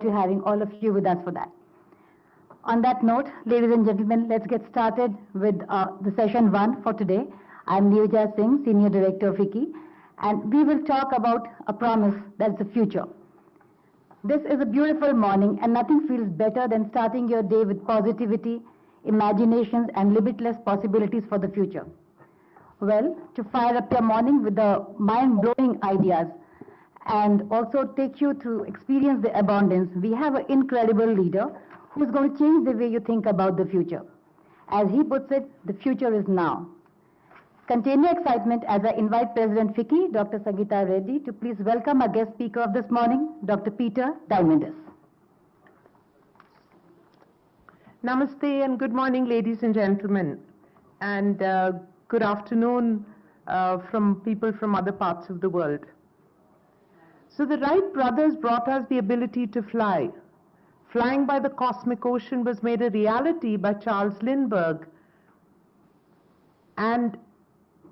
to having all of you with us for that. On that note, ladies and gentlemen, let's get started with the session 1 for today. I'm Neerja Singh, Senior Director of FICCI, and we will talk about a promise that's the future. This is a beautiful morning, and nothing feels better than starting your day with positivity, imaginations, and limitless possibilities for the future. Well, to fire up your morning with the mind-blowing ideas and also take you to experience the abundance, we have an incredible leader who's going to change the way you think about the future. As he puts it, the future is now. Continue excitement as I invite President FICCI, Dr. Sangeeta Reddy, to please welcome our guest speaker of this morning, Dr. Peter Diamandis. Namaste and good morning, ladies and gentlemen, and good afternoon from people from other parts of the world. So the Wright brothers brought us the ability to fly. Flying by the cosmic ocean was made a reality by Charles Lindbergh, and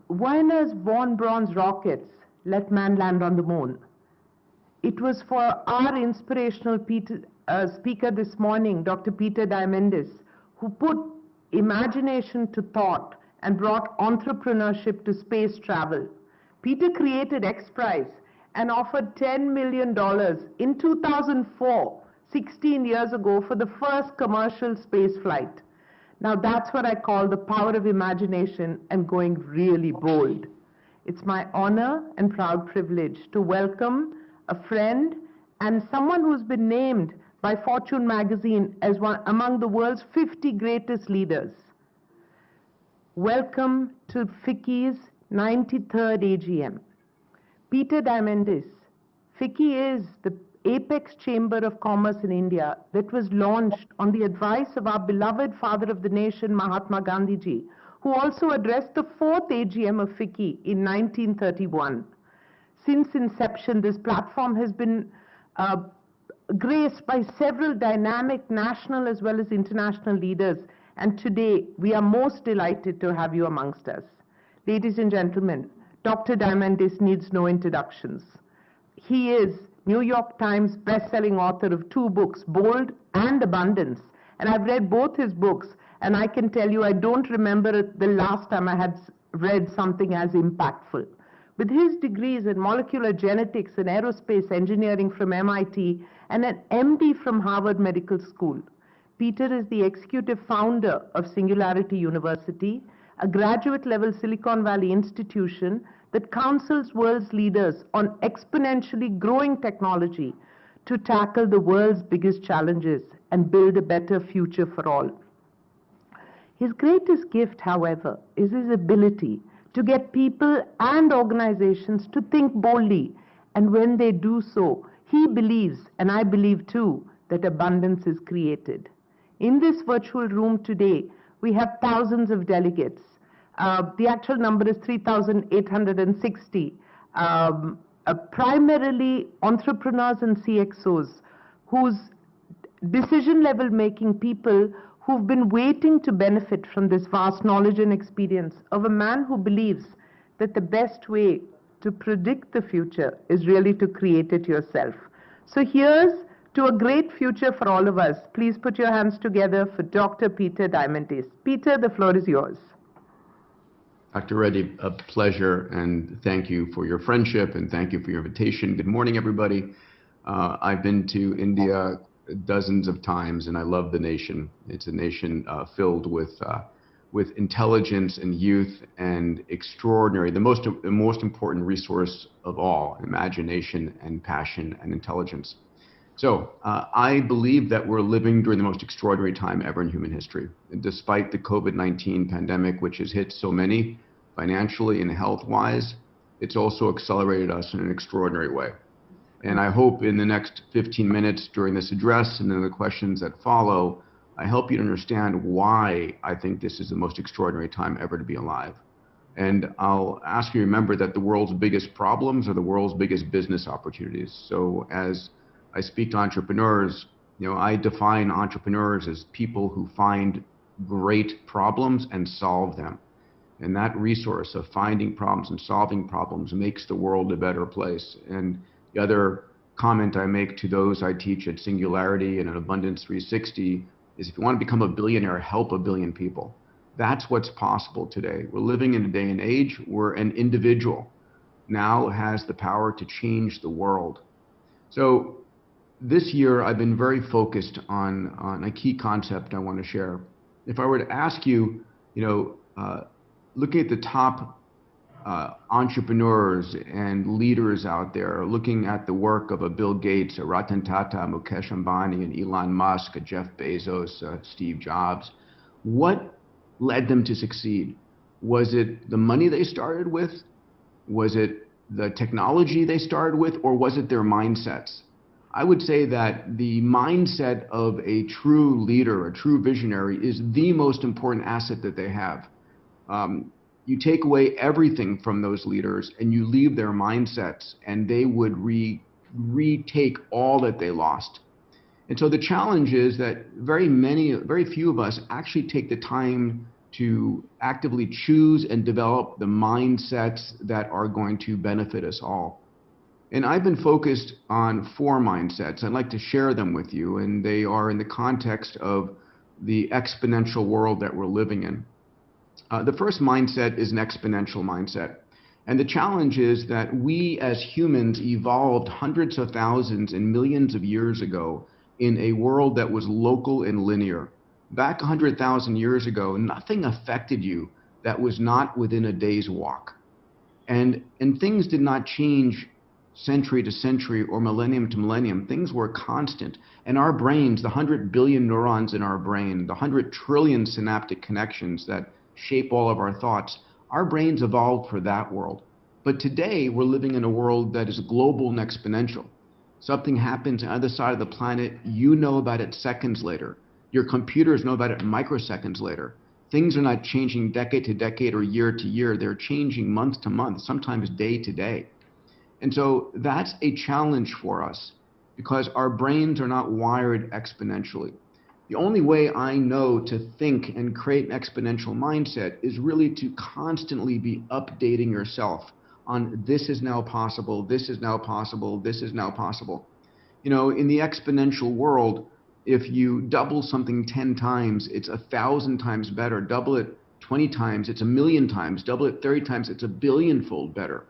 Werner's von Braun's rockets let man land on the moon. It was for our inspirational speaker this morning, Dr. Peter Diamandis, who put imagination to thought and brought entrepreneurship to space travel. Peter created X Prize and offered $10 million in 2004, 16 years ago, for the first commercial space flight. Now that's what I call the power of imagination and going really bold. It's my honor and proud privilege to welcome a friend and someone who's been named by Fortune magazine as one among the world's 50 greatest leaders. Welcome to FICCI's 93rd AGM. Peter Diamandis. FICCI is the apex chamber of commerce in India that was launched on the advice of our beloved father of the nation, Mahatma Gandhi ji, who also addressed the 4th AGM of FICCI in 1931. Since inception, this platform has been graced by several dynamic national as well as international leaders, and today we are most delighted to have you amongst us. Ladies and gentlemen, Dr. Diamandis needs no introductions. He is New York Times best-selling author of 2 books, Bold and Abundance, and I've read both his books, and I can tell you I don't remember the last time I had read something as impactful. With his degrees in molecular genetics and aerospace engineering from MIT and an MD from Harvard Medical School, Peter is the executive founder of Singularity University, a graduate-level Silicon Valley institution that counsels world's leaders on exponentially growing technology to tackle the world's biggest challenges and build a better future for all. His greatest gift, however, is his ability to get people and organizations to think boldly, and when they do so, he believes, and I believe too, that abundance is created. In this virtual room today, we have thousands of delegates. The actual number is 3,860, primarily entrepreneurs and CXOs, whose decision-level making people who've been waiting to benefit from this vast knowledge and experience of a man who believes that the best way to predict the future is really to create it yourself. So here's to a great future for all of us. Please put your hands together for Dr. Peter Diamandis. Peter, the floor is yours. Dr. Reddy, a pleasure, and thank you for your friendship, and thank you for your invitation. Good morning, everybody. I've been to India dozens of times, and I love the nation. It's a nation filled with intelligence and youth and extraordinary, the most important resource of all, imagination and passion and intelligence. So I believe that we're living during the most extraordinary time ever in human history. And despite the COVID-19 pandemic, which has hit so many financially and health-wise, it's also accelerated us in an extraordinary way. And I hope in the next 15 minutes during this address and then the questions that follow, I help you to understand why I think this is the most extraordinary time ever to be alive. And I'll ask you to remember that the world's biggest problems are the world's biggest business opportunities. So as I speak to entrepreneurs, I define entrepreneurs as people who find great problems and solve them. And that resource of finding problems and solving problems makes the world a better place. And the other comment I make to those I teach at Singularity and at Abundance 360 is if you want to become a billionaire, help a billion people. That's what's possible today. We're living in a day and age where an individual now has the power to change the world. So this year, I've been very focused on a key concept I want to share. If I were to ask you, looking at the top entrepreneurs and leaders out there, looking at the work of a Bill Gates, a Ratan Tata, Mukesh Ambani, and Elon Musk, a Jeff Bezos, Steve Jobs, what led them to succeed? Was it the money they started with? Was it the technology they started with? Or was it their mindsets? I would say that the mindset of a true leader, a true visionary, is the most important asset that they have. You take away everything from those leaders and you leave their mindsets, and they would retake all that they lost. And so the challenge is that very few of us actually take the time to actively choose and develop the mindsets that are going to benefit us all. And I've been focused on 4 mindsets. I'd like to share them with you, and they are in the context of the exponential world that we're living in. The first mindset is an exponential mindset. And the challenge is that we as humans evolved hundreds of thousands and millions of years ago in a world that was local and linear. Back 100,000 years ago, nothing affected you that was not within a day's walk. And things did not change century to century or millennium to millennium. Things were constant. And our brains, the 100 billion neurons in our brain, the 100 trillion synaptic connections that shape all of our thoughts, our brains evolved for that world. But today, we're living in a world that is global and exponential. Something happens on the other side of the planet, you know about it seconds later. Your computers know about it microseconds later. Things are not changing decade to decade or year to year. They're changing month to month, sometimes day to day. And so that's a challenge for us because our brains are not wired exponentially. The only way I know to think and create an exponential mindset is really to constantly be updating yourself on this is now possible, this is now possible, this is now possible. In the exponential world, if you double something 10 times, it's 1,000 times better. Double it 20 times, it's 1,000,000 times. Double it 30 times, it's 1,000,000,000-fold better.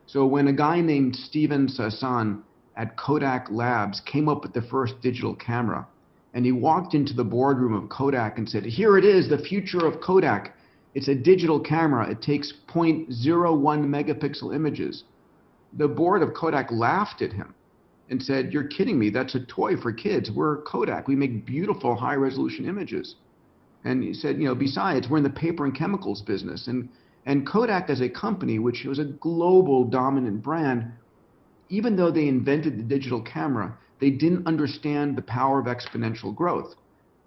So when a guy named Steven Sasson at Kodak Labs came up with the first digital camera, and he walked into the boardroom of Kodak and said, "Here it is, the future of Kodak. It's a digital camera. It takes 0.01 megapixel images." The board of Kodak laughed at him and said, "You're kidding me. That's a toy for kids. We're Kodak. We make beautiful high-resolution images." And he said, besides, we're in the paper and chemicals business. And Kodak as a company, which was a global dominant brand, even though they invented the digital camera, they didn't understand the power of exponential growth.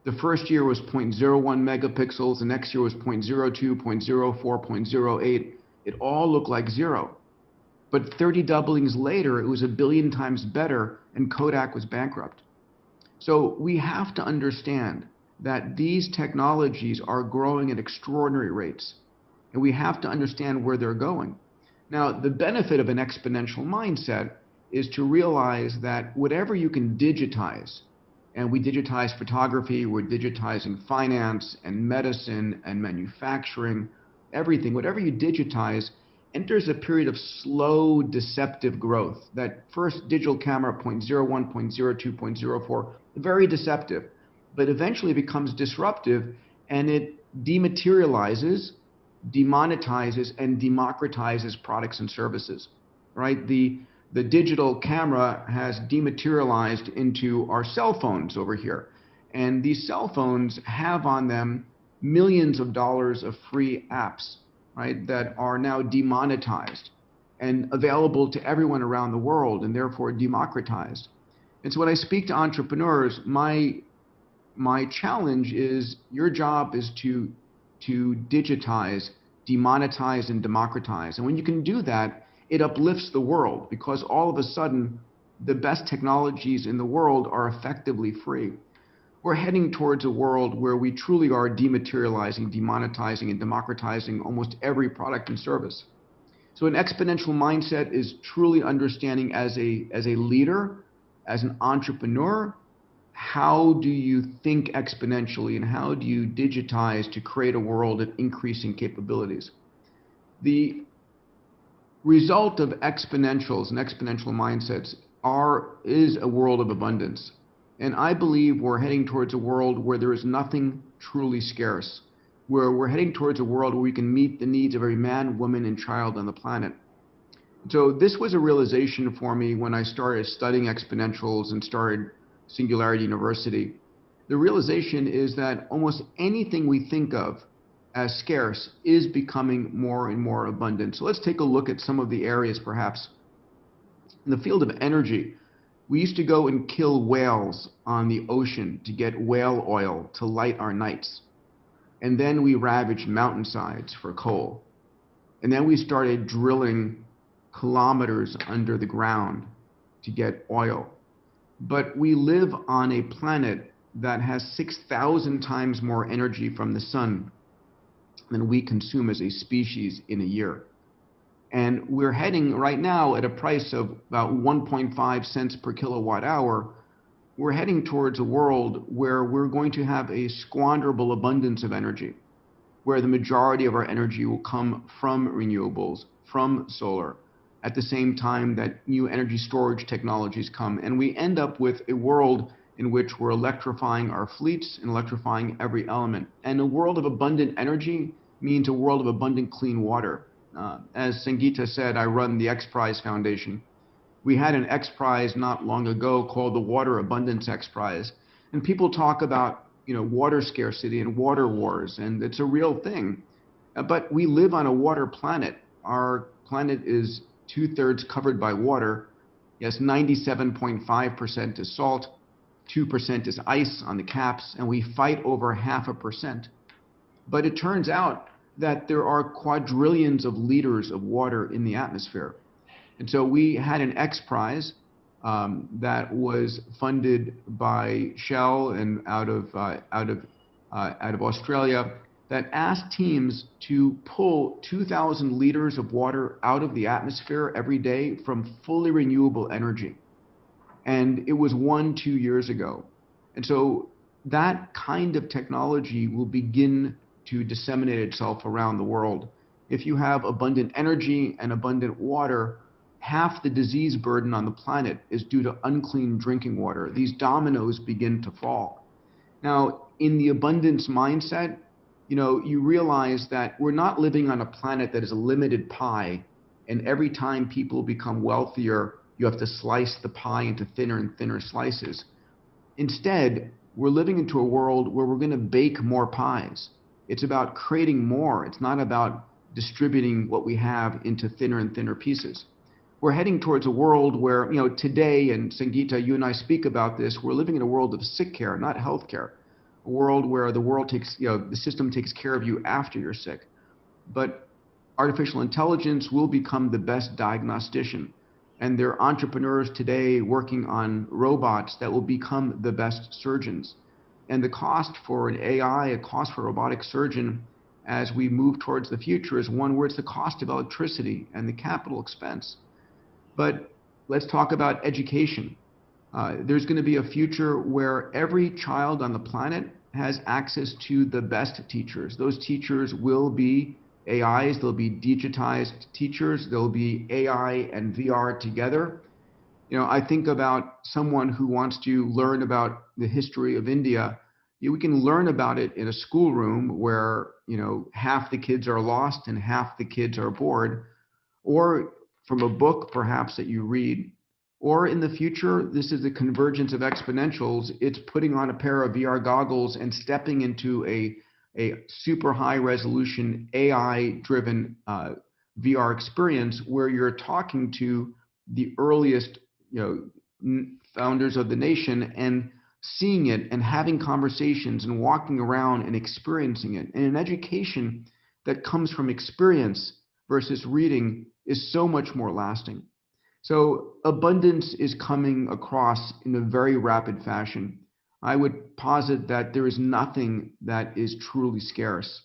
The first year was 0.01 megapixels. The next year was 0.02, 0.04, 0.08. It all looked like zero. But 30 doublings later, it was 1,000,000,000 times better, and Kodak was bankrupt. So we have to understand that these technologies are growing at extraordinary rates, and we have to understand where they're going. Now, the benefit of an exponential mindset is to realize that whatever you can digitize, and we digitize photography, we're digitizing finance and medicine and manufacturing, everything, whatever you digitize, enters a period of slow, deceptive growth. That first digital camera, 0.01, 0.02, 0.04, very deceptive, but eventually becomes disruptive, and it dematerializes, demonetizes, and democratizes products and services, right? The digital camera has dematerialized into our cell phones over here. And these cell phones have on them millions of dollars of free apps, right, that are now demonetized and available to everyone around the world and therefore democratized. And so when I speak to entrepreneurs, my challenge is your job is to digitize, demonetize, and democratize. And when you can do that, it uplifts the world because all of a sudden, the best technologies in the world are effectively free. We're heading towards a world where we truly are dematerializing, demonetizing, and democratizing almost every product and service. So an exponential mindset is truly understanding as a leader as an entrepreneur, how do you think exponentially and how do you digitize to create a world of increasing capabilities? The result of exponentials and exponential mindsets is a world of abundance. And I believe we're heading towards a world where there is nothing truly scarce, where we're heading towards a world where we can meet the needs of every man, woman, and child on the planet. So this was a realization for me when I started studying exponentials and started Singularity University. The realization is that almost anything we think of as scarce is becoming more and more abundant. So let's take a look at some of the areas perhaps. In the field of energy, we used to go and kill whales on the ocean to get whale oil to light our nights. And then we ravaged mountainsides for coal. And then we started drilling kilometers under the ground to get oil. But we live on a planet that has 6,000 times more energy from the sun than we consume as a species in a year. And we're heading right now at a price of about 1.5 cents per kilowatt hour. We're heading towards a world where we're going to have a squanderable abundance of energy, where the majority of our energy will come from renewables, from solar, at the same time that new energy storage technologies come. And we end up with a world in which we're electrifying our fleets and electrifying every element. And a world of abundant energy means a world of abundant clean water. As Sangeeta said, I run the X Prize Foundation. We had an X Prize not long ago called the Water Abundance X Prize. And people talk about, water scarcity and water wars, and it's a real thing. But we live on a water planet. Our planet is 2/3 covered by water. Yes, 97.5% is salt, 2% is ice on the caps, and we fight over 0.5%. But it turns out that there are quadrillions of liters of water in the atmosphere. And so we had an X Prize that was funded by Shell and out of Australia, that asked teams to pull 2,000 liters of water out of the atmosphere every day from fully renewable energy. And it was 2 years ago. And so that kind of technology will begin to disseminate itself around the world. If you have abundant energy and abundant water, half the disease burden on the planet is due to unclean drinking water. These dominoes begin to fall. Now, in the abundance mindset, you realize that we're not living on a planet that is a limited pie, and every time people become wealthier, you have to slice the pie into thinner and thinner slices. Instead, we're living into a world where we're going to bake more pies. It's about creating more. It's not about distributing what we have into thinner and thinner pieces. We're heading towards a world where, today, and Sangeeta, you and I speak about this, we're living in a world of sick care, not health care. A world where the system takes care of you after you're sick. But artificial intelligence will become the best diagnostician. And there are entrepreneurs today working on robots that will become the best surgeons. And the cost for an AI, a cost for a robotic surgeon, as we move towards the future, is one where it's the cost of electricity and the capital expense. But let's talk about education. There's going to be a future where every child on the planet has access to the best teachers. Those teachers will be AIs, they'll be digitized teachers, there'll be AI and VR together. I think about someone who wants to learn about the history of India. We can learn about it in a schoolroom where, half the kids are lost and half the kids are bored, or from a book perhaps that you read. Or in the future, this is the convergence of exponentials. It's putting on a pair of VR goggles and stepping into a super high resolution AI-driven VR experience where you're talking to the earliest founders of the nation and seeing it and having conversations and walking around and experiencing it. And an education that comes from experience versus reading is so much more lasting. So abundance is coming across in a very rapid fashion. I would posit that there is nothing that is truly scarce.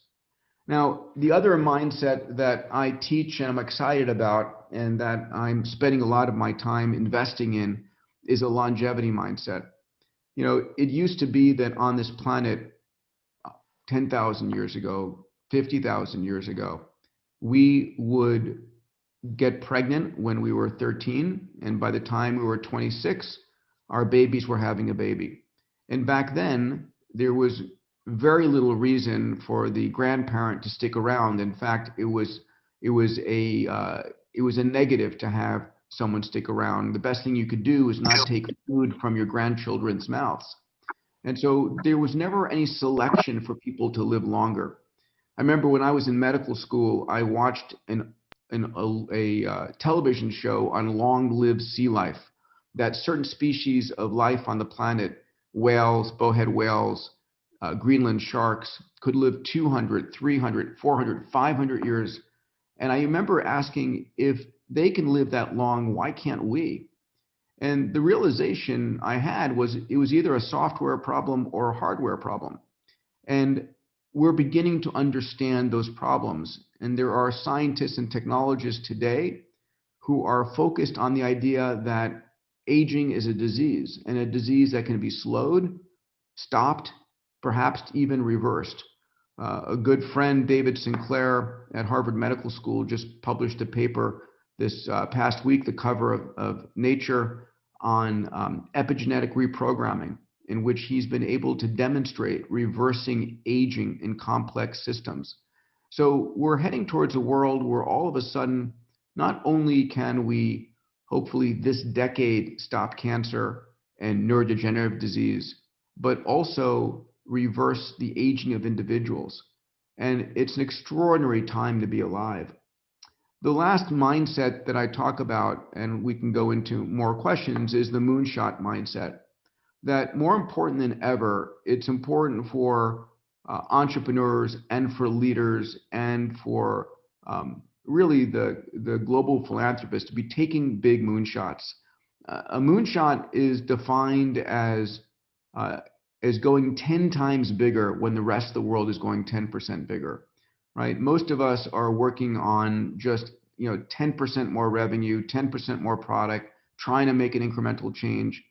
Now, the other mindset that I teach and I'm excited about and that I'm spending a lot of my time investing in is a longevity mindset. It used to be that on this planet 10,000 years ago, 50,000 years ago, we would get pregnant when we were 13, and by the time we were 26, our babies were having a baby. And back then, there was very little reason for the grandparent to stick around. In fact, it was a negative to have someone stick around. The best thing you could do is not take food from your grandchildren's mouths. And so there was never any selection for people to live longer. I remember when I was in medical school, I watched a television show on long-lived sea life, that certain species of life on the planet, whales, bowhead whales, Greenland sharks, could live 200, 300, 400, 500 years. And I remember asking, if they can live that long, why can't we? And the realization I had was it was either a software problem or a hardware problem. And we're beginning to understand those problems. And there are scientists and technologists today who are focused on the idea that aging is a disease, and a disease that can be slowed, stopped, perhaps even reversed. A good friend, David Sinclair at Harvard Medical School, just published a paper this past week, the cover of Nature, on epigenetic reprogramming, in which he's been able to demonstrate reversing aging in complex systems. So we're heading towards a world where all of a sudden, not only can we, hopefully this decade, stop cancer and neurodegenerative disease, but also reverse the aging of individuals. And it's an extraordinary time to be alive. The last mindset that I talk about, and we can go into more questions, is the moonshot mindset. That more important than ever, it's important for entrepreneurs and for leaders and for really the global philanthropists to be taking big moonshots. A moonshot is defined as going 10 times bigger when the rest of the world is going 10% bigger, right? Most of us are working on just 10% more revenue, 10% more product, trying to make an incremental change,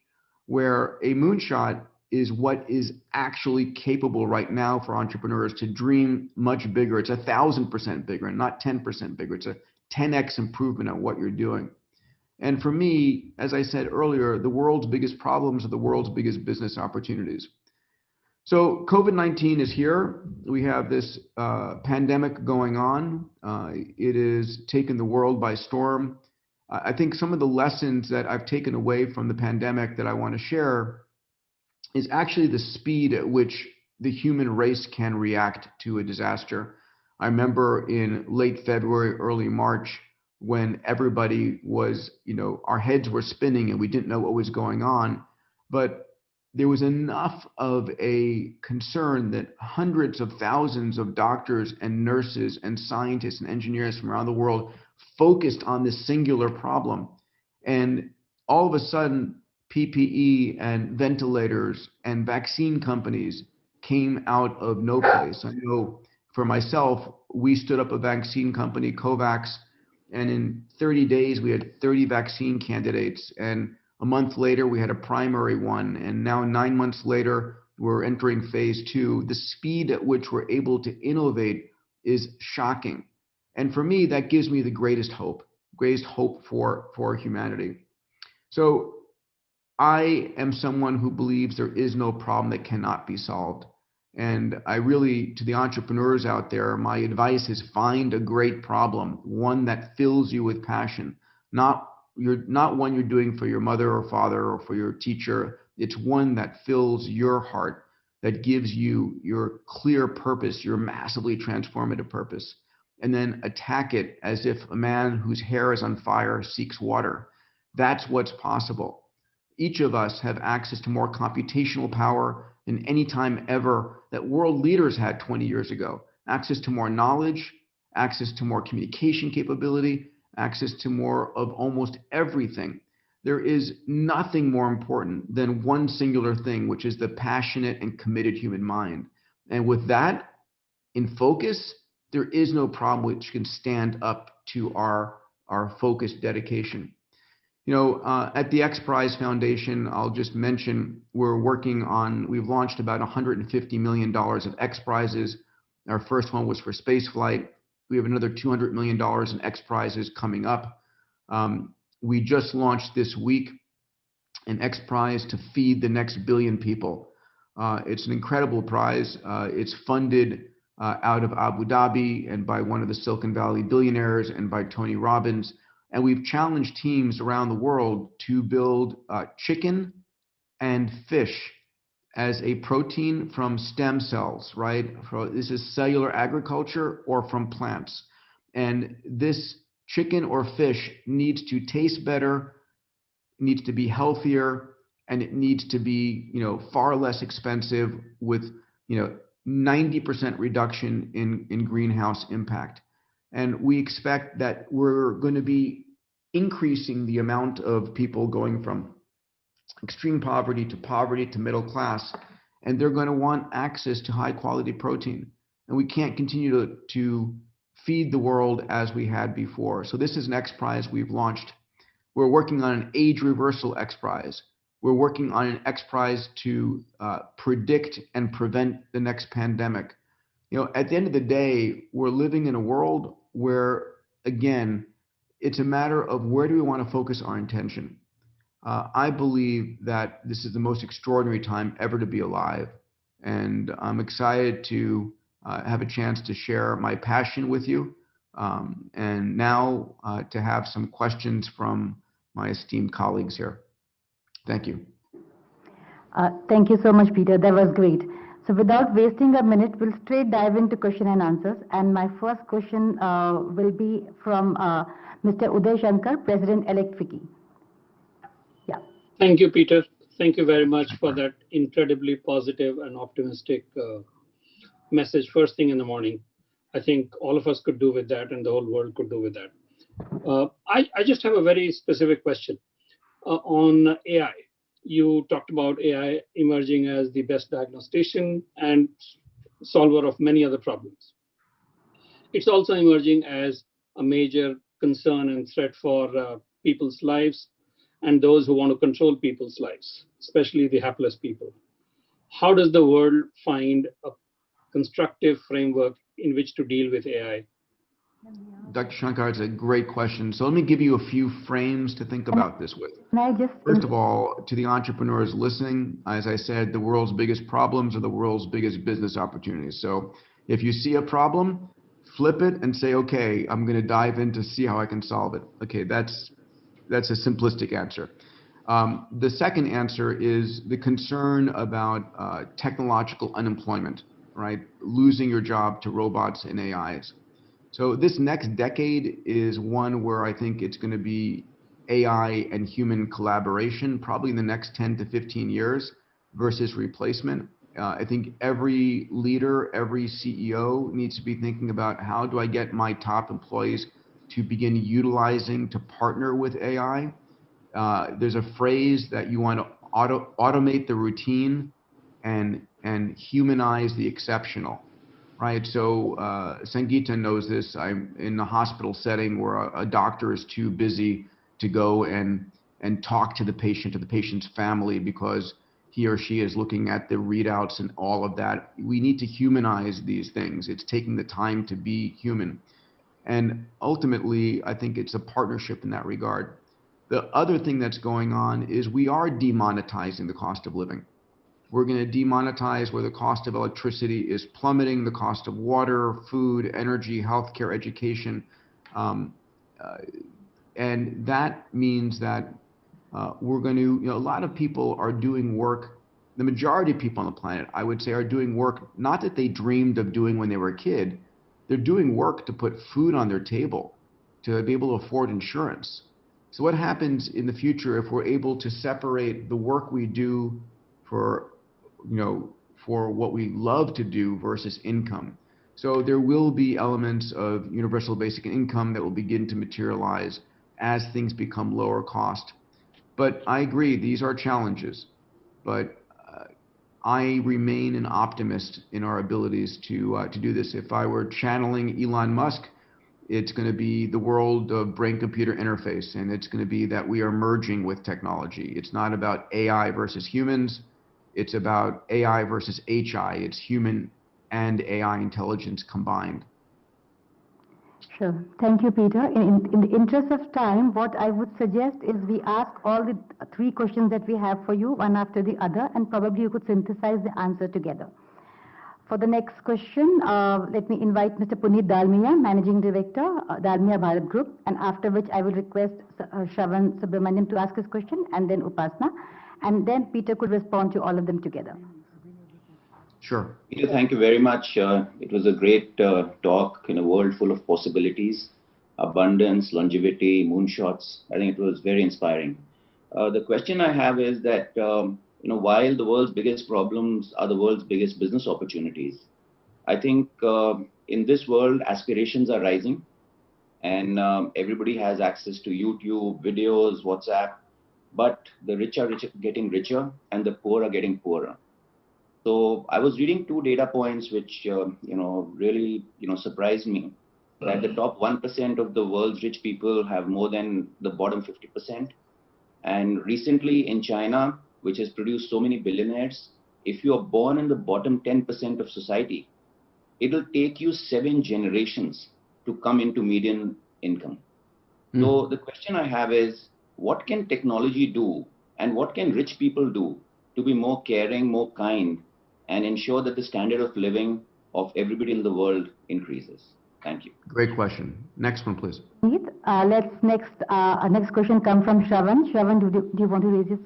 where a moonshot is what is actually capable right now for entrepreneurs to dream much bigger. It's 1,000% bigger, and not 10% bigger. It's a 10x improvement on what you're doing. And for me, as I said earlier, the world's biggest problems are the world's biggest business opportunities. So COVID-19 is here. We have this pandemic going on. It has taken the world by storm. I think some of the lessons that I've taken away from the pandemic that I want to share is actually the speed at which the human race can react to a disaster. I remember in late February, early March, when everybody was, our heads were spinning and we didn't know what was going on. But there was enough of a concern that hundreds of thousands of doctors and nurses and scientists and engineers from around the world focused on this singular problem. And all of a sudden, PPE and ventilators and vaccine companies came out of no place. I know for myself, we stood up a vaccine company, COVAX, and in 30 days, we had 30 vaccine candidates. And a month later, we had a primary one. And now 9 months later, we're entering phase 2. The speed at which we're able to innovate is shocking. And for me, that gives me the greatest hope for humanity. So I am someone who believes there is no problem that cannot be solved. And I really, to the entrepreneurs out there, my advice is find a great problem, one that fills you with passion, not one you're doing for your mother or father or for your teacher. It's one that fills your heart, that gives you your clear purpose, your massively transformative purpose. And then attack it as if a man whose hair is on fire seeks water. That's what's possible. Each of us have access to more computational power than any time ever that world leaders had 20 years ago. Access to more knowledge, access to more communication capability, access to more of almost everything. There is nothing more important than one singular thing, which is the passionate and committed human mind. And with that in focus, there is no problem which can stand up to our focused dedication. At the X Prize Foundation, I'll just mention we've launched about $150 million of X Prizes. Our first one was for spaceflight. We have another $200 million in X Prizes coming up. We just launched this week an X Prize to feed the next billion people. It's an incredible prize. It's funded out of Abu Dhabi and by one of the Silicon Valley billionaires and by Tony Robbins. And we've challenged teams around the world to build chicken and fish as a protein from stem cells, right? This is cellular agriculture or from plants. And this chicken or fish needs to taste better, needs to be healthier, and it needs to be, far less expensive with, 90% reduction in greenhouse impact. And we expect that we're going to be increasing the amount of people going from extreme poverty to middle class, and they're going to want access to high quality protein. And we can't continue to feed the world as we had before. So this is an X Prize we've launched. We're working on an age reversal X Prize. We're working on an X Prize to predict and prevent the next pandemic. At the end of the day, we're living in a world where, again, it's a matter of where do we want to focus our intention. I believe that this is the most extraordinary time ever to be alive. And I'm excited to have a chance to share my passion with you. And now to have some questions from my esteemed colleagues here. Thank you. Thank you so much, Peter. That was great. So without wasting a minute, we'll straight dive into question and answers. And my first question will be from Mr. Uday Shankar, President-elect FICCI. Yeah. Thank you, Peter. Thank you very much for that incredibly positive and optimistic message first thing in the morning. I think all of us could do with that, and the whole world could do with that. I just have a very specific question on AI. You talked about AI emerging as the best diagnostician and solver of many other problems. It's also emerging as a major concern and threat for people's lives and those who want to control people's lives, especially the hapless people. How does the world find a constructive framework in which to deal with AI? Dr. Shankar, it's a great question. So let me give you a few frames to think about this with. First of all, to the entrepreneurs listening, as I said, the world's biggest problems are the world's biggest business opportunities. So if you see a problem, flip it and say, okay, I'm going to dive in to see how I can solve it. Okay, that's a simplistic answer. The second answer is the concern about technological unemployment, right? Losing your job to robots and AIs. So this next decade is one where I think it's going to be AI and human collaboration, probably in the next 10 to 15 years versus replacement. I think every leader, every CEO needs to be thinking about how do I get my top employees to begin utilizing, to partner with AI. There's a phrase that you want to automate the routine and humanize the exceptional. Right, so Sangeeta knows this. I'm in a hospital setting where a doctor is too busy to go and talk to the patient or the patient's family because he or she is looking at the readouts and all of that. We need to humanize these things. It's taking the time to be human. And ultimately, I think it's a partnership in that regard. The other thing that's going on is we are demonetizing the cost of living. We're going to demonetize where the cost of electricity is plummeting, the cost of water, food, energy, healthcare, education. And that means that we're going to, a lot of people are doing work. The majority of people on the planet, I would say, are doing work not that they dreamed of doing when they were a kid. They're doing work to put food on their table, to be able to afford insurance. So what happens in the future if we're able to separate the work we do for what we love to do versus income? So there will be elements of universal basic income that will begin to materialize as things become lower cost. But I agree, these are challenges. But I remain an optimist in our abilities to do this. If I were channeling Elon Musk, It's going to be the world of brain-computer interface, and it's going to be that we are merging with technology. It's not about AI versus humans. It's about AI versus HI. It's human and AI intelligence combined. Sure. Thank you, Peter. In the interest of time, what I would suggest is we ask all the three questions that we have for you, one after the other, and probably you could synthesize the answer together. For the next question, let me invite Mr. Puneet Dalmia, Managing Director, Dalmia Bharat Group, and after which I will request Shravan Subramaniam to ask his question, and then Upasna, and then Peter could respond to all of them together. Sure. Peter, thank you very much. It was a great talk in a world full of possibilities, abundance, longevity, moonshots. I think it was very inspiring. The question I have is that, while the world's biggest problems are the world's biggest business opportunities, I think in this world, aspirations are rising, and everybody has access to YouTube, videos, WhatsApp, but the rich are getting richer and the poor are getting poorer. So I was reading two data points which really surprised me, that the top 1% of the world's rich people have more than the bottom 50%. And recently in China, which has produced so many billionaires, if you are born in the bottom 10% of society, it'll take you 7 generations to come into median income. So the question I have is, what can technology do and what can rich people do to be more caring, more kind, and ensure that the standard of living of everybody in the world increases? Thank you. Great question. Next one, please. Let's next question come from Shravan. Shravan, do you want to raise your?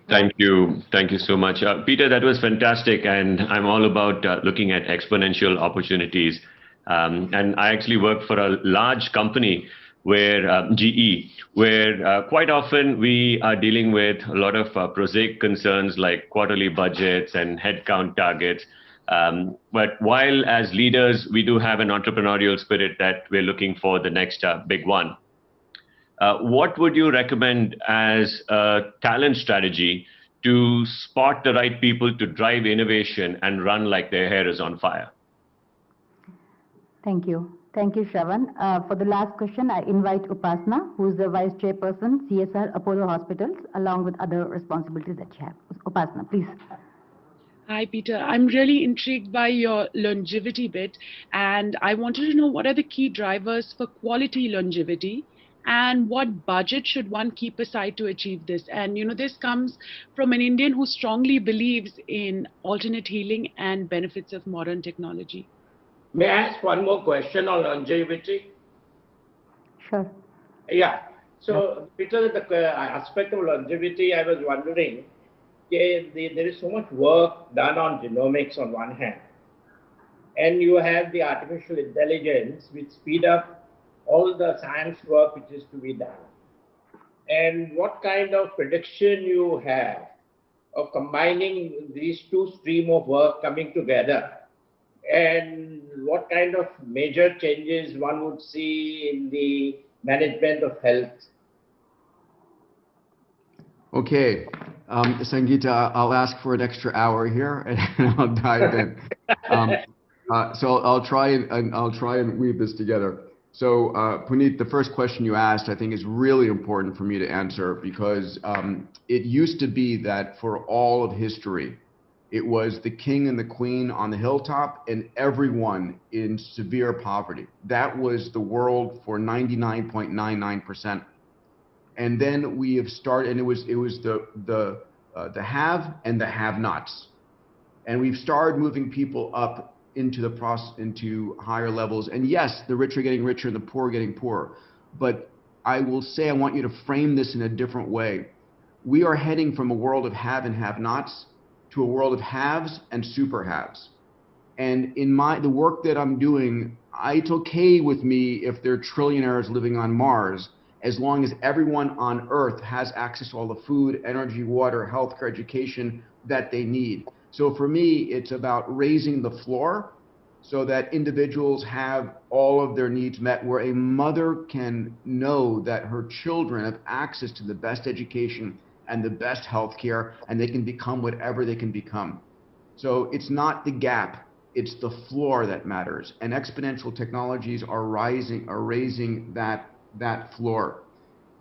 Thank you. Thank you so much. Peter, that was fantastic. And I'm all about looking at exponential opportunities. And I actually work for a large company where GE, where quite often we are dealing with a lot of prosaic concerns like quarterly budgets and headcount targets. But while as leaders, we do have an entrepreneurial spirit that we're looking for the next big one. What would you recommend as a talent strategy to spot the right people to drive innovation and run like their hair is on fire? Thank you. Thank you, Shravan. For the last question, I invite Upasna, who is the Vice Chairperson, CSR, Apollo Hospitals, along with other responsibilities that you have. Upasna, please. Hi, Peter. I'm really intrigued by your longevity bit, and I wanted to know what are the key drivers for quality longevity and what budget should one keep aside to achieve this? And, this comes from an Indian who strongly believes in alternate healing and benefits of modern technology. May I ask one more question on longevity? Sure. Yeah. So, Peter, the aspect of longevity, I was wondering, there is so much work done on genomics on one hand, and you have the artificial intelligence which speed up all the science work which is to be done. And what kind of prediction you have of combining these two streams of work coming together, and what kind of major changes one would see in the management of health? Okay, Sangeeta, I'll ask for an extra hour here, and I'll dive in. So I'll try and weave this together. So Puneet, the first question you asked, I think, is really important for me to answer, because it used to be that for all of history, it was the king and the queen on the hilltop and everyone in severe poverty. That was the world for 99.99%. And then we have started, and it was the have and the have-nots, and we've started moving people up into higher levels. And yes, the rich are getting richer and the poor are getting poorer. But I will say, I want you to frame this in a different way. We are heading from a world of have and have-nots to a world of haves and super haves. And in the work that I'm doing, it's okay with me if they're trillionaires living on Mars, as long as everyone on Earth has access to all the food, energy, water, healthcare, education that they need. So for me, it's about raising the floor so that individuals have all of their needs met, where a mother can know that her children have access to the best education and the best healthcare, and they can become whatever they can become. So it's not the gap, It's the floor that matters, and exponential technologies are raising that floor.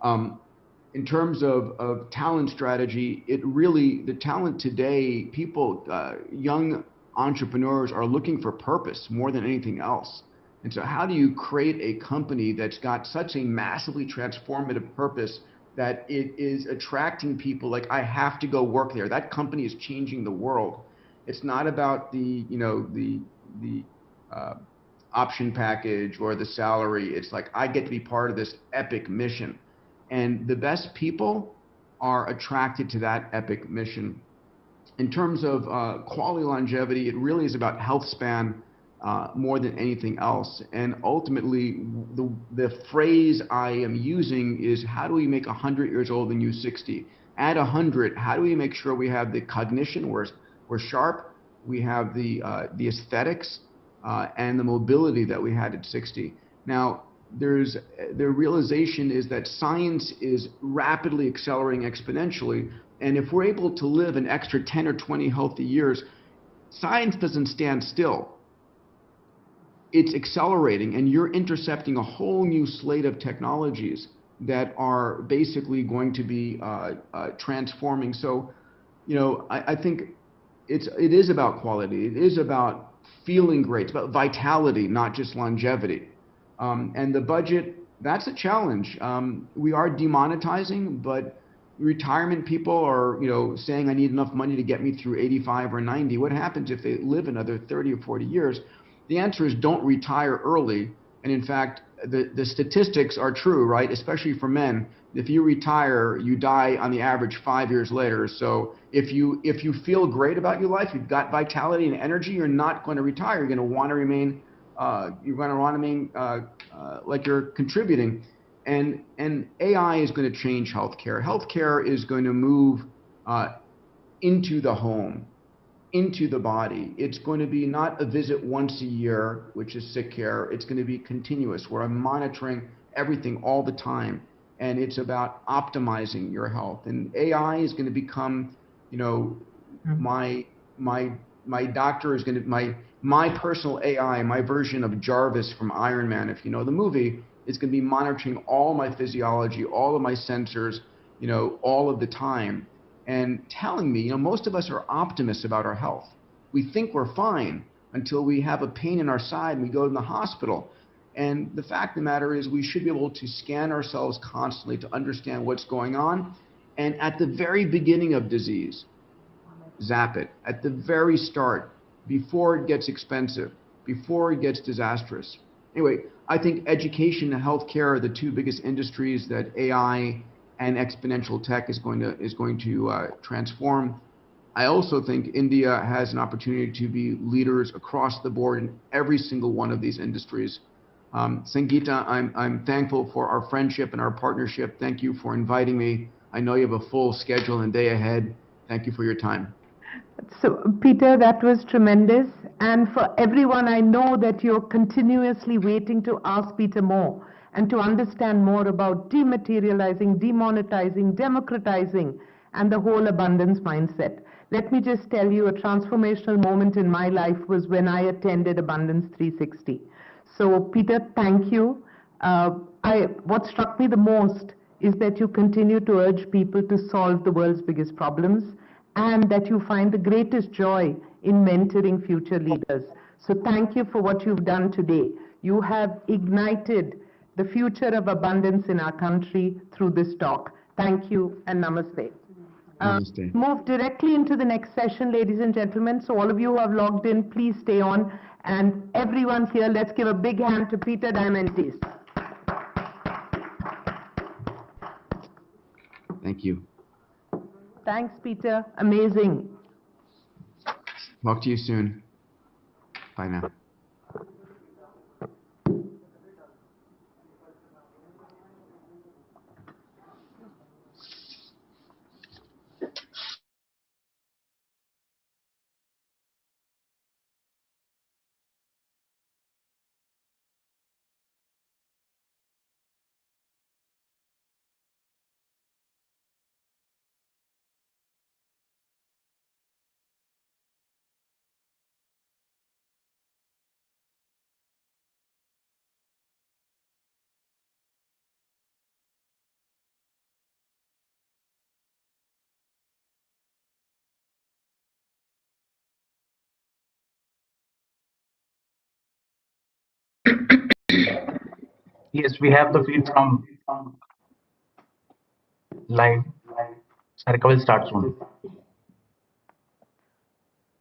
In terms of talent strategy, the talent today, people, young entrepreneurs are looking for purpose more than anything else. And so how do you create a company that's got such a massively transformative purpose that it is attracting people like, I have to go work there. That company is changing the world. It's not about the option package or the salary. It's like, I get to be part of this epic mission. And the best people are attracted to that epic mission. In terms of quality longevity, it really is about health span more than anything else. And ultimately, the phrase I am using is, how do we make 100 years old and you 60? At 100, how do we make sure we have the cognition, we're sharp, we have the aesthetics, and the mobility that we had at 60? Now, the realization is that science is rapidly accelerating exponentially, and if we're able to live an extra 10 or 20 healthy years, science doesn't stand still. It's accelerating, and you're intercepting a whole new slate of technologies that are basically going to be transforming. So, I think it is about quality. It is about feeling great. It's about vitality, not just longevity. And the budget, that's a challenge. We are demonetizing, but retirement people are, saying I need enough money to get me through 85 or 90. What happens if they live another 30 or 40 years? The answer is don't retire early. And in fact, the statistics are true, right? Especially for men. If you retire, you die on the average 5 years later. So if you feel great about your life, you've got vitality and energy, you're not going to retire. You're going to want to remain like you're contributing. And AI is going to change healthcare. Healthcare is going to move into the home, into the body. It's going to be not a visit once a year, which is sick care. It's going to be continuous, where I'm monitoring everything all the time. And it's about optimizing your health. And AI is going to become, my doctor is going to, my personal AI, my version of Jarvis from Iron Man, if you know the movie, is going to be monitoring all my physiology, all of my sensors, all of the time, and telling me, most of us are optimists about our health. We think we're fine until we have a pain in our side and we go to the hospital. And the fact of the matter is, we should be able to scan ourselves constantly to understand what's going on. And at the very beginning of disease, zap it. At the very start, before it gets expensive, before it gets disastrous. Anyway, I think education and healthcare are the two biggest industries that AI and exponential tech is going to transform. I also think India has an opportunity to be leaders across the board in every single one of these industries. Sangeeta, I'm thankful for our friendship and our partnership. Thank you for inviting me. I know you have a full schedule and day ahead. Thank you for your time. So, Peter, that was tremendous. And for everyone, I know that you're continuously waiting to ask Peter more and to understand more about dematerializing, demonetizing, democratizing, and the whole abundance mindset. Let me just tell you, a transformational moment in my life was when I attended Abundance 360. So, Peter, thank you. What struck me the most is that you continue to urge people to solve the world's biggest problems, and that you find the greatest joy in mentoring future leaders. So thank you for what you've done today. You have ignited the future of abundance in our country through this talk. Thank you, and namaste. Namaste. Move directly into the next session, ladies and gentlemen. So all of you who have logged in, please stay on. And everyone here, let's give a big hand to Peter Diamandis. Thank you. Thanks, Peter. Amazing. Talk to you soon. Bye now. Yes, we have the feed from live. Sarika will start soon.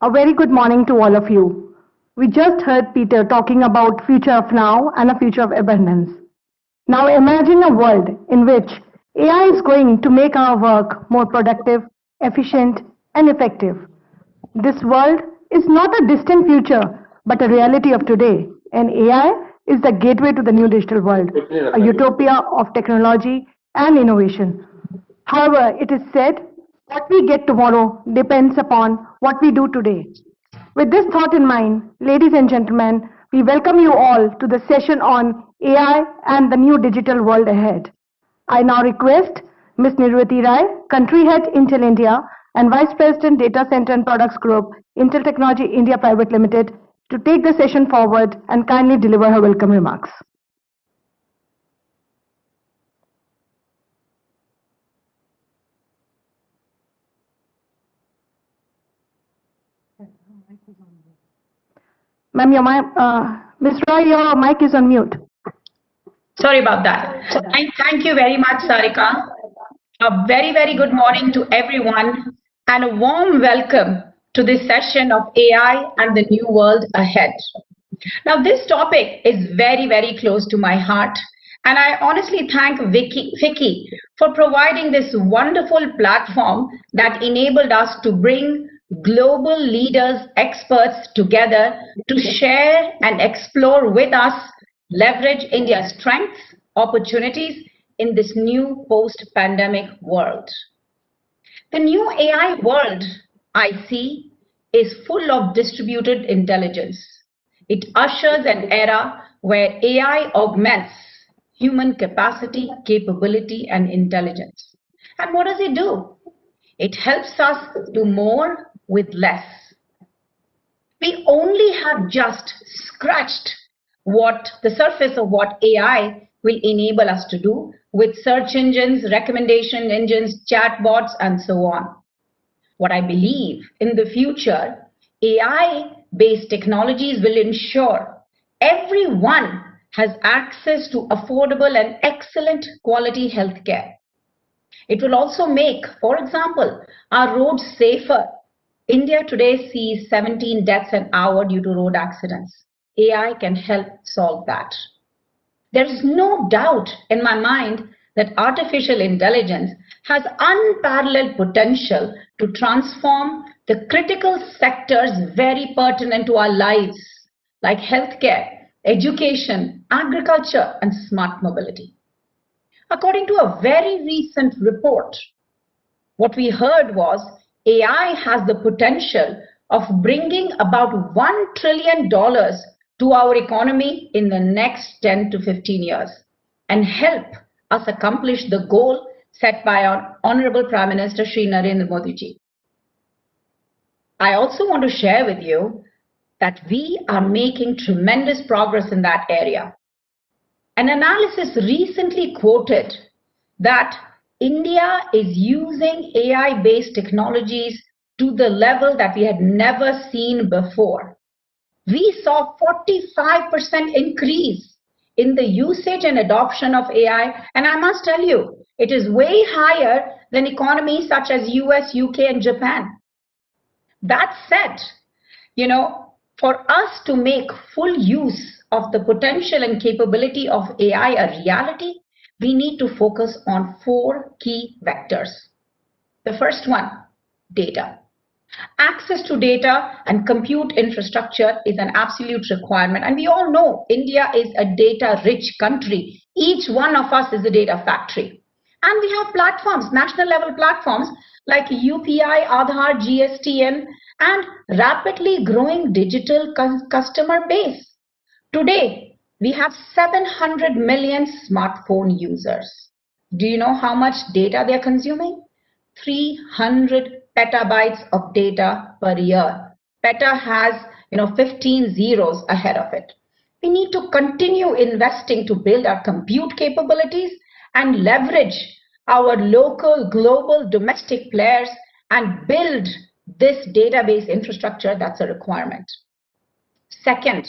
A very good morning to all of you. We just heard Peter talking about future of now and a future of abundance. Now imagine a world in which AI is going to make our work more productive, efficient, and effective. This world is not a distant future, but a reality of today. And AI is the gateway to the new digital world, a utopia of technology and innovation. However, it is said, what we get tomorrow depends upon what we do today. With this thought in mind, ladies and gentlemen, we welcome you all to the session on AI and the new digital world ahead. I now request Ms. Nirvati Rai, Country Head Intel India and Vice President Data Center and Products Group, Intel Technology India Private Limited, to take the session forward and kindly deliver her welcome remarks. Ma'am, Ms. Rai, your mic is on mute. Sorry about that. Thank you very much, Sarika. A very, very good morning to everyone and a warm welcome to this session of AI and the new world ahead. Now, this topic is very, very close to my heart, and I honestly thank FICCI for providing this wonderful platform that enabled us to bring global leaders, experts together to share and explore with us, leverage India's strengths, opportunities in this new post-pandemic world. The new AI world I see is full of distributed intelligence. It ushers an era where AI augments human capacity, capability, and intelligence. And what does it do? It helps us do more with less. We only have just scratched the surface of what AI will enable us to do with search engines, recommendation engines, chatbots, and so on. What I believe in the future, AI-based technologies will ensure everyone has access to affordable and excellent quality healthcare. It will also make, for example, our roads safer. India today sees 17 deaths an hour due to road accidents. AI can help solve that. There is no doubt in my mind that artificial intelligence has unparalleled potential to transform the critical sectors very pertinent to our lives, like healthcare, education, agriculture, and smart mobility. According to a very recent report, what we heard was AI has the potential of bringing about $1 trillion to our economy in the next 10 to 15 years and help us accomplish the goal set by our Honorable Prime Minister Shri Narendra Modi ji. I also want to share with you that we are making tremendous progress in that area. An analysis recently quoted that India is using AI-based technologies to the level that we had never seen before. We saw 45% increase in the usage and adoption of AI, and I must tell you, it is way higher than economies such as US, UK, and Japan. That said, for us to make full use of the potential and capability of AI a reality, we need to focus on 4 key vectors. The first one, data. Access to data and compute infrastructure is an absolute requirement. And we all know India is a data-rich country. Each one of us is a data factory. And we have platforms, national level platforms like UPI, Aadhaar, GSTN, and rapidly growing digital customer base. Today, we have 700 million smartphone users. Do you know how much data they're consuming? 300 petabytes of data per year. Peta has 15 zeros ahead of it. We need to continue investing to build our compute capabilities and leverage our local, global, domestic players and build this database infrastructure that's a requirement. Second,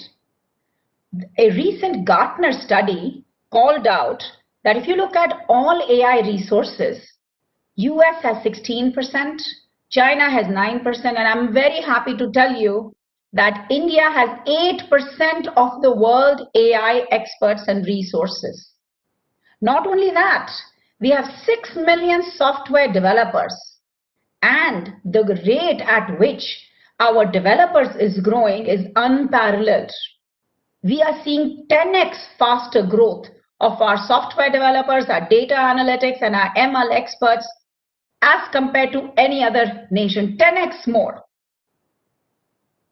a recent Gartner study called out that if you look at all AI resources, US has 16%, China has 9%, and I'm very happy to tell you that India has 8% of the world AI experts and resources. Not only that, we have 6 million software developers, and the rate at which our developers is growing is unparalleled. We are seeing 10x faster growth of our software developers, our data analytics, and our ML experts as compared to any other nation, 10x more.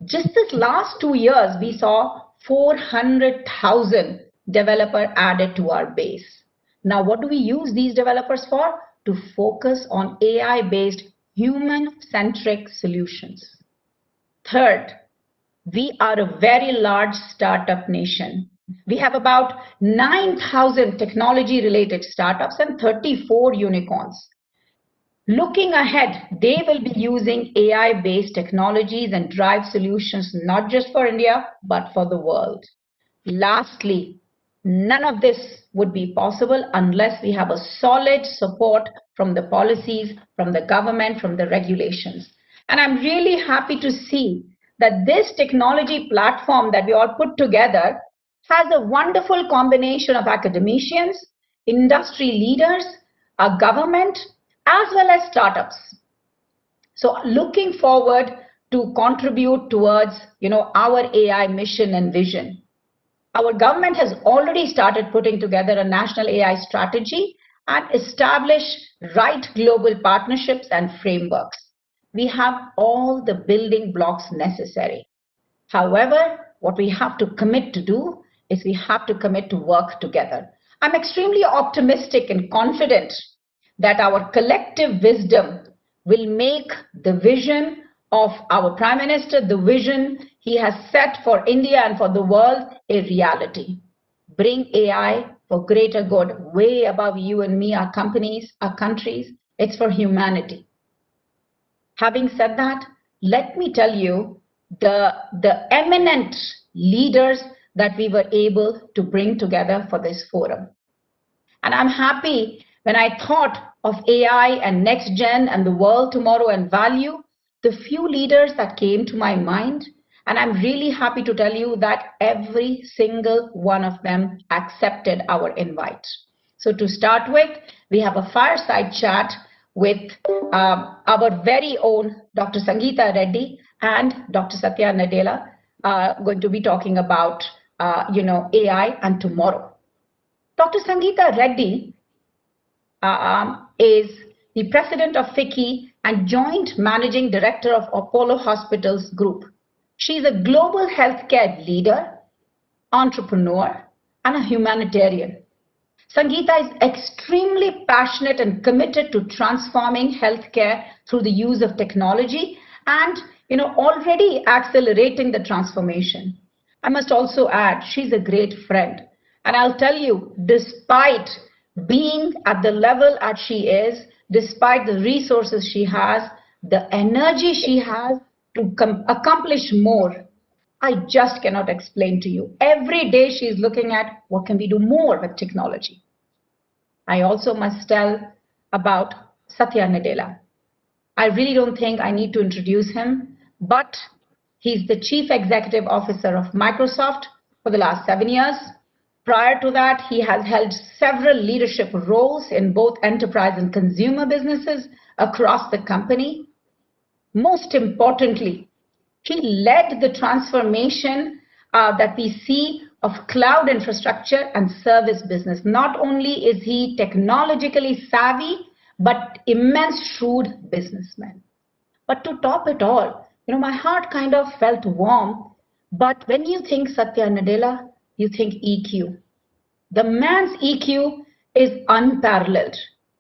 Just this last 2 years, we saw 400,000 developers added to our base. Now, what do we use these developers for? To focus on AI-based, human-centric solutions. Third, we are a very large startup nation. We have about 9,000 technology-related startups and 34 unicorns. Looking ahead, they will be using AI-based technologies and drive solutions not just for India, but for the world. Lastly, none of this would be possible unless we have a solid support from the policies, from the government, from the regulations. And I'm really happy to see that this technology platform that we all put together has a wonderful combination of academicians, industry leaders, a government, as well as startups. So looking forward to contribute towards our AI mission and vision. Our government has already started putting together a national AI strategy and establish right global partnerships and frameworks. We have all the building blocks necessary. However, what we have to commit to do is we have to commit to work together. I'm extremely optimistic and confident that our collective wisdom will make the vision of our Prime Minister, the vision he has set for India and for the world, a reality. Bring AI for greater good, way above you and me, our companies, our countries. It's for humanity. Having said that, let me tell you the eminent leaders that we were able to bring together for this forum. And I'm happy when I thought of AI and next gen and the world tomorrow and value, the few leaders that came to my mind, and I'm really happy to tell you that every single one of them accepted our invite. So to start with, we have a fireside chat with our very own Dr. Sangeeta Reddy and Dr. Satya Nadella, going to be talking about AI and tomorrow. Dr. Sangeeta Reddy is the president of FICCI and joint managing director of Apollo Hospitals Group. She's a global healthcare leader, entrepreneur, and a humanitarian. Sangeeta is extremely passionate and committed to transforming healthcare through the use of technology and already accelerating the transformation. I must also add, she's a great friend. And I'll tell you, despite being at the level that she is, despite the resources she has, the energy she has to accomplish more, I just cannot explain to you. Every day she's looking at what can we do more with technology. I also must tell about Satya Nadella. I really don't think I need to introduce him, but he's the Chief Executive Officer of Microsoft for the last 7 years. Prior to that, he has held several leadership roles in both enterprise and consumer businesses across the company. Most importantly, he led the transformation that we see of cloud infrastructure and service business. Not only is he technologically savvy, but immense shrewd businessman. But to top it all, my heart kind of felt warm. But when you think Satya Nadella, you think EQ. The man's EQ is unparalleled.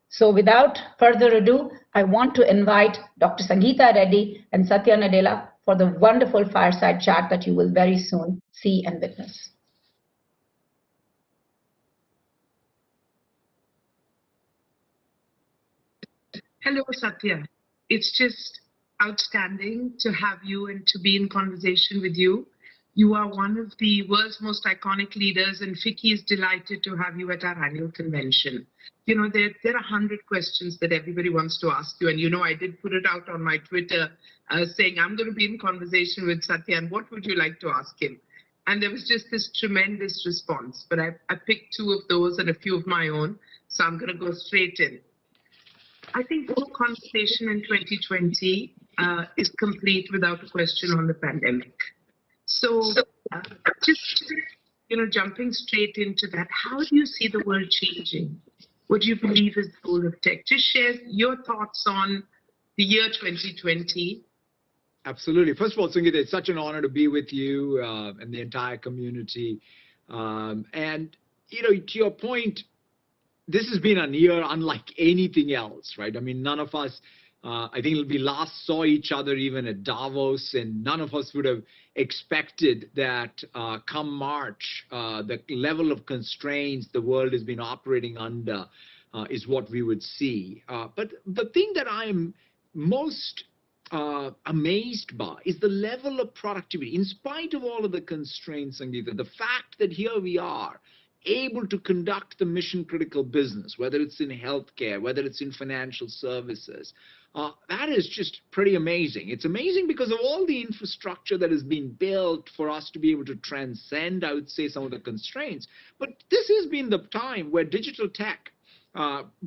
So without further ado, I want to invite Dr. Sangeeta Reddy and Satya Nadella for the wonderful fireside chat that you will very soon see and witness. Hello, Satya. It's just outstanding to have you and to be in conversation with you. You are one of the world's most iconic leaders, and FICCI is delighted to have you at our annual convention. You know, there are 100 questions that everybody wants to ask you, and you know, I did put it out on my Twitter saying, I'm going to be in conversation with Satya, and what would you like to ask him? And there was just this tremendous response, but I picked 2 of those and a few of my own, so I'm going to go straight in. I think no conversation in 2020 is complete without a question on the pandemic. So just, you know, jumping straight into that, how do you see the world changing? What do you believe is the role of tech? Just share your thoughts on the year 2020. Absolutely. First of all, Sangeeta, it's such an honor to be with you and the entire community. And, you know, to your point, this has been a year unlike anything else, right? I mean, none of us, I think we last saw each other even at Davos, and none of us would have expected that come March, the level of constraints the world has been operating under is what we would see. But the thing that I'm most amazed by is the level of productivity. In spite of all of the constraints, Sangeeta, the fact that here we are, able to conduct the mission critical business, whether it's in healthcare, whether it's in financial services, that is just pretty amazing. It's amazing because of all the infrastructure that has been built for us to be able to transcend, I would say, some of the constraints. But this has been the time where digital tech,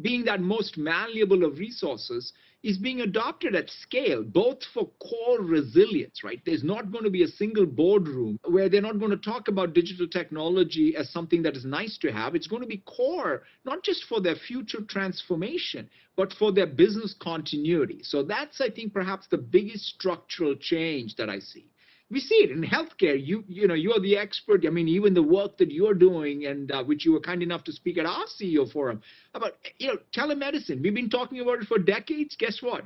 being that most malleable of resources, is being adopted at scale, both for core resilience, right? There's not going to be a single boardroom where they're not going to talk about digital technology as something that is nice to have. It's going to be core, not just for their future transformation, but for their business continuity. So that's, I think, perhaps the biggest structural change that I see. We see it in healthcare. You know, you are the expert. I mean, even the work that you're doing, and which you were kind enough to speak at our CEO forum about, you know, telemedicine. We've been talking about it for decades. Guess what?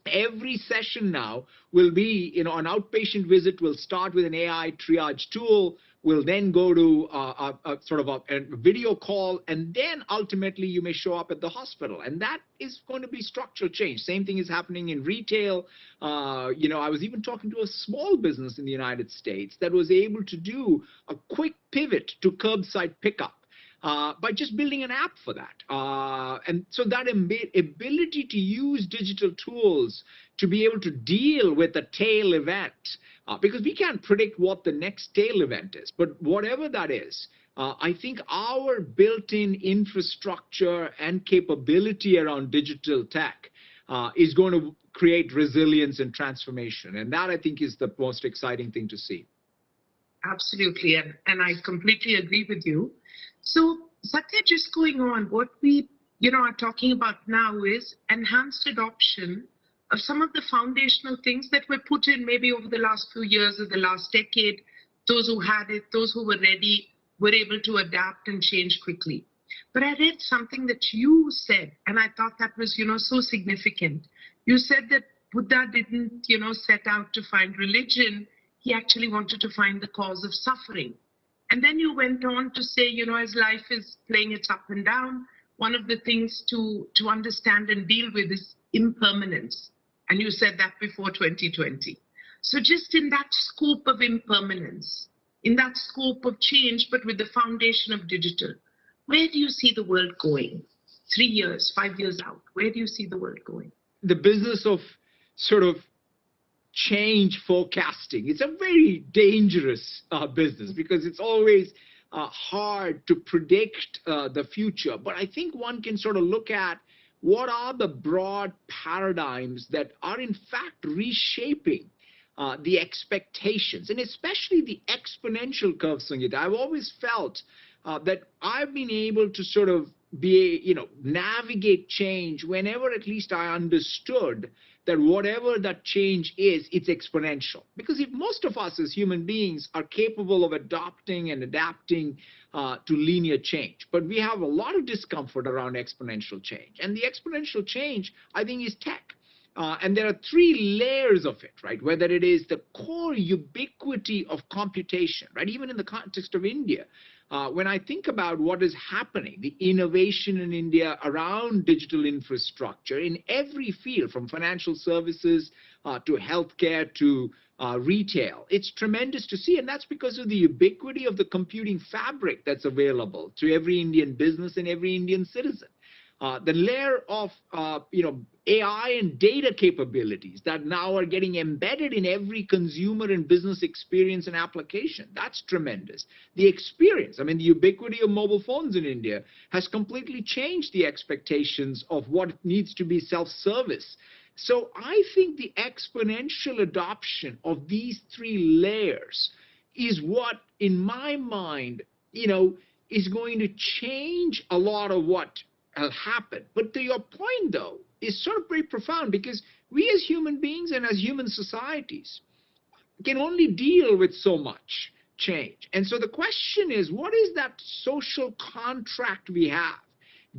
Every session now will be, you know, an outpatient visit will start with an AI triage tool, will then go to a video call, and then ultimately you may show up at the hospital. And that is going to be structural change. Same thing is happening in retail. You know, I was even talking to a small business in the United States that was able to do a quick pivot to curbside pickup. By just building an app for that. And so that ability to use digital tools to be able to deal with a tail event, because we can't predict what the next tail event is, but whatever that is, I think our built-in infrastructure and capability around digital tech is going to create resilience and transformation. And that, I think, is the most exciting thing to see. Absolutely. And I completely agree with you. So, Satya, just going on, what we, you know, are talking about now is enhanced adoption of some of the foundational things that were put in maybe over the last few years or the last decade. Those who had it, those who were ready, were able to adapt and change quickly. But I read something that you said, and I thought that was, you know, so significant. You said that Buddha didn't, you know, set out to find religion. He actually wanted to find the cause of suffering. And then you went on to say, you know, as life is playing its up and down, one of the things to understand and deal with is impermanence. And you said that before 2020. So just in that scope of impermanence, in that scope of change, but with the foundation of digital, where do you see the world going? 3 years, 5 years out, where do you see the world going? The business of sort of change forecasting, it's a very dangerous business because it's always hard to predict the future. But I think one can sort of look at what are the broad paradigms that are in fact reshaping the expectations, and especially the exponential curve, Sangeeta. I've always felt that I've been able to sort of navigate change whenever at least I understood that whatever that change is, it's exponential. Because if most of us as human beings are capable of adopting and adapting to linear change, but we have a lot of discomfort around exponential change. And the exponential change, I think, is tech. And there are 3 layers of it, right? Whether it is the core ubiquity of computation, right? Even in the context of India, when I think about what is happening, the innovation in India around digital infrastructure in every field, from financial services to healthcare to retail. It's tremendous to see, and that's because of the ubiquity of the computing fabric that's available to every Indian business and every Indian citizen. The layer of AI and data capabilities that now are getting embedded in every consumer and business experience and application. That's tremendous. The experience, I mean, the ubiquity of mobile phones in India has completely changed the expectations of what needs to be self-service. So I think the exponential adoption of these three layers is what, in my mind, is going to change a lot of what happen. But to your point, though, is sort of very profound, because we as human beings and as human societies can only deal with so much change. And so the question is, what is that social contract we have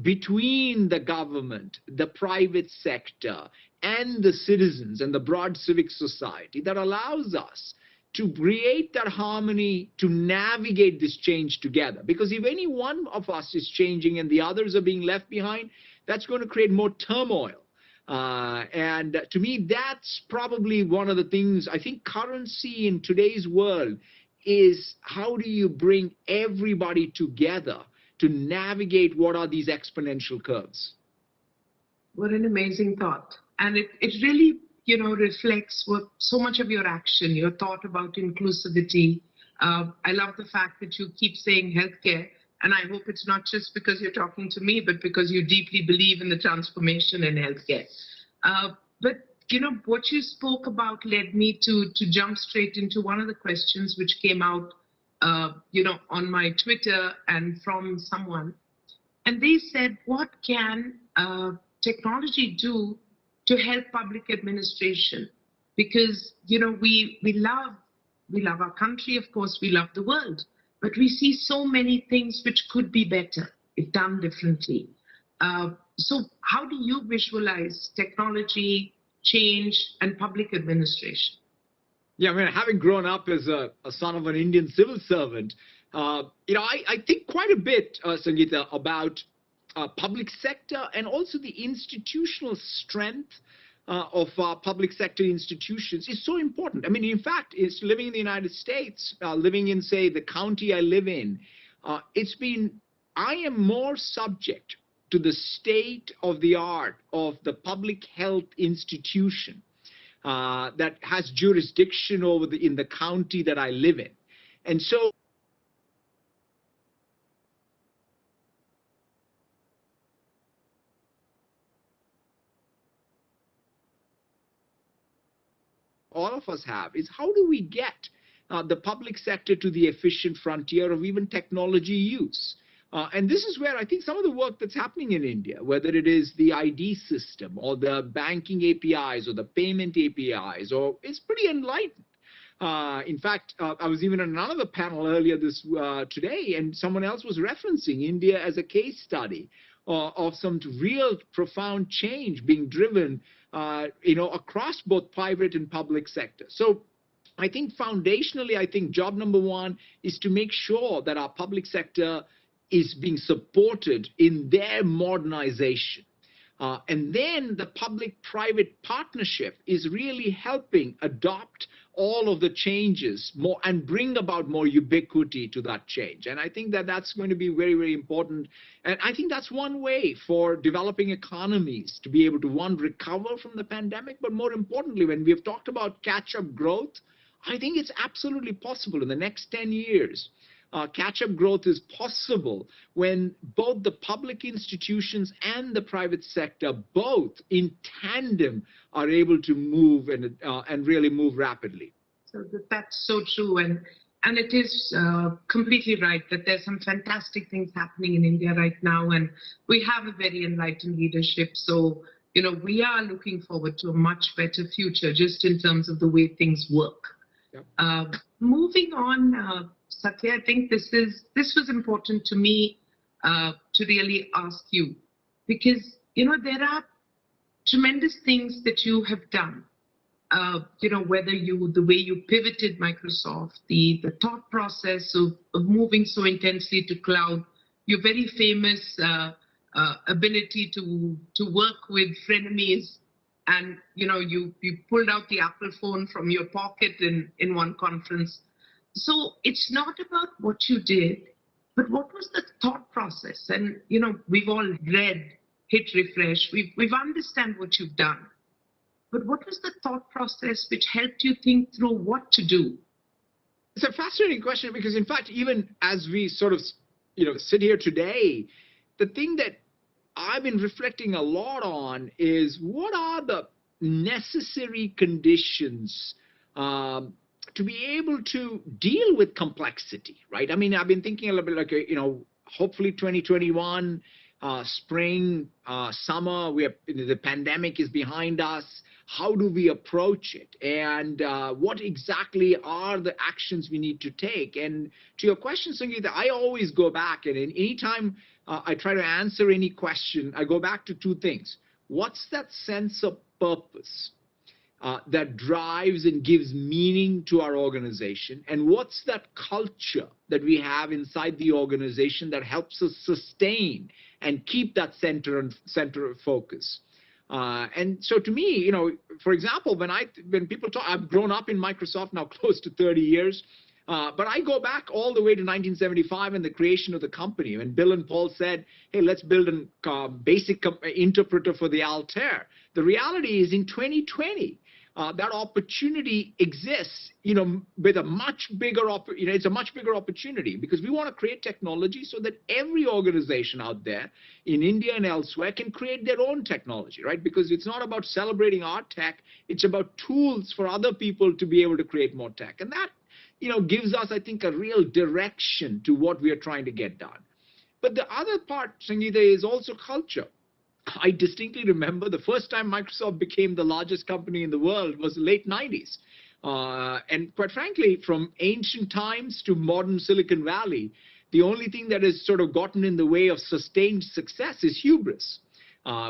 between the government, the private sector, and the citizens and the broad civic society that allows us to create that harmony, to navigate this change together? Because if any one of us is changing and the others are being left behind, that's going to create more turmoil. And to me, that's probably one of the things. I think currency in today's world is, how do you bring everybody together to navigate what are these exponential curves? What an amazing thought. And it really reflects what so much of your action, your thought about inclusivity. I love the fact that you keep saying healthcare, and I hope it's not just because you're talking to me, but because you deeply believe in the transformation in healthcare. But what you spoke about led me to jump straight into one of the questions which came out, on my Twitter and from someone, and they said, what can technology do to help public administration? Because we love our country, of course, we love the world, but we see so many things which could be better if done differently. So how do you visualize technology, change, and public administration? Yeah, I mean, having grown up as a son of an Indian civil servant, I think quite a bit, Sangeeta, about public sector and also the institutional strength of our public sector institutions is so important. I mean, in fact, it's living in the United States, living in, say, the county I live in, I am more subject to the state of the art of the public health institution that has jurisdiction over in the county that I live in. And so all of us have is, how do we get the public sector to the efficient frontier of even technology use? And this is where I think some of the work that's happening in India, whether it is the ID system or the banking APIs or the payment APIs, it's pretty enlightened. In fact, I was even on another panel earlier today, and someone else was referencing India as a case study of some real profound change being driven across both private and public sector. So I think foundationally, job number one is to make sure that our public sector is being supported in their modernization. And then the public-private partnership is really helping adopt all of the changes more and bring about more ubiquity to that change. And I think that that's going to be very, very important. And I think that's one way for developing economies to be able to, one, recover from the pandemic, but more importantly, when we've talked about catch-up growth, I think it's absolutely possible in the next 10 years. Catch-up growth is possible when both the public institutions and the private sector, both in tandem, are able to move and really move rapidly. So that's so true, and it is completely right that there's some fantastic things happening in India right now, and we have a very enlightened leadership. So we are looking forward to a much better future, just in terms of the way things work. Yep. Moving on. Satya, I think this was important to me to really ask you, because there are tremendous things that you have done. Whether the way you pivoted Microsoft, the thought process of moving so intensely to cloud, your very famous ability to work with frenemies and you pulled out the Apple phone from your pocket in one conference. So it's not about what you did, but what was the thought process? And we've all read, hit refresh, we've understand what you've done, but what was the thought process which helped you think through what to do? It's a fascinating question, because in fact, even as we sort of sit here today, the thing that I've been reflecting a lot on is what are the necessary conditions to be able to deal with complexity, right? I mean, I've been thinking a little bit like, hopefully 2021, spring, summer, the pandemic is behind us. How do we approach it? And what exactly are the actions we need to take? And to your question, Sangeeta, I always go back, and anytime I try to answer any question, I go back to two things. What's that sense of purpose that drives and gives meaning to our organization? And what's that culture that we have inside the organization that helps us sustain and keep that center of focus? And so to me, for example, when people talk, I've grown up in Microsoft now close to 30 years. But I go back all the way to 1975 and the creation of the company, when Bill and Paul said, hey, let's build a basic interpreter for the Altair. The reality is in 2020, that opportunity exists, with a much bigger, it's a much bigger opportunity, because we want to create technology so that every organization out there in India and elsewhere can create their own technology, right? Because it's not about celebrating our tech, it's about tools for other people to be able to create more tech. And that gives us, I think, a real direction to what we are trying to get done. But the other part, Sangeeta, is also culture. I distinctly remember the first time Microsoft became the largest company in the world was the late 90s. And quite frankly, from ancient times to modern Silicon Valley, the only thing that has sort of gotten in the way of sustained success is hubris.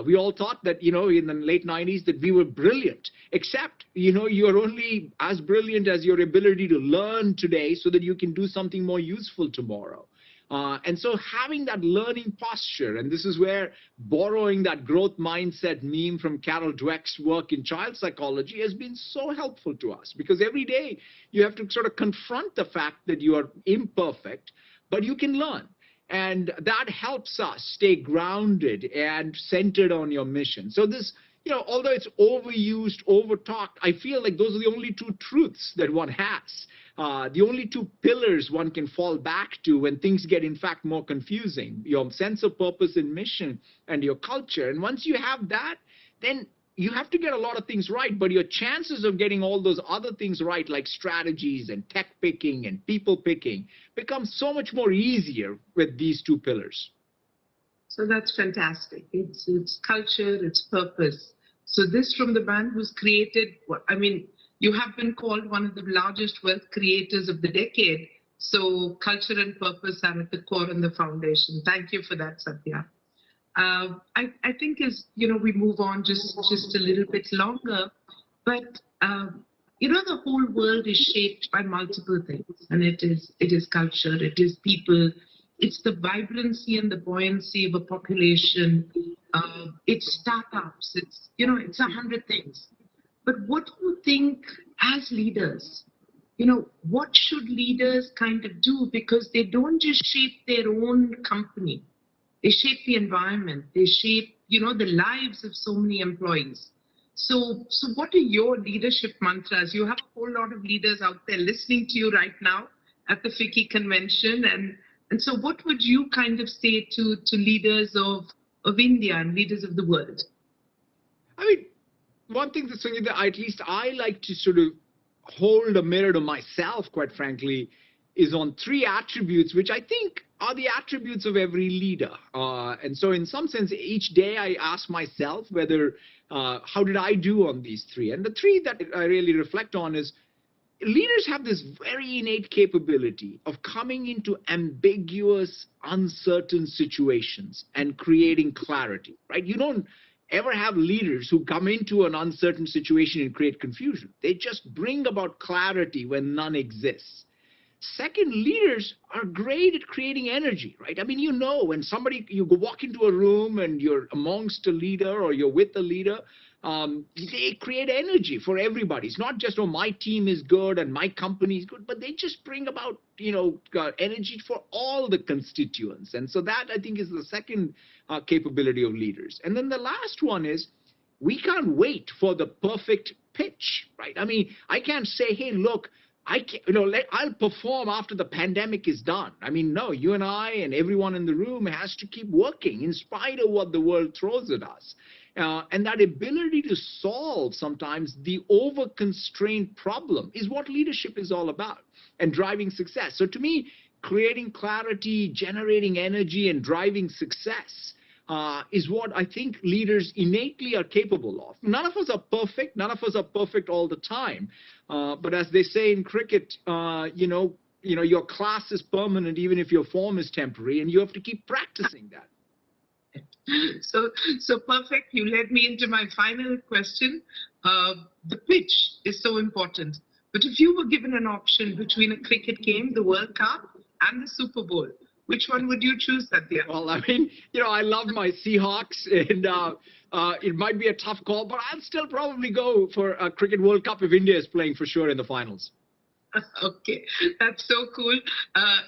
We all thought that, in the late 90s that we were brilliant, except, you're only as brilliant as your ability to learn today so that you can do something more useful tomorrow. And so having that learning posture, and this is where borrowing that growth mindset meme from Carol Dweck's work in child psychology has been so helpful to us, because every day you have to sort of confront the fact that you are imperfect, but you can learn. And that helps us stay grounded and centered on your mission. So this, although it's overused, overtalked, I feel like those are the only two truths that one has. The only two pillars one can fall back to when things get, in fact, more confusing: your sense of purpose and mission and your culture. And once you have that, then you have to get a lot of things right, but your chances of getting all those other things right, like strategies and tech picking and people picking, become so much more easier with these two pillars. So that's fantastic. It's culture, it's purpose. So this from the man who's created, you have been called one of the largest wealth creators of the decade. So culture and purpose are at the core and the foundation. Thank you for that, Satya. I think as we move on just a little bit longer, but the whole world is shaped by multiple things, and it is culture, it is people, it's the vibrancy and the buoyancy of a population, it's startups, it's 100 things. But what do you think as leaders? What should leaders kind of do? Because they don't just shape their own company. They shape the environment. They shape, the lives of so many employees. So what are your leadership mantras? You have a whole lot of leaders out there listening to you right now at the FICCI convention. And so what would you kind of say to leaders of India and leaders of the world? One thing that at least I like to sort of hold a mirror to myself, quite frankly, is on three attributes, which I think are the attributes of every leader. And so in some sense, each day I ask myself whether, how did I do on these three? And the three that I really reflect on is, leaders have this very innate capability of coming into ambiguous, uncertain situations and creating clarity, right? You don't ever have leaders who come into an uncertain situation and create confusion. They just bring about clarity when none exists. Second, leaders are great at creating energy, right? When you walk into a room and you're amongst a leader or you're with a leader, they create energy for everybody. It's not just, oh, my team is good and my company is good, but they just bring about, energy for all the constituents. And so that, I think, is the second capability of leaders. And then the last one is, we can't wait for the perfect pitch, right? I mean, I can't say, hey, look, I'll perform after the pandemic is done. I mean, no, you and I and everyone in the room has to keep working in spite of what the world throws at us. And that ability to solve sometimes the over-constrained problem is what leadership is all about, and driving success. So to me, creating clarity, generating energy, and driving success is what I think leaders innately are capable of. None of us are perfect. None of us are perfect all the time. But as they say in cricket, your class is permanent even if your form is temporary, and you have to keep practicing that. So perfect. You led me into my final question. The pitch is so important. But if you were given an option between a cricket game, the World Cup, and the Super Bowl, which one would you choose, Satya? Well, I mean, I love my Seahawks, and it might be a tough call, but I'll still probably go for a Cricket World Cup if India is playing for sure in the finals. Okay, that's so cool.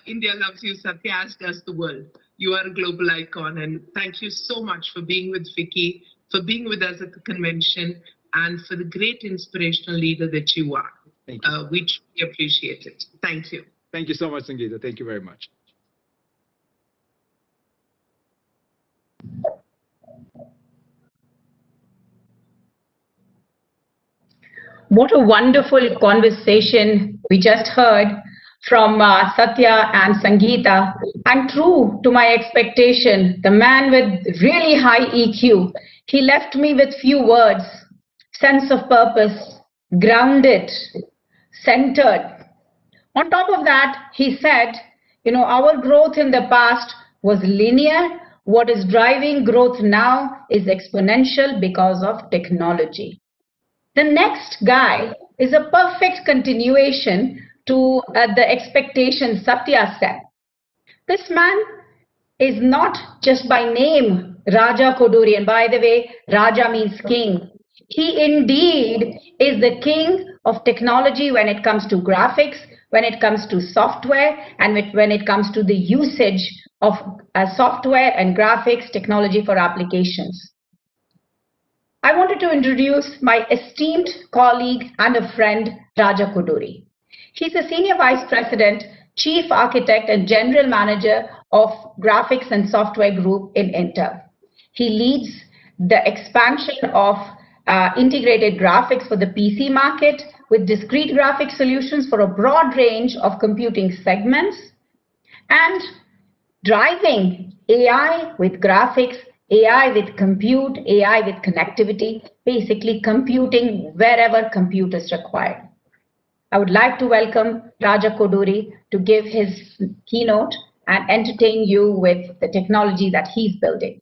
India loves you, Satya, as does the world. You are a global icon, and thank you so much for being with FICCI, for being with us at the convention, and for the great inspirational leader that you are. Thank you. We truly appreciate it. Thank you. Thank you so much, Sangeeta. Thank you very much. What a wonderful conversation we just heard from Satya and Sangeeta. And true to my expectation, the man with really high EQ, he left me with few words: sense of purpose, grounded, centered. On top of that, he said, our growth in the past was linear. What is driving growth now is exponential because of technology. The next guy is a perfect continuation to the expectation Satya set. This man is not just by name Raja Koduri, and by the way, Raja means king. He indeed is the king of technology when it comes to graphics, when it comes to software, and when it comes to the usage of software and graphics technology for applications. I wanted to introduce my esteemed colleague and a friend, Raja Koduri. He's a Senior Vice President, Chief Architect, and General Manager of Graphics and Software Group in Intel. He leads the expansion of integrated graphics for the PC market with discrete graphic solutions for a broad range of computing segments, and driving AI with graphics, AI with compute, AI with connectivity, basically computing wherever compute is required. I would like to welcome Raja Koduri to give his keynote and entertain you with the technology that he's building.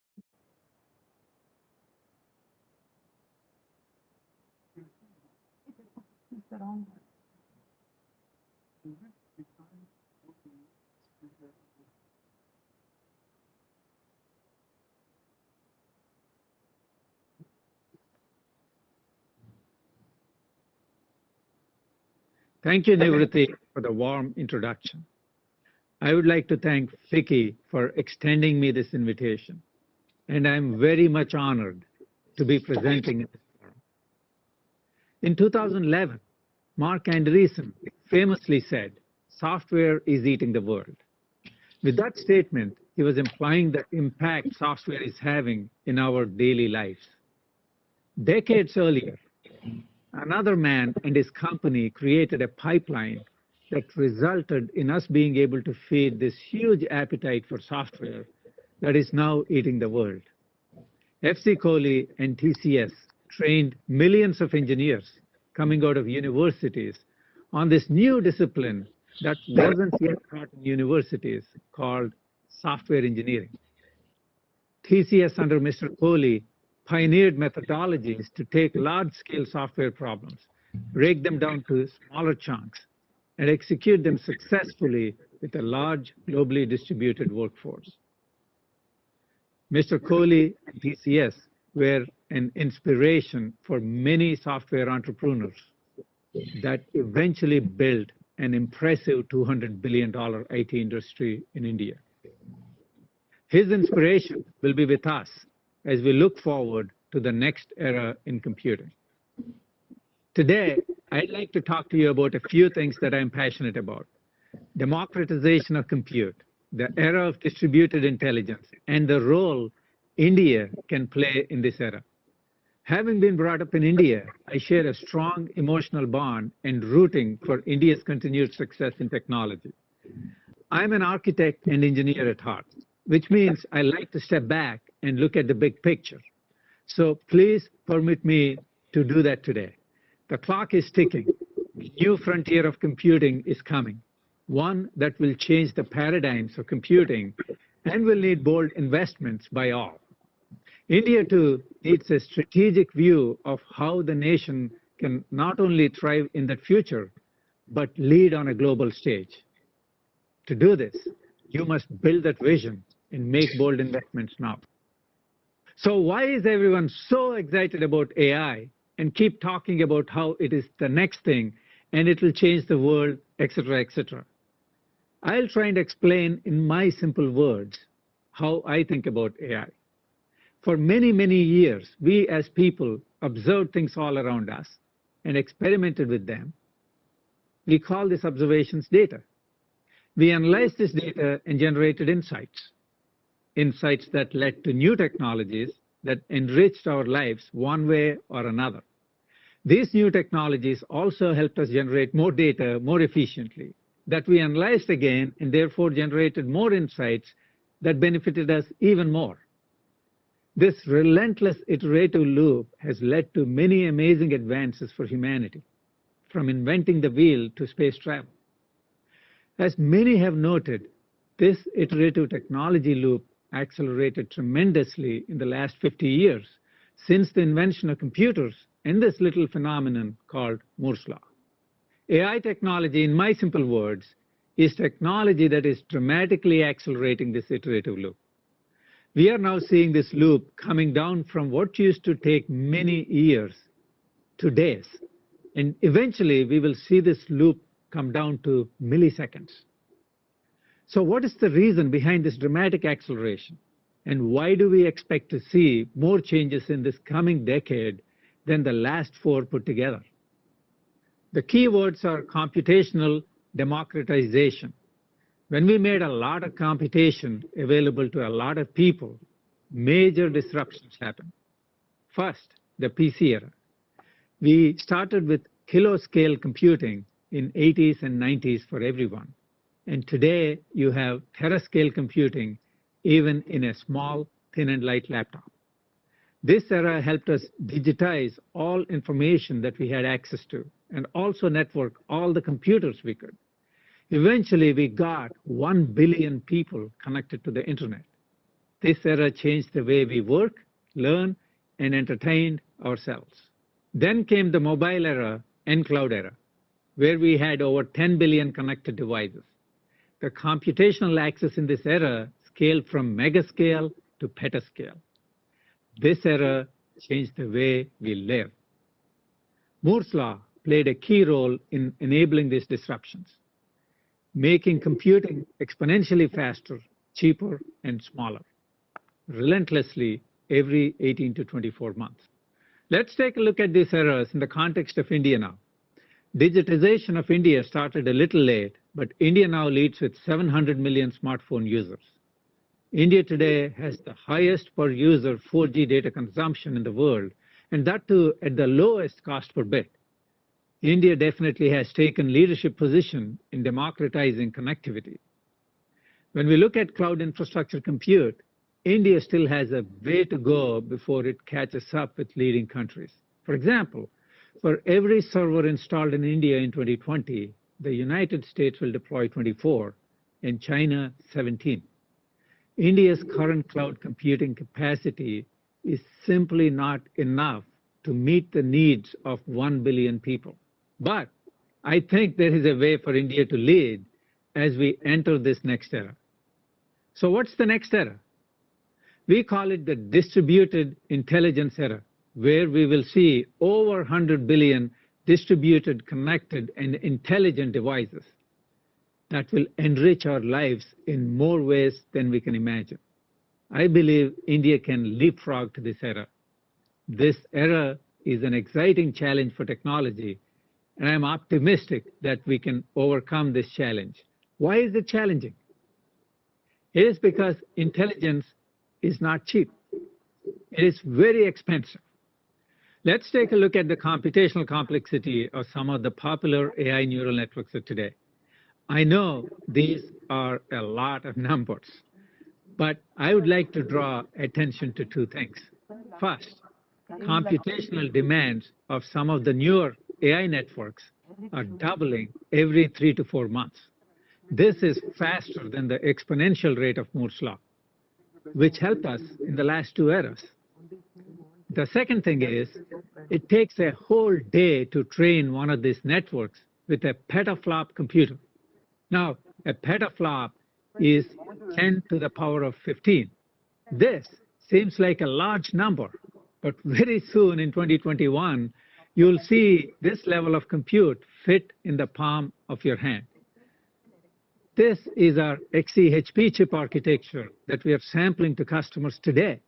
Thank you, Nivriti, for the warm introduction. I would like to thank FICCI for extending me this invitation, and I'm very much honored to be presenting at this forum. In 2011, Mark Andreessen famously said, "Software is eating the world." With that statement, he was implying the impact software is having in our daily lives. Decades earlier, another man and his company created a pipeline that resulted in us being able to feed this huge appetite for software that is now eating the world. FICCI and TCS trained millions of engineers coming out of universities on this new discipline that wasn't yet taught in universities called software engineering. TCS under Mr. Kohli pioneered methodologies to take large-scale software problems, break them down to smaller chunks, and execute them successfully with a large, globally distributed workforce. Mr. Kohli and TCS were an inspiration for many software entrepreneurs that eventually built an impressive $200 billion IT industry in India. His inspiration will be with us as we look forward to the next era in computing. Today, I'd like to talk to you about a few things that I'm passionate about: democratization of compute, the era of distributed intelligence, and the role India can play in this era. Having been brought up in India, I share a strong emotional bond and rooting for India's continued success in technology. I'm an architect and engineer at heart, which means I like to step back and look at the big picture. So please permit me to do that today. The clock is ticking. A new frontier of computing is coming, one that will change the paradigms of computing and will need bold investments by all. India, too, needs a strategic view of how the nation can not only thrive in that future, but lead on a global stage. To do this, you must build that vision and make bold investments now. So why is everyone so excited about AI and keep talking about how it is the next thing and it will change the world, etc., etc.? I'll try and explain in my simple words how I think about AI. For many, many years, we as people observed things all around us and experimented with them. We call these observations data. We analyzed this data and generated insights that led to new technologies that enriched our lives one way or another. These new technologies also helped us generate more data more efficiently, that we analyzed again and therefore generated more insights that benefited us even more. This relentless iterative loop has led to many amazing advances for humanity, from inventing the wheel to space travel. As many have noted, this iterative technology loop accelerated tremendously in the last 50 years since the invention of computers and this little phenomenon called Moore's Law. AI technology, in my simple words, is technology that is dramatically accelerating this iterative loop. We are now seeing this loop coming down from what used to take many years to days. And eventually, we will see this loop come down to milliseconds. So what is the reason behind this dramatic acceleration? And why do we expect to see more changes in this coming decade than the last 4 put together? The key words are computational democratization. When we made a lot of computation available to a lot of people, major disruptions happened. First, the PC era. We started with kilo-scale computing in 80s and 90s for everyone. And today, you have terascale computing even in a small, thin and light laptop. This era helped us digitize all information that we had access to and also network all the computers we could. Eventually, we got 1 billion people connected to the internet. This era changed the way we work, learn, and entertained ourselves. Then came the mobile era and cloud era, where we had over 10 billion connected devices. The computational access in this era scaled from megascale to petascale. This era changed the way we live. Moore's Law played a key role in enabling these disruptions, making computing exponentially faster, cheaper, and smaller, relentlessly every 18 to 24 months. Let's take a look at these eras in the context of India now. Digitization of India started a little late, but India now leads with 700 million smartphone users. India today has the highest per user 4G data consumption in the world, and that too at the lowest cost per bit. India definitely has taken leadership position in democratizing connectivity. When we look at cloud infrastructure compute, India still has a way to go before it catches up with leading countries. For example, for every server installed in India in 2020, the United States will deploy 24 and China 17. India's current cloud computing capacity is simply not enough to meet the needs of 1 billion people. But I think there is a way for India to lead as we enter this next era. So what's the next era? We call it the distributed intelligence era, where we will see over 100 billion distributed, connected, and intelligent devices that will enrich our lives in more ways than we can imagine. I believe India can leapfrog to this era. This era is an exciting challenge for technology, and I'm optimistic that we can overcome this challenge. Why is it challenging? It is because intelligence is not cheap. It is very expensive. Let's take a look at the computational complexity of some of the popular AI neural networks of today. I know these are a lot of numbers, but I would like to draw attention to two things. First, computational demands of some of the newer AI networks are doubling every 3 to 4 months. This is faster than the exponential rate of Moore's law, which helped us in the last two eras. The second thing is, it takes a whole day to train one of these networks with a petaflop computer. Now, a petaflop is 10 to the power of 15. This seems like a large number, but very soon in 2021, you'll see this level of compute fit in the palm of your hand. This is our XeHP chip architecture that we are sampling to customers today.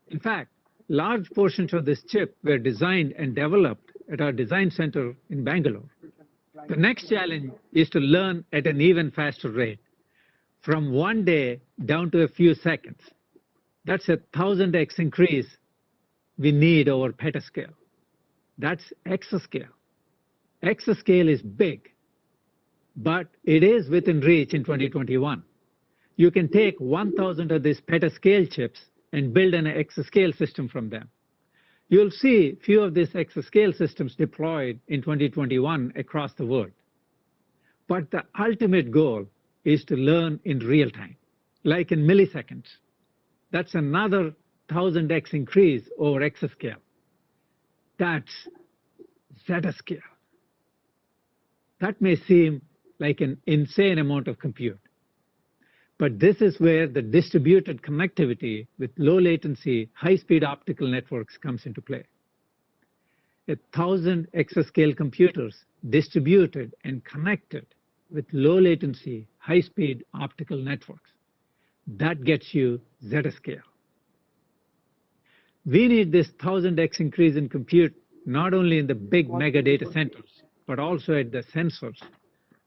In fact, large portions of this chip were designed and developed at our design center in Bangalore. The next challenge is to learn at an even faster rate, from 1 day down to a few seconds. That's a 1000x increase we need over petascale. That's exascale. Exascale is big, but it is within reach in 2021. You can take 1,000 of these petascale chips and build an exascale system from them. You'll see few of these exascale systems deployed in 2021 across the world. But the ultimate goal is to learn in real time, like in milliseconds. That's another 1000x increase over exascale. That's zetascale. That may seem like an insane amount of compute, but this is where the distributed connectivity with low latency, high-speed optical networks comes into play. 1,000 exascale computers distributed and connected with low latency, high-speed optical networks. That gets you zetascale. We need this 1000x increase in compute not only in the big mega data centers, but also at the sensors,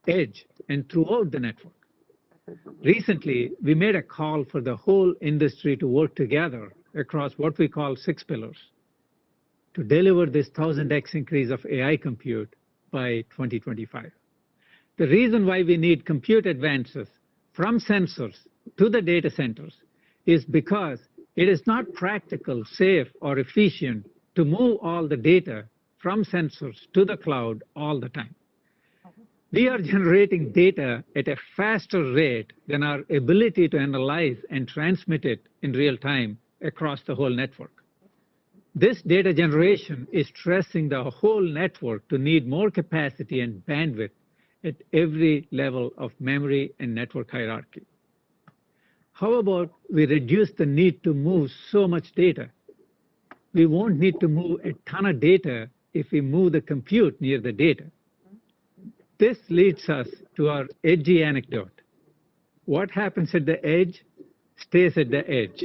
edge, and throughout the network. Recently, we made a call for the whole industry to work together across what we call 6 pillars to deliver this 1000x increase of AI compute by 2025. The reason why we need compute advances from sensors to the data centers is because it is not practical, safe, or efficient to move all the data from sensors to the cloud all the time. We are generating data at a faster rate than our ability to analyze and transmit it in real time across the whole network. This data generation is stressing the whole network to need more capacity and bandwidth at every level of memory and network hierarchy. How about we reduce the need to move so much data? We won't need to move a ton of data if we move the compute near the data. This leads us to our edgy anecdote. What happens at the edge stays at the edge.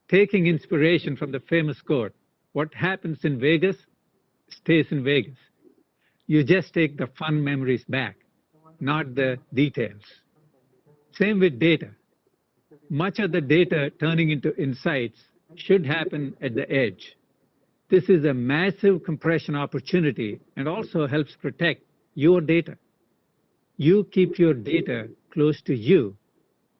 Taking inspiration from the famous quote, what happens in Vegas stays in Vegas. You just take the fun memories back, not the details. Same with data. Much of the data turning into insights should happen at the edge. This is a massive compression opportunity and also helps protect your data. You keep your data close to you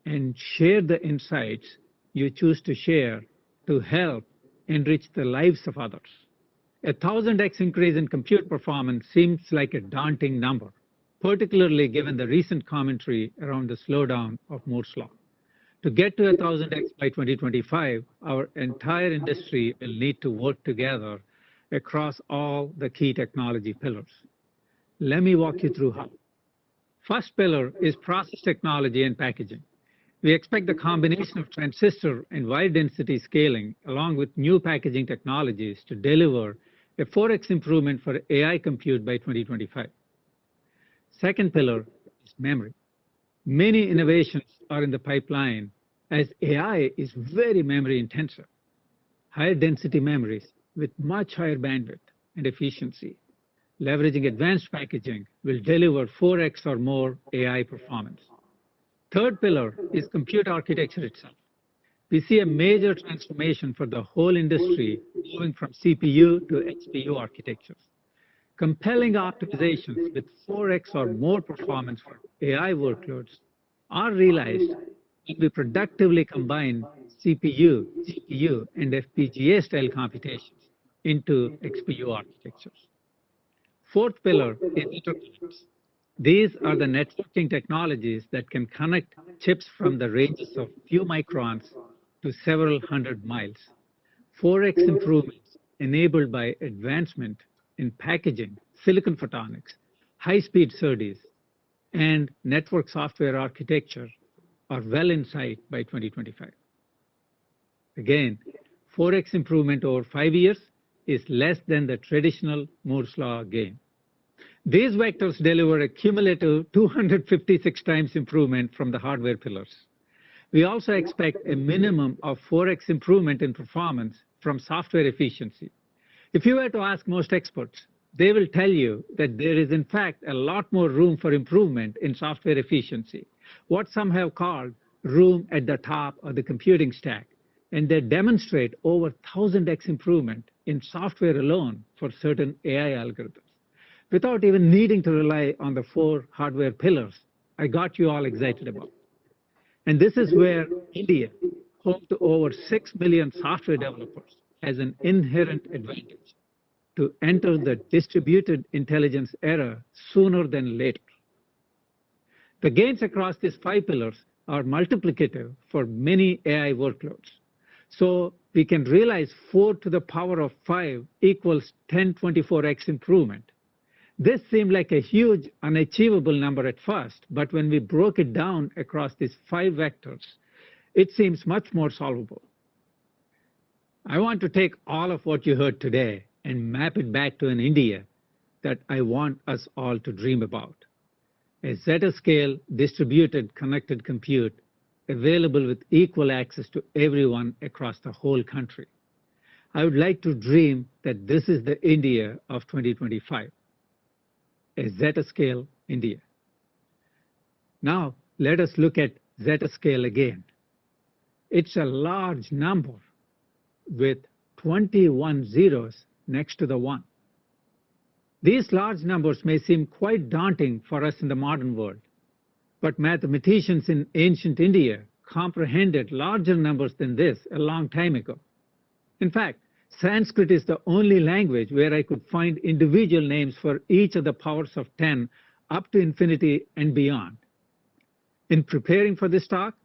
and share the insights you choose to share to help enrich the lives of others. 1000x increase in compute performance seems like a daunting number, particularly given the recent commentary around the slowdown of Moore's law. To get to 1000x by 2025, our entire industry will need to work together across all the key technology pillars. Let me walk you through how. First pillar is process technology and packaging. We expect the combination of transistor and wide density scaling, along with new packaging technologies, to deliver a 4x improvement for AI compute by 2025. Second pillar is memory. Many innovations are in the pipeline as AI is very memory intensive. Higher density memories with much higher bandwidth and efficiency, leveraging advanced packaging, will deliver 4x or more AI performance. Third pillar is compute architecture itself. We see a major transformation for the whole industry moving from CPU to XPU architectures. Compelling optimizations with 4x or more performance for AI workloads are realized when we productively combine CPU, GPU, and FPGA style computations into XPU architectures. Fourth pillar is interconnects. These are the networking technologies that can connect chips from the ranges of few microns to several hundred miles. 4x improvements enabled by advancement in packaging, silicon photonics, high-speed SerDes, and network software architecture are well in sight by 2025. Again, 4x improvement over 5 years is less than the traditional Moore's law gain. These vectors deliver a cumulative 256 times improvement from the hardware pillars. We also expect a minimum of 4x improvement in performance from software efficiency. If you were to ask most experts, they will tell you that there is in fact a lot more room for improvement in software efficiency, what some have called room at the top of the computing stack, and they demonstrate over 1000x improvement in software alone for certain AI algorithms. Without even needing to rely on the 4 hardware pillars I got you all excited about. And this is where India, home to over 6 million software developers, has an inherent advantage to enter the distributed intelligence era sooner than later. The gains across these 5 pillars are multiplicative for many AI workloads. So we can realize 4 to the power of 5 equals 1024x improvement. This seemed like a huge, unachievable number at first, but when we broke it down across these 5 vectors, it seems much more solvable. I want to take all of what you heard today and map it back to an India that I want us all to dream about. A zettascale distributed connected compute available with equal access to everyone across the whole country. I would like to dream that this is the India of 2025. A zettascale India. Now, let us look at zettascale again. It's a large number with 21 zeros next to the 1. These large numbers may seem quite daunting for us in the modern world, but mathematicians in ancient India comprehended larger numbers than this a long time ago. In fact, Sanskrit is the only language where I could find individual names for each of the powers of 10 up to infinity and beyond. In preparing for this talk,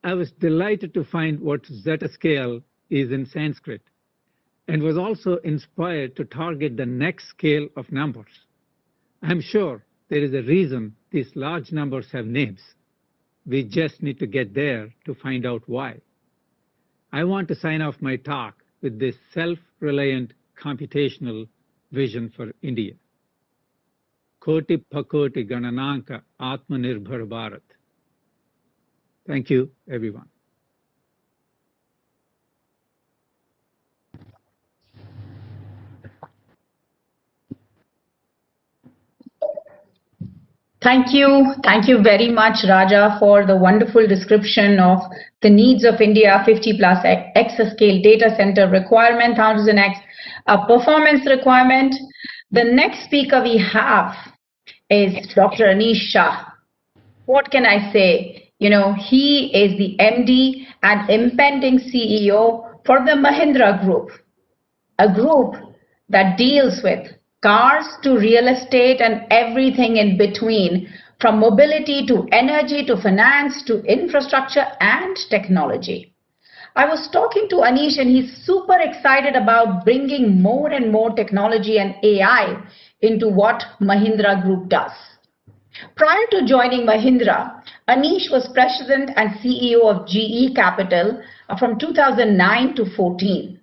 I was delighted to find what zettascale is in Sanskrit, and was also inspired to target the next scale of numbers. I'm sure there is a reason these large numbers have names. We just need to get there to find out why. I want to sign off my talk with this self-reliant computational vision for India. Koti Pakoti Ganananka Atmanirbhar Bharat. Thank you, everyone. Thank you. Thank you very much, Raja, for the wonderful description of the needs of India 50 plus exascale data center requirement, 1000x performance requirement. The next speaker we have is Dr. Anish Shah. What can I say? You know, he is the MD and impending CEO for the Mahindra Group, a group that deals with cars to real estate and everything in between, from mobility to energy to finance to infrastructure and technology. I was talking to Anish and he's super excited about bringing more and more technology and AI into what Mahindra Group does. Prior to joining Mahindra, Anish was president and CEO of GE Capital from 2009 to 14.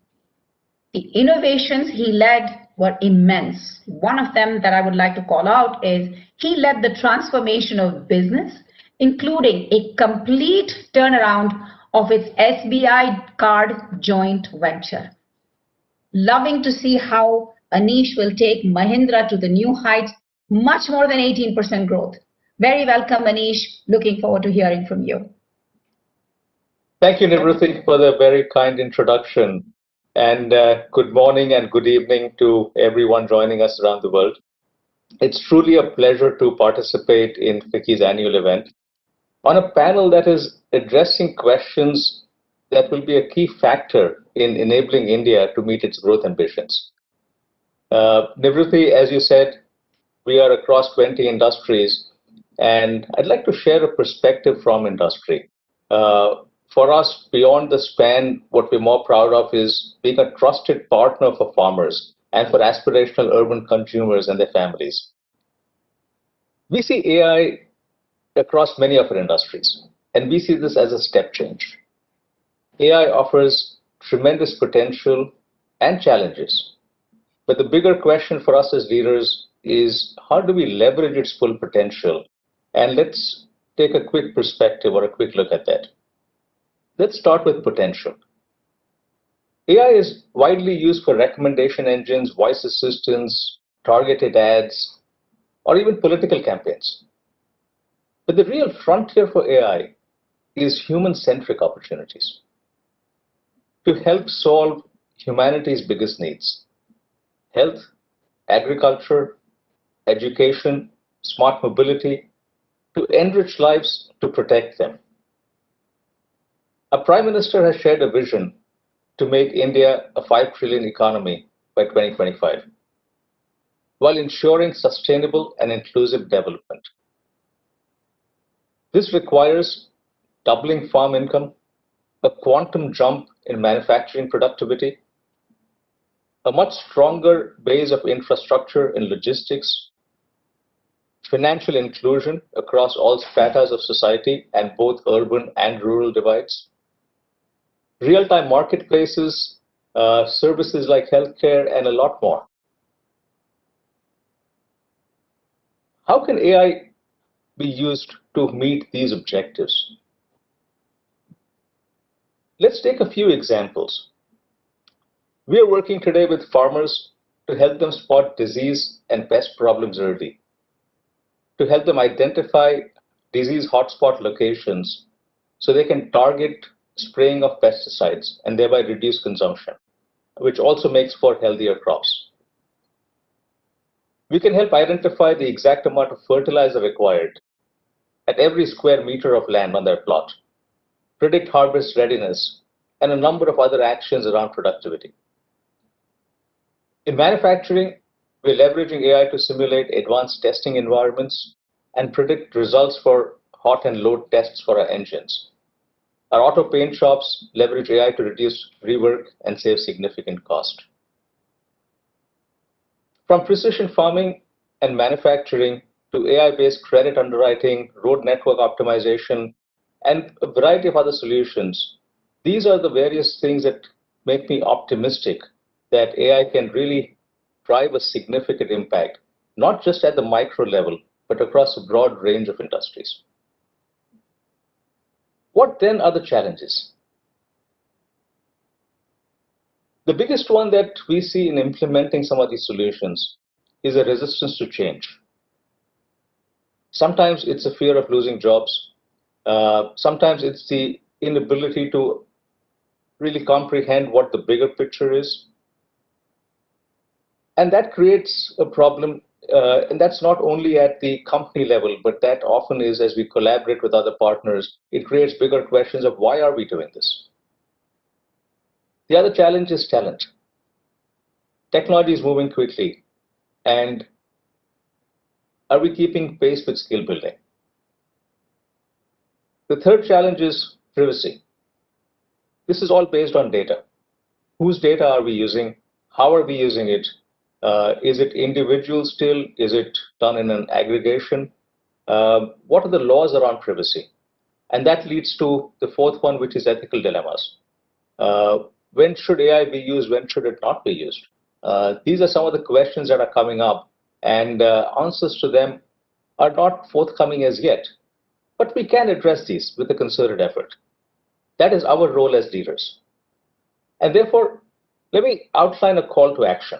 The innovations he led were immense. One of them that I would like to call out is he led the transformation of business, including a complete turnaround of its SBI card joint venture. Loving to see how Anish will take Mahindra to the new heights, much more than 18% growth. Very welcome, Anish. Looking forward to hearing from you. Thank you, Nivruti, for the very kind introduction. And good morning and good evening to everyone joining us around the world. It's truly a pleasure to participate in FICCI's annual event on a panel that is addressing questions that will be a key factor in enabling India to meet its growth ambitions. Nivruti, as you said, we are across 20 industries, and I'd like to share a perspective from industry. For us, beyond the span, what we're more proud of is being a trusted partner for farmers and for aspirational urban consumers and their families. We see AI across many of our industries, and we see this as a step change. AI offers tremendous potential and challenges, but the bigger question for us as leaders is how do we leverage its full potential? And let's take a quick perspective or a quick look at that. Let's start with potential. AI is widely used for recommendation engines, voice assistants, targeted ads, or even political campaigns. But the real frontier for AI is human-centric opportunities to help solve humanity's biggest needs: health, agriculture, education, smart mobility, to enrich lives, to protect them. Our Prime Minister has shared a vision to make India a 5 trillion economy by 2025, while ensuring sustainable and inclusive development. This requires doubling farm income, a quantum jump in manufacturing productivity, a much stronger base of infrastructure in logistics, financial inclusion across all stratas of society and both urban and rural divides, real-time marketplaces, services like healthcare, and a lot more. How can AI be used to meet these objectives? Let's take a few examples. We are working today with farmers to help them spot disease and pest problems early, to help them identify disease hotspot locations so they can target spraying of pesticides and thereby reduce consumption, which also makes for healthier crops. We can help identify the exact amount of fertilizer required at every square meter of land on their plot, predict harvest readiness, and a number of other actions around productivity. In manufacturing, we're leveraging AI to simulate advanced testing environments and predict results for hot and load tests for our engines. Our auto paint shops leverage AI to reduce rework and save significant cost. From precision farming and manufacturing to AI-based credit underwriting, road network optimization, and a variety of other solutions, these are the various things that make me optimistic that AI can really drive a significant impact, not just at the micro level, but across a broad range of industries. What then are the challenges? The biggest one that we see in implementing some of these solutions is a resistance to change. Sometimes it's a fear of losing jobs. Sometimes it's the inability to really comprehend what the bigger picture is. And that creates a problem, and that's not only at the company level, but that often is as we collaborate with other partners, it creates bigger questions of why are we doing this? The other challenge is talent. Technology is moving quickly, and are we keeping pace with skill building? The third challenge is privacy. This is all based on data. Whose data are we using? How are we using it? Is it individual still? Is it done in an aggregation? What are the laws around privacy? And that leads to the fourth one, which is ethical dilemmas. When should AI be used? When should it not be used? These are some of the questions that are coming up, and answers to them are not forthcoming as yet. But we can address these with a concerted effort. That is our role as leaders. And therefore, let me outline a call to action.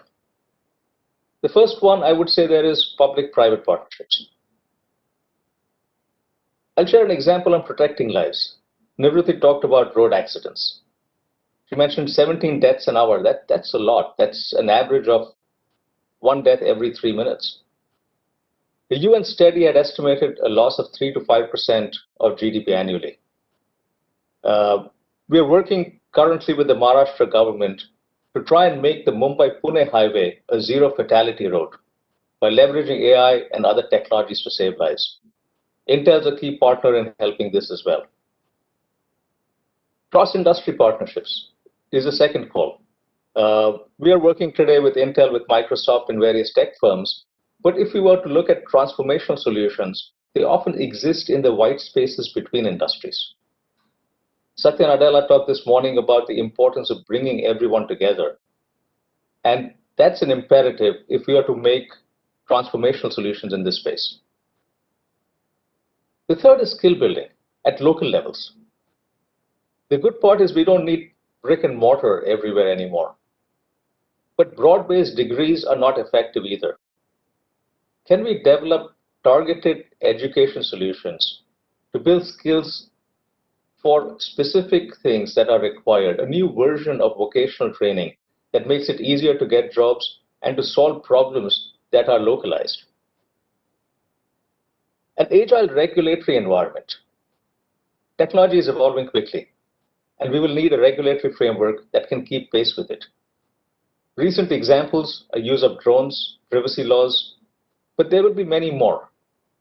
The first one, I would say there is public-private partnerships. I'll share an example on protecting lives. Nivruti talked about road accidents. She mentioned 17 deaths an hour. That's a lot. That's an average of 1 death every 3 minutes. The UN study had estimated a loss of 3 to 5% of GDP annually. We are working currently with the Maharashtra government to try and make the Mumbai-Pune highway a zero fatality road by leveraging AI and other technologies to save lives. Intel is a key partner in helping this as well. Cross-industry partnerships is the second call. We are working today with Intel, with Microsoft, and various tech firms. But if we were to look at transformational solutions, they often exist in the white spaces between industries. Satya Nadella talked this morning about the importance of bringing everyone together. And that's an imperative if we are to make transformational solutions in this space. The third is skill building at local levels. The good part is we don't need brick and mortar everywhere anymore. But broad-based degrees are not effective either. Can we develop targeted education solutions to build skills for specific things that are required, a new version of vocational training that makes it easier to get jobs and to solve problems that are localized? An agile regulatory environment. Technology is evolving quickly, and we will need a regulatory framework that can keep pace with it. Recent examples are use of drones, privacy laws, but there will be many more,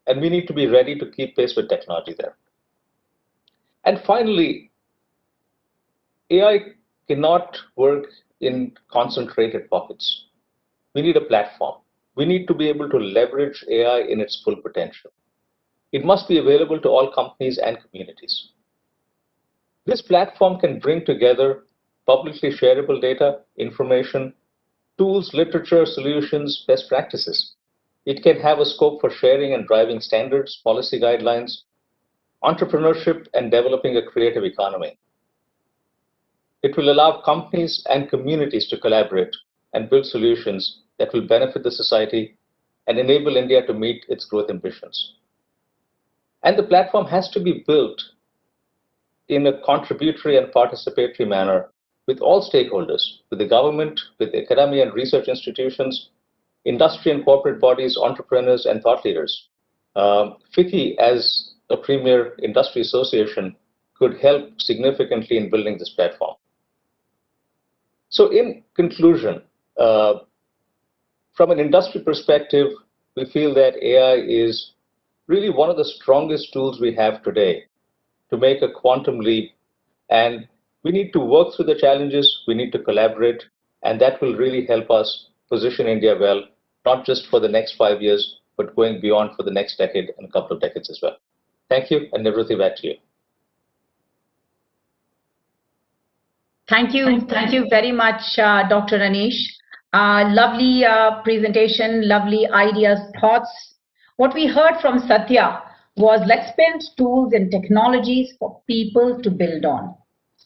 and we need to be ready to keep pace with technology there. And finally, AI cannot work in concentrated pockets. We need a platform. We need to be able to leverage AI in its full potential. It must be available to all companies and communities. This platform can bring together publicly shareable data, information, tools, literature, solutions, best practices. It can have a scope for sharing and driving standards, policy guidelines, entrepreneurship, and developing a creative economy. It will allow companies and communities to collaborate and build solutions that will benefit the society and enable India to meet its growth ambitions. And the platform has to be built in a contributory and participatory manner with all stakeholders, with the government, with academia and research institutions, industry and corporate bodies, entrepreneurs, and thought leaders. FICCI, as a premier industry association, could help significantly in building this platform. So in conclusion, from an industry perspective, we feel that AI is really one of the strongest tools we have today to make a quantum leap. And we need to work through the challenges, we need to collaborate, and that will really help us position India well, not just for the next 5 years, but going beyond for the next decade and a couple of decades as well. Thank you, and Nivruti, back to you. Thank you very much, Dr. Anish. Lovely presentation, lovely ideas, thoughts. What we heard from Satya was let's build tools and technologies for people to build on.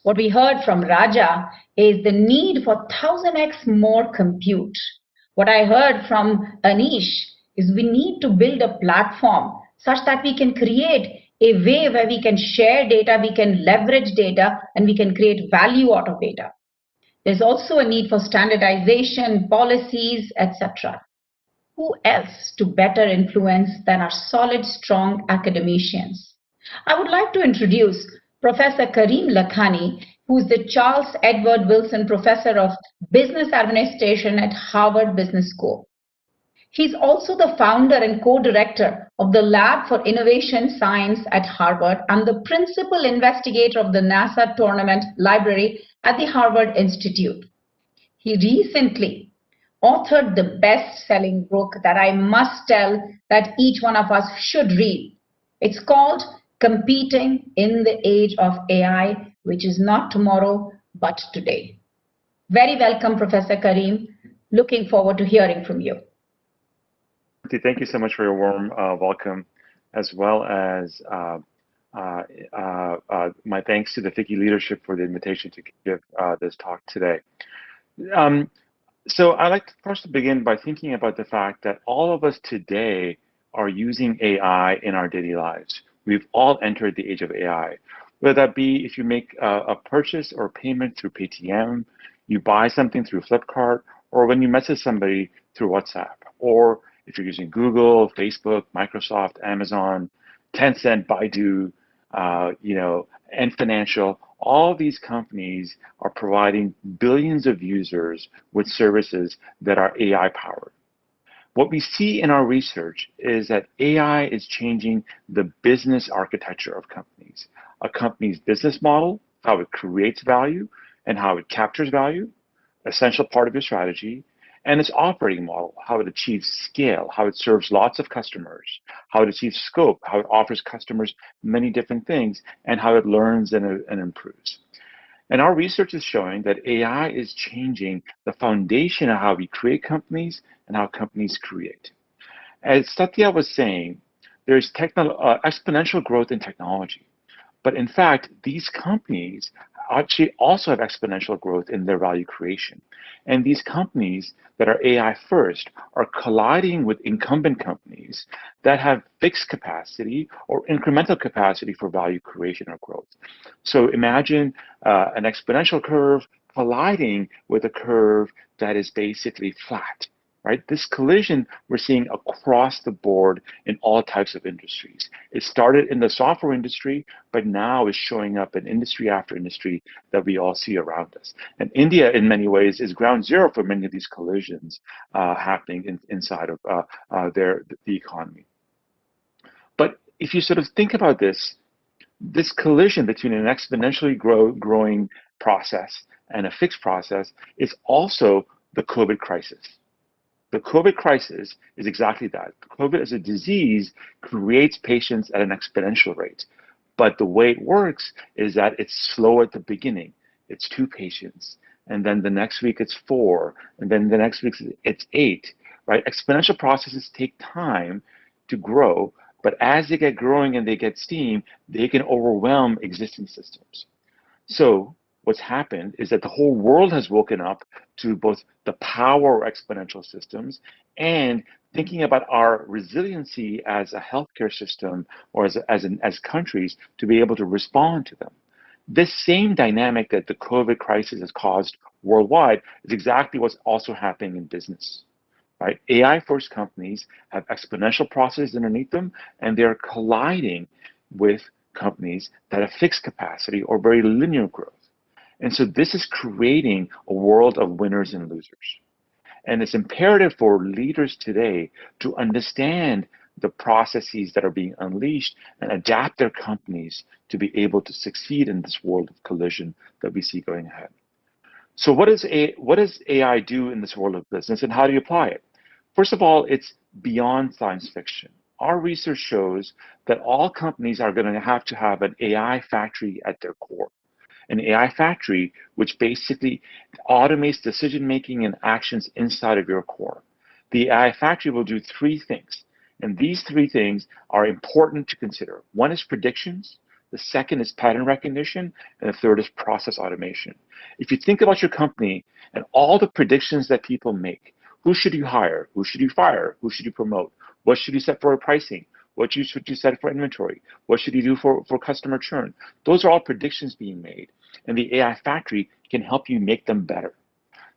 What we heard from Raja is the need for 1000x more compute. What I heard from Anish is we need to build a platform such that we can create a way where we can share data, we can leverage data, and we can create value out of data. There's also a need for standardization, policies, etc. Who else to better influence than our solid, strong academicians? I would like to introduce Professor Karim Lakhani, who is the Charles Edward Wilson Professor of Business Administration at Harvard Business School. He's also the founder and co-director of the Lab for Innovation Science at Harvard and the principal investigator of the NASA Tournament Library at the Harvard Institute. He recently authored the best-selling book that I must tell that each one of us should read. It's called competing in the age of AI, which is not tomorrow, but today. Very welcome, Professor Karim. Looking forward to hearing from you. Thank you so much for your warm welcome, as well as my thanks to the FICCI leadership for the invitation to give this talk today. So I'd like to first begin by thinking about the fact that all of us today are using AI in our daily lives. We've all entered the age of AI, whether that be if you make a purchase or payment through Paytm, you buy something through Flipkart, or when you message somebody through WhatsApp, or if you're using Google, Facebook, Microsoft, Amazon, Tencent, Baidu, and Financial, all these companies are providing billions of users with services that are AI powered. What we see in our research is that AI is changing the business architecture of companies. A company's business model, how it creates value and how it captures value, essential part of your strategy, and its operating model, how it achieves scale, how it serves lots of customers, how it achieves scope, how it offers customers many different things, and how it learns and improves. And our research is showing that AI is changing the foundation of how we create companies and how companies create. As Satya was saying, there's exponential growth in technology. But in fact, these companies actually also have exponential growth in their value creation. And these companies that are AI first are colliding with incumbent companies that have fixed capacity or incremental capacity for value creation or growth. So imagine an exponential curve colliding with a curve that is basically flat. Right? This collision we're seeing across the board in all types of industries. It started in the software industry, but now is showing up in industry after industry that we all see around us. And India, in many ways, is ground zero for many of these collisions happening inside of the economy. But if you sort of think about this collision between an exponentially growing process and a fixed process is also the COVID crisis. The COVID crisis is exactly that. COVID as a disease creates patients at an exponential rate. But the way it works is that it's slow at the beginning. It's 2 patients. And then the next week it's 4. And then the next week it's 8. Right? Exponential processes take time to grow. But as they get growing and they get steam, they can overwhelm existing systems. So what's happened is that the whole world has woken up to both the power of exponential systems and thinking about our resiliency as a healthcare system or as countries to be able to respond to them. This same dynamic that the COVID crisis has caused worldwide is exactly what's also happening in business. Right? AI-first companies have exponential processes underneath them, and they're colliding with companies that have fixed capacity or very linear growth. And so this is creating a world of winners and losers. And it's imperative for leaders today to understand the processes that are being unleashed and adapt their companies to be able to succeed in this world of collision that we see going ahead. So what does AI do in this world of business, and how do you apply it? First of all, it's beyond science fiction. Our research shows that all companies are going to have an AI factory at their core. An AI factory which basically automates decision-making and actions inside of your core. The AI factory will do 3 things, and these 3 things are important to consider. One is predictions, the second is pattern recognition, and the third is process automation. If you think about your company and all the predictions that people make, who should you hire? Who should you fire? Who should you promote? What should you set for pricing? What should you set for inventory? What should you do for customer churn? Those are all predictions being made, and the AI factory can help you make them better.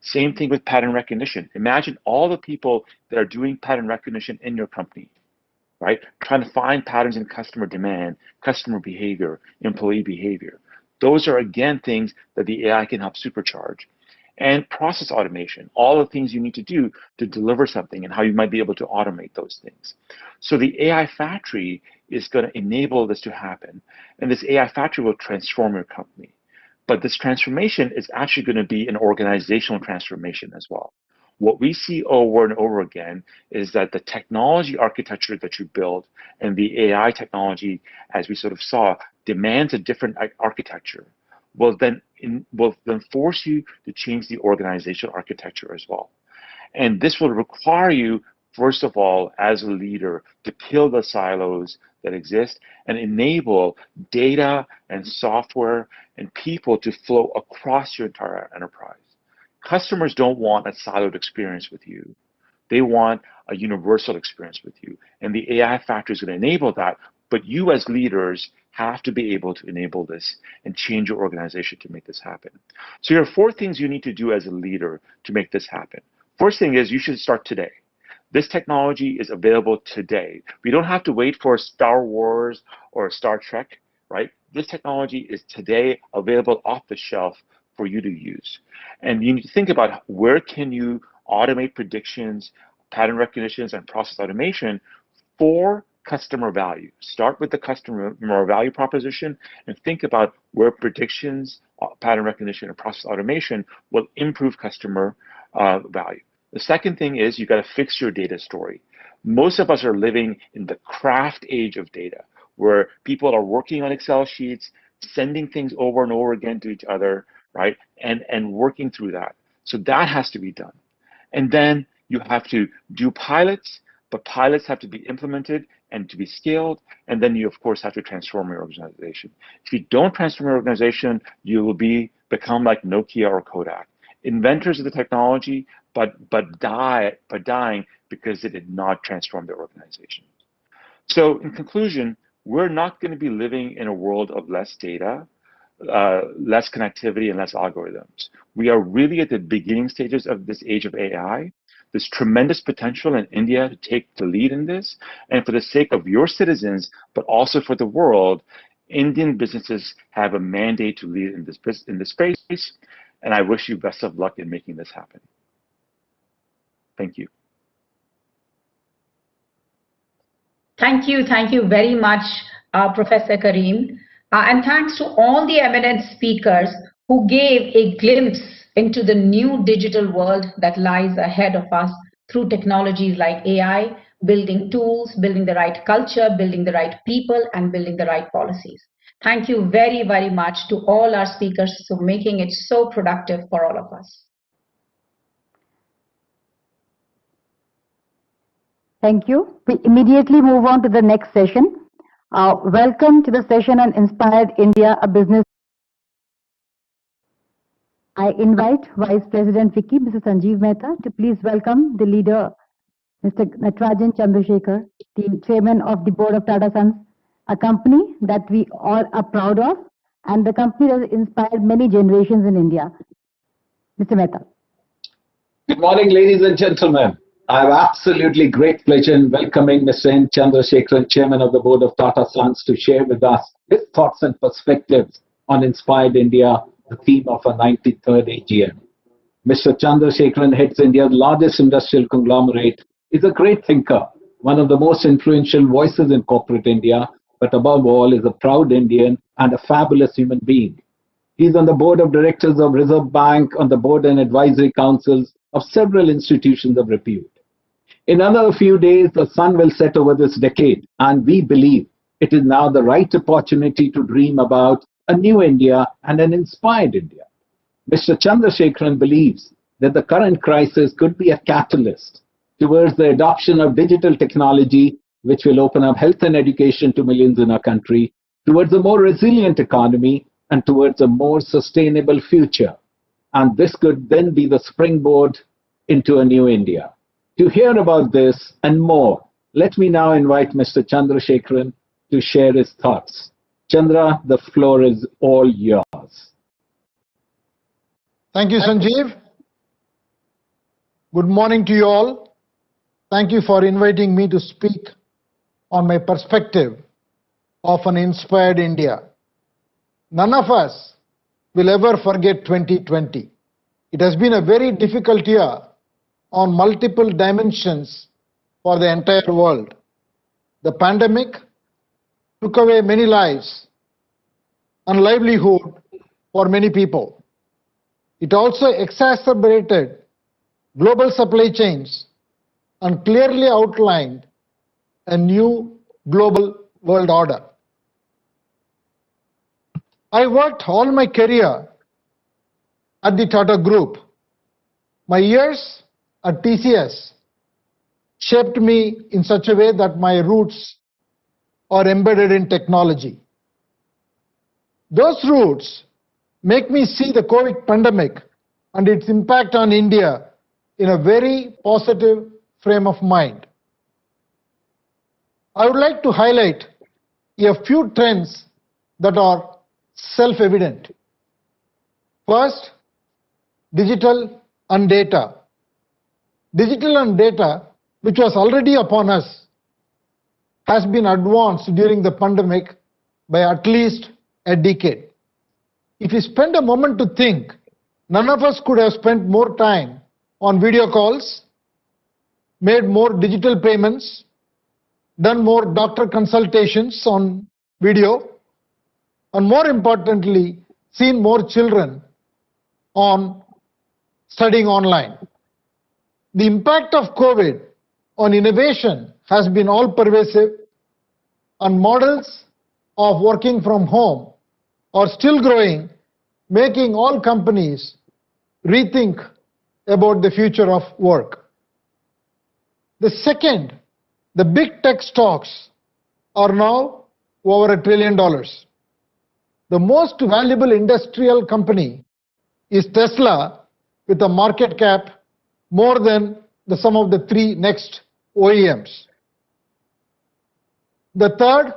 Same thing with pattern recognition. Imagine all the people that are doing pattern recognition in your company, right? Trying to find patterns in customer demand, customer behavior, employee behavior. Those are, again, things that the AI can help supercharge. And process automation, all the things you need to do to deliver something and how you might be able to automate those things. So the AI factory is going to enable this to happen. And this AI factory will transform your company. But this transformation is actually going to be an organizational transformation as well. what we see over and over again is that the technology architecture that you build and the AI technology, as we sort of saw, demands a different architecture, will then force you to change the organizational architecture as well. And this will require you, first of all, as a leader, to kill the silos that exist and enable data and software and people to flow across your entire enterprise. Customers don't want a siloed experience with you. They want a universal experience with you. And the AI factory is going to enable that, but you as leaders have to be able to enable this and change your organization to make this happen. So there are 4 things you need to do as a leader to make this happen. First thing is you should start today. This technology is available today. We don't have to wait for Star Wars or Star Trek, right? This technology is today available off the shelf for you to use. And you need to think about where can you automate predictions, pattern recognitions, and process automation for customer value. Start with the customer value proposition and think about where predictions, pattern recognition, and process automation will improve customer value. The second thing is you got to fix your data story. Most of us are living in the craft age of data, where people are working on Excel sheets, sending things over and over again to each other, right? And working through that. So that has to be done. And then you have to do pilots, but pilots have to be implemented and to be scaled. And then you, of course, have to transform your organization. If you don't transform your organization, you will become like Nokia or Kodak. Inventors of the technology, but dying because they did not transform their organization. So in conclusion, we're not going to be living in a world of less data, less connectivity, and less algorithms. We are really at the beginning stages of this age of AI. There's tremendous potential in India to take the lead in this. And for the sake of your citizens, but also for the world, Indian businesses have a mandate to lead in this space. And I wish you best of luck in making this happen. Thank you. Thank you very much, Professor Kareem. And thanks to all the eminent speakers who gave a glimpse into the new digital world that lies ahead of us through technologies like AI, building tools, building the right culture, building the right people, and building the right policies. Thank you very much to all our speakers for making it so productive for all of us. Thank you. We immediately move on to the next session. Welcome to the session on Inspired India, a business. I invite Vice President FICCI, Mr. Sanjeev Mehta, to please welcome the leader, Mr. Natarajan Chandrasekhar, the Chairman of the Board of Tata Sons, a company that we all are proud of, and the company that has inspired many generations in India. Mr. Mehta. Good morning, ladies and gentlemen. I have absolutely great pleasure in welcoming Mr. N. Chandrasekharan, Chairman of the Board of Tata Sons, to share with us his thoughts and perspectives on Inspired India, the theme of our 93rd AGM. Mr. Chandrasekharan heads India's largest industrial conglomerate, is a great thinker, one of the most influential voices in corporate India, but above all is a proud Indian and a fabulous human being. He is on the board of directors of Reserve Bank, on the board and advisory councils of several institutions of repute. In another few days, the sun will set over this decade, and we believe it is now the right opportunity to dream about a new India and an inspired India. Mr. Chandrasekharan believes that the current crisis could be a catalyst towards the adoption of digital technology, which will open up health and education to millions in our country, towards a more resilient economy, and towards a more sustainable future. And this could then be the springboard into a new India. To hear about this and more, let me now invite Mr. Chandrasekharan to share his thoughts. Chandra, the floor is all yours. Thank you, Sanjeev. Good morning to you all. Thank you for inviting me to speak on my perspective of an inspired India. None of us will ever forget 2020. It has been a very difficult year on multiple dimensions for the entire world. The pandemic took away many lives and livelihood for many people. It also exacerbated global supply chains, and clearly outlined a new global world order. I worked all my career at the Tata Group. My years at TCS shaped me in such a way that my roots are embedded in technology. Those roots make me see the COVID pandemic and its impact on India in a very positive frame of mind. I would like to highlight a few trends that are self-evident. First, digital and data. Digital and data, which was already upon us, has been advanced during the pandemic by at least a decade. If you spend a moment to think, none of us could have spent more time on video calls, made more digital payments, done more doctor consultations on video, and more importantly, seen more children on studying online. The impact of COVID on innovation has been all-pervasive, and models of working from home are still growing, making all companies rethink about the future of work. The second, the big tech stocks are now over $1 trillion. The most valuable industrial company is Tesla, with a market cap more than the sum of the three next OEMs. The third,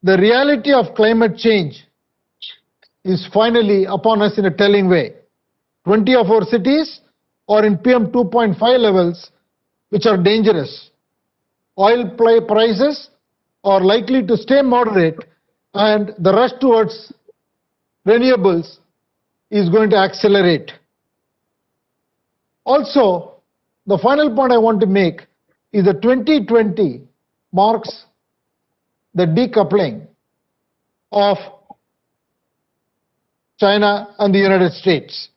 the reality of climate change is finally upon us in a telling way. 20 of our cities are in PM 2.5 levels, which are dangerous. Oil prices are likely to stay moderate, and the rush towards renewables is going to accelerate. Also, the final point I want to make is that 2020 marks the decoupling of China and the United States.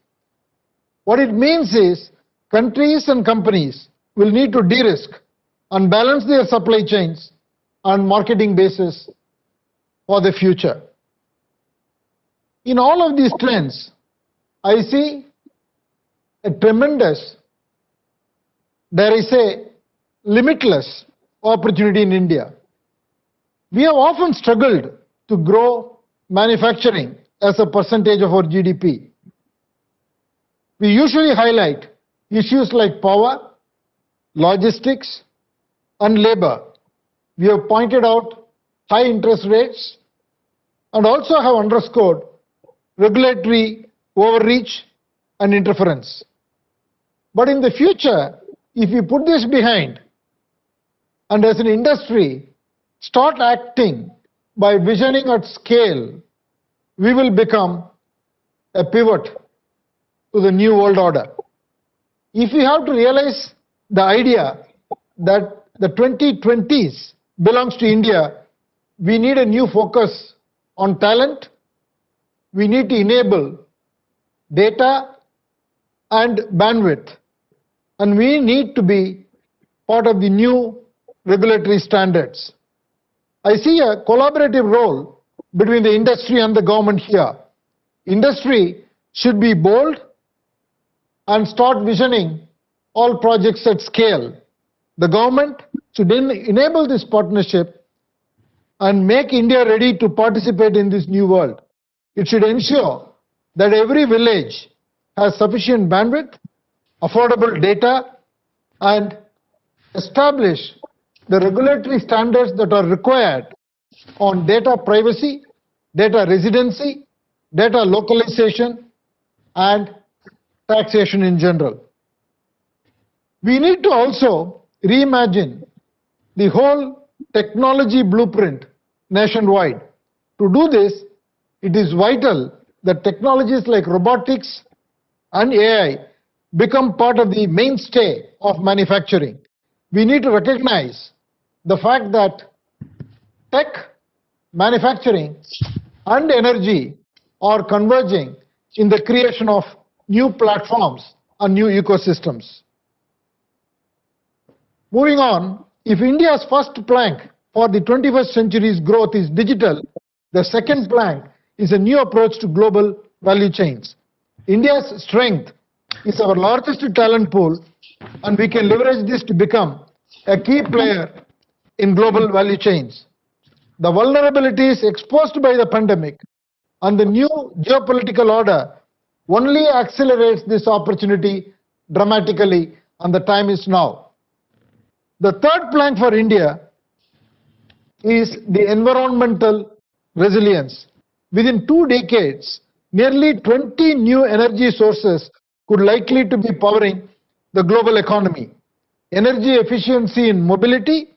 What it means is countries and companies will need to de-risk and balance their supply chains and marketing bases for the future. In all of these trends, I see a tremendous, dare I say, limitless opportunity in India. We have often struggled to grow manufacturing as a percentage of our GDP. We usually highlight issues like power, logistics, and labor. We have pointed out high interest rates and also have underscored regulatory overreach and interference. But in the future, if we put this behind and as an industry start acting by visioning at scale, we will become a pivot to the new world order. If we have to realize the idea that the 2020s belongs to India, we need a new focus on talent. We need to enable data and bandwidth, and we need to be part of the new regulatory standards. I see a collaborative role between the industry and the government here. Industry should be bold and start visioning all projects at scale. The government should enable this partnership and make India ready to participate in this new world. It should ensure that every village has sufficient bandwidth, affordable data, and establish the regulatory standards that are required on data privacy, data residency, data localization, and taxation in general. We need to also reimagine the whole technology blueprint nationwide. To do this, it is vital that technologies like robotics and AI become part of the mainstay of manufacturing. We need to recognize the fact that tech, manufacturing, and energy are converging in the creation of new platforms and new ecosystems. Moving on, if India's first plank for the 21st century's growth is digital, the second plank is a new approach to global value chains. India's strength is our largest talent pool, and we can leverage this to become a key player in global value chains. The vulnerabilities exposed by the pandemic and the new geopolitical order only accelerates this opportunity dramatically, and the time is now. The third plank for India is the environmental resilience. Within 2 decades, nearly 20 new energy sources could likely to be powering the global economy. Energy efficiency in mobility,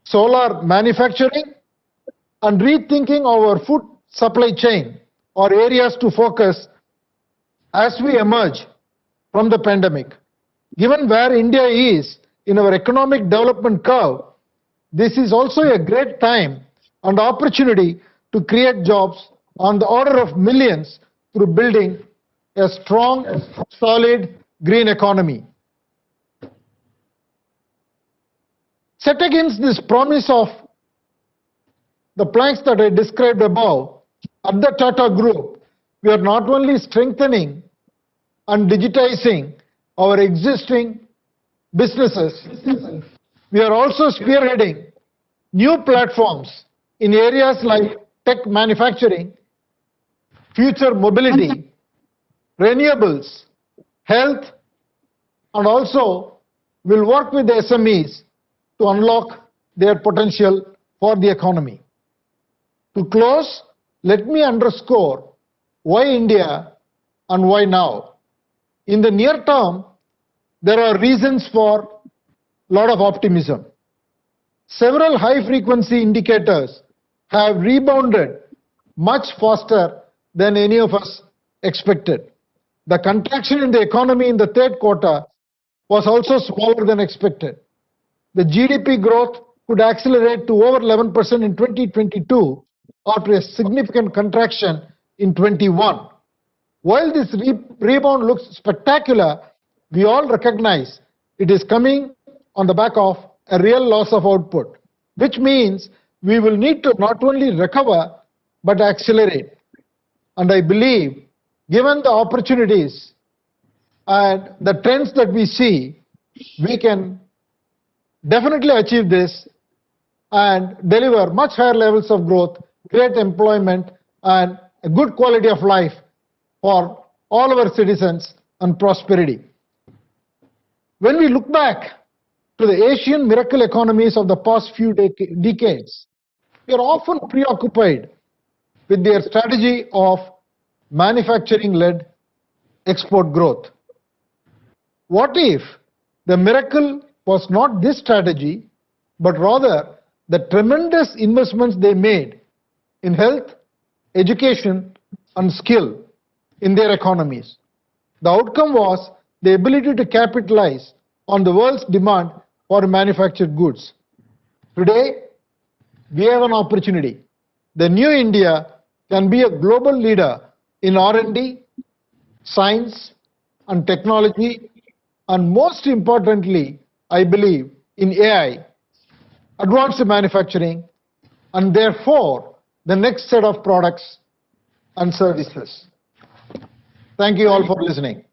solar manufacturing, and rethinking our food supply chain are areas to focus as we emerge from the pandemic. Given where India is in our economic development curve, this is also a great time and opportunity to create jobs on the order of millions through building a strong, solid green economy. Set against this promise of the planks that I described above, at the Tata Group, we are not only strengthening and digitizing our existing businesses, we are also spearheading new platforms in areas like tech manufacturing, future mobility, renewables, health, and also will work with the SMEs to unlock their potential for the economy. To close, let me underscore why India and why now. In the near term, there are reasons for a lot of optimism. Several high-frequency indicators have rebounded much faster than any of us expected. The contraction in the economy in the third quarter was also smaller than expected. The GDP growth could accelerate to over 11% in 2022 after a significant contraction in 21. While this rebound looks spectacular, we all recognize it is coming on the back of a real loss of output, which means we will need to not only recover but accelerate. And I believe, given the opportunities and the trends that we see, we can definitely achieve this and deliver much higher levels of growth, great employment, and a good quality of life for all our citizens and prosperity. When we look back to the Asian miracle economies of the past few decades, we are often preoccupied with their strategy of manufacturing-led export growth. What if the miracle was not this strategy, but rather the tremendous investments they made in health, education, and skill in their economies? The outcome was the ability to capitalize on the world's demand for manufactured goods. Today, we have an opportunity. The new India can be a global leader in R&D, science, and technology, and most importantly, I believe, in AI, advanced manufacturing, and therefore the next set of products and services. Thank you all for listening.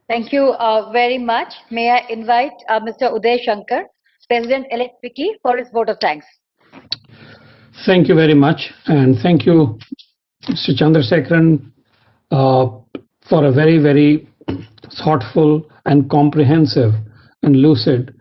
Thank you very much. May I invite Mr. Uday Shankar, President-elect FICCI, for his vote of thanks. Thank you very much, and thank you, Mr. Chandrasekaran, for a very, very thoughtful and comprehensive and lucid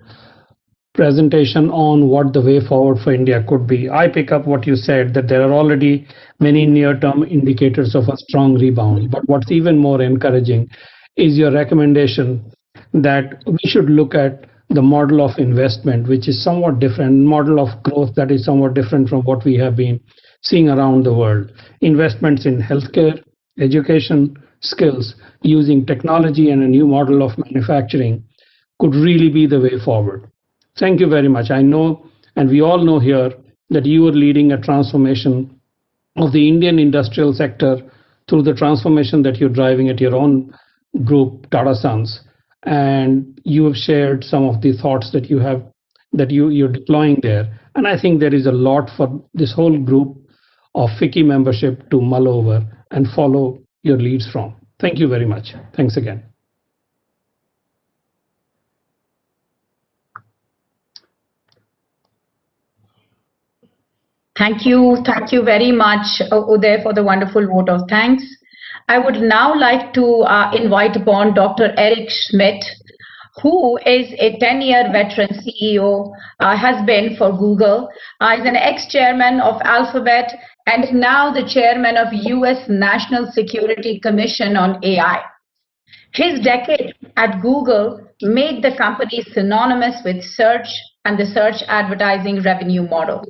presentation on what the way forward for India could be. I pick up what you said, that there are already many near-term indicators of a strong rebound. But what's even more encouraging is your recommendation that we should look at the model of investment, which is somewhat different, model of growth that is somewhat different from what we have been seeing around the world. Investments in healthcare, education, skills, using technology and a new model of manufacturing could really be the way forward. Thank you very much. I know, and we all know here, that you are leading a transformation of the Indian industrial sector through the transformation that you're driving at your own group, Tata Sons, and you have shared some of the thoughts that you're deploying there. And I think there is a lot for this whole group of FICCI membership to mull over and follow your leads from. Thank you very much. Thanks again. Thank you very much, Uday, for the wonderful vote of thanks. I would now like to invite upon Dr. Eric Schmidt, who is a 10-year veteran CEO, has been for Google, is an ex-chairman of Alphabet, and now the chairman of US National Security Commission on AI. His decade at Google made the company synonymous with search and the search advertising revenue model.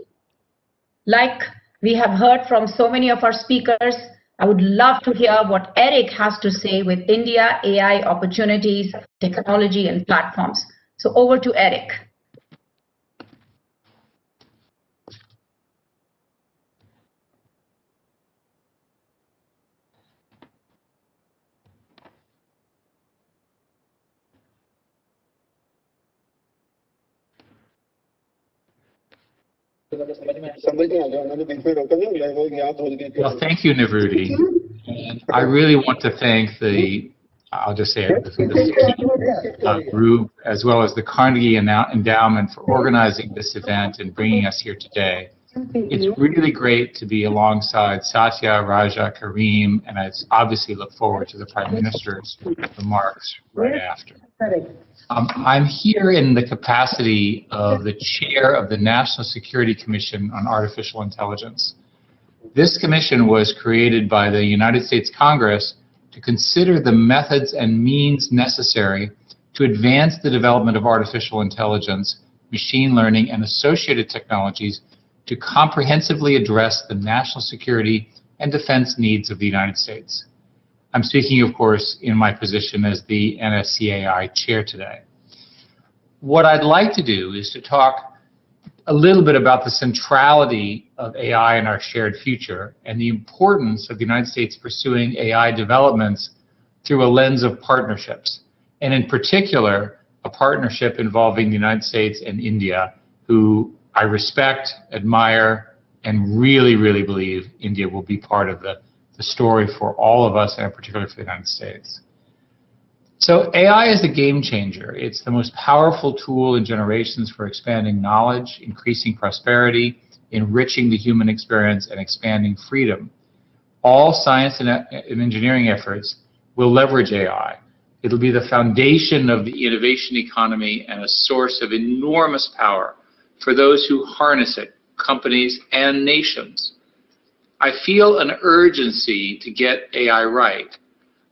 Like we have heard from so many of our speakers, I would love to hear what Eric has to say with India AI opportunities, technology, and platforms. So over to Eric. Well, thank you, Nivruti. And I really want to thank I'll just say it, the FICCI group, as well as the Carnegie Endowment for organizing this event and bringing us here today. It's really great to be alongside Satya, Raja, Kareem, and I obviously look forward to the Prime Minister's remarks right after. I'm here in the capacity of the chair of the National Security Commission on Artificial Intelligence. This commission was created by the United States Congress to consider the methods and means necessary to advance the development of artificial intelligence, machine learning, and associated technologies to comprehensively address the national security and defense needs of the United States. I'm speaking, of course, in my position as the NSCAI chair today. What I'd like to do is to talk a little bit about the centrality of AI in our shared future and the importance of the United States pursuing AI developments through a lens of partnerships, and in particular, a partnership involving the United States and India, who I respect, admire, and really, really believe India will be part of the story for all of us, and particularly for the United States. So AI is a game changer. It's the most powerful tool in generations for expanding knowledge, increasing prosperity, enriching the human experience, and expanding freedom. All science and engineering efforts will leverage AI. It'll be the foundation of the innovation economy and a source of enormous power for those who harness it, companies and nations. I feel an urgency to get AI right.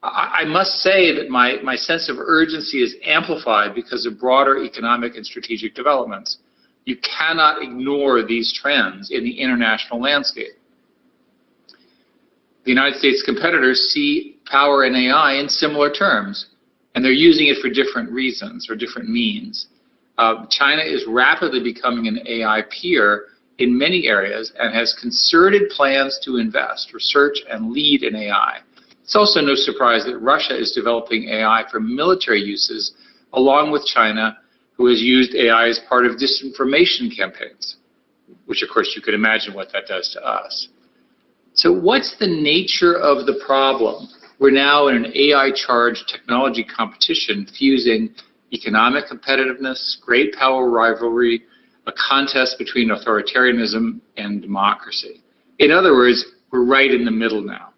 I must say that my sense of urgency is amplified because of broader economic and strategic developments. You cannot ignore these trends in the international landscape. The United States competitors see power in AI in similar terms, and they're using it for different reasons or different means. China is rapidly becoming an AI peer in many areas and has concerted plans to invest, research, and lead in AI. It's also no surprise that Russia is developing AI for military uses, along with China, who has used AI as part of disinformation campaigns, which of course you could imagine what that does to us. So what's the nature of the problem? We're now in an AI-charged technology competition fusing economic competitiveness, great power rivalry, a contest between authoritarianism and democracy. In other words, we're right in the middle now.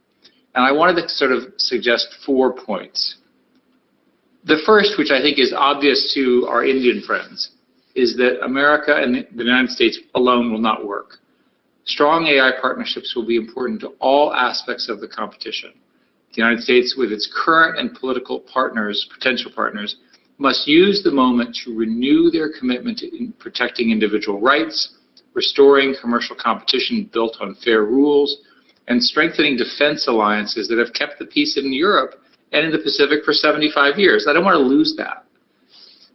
And I wanted to sort of suggest 4 points. The first, which I think is obvious to our Indian friends, is that America and the United States alone will not work. Strong AI partnerships will be important to all aspects of the competition. The United States, with its current and political partners, potential partners, must use the moment to renew their commitment to protecting individual rights, restoring commercial competition built on fair rules, and strengthening defense alliances that have kept the peace in Europe and in the Pacific for 75 years. I don't want to lose that.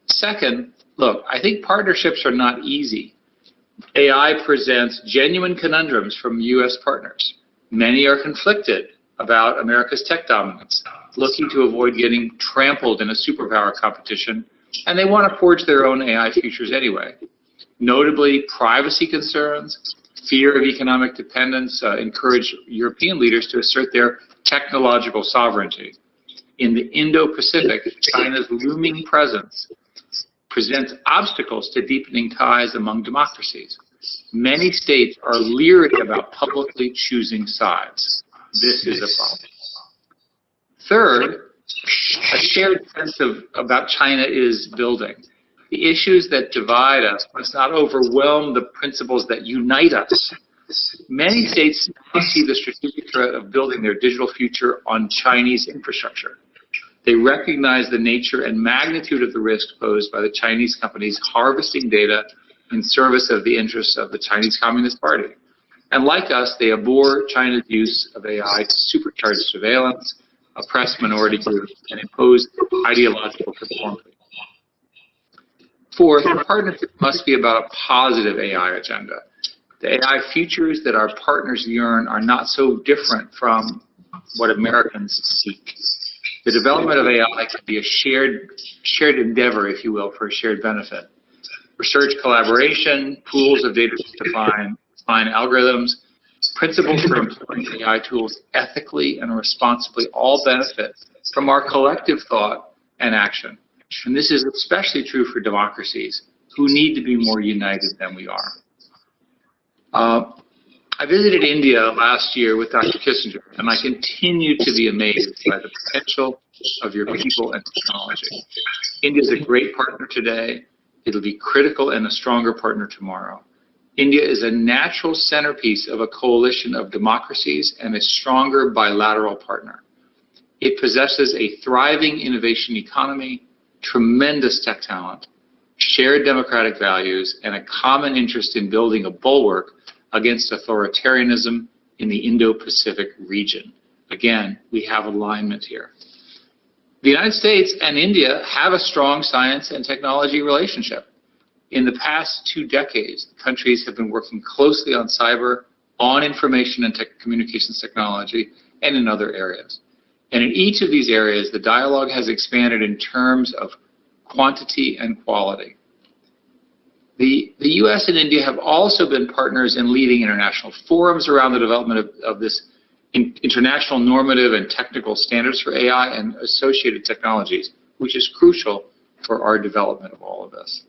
Second, look, I think partnerships are not easy. AI presents genuine conundrums from U.S. partners. Many are conflicted about America's tech dominance, looking to avoid getting trampled in a superpower competition, and they want to forge their own AI futures anyway. Notably, privacy concerns, fear of economic dependence encourage European leaders to assert their technological sovereignty. In the Indo-Pacific, China's looming presence presents obstacles to deepening ties among democracies. Many states are leery about publicly choosing sides. This is a problem. Third, a shared sense about China is building. The issues that divide us must not overwhelm the principles that unite us. Many states now see the strategic threat of building their digital future on Chinese infrastructure. They recognize the nature and magnitude of the risk posed by the Chinese companies harvesting data in service of the interests of the Chinese Communist Party. And like us, they abhor China's use of AI to supercharge surveillance, oppress minority groups, and impose ideological conformity. Fourth, the partnership must be about a positive AI agenda. The AI futures that our partners yearn are not so different from what Americans seek. The development of AI can be a shared endeavor, if you will, for a shared benefit. Research collaboration, pools of data to define algorithms, principles for employing AI tools ethically and responsibly all benefit from our collective thought and action. And this is especially true for democracies who need to be more united than we are. I visited India last year with Dr. Kissinger, and I continue to be amazed by the potential of your people and technology. India is a great partner today. It'll be critical and a stronger partner tomorrow. India is a natural centerpiece of a coalition of democracies and a stronger bilateral partner. It possesses a thriving innovation economy, tremendous tech talent, shared democratic values, and a common interest in building a bulwark against authoritarianism in the Indo-Pacific region. Again, we have alignment here. The United States and India have a strong science and technology relationship. In the past 2 decades, the countries have been working closely on cyber, on information and communications technology, and in other areas. And in each of these areas, the dialogue has expanded in terms of quantity and quality. The US and India have also been partners in leading international forums around the development of this international normative and technical standards for AI and associated technologies, which is crucial for our development of all of this.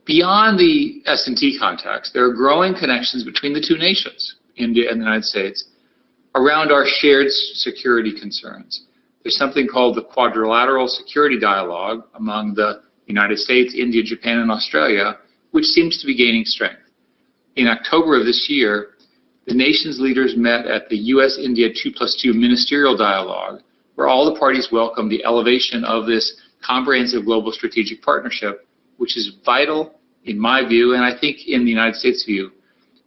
Beyond the S&T context, there are growing connections between the two nations, India and the United States, around our shared security concerns. There's something called the Quadrilateral Security Dialogue among the United States, India, Japan, and Australia, which seems to be gaining strength. In October of this year, the nation's leaders met at the US-India 2+2 Ministerial Dialogue, where all the parties welcomed the elevation of this comprehensive global strategic partnership, which is vital, in my view, and I think in the United States' view,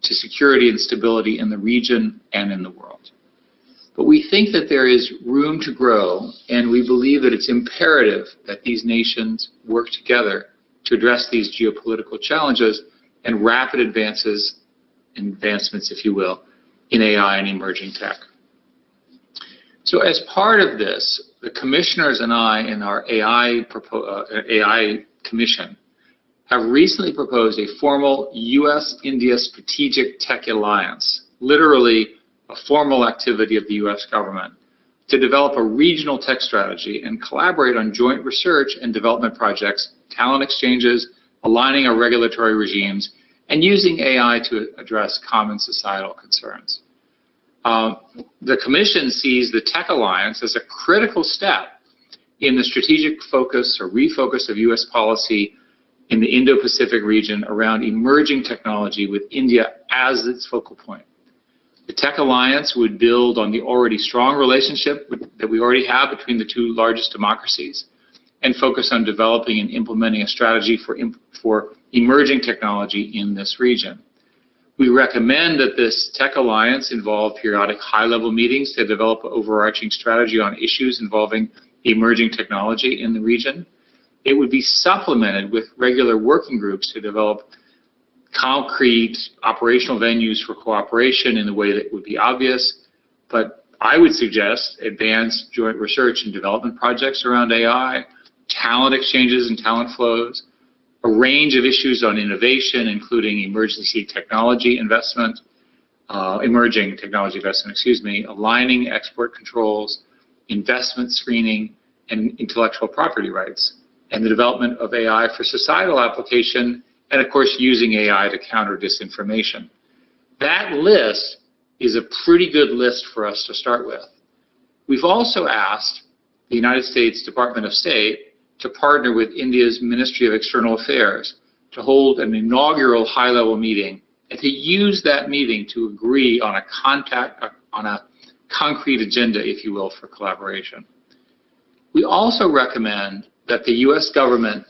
to security and stability in the region and in the world. But we think that there is room to grow, and we believe that it's imperative that these nations work together to address these geopolitical challenges and rapid advancements, if you will, in AI and emerging tech. So as part of this, the commissioners and I in our AI Commission have recently proposed a formal US-India Strategic Tech Alliance, literally a formal activity of the US government, to develop a regional tech strategy and collaborate on joint research and development projects, talent exchanges, aligning our regulatory regimes, and using AI to address common societal concerns. The Commission sees the Tech Alliance as a critical step in the strategic focus or refocus of US policy in the Indo-Pacific region around emerging technology with India as its focal point. The Tech Alliance would build on the already strong relationship that we already have between the two largest democracies and focus on developing and implementing a strategy for emerging technology in this region. We recommend that this Tech Alliance involve periodic high-level meetings to develop an overarching strategy on issues involving emerging technology in the region. It would be supplemented with regular working groups to develop concrete operational venues for cooperation in the way that would be obvious, but I would suggest advanced joint research and development projects around AI, talent exchanges and talent flows, a range of issues on innovation, including emerging technology investment, aligning export controls, investment screening, and intellectual property rights, and the development of AI for societal application, and of course using AI to counter disinformation. That list is a pretty good list for us to start with. We've also asked the United States Department of State to partner with India's Ministry of External Affairs to hold an inaugural high-level meeting and to use that meeting to agree on a concrete agenda, if you will, for collaboration. We also recommend that the U.S. government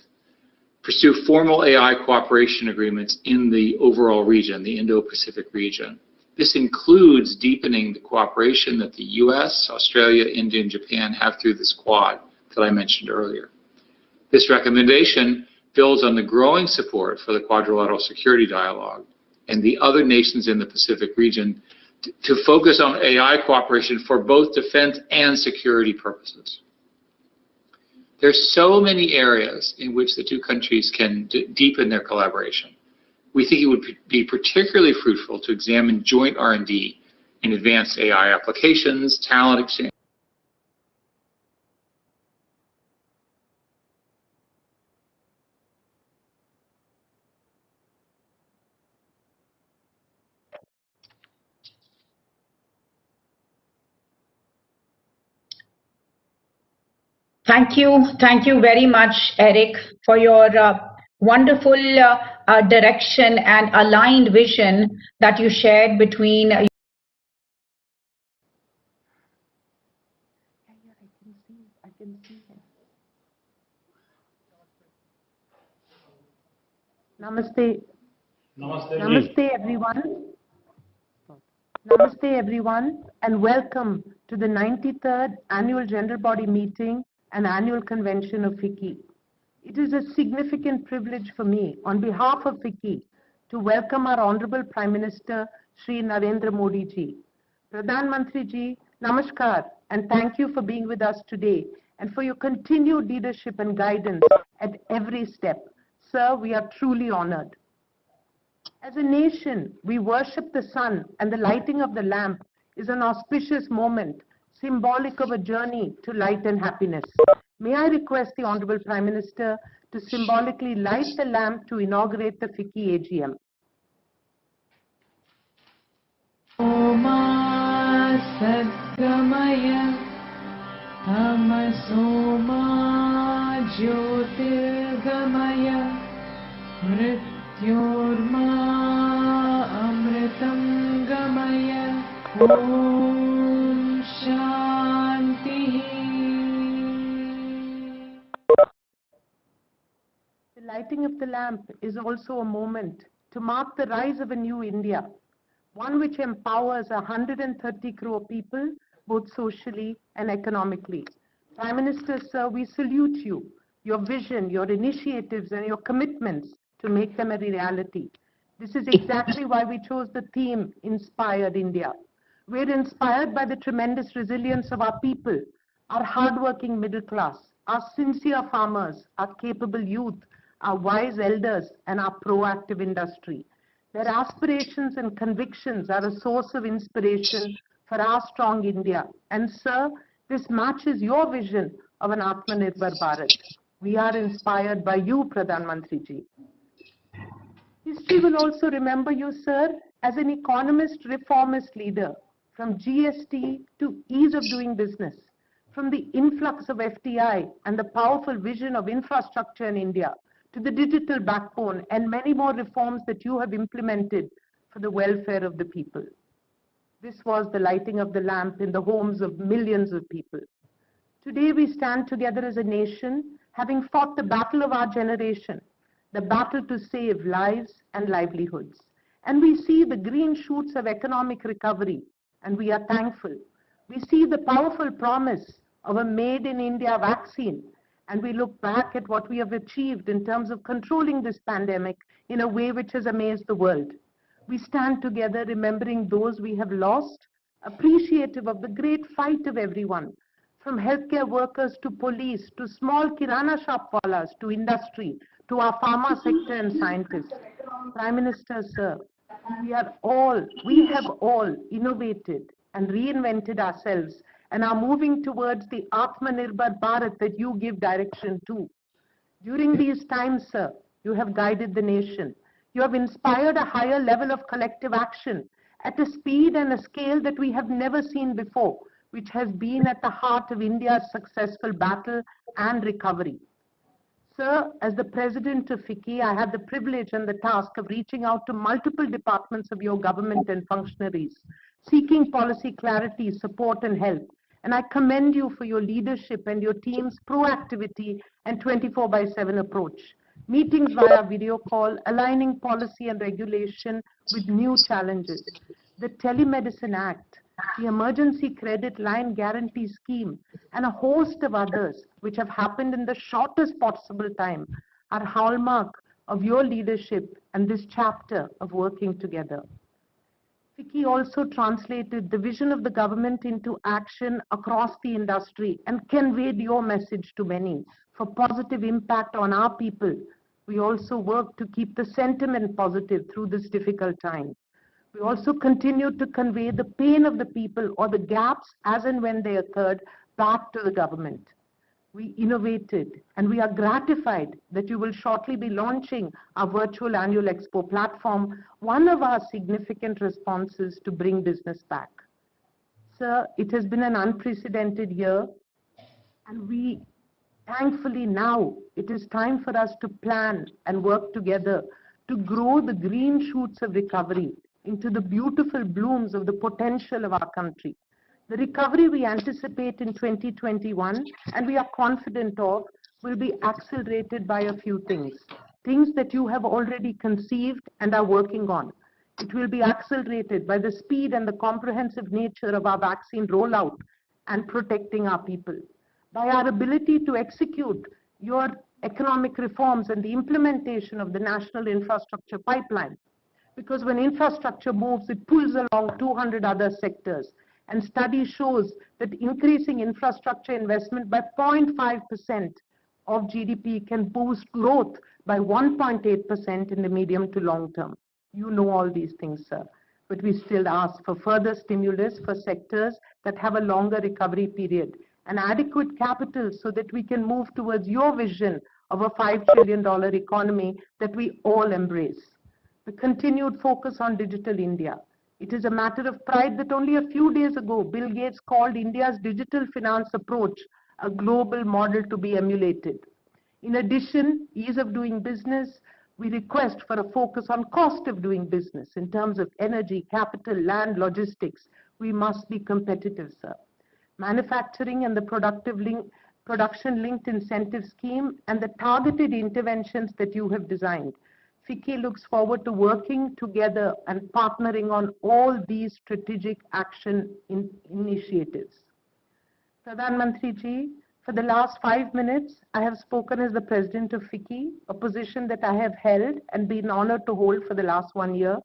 pursue formal AI cooperation agreements in the overall region, the Indo-Pacific region. This includes deepening the cooperation that the U.S., Australia, India, and Japan have through this Quad that I mentioned earlier. This recommendation builds on the growing support for the Quadrilateral Security Dialogue and the other nations in the Pacific region to focus on AI cooperation for both defense and security purposes. There's so many areas in which the two countries can deepen their collaboration. We think it would be particularly fruitful to examine joint R&D in advanced AI applications, talent exchange. Thank you very much, Eric, for your wonderful direction and aligned vision that you shared between. Namaste. Namaste, everyone. Namaste, everyone, and welcome to the 93rd Annual General Body Meeting and Annual Convention of FICCI. It is a significant privilege for me, on behalf of FICCI, to welcome our Honorable Prime Minister, Shri Narendra Modi ji. Pradhan Mantri ji, namaskar, and thank you for being with us today and for your continued leadership and guidance at every step. Sir, we are truly honored. As a nation, we worship the sun, and the lighting of the lamp is an auspicious moment, symbolic of a journey to light and happiness. May I request the Honorable Prime Minister to symbolically light the lamp to inaugurate the FICCI AGM. Oma Satgamaya Tamasoma Jyotirgamaya Mrityorma Amritam Gamaya Om Shanti. The lighting of the lamp is also a moment to mark the rise of a new India, one which empowers 130 crore people, both socially and economically. Prime Minister, sir, we salute you, your vision, your initiatives, and your commitments to make them a reality. This is exactly why we chose the theme, Inspired India. We're inspired by the tremendous resilience of our people, our hardworking middle class, our sincere farmers, our capable youth, our wise elders, and our proactive industry. Their aspirations and convictions are a source of inspiration for our strong India. And sir, this matches your vision of an Atmanirbhar Bharat. We are inspired by you, Pradhan Mantri ji. History will also remember you, sir, as an economist, reformist leader, from GST to ease of doing business, from the influx of FDI and the powerful vision of infrastructure in India, to the digital backbone and many more reforms that you have implemented for the welfare of the people. This was the lighting of the lamp in the homes of millions of people. Today we stand together as a nation, having fought the battle of our generation, the battle to save lives and livelihoods. And we see the green shoots of economic recovery, and we are thankful. We see the powerful promise of a made in India vaccine, and we look back at what we have achieved in terms of controlling this pandemic in a way which has amazed the world. We stand together remembering those we have lost appreciative of the great fight of everyone, from healthcare workers to police, to small kirana shop wallahs, to industry, to our pharma sector and scientists. Prime Minister, sir, we have all innovated and reinvented ourselves and are moving towards the Atmanirbhar Bharat that you give direction to. During these times, sir, you have guided the nation. You have inspired a higher level of collective action at a speed and a scale that we have never seen before, which has been at the heart of India's successful battle and recovery. Sir, as the president of FICCI, I had the privilege and the task of reaching out to multiple departments of your government and functionaries, seeking policy clarity, support and help. And I commend you for your leadership and your team's proactivity and 24/7 approach. Meetings via video call, aligning policy and regulation with new challenges. The Telemedicine Act, the Emergency Credit Line Guarantee Scheme, and a host of others which have happened in the shortest possible time are hallmark of your leadership and this chapter of working together. FICCI also translated the vision of the government into action across the industry and conveyed your message to many for positive impact on our people. We also work to keep the sentiment positive through this difficult time. We also continue to convey the pain of the people or the gaps as and when they occurred back to the government. We innovated and we are gratified that you will shortly be launching our virtual annual expo platform, one of our significant responses to bring business back. Sir, it has been an unprecedented year, and thankfully now it is time for us to plan and work together to grow the green shoots of recovery into the beautiful blooms of the potential of our country. The recovery we anticipate in 2021 and we are confident of will be accelerated by a few things that you have already conceived and are working on. It will be accelerated by the speed and the comprehensive nature of our vaccine rollout and protecting our people, by our ability to execute your economic reforms and the implementation of the national infrastructure pipeline. Because when infrastructure moves, it pulls along 200 other sectors. And study shows that increasing infrastructure investment by 0.5% of GDP can boost growth by 1.8% in the medium to long term. You know all these things, sir. But we still ask for further stimulus for sectors that have a longer recovery period and adequate capital so that we can move towards your vision of a $5 trillion economy that we all embrace. The continued focus on digital India. It is a matter of pride that only a few days ago, Bill Gates called India's digital finance approach a global model to be emulated. In addition, ease of doing business, we request for a focus on cost of doing business in terms of energy, capital, land, logistics. We must be competitive, sir. Manufacturing and the production-linked incentive scheme and the targeted interventions that you have designed. FICCI looks forward to working together and partnering on all these strategic action initiatives. Pradhan Mantri ji, for the last 5 minutes, I have spoken as the president of FICCI, a position that I have held and been honored to hold for the last 1 year.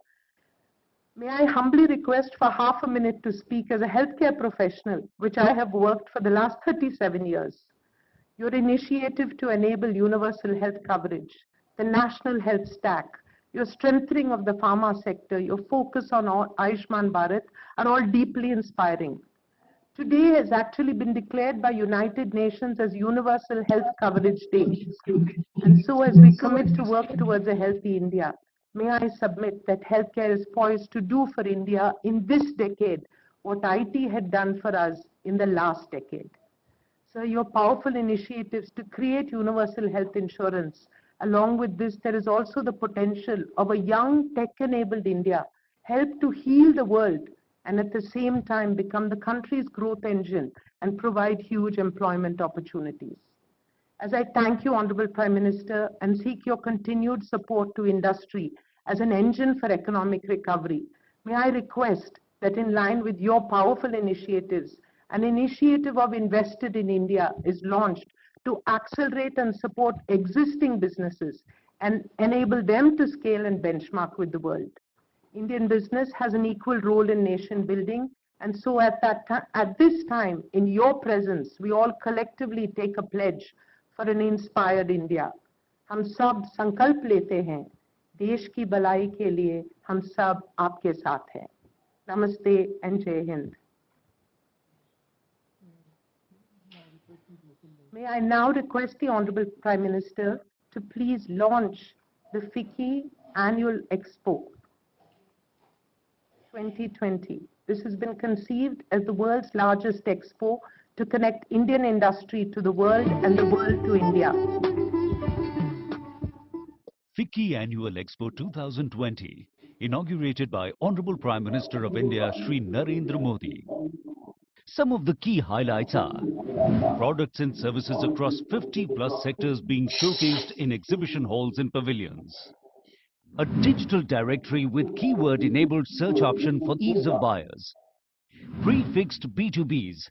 May I humbly request for half a minute to speak as a healthcare professional, which I have worked for the last 37 years. Your initiative to enable universal health coverage, the national health stack, your strengthening of the pharma sector, your focus on Ayushman Bharat are all deeply inspiring. Today has actually been declared by United Nations as Universal Health Coverage Day. And so as we commit to work towards a healthy India, may I submit that healthcare is poised to do for India in this decade what IT had done for us in the last decade. So your powerful initiatives to create universal health insurance. Along with this, there is also the potential of a young tech-enabled India help to heal the world and at the same time become the country's growth engine and provide huge employment opportunities. As I thank you, Honorable Prime Minister, and seek your continued support to industry as an engine for economic recovery, may I request that in line with your powerful initiatives, an initiative of Invested in India is launched to accelerate and support existing businesses and enable them to scale and benchmark with the world. Indian business has an equal role in nation building And so at this time, in your presence, we all collectively take a pledge for an inspired India. हम सब संकल्प लेते हैं, देश की भलाई के लिए हम सब आपके साथ हैं. Namaste and Jai Hind. May I now request the Honorable Prime Minister to please launch the FICCI Annual Expo 2020. This has been conceived as the world's largest expo to connect Indian industry to the world and the world to India. FICCI Annual Expo 2020, inaugurated by Honorable Prime Minister of India, Shri Narendra Modi. Some of the key highlights are products and services across 50+ sectors being showcased in exhibition halls and pavilions. A digital directory with keyword-enabled search option for ease of buyers. Prefixed B2Bs.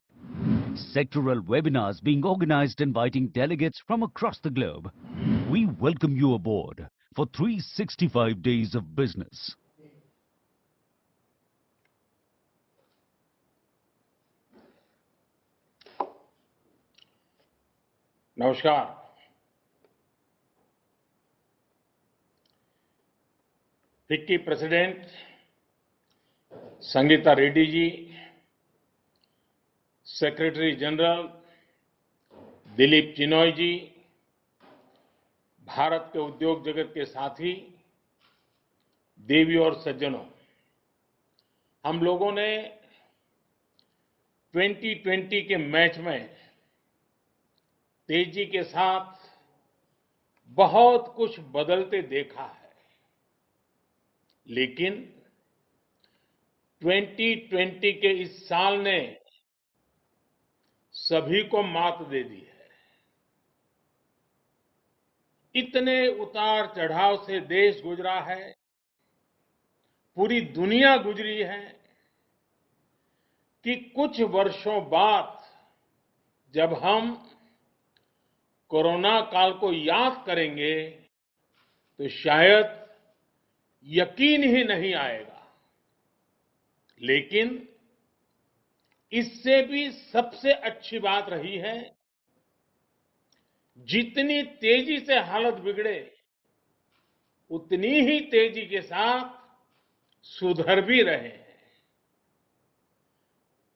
Sectoral webinars being organized inviting delegates from across the globe. We welcome you aboard for 365 days of business. नमस्कार. FICCI president Sangeeta Reddy जी, secretary general Dilip Chinoy जी, भारत के उद्योग जगत के साथी, देवी और सज्जनों, हम लोगों ने 2020 के मैच में तेजी के साथ बहुत कुछ बदलते देखा है, लेकिन 2020 के इस साल ने सभी को मात दे दी है. इतने उतार चढ़ाव से देश गुजरा है, पूरी दुनिया गुजरी है कि कुछ वर्षों बाद जब हम कोरोना काल को याद करेंगे तो शायद यकीन ही नहीं आएगा. लेकिन इससे भी सबसे अच्छी बात रही है, जितनी तेजी से हालत बिगड़े उतनी ही तेजी के साथ सुधर भी रहे हैं.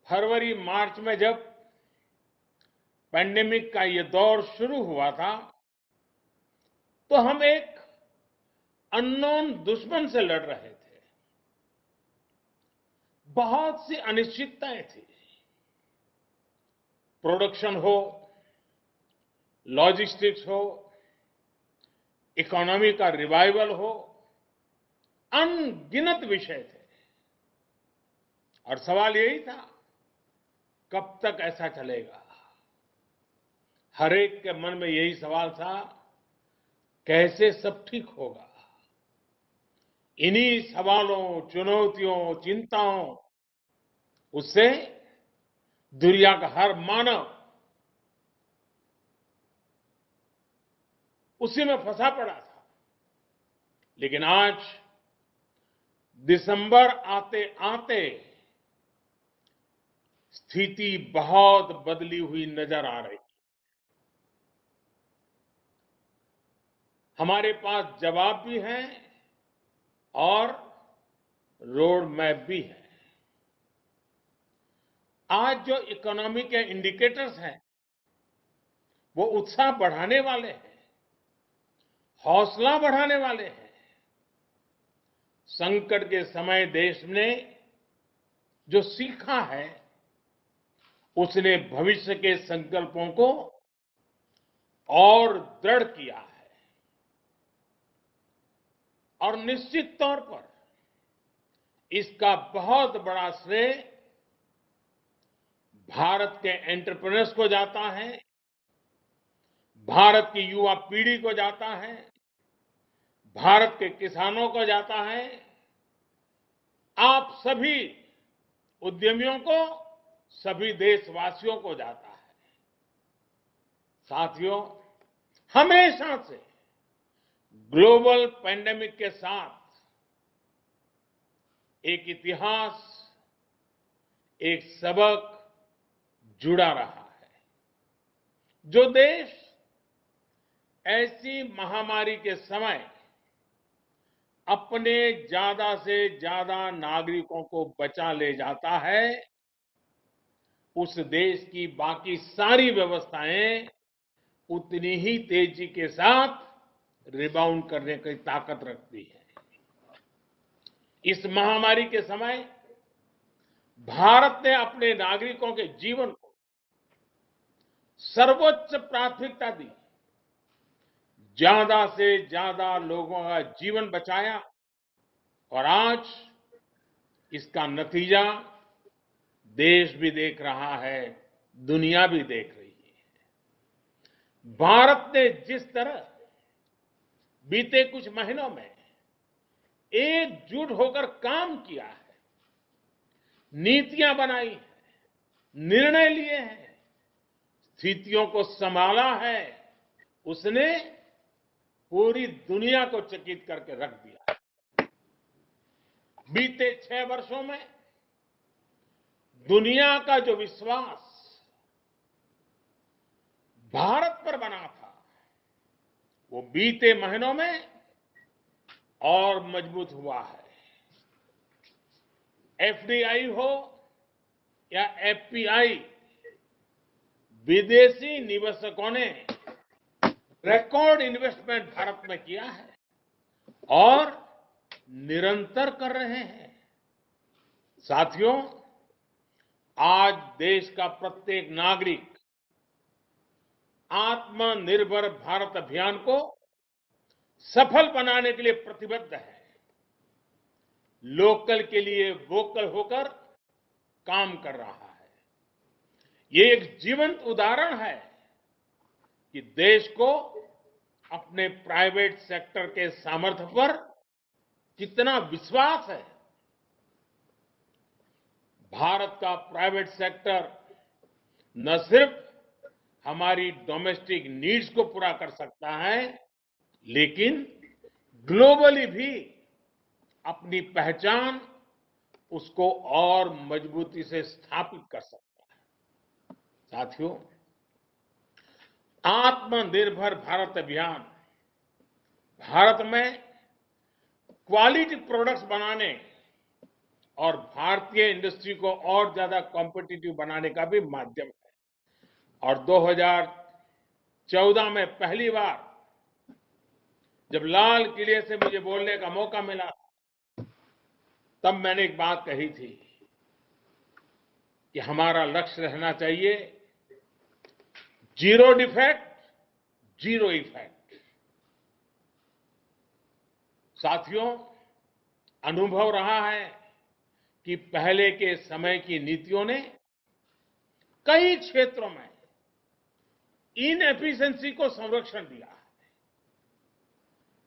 फरवरी मार्च में जब पैंडेमिक का ये दौर शुरू हुआ था तो हम एक अननोन दुश्मन से लड़ रहे थे. बहुत सी अनिश्चितताएं थी. प्रोडक्शन हो, लॉजिस्टिक्स हो, इकोनॉमी का रिवाइवल हो, अनगिनत विषय थे. और सवाल यही था, कब तक ऐसा चलेगा? हर एक के मन में यही सवाल था, कैसे सब ठीक होगा? इन्हीं सवालों, चुनौतियों, चिंताओं, उससे दुनिया का हर मानव उसी में फंसा पड़ा था. लेकिन आज दिसंबर आते आते स्थिति बहुत बदली हुई नजर आ रही. हमारे पास जवाब भी है और रोड मैप भी है. आज जो इकोनॉमी के इंडिकेटर्स हैं वो उत्साह बढ़ाने वाले हैं, हौसला बढ़ाने वाले हैं. संकट के समय देश ने जो सीखा है उसने भविष्य के संकल्पों को और दृढ़ किया है. और निश्चित तौर पर इसका बहुत बड़ा श्रेय भारत के एंटरप्रेन्योर्स को जाता है, भारत की युवा पीढ़ी को जाता है, भारत के किसानों को जाता है, आप सभी उद्यमियों को, सभी देशवासियों को जाता है. साथियों, हमेशा से ग्लोबल पैंडेमिक के साथ एक इतिहास, एक सबक जुड़ा रहा है। जो देश ऐसी महामारी के समय अपने ज्यादा से ज्यादा नागरिकों को बचा ले जाता है, उस देश की बाकी सारी व्यवस्थाएं उतनी ही तेजी के साथ रिबाउंड करने की ताकत रखती है। इस महामारी के समय भारत ने अपने नागरिकों के जीवन को सर्वोच्च प्राथमिकता दी, ज्यादा से ज्यादा लोगों का जीवन बचाया और आज इसका नतीजा देश भी देख रहा है, दुनिया भी देख रही है। भारत ने जिस तरह बीते कुछ महीनों में एकजुट होकर काम किया है, नीतियां बनाई हैं, निर्णय लिए हैं, स्थितियों को संभाला है, उसने पूरी दुनिया को चकित करके रख दिया। बीते 6 वर्षों में दुनिया का जो विश्वास भारत पर बना था, वो बीते महीनों में और मजबूत हुआ है। एफडीआई हो या एफपीआई, विदेशी निवेशकों ने रिकॉर्ड इन्वेस्टमेंट भारत में किया है और निरंतर कर रहे हैं। साथियों, आज देश का प्रत्येक नागरिक आत्मनिर्भर भारत अभियान को सफल बनाने के लिए प्रतिबद्ध है। लोकल के लिए वोकल होकर काम कर रहा है। ये एक जीवंत उदाहरण है कि देश को अपने प्राइवेट सेक्टर के सामर्थ्य पर कितना विश्वास है। भारत का प्राइवेट सेक्टर न सिर्फ हमारी डोमेस्टिक नीड्स को पूरा कर सकता है, लेकिन ग्लोबली भी अपनी पहचान उसको और मजबूती से स्थापित कर सकता है। साथियों, आत्मनिर्भर भारत अभियान भारत में क्वालिटी प्रोडक्ट्स बनाने और भारतीय इंडस्ट्री को और ज्यादा कॉम्पिटिटिव बनाने का भी माध्यम है। और 2014 में पहली बार जब लाल किले से मुझे बोलने का मौका मिला, तब मैंने एक बात कही थी कि हमारा लक्ष्य रहना चाहिए जीरो डिफेक्ट, जीरो इफेक्ट। साथियों, अनुभव रहा है कि पहले के समय की नीतियों ने कई क्षेत्रों में इनएफिशिएंसी को संरक्षण दिया है,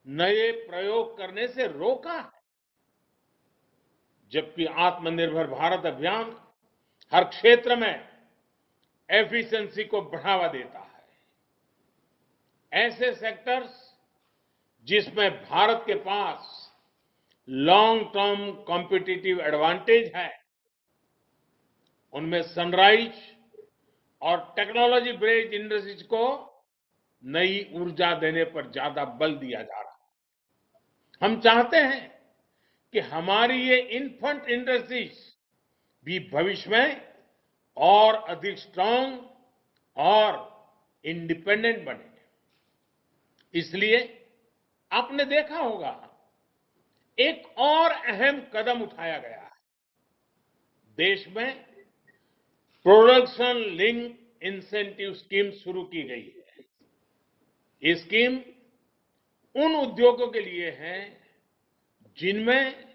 नए प्रयोग करने से रोका है, जबकि आत्मनिर्भर भारत अभियान हर क्षेत्र में एफिशिएंसी को बढ़ावा देता है। ऐसे सेक्टर्स जिसमें भारत के पास लॉन्ग टर्म कॉम्पिटिटिव एडवांटेज है, उनमें सनराइज और टेक्नोलॉजी बेस्ड इंडस्ट्रीज को नई ऊर्जा देने पर ज्यादा बल दिया जा रहा है। हम चाहते हैं कि हमारी ये इन्फेंट इंडस्ट्रीज भी भविष्य में और अधिक स्ट्रांग और इंडिपेंडेंट बने। इसलिए आपने देखा होगा, एक और अहम कदम उठाया गया है। देश में प्रोडक्शन लिंक इंसेंटिव स्कीम शुरू की गई है। ये स्कीम उन उद्योगों के लिए है जिनमें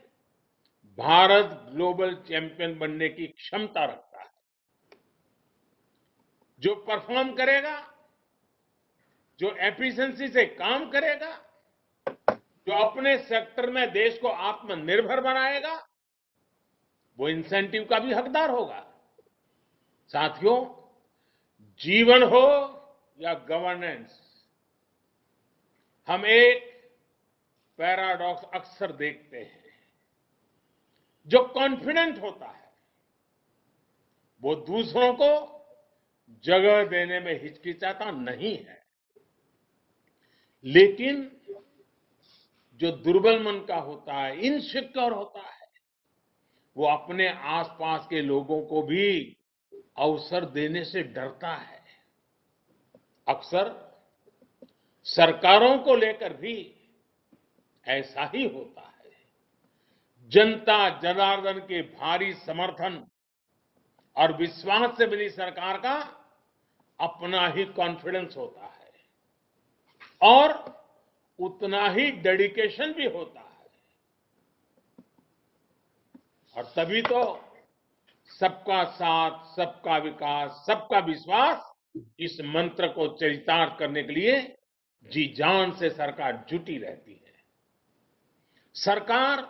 भारत ग्लोबल चैंपियन बनने की क्षमता रखता है। जो परफॉर्म करेगा, जो एफिशिएंसी से काम करेगा, जो अपने सेक्टर में देश को आत्मनिर्भर बनाएगा, वो इंसेंटिव का भी हकदार होगा। साथियों, जीवन हो या गवर्नेंस, हम एक पैराडॉक्स अक्सर देखते हैं। जो कॉन्फिडेंट होता है वो दूसरों को जगह देने में हिचकिचाता नहीं है, लेकिन जो दुर्बल मन का होता है, इनसिक्योर होता है, वो अपने आसपास के लोगों को भी अवसर देने से डरता है। अक्सर सरकारों को लेकर भी ऐसा ही होता है। जनता जनार्दन के भारी समर्थन और विश्वास से मिली सरकार का अपना ही कॉन्फिडेंस होता है और उतना ही डेडिकेशन भी होता है। और तभी तो सबका साथ, सबका विकास, सबका विश्वास, इस मंत्र को चरितार्थ करने के लिए जी जान से सरकार जुटी रहती है। सरकार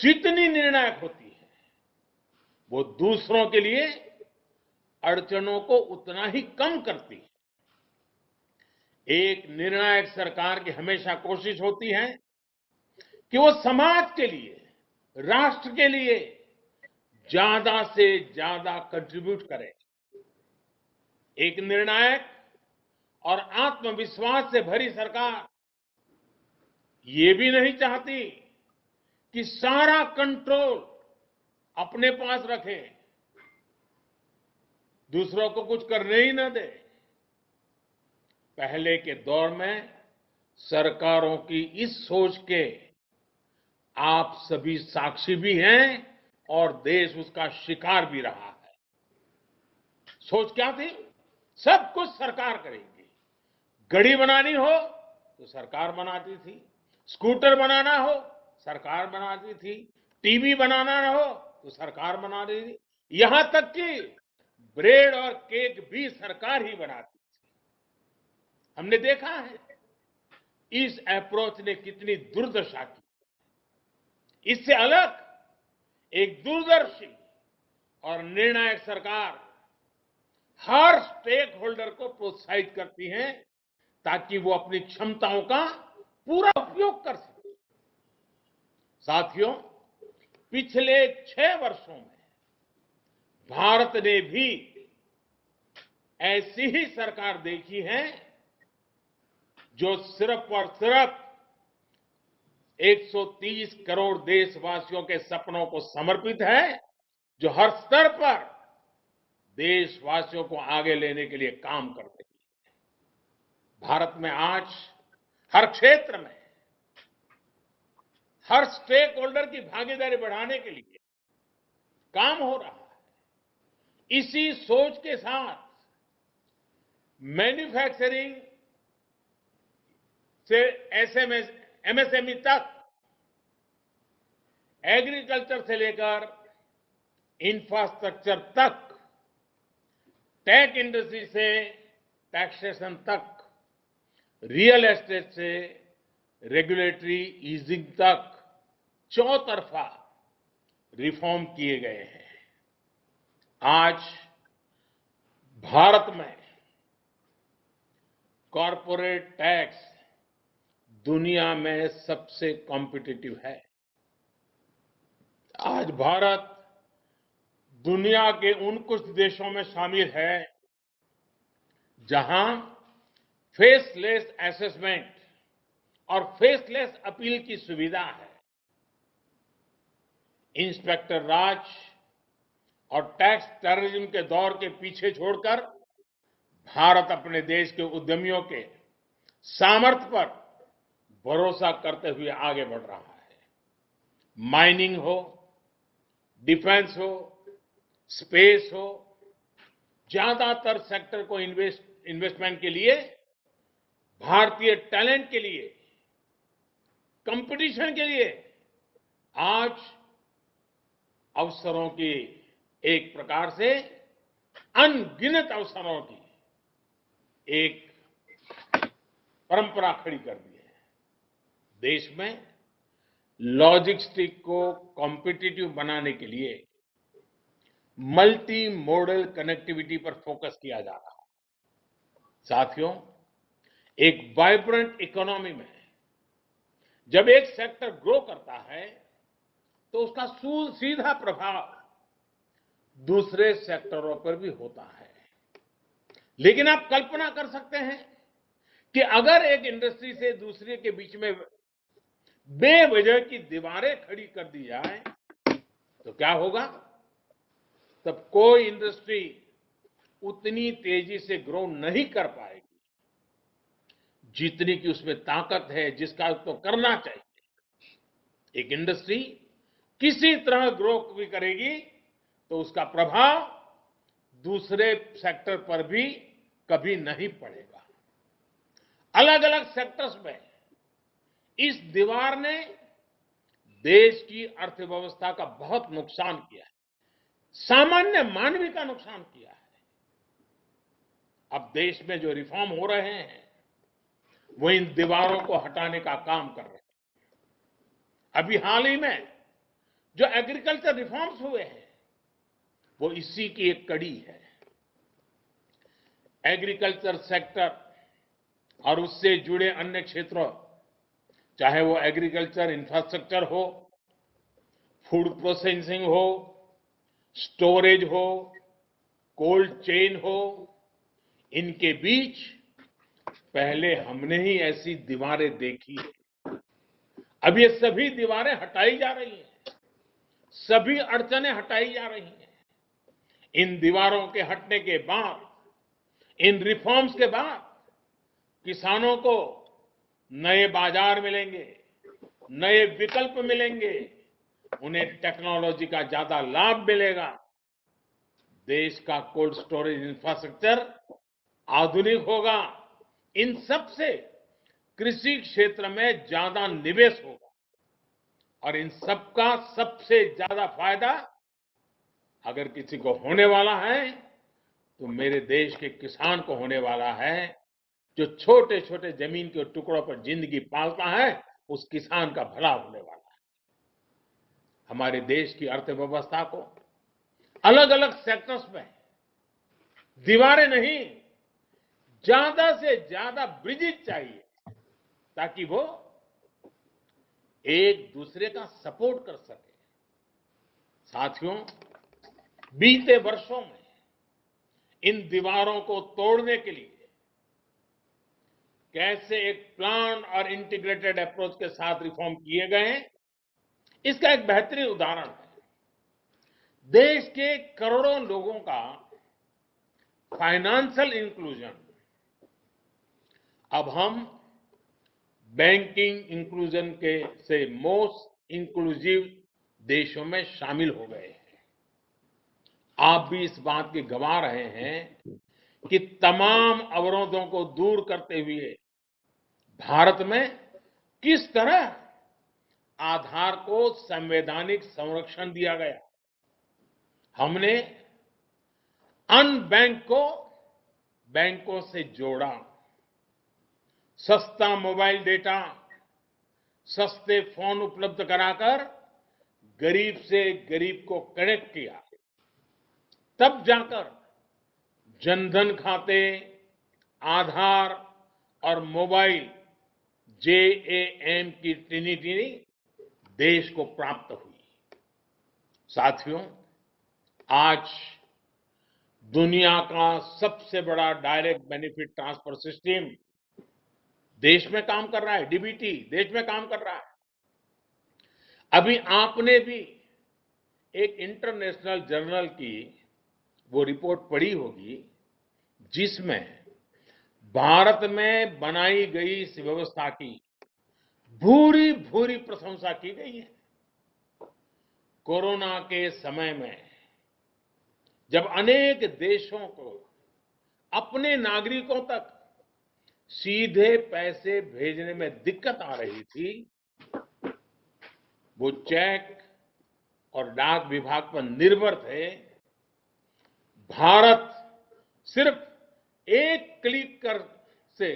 जितनी निर्णायक होती है, वो दूसरों के लिए अड़चनों को उतना ही कम करती है। एक निर्णायक सरकार की हमेशा कोशिश होती है कि वो समाज के लिए, राष्ट्र के लिए ज्यादा से ज्यादा कंट्रीब्यूट करे। एक निर्णायक और आत्मविश्वास से भरी सरकार ये भी नहीं चाहती कि सारा कंट्रोल अपने पास रखे, दूसरों को कुछ करने ही न दे। पहले के दौर में सरकारों की इस सोच के आप सभी साक्षी भी हैं और देश उसका शिकार भी रहा है। सोच क्या थी? सब कुछ सरकार करेगी। घड़ी बनानी हो तो सरकार बनाती थी, स्कूटर बनाना हो सरकार बनाती थी, टीवी बनाना हो तो सरकार बना रही थी, यहां तक कि ब्रेड और केक भी सरकार ही बनाती थी। हमने देखा है इस अप्रोच ने कितनी दुर्दशा की। इससे अलग एक दूरदर्शी और निर्णायक सरकार हर स्टेक होल्डर को प्रोत्साहित करती है ताकि वो अपनी क्षमताओं का पूरा उपयोग कर सके। साथियों, पिछले 6 वर्षों में भारत ने भी ऐसी ही सरकार देखी है जो सिर्फ और सिर्फ 130 करोड़ देशवासियों के सपनों को समर्पित है, जो हर स्तर पर देशवासियों को आगे लेने के लिए काम कर रही है। भारत में आज हर क्षेत्र में हर स्टेक होल्डर की भागीदारी बढ़ाने के लिए काम हो रहा है। इसी सोच के साथ मैन्युफैक्चरिंग से एमएसएमई तक, एग्रीकल्चर से लेकर इंफ्रास्ट्रक्चर तक, टेक इंडस्ट्री से टैक्सेशन तक, रियल एस्टेट से रेगुलेटरी ईजिंग तक चौतरफा रिफॉर्म किए गए हैं। आज भारत में कॉरपोरेट टैक्स दुनिया में सबसे कॉम्पिटिटिव है। आज भारत दुनिया के उन कुछ देशों में शामिल है जहां फेसलेस असेसमेंट और फेसलेस अपील की सुविधा है। इंस्पेक्टर राज और टैक्स टेररिज्म के दौर के पीछे छोड़कर भारत अपने देश के उद्यमियों के सामर्थ्य पर भरोसा करते हुए आगे बढ़ रहा है। माइनिंग हो, डिफेंस हो, स्पेस हो, ज्यादातर सेक्टर को इन्वेस्टमेंट के लिए, भारतीय टैलेंट के लिए, कंपटीशन के लिए आज अवसरों की, एक प्रकार से अनगिनत अवसरों की एक परंपरा खड़ी कर दी है। देश में लॉजिस्टिक को कॉम्पिटिटिव बनाने के लिए मल्टी मॉडल कनेक्टिविटी पर फोकस किया जा रहा है। साथियों, एक वाइब्रेंट इकोनॉमी में जब एक सेक्टर ग्रो करता है तो उसका सीधा प्रभाव दूसरे सेक्टरों पर भी होता है। लेकिन आप कल्पना कर सकते हैं कि अगर एक इंडस्ट्री से दूसरे के बीच में बेवजह की दीवारें खड़ी कर दी जाए तो क्या होगा? तब कोई इंडस्ट्री उतनी तेजी से ग्रो नहीं कर पाएगी जितनी की उसमें ताकत है, जिसका उसको करना चाहिए। एक इंडस्ट्री किसी तरह ग्रो भी करेगी तो उसका प्रभाव दूसरे सेक्टर पर भी कभी नहीं पड़ेगा। अलग अलग सेक्टर्स में इस दीवार ने देश की अर्थव्यवस्था का बहुत नुकसान किया है, सामान्य मानवी का नुकसान किया है। अब देश में जो रिफॉर्म हो रहे हैं वो इन दीवारों को हटाने का काम कर रहे हैं। अभी हाल ही में जो एग्रीकल्चर रिफॉर्म्स हुए हैं वो इसी की एक कड़ी है। एग्रीकल्चर सेक्टर और उससे जुड़े अन्य क्षेत्रों, चाहे वो एग्रीकल्चर इंफ्रास्ट्रक्चर हो, फूड प्रोसेसिंग हो, स्टोरेज हो, कोल्ड चेन हो, इनके बीच पहले हमने ही ऐसी दीवारें देखी है। अब ये सभी दीवारें हटाई जा रही हैं, सभी अड़चनें हटाई जा रही हैं। इन दीवारों के हटने के बाद, इन रिफॉर्म्स के बाद किसानों को नए बाजार मिलेंगे, नए विकल्प मिलेंगे, उन्हें टेक्नोलॉजी का ज्यादा लाभ मिलेगा। देश का कोल्ड स्टोरेज इंफ्रास्ट्रक्चर आधुनिक होगा। इन सब से कृषि क्षेत्र में ज्यादा निवेश होगा और इन सबका सबसे ज्यादा फायदा अगर किसी को होने वाला है तो मेरे देश के किसान को होने वाला है, जो छोटे छोटे जमीन के टुकड़ों पर जिंदगी पालता है, उस किसान का भला होने वाला है। हमारे देश की अर्थव्यवस्था को अलग अलग सेक्टर्स में दीवारें नहीं, ज्यादा से ज्यादा ब्रिजेज चाहिए ताकि वो एक दूसरे का सपोर्ट कर सके। साथियों, बीते वर्षों में इन दीवारों को तोड़ने के लिए कैसे एक प्लान और इंटीग्रेटेड अप्रोच के साथ रिफॉर्म किए गए हैं, इसका एक बेहतरीन उदाहरण है। देश के करोड़ों लोगों का फाइनेंशियल इंक्लूजन अब हम बैंकिंग इंक्लूजन के से मोस्ट इंक्लूसिव देशों में शामिल हो गए हैं। आप भी इस बात की गवाह रहे हैं कि तमाम अवरोधों को दूर करते हुए भारत में किस तरह आधार को संवैधानिक संरक्षण दिया गया। हमने अनबैंक को बैंकों से जोड़ा, सस्ता मोबाइल डेटा, सस्ते फोन उपलब्ध कराकर गरीब से गरीब को कनेक्ट किया। तब जाकर जनधन खाते, आधार और मोबाइल JAM की ट्रिनिटी देश को प्राप्त हुई। साथियों, आज दुनिया का सबसे बड़ा डायरेक्ट बेनिफिट ट्रांसफर सिस्टम देश में काम कर रहा है। DBT देश में काम कर रहा है। अभी आपने भी एक इंटरनेशनल जर्नल की वो रिपोर्ट पढ़ी होगी जिसमें भारत में बनाई गई इस व्यवस्था की भूरी भूरी प्रशंसा की गई है। कोरोना के समय में जब अनेक देशों को अपने नागरिकों तक सीधे पैसे भेजने में दिक्कत आ रही थी, वो चेक और डाक विभाग पर निर्भर थे। भारत सिर्फ एक क्लिक कर से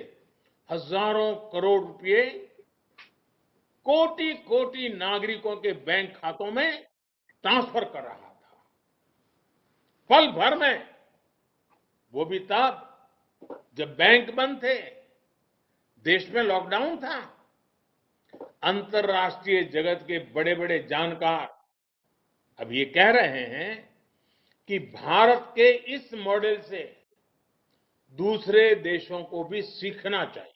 हजारों करोड़ रुपए कोटि कोटि नागरिकों के बैंक खातों में ट्रांसफर कर रहा था। पल भर में, वो भी तब जब बैंक बंद थे, देश में लॉकडाउन था। अंतर्राष्ट्रीय जगत के बड़े बड़े जानकार अब ये कह रहे हैं कि भारत के इस मॉडल से दूसरे देशों को भी सीखना चाहिए।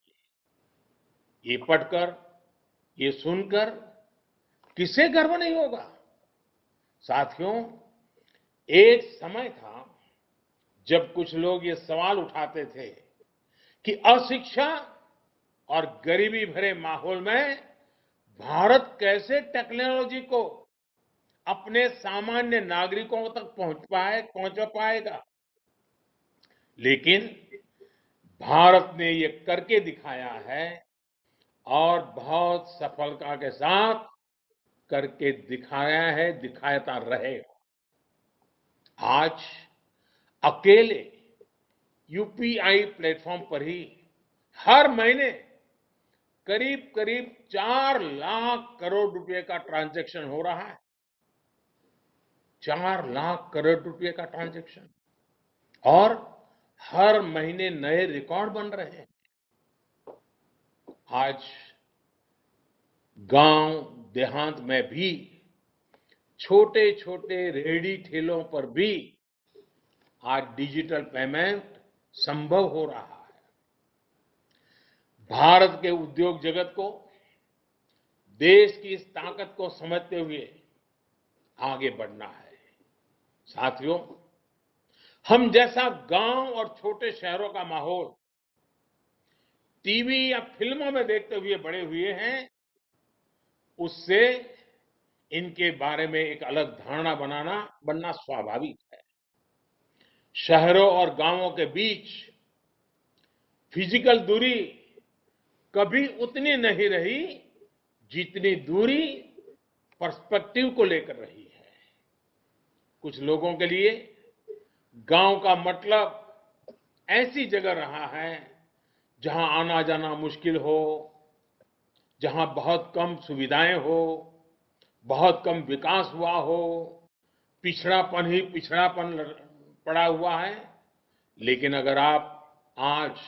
ये पढ़कर, ये सुनकर किसे गर्व नहीं होगा? साथियों, एक समय था जब कुछ लोग ये सवाल उठाते थे कि अशिक्षा और गरीबी भरे माहौल में भारत कैसे टेक्नोलॉजी को अपने सामान्य नागरिकों तक पहुंच पाएगा। लेकिन भारत ने ये करके दिखाया है और बहुत सफलता के साथ करके दिखाया है, दिखाता रहेगा। आज अकेले यूपीआई प्लेटफॉर्म पर ही हर महीने करीब करीब 4 लाख करोड़ रुपए का ट्रांजैक्शन हो रहा है। 4 लाख करोड़ रुपए का ट्रांजैक्शन, और हर महीने नए रिकॉर्ड बन रहे हैं। आज गांव देहात में भी छोटे छोटे रेहड़ी ठेलों पर भी आज डिजिटल पेमेंट संभव हो रहा है। भारत के उद्योग जगत को देश की इस ताकत को समझते हुए आगे बढ़ना है। साथियों, हम जैसा गांव और छोटे शहरों का माहौल टीवी या फिल्मों में देखते हुए बड़े हुए हैं, उससे इनके बारे में एक अलग धारणा बनना स्वाभाविक है। शहरों और गांवों के बीच फिजिकल दूरी कभी उतनी नहीं रही जितनी दूरी पर्सपेक्टिव को लेकर रही है। कुछ लोगों के लिए गांव का मतलब ऐसी जगह रहा है जहां आना जाना मुश्किल हो, जहां बहुत कम सुविधाएं हो, बहुत कम विकास हुआ हो, पिछड़ापन ही पिछड़ापन पड़ा हुआ है। लेकिन अगर आप आज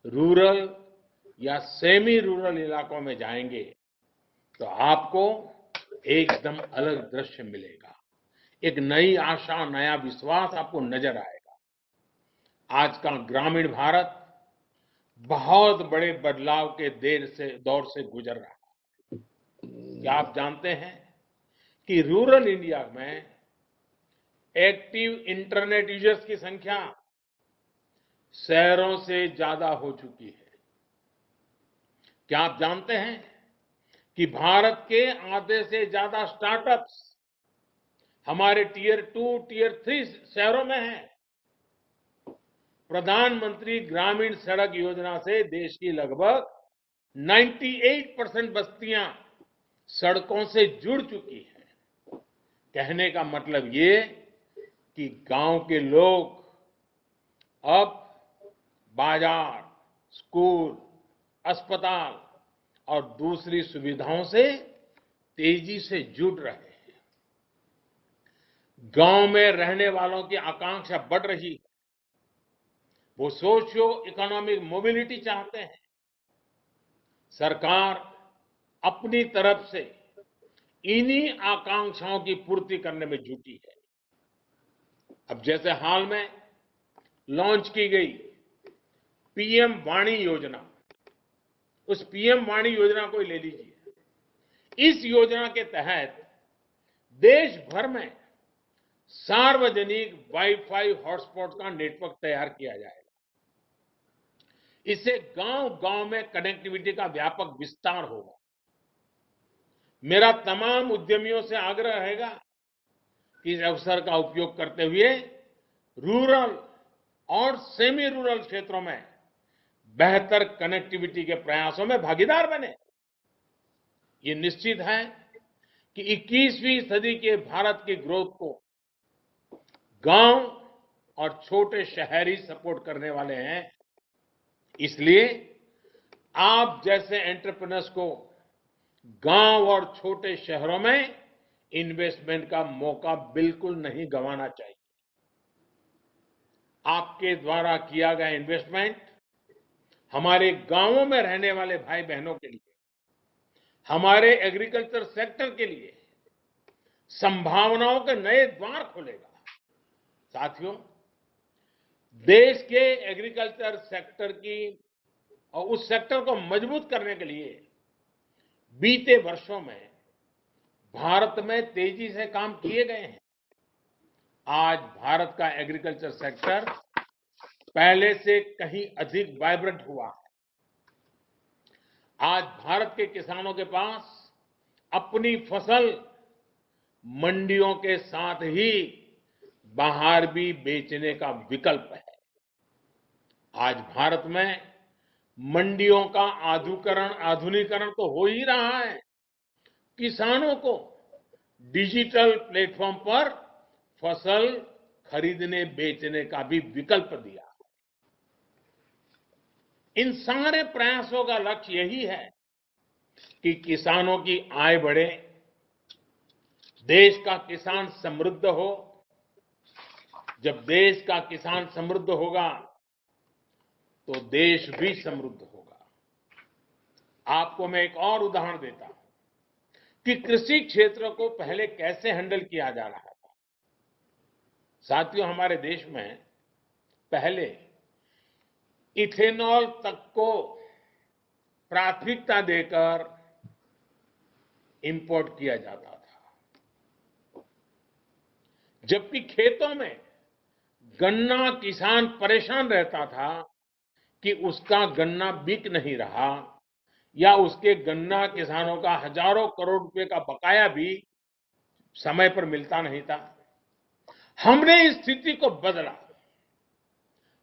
रूरल या सेमी रूरल इलाकों में जाएंगे तो आपको एकदम अलग दृश्य मिलेगा। एक नई आशा, नया विश्वास आपको नजर आएगा। आज का ग्रामीण भारत बहुत बड़े बदलाव के दौर से गुजर रहा है। क्या आप जानते हैं कि रूरल इंडिया में एक्टिव इंटरनेट यूजर्स की संख्या शहरों से ज्यादा हो चुकी है? क्या आप जानते हैं कि भारत के आधे से ज्यादा स्टार्टअप्स हमारे टियर 2, टियर 3 शहरों में हैं? प्रधानमंत्री ग्रामीण सड़क योजना से देश की लगभग 98% बस्तियां सड़कों से जुड़ चुकी हैं। कहने का मतलब ये कि गांव के लोग अब बाजार, स्कूल, अस्पताल और दूसरी सुविधाओं से तेजी से जुड़ रहे हैं। गांव में रहने वालों की आकांक्षा बढ़ रही है। वो सोशियो इकोनॉमिक मोबिलिटी चाहते हैं। सरकार अपनी तरफ से इन्हीं आकांक्षाओं की पूर्ति करने में जुटी है। अब जैसे हाल में लॉन्च की गई पीएम वाणी योजना, उस पीएम वाणी योजना को ले लीजिए। इस योजना के तहत देश भर में सार्वजनिक वाईफाई हॉटस्पॉट का नेटवर्क तैयार किया जाएगा। इससे गांव-गांव में कनेक्टिविटी का व्यापक विस्तार होगा। मेरा तमाम उद्यमियों से आग्रह रहेगा कि इस अवसर का उपयोग करते हुए रूरल और सेमी रूरल क्षेत्रों में बेहतर कनेक्टिविटी के प्रयासों में भागीदार बने। ये निश्चित है कि 21वीं सदी के भारत की ग्रोथ को गांव और छोटे शहर ही सपोर्ट करने वाले हैं। इसलिए आप जैसे एंटरप्रेन्योर्स को गांव और छोटे शहरों में इन्वेस्टमेंट का मौका बिल्कुल नहीं गंवाना चाहिए। आपके द्वारा किया गया इन्वेस्टमेंट हमारे गांवों में रहने वाले भाई बहनों के लिए, हमारे एग्रीकल्चर सेक्टर के लिए संभावनाओं के नए द्वार खोलेगा। साथियों, देश के एग्रीकल्चर सेक्टर की और उस सेक्टर को मजबूत करने के लिए बीते वर्षों में भारत में तेजी से काम किए गए हैं। आज भारत का एग्रीकल्चर सेक्टर पहले से कहीं अधिक वाइब्रेंट हुआ है। आज भारत के किसानों के पास अपनी फसल मंडियों के साथ ही बाहर भी बेचने का विकल्प है। आज भारत में मंडियों का आधुनिकीकरण तो हो ही रहा है। किसानों को डिजिटल प्लेटफॉर्म पर फसल खरीदने बेचने का भी विकल्प दिया। इन सारे प्रयासों का लक्ष्य यही है कि किसानों की आय बढ़े, देश का किसान समृद्ध हो। जब देश का किसान समृद्ध होगा तो देश भी समृद्ध होगा। आपको मैं एक और उदाहरण देता हूं कि कृषि क्षेत्र को पहले कैसे हैंडल किया जा रहा था। साथियों, हमारे देश में पहले इथेनॉल तक को प्राथमिकता देकर इंपोर्ट किया जाता था, जबकि खेतों में गन्ना किसान परेशान रहता था कि उसका गन्ना बिक नहीं रहा या उसके गन्ना किसानों का हजारों करोड़ रुपए का बकाया भी समय पर मिलता नहीं था। हमने इस स्थिति को बदला।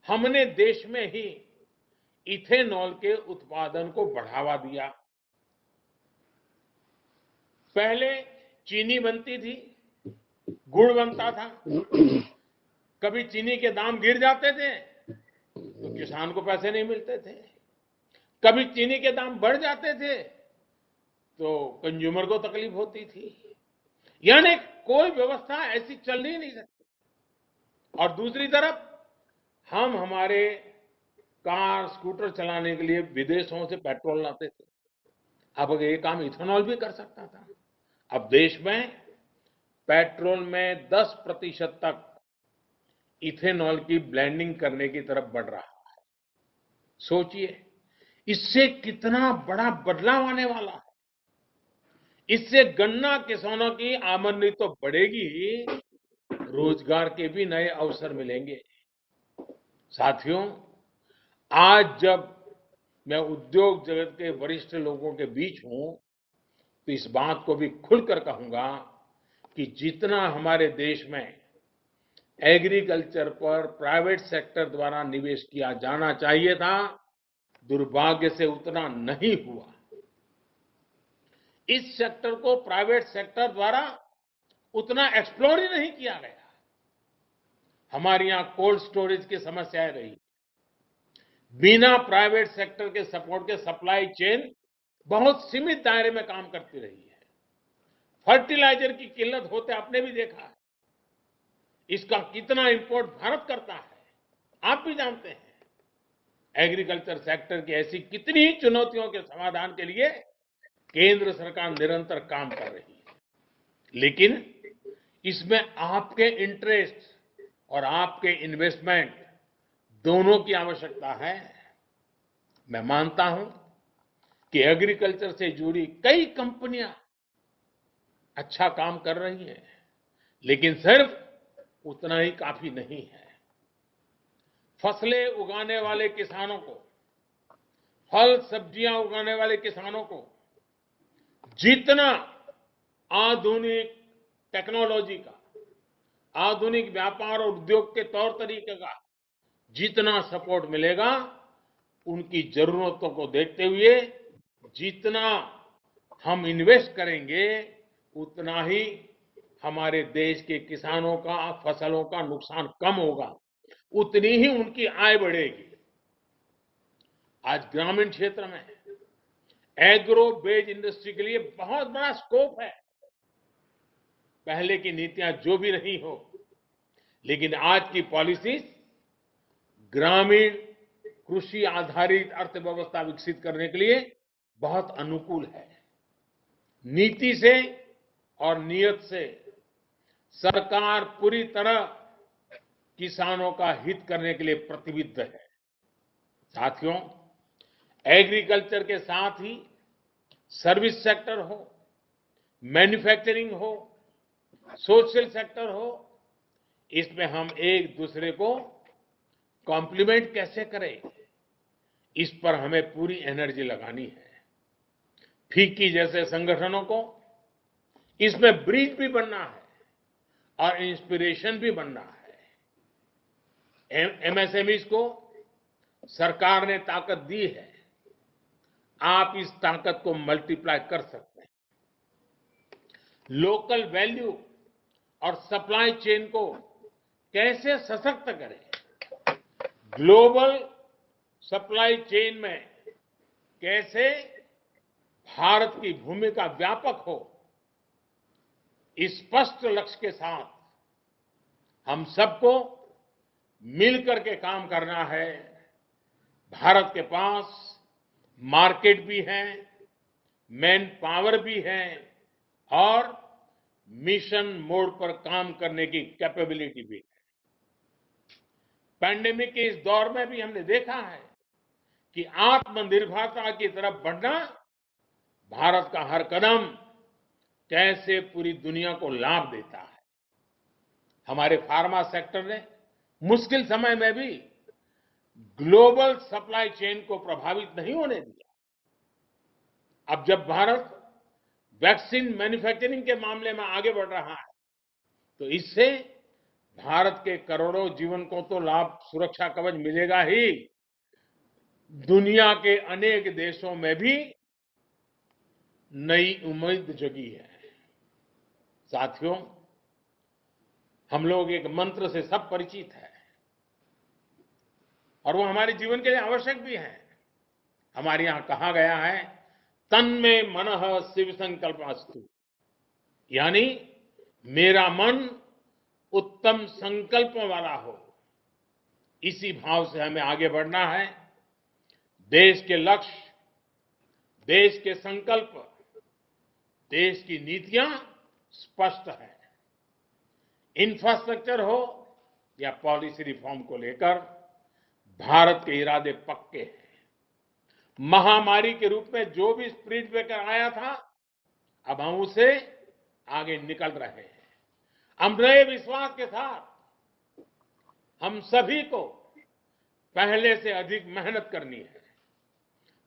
हमने देश में ही इथेनॉल के उत्पादन को बढ़ावा दिया। पहले चीनी बनती थी, गुड़ बनता था। कभी चीनी के दाम गिर जाते थे तो किसान को पैसे नहीं मिलते थे। कभी चीनी के दाम बढ़ जाते थे तो कंज्यूमर को तकलीफ होती थी। यानी कोई व्यवस्था ऐसी चल ही नहीं सकती। और दूसरी तरफ हम हमारे कार स्कूटर चलाने के लिए विदेशों से पेट्रोल लाते थे। अब अगर ये काम इथेनॉल भी कर सकता था। अब देश में पेट्रोल में 10% तक इथेनॉल की ब्लेंडिंग करने की तरफ बढ़ रहा है। सोचिए, इससे कितना बड़ा बदलाव आने वाला है। इससे गन्ना किसानों की आमदनी तो बढ़ेगी ही, रोजगार के भी नए अवसर मिलेंगे। साथियों, आज जब मैं उद्योग जगत के वरिष्ठ लोगों के बीच हूं तो इस बात को भी खुलकर कहूंगा कि जितना हमारे देश में एग्रीकल्चर पर प्राइवेट सेक्टर द्वारा निवेश किया जाना चाहिए था, दुर्भाग्य से उतना नहीं हुआ। इस सेक्टर को प्राइवेट सेक्टर द्वारा उतना एक्सप्लोर ही नहीं किया गया। हमारे यहां कोल्ड स्टोरेज की समस्याएं रही। बिना प्राइवेट सेक्टर के सपोर्ट के सप्लाई चेन बहुत सीमित दायरे में काम करती रही है। फर्टिलाइजर की किल्लत होते आपने भी देखा है। इसका कितना इंपोर्ट भारत करता है, आप भी जानते हैं। एग्रीकल्चर सेक्टर की ऐसी कितनी चुनौतियों के समाधान के लिए केंद्र सरकार निरंतर काम कर रही है। लेकिन इसमें आपके इंटरेस्ट और आपके इन्वेस्टमेंट दोनों की आवश्यकता है। मैं मानता हूं कि एग्रीकल्चर से जुड़ी कई कंपनियां अच्छा काम कर रही हैं, लेकिन सिर्फ उतना ही काफी नहीं है। फसलें उगाने वाले किसानों को, फल सब्जियां उगाने वाले किसानों को जितना आधुनिक टेक्नोलॉजी का, आधुनिक व्यापार और उद्योग के तौर तरीके का जितना सपोर्ट मिलेगा, उनकी जरूरतों को देखते हुए जितना हम इन्वेस्ट करेंगे, उतना ही हमारे देश के किसानों का, फसलों का नुकसान कम होगा, उतनी ही उनकी आय बढ़ेगी। आज ग्रामीण क्षेत्र में एग्रो बेस्ड इंडस्ट्री के लिए बहुत बड़ा स्कोप है। पहले की नीतियां जो भी रही हो, लेकिन आज की पॉलिसीज ग्रामीण कृषि आधारित अर्थव्यवस्था विकसित करने के लिए बहुत अनुकूल है। नीति से और नियत से सरकार पूरी तरह किसानों का हित करने के लिए प्रतिबद्ध है। साथियों, एग्रीकल्चर के साथ ही सर्विस सेक्टर हो, मैन्युफैक्चरिंग हो, सोशल सेक्टर हो, इसमें हम एक दूसरे को कॉम्प्लीमेंट कैसे करें, इस पर हमें पूरी एनर्जी लगानी है। फिक्की जैसे संगठनों को इसमें ब्रिज भी बनना है और इंस्पिरेशन भी बनना है। एमएसएमईज को सरकार ने ताकत दी है, आप इस ताकत को मल्टीप्लाई कर सकते हैं। लोकल वैल्यू और सप्लाई चेन को कैसे सशक्त करें, ग्लोबल सप्लाई चेन में कैसे भारत की भूमिका व्यापक हो, इस स्पष्ट लक्ष्य के साथ हम सबको मिलकर के काम करना है। भारत के पास मार्केट भी है, मैन पावर भी है और मिशन मोड पर काम करने की कैपेबिलिटी भी है। पैंडेमिक के इस दौर में भी हमने देखा है कि आत्मनिर्भरता की तरफ बढ़ना भारत का हर कदम कैसे पूरी दुनिया को लाभ देता है। हमारे फार्मा सेक्टर ने मुश्किल समय में भी ग्लोबल सप्लाई चेन को प्रभावित नहीं होने दिया। अब जब भारत वैक्सीन मैन्युफैक्चरिंग के मामले में आगे बढ़ रहा है, तो इससे भारत के करोड़ों जीवन को तो लाभ, सुरक्षा कवच मिलेगा ही, दुनिया के अनेक देशों में भी नई उम्मीद जगी है। साथियों, हम लोग एक मंत्र से सब परिचित है और वो हमारे जीवन के लिए आवश्यक भी है। हमारे यहां कहा गया है, तन्मे मनः शिव संकल्पस्तु, यानी मेरा मन उत्तम संकल्प वाला हो। इसी भाव से हमें आगे बढ़ना है। देश के लक्ष्य, देश के संकल्प, देश की नीतियां स्पष्ट है। इंफ्रास्ट्रक्चर हो या पॉलिसी रिफॉर्म को लेकर भारत के इरादे पक्के हैं। महामारी के रूप में जो भी स्प्रिट ब्रेकर आया था, अब हम उसे आगे निकल रहे हैं। हम नए विश्वास के साथ हम सभी को पहले से अधिक मेहनत करनी है।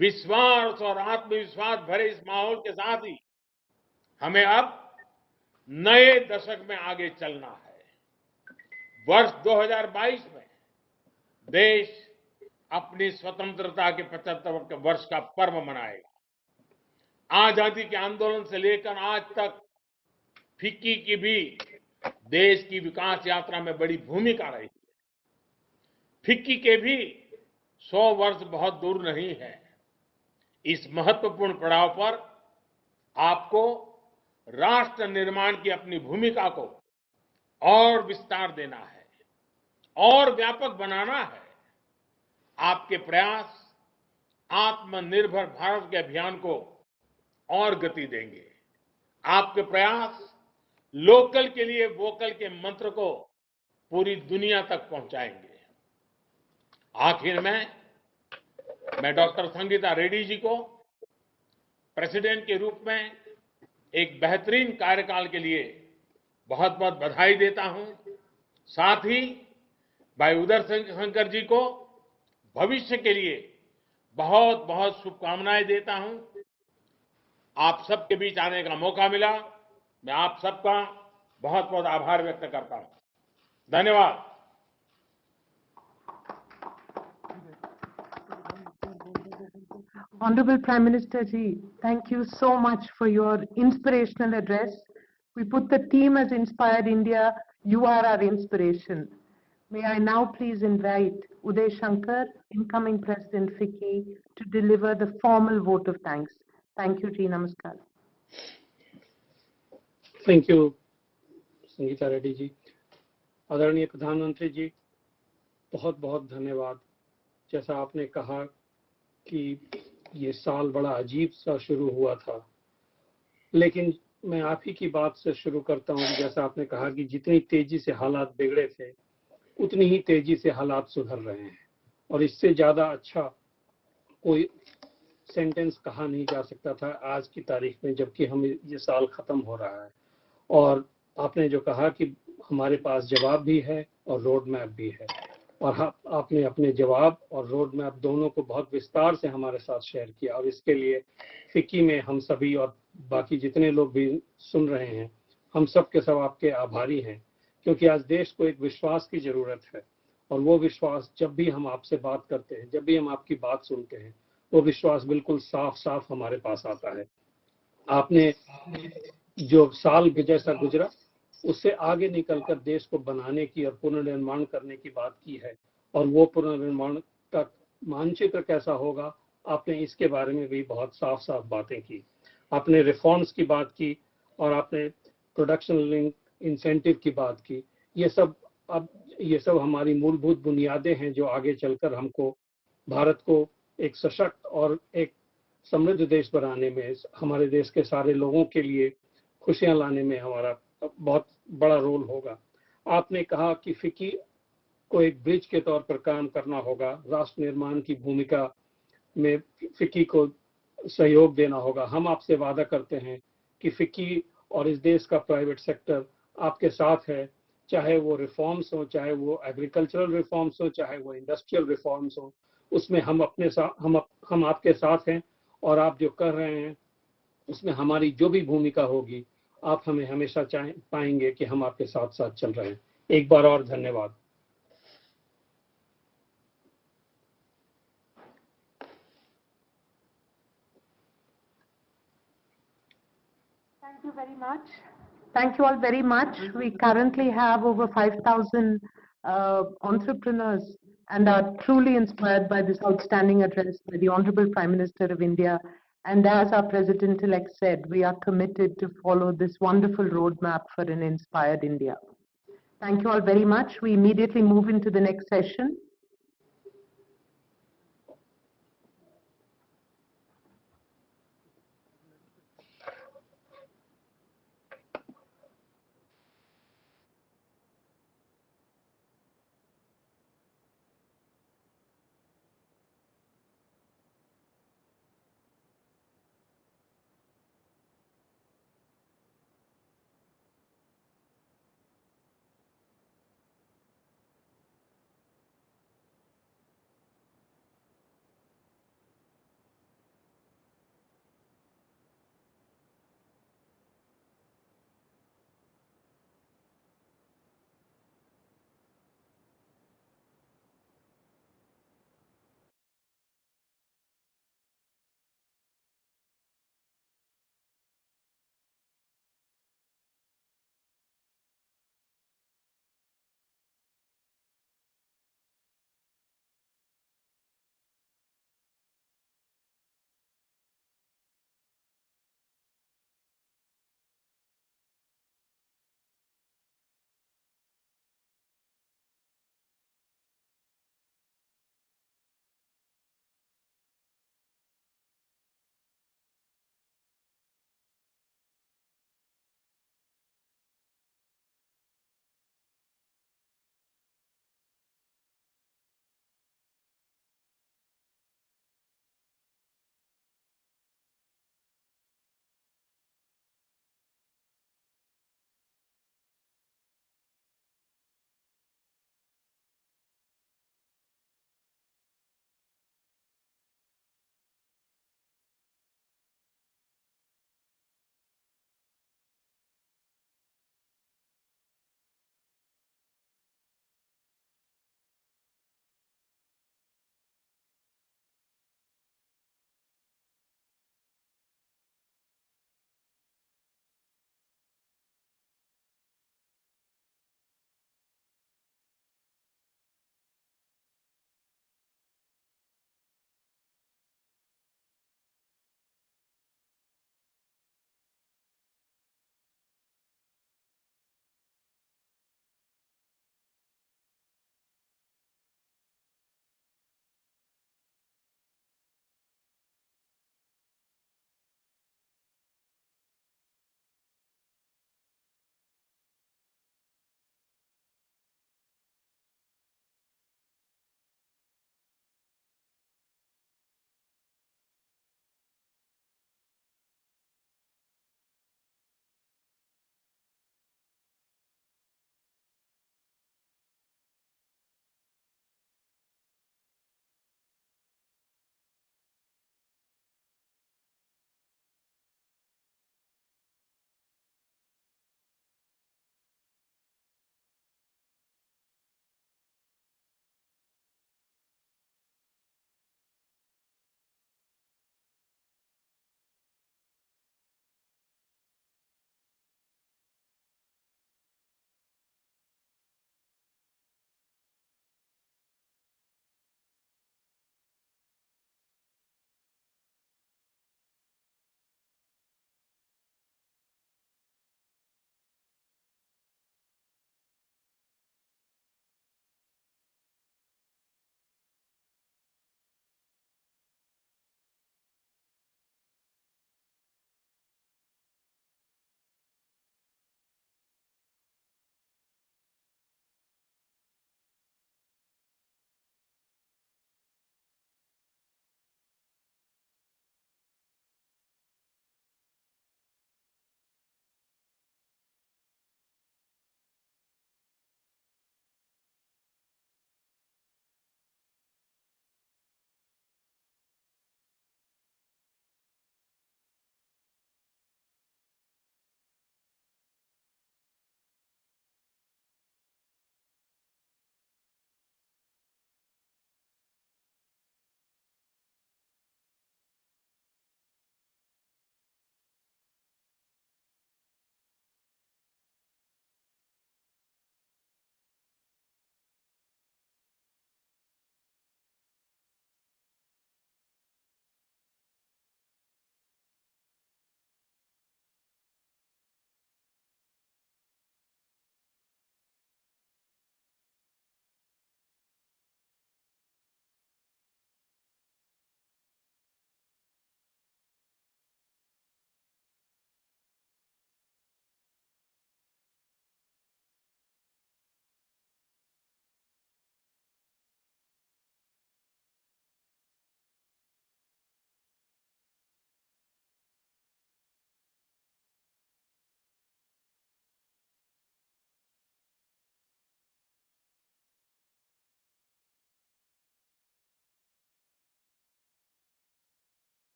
विश्वास और आत्मविश्वास भरे इस माहौल के साथ ही हमें अब नए दशक में आगे चलना है। वर्ष 2022 में देश अपनी स्वतंत्रता के 75 वर्ष का पर्व मनाएगा। आजादी के आंदोलन से लेकर आज तक फिक्की की भी देश की विकास यात्रा में बड़ी भूमिका रही है। फिक्की के भी 100 वर्ष बहुत दूर नहीं है। इस महत्वपूर्ण पड़ाव पर आपको राष्ट्र निर्माण की अपनी भूमिका को और विस्तार देना है और व्यापक बनाना है। आपके प्रयास आत्मनिर्भर भारत के अभियान को और गति देंगे। आपके प्रयास लोकल के लिए वोकल के मंत्र को पूरी दुनिया तक पहुंचाएंगे। आखिर में मैं डॉक्टर संगीता रेड्डी जी को प्रेसिडेंट के रूप में एक बेहतरीन कार्यकाल के लिए बहुत बहुत बधाई देता हूं। साथ ही भाई उदय शंकर जी को भविष्य के लिए बहुत बहुत शुभकामनाएं देता हूं। आप सबके बीच आने का मौका मिला, मैं आप सबका बहुत बहुत आभार व्यक्त करता हूं। धन्यवाद। Honorable Prime Minister Ji, thank you so much for your inspirational address. We put the theme as Inspired India. You are our inspiration. May I now please invite Uday Shankar, incoming President FICCI, to deliver the formal vote of thanks. Thank you, Ji. Namaskar. Thank you Sangeeta Reddy ji. आदरणीय प्रधानमंत्री जी, बहुत बहुत धन्यवाद। जैसा आपने कहा कि ये साल बड़ा अजीब सा शुरू हुआ था, लेकिन मैं आप ही की बात से शुरू करता हूं। जैसा आपने कहा कि जितनी तेजी से हालात बिगड़े थे, उतनी ही तेजी से हालात सुधर रहे हैं और इससे ज़्यादा अच्छा कोई सेंटेंस कहा नहीं जा सकता था आज की तारीख में, जबकि हम ये साल ख़त्म हो रहा है। और आपने जो कहा कि हमारे पास जवाब भी है और रोड मैप भी है, और आपने अपने जवाब और रोड मैप दोनों को बहुत विस्तार से हमारे साथ शेयर किया, और इसके लिए फिक्की में हम सभी और बाकी जितने लोग भी सुन रहे हैं, हम सब के सब आपके आभारी हैं, क्योंकि आज देश को एक विश्वास की ज़रूरत है, और वो विश्वास जब भी हम आपसे बात करते हैं, जब भी हम आपकी बात सुनते हैं, वो विश्वास बिल्कुल साफ साफ हमारे पास आता है। आपने जो साल जैसा गुजरा उससे आगे निकलकर देश को बनाने की और पुनर्निर्माण करने की बात की है, और वो पुनर्निर्माण का मानचित्र कैसा होगा, आपने इसके बारे में भी बहुत साफ साफ बातें की। आपने रिफॉर्म्स की बात की और आपने प्रोडक्शन लिंक इंसेंटिव की बात की। ये सब हमारी मूलभूत बुनियादें हैं जो आगे चलकर हमको भारत को एक सशक्त और एक समृद्ध देश बनाने में, हमारे देश के सारे लोगों के लिए खुशियां लाने में हमारा बहुत बड़ा रोल होगा। आपने कहा कि फिक्की को एक ब्रिज के तौर पर काम करना होगा, राष्ट्र निर्माण की भूमिका में फिक्की को सहयोग देना होगा। हम आपसे वादा करते हैं कि फिक्की और इस देश का प्राइवेट सेक्टर आपके साथ है, चाहे वो रिफॉर्म्स हो, चाहे वो एग्रीकल्चरल रिफॉर्म्स हो, चाहे वो इंडस्ट्रियल रिफॉर्म्स हो, उसमें हम अपने साथ हम आपके साथ हैं, और आप जो कर रहे हैं उसमें हमारी जो भी भूमिका होगी, आप हमें हमेशा पाएंगे कि हम आपके साथ साथ चल रहे हैं। एक बार और धन्यवाद। Thank you very much. Thank you all very much. We currently have over 5,000 entrepreneurs and are truly inspired by this outstanding address by the Honorable Prime Minister of India. And as our President-elect said, we are committed to follow this wonderful roadmap for an inspired India. Thank you all very much. We immediately move into the next session.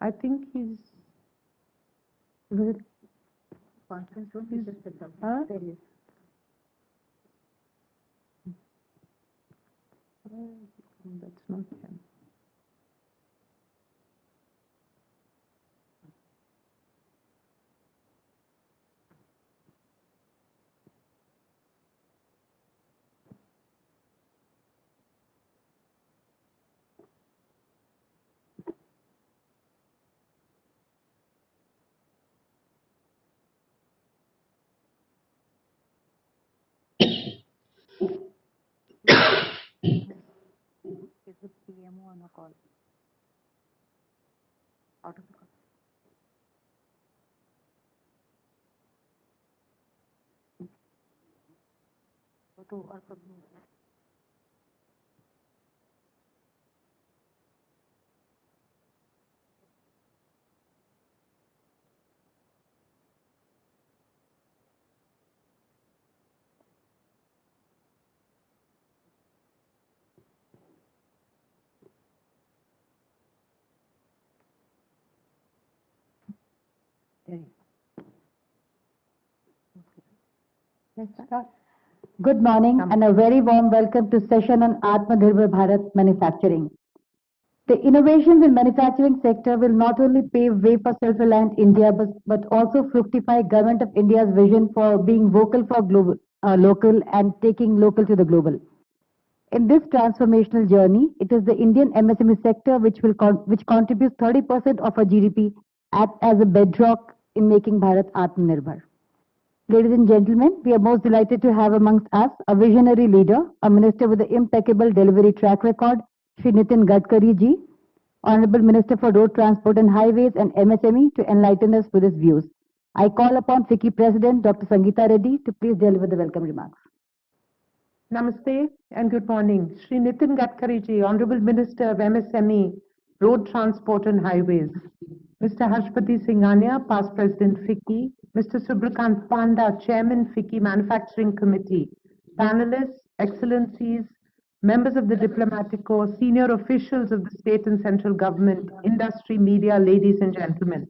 I think he's. Conference room is just a Huh? There is. That's not him. Is the PMO on a call? Out of the call. Go to or from There is. Let's start. Good morning and a very warm welcome to session on Atmanirbhar Bharat manufacturing. The innovations in manufacturing sector will not only pave way for self-reliant India, but also fructify Government of India's vision for being vocal for global, local and taking local to the global. In this transformational journey, it is the Indian MSME sector which contributes 30% of our GDP as a bedrock in making Bharat Atmanirbhar. Ladies and gentlemen, we are most delighted to have amongst us a visionary leader, a minister with an impeccable delivery track record, Shri Nitin Gadkari ji, Honorable Minister for Road Transport and Highways and MSME, to enlighten us with his views. I call upon FICCI President Dr. Sangeeta Reddy to please deliver the welcome remarks. Namaste and good morning. Shri Nitin Gadkari ji, Honorable Minister of MSME, Road Transport and Highways. Mr. Harshpati Singhania, Past President FICCI. Mr. Subrakant Panda, Chairman FICCI Manufacturing Committee. Panelists, Excellencies, members of the Diplomatic Corps, senior officials of the state and central government, industry, media, ladies and gentlemen.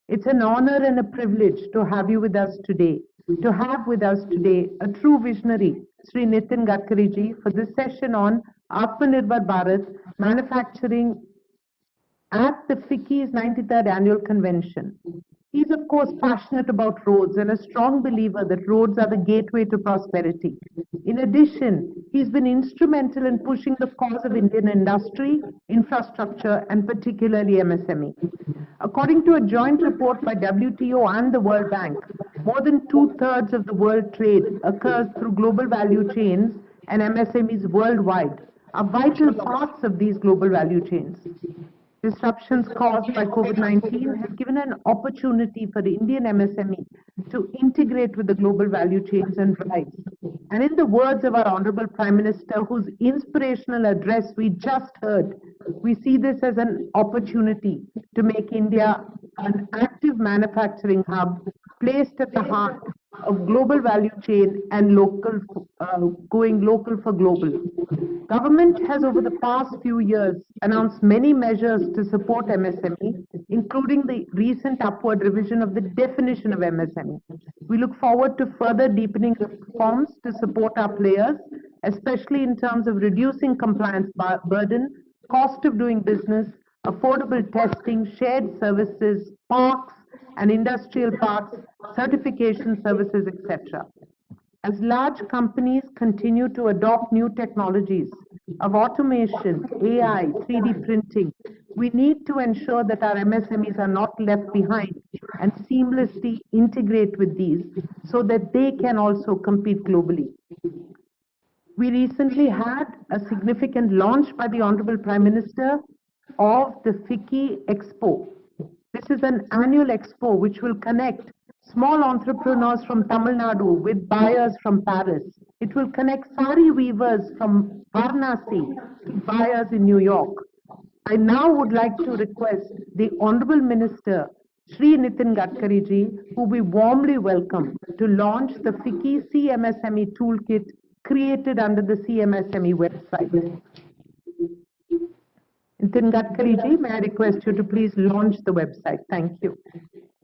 It's an honor and a privilege to have you with us today. To have with us today a true visionary, Sri Nitin Gadkari ji, for this session on Atmanirbhar Bharat manufacturing at the FICCI's 93rd annual convention. He's of course passionate about roads and a strong believer that roads are the gateway to prosperity. In addition, he's been instrumental in pushing the cause of Indian industry, infrastructure, and particularly MSME. According to a joint report by WTO and the World Bank, more than 2/3 of the world trade occurs through global value chains, and MSMEs worldwide are vital parts of these global value chains. Disruptions caused by COVID-19 have given an opportunity for the Indian MSME to integrate with the global value chains and rise. And in the words of our Honorable Prime Minister, whose inspirational address we just heard, we see this as an opportunity to make India an active manufacturing hub placed at the heart of global value chain and going local for global. Government has over the past few years announced many measures to support MSME, including the recent upward revision of the definition of MSME. We look forward to further deepening reforms to support our players, especially in terms of reducing compliance burden, cost of doing business, affordable testing, shared services, parks, and industrial parks, certification services, etc. As large companies continue to adopt new technologies of automation, AI, 3D printing, we need to ensure that our MSMEs are not left behind and seamlessly integrate with these so that they can also compete globally. We recently had a significant launch by the Honorable Prime Minister of the FICCI Expo. This is an annual expo which will connect small entrepreneurs from Tamil Nadu with buyers from Paris. It will connect sari weavers from Varanasi to buyers in New York. I now would like to request the Honorable Minister, Shri Nitin Gadkari ji, who we warmly welcome to launch the FICCI CMSME Toolkit created under the CMSME website. Nitin Gadkari ji, may I request you to please launch the website. Thank you.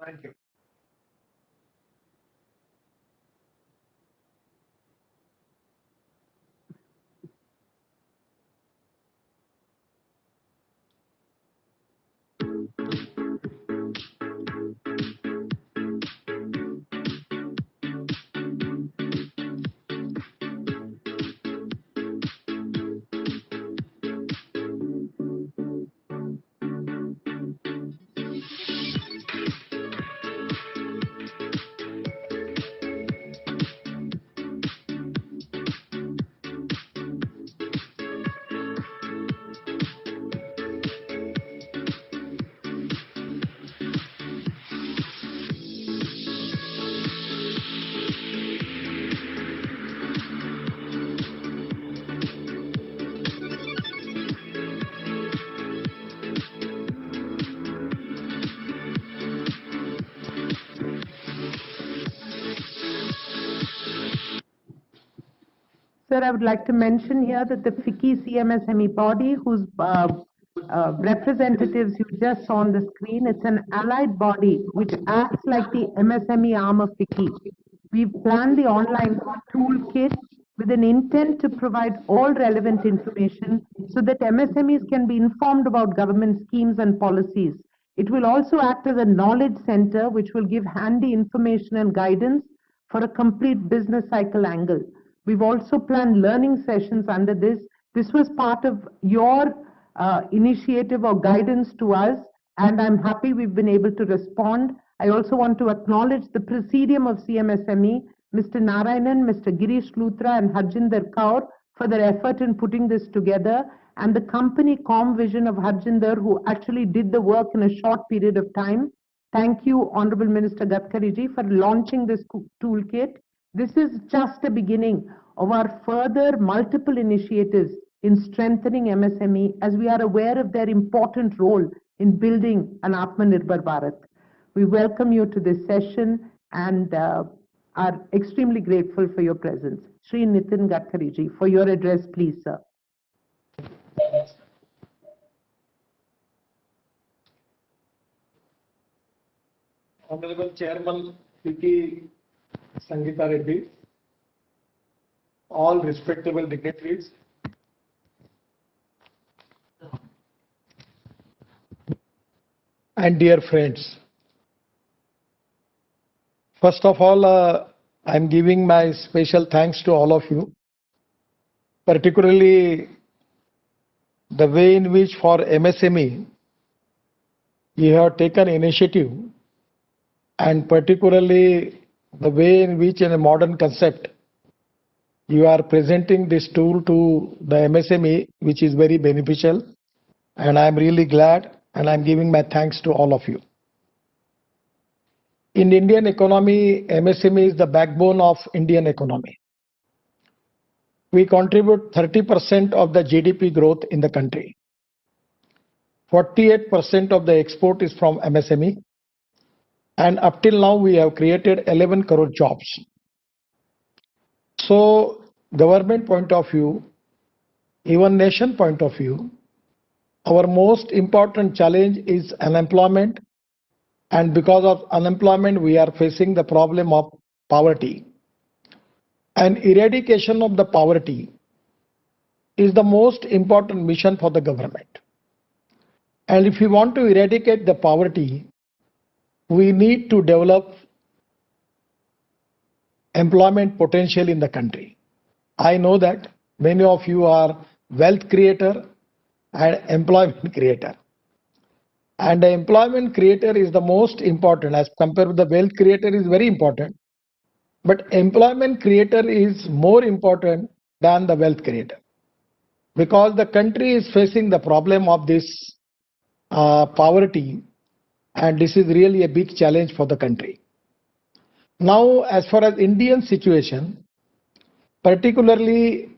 Thank you. Sir, I would like to mention here that the FICCI CMSME body, whose representatives you just saw on the screen, it's an allied body which acts like the MSME arm of FICCI. We've planned the online toolkit with an intent to provide all relevant information so that MSMEs can be informed about government schemes and policies. It will also act as a knowledge center which will give handy information and guidance for a complete business cycle angle. We've also planned learning sessions under this. This was part of your initiative or guidance to us, and I'm happy we've been able to respond. I also want to acknowledge the Presidium of CMSME, Mr. Narayanan, Mr. Girish Luthra, and Harjinder Kaur for their effort in putting this together, and the company ComVision of Harjinder, who actually did the work in a short period of time. Thank you, Honorable Minister Gadkari ji, for launching this toolkit. This is just a beginning of our further multiple initiatives in strengthening MSME, as we are aware of their important role in building an Atmanirbhar Bharat. We welcome you to this session and are extremely grateful for your presence. Shri Nitin Gadkari ji, for your address, please, sir. Honorable Chairman FICCI Sangeeta Reddy, all respectable dignitaries, and dear friends. First of all, I'm giving my special thanks to all of you, particularly the way in which for MSME you have taken initiative, and particularly the way in which in a modern concept you are presenting this tool to the MSME, which is very beneficial, and I'm really glad, and I'm giving my thanks to all of you. In Indian economy, MSME is the backbone of Indian economy. We contribute 30% of the GDP growth in the country. 48% of the export is from MSME, and up till now we have created 11 crore jobs. So, government point of view, even nation point of view, our most important challenge is unemployment, and because of unemployment we are facing the problem of poverty. And eradication of the poverty is the most important mission for the government. And if we want to eradicate the poverty, we need to develop employment potential in the country. I know that many of you are wealth creator and employment creator. And the employment creator is the most important as compared with the wealth creator is very important. But employment creator is more important than the wealth creator. Because the country is facing the problem of this poverty, and this is really a big challenge for the country. Now, as far as Indian situation, particularly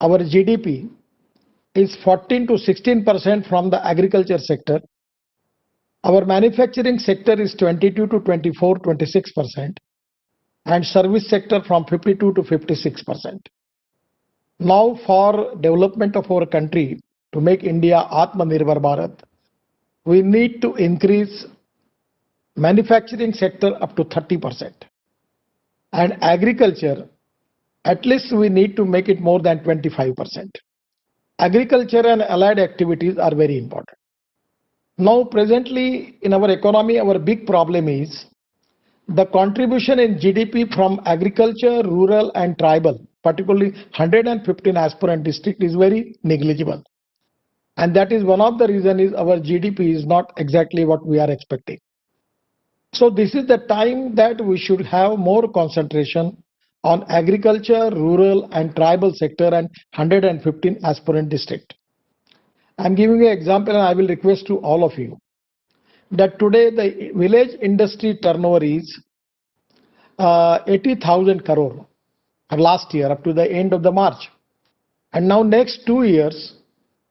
our GDP is 14 to 16% from the agriculture sector. Our manufacturing sector is 22 to 24, 26%, and service sector from 52 to 56%. Now, for development of our country, to make India Atmanirbhar Bharat, we need to increase manufacturing sector up to 30%. And agriculture, at least we need to make it more than 25%. Agriculture and allied activities are very important. Now, presently in our economy, our big problem is the contribution in GDP from agriculture, rural and tribal, particularly 115 aspirant district, is very negligible. And that is one of the reasons is our GDP is not exactly what we are expecting. So this is the time that we should have more concentration on agriculture, rural and tribal sector and 115 aspirant district. I am giving you an example and I will request to all of you that today the village industry turnover is 80,000 crore last year up to the end of the March. And now next 2 years,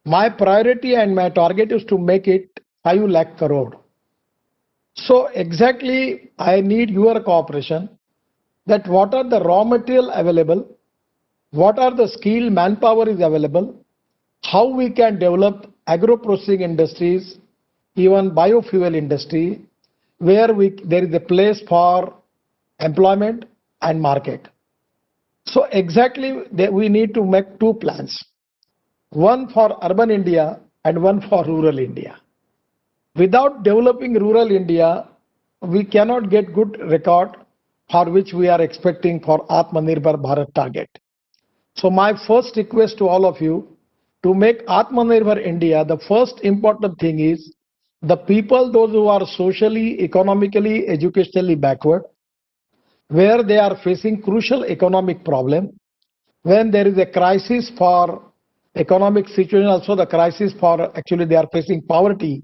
my priority and my target is to make it 5 lakh crore. So exactly I need your cooperation that what are the raw material available, what are the skilled manpower is available, how we can develop agro-processing industries, even biofuel industry, where there is a place for employment and market. So exactly we need to make 2 plans, one for urban India and one for rural India. Without developing rural India, we cannot get good record for which we are expecting for Atmanirbhar Bharat target. So my first request to all of you, to make Atmanirbhar India, the first important thing is the people, those who are socially, economically, educationally backward, where they are facing crucial economic problem, when there is a crisis for economic situation, also the crisis for actually they are facing poverty,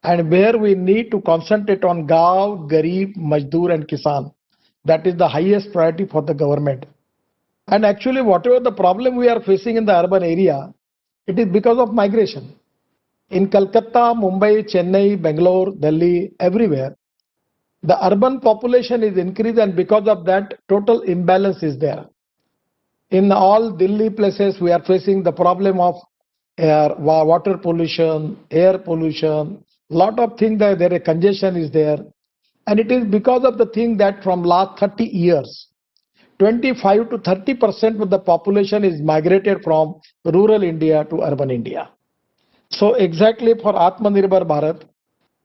and where we need to concentrate on Gav, Garib, Mazdoor and Kisan. That is the highest priority for the government. And actually whatever the problem we are facing in the urban area, it is because of migration. In Calcutta, Mumbai, Chennai, Bangalore, Delhi, everywhere, the urban population is increased and because of that total imbalance is there. In all Delhi places, we are facing the problem of water pollution, air pollution, lot of things that there a congestion is there. And it is because of the thing that from last 30 years, 25 to 30% of the population is migrated from rural India to urban India. So exactly for Atmanirbhar Bharat,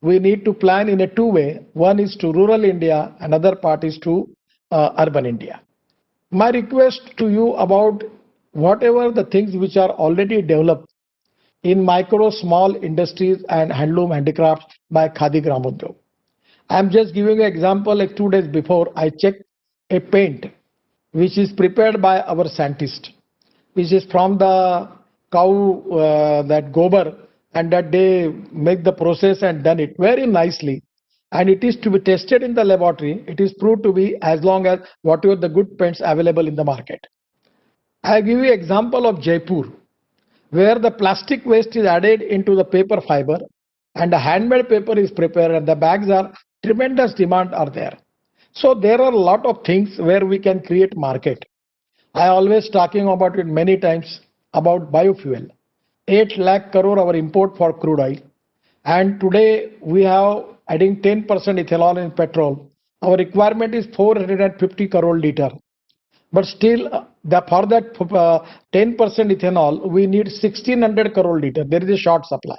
we need to plan in a 2 way. One is to rural India, another part is to urban India. My request to you about whatever the things which are already developed in micro, small industries and handloom handicrafts by Khadi Gramodyog. I am just giving an example. Like 2 days before, I checked a paint which is prepared by our scientist, which is from the cow, that gobar, and that they make the process and done it very nicely. And it is to be tested in the laboratory. It is proved to be as long as whatever the good paints available in the market. I give you example of Jaipur, where the plastic waste is added into the paper fiber and the handmade paper is prepared and the bags are tremendous demand are there. So there are a lot of things where we can create market. I always talking about it many times about biofuel. 8 lakh crore our import for crude oil. And today we have adding 10% ethanol in petrol. Our requirement is 450 crore liter. But still for that 10% ethanol, we need 1600 crore liter. There is a short supply.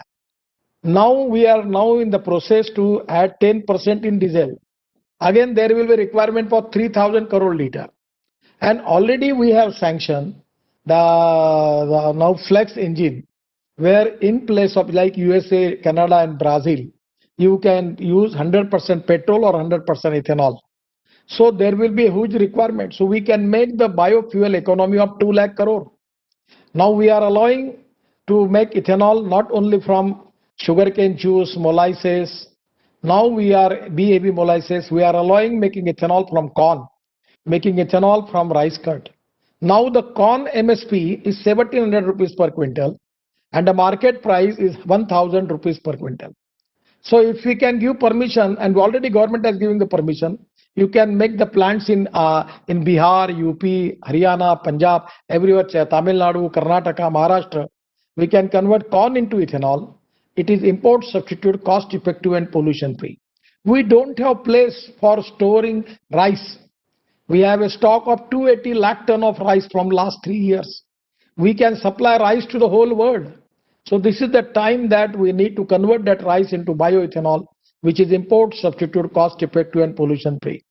Now we are now in the process to add 10% in diesel. Again, there will be requirement for 3,000 crore liter. And already we have sanctioned the now flex engine, where in place of like USA, Canada and Brazil, you can use 100% petrol or 100% ethanol. So there will be a huge requirement. So we can make the biofuel economy of 2 lakh crore. Now we are allowing to make ethanol not only from sugarcane juice, molasses. Now we are BAB molasses. We are allowing making ethanol from corn, making ethanol from rice curd. Now the corn MSP is 1700 rupees per quintal and the market price is 1000 rupees per quintal. So if we can give permission, and already government has given the permission, you can make the plants in Bihar, UP, Haryana, Punjab, everywhere, Tamil Nadu, Karnataka, Maharashtra. We can convert corn into ethanol. It is import substitute, cost effective and pollution free. We don't have place for storing rice. We have a stock of 280 lakh ton of rice from last 3 years. We can supply rice to the whole world. So this is the time that we need to convert that rice into bioethanol, which is import substitute, cost effective and pollution free.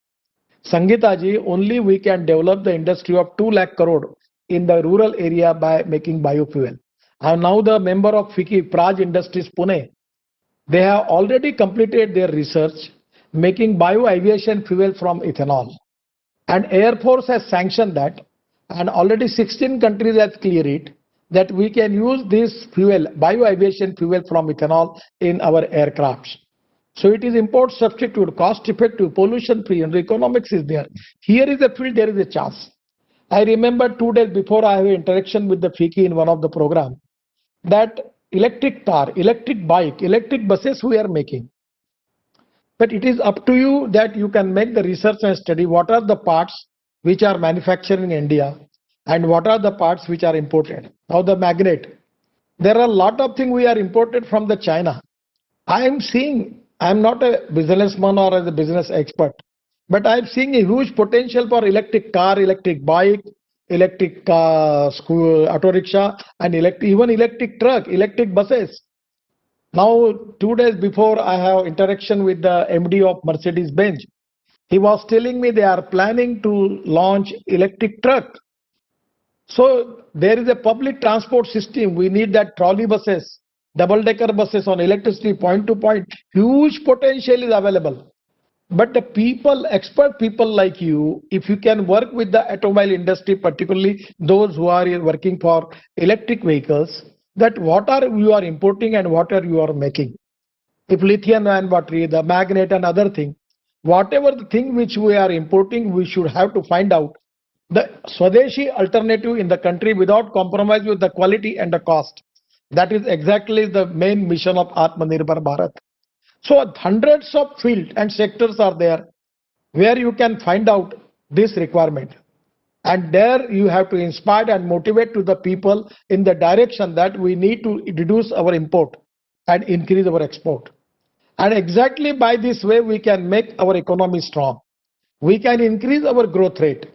Sangeeta ji, only we can develop the industry of 2 lakh crore in the rural area by making biofuel. I am now the member of FICCI Praj Industries Pune. They have already completed their research making bio-aviation fuel from ethanol. And Air Force has sanctioned that, and already 16 countries have cleared it, that we can use this fuel, bio-aviation fuel from ethanol in our aircrafts. So it is import substitute, cost effective, pollution free, and the economics is there. Here is a field, there is a chance. I remember 2 days before I have an interaction with the FICCI in one of the program, that electric car, electric bike, electric buses we are making. But it is up to you that you can make the research and study what are the parts which are manufactured in India and what are the parts which are imported. Now the magnet. There are a lot of things we are imported from the China. I am seeing, I am not a businessman or as a business expert, but I am seeing a huge potential for electric car, electric bike, electric school, auto rickshaw and even electric truck, electric buses. Now, 2 days before I have interaction with the MD of Mercedes-Benz, he was telling me they are planning to launch electric truck. So there is a public transport system. We need that trolley buses, double-decker buses on electricity, point to point. Huge potential is available. But the people, expert people like you, if you can work with the automobile industry, particularly those who are working for electric vehicles, that what are you are importing and what are you are making. If lithium ion battery, the magnet and other thing, whatever the thing which we are importing, we should have to find out the Swadeshi alternative in the country without compromise with the quality and the cost. That is exactly the main mission of Atmanirbhar Bharat. So hundreds of fields and sectors are there where you can find out this requirement. And there you have to inspire and motivate to the people in the direction that we need to reduce our import and increase our export. And exactly by this way we can make our economy strong. We can increase our growth rate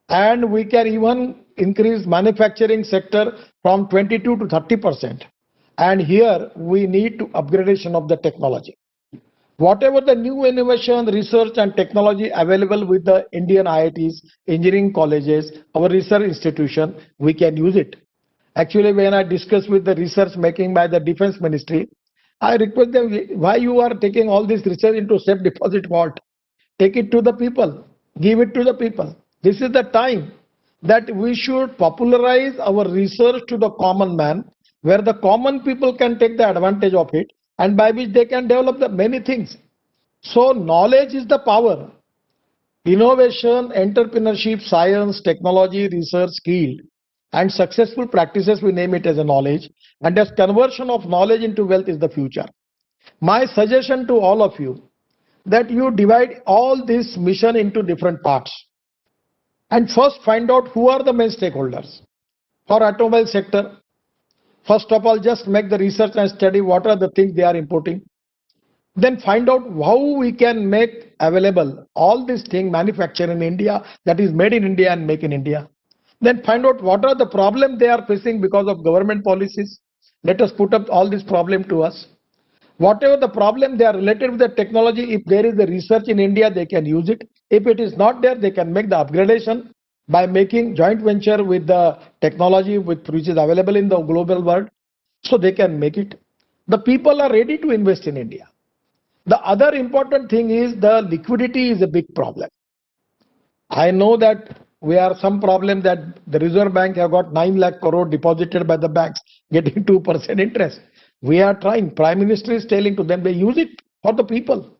and we can even increase manufacturing sector from 22 to 30%. And here we need to upgradation of the technology. Whatever the new innovation, research and technology available with the Indian IITs, engineering colleges, our research institution, we can use it. Actually, when I discuss with the research making by the Defense Ministry, I request them, why you are taking all this research into safe deposit vault? Take it to the people, give it to the people. This is the time that we should popularize our research to the common man, where the common people can take the advantage of it and by which they can develop the many things. So knowledge is the power. Innovation, entrepreneurship, science, technology, research, skill and successful practices, we name it as a knowledge, and as conversion of knowledge into wealth is the future. My suggestion to all of you, that you divide all this mission into different parts and first find out who are the main stakeholders. For automobile sector, first of all, just make the research and study what are the things they are importing. Then find out how we can make available all these things manufactured in India, that is made in India and make in India. Then find out what are the problems they are facing because of government policies. Let us put up all this problem to us. Whatever the problem, they are related with the technology. If there is a research in India, they can use it. If it is not there, they can make the upgradation by making joint venture with the technology which is available in the global world. So they can make it. The people are ready to invest in India. The other important thing is the liquidity is a big problem. I know that we have some problem that the Reserve Bank have got 9 lakh crore deposited by the banks getting 2% interest. We are trying. Prime Minister is telling to them they use it for the people.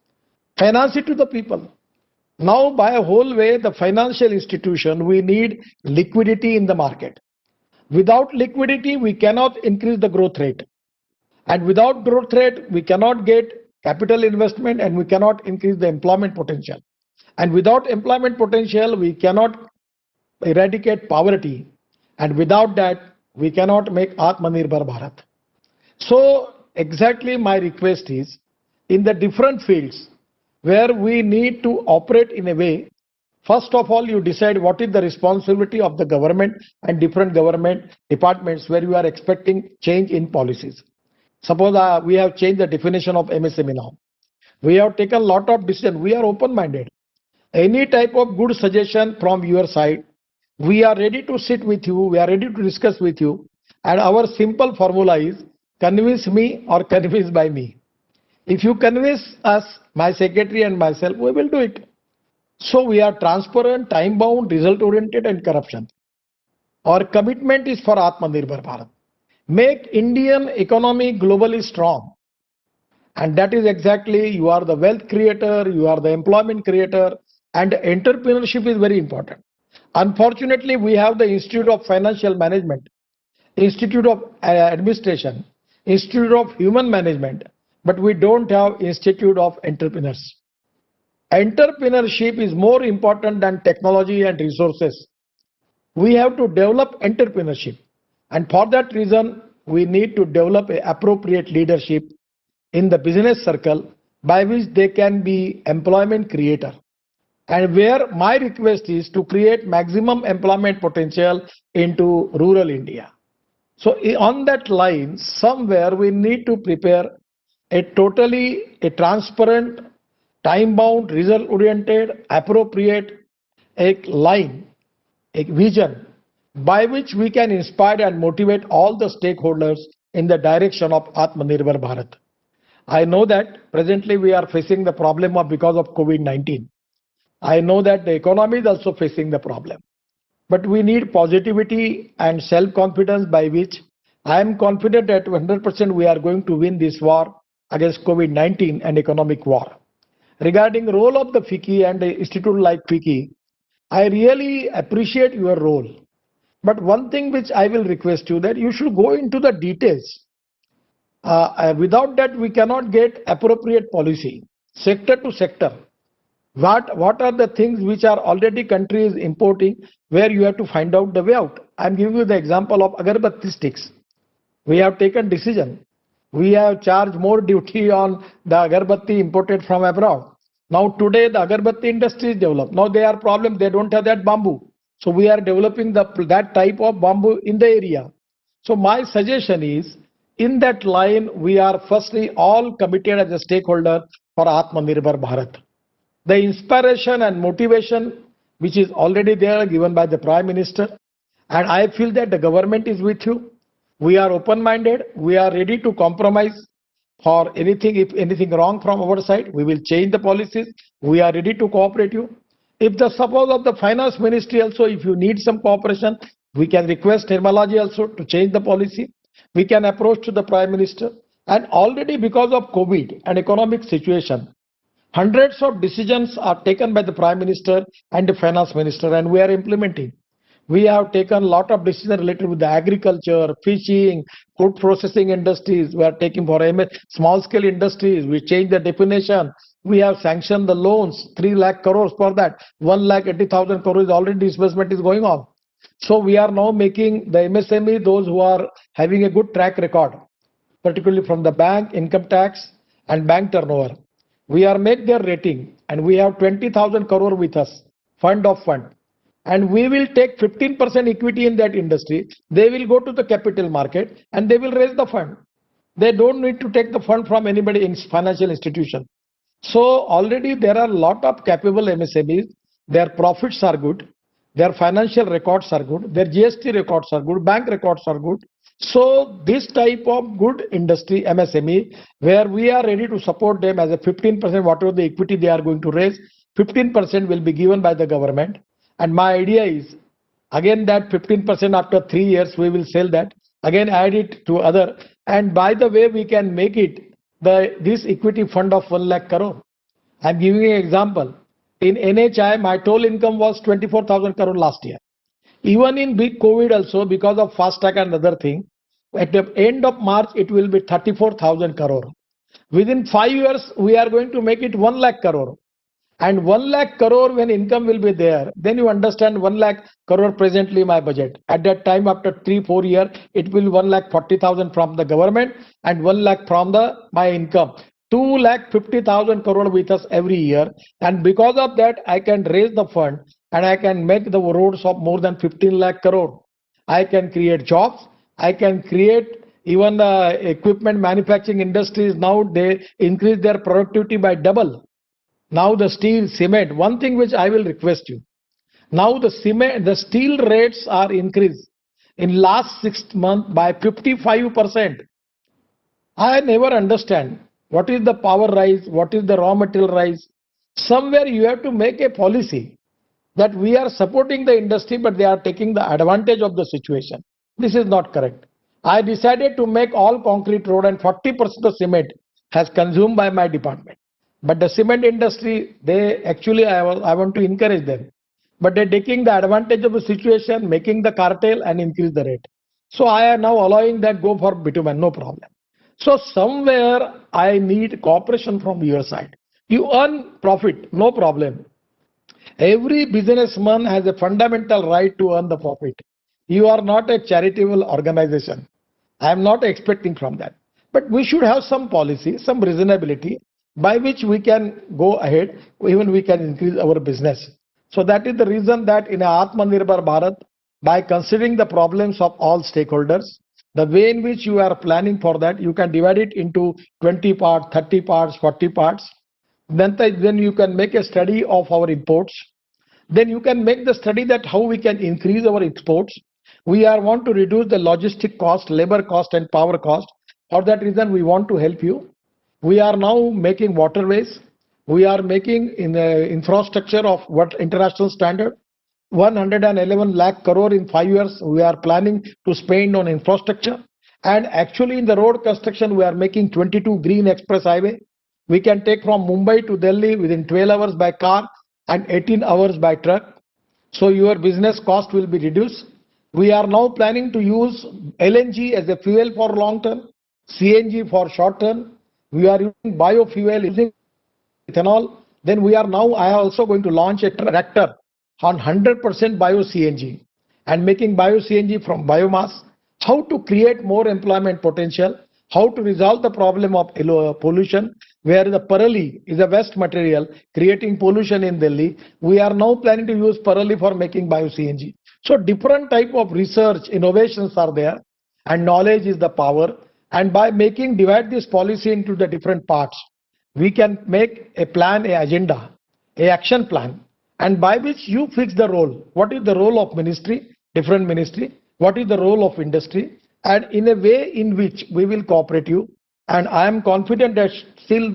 Finance it to the people. Now by a whole way the financial institution, we need liquidity in the market. Without liquidity we cannot increase the growth rate. And without growth rate we cannot get capital investment and we cannot increase the employment potential. And without employment potential, we cannot eradicate poverty. And without that, we cannot make Atmanirbhar Bharat. So exactly my request is, in the different fields where we need to operate in a way, first of all, you decide what is the responsibility of the government and different government departments where you are expecting change in policies. Suppose we have changed the definition of MSME now. We have taken a lot of decisions. We are open-minded. Any type of good suggestion from your side, we are ready to sit with you, we are ready to discuss with you, and our simple formula is convince me or convince by me. If you convince us, my secretary and myself, we will do it. So we are transparent, time-bound, result-oriented and corruption. Our commitment is for Atmanirbhar Bharat. Make Indian economy globally strong. And that is exactly, you are the wealth creator, you are the employment creator, and entrepreneurship is very important. Unfortunately, we have the Institute of Financial Management, Institute of Administration, Institute of Human Management, but we don't have Institute of Entrepreneurs. Entrepreneurship is more important than technology and resources. We have to develop entrepreneurship. And for that reason, we need to develop an appropriate leadership in the business circle by which they can be employment creator. And where my request is to create maximum employment potential into rural India. So on that line, somewhere we need to prepare a transparent, time-bound, result-oriented, appropriate a line, a vision by which we can inspire and motivate all the stakeholders in the direction of Atmanirbhar Bharat. I know that presently we are facing the problem of because of COVID-19. I know that the economy is also facing the problem. But we need positivity and self-confidence by which I am confident that 100% we are going to win this war against COVID-19 and economic war. Regarding role of the FICCI and the institute like FICCI, I really appreciate your role. But one thing which I will request you that you should go into the details. Without that, we cannot get appropriate policy, sector to sector. What are the things which are already countries importing where you have to find out the way out? I am giving you the example of agarbatti sticks. We have taken decision. We have charged more duty on the agarbatti imported from abroad. Now today the agarbatti industry is developed. Now they are problem, they don't have that bamboo. So we are developing that type of bamboo in the area. So my suggestion is, in that line, we are firstly all committed as a stakeholder for Atmanirbhar Bharat. The inspiration and motivation which is already there given by the Prime Minister, and I feel that the government is with you. We are open-minded. We are ready to compromise for anything. If anything wrong from our side, we will change the policies. We are ready to cooperate you. If the suppose of the Finance Ministry also, if you need some cooperation, we can request Nirmalaji also to change the policy. We can approach to the Prime Minister. And already because of COVID and economic situation, hundreds of decisions are taken by the Prime Minister and the Finance Minister, and we are implementing. We have taken a lot of decisions related with the agriculture, fishing, food processing industries. We are taking for small scale industries. We changed the definition. We have sanctioned the loans, 3 lakh crores for that. 1,80,000 crores already disbursement is going on. So we are now making the MSME, those who are having a good track record, particularly from the bank, income tax and bank turnover. We are make their rating and we have 20,000 crore with us, fund of fund. And we will take 15% equity in that industry. They will go to the capital market and they will raise the fund. They don't need to take the fund from anybody in financial institution. So already there are a lot of capable MSMEs. Their profits are good. Their financial records are good. Their GST records are good. Bank records are good. So this type of good industry MSME, where we are ready to support them as a 15%, whatever the equity they are going to raise, 15% will be given by the government. And my idea is, again, that 15% after 3 years, we will sell that. Again, add it to other. And by the way, we can make it this equity fund of 1 lakh crore. I'm giving you an example. In NHI, my total income was 24,000 crore last year. Even in big COVID also, because of fast track and other thing, at the end of March, it will be 34,000 crore. Within 5 years, we are going to make it 1 lakh crore. And 1 lakh crore when income will be there, then you understand 1 lakh crore presently my budget. At that time, after 3-4 years, it will 1,40,000 from the government and 1 lakh from my income. 2,50,000 crore with us every year. And because of that, I can raise the fund and I can make the roads of more than 15 lakh crore. I can create jobs. I can create even the equipment manufacturing industries. Now they increase their productivity by double. Now the steel, cement, one thing which I will request you. Now the steel rates are increased in last 6 months by 55%. I never understand what is the power rise, what is the raw material rise. Somewhere you have to make a policy that we are supporting the industry, but they are taking the advantage of the situation. This is not correct. I decided to make all concrete road and 40% of cement has consumed by my department. But the cement industry, they actually, I want to encourage them. But they're taking the advantage of the situation, making the cartel and increase the rate. So I am now allowing that go for bitumen, no problem. So somewhere I need cooperation from your side. You earn profit, no problem. Every businessman has a fundamental right to earn the profit. You are not a charitable organization. I am not expecting from that. But we should have some policy, some reasonability by which we can go ahead, even we can increase our business. So that is the reason that in Atmanirbhar Bharat, by considering the problems of all stakeholders, the way in which you are planning for that, you can divide it into 20 parts, 30 parts, 40 parts. Then you can make a study of our imports. Then you can make the study that how we can increase our exports. We want to reduce the logistic cost, labor cost and power cost. For that reason, we want to help you. We are now making waterways. We are making in the infrastructure of what international standard. 111 lakh crore in 5 years we are planning to spend on infrastructure. And actually in the road construction, we are making 22 green express highway. We can take from Mumbai to Delhi within 12 hours by car and 18 hours by truck. So your business cost will be reduced. We are now planning to use LNG as a fuel for long term, CNG for short term. We are using biofuel, using ethanol. Then I am also going to launch a tractor on 100% bio CNG and making bio CNG from biomass. How to create more employment potential, how to resolve the problem of pollution, where the parali is a waste material creating pollution in Delhi. We are now planning to use parali for making bio CNG. So different type of research, innovations are there, and knowledge is the power. And by divide this policy into the different parts, we can make a plan, a agenda, a action plan, and by which you fix the role. What is the role of ministry, different ministry? What is the role of industry? And in a way in which we will cooperate you. And I am confident that still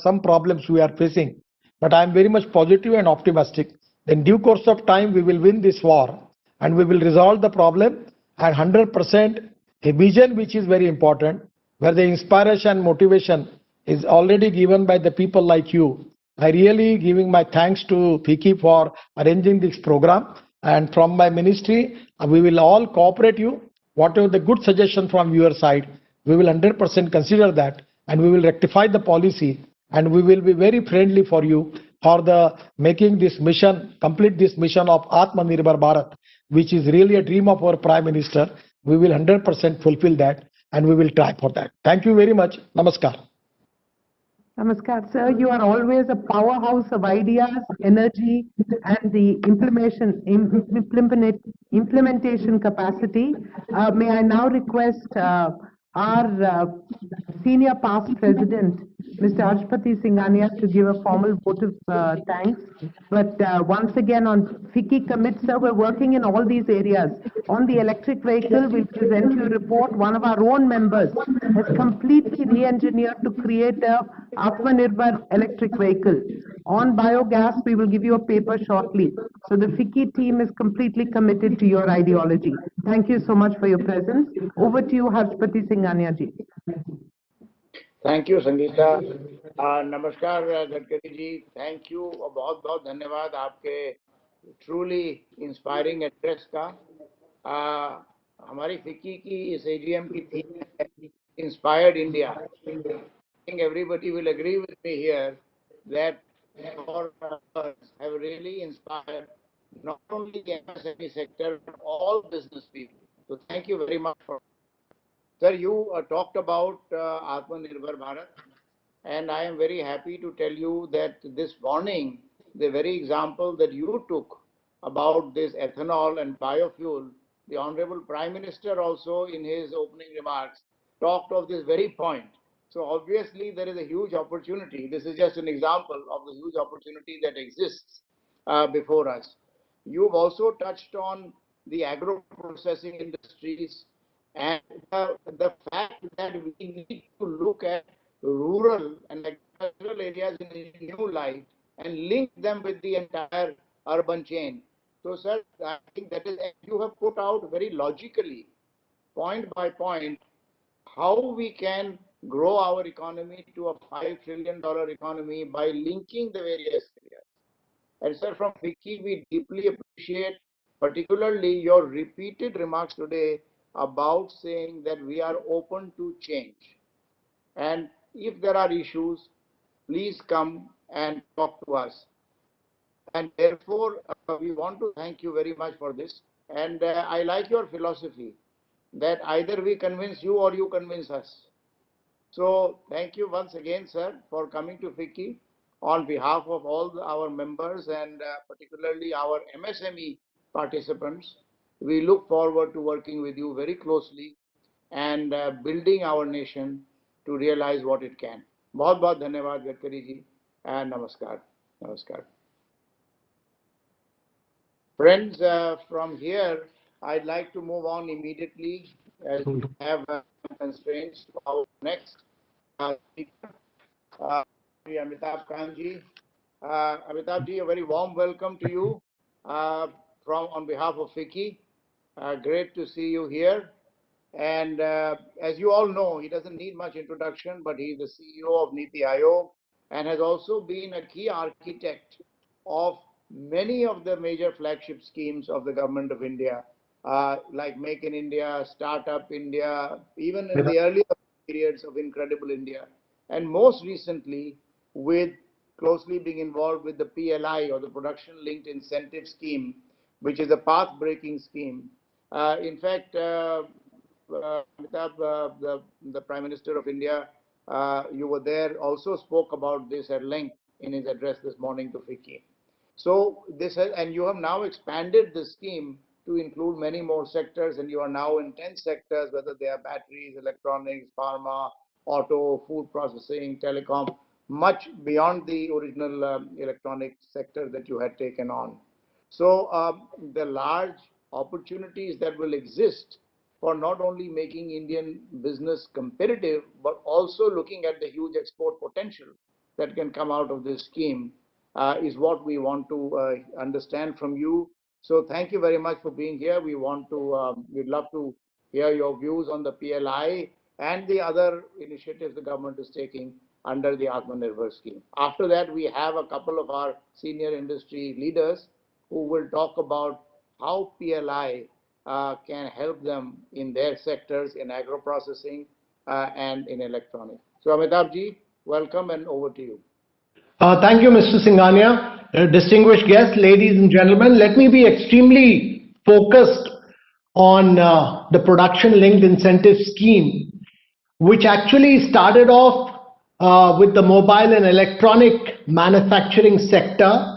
some problems we are facing, but I am very much positive and optimistic. In due course of time, we will win this war and we will resolve the problem. And 100% a vision which is very important, where the inspiration, motivation is already given by the people like you. I really giving my thanks to FICCI for arranging this program. And from my ministry, we will all cooperate you. Whatever the good suggestion from your side, we will 100% consider that and we will rectify the policy and we will be very friendly for you for the making this mission, complete this mission of Atmanirbhar Bharat, which is really a dream of our Prime Minister. We will 100% fulfill that and we will try for that. Thank you very much. Namaskar. Namaskar, sir. You are always a powerhouse of ideas, energy, and the implementation capacity. May I now request our senior past president, Mr. Ashpati Singhania, to give a formal vote of thanks. But once again, on FICCI commit, sir, we're working in all these areas. On the electric vehicle, we'll present you a report. One of our own members has completely re-engineered to create a Atmanirbhar electric vehicle. On biogas, we will give you a paper shortly. So the FICCI team is completely committed to your ideology. Thank you so much for your presence. Over to you, Harshpati Singhania ji. Thank you Sangeeta. नमस्कार Gadkari ji, thank you और बहुत बहुत धन्यवाद आपके truly inspiring address का। हमारी FICCI की इस एजीएम की थीम है inspired India. I think everybody will agree with me here that our efforts have really inspired not only the MSME sector but all business people. So thank you very much for. Sir, you talked about Atmanirbhar Bharat, and I am very happy to tell you that this morning, the very example that you took about this ethanol and biofuel, the Honorable Prime Minister also in his opening remarks talked of this very point. So obviously there is a huge opportunity. This is just an example of the huge opportunity that exists before us. You've also touched on the agro-processing industries and the fact that we need to look at rural and agricultural areas in a new light and link them with the entire urban chain. So, sir, I think that is, you have put out very logically, point by point, how we can grow our economy to a $5 trillion economy by linking the various areas. And sir, from FICCI, we deeply appreciate particularly your repeated remarks today about saying that we are open to change. And if there are issues, please come and talk to us. And therefore, we want to thank you very much for this. And I like your philosophy that either we convince you or you convince us. So thank you once again, sir, for coming to FICCI on behalf of all our members and particularly our MSME participants. We look forward to working with you very closely and building our nation to realize what it can. बहुत बहुत धन्यवाद Gadkari ji and namaskar. Namaskar. Friends, from here, I'd like to move on immediately as we have constraints to our next speaker, Amitabh Kanji. Amitabh ji, a very warm welcome to you on behalf of FICCI. Great to see you here. And as you all know, he doesn't need much introduction, but he's the CEO of Niti Aayog and has also been a key architect of many of the major flagship schemes of the government of India, like Make in India, Startup India, even in the earlier periods of Incredible India. And most recently, with closely being involved with the PLI, or the Production Linked Incentive Scheme, which is a path-breaking scheme. In fact, Amitabh, the Prime Minister of India, you were there, also spoke about this at length in his address this morning to FICCI. So this has, and you have now expanded the scheme to include many more sectors, and you are now in 10 sectors, whether they are batteries, electronics, pharma, auto, food processing, telecom, much beyond the original electronic sector that you had taken on. So the large opportunities that will exist for not only making Indian business competitive, but also looking at the huge export potential that can come out of this scheme is what we want to understand from you. So thank you very much for being here. We want to, we'd love to hear your views on the PLI and the other initiatives the government is taking under the Atmanirbhar scheme. After that, we have a couple of our senior industry leaders who will talk about how PLI can help them in their sectors in agro-processing and in electronics. So Amitabh ji, welcome and over to you. Thank you, Mr. Singhania. Distinguished guests, ladies and gentlemen, let me be extremely focused on the Production Linked Incentive Scheme, which actually started off with the mobile and electronic manufacturing sector,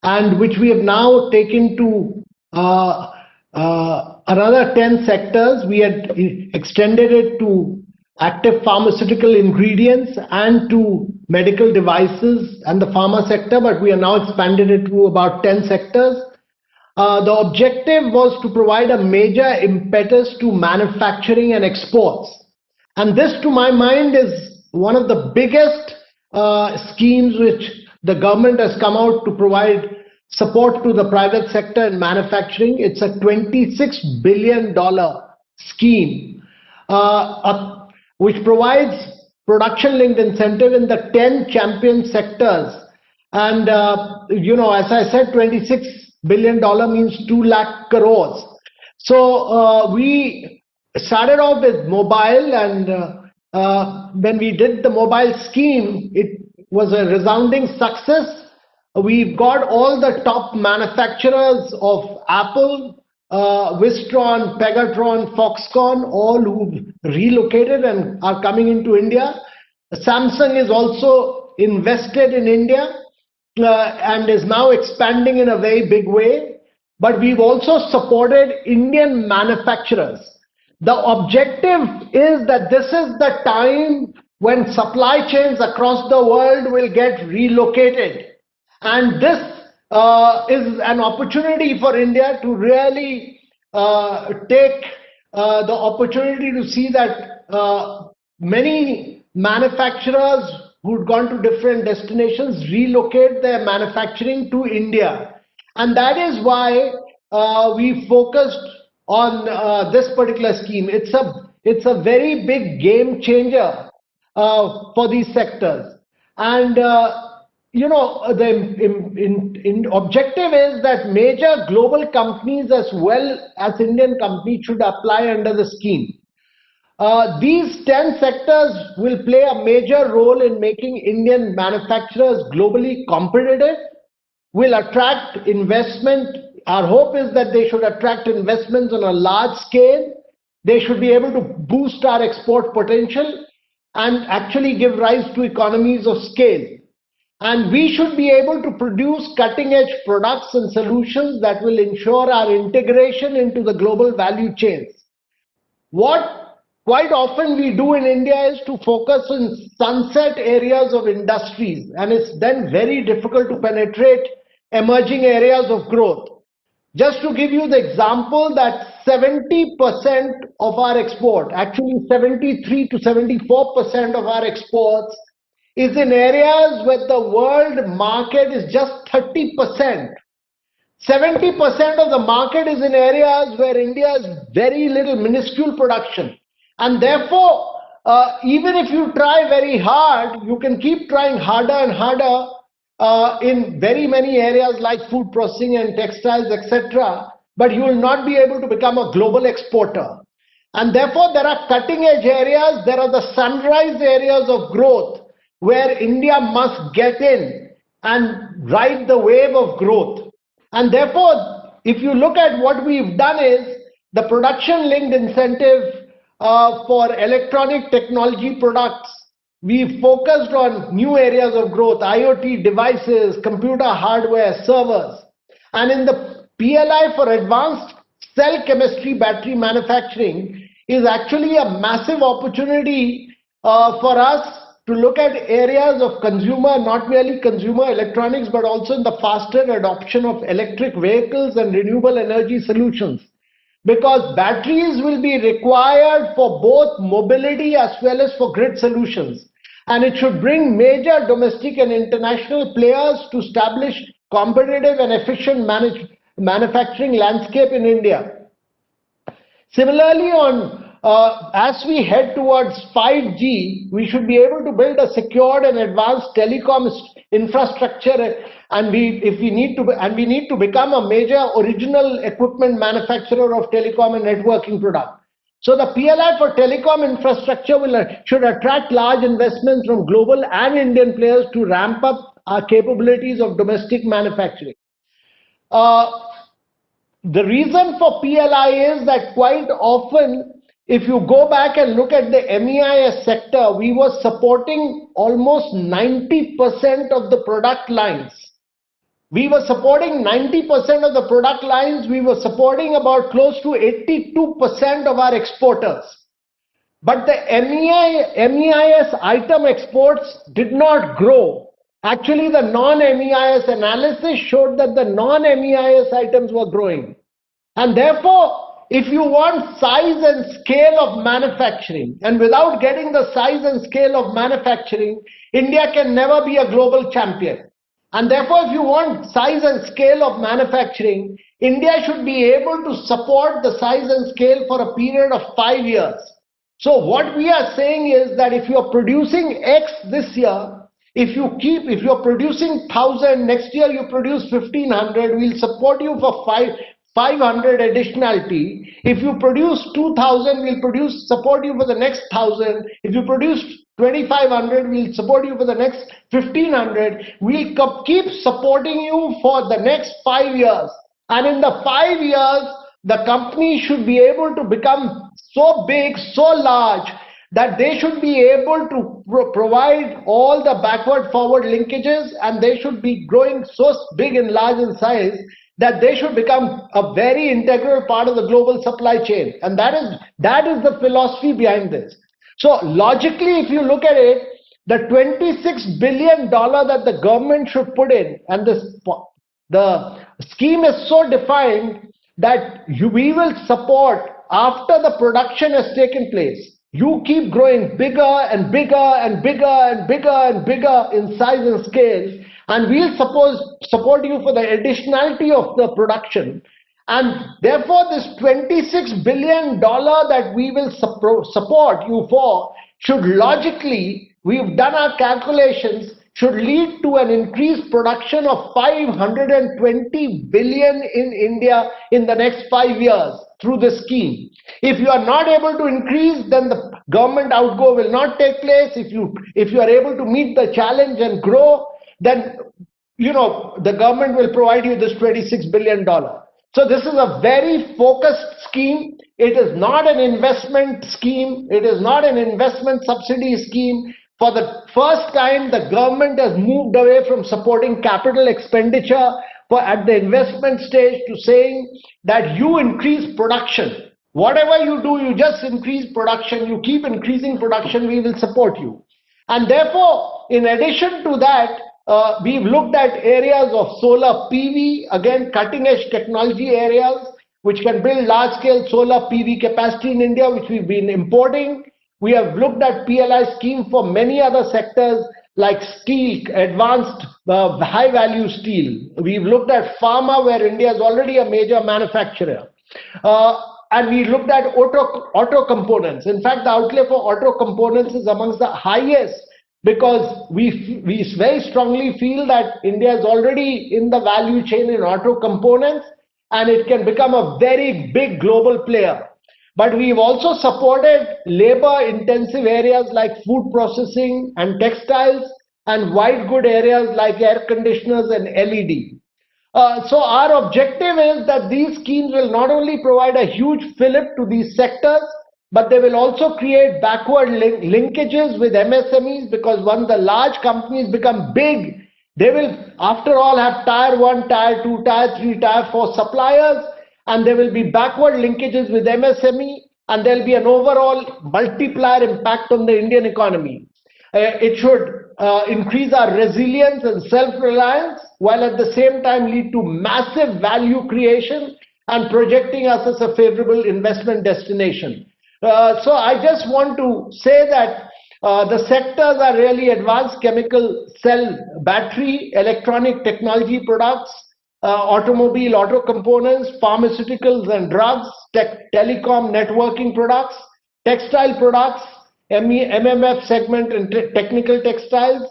and which we have now taken to another 10 sectors. We had extended it to active pharmaceutical ingredients and to medical devices and the pharma sector, but we are now expanded it to about 10 sectors. The objective was to provide a major impetus to manufacturing and exports. And this, to my mind, is one of the biggest schemes which the government has come out to provide support to the private sector in manufacturing. It's a $26 billion scheme which provides production-linked incentive in the 10 champion sectors. And, as I said, $26 billion means 2 lakh crores. So we started off with mobile, and when we did the mobile scheme, it was a resounding success. We've got all the top manufacturers of Apple, Wistron, Pegatron, Foxconn, all who've relocated and are coming into India. Samsung is also invested in India and is now expanding in a very big way. But we've also supported Indian manufacturers. The objective is that this is the time when supply chains across the world will get relocated. And this is an opportunity for India to really take the opportunity to see that many manufacturers who'd gone to different destinations relocate their manufacturing to India. And that is why we focused on this particular scheme. It's a very big game changer for these sectors. And the objective is that major global companies as well as Indian companies should apply under the scheme. These 10 sectors will play a major role in making Indian manufacturers globally competitive, will attract investment. Our hope is that they should attract investments on a large scale. They should be able to boost our export potential and actually give rise to economies of scale. And we should be able to produce cutting-edge products and solutions that will ensure our integration into the global value chains. What quite often we do in India is to focus on sunset areas of industries, and it's then very difficult to penetrate emerging areas of growth. Just to give you the example that 70% of our export, actually 73 to 74% of our exports, is in areas where the world market is just 30%. 70% of the market is in areas where India has very little minuscule production. And therefore, even if you try very hard, you can keep trying harder and harder in very many areas like food processing and textiles, etc. But you will not be able to become a global exporter. And therefore, there are cutting edge areas, there are the sunrise areas of growth where India must get in and ride the wave of growth. And therefore, if you look at what we've done is the production linked incentive for electronic technology products. We focused on new areas of growth, IoT devices, computer hardware, servers. And in the PLI for advanced cell chemistry battery manufacturing is actually a massive opportunity for us to look at areas of consumer, not merely consumer electronics, but also in the faster adoption of electric vehicles and renewable energy solutions. Because batteries will be required for both mobility as well as for grid solutions. And it should bring major domestic and international players to establish competitive and efficient manufacturing landscape in India. Similarly, as we head towards 5G, we should be able to build a secured and advanced telecom infrastructure, and we need to become a major original equipment manufacturer of telecom and networking products. So the PLI for telecom infrastructure should attract large investments from global and Indian players to ramp up our capabilities of domestic manufacturing. The reason for PLI is that quite often, if you go back and look at the MEIS sector, we were supporting almost 90% of the product lines. We were supporting 90% of the product lines. We were supporting about close to 82% of our exporters. But the MEIS item exports did not grow. Actually, the non-MEIS analysis showed that the non-MEIS items were growing. And therefore, if you want size and scale of manufacturing, and without getting the size and scale of manufacturing, India can never be a global champion. And therefore, if you want size and scale of manufacturing, India should be able to support the size and scale for a period of 5 years. So what we are saying is that if you're producing X this year, if you're producing 1,000, next year you produce 1,500, we'll support you for 500 additionality. If you produce 2,000, we'll support you for the next 1,000. If you produce 2,500, we'll support you for the next 1,500. We'll keep supporting you for the next 5 years. And in the 5 years, the company should be able to become so big, so large, that they should be able to provide all the backward forward linkages, and they should be growing so big and large in size that they should become a very integral part of the global supply chain. And that is the philosophy behind this. So logically, if you look at it, the $26 billion that the government should put in, and the scheme is so defined that we will support after the production has taken place. You keep growing bigger and bigger and bigger and bigger and bigger in size and scale, and we'll support you for the additionality of the production. And therefore, this $26 billion that we will support you for should logically, we've done our calculations, should lead to an increased production of 520 billion in India in the next 5 years through this scheme. If you are not able to increase, then the government outgo will not take place. If you are able to meet the challenge and grow, then the government will provide you this $26 billion. So this is a very focused scheme. It is not an investment scheme. It is not an investment subsidy scheme. For the first time, the government has moved away from supporting capital expenditure at the investment stage to saying that you increase production. Whatever you do, you just increase production. You keep increasing production, we will support you. And therefore, in addition to that, we've looked at areas of solar PV, again, cutting-edge technology areas, which can build large-scale solar PV capacity in India, which we've been importing. We have looked at PLI scheme for many other sectors like steel, advanced high-value steel. We've looked at pharma, where India is already a major manufacturer. And we looked at auto components. In fact, the outlay for auto components is amongst the highest, because we very strongly feel that India is already in the value chain in auto components, and it can become a very big global player. But we've also supported labor-intensive areas like food processing and textiles, and white good areas like air conditioners and LED. So our objective is that these schemes will not only provide a huge fillip to these sectors, but they will also create backward linkages with MSMEs, because once the large companies become big, they will, after all, have tier 1, tier 2, tier 3, tier 4 suppliers, and there will be backward linkages with MSME, and there will be an overall multiplier impact on the Indian economy. It should increase our resilience and self-reliance, while at the same time lead to massive value creation and projecting us as a favorable investment destination. So I just want to say that the sectors are really advanced chemical cell battery, electronic technology products, automobile auto components, pharmaceuticals and drugs, telecom networking products, textile products, MMF segment and technical textiles,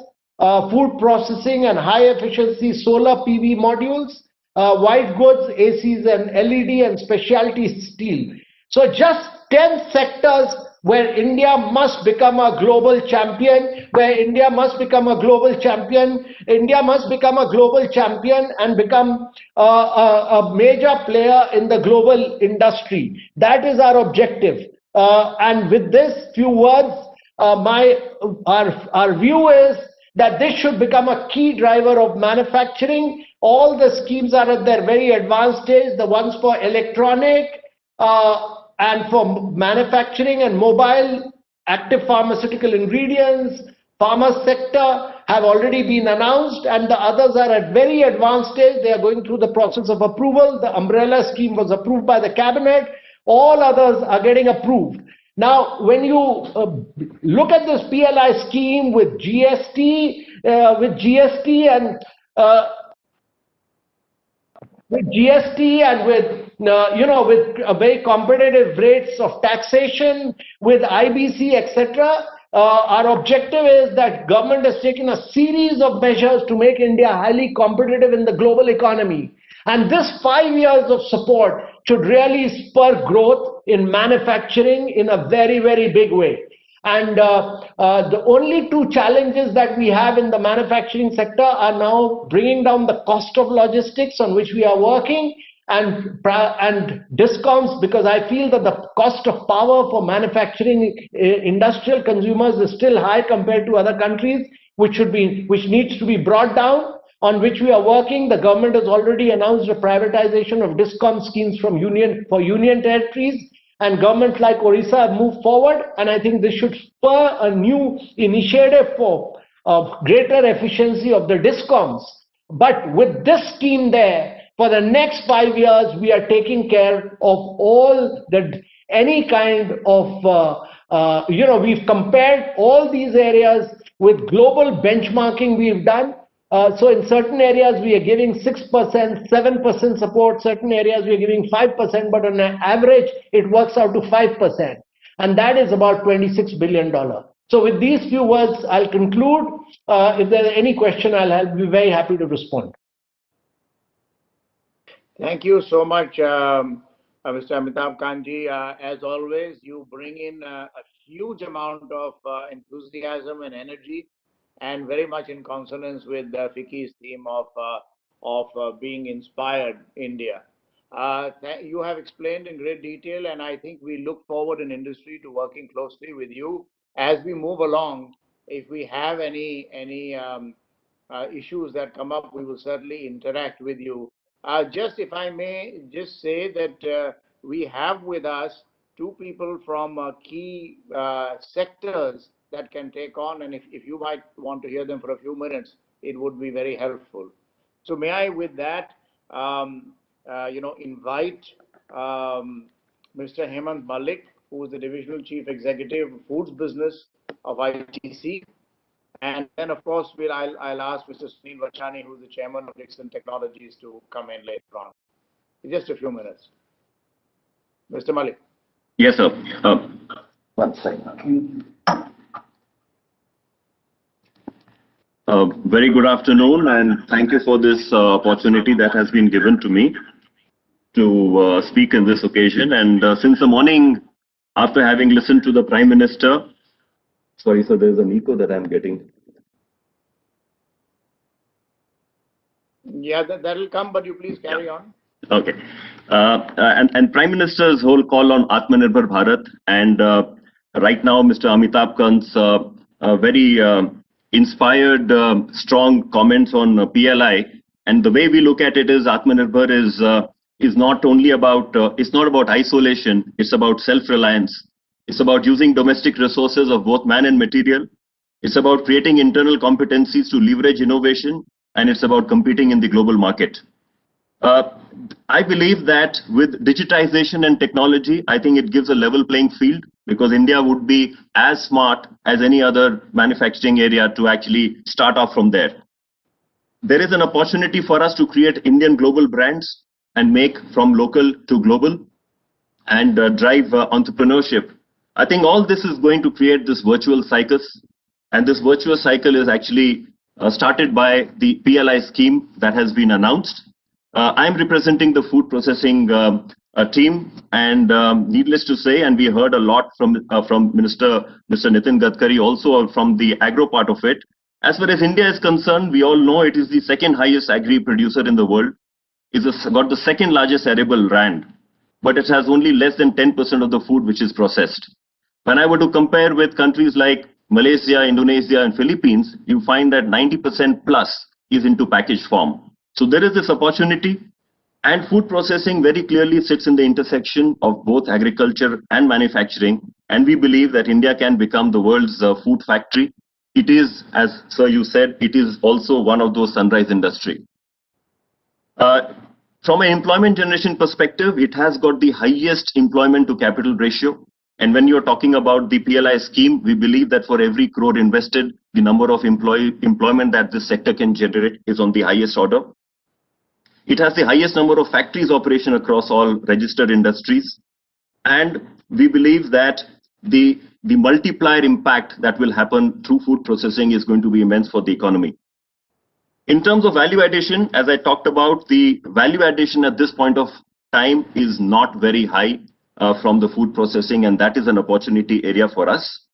food processing and high efficiency solar PV modules, white goods, ACs and LED, and specialty steel. So just 10 sectors where India must become a global champion, India must become a global champion and become a major player in the global industry. That is our objective. And with this few words, our view is that this should become a key driver of manufacturing. All the schemes are at their very advanced stage, the ones for electronic, and for manufacturing and mobile active pharmaceutical ingredients, pharma sector have already been announced, and the others are at very advanced stage. They are going through the process of approval. The umbrella scheme was approved by the cabinet. All others are getting approved. Now, when you look at this PLI scheme with GST and with very competitive rates of taxation, with IBC, etc. Our objective is that government has taken a series of measures to make India highly competitive in the global economy. And this 5 years of support should really spur growth in manufacturing in a very, very big way. And the only two challenges that we have in the manufacturing sector are now bringing down the cost of logistics, on which we are working, and discounts, because I feel that the cost of power for manufacturing industrial consumers is still high compared to other countries, which needs to be brought down, on which we are working. The government has already announced a privatization of discount schemes for union territories, and governments like Orissa have moved forward, and I think this should spur a new initiative for greater efficiency of the discoms. But with this scheme there, for the next 5 years, we are taking care of any kind of, we've compared all these areas with global benchmarking we've done. So in certain areas, we are giving 6%, 7% support. Certain areas, we are giving 5%, but on an average, it works out to 5%. And that is about $26 billion. So with these few words, I'll conclude. If there are any question, I'll be very happy to respond. Thank you so much, Mr. Amitabh Kanji. As always, you bring in a huge amount of enthusiasm and energy, and very much in consonance with FICCI's theme of being inspired India. You have explained in great detail, and I think we look forward in industry to working closely with you as we move along. If we have any issues that come up, we will certainly interact with you. Just if I may just say that we have with us two people from key sectors that can take on, and if you might want to hear them for a few minutes, it would be very helpful. So may I with that, invite Mr. Hemant Malik, who is the Divisional Chief Executive of Foods Business of ITC. And then, of course, I'll ask Mr. Sunil Vachani, who is the Chairman of Dixon Technologies, to come in later on. In just a few minutes. Mr. Malik. Yes, sir. One second. Very good afternoon, and thank you for this opportunity that has been given to me to speak in this occasion. And since the morning, after having listened to the Prime Minister, sorry, sir, there is an echo that I'm getting. Yeah, that'll come, but you please carry on. Okay. And Prime Minister's whole call on Atmanirbhar Bharat, and right now Mr. Amitabh Kant's very inspired, strong comments on PLI. And the way we look at it is Atmanirbhar is not only about, it's not about isolation, it's about self-reliance. It's about using domestic resources of both man and material. It's about creating internal competencies to leverage innovation, and it's about competing in the global market. I believe that with digitization and technology, I think it gives a level playing field, because India would be as smart as any other manufacturing area to actually start off from there. There is an opportunity for us to create Indian global brands and make from local to global and drive entrepreneurship. I think all this is going to create this virtual cycles, and this virtuous cycle is actually started by the PLI scheme that has been announced. I'm representing the food processing team, and needless to say, and we heard a lot from Mr. Nitin Gadkari also from the agro part of it. As far as India is concerned, we all know it is the second highest agri producer in the world. It's got the second largest arable land, but it has only less than 10% of the food which is processed. When I were to compare with countries like Malaysia, Indonesia, and Philippines, you find that 90% plus is into packaged form. So there is this opportunity, and food processing very clearly sits in the intersection of both agriculture and manufacturing. and we believe that India can become the world's food factory. It is, as sir you said, it is also one of those sunrise industry. From an employment generation perspective, it has got the highest employment to capital ratio. And when you're talking about the PLI scheme, we believe that for every crore invested, the number of employment that this sector can generate is on the highest order. It has the highest number of factories operation across all registered industries. And we believe that the multiplier impact that will happen through food processing is going to be immense for the economy. In terms of value addition, as I talked about, the value addition at this point of time is not very high from the food processing, and that is an opportunity area for us.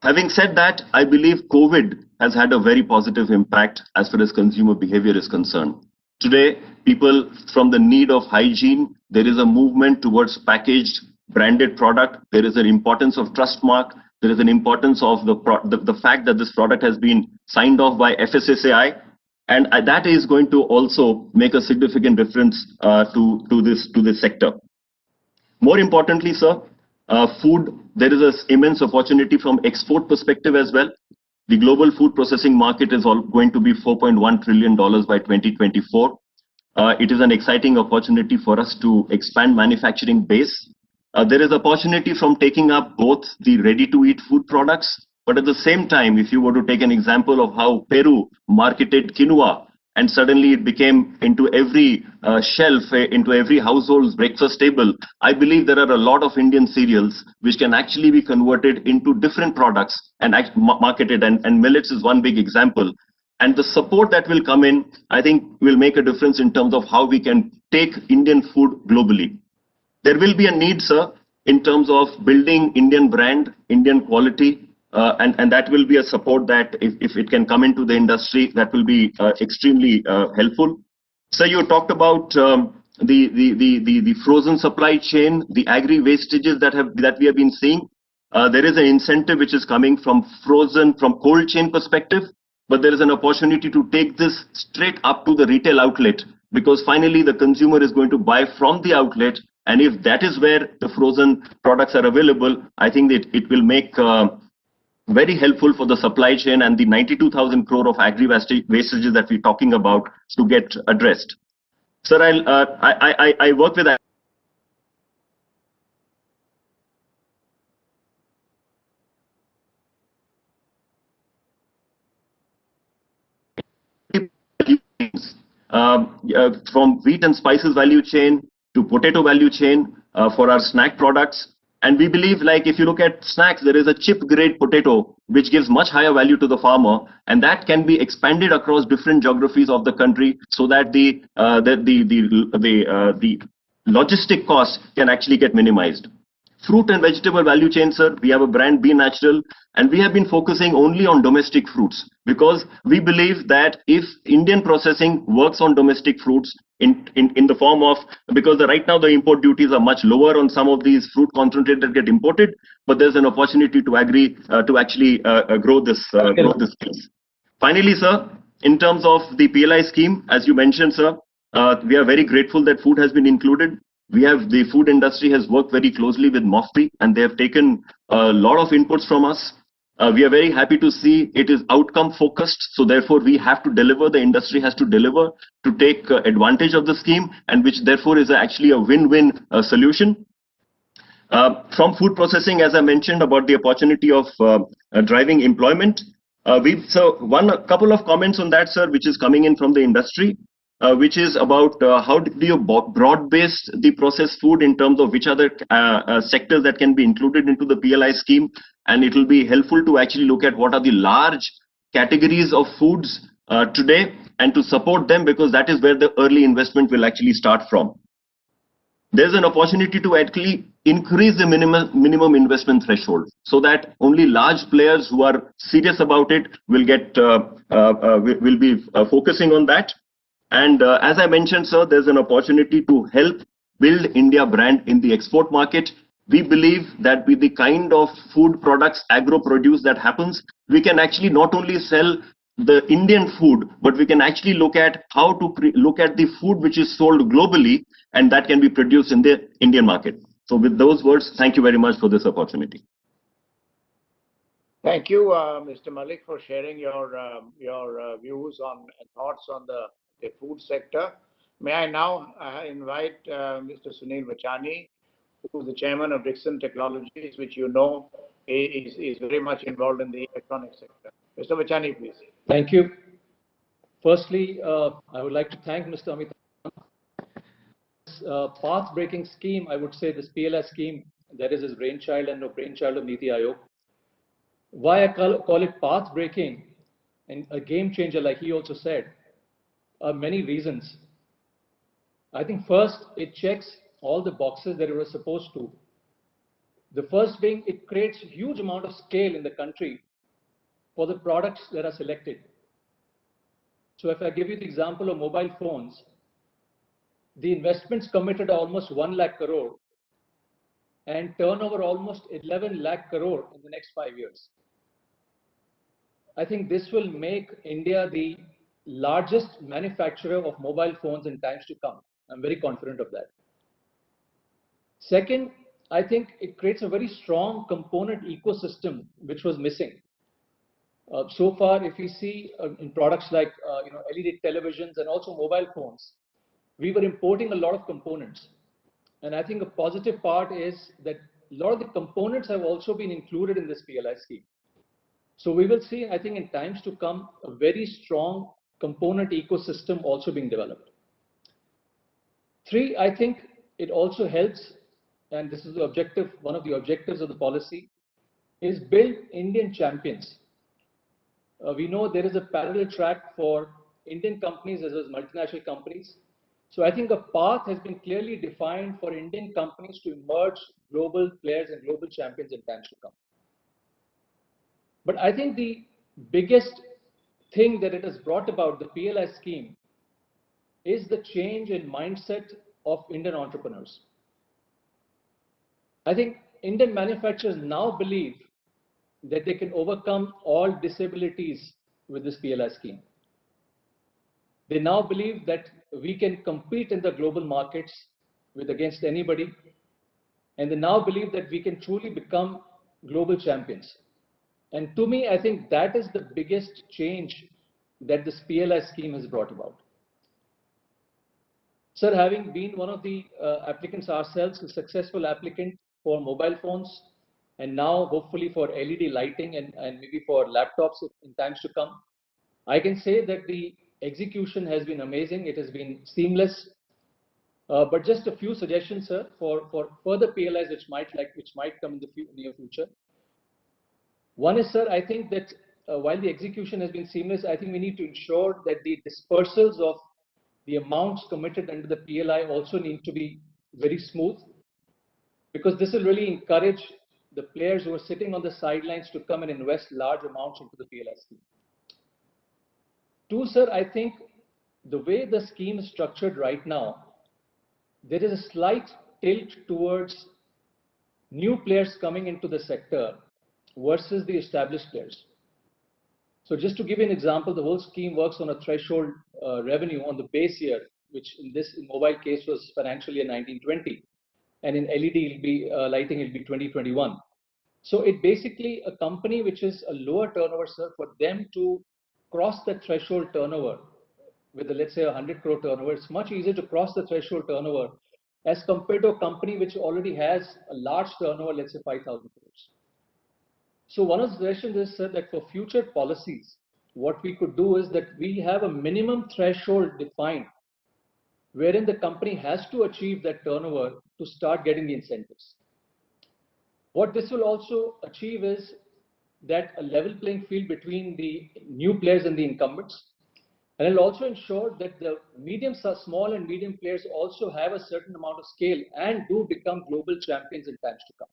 Having said that, I believe COVID has had a very positive impact as far as consumer behavior is concerned. Today, people from the need of hygiene, there is a movement towards packaged, branded product. There is an importance of trust mark. There is an importance of the fact that this product has been signed off by FSSAI. And that is going to also make a significant difference to this sector. More importantly, sir, food, there is an immense opportunity from export perspective as well. The global food processing market is going to be $4.1 trillion by 2024. It is an exciting opportunity for us to expand manufacturing base. There is opportunity from taking up both the ready-to-eat food products, but at the same time, if you were to take an example of how Peru marketed quinoa, and suddenly it became into every shelf, into every household's breakfast table, I believe there are a lot of Indian cereals which can actually be converted into different products and marketed, and millets is one big example. And the support that will come in, I think, will make a difference in terms of how we can take Indian food globally. There will be a need, sir, in terms of building Indian brand, Indian quality, and that will be a support that if it can come into the industry, that will be extremely helpful. So you talked about the frozen supply chain, the agri wastages that we have been seeing. There is an incentive which is coming from cold chain perspective, but there is an opportunity to take this straight up to the retail outlet, because finally the consumer is going to buy from the outlet. And if that is where the frozen products are available, I think that it will make very helpful for the supply chain and the 92,000 crore of agri wastages that we're talking about to get addressed. Sir, I work with from wheat and spices value chain to potato value chain for our snack products. And we believe, like, if you look at snacks, there is a chip grade potato which gives much higher value to the farmer, and that can be expanded across different geographies of the country so that the logistic costs can actually get minimized. Fruit and vegetable value chain, sir, we have a brand, Be Natural, and we have been focusing only on domestic fruits because we believe that if Indian processing works on domestic fruits in the form of, because right now the import duties are much lower on some of these fruit concentrates that get imported, but there's an opportunity to actually grow this piece. Finally, sir, in terms of the PLI scheme, as you mentioned, sir, we are very grateful that food has been included. The food industry has worked very closely with MOFPI, and they have taken a lot of inputs from us. We are very happy to see it is outcome focused. So therefore we have to deliver, the industry has to deliver to take advantage of the scheme, and which therefore is actually a win-win solution. From food processing, as I mentioned about the opportunity of driving employment, a couple of comments on that, sir, which is coming in from the industry. Which is about how do you broad-base the processed food in terms of which other sectors that can be included into the PLI scheme, and it will be helpful to actually look at what are the large categories of foods today and to support them, because that is where the early investment will actually start from. There's an opportunity to actually increase the minimum investment threshold so that only large players who are serious about it will be focusing on that. And as I mentioned, sir, there's an opportunity to help build India brand in the export market. We believe that with the kind of food products, agro produce that happens, we can actually not only sell the Indian food, but we can actually look at how to look at the food which is sold globally, and that can be produced in the Indian market. So with those words, thank you very much for this opportunity. Thank you, Mr. Malik, for sharing your views on and thoughts on the food sector. May I now invite Mr. Sunil Vachani, who is the chairman of Dixon Technologies, which you know is very much involved in the electronics sector. Mr. Vachani, please. Thank you. Firstly, I would like to thank Mr. Amitabh. This path-breaking scheme, I would say this PLI scheme, that is his brainchild and the brainchild of Niti Aayog. Why I call it path-breaking and a game changer, like he also said, are many reasons. I think first, it checks all the boxes that it was supposed to. The first being, it creates a huge amount of scale in the country for the products that are selected. So if I give you the example of mobile phones, the investments committed are almost 1 lakh crore and turnover almost 11 lakh crore in the next 5 years. I think this will make India the largest manufacturer of mobile phones in times to come. I'm very confident of that. Second, I think it creates a very strong component ecosystem which was missing. So far, if we see in products like LED televisions and also mobile phones, we were importing a lot of components. And I think a positive part is that a lot of the components have also been included in this PLI scheme. So we will see, I think in times to come, a very strong component ecosystem also being developed. Three, I think it also helps, and this is the objective, one of the objectives of the policy, is build Indian champions. We know there is a parallel track for Indian companies as well as multinational companies. So I think a path has been clearly defined for Indian companies to emerge global players and global champions in times to come. But I think the biggest thing that it has brought about, the PLI scheme, is the change in mindset of Indian entrepreneurs. I think Indian manufacturers now believe that they can overcome all disabilities with this PLI scheme. They now believe that we can compete in the global markets against anybody, and they now believe that we can truly become global champions. And to me, I think that is the biggest change that this PLI scheme has brought about. Sir, having been one of the applicants ourselves, a successful applicant for mobile phones, and now hopefully for LED lighting and maybe for laptops in times to come, I can say that the execution has been amazing. It has been seamless. But just a few suggestions, sir, for further PLIs which might come in the near future. One is, sir, I think that while the execution has been seamless, I think we need to ensure that the dispersals of the amounts committed under the PLI also need to be very smooth, because this will really encourage the players who are sitting on the sidelines to come and invest large amounts into the PLI scheme. Two, sir, I think the way the scheme is structured right now, there is a slight tilt towards new players coming into the sector versus the established players. So just to give you an example, the whole scheme works on a threshold revenue on the base year, which in mobile case was financial year 1920, and in LED lighting it'll be 2021. So it basically a company which is a lower turnover, sir, for them to cross that threshold turnover with let's say 100 crore turnover, it's much easier to cross the threshold turnover as compared to a company which already has a large turnover, let's say 5,000 crores. So one of the suggestions is, sir, that for future policies, what we could do is that we have a minimum threshold defined wherein the company has to achieve that turnover to start getting the incentives. What this will also achieve is that a level playing field between the new players and the incumbents. And it will also ensure that the small and medium players also have a certain amount of scale and do become global champions in times to come.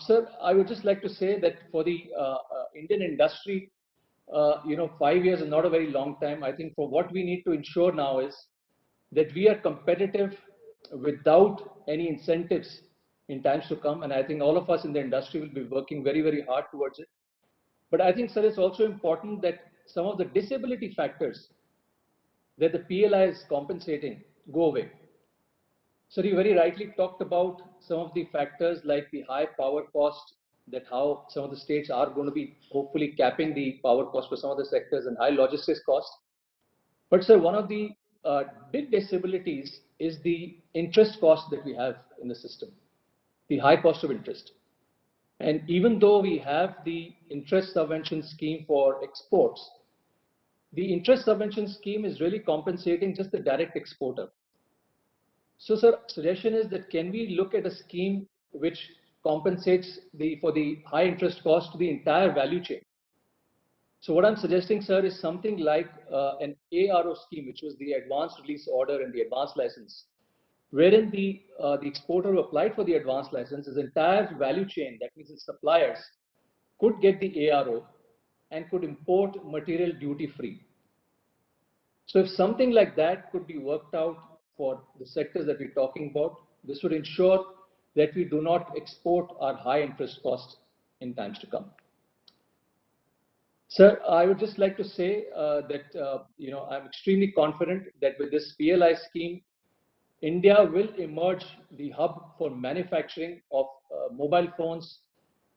Sir, I would just like to say that for the Indian industry, 5 years is not a very long time. I think for what we need to ensure now is that we are competitive without any incentives in times to come. And I think all of us in the industry will be working very, very hard towards it. But I think, sir, it's also important that some of the disability factors that the PLI is compensating go away. Sir, you very rightly talked about some of the factors like the high power cost that how some of the states are going to be hopefully capping the power cost for some of the sectors and high logistics cost. But sir, one of the big disabilities is the interest cost that we have in the system, the high cost of interest. And even though we have the interest subvention scheme for exports, the interest subvention scheme is really compensating just the direct exporter. So, sir, suggestion is that can we look at a scheme which compensates for the high interest cost to the entire value chain? So what I'm suggesting, sir, is something like an ARO scheme, which was the advanced release order and the advanced license, wherein the exporter who applied for the advanced license, his entire value chain, that means his suppliers, could get the ARO and could import material duty free. So if something like that could be worked out for the sectors that we're talking about, this would ensure that we do not export our high interest costs in times to come. Sir, I would just like to say that I'm extremely confident that with this PLI scheme, India will emerge the hub for manufacturing of mobile phones,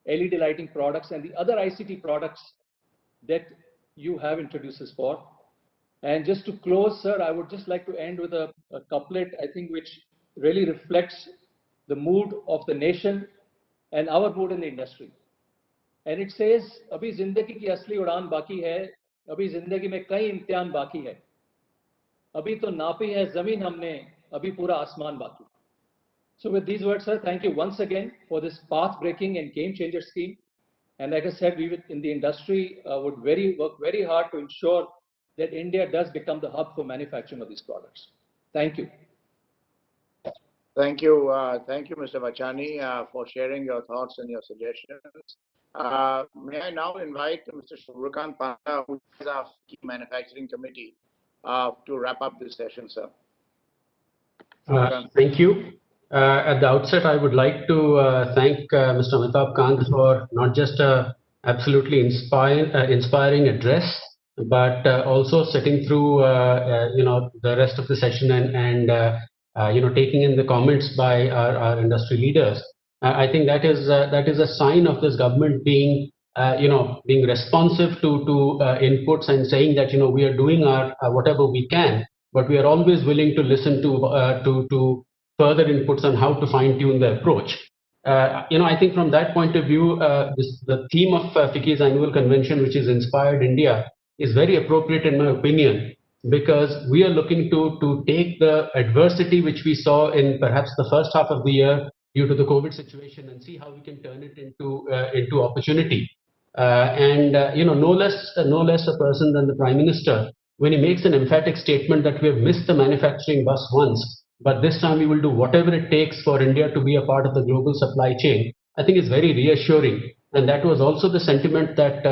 LED lighting products, and the other ICT products that you have introduced us for. And just to close, sir, I would just like to end with a couplet, I think, which really reflects the mood of the nation and our mood in the industry. And it says, "Abhi zindagi ki asli udan baki hai, abhi zindagi mein kai imtihan baki hai. Abhi to napi hai zameen humne, abhi pura asman baki." So with these words, sir, thank you once again for this path-breaking and game-changer scheme. And like I said, we in the industry would work very hard to ensure that India does become the hub for manufacturing of these products. Thank you. Thank you, Mr. Vachani, for sharing your thoughts and your suggestions. May I now invite Mr. Shubhrikant Panda, who is our key manufacturing committee, to wrap up this session, sir. Thank you. At the outset, I would like to thank Mr. Amitabh Kant for not just an absolutely inspiring address, but also sitting through the rest of the session and taking in the comments by our industry leaders. I think that is a sign of this government being being responsive to inputs and saying that we are doing our whatever we can, but we are always willing to listen to further inputs on how to fine-tune the approach. I think from that point of view, the theme of FICCI's annual convention, which is Inspired India, is very appropriate in my opinion, because we are looking to take the adversity which we saw in perhaps the first half of the year due to the COVID situation and see how we can turn it into opportunity. No less a person than the Prime Minister, when he makes an emphatic statement that we have missed the manufacturing bus once, but this time we will do whatever it takes for India to be a part of the global supply chain, I think is very reassuring. And that was also the sentiment that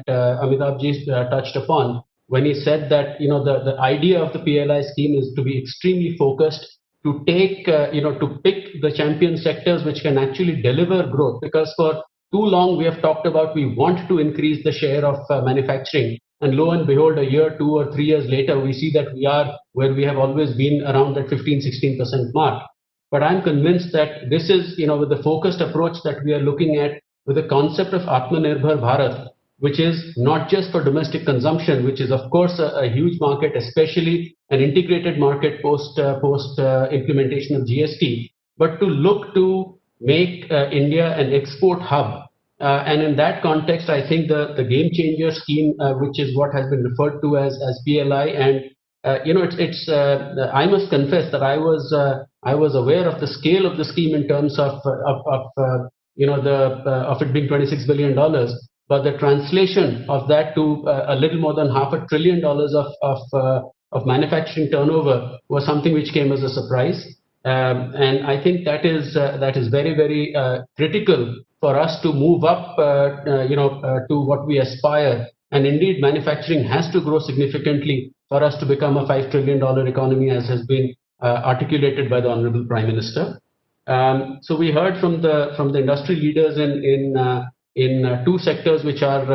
Amitabh-ji touched upon when he said that the idea of the PLI scheme is to be extremely focused, to take to pick the champion sectors which can actually deliver growth, because for too long we have talked about we want to increase the share of manufacturing, and lo and behold, a year, 2 or 3 years later, we see that we are where we have always been, around that 15-16% mark. But I'm convinced that this is with the focused approach that we are looking at, with the concept of Atmanirbhar Bharat, which is not just for domestic consumption, which is of course a huge market, especially an integrated market post implementation of GST, but to look to make India an export hub. And in that context, I think the game changer scheme, which is what has been referred to as PLI, and I must confess that I was aware of the scale of the scheme in terms of it being $26 billion. But the translation of that to a little more than $500 billion of manufacturing turnover was something which came as a surprise. And I think that is very, very critical for us to move up, to what we aspire. And indeed, manufacturing has to grow significantly for us to become a $5 trillion economy, as has been articulated by the Honorable Prime Minister. So we heard from the industry leaders in 2 sectors which are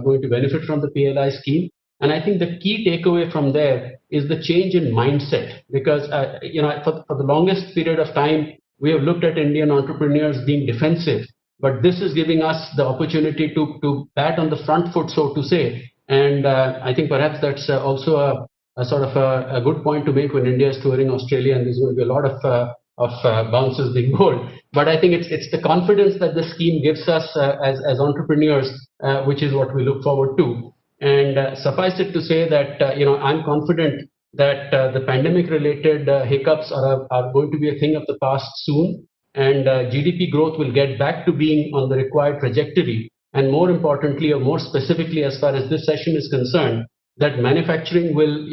going to benefit from the PLI scheme. And I think the key takeaway from there is the change in mindset, because for the longest period of time we have looked at Indian entrepreneurs being defensive, but this is giving us the opportunity to bat on the front foot, so to say. And I think perhaps that's also a sort of a good point to make when India is touring Australia, and there's going to be a lot of bounces being bowled. But I think it's the confidence that the scheme gives us as entrepreneurs, which is what we look forward to. And suffice it to say that I'm confident that the pandemic-related hiccups are going to be a thing of the past soon, and GDP growth will get back to being on the required trajectory. And more importantly, or more specifically, as far as this session is concerned, that manufacturing will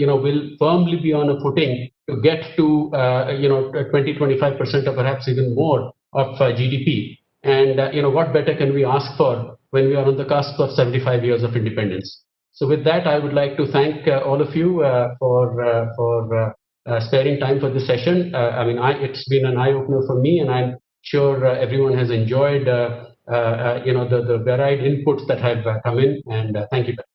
firmly be on a footing to get to 20-25% or perhaps even more of GDP. And what better can we ask for when we are on the cusp of 75 years of independence? So with that, I would like to thank all of you for sparing time for this session. It's been an eye-opener for me, and I'm sure everyone has enjoyed the varied inputs that have come in, and thank you very much.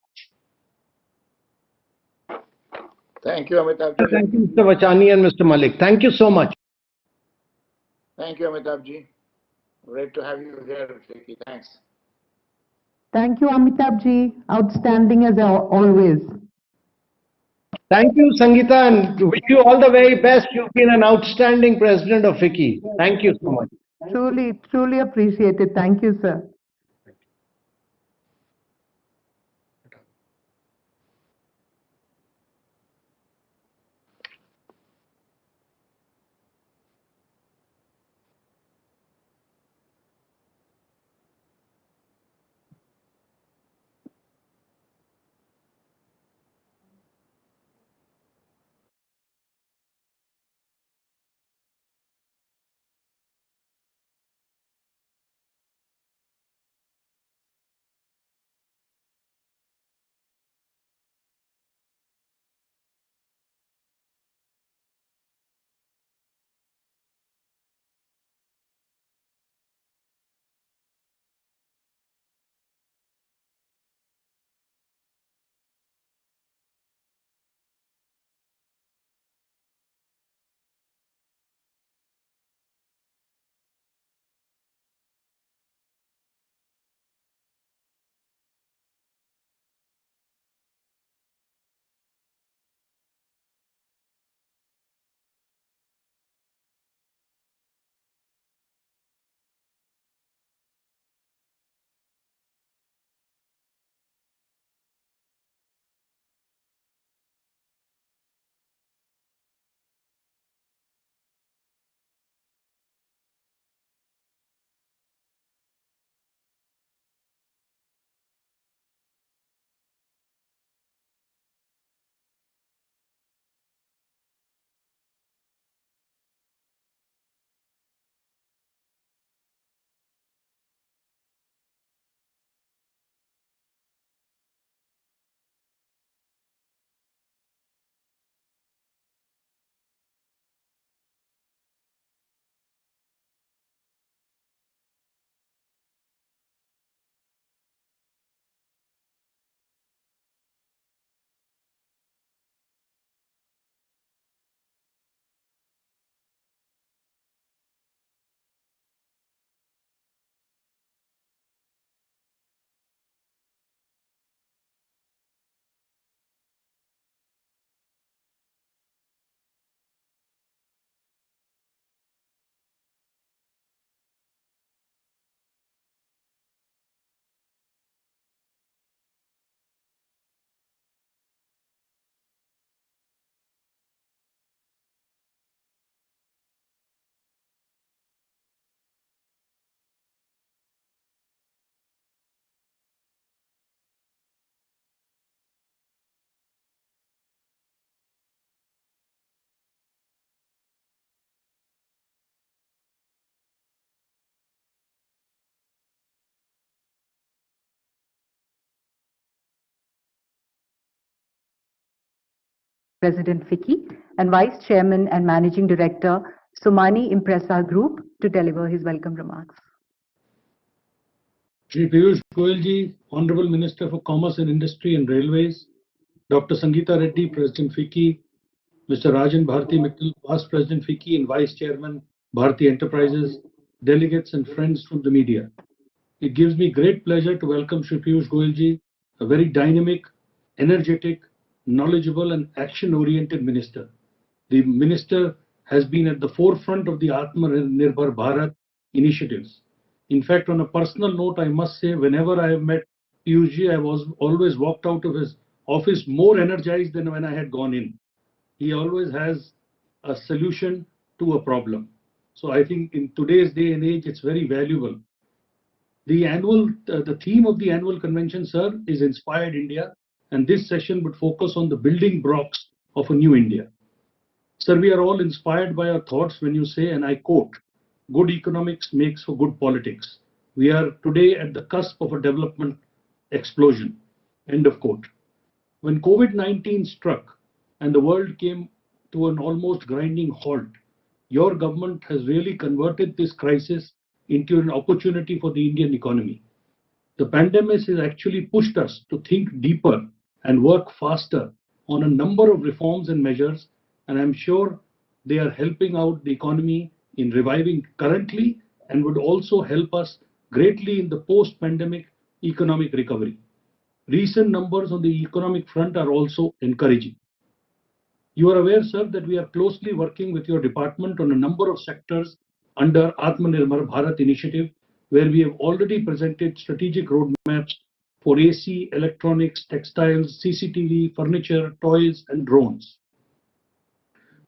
Thank you, Amitabh ji. Thank you, Mr. Vachani and Mr. Malik. Thank you so much. Thank you, Amitabh ji. Great to have you here, Vicky. Thanks. Thank you, Amitabh ji. Outstanding as always. Thank you, Sangeeta, and wish you all the very best. You've been an outstanding president of FICCI. Thank you so much. Truly, truly appreciated. Thank you, sir. President FICCI, and Vice Chairman and Managing Director, Somani Impresa Group, to deliver his welcome remarks. Shri Piyush Goyal ji, Honorable Minister for Commerce and Industry and Railways, Dr. Sangeeta Reddy, President FICCI, Mr. Rajan Bharti Mittal, Past President FICCI and Vice Chairman, Bharti Enterprises, delegates and friends from the media. It gives me great pleasure to welcome Shri Piyush Goyalji, a very dynamic, energetic, knowledgeable and action-oriented minister. The minister has been at the forefront of the Atmanirbhar Bharat initiatives. In fact, on a personal note, I must say, whenever I have met Piyushji, I was always walked out of his office more energized than when I had gone in. He always has a solution to a problem. So I think in today's day and age, it's very valuable. The theme of the annual convention, sir, is Inspired India, and this session would focus on the building blocks of a new India. Sir, we are all inspired by your thoughts when you say, and I quote, good economics makes for good politics. We are today at the cusp of a development explosion. End of quote. When COVID-19 struck and the world came to an almost grinding halt, your government has really converted this crisis into an opportunity for the Indian economy. The pandemic has actually pushed us to think deeper and work faster on a number of reforms and measures, and I'm sure they are helping out the economy in reviving currently and would also help us greatly in the post-pandemic economic recovery. Recent numbers on the economic front are also encouraging. You are aware, sir, that we are closely working with your department on a number of sectors under Atmanirbhar Bharat initiative, where we have already presented strategic roadmaps for AC, electronics, textiles, CCTV, furniture, toys, and drones.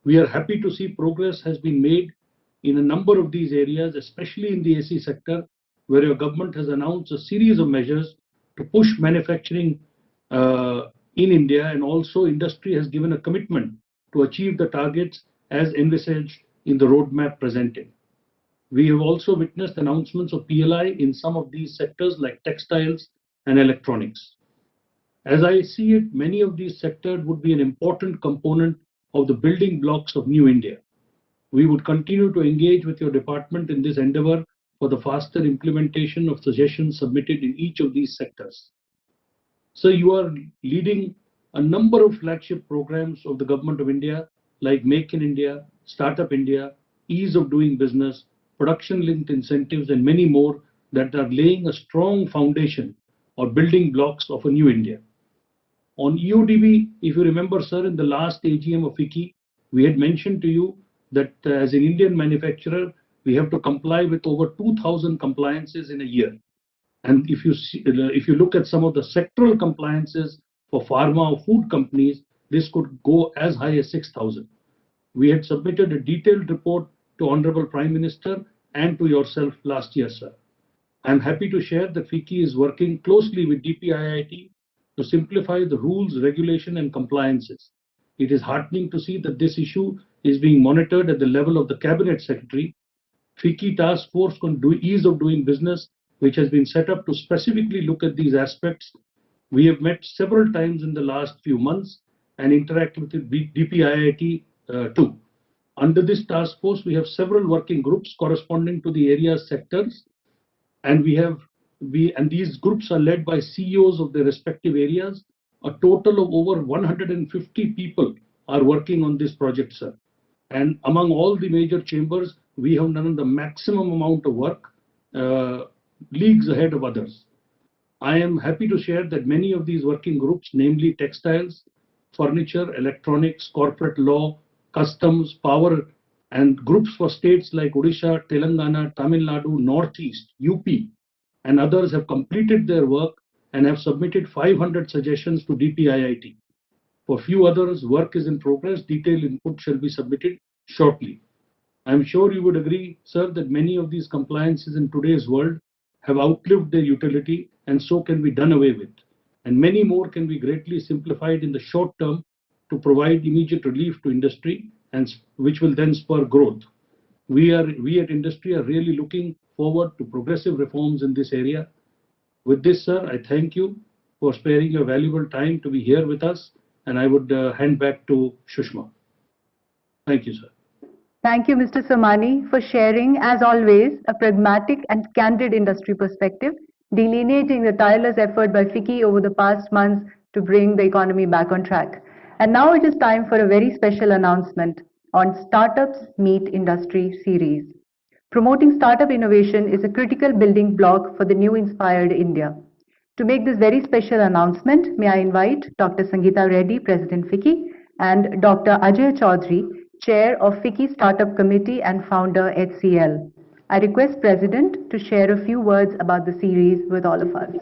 We are happy to see progress has been made in a number of these areas, especially in the AC sector, where your government has announced a series of measures to push manufacturing in India, and also industry has given a commitment to achieve the targets as envisaged in the roadmap presented. We have also witnessed announcements of PLI in some of these sectors like textiles and electronics. As I see it, many of these sectors would be an important component of the building blocks of New India. We would continue to engage with your department in this endeavor for the faster implementation of suggestions submitted in each of these sectors. So you are leading a number of flagship programs of the Government of India like Make in India, Startup India, Ease of Doing Business, Production-Linked Incentives, and many more that are laying a strong foundation or building blocks of a new India. On EODB, if you remember, sir, in the last AGM of FICCI, we had mentioned to you that as an Indian manufacturer, we have to comply with over 2,000 compliances in a year. And if you look at some of the sectoral compliances for pharma or food companies, this could go as high as 6,000. We had submitted a detailed report to Honorable Prime Minister and to yourself last year, sir. I'm happy to share that FICCI is working closely with DPIIT to simplify the rules, regulation, and compliances. It is heartening to see that this issue is being monitored at the level of the Cabinet Secretary. FICCI Task Force on Ease of Doing Business, which has been set up to specifically look at these aspects. We have met several times in the last few months and interacted with DPIIT too. Under this task force, we have several working groups corresponding to the area sectors, and these groups are led by CEOs of their respective areas. A total of over 150 people are working on this project, sir. And among all the major chambers, we have done the maximum amount of work, leagues ahead of others. I am happy to share that many of these working groups, namely textiles, furniture, electronics, corporate law, customs, power, and groups for states like Odisha, Telangana, Tamil Nadu, Northeast, UP, and others have completed their work and have submitted 500 suggestions to DPIIT. For few others, work is in progress. Detailed input shall be submitted shortly. I am sure you would agree, sir, that many of these compliances in today's world have outlived their utility and so can be done away with. And many more can be greatly simplified in the short term to provide immediate relief to industry, and which will then spur growth. We at industry are really looking forward to progressive reforms in this area. With this, sir, I thank you for sparing your valuable time to be here with us, and I would hand back to Shushma. Thank you, sir. Thank you, Mr. Somani, for sharing, as always, a pragmatic and candid industry perspective, delineating the tireless effort by FICCI over the past months to bring the economy back on track. And now it is time for a very special announcement on Startups Meet Industry series. Promoting startup innovation is a critical building block for the new inspired India. To make this very special announcement, may I invite Dr. Sangeeta Reddy, President FICCI, and Dr. Ajay Chaudhary, Chair of FICCI Startup Committee and Founder HCL. I request President to share a few words about the series with all of us.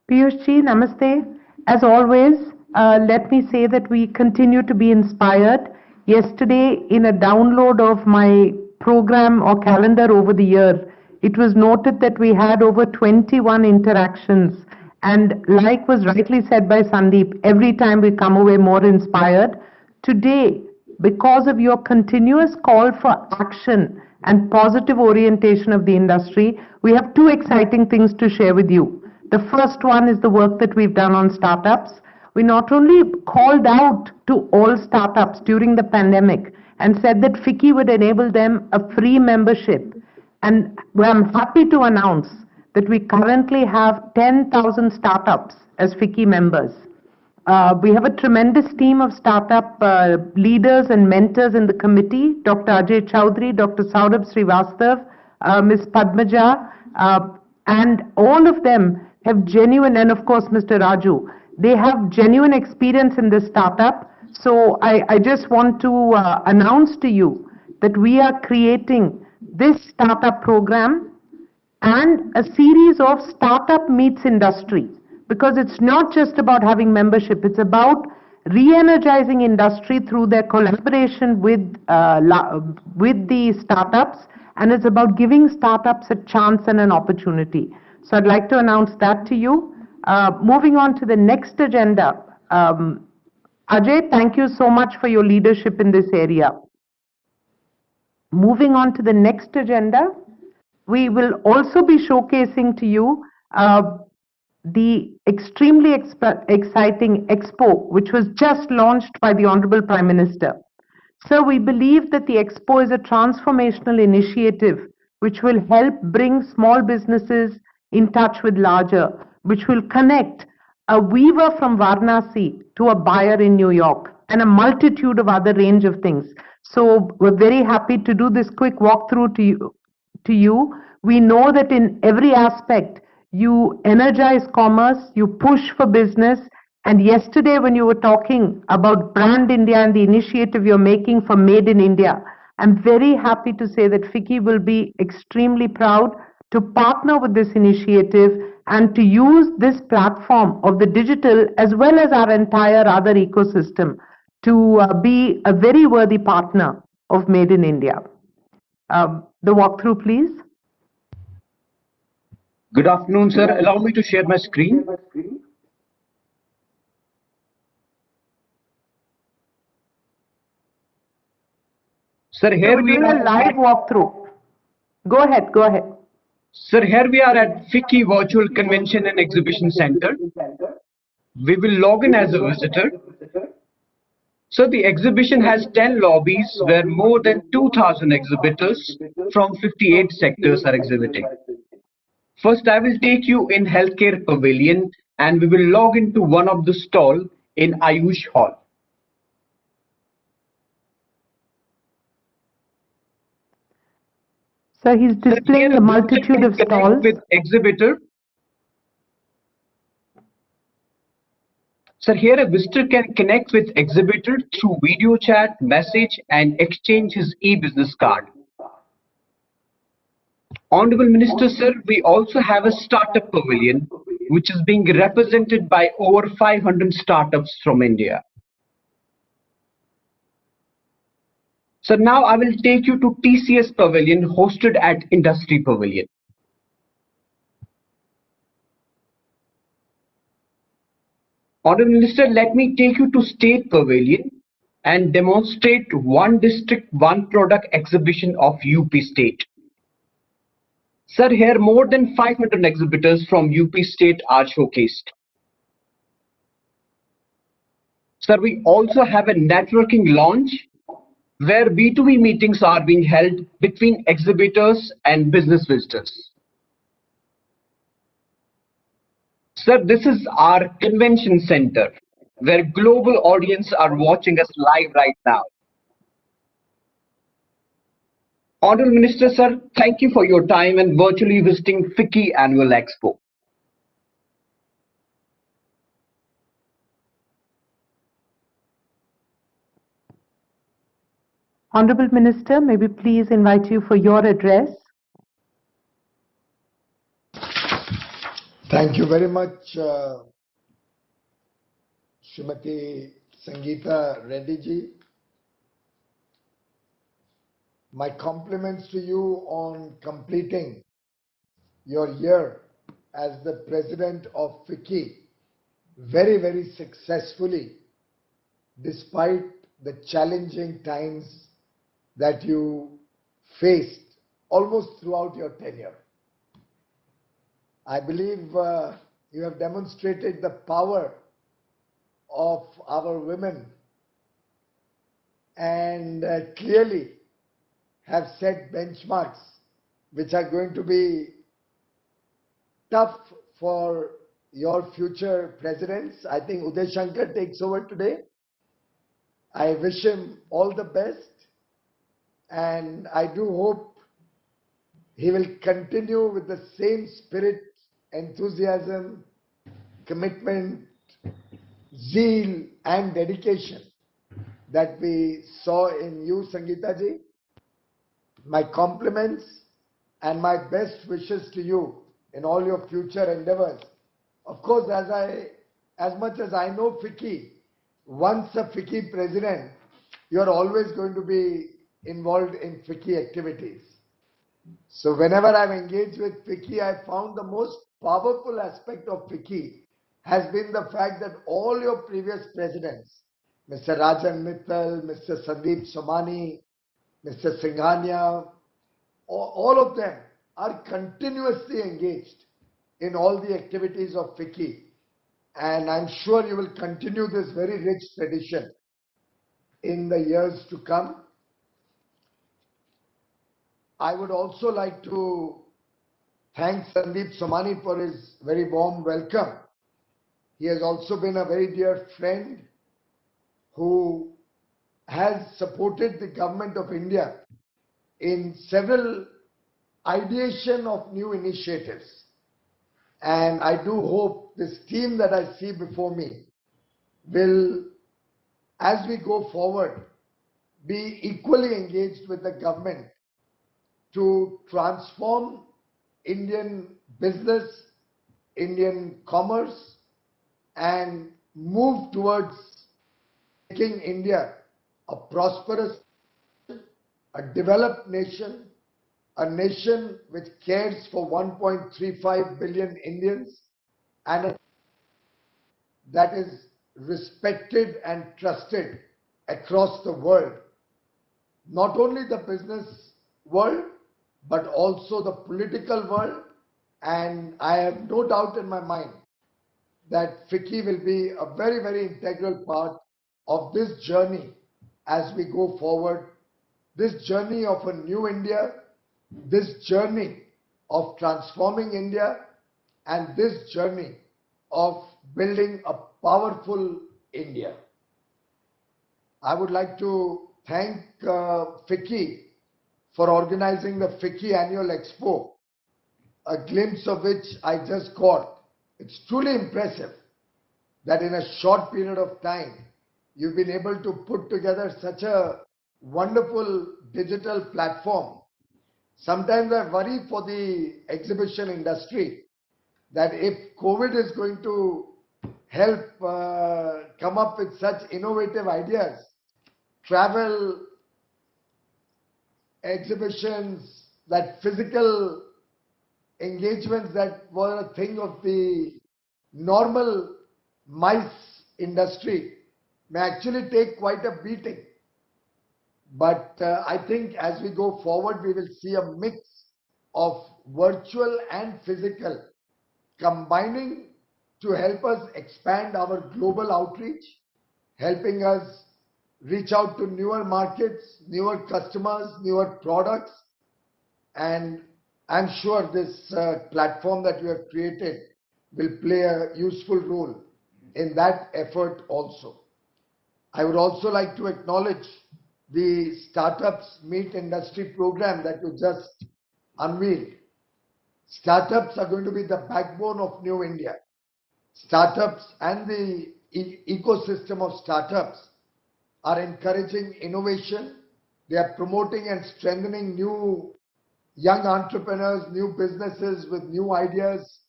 Piyushji, namaste. As always, let me say that we continue to be inspired. Yesterday, in a download of my program or calendar over the year, it was noted that we had over 21 interactions. And like was rightly said by Sandeep, every time we come away more inspired. Today, because of your continuous call for action and positive orientation of the industry, we have two exciting things to share with you. The first one is the work that we've done on startups. We not only called out to all startups during the pandemic and said that FICCI would enable them a free membership. And I'm happy to announce that we currently have 10,000 startups as FICCI members. We have a tremendous team of startup leaders and mentors in the committee, Dr. Ajay Chaudhary, Dr. Saurabh Srivastav, Ms. Padmaja, and all of them have genuine, and of course Mr. Raju, they have genuine experience in this startup. So I just want to announce to you that we are creating this startup program and a series of startup meets industry, because it's not just about having membership, it's about re-energizing industry through their collaboration with the startups, and it's about giving startups a chance and an opportunity. So I'd like to announce that to you. Moving on to the next agenda. Ajay, thank you so much for your leadership in this area. Moving on to the next agenda, we will also be showcasing to you the extremely exciting Expo, which was just launched by the Honorable Prime Minister. So we believe that the Expo is a transformational initiative which will help bring small businesses in touch with larger, which will connect a weaver from Varanasi to a buyer in New York, and a multitude of other range of things. So we're very happy to do this quick walkthrough to you. We know that in every aspect, you energize commerce, you push for business, and yesterday when you were talking about Brand India and the initiative you're making for Made in India, I'm very happy to say that FICCI will be extremely proud to partner with this initiative and to use this platform of the digital as well as our entire other ecosystem to be a very worthy partner of Made in India. The walkthrough, please. Good afternoon, sir. Allow me to share my screen. Sir, here we are a live walkthrough. Go ahead, go ahead. Sir, here we are at FICCI Virtual Convention and Exhibition Center. We will log in as a visitor. So the exhibition has 10 lobbies where more than 2,000 exhibitors from 58 sectors are exhibiting. First, I will take you in Healthcare Pavilion and we will log into one of the stall in Ayush Hall. So he's displaying a multitude of stalls. With exhibitor. Sir, here a visitor can connect with exhibitor through video chat, message, and exchange his e-business card. Honorable Minister, sir, we also have a startup pavilion, which is being represented by over 500 startups from India. So now I will take you to TCS Pavilion hosted at Industry Pavilion. Honorable Minister, let me take you to State Pavilion and demonstrate one district, one product exhibition of UP State. Sir, here more than 500 exhibitors from UP State are showcased. Sir, we also have a networking launch where B2B meetings are being held between exhibitors and business visitors. Sir, this is our convention center where global audience are watching us live right now. Honorable Minister, sir, thank you for your time and virtually visiting FICCI Annual Expo. Honorable Minister, may we please invite you for your address? Thank you very much, Srimati Sangeeta Reddy ji. My compliments to you on completing your year as the president of FICCI very, very successfully, despite the challenging times that you faced almost throughout your tenure. I believe you have demonstrated the power of our women and clearly have set benchmarks which are going to be tough for your future presidents. I think Uday Shankar takes over today. I wish him all the best, and I do hope he will continue with the same spirit, enthusiasm, commitment, zeal and dedication that we saw in you, Sangeeta ji. My compliments and my best wishes to you in all your future endeavors. Of course, as much as I know FICCI, once a FICCI president, you are always going to be involved in FICCI activities. So whenever I've engaged with FICCI, I found the most powerful aspect of FICCI has been the fact that all your previous presidents, Mr. Rajan Mittal, Mr. Sandeep Somani, Mr. Singhania, all of them are continuously engaged in all the activities of FICCI. And I'm sure you will continue this very rich tradition in the years to come. I would also like to thank Sandeep Somani for his very warm welcome. He has also been a very dear friend who has supported the government of India in several ideation of new initiatives. And I do hope this team that I see before me will, as we go forward, be equally engaged with the government to transform Indian business, Indian commerce, and move towards making India a prosperous, a developed nation, a nation which cares for 1.35 billion Indians, and that is respected and trusted across the world. Not only the business world, but also the political world. And I have no doubt in my mind that FICCI will be a very, very integral part of this journey as we go forward. This journey of a new India, this journey of transforming India, and this journey of building a powerful India. I would like to thank FICCI for organizing the FICCI Annual Expo, a glimpse of which I just got. It's truly impressive that in a short period of time, you've been able to put together such a wonderful digital platform. Sometimes I worry for the exhibition industry that if COVID is going to help come up with such innovative ideas, travel, exhibitions, that physical engagements that were a thing of the normal MICE industry may actually take quite a beating. But I think as we go forward, we will see a mix of virtual and physical combining to help us expand our global outreach, helping us reach out to newer markets, newer customers, newer products. And I'm sure this platform that you have created will play a useful role in that effort also. I would also like to acknowledge the Startups Meet Industry program that you just unveiled. Startups are going to be the backbone of New India. Startups and the ecosystem of startups are encouraging innovation. They are promoting and strengthening new young entrepreneurs, new businesses with new ideas,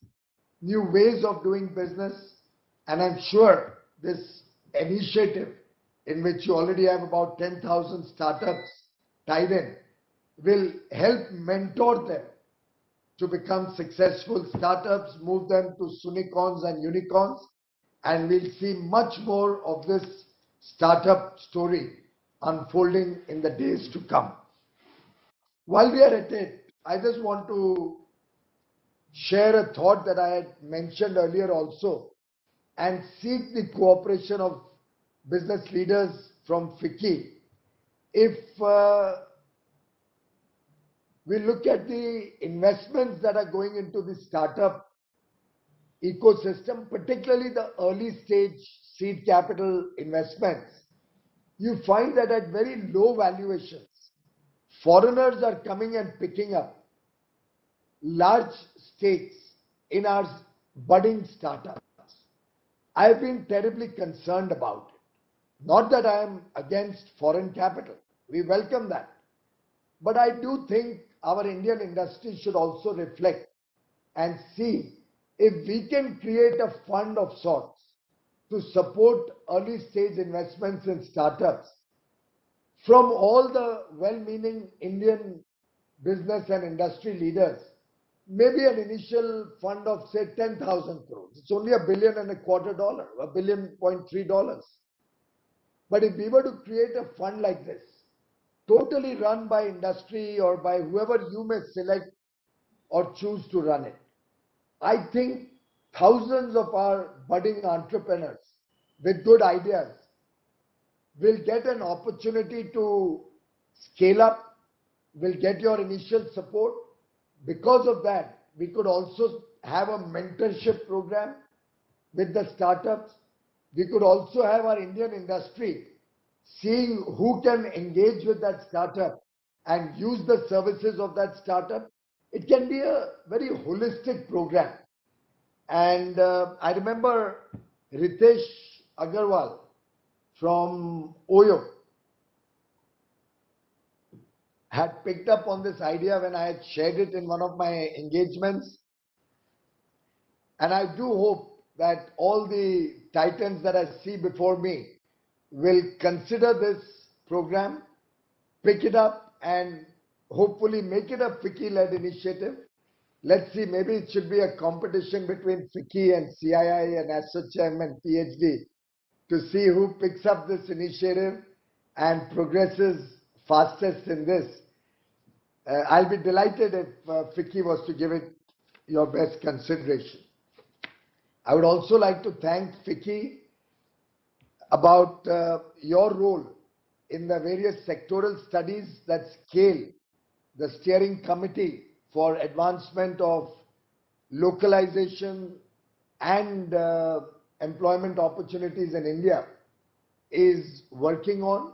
new ways of doing business. And I'm sure this initiative, in which you already have about 10,000 startups tied in, will help mentor them to become successful startups, move them to unicorns and unicorns, and we'll see much more of this startup story unfolding in the days to come. While we are at it, I just want to share a thought that I had mentioned earlier also, and seek the cooperation of business leaders from FICCI. If we look at the investments that are going into the startup ecosystem, particularly the early stage seed capital investments, you find that at very low valuations, foreigners are coming and picking up large stakes in our budding startups. I've been terribly concerned about it. Not that I am against foreign capital. We welcome that. But I do think our Indian industry should also reflect and see if we can create a fund of sorts to support early stage investments in startups from all the well-meaning Indian business and industry leaders. Maybe an initial fund of say 10,000 crores. It's only $1.25 billion, $1.3 billion. But if we were to create a fund like this, totally run by industry or by whoever you may select or choose to run it, I think thousands of our budding entrepreneurs with good ideas will get an opportunity to scale up, will get your initial support. Because of that, we could also have a mentorship program with the startups. We could also have our Indian industry seeing who can engage with that startup and use the services of that startup. It can be a very holistic program. And I remember Ritesh Agarwal from OYO had picked up on this idea when I had shared it in one of my engagements. And I do hope that all the titans that I see before me will consider this program, pick it up, and hopefully make it a FICCI-led initiative. Let's see, maybe it should be a competition between FICCI and CII and ASSOCHAM and PhD to see who picks up this initiative and progresses fastest in this. I'll be delighted if FICCI was to give it your best consideration. I would also like to thank FICCI about your role in the various sectoral studies that scale the steering committee for advancement of localization and employment opportunities in India is working on.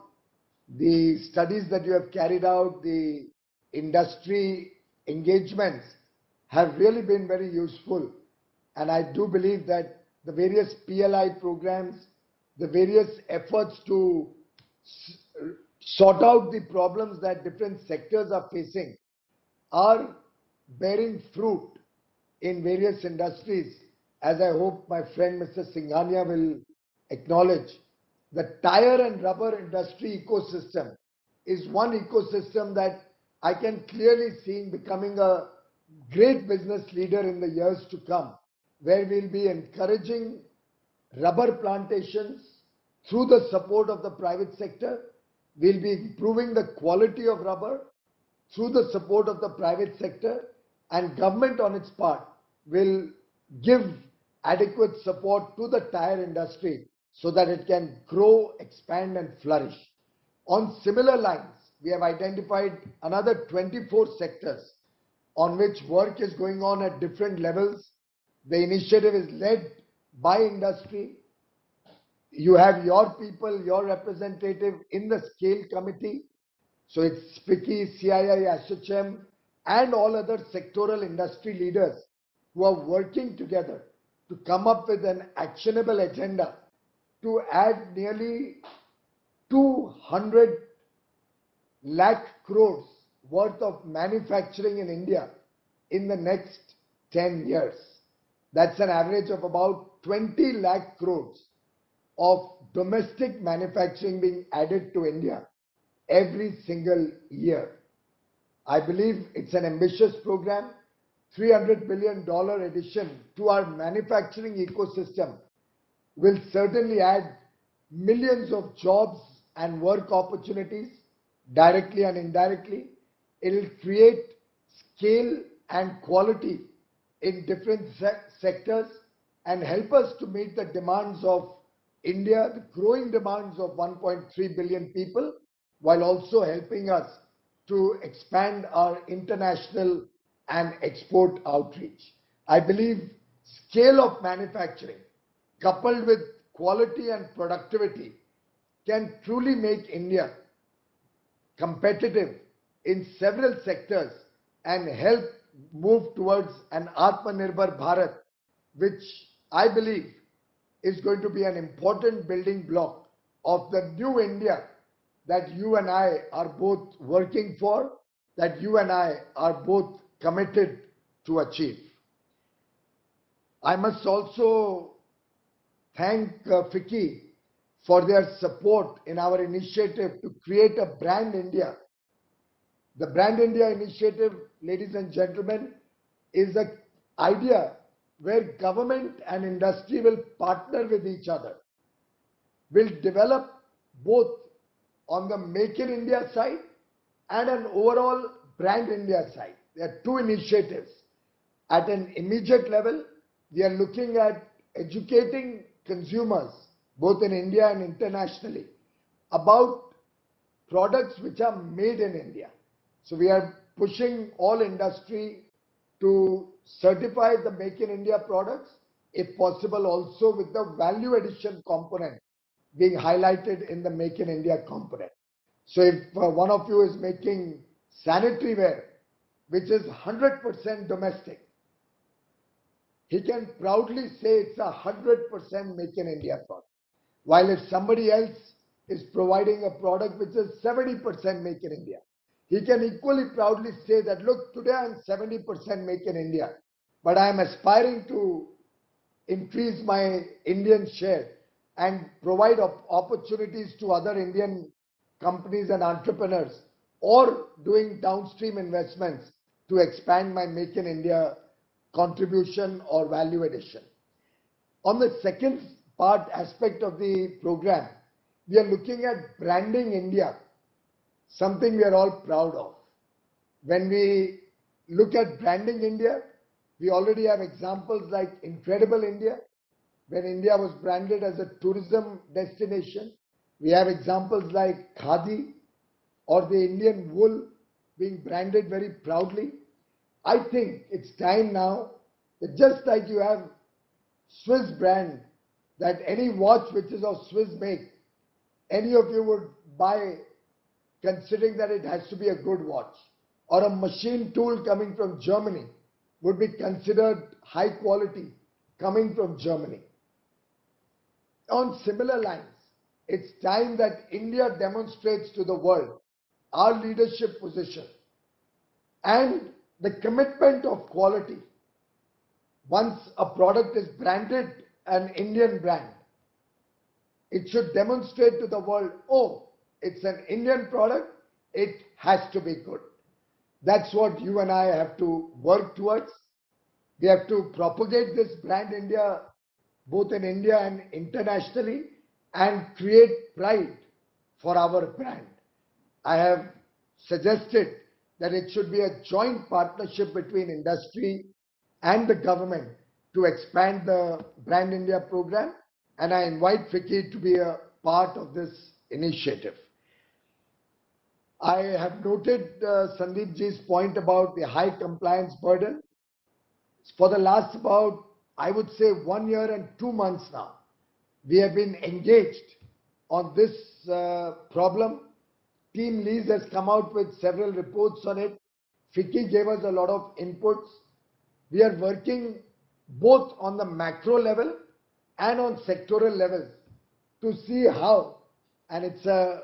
The studies that you have carried out, the industry engagements have really been very useful. And I do believe that the various PLI programs, the various efforts to sort out the problems that different sectors are facing are bearing fruit in various industries, as I hope my friend Mr. Singhania will acknowledge. The tire and rubber industry ecosystem is one ecosystem that I can clearly see becoming a great business leader in the years to come, where we'll be encouraging rubber plantations through the support of the private sector. We'll be improving the quality of rubber through the support of the private sector, and government on its part will give adequate support to the tire industry so that it can grow, expand and flourish. On similar lines, we have identified another 24 sectors on which work is going on at different levels. The initiative is led by industry, You have your people, your representative in the scale committee. So it's FICCI, CII, ASSOCHAM, and all other sectoral industry leaders who are working together to come up with an actionable agenda to add nearly 200 lakh crores worth of manufacturing in India in the next 10 years. That's an average of about 20 lakh crores of domestic manufacturing being added to India every single year. I believe it's an ambitious program. $300 billion addition to our manufacturing ecosystem will certainly add millions of jobs and work opportunities directly and indirectly. It will create scale and quality in different sectors and help us to meet the demands of India, the growing demands of 1.3 billion people, while also helping us to expand our international and export outreach. I believe scale of manufacturing coupled with quality and productivity can truly make India competitive in several sectors and help move towards an Atmanirbhar Bharat, which I believe is going to be an important building block of the new India that you and I are both working for, that you and I are both committed to achieve. I must also thank FICCI for their support in our initiative to create a Brand India. The Brand India initiative, ladies and gentlemen, is an idea where government and industry will partner with each other, will develop both on the Make in India side and an overall Brand India side. There are two initiatives. At an immediate level, we are looking at educating consumers, both in India and internationally, about products which are made in India. So we are pushing all industry to certify the Make in India products, if possible also with the value addition component being highlighted in the Make in India component. So if one of you is making sanitary ware, which is 100% domestic, he can proudly say it's a 100% Make in India product. While if somebody else is providing a product which is 70% Make in India, he can equally proudly say that, look, today I'm 70% Make in India, but I am aspiring to increase my Indian share and provide opportunities to other Indian companies and entrepreneurs, or doing downstream investments to expand my Make in India contribution or value addition. On the second aspect of the program, we are looking at branding India, something we are all proud of. When we look at branding India, we already have examples like Incredible India, when India was branded as a tourism destination. We have examples like Khadi or the Indian wool being branded very proudly. I think it's time now that just like you have Swiss brand, that any watch which is of Swiss make, any of you would buy considering that it has to be a good watch, or a machine tool coming from Germany would be considered high quality coming from Germany. On similar lines, it's time that India demonstrates to the world our leadership position and the commitment of quality. Once a product is branded an Indian brand, it should demonstrate to the world, oh, it's an Indian product, it has to be good. That's what you and I have to work towards. We have to propagate this Brand India both in India and internationally and create pride for our brand. I have suggested that it should be a joint partnership between industry and the government to expand the Brand India program, and I invite FICCI to be a part of this initiative. I have noted Sandeep ji's point about the high compliance burden. For the last about, I would say, 1 year and 2 months now, We have been engaged on this problem. Team Lease has come out with several reports on it. FICCI gave us a lot of inputs. We are working both on the macro level and on sectoral levels to see how, and it's a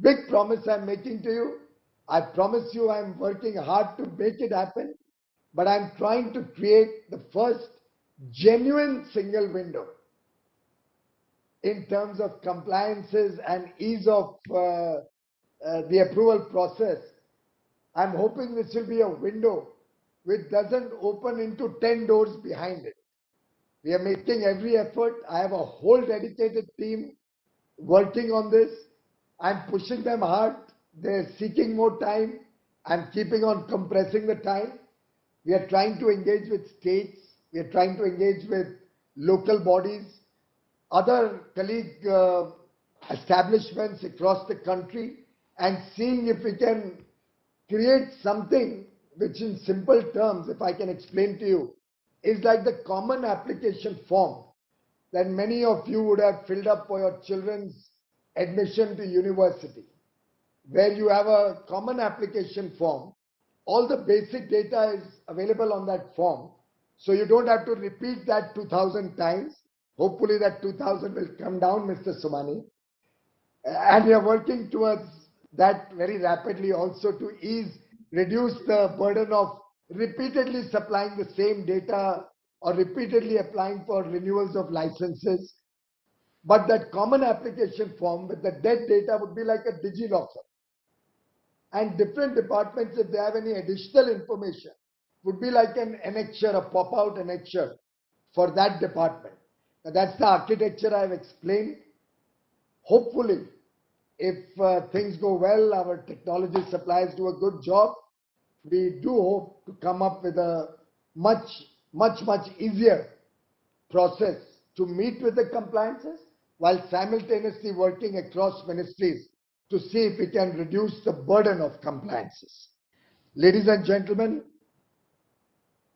big promise I'm making to you. I promise you I'm working hard to make it happen, but I'm trying to create the first genuine single window in terms of compliances and ease of the approval process. I'm hoping this will be a window which doesn't open into 10 doors behind it. We are making every effort. I have a whole dedicated team working on this. I'm pushing them hard. They're seeking more time. I'm keeping on compressing the time. We are trying to engage with states. We are trying to engage with local bodies, other colleague establishments across the country, and seeing if we can create something which in simple terms, if I can explain to you, is like the common application form that many of you would have filled up for your children's admission to university, where you have a common application form. All the basic data is available on that form, so you don't have to repeat that 2,000 times. Hopefully that 2,000 will come down, Mr. Somani. And we are working towards that very rapidly also to reduce the burden of repeatedly supplying the same data or repeatedly applying for renewals of licenses. But that common application form with the dead data would be like a DigiLocker. And different departments, if they have any additional information, would be like an annexure, a pop-out annexure for that department. Now, that's the architecture I've explained. Hopefully, if things go well, our technology suppliers do a good job, we do hope to come up with a much easier process to meet with the compliances while simultaneously working across ministries to see if we can reduce the burden of compliances. Ladies and gentlemen,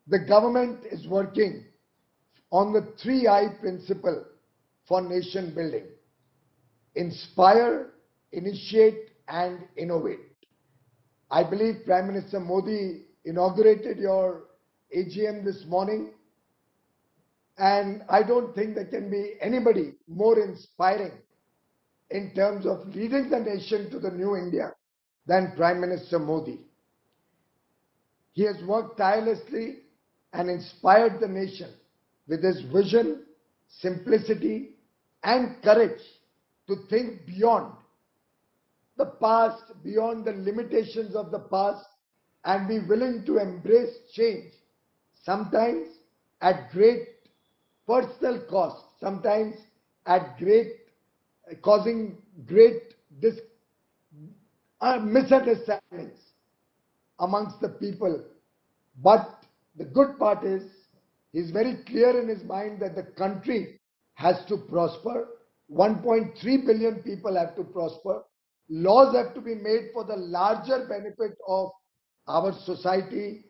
the government is working on the 3I principle for nation building: inspire, initiate, and innovate. I believe Prime Minister Modi inaugurated your AGM this morning, and I don't think there can be anybody more inspiring in terms of leading the nation to the new India than Prime Minister Modi. He has worked tirelessly and inspired the nation with his vision, simplicity, and courage to think beyond the past, beyond the limitations of the past, and be willing to embrace change, sometimes at great personal cost, sometimes at causing great misunderstandings amongst the people. But the good part is, he's very clear in his mind that the country has to prosper. 1.3 billion people have to prosper. Laws have to be made for the larger benefit of our society,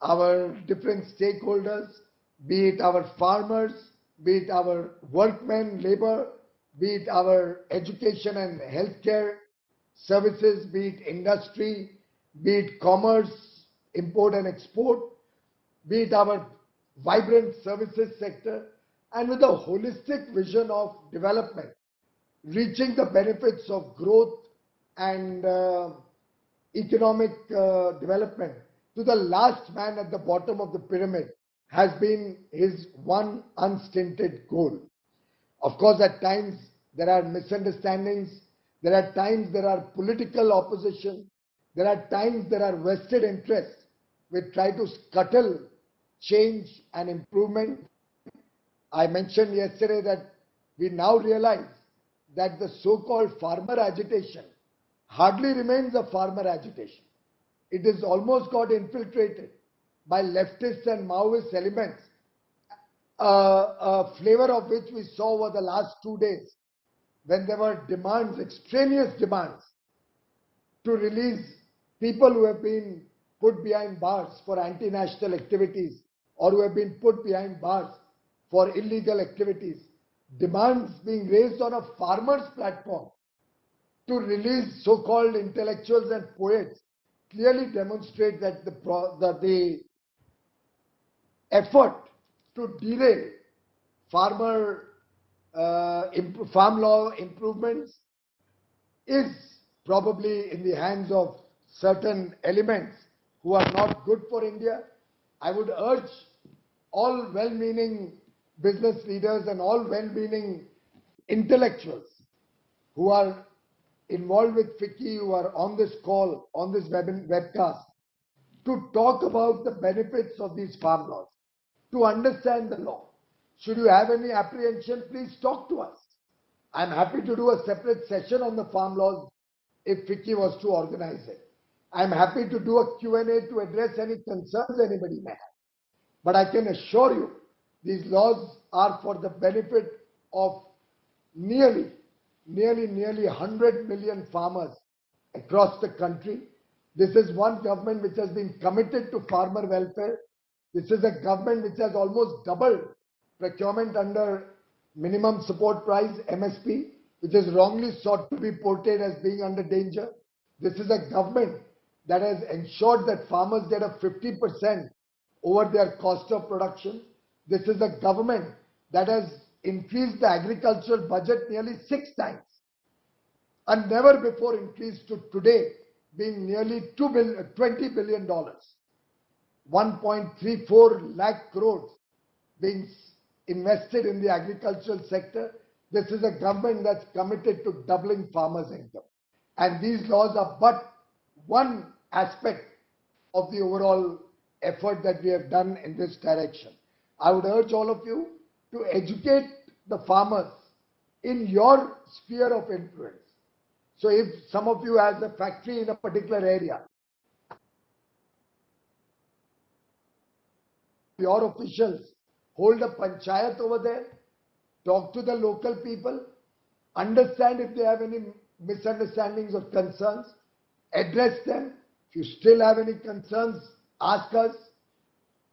our different stakeholders, be it our farmers, be it our workmen, labor, be it our education and healthcare services, be it industry, be it commerce, import and export, be it our vibrant services sector, and with a holistic vision of development, reaching the benefits of growth and economic development to the last man at the bottom of the pyramid has been his one unstinted goal. Of course, at times there are misunderstandings, there are times there are political opposition, there are times there are vested interests which try to scuttle change and improvement. I mentioned yesterday that we now realize that the so-called farmer agitation hardly remains a farmer agitation. It has almost got infiltrated by leftist and Maoist elements, a flavor of which we saw over the last 2 days when there were demands, extraneous demands, to release people who have been put behind bars for anti-national activities or who have been put behind bars for illegal activities. demands being raised on a farmer's platform to release so-called intellectuals and poets clearly demonstrate that the effort to derail farm law improvements is probably in the hands of certain elements who are not good for India. I would urge all well-meaning business leaders and all well-meaning intellectuals who are involved with FICCI, who are on this call, on this webcast, to talk about the benefits of these farm laws, to understand the law. Should you have any apprehension, please talk to us. I'm happy to do a separate session on the farm laws if FICCI was to organize it. I'm happy to do a Q&A to address any concerns anybody may have. But I can assure you, these laws are for the benefit of nearly 100 million farmers across the country. This is one government which has been committed to farmer welfare. This is a government which has almost doubled procurement under minimum support price, MSP, which is wrongly sought to be portrayed as being under danger. This is a government that has ensured that farmers get a 50% over their cost of production. This is a government that has increased the agricultural budget nearly 6 times, and never before increased to today being nearly $20 billion, 1.34 lakh crores being invested in the agricultural sector. This is a government that's committed to doubling farmers' income. And these laws are but one aspect of the overall effort that we have done in this direction. I would urge all of you to educate the farmers in your sphere of influence. So if some of you has a factory in a particular area, your officials hold a panchayat over there, talk to the local people, understand if they have any misunderstandings or concerns, address them. If you still have any concerns, ask us,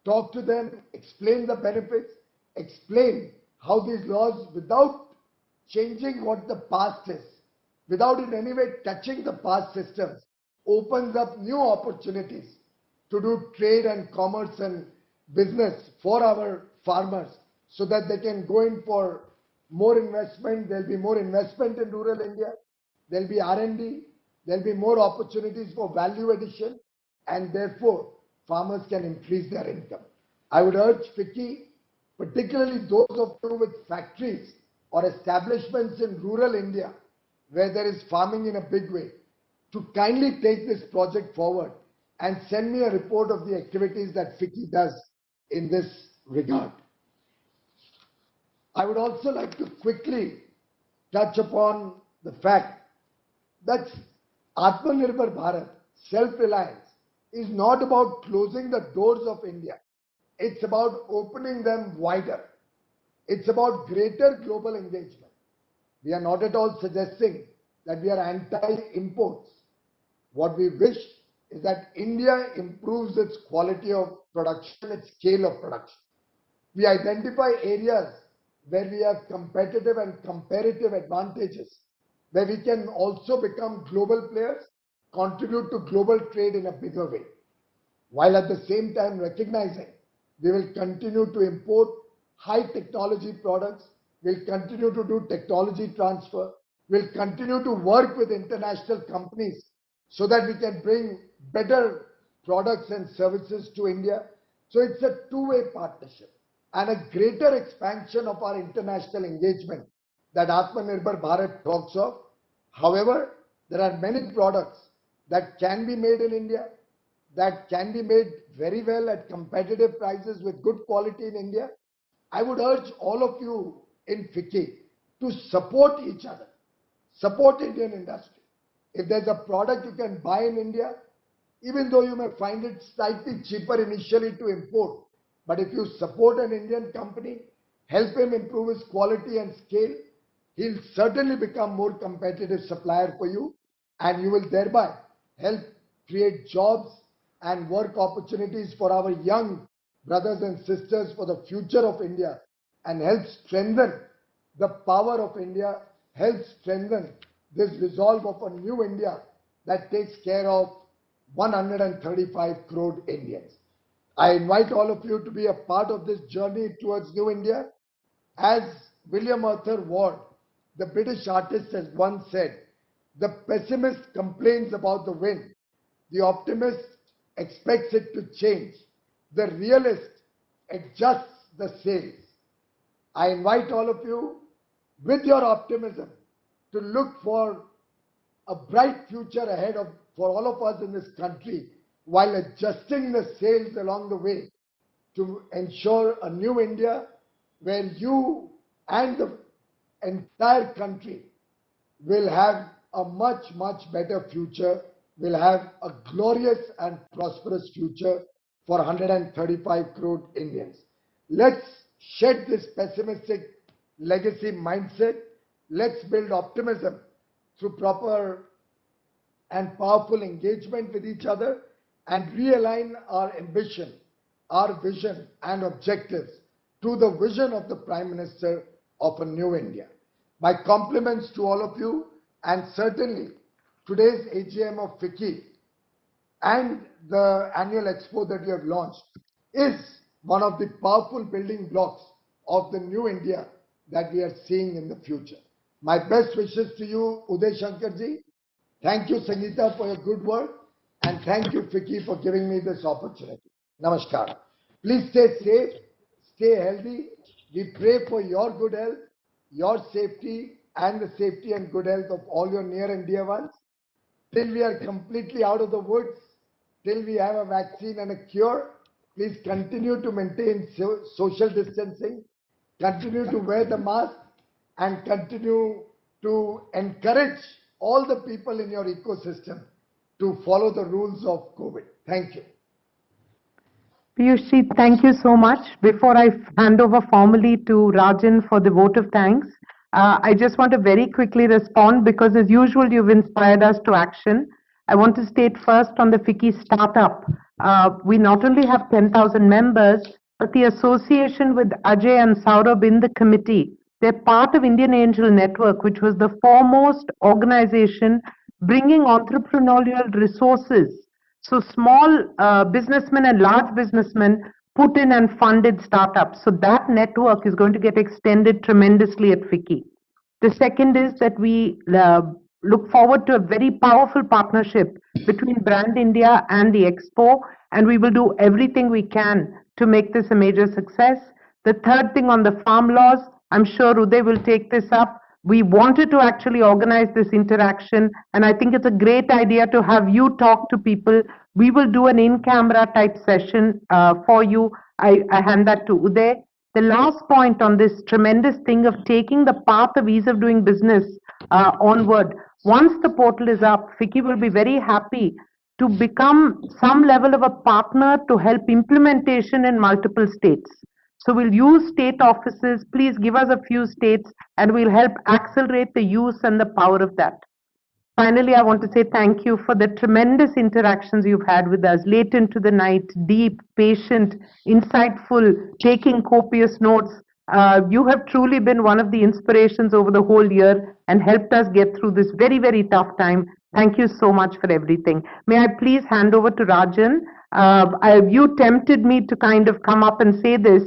talk to them, explain the benefits, explain how these laws, without changing what the past is, without in any way touching the past systems, opens up new opportunities to do trade and commerce and business for our farmers, so that they can go in for more investment. There'll be more investment in rural India. There'll be R&D. There'll be more opportunities for value addition, and therefore farmers can increase their income. I would urge FICCI, particularly those of you with factories or establishments in rural India where there is farming in a big way, to kindly take this project forward and send me a report of the activities that FICCI does in this regard. I would also like to quickly touch upon the fact that Atmanirbhar Bharat, self-reliance, is not about closing the doors of India. It's about opening them wider. It's about greater global engagement. We are not at all suggesting that we are anti-imports. What we wish is that India improves its quality of production, its scale of production. We identify areas where we have competitive and comparative advantages, where we can also become global players, contribute to global trade in a bigger way, while at the same time recognizing we will continue to import high technology products, we'll continue to do technology transfer, we'll continue to work with international companies so that we can bring better products and services to India. So it's a two-way partnership and a greater expansion of our international engagement that Atmanirbhar Bharat talks of. However, there are many products that can be made in India, that can be made very well at competitive prices with good quality in India. I would urge all of you in FICCI to support each other, support Indian industry. If there's a product you can buy in India, even though you may find it slightly cheaper initially to import, but if you support an Indian company, help him improve his quality and scale, he'll certainly become more competitive supplier for you, and you will thereby help create jobs and work opportunities for our young brothers and sisters for the future of India, and help strengthen the power of India helps strengthen this resolve of a new India that takes care of 135 crore Indians. I invite all of you to be a part of this journey towards New India. As William Arthur Ward, the British artist, has once said, the pessimist complains about the wind, the optimist expects it to change, the realist adjusts the sails. I invite all of you, with your optimism, to look for a bright future ahead for all of us in this country, while adjusting the sails along the way to ensure a new India where you and the entire country will have a much, much better future, will have a glorious and prosperous future for 135 crore Indians. Let's shed this pessimistic legacy mindset. Let's build optimism through proper and powerful engagement with each other and realign our ambition, our vision and objectives to the vision of the Prime Minister of a new India. My compliments to all of you, and certainly today's AGM of FICCI and the annual expo that we have launched is one of the powerful building blocks of the new India that we are seeing in the future. My best wishes to you, Uday Shankarji. Thank you, Sangeeta, for your good work, and thank you, FICCI, for giving me this opportunity. Namaskar. Please stay safe, stay healthy. We pray for your good health, your safety, and the safety and good health of all your near and dear ones. Till we are completely out of the woods, till we have a vaccine and a cure, please continue to maintain social distancing, continue to wear the mask, and continue to encourage all the people in your ecosystem to follow the rules of COVID. Thank you. Piyushji, thank you so much. Before I hand over formally to Rajan for the vote of thanks, I just want to very quickly respond because as usual you've inspired us to action. I want to state first on the FICCI startup. We not only have 10,000 members, but the association with Ajay and Saurabh in the committee, they're part of Indian Angel Network, which was the foremost organization bringing entrepreneurial resources. So small businessmen and large businessmen put in and funded startups. So that network is going to get extended tremendously at FICCI. The second is that we look forward to a very powerful partnership between Brand India and the Expo, and we will do everything we can to make this a major success. The third thing on the farm laws, I'm sure Uday will take this up. We wanted to actually organize this interaction, and I think it's a great idea to have you talk to people. We will do an in-camera type session for you. I hand that to Uday. The last point on this tremendous thing of taking the path of ease of doing business onward. Once the portal is up, FICCI will be very happy to become some level of a partner to help implementation in multiple states. So we'll use state offices. Please give us a few states and we'll help accelerate the use and the power of that. Finally, I want to say thank you for the tremendous interactions you've had with us, late into the night, deep, patient, insightful, taking copious notes. You have truly been one of the inspirations over the whole year and helped us get through this very, very tough time. Thank you so much for everything. May I please hand over to Rajan? You tempted me to kind of come up and say this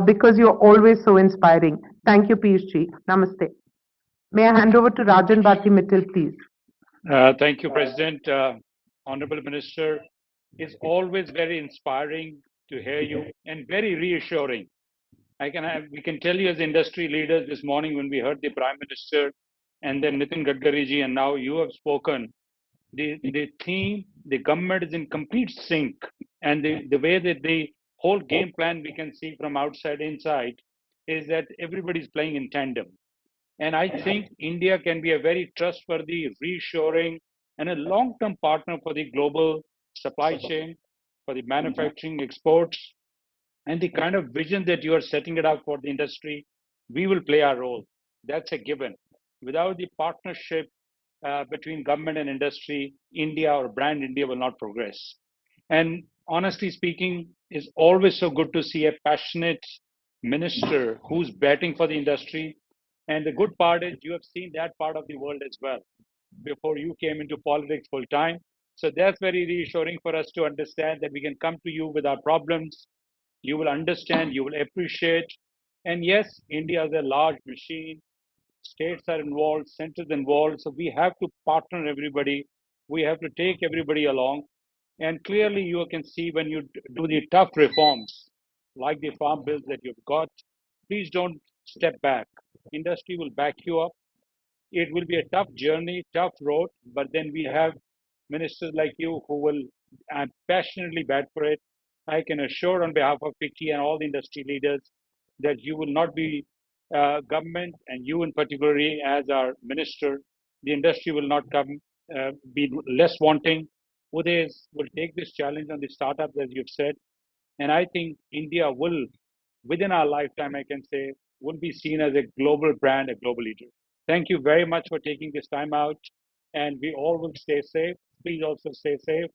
because you're always so inspiring. Thank you, Piyushji. Namaste. May I hand over to Rajan Bharti Mittal, please? Thank you, President. Honorable Minister, it's always very inspiring to hear you and very reassuring. We can tell you as industry leaders this morning when we heard the Prime Minister and then Nitin Gadkari ji and now you have spoken, the theme, the government is in complete sync, and the way that the whole game plan we can see from outside inside is that everybody's playing in tandem. And I think India can be a very trustworthy, reassuring, and a long-term partner for the global supply chain, for the manufacturing exports, and the kind of vision that you are setting it up for the industry. We will play our role. That's a given. Without the partnership between government and industry, India or Brand India will not progress. And honestly speaking, it's always so good to see a passionate minister who's betting for the industry, And the good part is you have seen that part of the world as well before you came into politics full time. So that's very reassuring for us to understand that we can come to you with our problems. You will understand, you will appreciate. And yes, India is a large machine. States are involved, centers involved. So we have to partner everybody. We have to take everybody along. And clearly you can see when you do the tough reforms, like the farm bills that you've got, please don't step back. Industry will back you up. It will be a tough journey, tough road, but then we have ministers like you who will passionately bat for it. I can assure on behalf of FICCI and all the industry leaders that you will not be government, and you in particular as our minister, the industry will not come be less wanting. Uday will take this challenge on the startups, as you've said, and I think India will, within our lifetime, I can say, will be seen as a global brand, a global leader. Thank you very much for taking this time out, and we all will stay safe. Please also stay safe.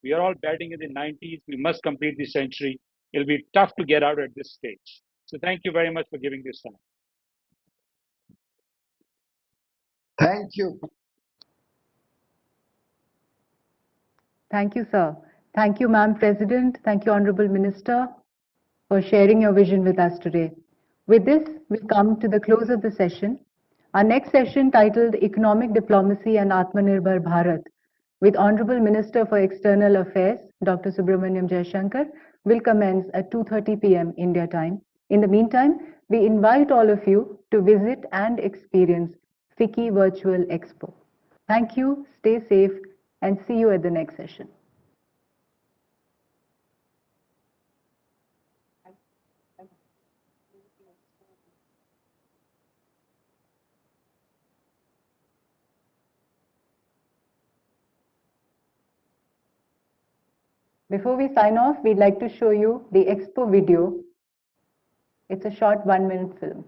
We are all batting in the 90s. We must complete the century. It'll be tough to get out at this stage. So thank you very much for giving this time. Thank you. Thank you, sir. Thank you, Ma'am President. Thank you, Honorable Minister, for sharing your vision with us today. With this, we come to the close of the session. Our next session, titled Economic Diplomacy and Atmanirbhar Bharat, with Honorable Minister for External Affairs, Dr. Subramaniam Jaishankar, will commence at 2:30 p.m. India time. In the meantime, we invite all of you to visit and experience FICCI Virtual Expo. Thank you, stay safe, and see you at the next session. Before we sign off, we'd like to show you the expo video. It's a short 1-minute film.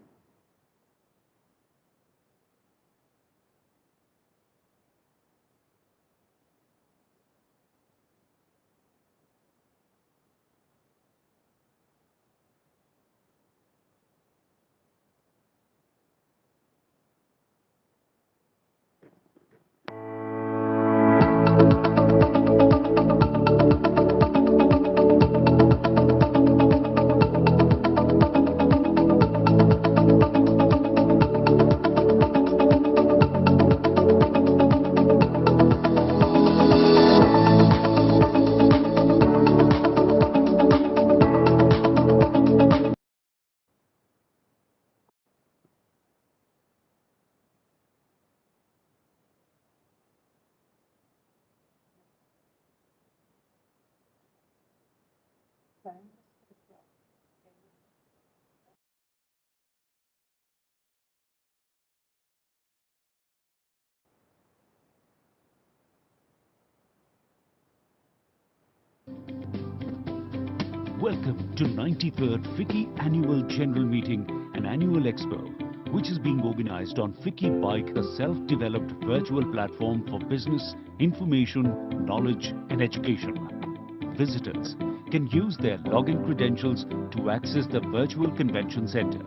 Welcome to 93rd FICCI Annual General Meeting and Annual Expo, which is being organized on FICCI Bike, a self-developed virtual platform for business, information, knowledge and education. Visitors can use their login credentials to access the virtual convention center.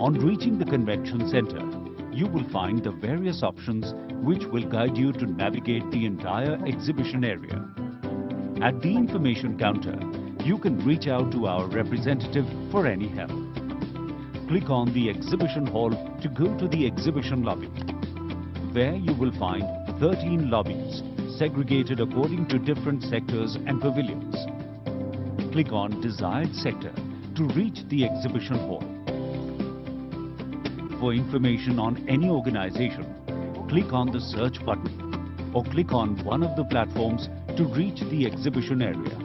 On reaching the convention center, you will find the various options which will guide you to navigate the entire exhibition area. At the information counter, you can reach out to our representative for any help. Click on the exhibition hall to go to the exhibition lobby. There you will find 13 lobbies segregated according to different sectors and pavilions. Click on desired sector to reach the exhibition hall. For information on any organization, click on the search button or click on one of the platforms to reach the exhibition area.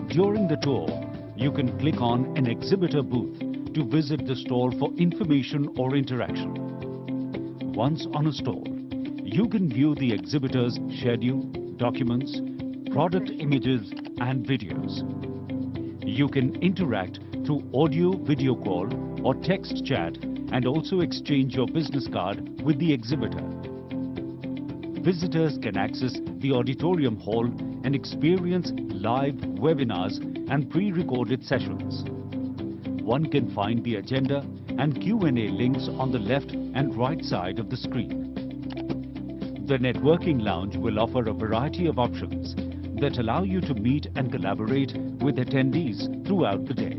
During the tour, you can click on an exhibitor booth to visit the stall for information or interaction. Once on a stall, you can view the exhibitor's schedule, documents, product images and videos. You can interact through audio, video call or text chat and also exchange your business card with the exhibitor. Visitors can access the auditorium hall and experience live webinars and pre-recorded sessions. One can find the agenda and Q&A links on the left and right side of the screen. The networking lounge will offer a variety of options that allow you to meet and collaborate with attendees throughout the day.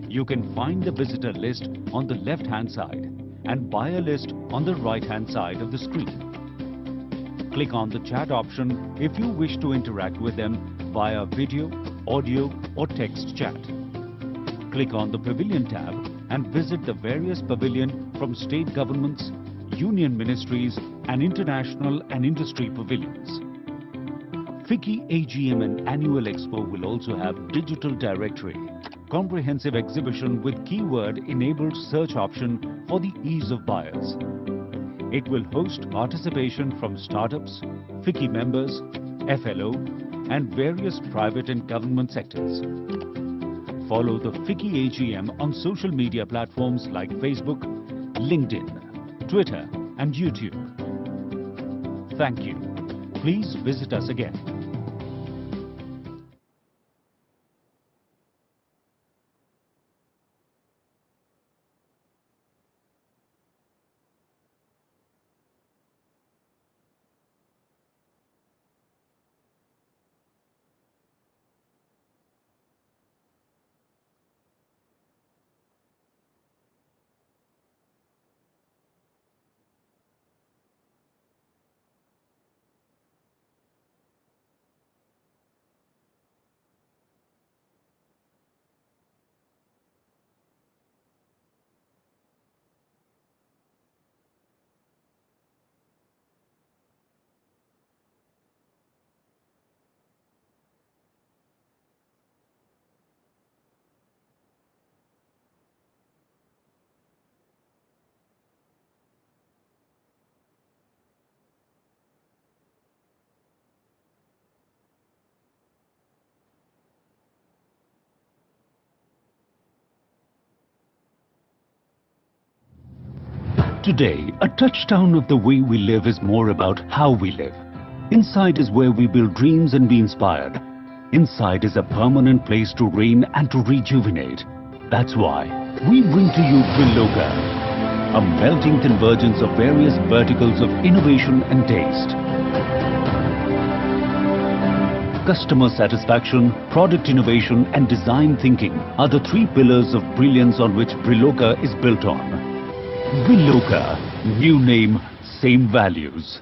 You can find the visitor list on the left-hand side and buyer list on the right-hand side of the screen. Click on the chat option if you wish to interact with them via video, audio or text chat. Click on the Pavilion tab and visit the various pavilion from state governments, union ministries and international and industry pavilions. FICCI AGM and Annual Expo will also have Digital Directory, comprehensive exhibition with keyword-enabled search option for the ease of buyers. It will host participation from startups, FICCI members, FLO, and various private and government sectors. Follow the FICCI AGM on social media platforms like Facebook, LinkedIn, Twitter, and YouTube. Thank you. Please visit us again. Today, a touchdown of the way we live is more about how we live. Inside is where we build dreams and be inspired. Inside is a permanent place to reign and to rejuvenate. That's why we bring to you Briloka, a melting convergence of various verticals of innovation and taste. Customer satisfaction, product innovation and design thinking are the three pillars of brilliance on which Briloka is built on. Briloka, new name, same values.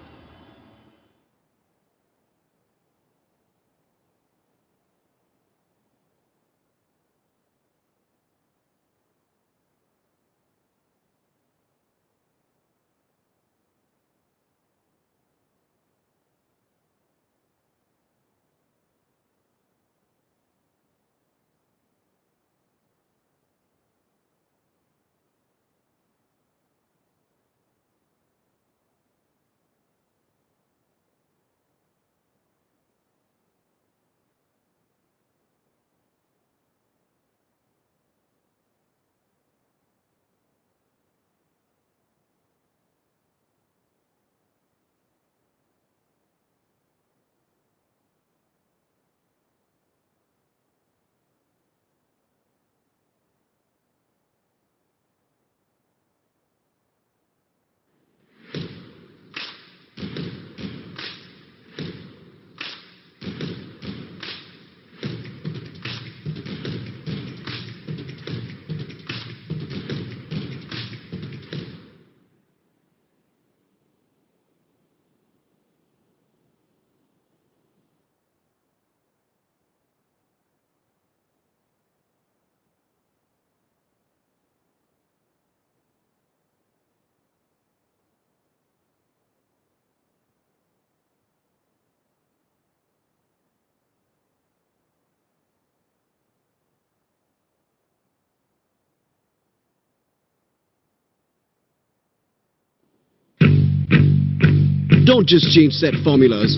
Don't just change set formulas.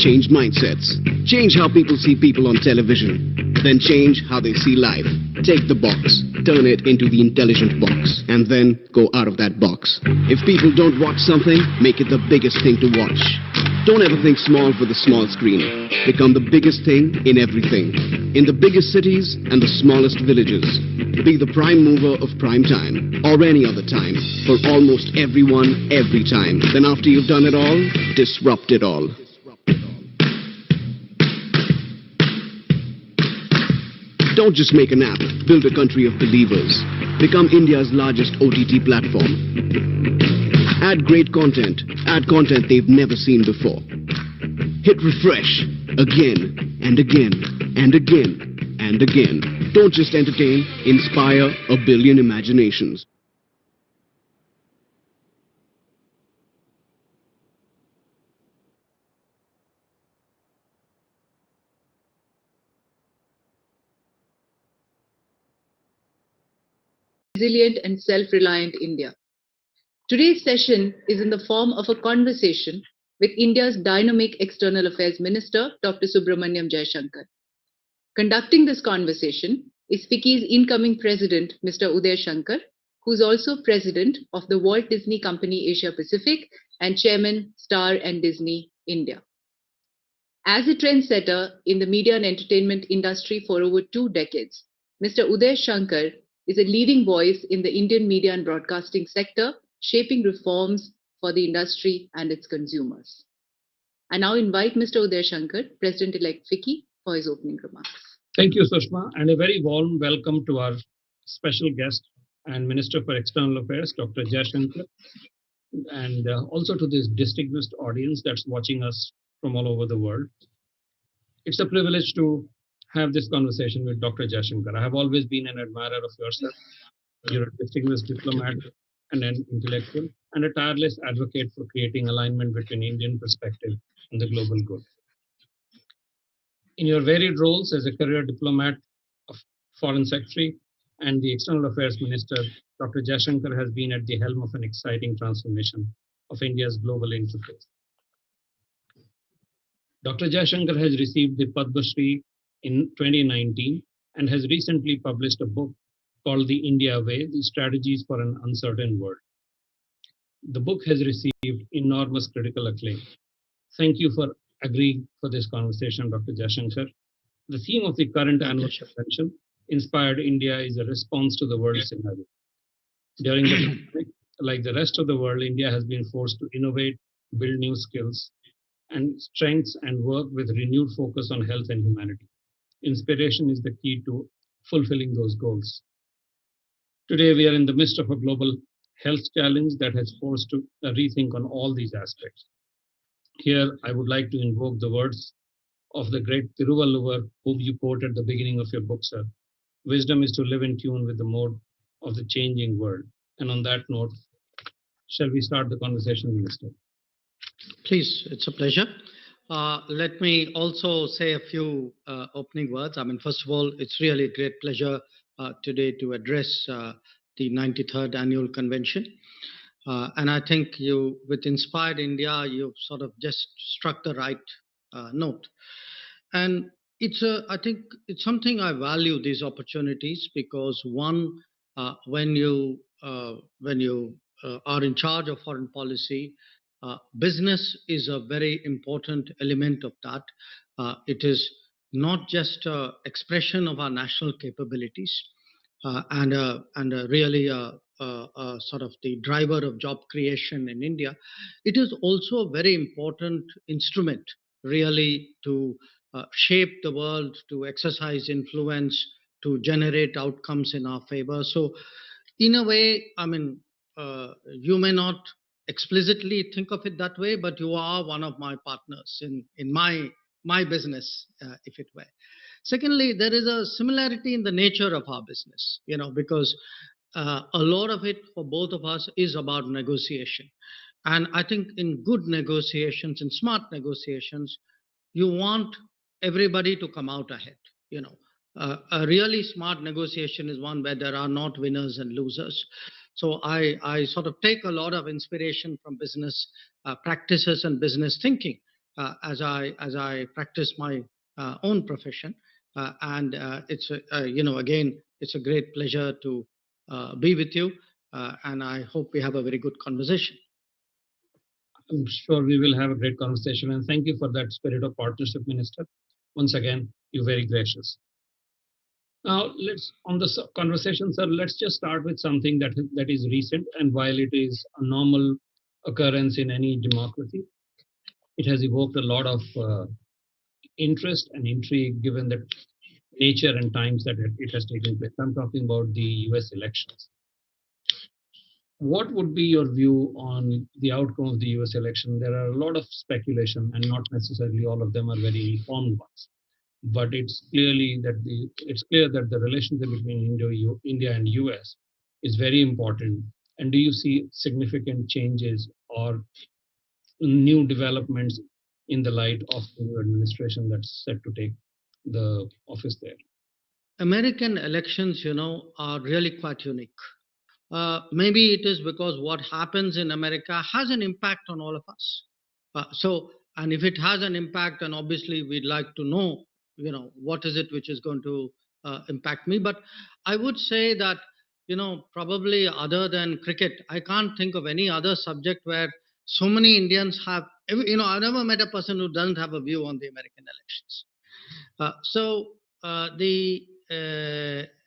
change mindsets. Change how people see people on television. Then change how they see life. Take the box, turn it into the intelligent box, and then go out of that box. If people don't watch something, make it the biggest thing to watch. Don't ever think small for the small screen. Become the biggest thing in everything. In the biggest cities and the smallest villages. Be the prime mover of prime time, or any other time, for almost everyone, every time. Then after you've done it all, disrupt it all. Don't just make an app, build a country of believers. Become India's largest OTT platform. Add great content, add content they've never seen before. Hit refresh, again, and again, and again, and again. Don't just entertain, inspire a billion imaginations. Resilient and self-reliant India. Today's session is in the form of a conversation with India's dynamic External Affairs Minister, Dr. Subramaniam Jaishankar. Conducting this conversation is FICCI's incoming president, Mr. Uday Shankar, who is also president of the Walt Disney Company Asia Pacific and chairman, Star and Disney India. As a trendsetter in the media and entertainment industry for over 2 decades, Mr. Uday Shankar is a leading voice in the Indian media and broadcasting sector, shaping reforms for the industry and its consumers. I now invite Mr. Uday Shankar, President-elect FICCI, for his opening remarks. Thank you, Sushma, and a very warm welcome to our special guest and Minister for External Affairs, Dr. Jaishankar, and also to this distinguished audience that's watching us from all over the world. It's a privilege to have this conversation with Dr. Jaishankar. I have always been an admirer of yourself. You're a distinguished diplomat and an intellectual, and a tireless advocate for creating alignment between Indian perspective and the global good. In your varied roles as a career diplomat, of Foreign Secretary, and the External Affairs Minister, Dr. Jaishankar has been at the helm of an exciting transformation of India's global interface. Dr. Jaishankar has received the Padma Shri in 2019 and has recently published a book called The India Way, The Strategies for an Uncertain World. The book has received enormous critical acclaim. Thank you for agreeing for this conversation, Dr. Jaishankar. The theme of the current annual convention, Inspired India, is a response to the world scenario. During the pandemic, like the rest of the world, India has been forced to innovate, build new skills and strengths, and work with renewed focus on health and humanity. Inspiration is the key to fulfilling those goals. Today, we are in the midst of a global health challenge that has forced to rethink on all these aspects. Here, I would like to invoke the words of the great Tiruvalluvar, whom you quote at the beginning of your book, sir. Wisdom is to live in tune with the mode of the changing world. And on that note, shall we start the conversation, Minister? Please, it's a pleasure. Let me also say a few opening words. I mean, first of all, it's really a great pleasure today to address the 93rd annual convention. And I think you, with Inspired India, you've sort of just struck the right note. And I think it's something I value, these opportunities, because one, when you are in charge of foreign policy, business is a very important element of that. It is not just an expression of our national capabilities and really sort of the driver of job creation in India. It is also a very important instrument, really, to shape the world, to exercise influence, to generate outcomes in our favor. So, in a way, I mean, you may not explicitly think of it that way, but you are one of my partners in my business, if it were. Secondly, there is a similarity in the nature of our business, because a lot of it for both of us is about negotiation. And I think in good negotiations, in smart negotiations, you want everybody to come out ahead. A really smart negotiation is one where there are not winners and losers. So I sort of take a lot of inspiration from business practices and business thinking as I practice my own profession. It's again, it's a great pleasure to be with you, and I hope we have a very good conversation. I'm sure we will have a great conversation, and thank you for that spirit of partnership, Minister. Once again, you're very gracious. Now, on the conversation, sir, let's just start with something that is recent, and while it is a normal occurrence in any democracy, it has evoked a lot of interest and intrigue given the nature and times that it has taken place. I'm talking about the US elections. What would be your view on the outcome of the US election? There are a lot of speculation, and not necessarily all of them are very informed ones. But it's clear that the relationship between India and US is very important. And do you see significant changes or new developments in the light of the new administration that's set to take the office there? American elections, are really quite unique. Maybe it is because what happens in America has an impact on all of us. And if it has an impact, then obviously we'd like to know, what is it which is going to impact me. But I would say that, probably other than cricket, I can't think of any other subject where so many Indians have, I never met a person who doesn't have a view on the American elections.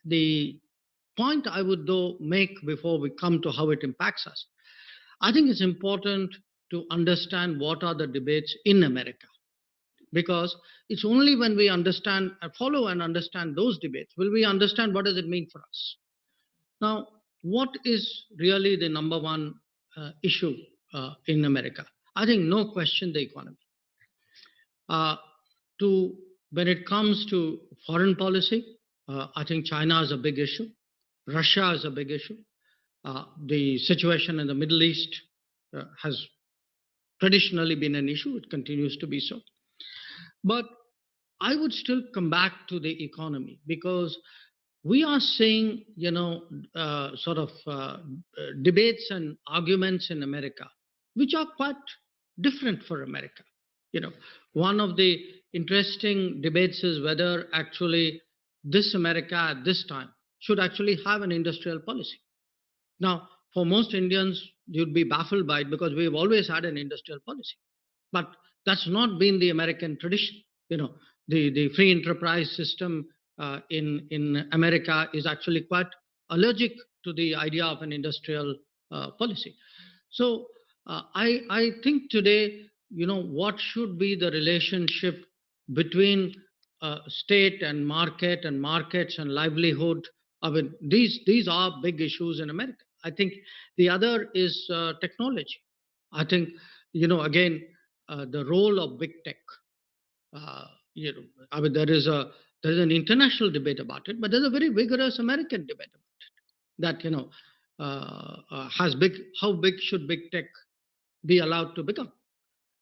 The point I would though make before we come to how it impacts us, I think it's important to understand what are the debates in America, because it's only when we understand, follow and understand those debates, will we understand what does it mean for us. Now, what is really the number one issue in America? I think no question the economy. When it comes to foreign policy, I think China is a big issue. Russia is a big issue. The situation in the Middle East has traditionally been an issue. It continues to be so. But I would still come back to the economy, because we are seeing, debates and arguments in America, which are quite different for America. One of the interesting debates is whether actually this America at this time should actually have an industrial policy. Now, for most Indians, you'd be baffled by it because we've always had an industrial policy. But that's not been the American tradition. The free enterprise system in America is actually quite allergic to the idea of an industrial policy. So I think today, what should be the relationship between state and markets and livelihood. I mean, these are big issues in America. I think the other is technology. I think, again, the role of big tech. I mean, there is an international debate about it, but there's a very vigorous American debate about it. That how big should big tech be allowed to become,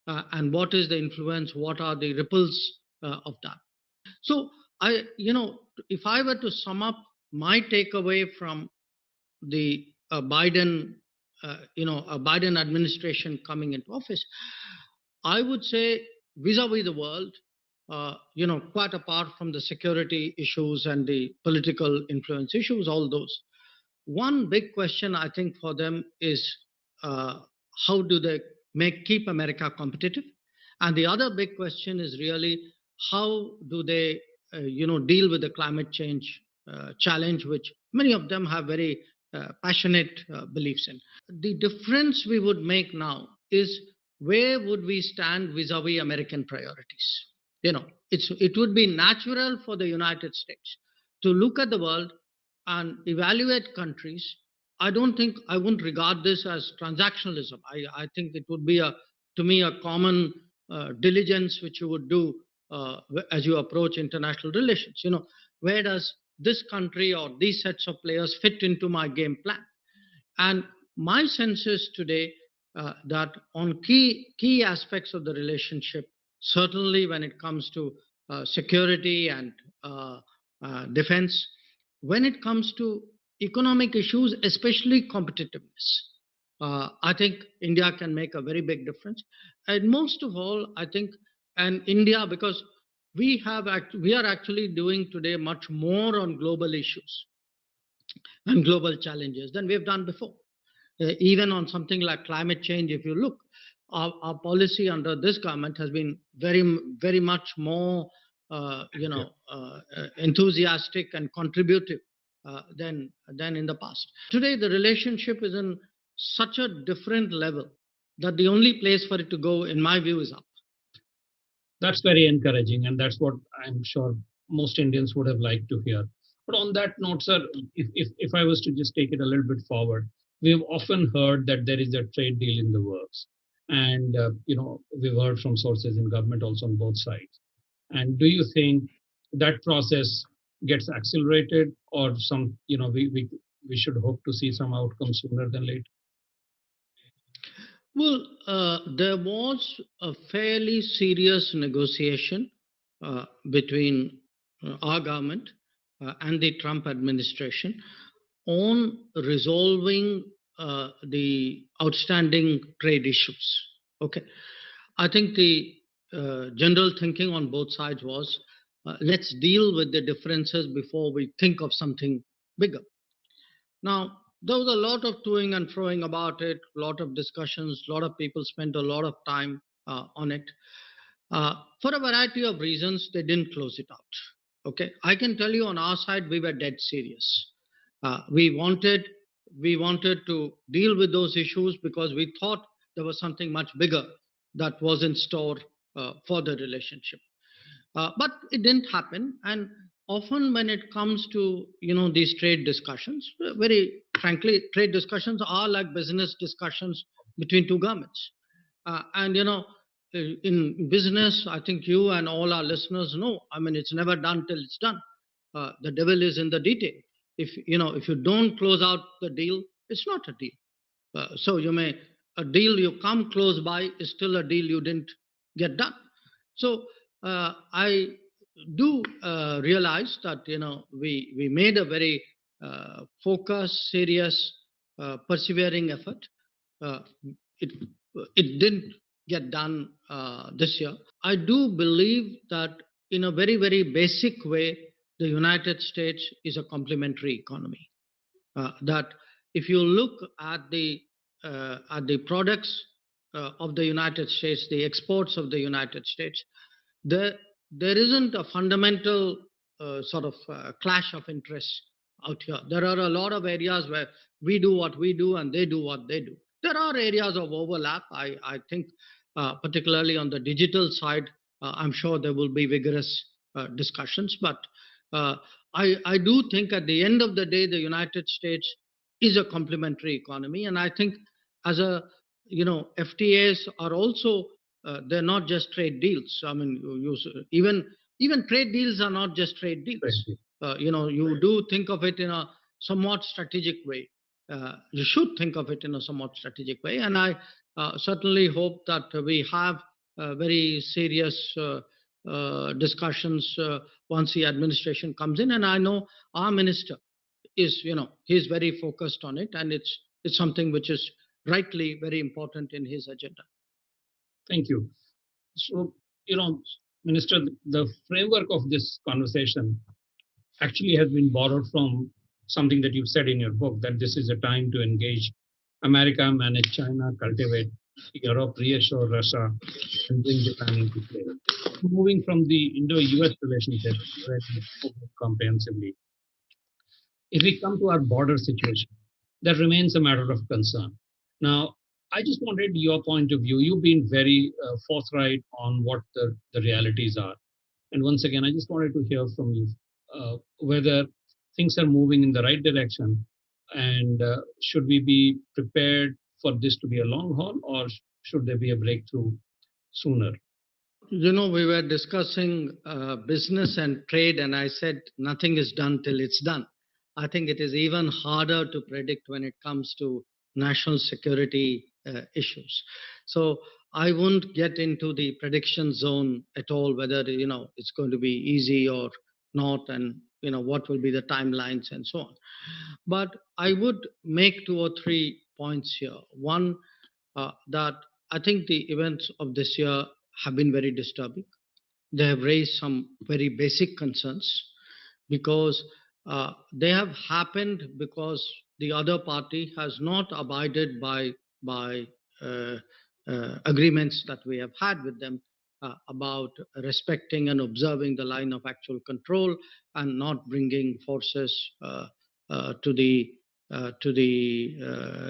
and what is the influence? What are the ripples of that? So if I were to sum up my takeaway from the Biden administration coming into office, I would say vis-a-vis the world, quite apart from the security issues and the political influence issues, all those, one big question I think for them is how do they keep America competitive? And the other big question is really how do they, deal with the climate change challenge, which many of them have very passionate beliefs in. The difference we would make now is where would we stand vis-a-vis American priorities? It would be natural for the United States to look at the world and evaluate countries. I wouldn't regard this as transactionalism. I think it would be to me a common diligence which you would do as you approach international relations. Where does this country or these sets of players fit into my game plan? And my sense is today that on key aspects of the relationship, certainly when it comes to security and defense, when it comes to economic issues, especially competitiveness, I think India can make a very big difference. and most of all, I think, and India, because we are actually doing today much more on global issues and global challenges than we have done before. Even on something like climate change, if you look, our policy under this government has been very much more, enthusiastic and contributive than in the past. Today, the relationship is in such a different level that the only place for it to go, in my view, is up. That's very encouraging, and that's what I'm sure most Indians would have liked to hear. But on that note, sir, if I was to just take it a little bit forward, we have often heard that there is a trade deal in the works. And, we've heard from sources in government also on both sides. And do you think that process gets accelerated, or we should hope to see some outcome sooner than later? Well, there was a fairly serious negotiation between our government and the Trump administration on resolving the outstanding trade issues. Okay, I think the general thinking on both sides was, let's deal with the differences before we think of something bigger. Now, there was a lot of toing and froing about it, a lot of discussions, a lot of people spent a lot of time on it. For a variety of reasons, they didn't close it out. Okay, I can tell you on our side, we were dead serious. We wanted to deal with those issues because we thought there was something much bigger that was in store for the relationship. But it didn't happen, and often when it comes to these trade discussions, very frankly, trade discussions are like business discussions between two governments. And in business, I think you and all our listeners know, I mean, it's never done till it's done. The devil is in the detail. If you don't close out the deal, it's not a deal. So a deal you come close by is still a deal you didn't get done. So I do realize that we made a very focused, serious, persevering effort. It didn't get done this year. I do believe that in a very, very basic way, the United States is a complementary economy. That if you look at the products of the United States, the exports of the United States, there isn't a fundamental clash of interests out here. There are a lot of areas where we do what we do and they do what they do. There are areas of overlap. I think particularly on the digital side, I'm sure there will be vigorous discussions. But I do think at the end of the day, the United States is a complementary economy. And I think as FTAs are also, they're not just trade deals. I mean, even trade deals are not just trade deals. You do think of it in a somewhat strategic way. You should think of it in a somewhat strategic way. And I certainly hope that we have very serious discussions once the administration comes in. And I know our minister is, he's very focused on it, and it's something which is rightly very important in his agenda. Thank you. So, Minister, the framework of this conversation actually has been borrowed from something that you've said in your book, that this is a time to engage America, manage China, cultivate Europe, reassure Russia, and bring Japan into play. Moving from the Indo-US relationship comprehensively, if we come to our border situation, that remains a matter of concern. Now, I just wanted your point of view. You've been very forthright on what the realities are. And once again, I just wanted to hear from you whether things are moving in the right direction, and should we be prepared for this to be a long haul, or should there be a breakthrough sooner? We were discussing business and trade, and I said nothing is done till it's done. I think it is even harder to predict when it comes to national security issues. So I won't get into the prediction zone at all, whether it's going to be easy or not, and what will be the timelines and so on. But I would make 2 or 3 points here. One, that I think the events of this year have been very disturbing. They have raised some very basic concerns because they have happened because the other party has not abided by agreements that we have had with them about respecting and observing the line of actual control and not bringing forces to the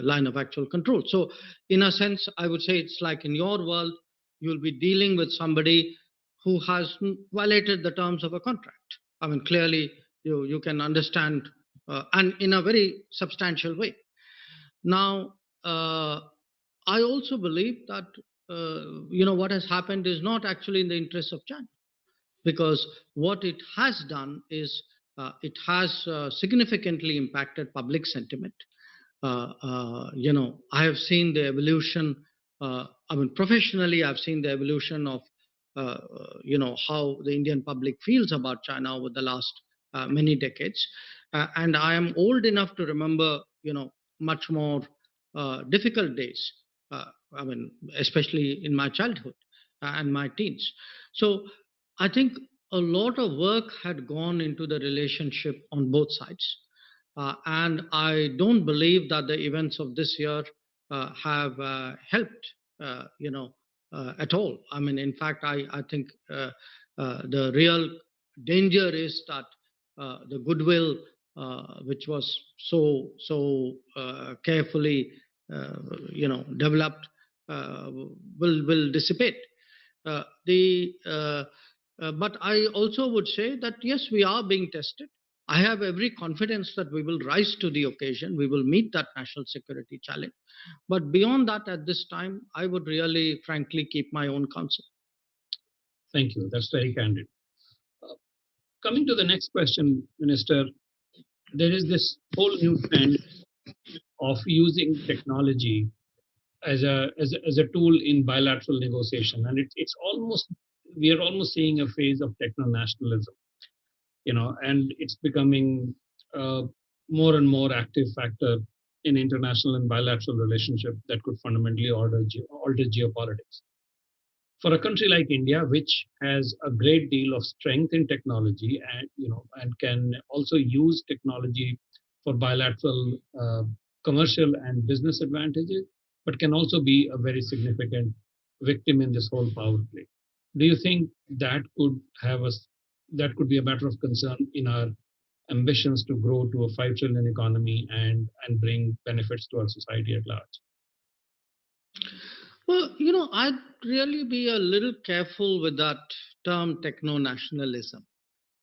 line of actual control. So, in a sense, I would say it's like in your world, you'll be dealing with somebody who has violated the terms of a contract. I mean, clearly, you can understand, and in a very substantial way. Now, I also believe that what has happened is not actually in the interest of China, because what it has done is it has significantly impacted public sentiment. I have seen the evolution. I mean, professionally, I've seen the evolution of how the Indian public feels about China over the last many decades, and I am old enough to remember, much more difficult days. I mean, especially in my childhood and my teens. So, I think a lot of work had gone into the relationship on both sides. And I don't believe that the events of this year have helped, at all. I mean, in fact, I think the real danger is that the goodwill, which was so carefully, developed, will dissipate. But I also would say that yes, we are being tested. I have every confidence that we will rise to the occasion. We will meet that national security challenge. But beyond that, at this time, I would really, frankly, keep my own counsel. Thank you. That's very candid. Coming to the next question, Minister, there is this whole new trend of using technology as a tool in bilateral negotiation, and we are almost seeing a phase of techno nationalism, and it's becoming more and more active factor in international and bilateral relationship that could fundamentally alter geopolitics. For a country like India, which has a great deal of strength in technology and can also use technology for bilateral commercial and business advantages, but can also be a very significant victim in this whole power play. Do you think that could be a matter of concern in our ambitions to grow to a 5 trillion economy and bring benefits to our society at large? Well, I'd really be a little careful with that term techno-nationalism,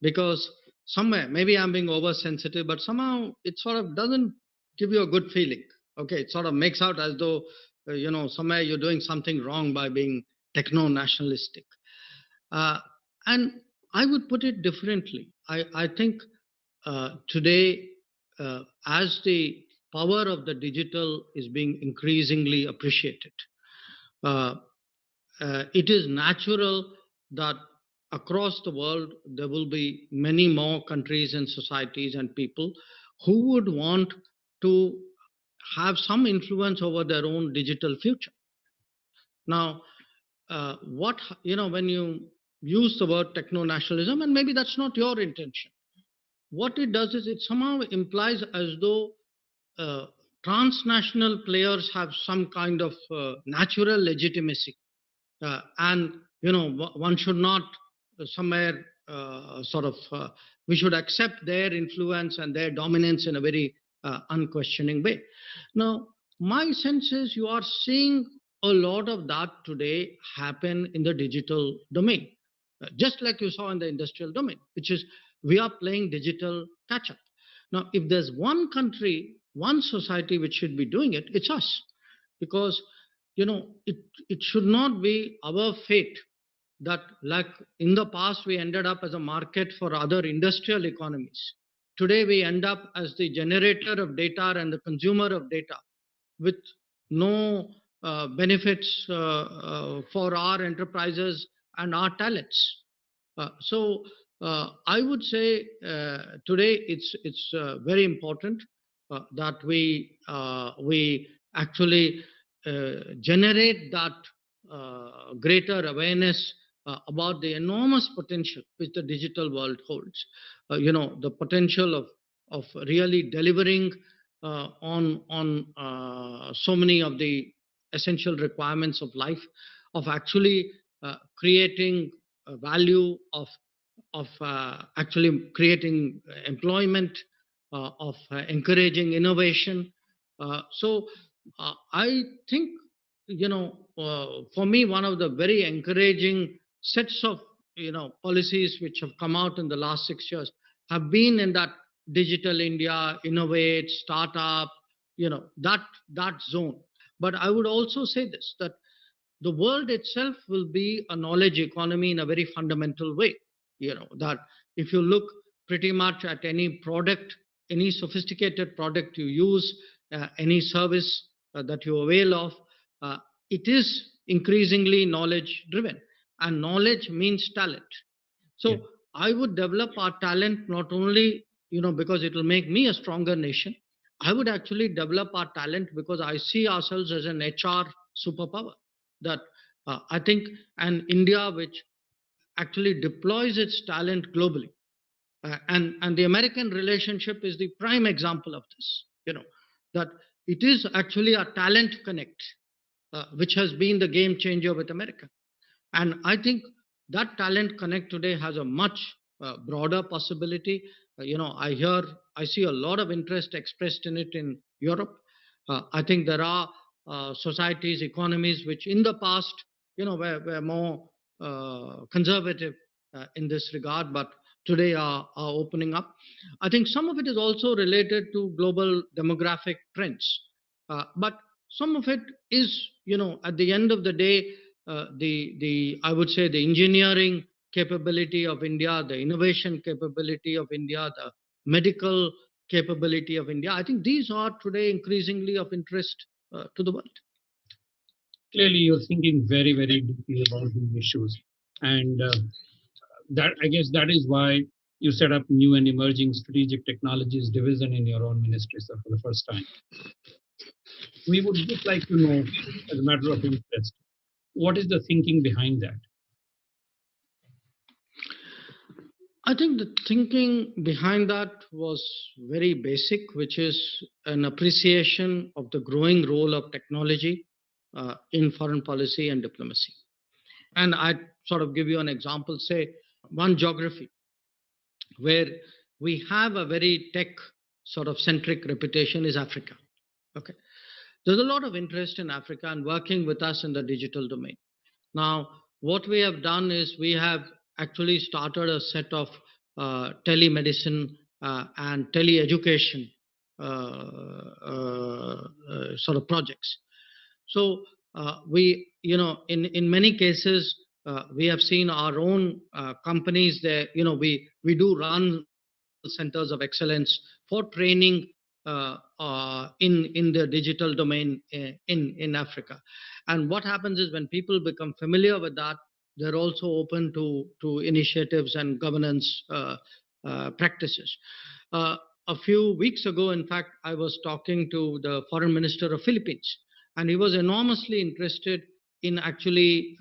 because somewhere, maybe I'm being oversensitive, but somehow it sort of doesn't give you a good feeling. Okay, it sort of makes out as though, somewhere you're doing something wrong by being techno-nationalistic. And I would put it differently. I think today, as the power of the digital is being increasingly appreciated, it is natural that across the world there will be many more countries and societies and people who would want to have some influence over their own digital future. Now, when you use the word techno-nationalism, and maybe that's not your intention, what it does is it somehow implies as though transnational players have some kind of natural legitimacy, and one should not somewhere we should accept their influence and their dominance in a very unquestioning way. Now, my sense is you are seeing a lot of that today happen in the digital domain, just like you saw in the industrial domain, which is we are playing digital catch-up. Now, if there's one country, one society which should be doing it, it's us. Because, it should not be our fate that, like in the past, we ended up as a market for other industrial economies. Today, we end up as the generator of data and the consumer of data with no benefits for our enterprises and our talents. So I would say today it's very important that we actually generate that greater awareness about the enormous potential which the digital world holds. The potential of really delivering on so many of the essential requirements of life, of actually creating value, of actually creating employment, of encouraging innovation. I think, for me, one of the very encouraging sets of, policies which have come out in the last 6 years have been in that digital India, innovate, startup, that zone. But I would also say this, that the world itself will be a knowledge economy in a very fundamental way. That if you look pretty much at any product, any sophisticated product you use, any service that you avail of, it is increasingly knowledge driven, and knowledge means talent. So I would develop our talent not only, because it will make me a stronger nation. I would actually develop our talent because I see ourselves as an HR superpower. That I think an India which actually deploys its talent globally. And the American relationship is the prime example of this, that it is actually a talent connect, which has been the game changer with America. And I think that talent connect today has a much broader possibility. I see a lot of interest expressed in it in Europe. I think there are societies, economies, which in the past, were more conservative in this regard, but today are opening up. I think some of it is also related to global demographic trends. But some of it is, at the end of the day, I would say the engineering capability of India, the innovation capability of India, the medical capability of India. I think these are today increasingly of interest to the world. Clearly, you're thinking very, very deeply about these issues. And that, I guess that is why you set up new and emerging strategic technologies division in your own ministry, sir, for the first time. We would just like to know, as a matter of interest, what is the thinking behind that? I think the thinking behind that was very basic, which is an appreciation of the growing role of technology in foreign policy and diplomacy. And I sort of give you an example, say, one geography where we have a very tech sort of centric reputation is Africa. Okay. There's a lot of interest in Africa and working with us in the digital domain. Now, what we have done is we have actually started a set of telemedicine and tele-education sort of projects. So we, in many cases, we have seen our own companies there. We do run centers of excellence for training in the digital domain in Africa. And what happens is when people become familiar with that, they're also open to initiatives and governance practices. A few weeks ago, in fact, I was talking to the foreign minister of Philippines, and he was enormously interested in actually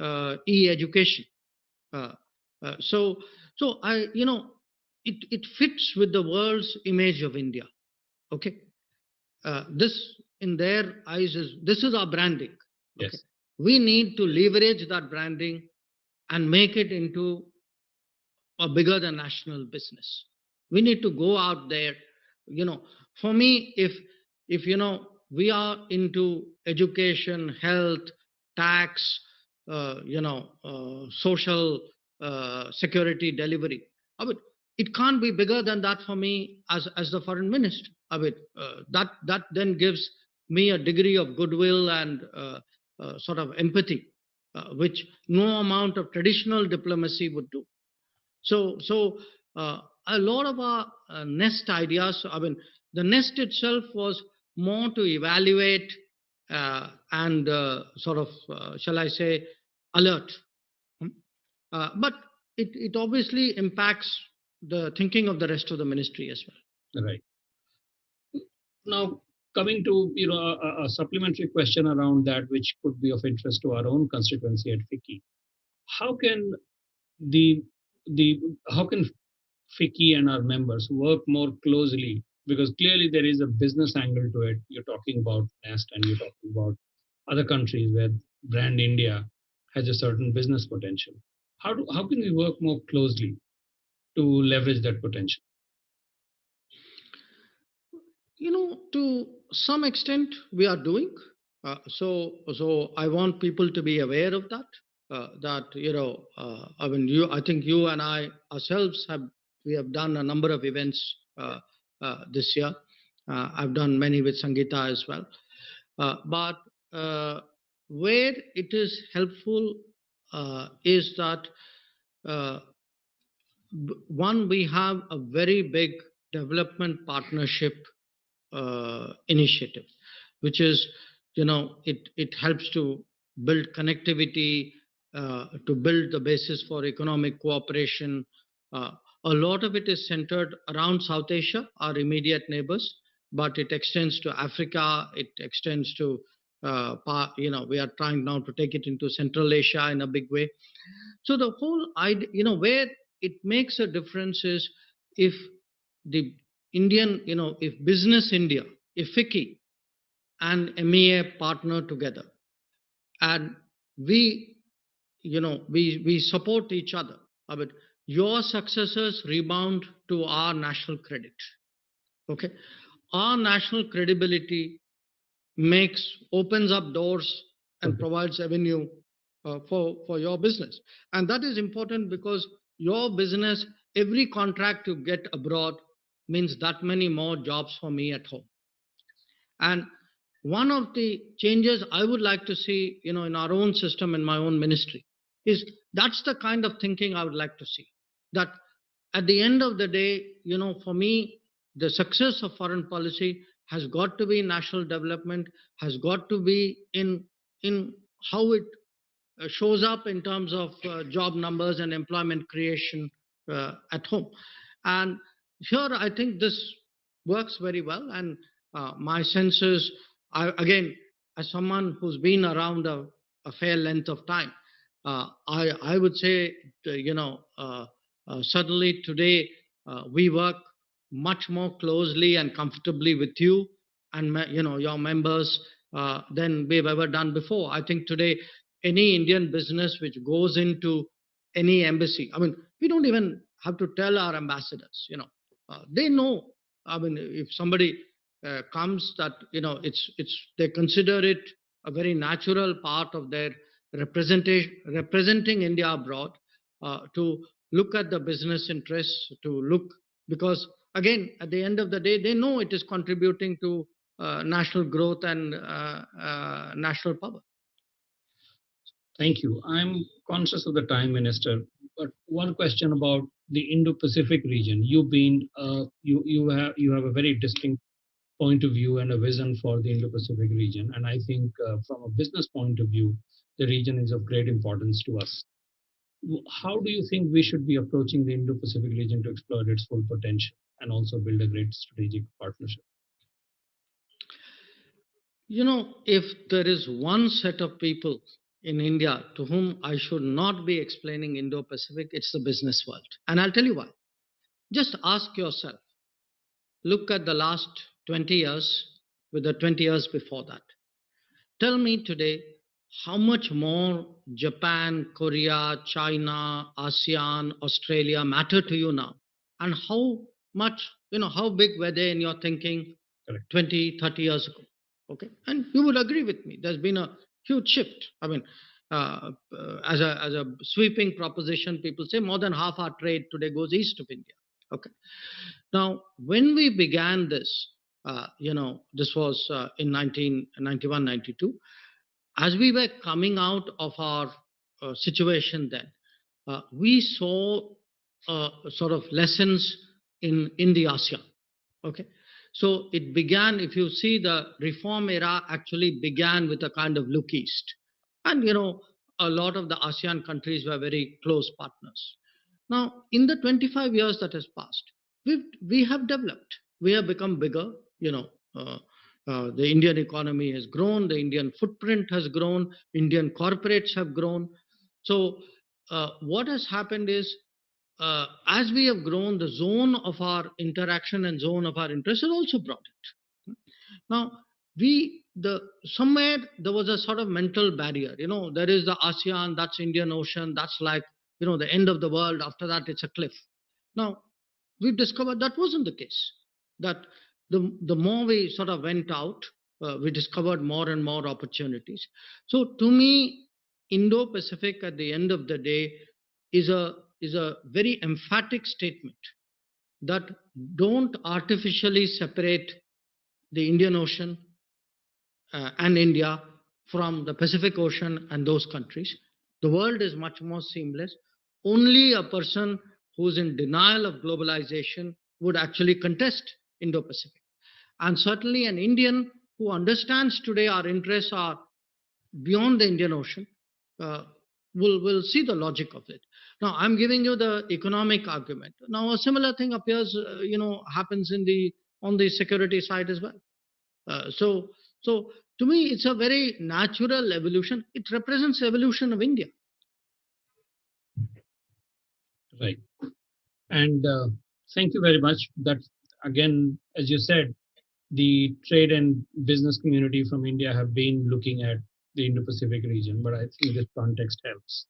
e-education. So it fits with the world's image of India. Okay, this in their eyes this is our branding. Yes. Okay? We need to leverage that branding and make it into a bigger than national business. We need to go out there. For me, if we are into education, health, tax, social security delivery, it can't be bigger than that for me as the foreign minister. That then gives me a degree of goodwill and sort of empathy, which no amount of traditional diplomacy would do. So a lot of our nest ideas, the nest itself was more to evaluate and sort of, shall I say, alert. But it obviously impacts the thinking of the rest of the ministry as well. Right. Now, Coming to a supplementary question around that, which could be of interest to our own constituency at FICCI, how can the the how can FICCI and our members work more closely? Because clearly there is a business angle to it. You're talking about Nest and you're talking about other countries where brand India has a certain business potential. How can we work more closely to leverage that potential? To some extent, we are doing. So I want people to be aware of that. I think you and I ourselves have done a number of events this year. I've done many with Sangeeta as well. But where it is helpful is that one, we have a very big development partnership initiative, which is, it helps to build connectivity, to build the basis for economic cooperation. A lot of it is centered around South Asia, our immediate neighbors, but it extends to Africa. It extends to, we are trying now to take it into Central Asia in a big way. So the whole idea, where it makes a difference is if the Indian, if Business India, if FICCI and MEA partner together, and we support each other. I mean, your successes rebound to our national credit. Okay, our national credibility opens up doors and provides avenue for your business, and that is important because your business, every contract you get abroad means that many more jobs for me at home. And one of the changes I would like to see, in our own system, in my own ministry, is that's the kind of thinking I would like to see. That at the end of the day, for me, the success of foreign policy has got to be national development, has got to be in how it shows up in terms of job numbers and employment creation at home. And here, I think this works very well. And my sense is, again, as someone who's been around a fair length of time, I would say, suddenly today we work much more closely and comfortably with you and your members than we've ever done before. I think today any Indian business which goes into any embassy, I mean, we don't even have to tell our ambassadors. They know. I mean, if somebody comes, that they consider it a very natural part of their representing India abroad, to look at the business interests, because again, at the end of the day, they know it is contributing to national growth and national power. Thank you. I'm conscious of the time, Minister, but one question about the Indo-Pacific region. You have a very distinct point of view and a vision for the Indo-Pacific region, and I think from a business point of view, the region is of great importance to us. How do you think we should be approaching the Indo-Pacific region to exploit its full potential and also build a great strategic partnership? If there is one set of people in India to whom I should not be explaining Indo-Pacific, it's the business world. And I'll tell you why. Just ask yourself, look at the last 20 years with the 20 years before that. Tell me today, how much more Japan, Korea, China, ASEAN, Australia matter to you now? And how much, how big were they in your thinking 20, 30 years ago? Okay, and you would agree with me. There's been a huge shift. I mean, as a sweeping proposition, people say more than half our trade today goes east of India. Okay, now when we began this, this was in 1991, 92. As we were coming out of our situation then, we saw sort of lessons in the ASEAN. Okay. So it began, if you see, the reform era actually began with a kind of look east. And, a lot of the ASEAN countries were very close partners. Now, in the 25 years that has passed, we have developed. We have become bigger, The Indian economy has grown, the Indian footprint has grown, Indian corporates have grown. So what has happened is, as we have grown, the zone of our interaction and zone of our interest has also broadened. Now, somewhere there was a sort of mental barrier. There is the ASEAN, that's Indian Ocean, that's like, the end of the world. After that, it's a cliff. Now, we've discovered that wasn't the case. That the more we sort of went out, we discovered more and more opportunities. So to me, Indo-Pacific at the end of the day is a very emphatic statement that don't artificially separate the Indian Ocean and India from the Pacific Ocean and those countries. The world is much more seamless. Only a person who's in denial of globalization would actually contest Indo-Pacific. And certainly an Indian who understands today our interests are beyond the Indian Ocean will see the logic of it. Now, I'm giving you the economic argument. Now, a similar thing appears, happens on the security side as well. So to me, it's a very natural evolution. It represents evolution of India. Right. And thank you very much. That, again, as you said, the trade and business community from India have been looking at the Indo-Pacific region, but I think this context helps.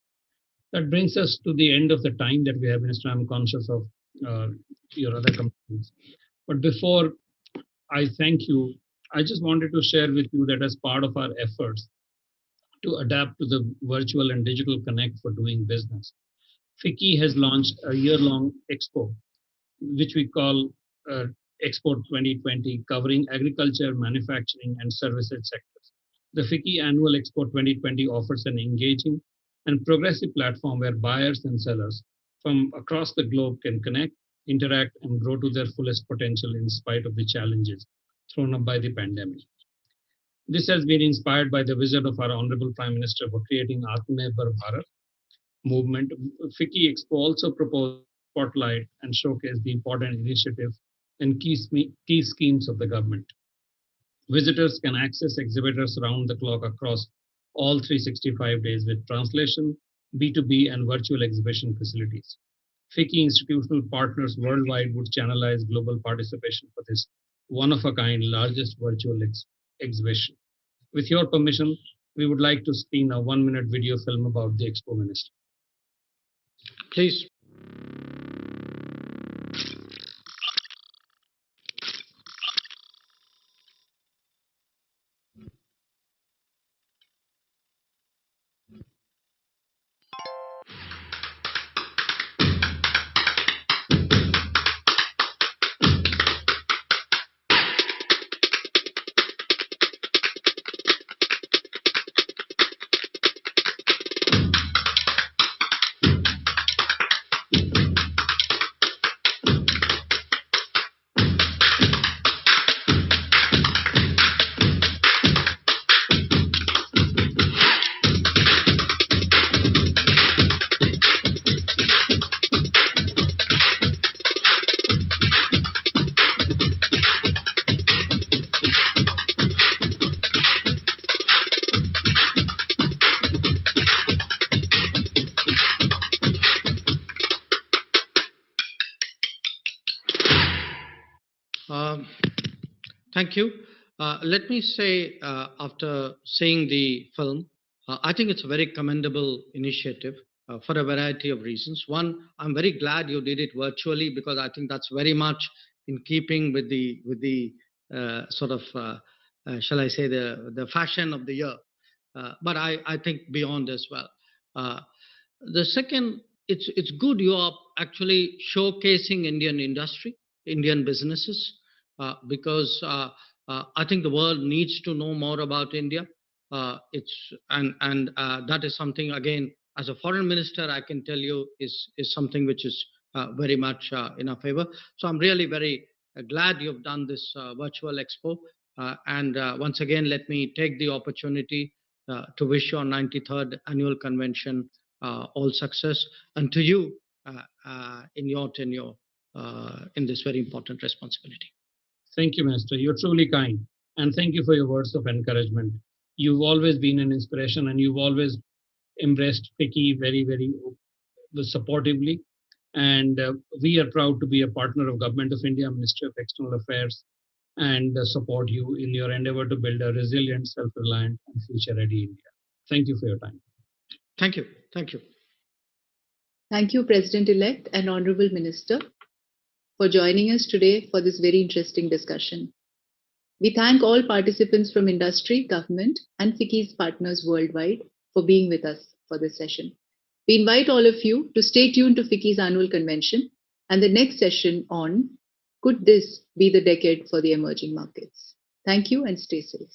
That brings us to the end of the time that we have, Minister. I'm conscious of your other commitments. But before I thank you, I just wanted to share with you that as part of our efforts to adapt to the virtual and digital connect for doing business, FICCI has launched a year-long expo, which we call Expo 2020, covering agriculture, manufacturing, and services sectors. The FICCI Annual Expo 2020 offers an engaging and progressive platform where buyers and sellers from across the globe can connect, interact, and grow to their fullest potential in spite of the challenges thrown up by the pandemic. This has been inspired by the vision of our Honorable Prime Minister for creating Atmanirbhar Bharat movement. FICCI Expo also proposed spotlight and showcase the important initiatives and key schemes of the government. Visitors can access exhibitors round the clock across all 365 days with translation, B2B, and virtual exhibition facilities. FICCI institutional partners worldwide would channelize global participation for this one-of-a-kind largest virtual exhibition. With your permission, we would like to screen a 1-minute video film about the Expo, Minister. Please. Thank you. Let me say, after seeing the film, I think it's a very commendable initiative for a variety of reasons. One, I'm very glad you did it virtually because I think that's very much in keeping with the sort of, shall I say, the fashion of the year. But I think beyond as well. The second, it's good you are actually showcasing Indian industry, Indian businesses. Because I think the world needs to know more about India. That is something, again, as a foreign minister, I can tell you is something which is very much in our favor. So I'm really very glad you've done this virtual expo. Once again, let me take the opportunity to wish your 93rd annual convention all success, and to you in your tenure in this very important responsibility. Thank you, Minister. You're truly kind. And thank you for your words of encouragement. You've always been an inspiration and you've always embraced FICCI very, very supportively. And we are proud to be a partner of Government of India, Ministry of External Affairs, and support you in your endeavor to build a resilient, self-reliant, and future-ready India. Thank you for your time. Thank you. Thank you. Thank you, President-elect and Honorable Minister, for joining us today for this very interesting discussion. We thank all participants from industry, government, and FICCI's partners worldwide for being with us for this session. We invite all of you to stay tuned to FICCI's annual convention and the next session on Could This Be the Decade for the Emerging Markets? Thank you and stay safe.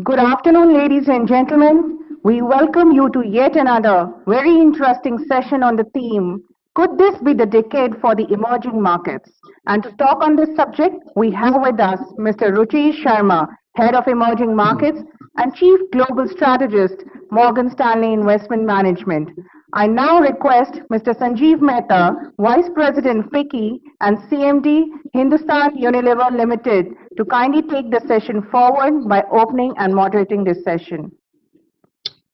Good afternoon, ladies and gentlemen. We welcome you to yet another very interesting session on the theme, Could This Be the Decade for the Emerging Markets? And to talk on this subject, we have with us Mr. Ruchi Sharma, Head of Emerging Markets and Chief Global Strategist, Morgan Stanley Investment Management. I now request Mr. Sanjeev Mehta, Vice President FICCI and CMD Hindustan Unilever Limited, to kindly take the session forward by opening and moderating this session.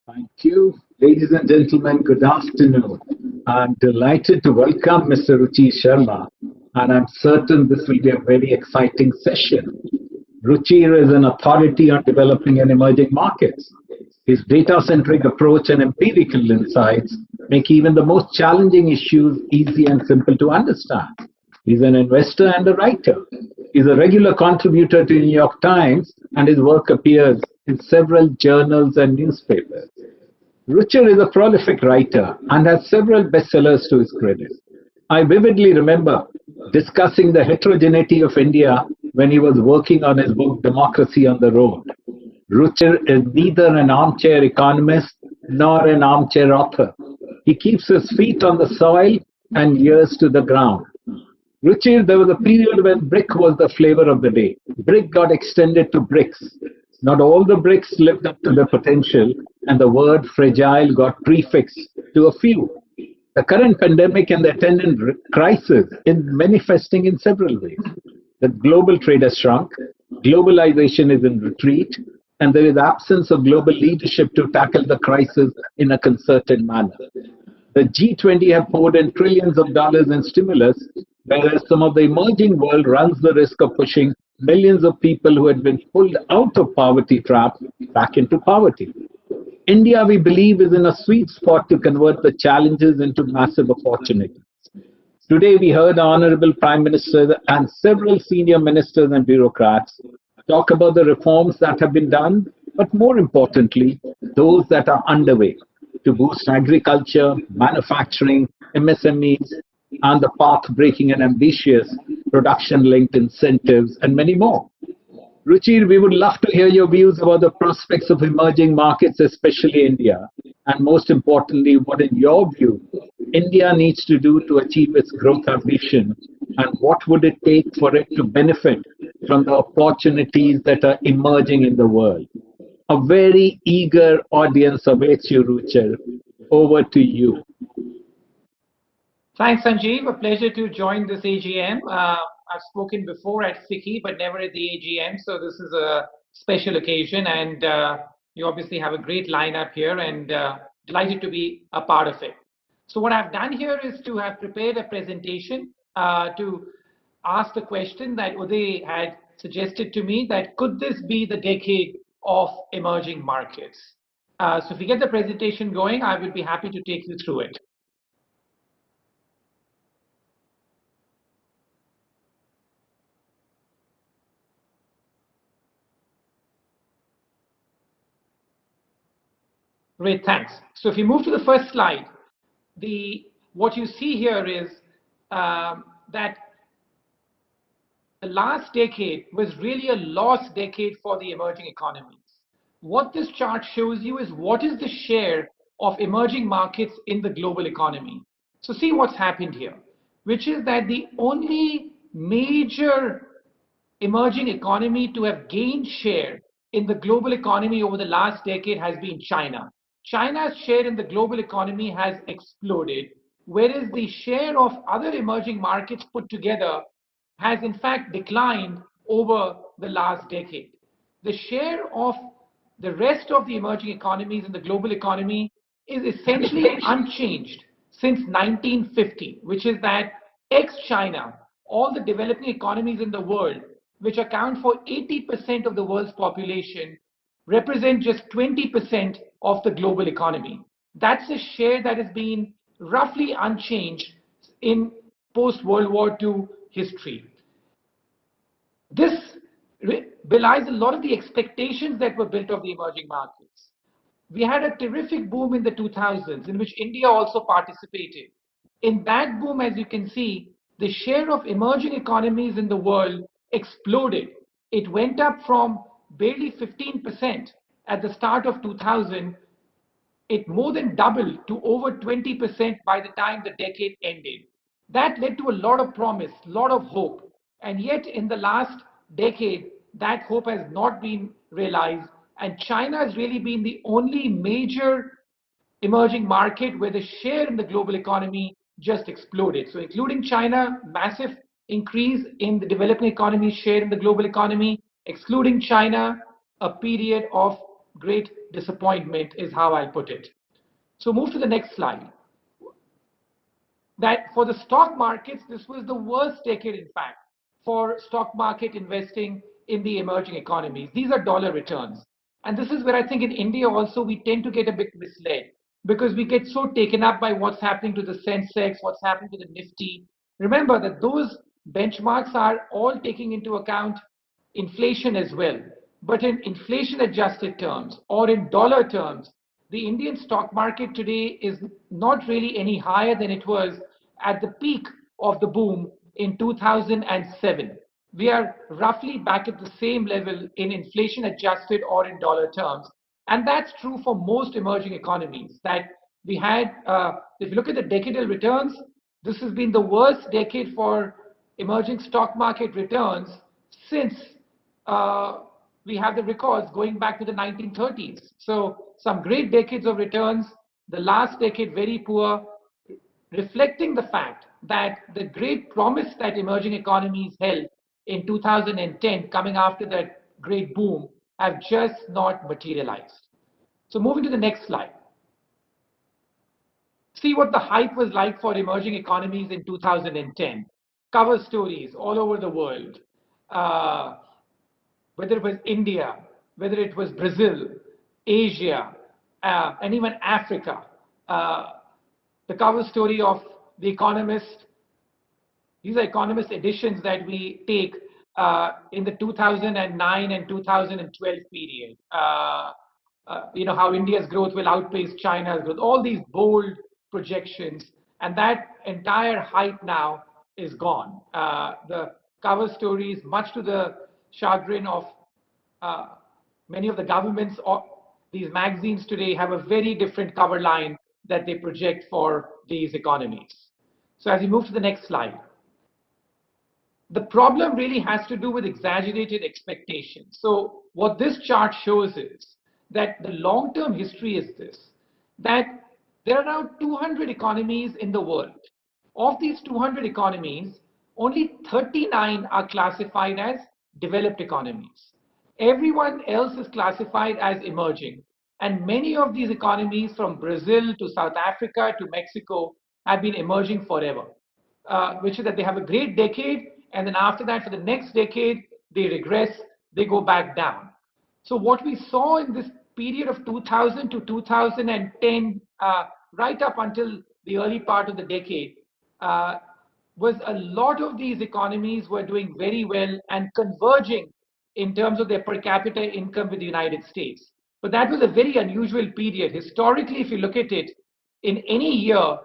Thank you. Ladies and gentlemen, good afternoon. I'm delighted to welcome Mr. Ruchi Sharma, and I'm certain this will be a very exciting session. Ruchi is an authority on developing and emerging markets. His data-centric approach and empirical insights make even the most challenging issues easy and simple to understand. He's an investor and a writer. He's a regular contributor to New York Times, and his work appears in several journals and newspapers. Ruchi is a prolific writer and has several bestsellers to his credit. I vividly remember discussing the heterogeneity of India when he was working on his book Democracy on the Road. Ruchi is neither an armchair economist nor an armchair author. He keeps his feet on the soil and ears to the ground. Ruchi, there was a period when brick was the flavor of the day. Brick got extended to bricks. Not all the bricks lived up to their potential, and the word fragile got prefixed to a few. The current pandemic and the attendant crisis is manifesting in several ways. The global trade has shrunk, globalization is in retreat, and there is absence of global leadership to tackle the crisis in a concerted manner. The G20 have poured in trillions of dollars in stimulus, whereas some of the emerging world runs the risk of pushing millions of people who had been pulled out of poverty trap back into poverty. India, we believe, is in a sweet spot to convert the challenges into massive opportunities. Today, we heard the Honorable Prime Minister and several senior ministers and bureaucrats talk about the reforms that have been done, but more importantly, those that are underway to boost agriculture, manufacturing, MSMEs, and the path-breaking and ambitious production-linked incentives, and many more. Ruchi, we would love to hear your views about the prospects of emerging markets, especially India, and most importantly, what in your view, India needs to do to achieve its growth ambition, and what would it take for it to benefit from the opportunities that are emerging in the world. A very eager audience awaits you, Ruchi. Over to you. Thanks, Sanjeev. A pleasure to join this AGM. I've spoken before at FICCI, but never at the AGM, so this is a special occasion, and you obviously have a great lineup here, and delighted to be a part of it. So what I've done here is to have prepared a presentation to ask the question that Uday had suggested to me, that could this be the decade of emerging markets? So if we get the presentation going, I will be happy to take you through it. Great, thanks. So if you move to the first slide, what you see here is that the last decade was really a lost decade for the emerging economies. What this chart shows you is what is the share of emerging markets in the global economy. So see what's happened here, which is that the only major emerging economy to have gained share in the global economy over the last decade has been China. China's share in the global economy has exploded, whereas the share of other emerging markets put together has in fact declined over the last decade. The share of the rest of the emerging economies in the global economy is essentially unchanged since 1950, which is that ex-China, all the developing economies in the world, which account for 80% of the world's population, represent just 20% of the global economy. That's a share that has been roughly unchanged in post-World War II history. This belies a lot of the expectations that were built of the emerging markets. We had a terrific boom in the 2000s in which India also participated. In that boom, as you can see, the share of emerging economies in the world exploded. It went up from barely 15% at the start of 2000. It more than doubled to over 20% by the time the decade ended. That led to a lot of promise, a lot of hope. And yet in the last decade, that hope has not been realized. And China has really been the only major emerging market where the share in the global economy just exploded. So including China, massive increase in the developing economy's share in the global economy. Excluding China, a period of great disappointment is how I'll put it. So move to the next slide. That for the stock markets, this was the worst decade, in fact, for stock market investing in the emerging economies. These are dollar returns. And this is where I think in India also we tend to get a bit misled, because we get so taken up by what's happening to the Sensex, what's happening to the Nifty. Remember that those benchmarks are all taking into account inflation as well. But in inflation adjusted terms or in dollar terms, the Indian stock market today is not really any higher than it was at the peak of the boom in 2007. We are roughly back at the same level in inflation adjusted or in dollar terms. And that's true for most emerging economies. That we had, if you look at the decadal returns, this has been the worst decade for emerging stock market returns since we have the records going back to the 1930s. So some great decades of returns, the last decade very poor, reflecting the fact that the great promise that emerging economies held in 2010, coming after that great boom, have just not materialized. So moving to the next slide. See what the hype was like for emerging economies in 2010. Cover stories all over the world. Whether it was India, whether it was Brazil, Asia, and even Africa. The cover story of The Economist. These are Economist editions that we take in the 2009 and 2012 period. You know, how India's growth will outpace China's growth. All these bold projections, and that entire hype now is gone. The cover stories, much to the chagrin of many of the governments, these magazines today have a very different cover line that they project for these economies. So as you move to the next slide, the problem really has to do with exaggerated expectations. So what this chart shows is that the long-term history is this, that there are around 200 economies in the world. Of these 200 economies, only 39 are classified as developed economies. Everyone else is classified as emerging. And many of these economies, from Brazil to South Africa to Mexico, have been emerging forever, which is that they have a great decade, and then after that, for the next decade, they regress, they go back down. So what we saw in this period of 2000 to 2010, right up until the early part of the decade, was a lot of these economies were doing very well and converging in terms of their per capita income with the United States. But that was a very unusual period. Historically, if you look at it, in any year,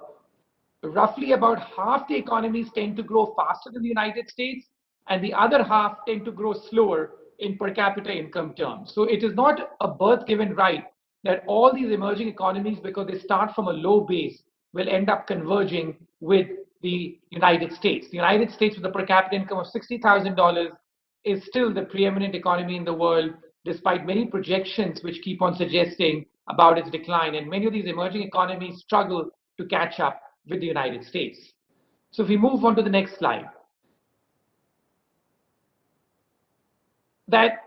roughly about half the economies tend to grow faster than the United States, and the other half tend to grow slower in per capita income terms. So it is not a birth given right that all these emerging economies, because they start from a low base, will end up converging with the United States. The United States, with a per capita income of $60,000, is still the preeminent economy in the world, despite many projections which keep on suggesting about its decline. And many of these emerging economies struggle to catch up with the United States. So if we move on to the next slide, that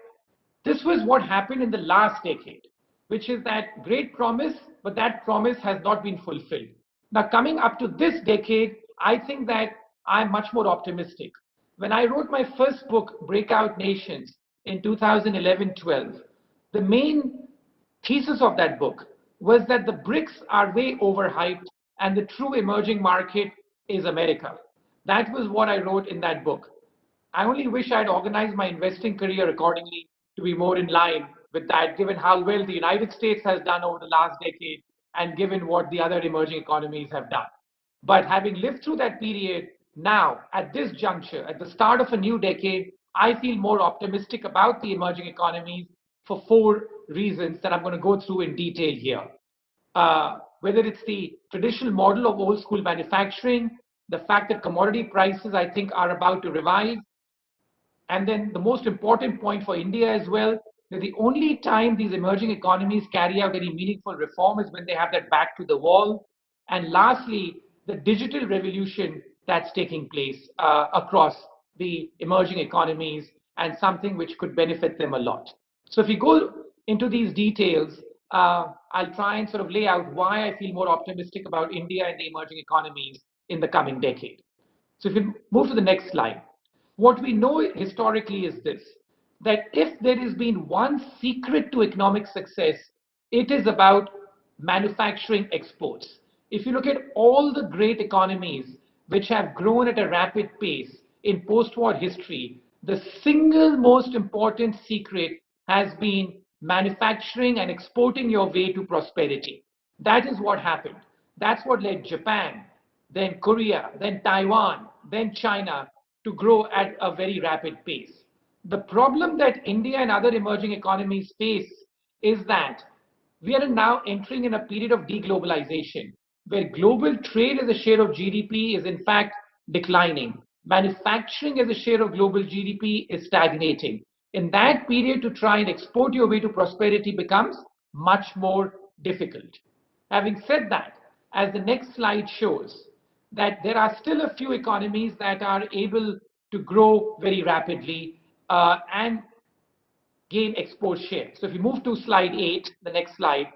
this was what happened in the last decade, which is that great promise, but that promise has not been fulfilled. Now, coming up to this decade, I think that I'm much more optimistic. When I wrote my first book, Breakout Nations, in 2011-12, the main thesis of that book was that the BRICS are way overhyped and the true emerging market is America. That was what I wrote in that book. I only wish I'd organized my investing career accordingly to be more in line with that, given how well the United States has done over the last decade and given what the other emerging economies have done. But having lived through that period, now, at this juncture, at the start of a new decade, I feel more optimistic about the emerging economies for 4 reasons that I'm going to go through in detail here. Whether it's the traditional model of old school manufacturing, the fact that commodity prices, I think, are about to revive, and then the most important point for India as well, that the only time these emerging economies carry out any meaningful reform is when they have their back to the wall. And lastly, the digital revolution that's taking place across the emerging economies, and something which could benefit them a lot. So if we go into these details, I'll try and sort of lay out why I feel more optimistic about India and the emerging economies in the coming decade. So if we move to the next slide, what we know historically is this, that if there has been one secret to economic success, it is about manufacturing exports. If you look at all the great economies which have grown at a rapid pace in post-war history, the single most important secret has been manufacturing and exporting your way to prosperity. That is what happened. That's what led Japan, then Korea, then Taiwan, then China to grow at a very rapid pace. The problem that India and other emerging economies face is that we are now entering in a period of deglobalization, where global trade as a share of GDP is in fact declining. Manufacturing as a share of global GDP is stagnating. In that period, to try and export your way to prosperity becomes much more difficult. Having said that, as the next slide shows, that there are still a few economies that are able to grow very rapidly and gain export share. So if you move to slide 8, the next slide,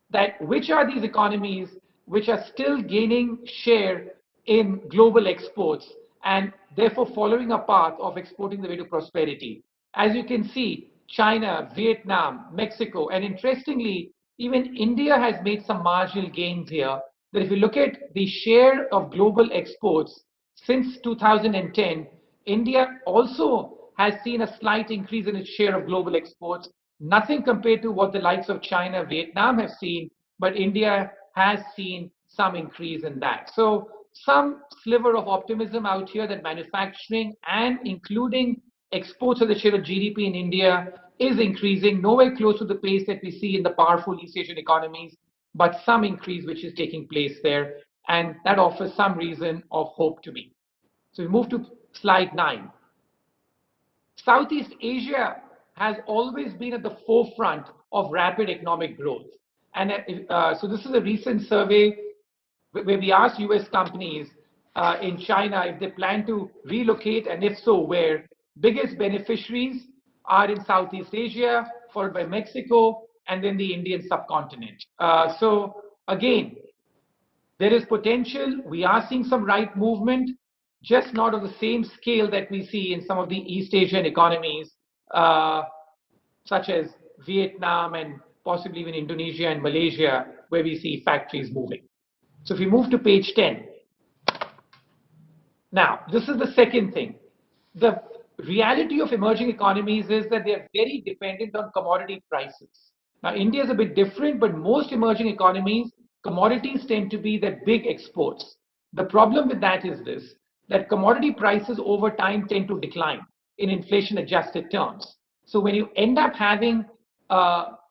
that which are these economies which are still gaining share in global exports and therefore following a path of exporting the way to prosperity. As you can see, China, Vietnam, Mexico, and interestingly, even India has made some marginal gains here. That if you look at the share of global exports since 2010, India also has seen a slight increase in its share of global exports. Nothing compared to what the likes of China, Vietnam have seen, but India has seen some increase in that. So some sliver of optimism out here that manufacturing and including exports as a share of GDP in India is increasing, nowhere close to the pace that we see in the powerful East Asian economies, but some increase which is taking place there, and that offers some reason of hope to me. So we move to slide 9. Southeast Asia has always been at the forefront of rapid economic growth. And so this is a recent survey where we asked US companies in China if they plan to relocate, and if so, where. Biggest beneficiaries are in Southeast Asia, followed by Mexico, and then the Indian subcontinent. So again, there is potential. We are seeing some right movement, just not of the same scale that we see in some of the East Asian economies, such as Vietnam and possibly even Indonesia and Malaysia, where we see factories moving. So if we move to page 10. Now, this is the second thing. The reality of emerging economies is that they are very dependent on commodity prices. Now, India is a bit different, but most emerging economies, commodities tend to be their big exports. The problem with that is this, that commodity prices over time tend to decline in inflation-adjusted terms. So when you end up having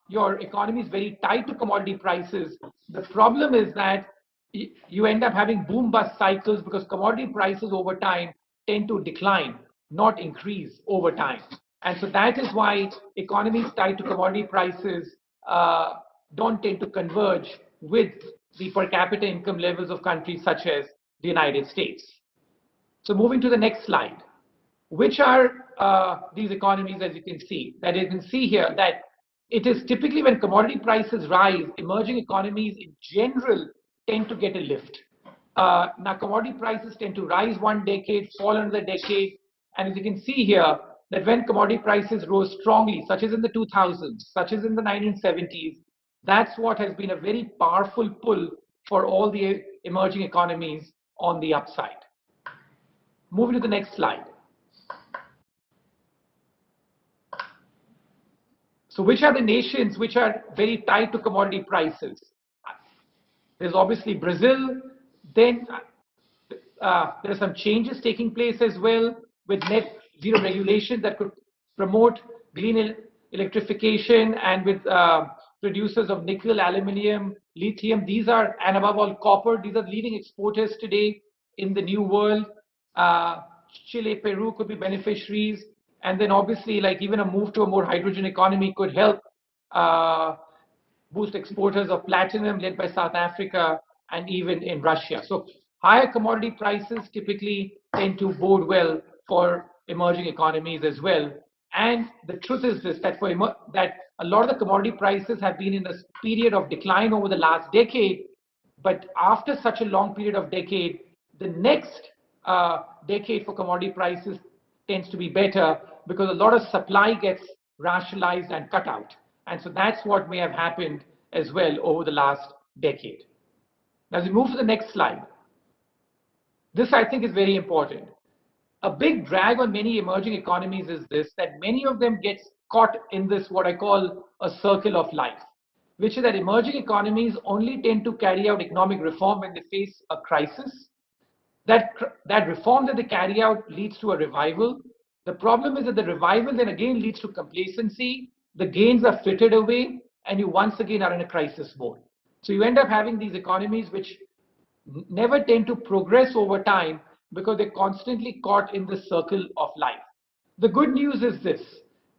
your economy is very tied to commodity prices, the problem is that you end up having boom-bust cycles because commodity prices over time tend to decline, not increase over time. And so that is why economies tied to commodity prices don't tend to converge with the per capita income levels of countries such as the United States. So moving to the next slide. Which are these economies, as you can see? That you can see here that it is typically when commodity prices rise, emerging economies in general tend to get a lift. Now, commodity prices tend to rise one decade, fall another decade, and as you can see here, that when commodity prices rose strongly, such as in the 2000s, such as in the 1970s, that's what has been a very powerful pull for all the emerging economies on the upside. Moving to the next slide. So which are the nations which are very tied to commodity prices? There's obviously Brazil. Then there are some changes taking place as well with net zero regulation that could promote green electrification, and with producers of nickel, aluminium, lithium. These are, and above all, copper. These are leading exporters today in the new world. Chile, Peru could be beneficiaries. And then obviously, like even a move to a more hydrogen economy could help boost exporters of platinum led by South Africa and even in Russia. So higher commodity prices typically tend to bode well for emerging economies as well. And the truth is this, that that a lot of the commodity prices have been in a period of decline over the last decade. But after such a long period of decade, the next decade for commodity prices tends to be better because a lot of supply gets rationalized and cut out. And so that's what may have happened as well over the last decade. Now, as we move to the next slide, this I think is very important. A big drag on many emerging economies is this, that many of them get caught in this what I call a circle of life, which is that emerging economies only tend to carry out economic reform when they face a crisis. That reform that they carry out leads to a revival. The problem is that the revival then again leads to complacency. The gains are frittered away, and you once again are in a crisis mode. So you end up having these economies which never tend to progress over time because they're constantly caught in the circle of life. The good news is this,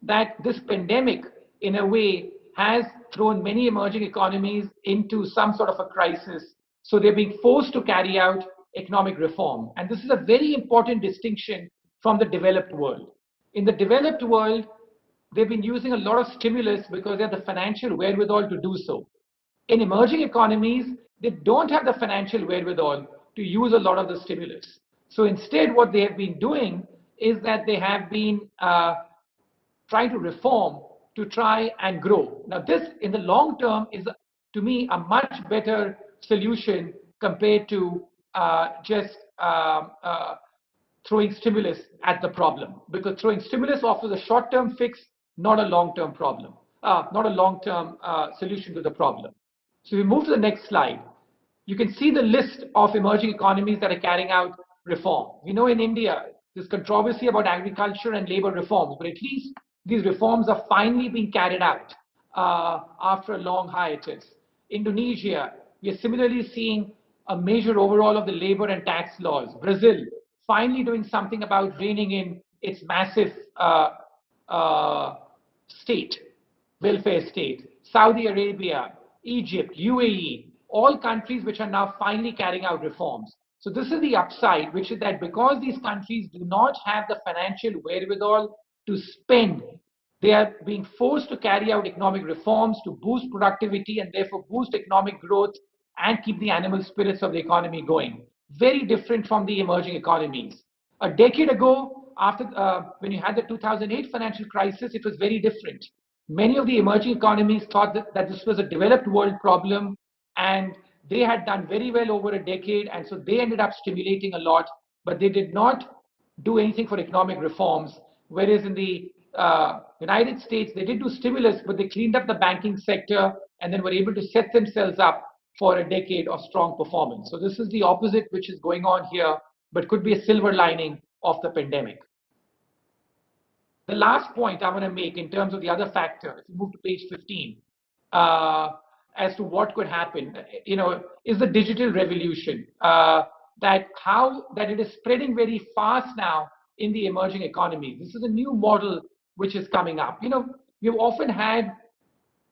that this pandemic, in a way, has thrown many emerging economies into some sort of a crisis. So they're being forced to carry out economic reform. And this is a very important distinction from the developed world. In the developed world, they've been using a lot of stimulus because they have the financial wherewithal to do so. In emerging economies, they don't have the financial wherewithal to use a lot of the stimulus. So instead, what they have been doing is that they have been trying to reform to try and grow. Now, this in the long term is, to me, a much better solution compared to just throwing stimulus at the problem, because throwing stimulus offers a short-term fix, not a long-term problem, not a long-term solution to the problem. So we move to the next slide. You can see the list of emerging economies that are carrying out reform. We know in India, there's controversy about agriculture and labor reforms, but at least these reforms are finally being carried out after a long hiatus. Indonesia, we are similarly seeing a major overhaul of the labor and tax laws. Brazil, finally doing something about reining in its massive welfare state. Saudi Arabia, Egypt, UAE, all countries which are now finally carrying out reforms. So this is the upside, which is that because these countries do not have the financial wherewithal to spend They are being forced to carry out economic reforms to boost productivity and therefore boost economic growth and keep the animal spirits of the economy going. Very different from the emerging economies. A decade ago, after when you had the 2008 financial crisis, it was very different. Many of the emerging economies thought that this was a developed world problem, and they had done very well over a decade, and so they ended up stimulating a lot, but they did not do anything for economic reforms. Whereas in the United States, they did do stimulus, but they cleaned up the banking sector and then were able to set themselves up for a decade of strong performance. So this is the opposite which is going on here, but could be a silver lining of the pandemic. The last point I want to make in terms of the other factor, if you move to page 15, as to what could happen, is the digital revolution. That it is spreading very fast now in the emerging economies. This is a new model which is coming up. We've often had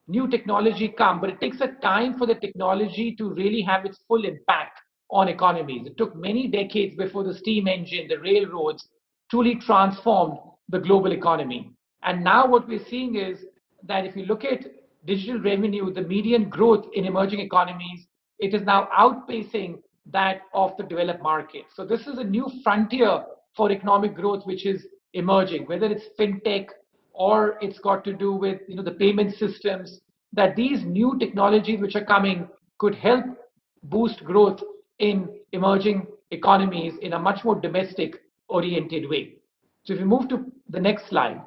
new technology come, but it takes a time for the technology to really have its full impact on economies. It took many decades before the steam engine, the railroads truly transformed the global economy. And now what we're seeing is that if you look at digital revenue, the median growth in emerging economies, it is now outpacing that of the developed market. So this is a new frontier for economic growth which is emerging, whether it's fintech or it's got to do with the payment systems, that these new technologies which are coming could help boost growth in emerging economies in a much more domestic oriented way. So if you move to the next slide,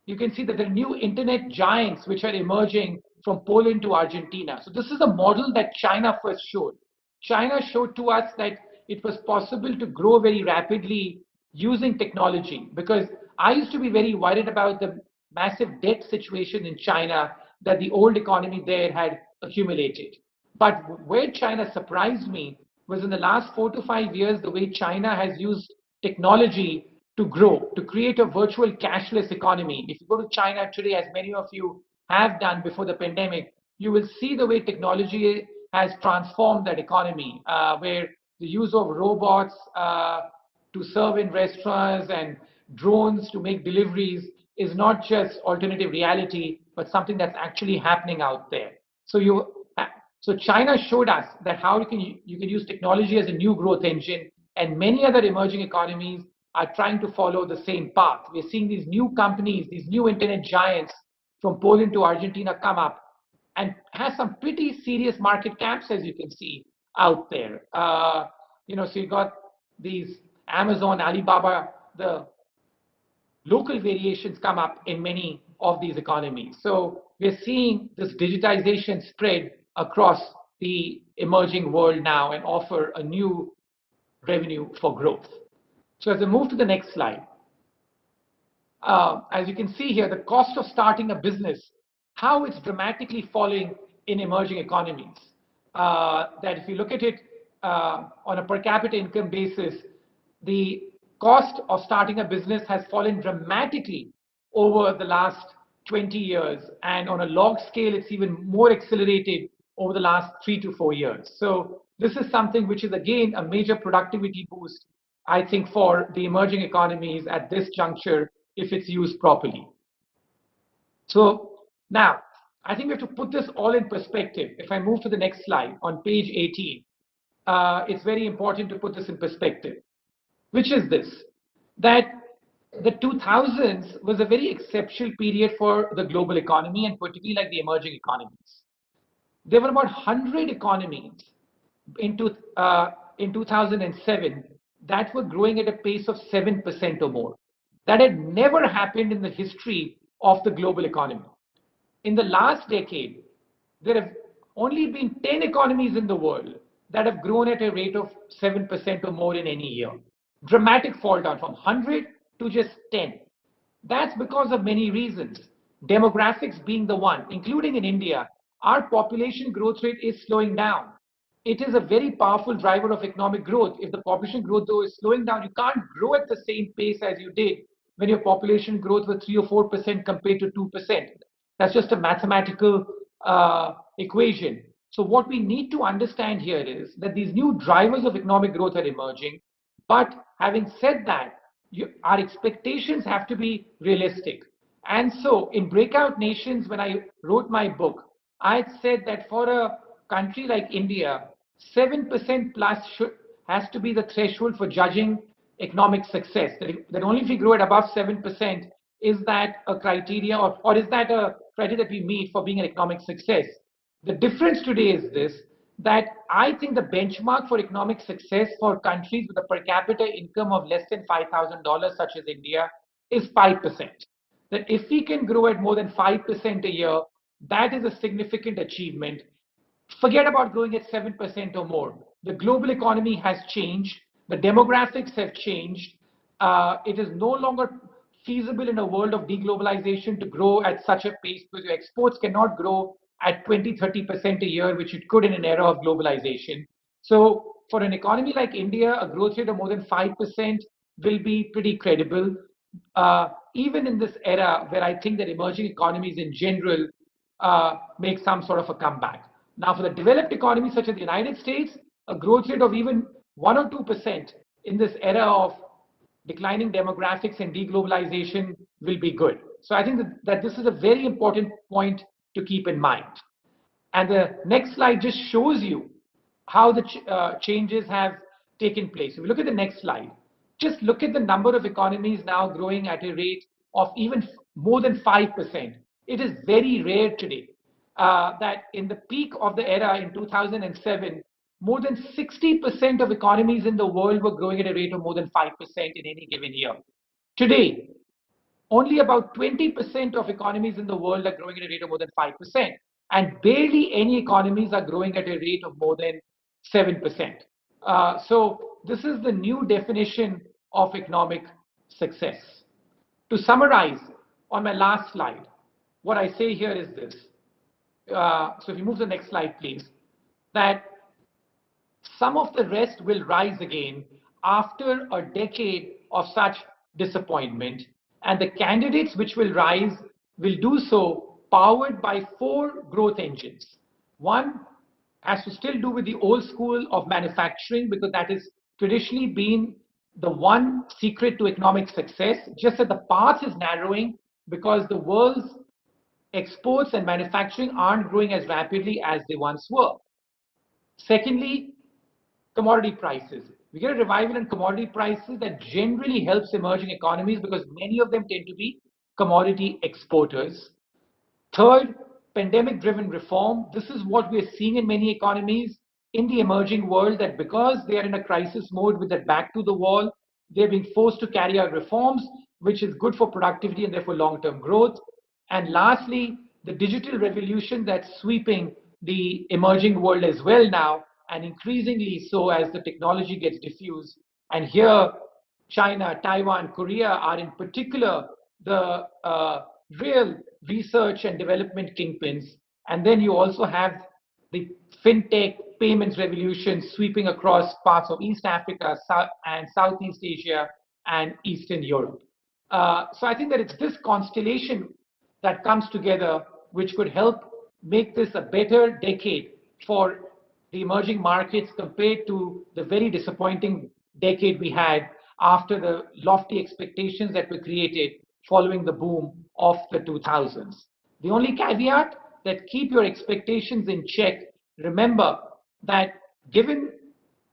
you can see that there are new internet giants which are emerging from Poland to Argentina. So this is a model that China first showed. China showed to us that it was possible to grow very rapidly using technology, because I used to be very worried about the massive debt situation in China that the old economy there had accumulated. But where China surprised me was in the last 4 to 5 years, the way China has used technology to grow, to create a virtual cashless economy. If you go to China today, as many of you have done before the pandemic, you will see the way technology has transformed that economy, where the use of robots to serve in restaurants and drones to make deliveries is not just alternative reality, but something that's actually happening out there. So China showed us that how you can use technology as a new growth engine, and many other emerging economies are trying to follow the same path. We're seeing these new companies, these new internet giants from Poland to Argentina come up and have some pretty serious market caps, as you can see out there. So you got these Amazon, Alibaba, the local variations come up in many of these economies. So we're seeing this digitization spread across the emerging world now and offer a new revenue for growth. So as I move to the next slide, as you can see here, the cost of starting a business, how it's dramatically falling in emerging economies. That if you look at it on a per capita income basis, the cost of starting a business has fallen dramatically over the last 20 years. And on a log scale, it's even more accelerated over the last 3 to 4 years. So this is something which is, again, a major productivity boost, I think, for the emerging economies at this juncture, if it's used properly. So now, I think we have to put this all in perspective. If I move to the next slide on page 18, it's very important to put this in perspective, which is this, that the 2000s was a very exceptional period for the global economy, and particularly like the emerging economies. There were about 100 economies in 2007 that were growing at a pace of 7% or more. That had never happened in the history of the global economy. In the last decade, there have only been 10 economies in the world that have grown at a rate of 7% or more in any year. Dramatic fall down from 100 to just 10. That's because of many reasons. Demographics being the one, including in India, our population growth rate is slowing down. It is a very powerful driver of economic growth. If the population growth, though, is slowing down, you can't grow at the same pace as you did when your population growth was 3 or 4% compared to 2%. That's just a mathematical equation. So what we need to understand here is that these new drivers of economic growth are emerging. But having said that, our expectations have to be realistic. And so in Breakout Nations, when I wrote my book, I had said that for a country like India, 7% plus has to be the threshold for judging economic success. That only if we grow at above 7%, is that a criteria, or is that a criteria that we meet for being an economic success? The difference today is this, that I think the benchmark for economic success for countries with a per capita income of less than $5,000, such as India, is 5%. That if we can grow at more than 5% a year, that is a significant achievement. Forget about growing at 7% or more. The global economy has changed. The demographics have changed. It is no longer feasible in a world of deglobalization to grow at such a pace because your exports cannot grow at 20-30% a year, which it could in an era of globalization. So for an economy like India, a growth rate of more than 5% will be pretty credible. Even in this era where I think that emerging economies in general make some sort of a comeback. Now, for the developed economies such as the United States, a growth rate of even 1 or 2% in this era of declining demographics and deglobalization will be good. So I think that this is a very important point to keep in mind. And the next slide just shows you how the changes have taken place. If you look at the next slide, just look at the number of economies now growing at a rate of even more than 5%. It is very rare today that in the peak of the era in 2007, more than 60% of economies in the world were growing at a rate of more than 5% in any given year. Today, only about 20% of economies in the world are growing at a rate of more than 5%, and barely any economies are growing at a rate of more than 7%. So this is the new definition of economic success. To summarize, on my last slide, what I say here is this. So if you move to the next slide, please, that some of the rest will rise again after a decade of such disappointment, and the candidates which will rise will do so powered by 4 growth engines. One has to still do with the old school of manufacturing, because that has traditionally been the one secret to economic success, just that the path is narrowing because the world's exports and manufacturing aren't growing as rapidly as they once were. Secondly, commodity prices. We get a revival in commodity prices that generally helps emerging economies because many of them tend to be commodity exporters. Third, pandemic-driven reform. This is what we're seeing in many economies in the emerging world, that because they are in a crisis mode with their back to the wall, they're being forced to carry out reforms, which is good for productivity and therefore long-term growth. And lastly, the digital revolution that's sweeping the emerging world as well now, and increasingly so as the technology gets diffused. And here, China, Taiwan, Korea are in particular the real research and development kingpins. And then you also have the fintech payments revolution sweeping across parts of East Africa and Southeast Asia and Eastern Europe. So I think that it's this constellation that comes together which could help make this a better decade for the emerging markets compared to the very disappointing decade we had after the lofty expectations that were created following the boom of the 2000s. The only caveat, that keep your expectations in check. Remember that given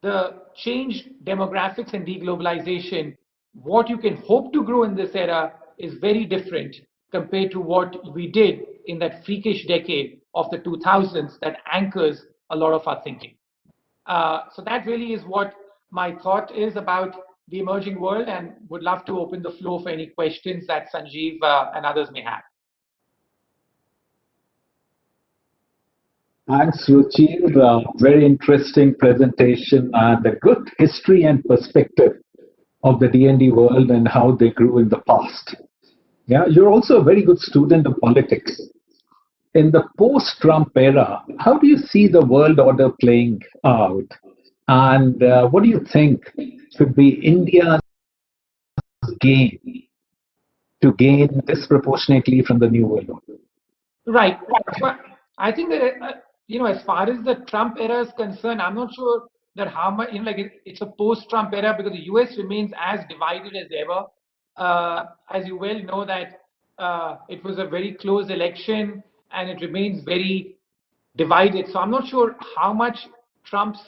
the changed demographics and deglobalization, what you can hope to grow in this era is very different compared to what we did in that freakish decade of the 2000s that anchors a lot of our thinking. So that really is what my thought is about the emerging world, and would love to open the floor for any questions that Sanjeev and others may have. Thanks, Ruchir. Very interesting presentation and a good history and perspective of the D&D world and how they grew in the past. Yeah, you're also a very good student of politics. In the post-Trump era, how do you see the world order playing out? And what do you think should be India's gain to gain disproportionately from the new world order? Right. So I think that, as far as the Trump era is concerned, I'm not sure that how much, it's a post-Trump era because the US remains as divided as ever. As you well know that it was a very close election and it remains very divided. So I'm not sure how much Trump's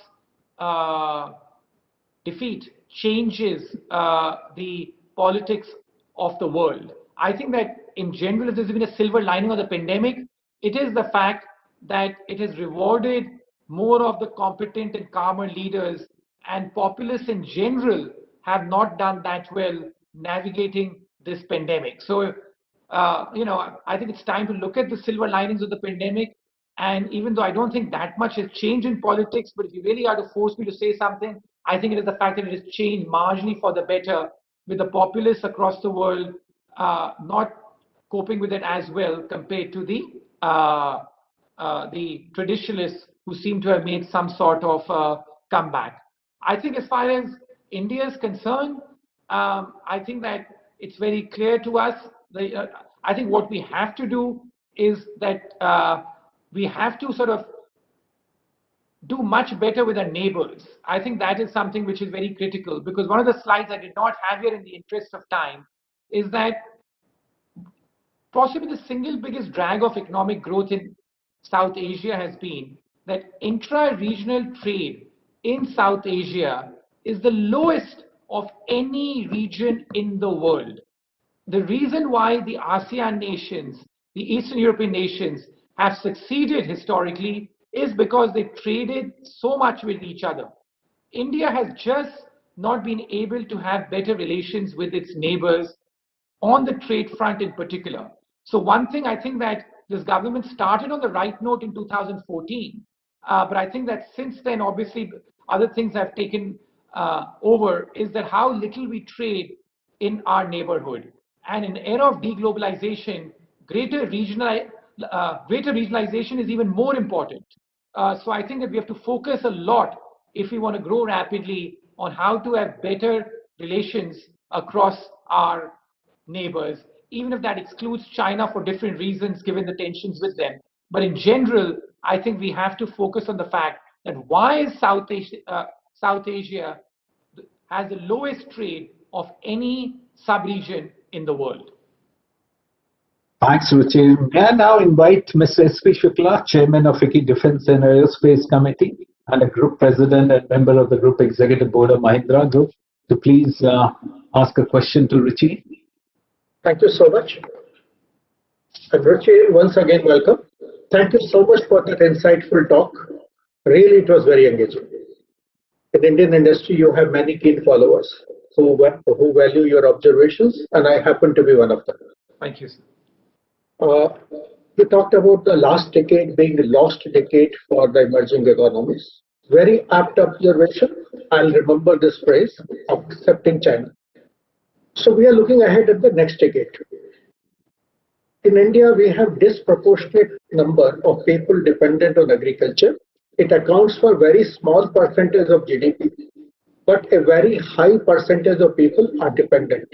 defeat changes the politics of the world. I think that in general, if there's been a silver lining of the pandemic, it is the fact that it has rewarded more of the competent and calmer leaders, and populists in general have not done that well navigating this pandemic. So, I think it's time to look at the silver linings of the pandemic. And even though I don't think that much has changed in politics, but if you really are to force me to say something, I think it is the fact that it has changed marginally for the better, with the populists across the world not coping with it as well compared to the traditionalists who seem to have made some sort of comeback. I think as far as India is concerned, I think that it's very clear to us. I think what we have to do is that we have to sort of do much better with our neighbors. I think that is something which is very critical, because one of the slides I did not have here in the interest of time is that possibly the single biggest drag of economic growth in South Asia has been that intra-regional trade in South Asia is the lowest of any region in the world. The reason why the ASEAN nations, the Eastern European nations, have succeeded historically is because they traded so much with each other. India has just not been able to have better relations with its neighbors on the trade front in particular. So one thing I think that this government started on the right note in 2014, but I think that since then, obviously, other things have taken over, is that how little we trade in our neighborhood. And in an era of deglobalization, greater regionalization is even more important. So I think that we have to focus a lot, if we want to grow rapidly, on how to have better relations across our neighbors, even if that excludes China for different reasons given the tensions with them. But in general, I think we have to focus on the fact that why South Asia has the lowest trade of any sub-region in the world. Thanks, Ruchi. May I now invite Mr. S.P. Shukla, Chairman of FICCI Defence and Aerospace Committee and a Group President and member of the Group Executive Board of Mahindra Group, to please ask a question to Ruchi. Thank you so much. And Ruchi, once again, welcome. Thank you so much for that insightful talk. Really, it was very engaging. In Indian industry, you have many keen followers who value your observations, and I happen to be one of them. Thank you, sir. You talked about the last decade being the lost decade for the emerging economies. Very apt observation. I'll remember this phrase, excepting China. So we are looking ahead at the next decade. In India, we have disproportionate number of people dependent on agriculture. It accounts for very small percentage of GDP, but a very high percentage of people are dependent.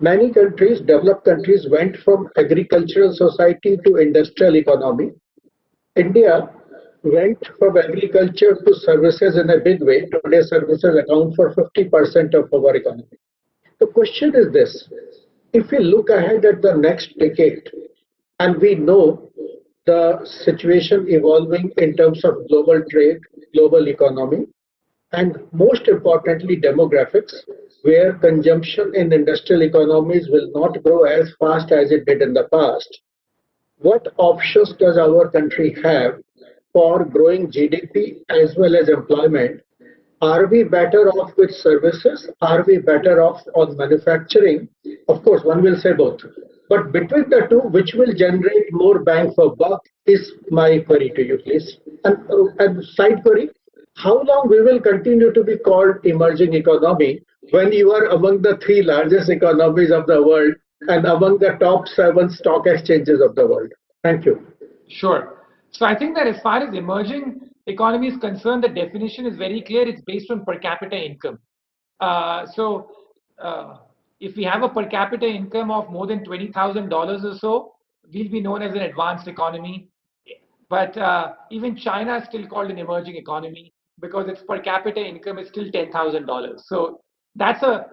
Many countries, developed countries, went from agricultural society to industrial economy. India went from agriculture to services in a big way. Today, services account for 50% of our economy. The question is this: if we look ahead at the next decade, and we know the situation evolving in terms of global trade, global economy, and most importantly, demographics, where consumption in industrial economies will not grow as fast as it did in the past, what options does our country have for growing GDP as well as employment? Are we better off with services? Are we better off on manufacturing? Of course, one will say both. But between the two, which will generate more bang for buck is my query to you, please. And side query, how long we will continue to be called emerging economy when you are among the 3 largest economies of the world and among the top 7 stock exchanges of the world? Thank you. Sure. So I think that as far as emerging economy is concerned, the definition is very clear. It's based on per capita income. If we have a per capita income of more than $20,000 or so, we'll be known as an advanced economy. But even China is still called an emerging economy. because its per capita income is still $10,000. So that's a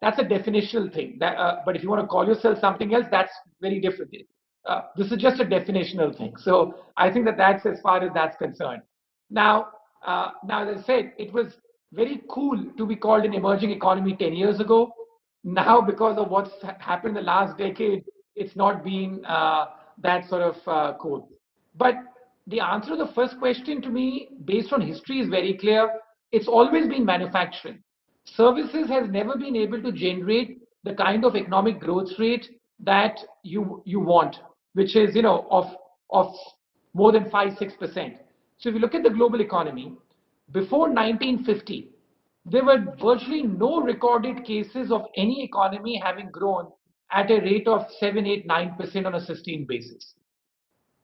definitional thing. But if you want to call yourself something else, that's very different. This is just a definitional thing. So I think that's as far as that's concerned. Now, as I said, it was very cool to be called an emerging economy 10 years ago. Now, because of what's happened in the last decade, it's not been that sort of cool. But the answer to the first question to me, based on history, is very clear. It's always been manufacturing. Services has never been able to generate the kind of economic growth rate that you want, which is of more than 5-6%. So if you look at the global economy, before 1950, there were virtually no recorded cases of any economy having grown at a rate of 7, 8, 9% on a sustained basis.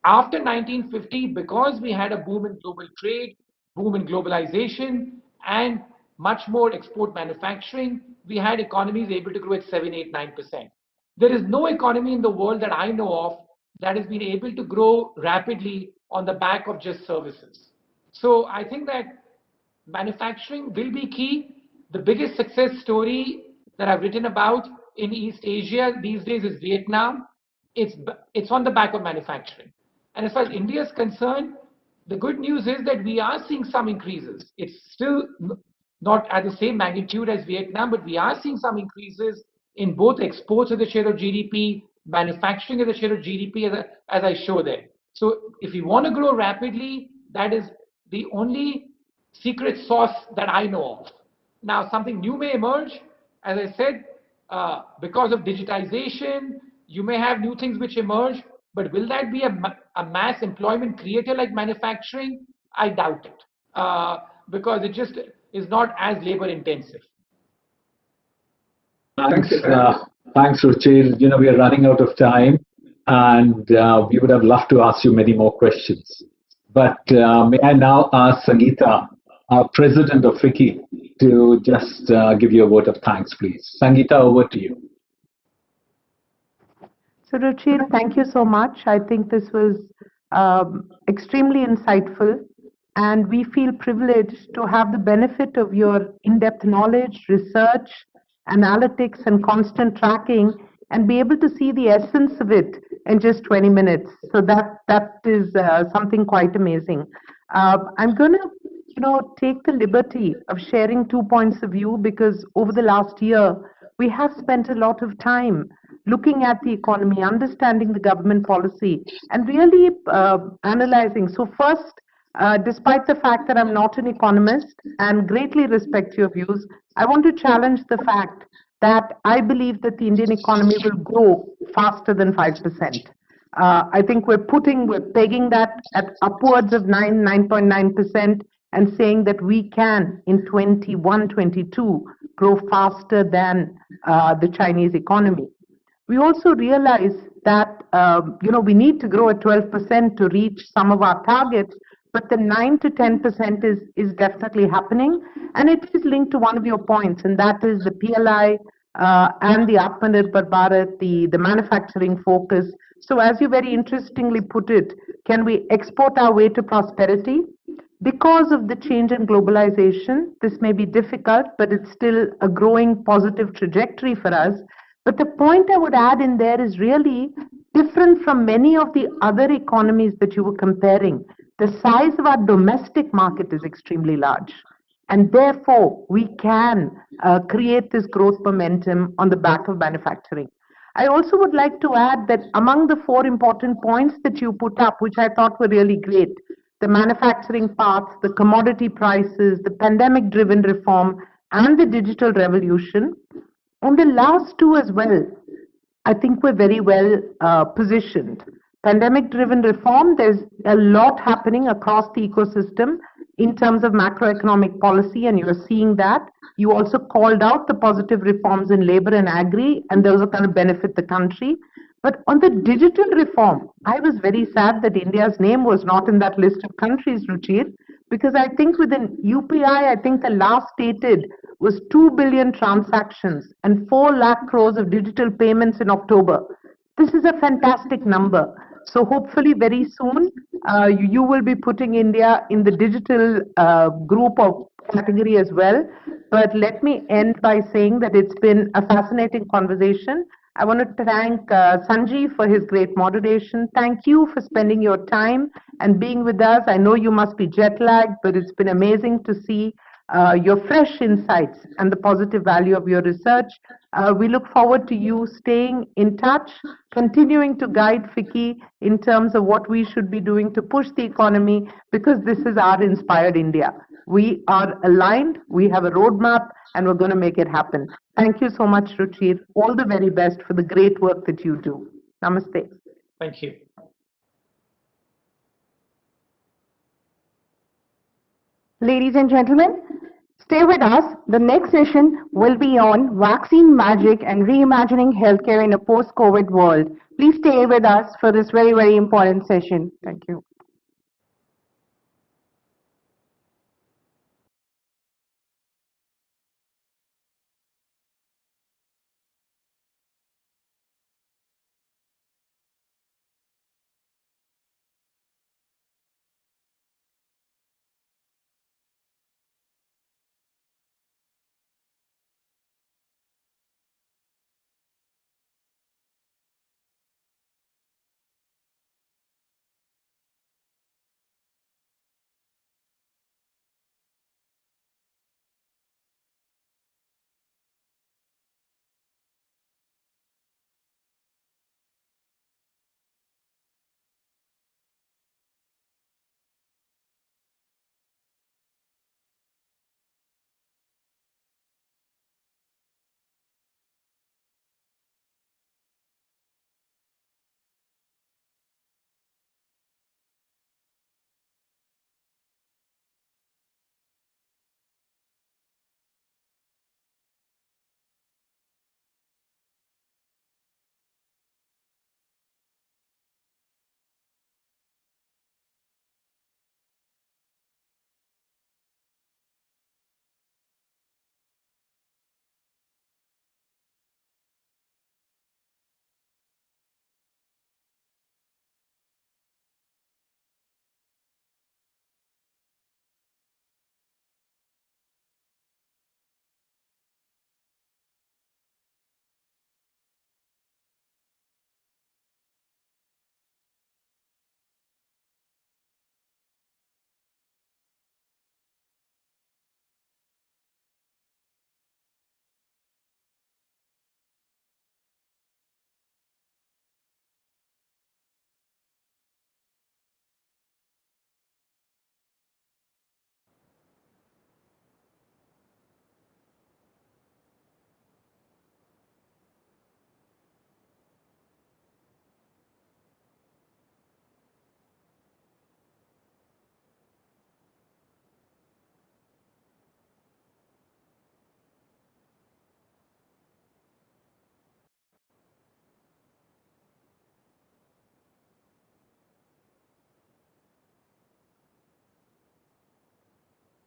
After 1950, because we had a boom in global trade, boom in globalization, and much more export manufacturing, we had economies able to grow at 7, 8, 9%. There is no economy in the world that I know of that has been able to grow rapidly on the back of just services. So I think that manufacturing will be key. The biggest success story that I've written about in East Asia these days is Vietnam. It's on the back of manufacturing. And as far as India is concerned, the good news is that we are seeing some increases. It's still not at the same magnitude as Vietnam, but we are seeing some increases in both exports as a share of GDP, manufacturing as a share of GDP, as I show there. So if we want to grow rapidly, that is the only secret sauce that I know of. Now, something new may emerge. As I said, because of digitization, you may have new things which emerge, but will that be a mass employment creator like manufacturing? I doubt it, because it just is not as labor intensive. Thanks, Ruchir. We are running out of time, and we would have loved to ask you many more questions. But may I now ask Sangeeta, our president of FICCI, to just give you a word of thanks, please. Sangeeta, over to you. So, Ruchir, thank you so much. I think this was extremely insightful, and we feel privileged to have the benefit of your in-depth knowledge, research, analytics, and constant tracking, and be able to see the essence of it in just 20 minutes. So that is something quite amazing. I'm going to take the liberty of sharing 2 points of view, because over the last year, we have spent a lot of time looking at the economy, understanding the government policy, and really analyzing. So first, despite the fact that I'm not an economist and greatly respect your views, I want to challenge the fact that I believe that the Indian economy will grow faster than 5%. I think we're pegging that at upwards of 9.9%, and saying that we can, in 21-22, grow faster than the Chinese economy. We also realize that we need to grow at 12% to reach some of our targets, but the 9 to 10% is definitely happening, and it is linked to one of your points, and that is the PLI and the Atmanirbhar Bharat, the manufacturing focus. So as you very interestingly put it, can we export our way to prosperity? Because of the change in globalization, this may be difficult, but it's still a growing positive trajectory for us. But the point I would add in there is really different from many of the other economies that you were comparing. The size of our domestic market is extremely large, and therefore we can create this growth momentum on the back of manufacturing. I also would like to add that among the 4 important points that you put up, which I thought were really great, the manufacturing path, the commodity prices, the pandemic-driven reform, and the digital revolution, on the last 2 as well, I think we're very well positioned. Pandemic-driven reform, there's a lot happening across the ecosystem in terms of macroeconomic policy, and you're seeing that. You also called out the positive reforms in labor and agri, and those are going to benefit the country. But on the digital reform, I was very sad that India's name was not in that list of countries, Ruchir, because I think within UPI, I think the last stated was 2 billion transactions and 4 lakh crores of digital payments in October. This is a fantastic number. So hopefully very soon you will be putting India in the digital group of category as well. But let me end by saying that it's been a fascinating conversation. I want to thank Sanjeev for his great moderation. Thank you for spending your time and being with us. I know you must be jet lagged, but it's been amazing to see your fresh insights and the positive value of your research. We look forward to you staying in touch, continuing to guide FICCI in terms of what we should be doing to push the economy, because this is our inspired India. We are aligned, we have a roadmap, and we're going to make it happen. Thank you so much, Ruchir. All the very best for the great work that you do. Namaste. Thank you. Ladies and gentlemen, stay with us. The next session will be on vaccine magic and reimagining healthcare in a post-COVID world. Please stay with us for this very, very important session. Thank you.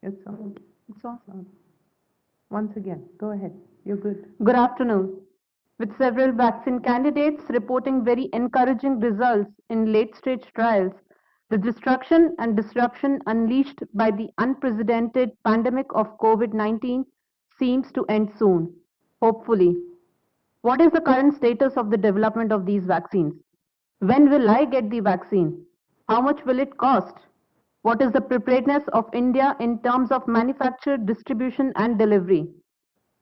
It's on. It's awesome. Once again, go ahead. You're good. Good afternoon. With several vaccine candidates reporting very encouraging results in late-stage trials, the destruction and disruption unleashed by the unprecedented pandemic of COVID-19 seems to end soon, hopefully. What is the current status of the development of these vaccines? When will I get the vaccine? How much will it cost? What is the preparedness of India in terms of manufacture, distribution, and delivery?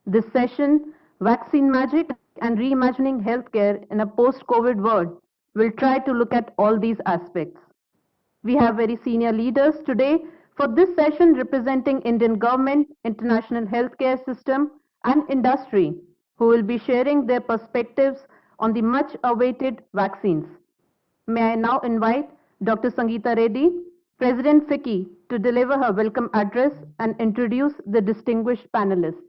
This session, Vaccine Magic and Reimagining Healthcare in a Post-COVID World, will try to look at all these aspects. We have very senior leaders today for this session representing Indian government, international healthcare system, and industry, who will be sharing their perspectives on the much-awaited vaccines. May I now invite Dr. Sangeeta Reddy, President FICCI, to deliver her welcome address and introduce the distinguished panelists.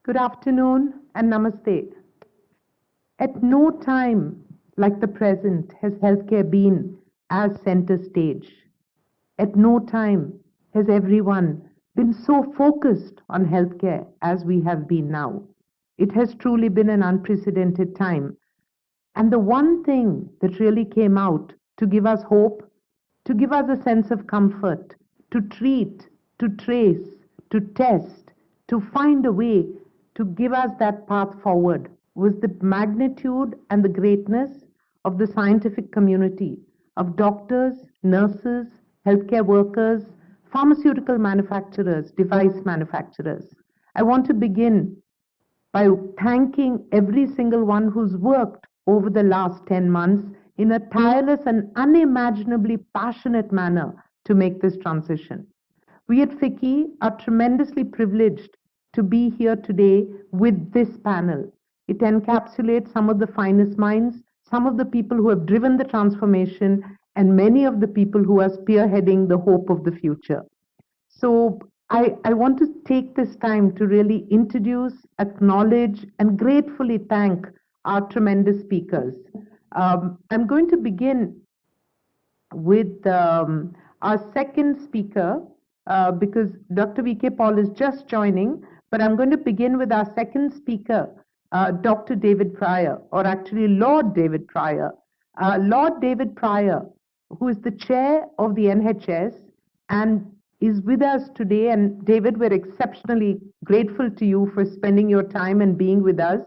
Good afternoon and namaste. At no time like the present has healthcare been as center stage. At no time has everyone been so focused on healthcare as we have been now. It has truly been an unprecedented time. And the one thing that really came out to give us hope, to give us a sense of comfort, to treat, to trace, to test, to find a way to give us that path forward was the magnitude and the greatness of the scientific community, of doctors, nurses, healthcare workers, pharmaceutical manufacturers, device manufacturers. I want to begin by thanking every single one who's worked over the last 10 months in a tireless and unimaginably passionate manner to make this transition. We at FICCI are tremendously privileged to be here today with this panel. It encapsulates some of the finest minds, some of the people who have driven the transformation, and many of the people who are spearheading the hope of the future. So I want to take this time to really introduce, acknowledge, and gratefully thank our tremendous speakers. I'm going to begin with our second speaker because Dr. V.K. Paul is just joining, but I'm going to begin with our second speaker, Dr. David Pryor, or actually Lord David Pryor. Lord David Pryor, who is the chair of the NHS and is with us today. And David, we're exceptionally grateful to you for spending your time and being with us.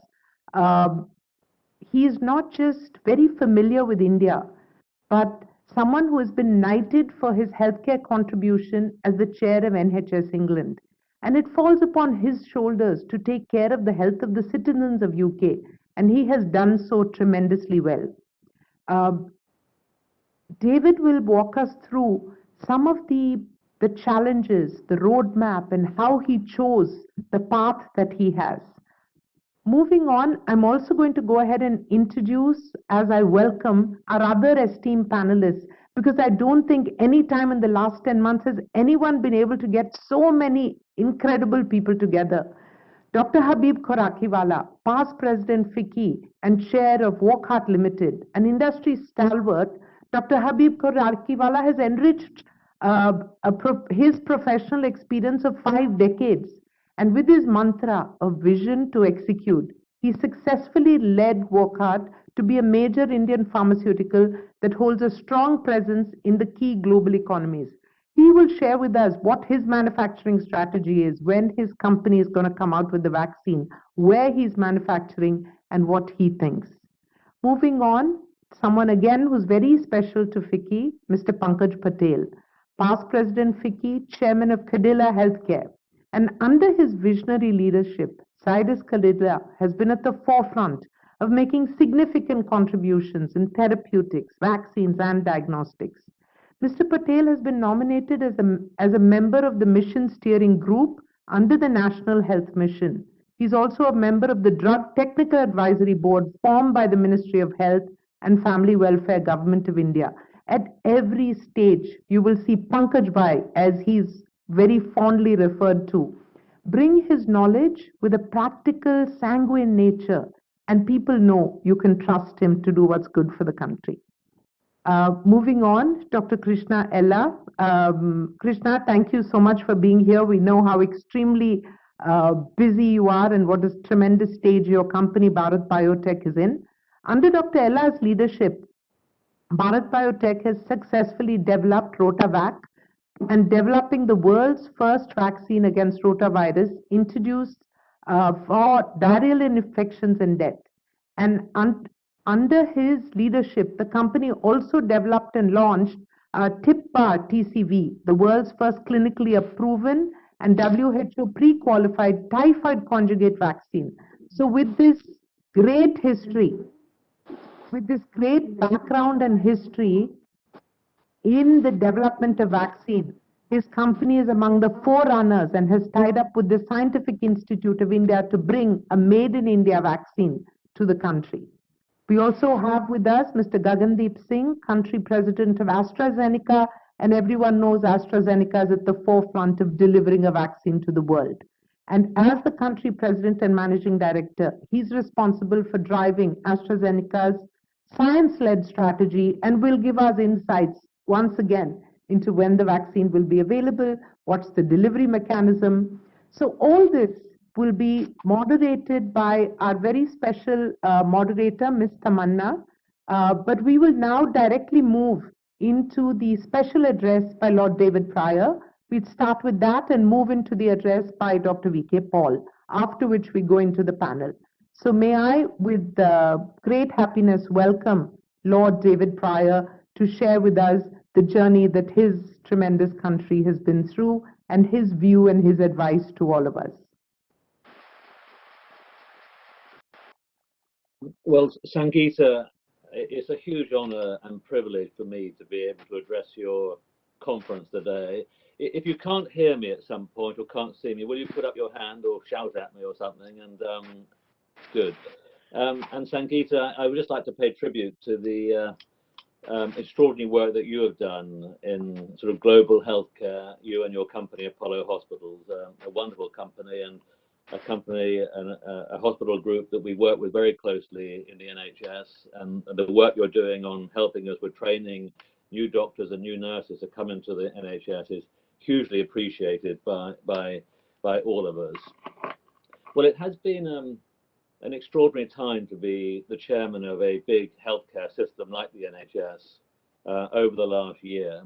He is not just very familiar with India, but someone who has been knighted for his healthcare contribution as the chair of NHS England. And it falls upon his shoulders to take care of the health of the citizens of UK. And he has done so tremendously well. David will walk us through some of the challenges, the roadmap, and how he chose the path that he has. Moving on, I'm also going to go ahead and introduce, as I welcome, our other esteemed panelists, because I don't think any time in the last 10 months has anyone been able to get so many incredible people together. Dr. Habib Khorakiwala, past president FICCI and chair of Wockhardt Limited, an industry stalwart. Dr. Habib Khorakiwala has enriched his professional experience of 5 decades. And with his mantra of vision to execute, he successfully led Wockhardt to be a major Indian pharmaceutical that holds a strong presence in the key global economies. He will share with us what his manufacturing strategy is, when his company is going to come out with the vaccine, where he's manufacturing, and what he thinks. Moving on, someone again who's very special to FICCI, Mr. Pankaj Patel, past president FICCI, chairman of Cadila Healthcare. And under his visionary leadership, Zydus Cadila has been at the forefront of making significant contributions in therapeutics, vaccines, and diagnostics. Mr. Patel has been nominated as a member of the Mission Steering Group under the National Health Mission. He's also a member of the Drug Technical Advisory Board formed by the Ministry of Health and Family Welfare, Government of India. At every stage, you will see Pankaj Bhai, as he's very fondly referred to, bring his knowledge with a practical, sanguine nature, and people know you can trust him to do what's good for the country. Moving on, Dr. Krishna Ella. Krishna, thank you so much for being here. We know how extremely busy you are and what a tremendous stage your company, Bharat Biotech, is in. Under Dr. Ella's leadership, Bharat Biotech has successfully developed Rotavac, and developing the world's first vaccine against rotavirus introduced for diarrheal infections and death. And under his leadership, the company also developed and launched TIPPA TCV, the world's first clinically proven and WHO pre-qualified typhoid conjugate vaccine. So with this great history, with this great background and history in the development of vaccine, his company is among the forerunners and has tied up with the Scientific Institute of India to bring a made-in-India vaccine to the country. We also have with us Mr. Gagandeep Singh, country president of AstraZeneca, and everyone knows AstraZeneca is at the forefront of delivering a vaccine to the world. And as the country president and managing director, he's responsible for driving AstraZeneca's science-led strategy and will give us insights once again into when the vaccine will be available, what's the delivery mechanism. So all this will be moderated by our very special moderator, Ms. Tamanna. But we will now directly move into the special address by Lord David Pryor. We'd start with that and move into the address by Dr. V.K. Paul, after which we go into the panel. So may I, with great happiness, welcome Lord David Pryor to share with us the journey that his tremendous country has been through and his view and his advice to all of us. Well, Sangeeta, it's a huge honor and privilege for me to be able to address your conference today. If you can't hear me at some point or can't see me, will you put up your hand or shout at me or something? And good. And Sangeeta, I would just like to pay tribute to the extraordinary work that you have done in sort of global healthcare, you and your company, Apollo Hospitals, a wonderful company and a company and a hospital group that we work with very closely in the NHS, and the work you're doing on helping us with training new doctors and new nurses to come into the NHS is hugely appreciated by all of us. Well, it has been an extraordinary time to be the chairman of a big healthcare system like the NHS over the last year.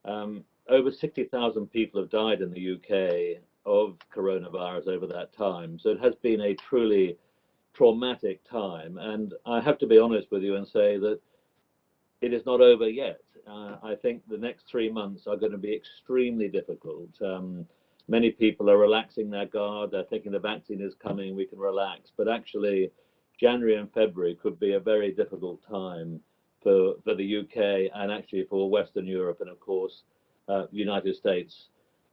Over 60,000 people have died in the UK of coronavirus over that time. So it has been a truly traumatic time. And I have to be honest with you and say that it is not over yet. I think the next 3 months are going to be extremely difficult. Many people are relaxing their guard. They're thinking the vaccine is coming, we can relax. But actually, January and February could be a very difficult time for the UK and actually for Western Europe and, of course, United States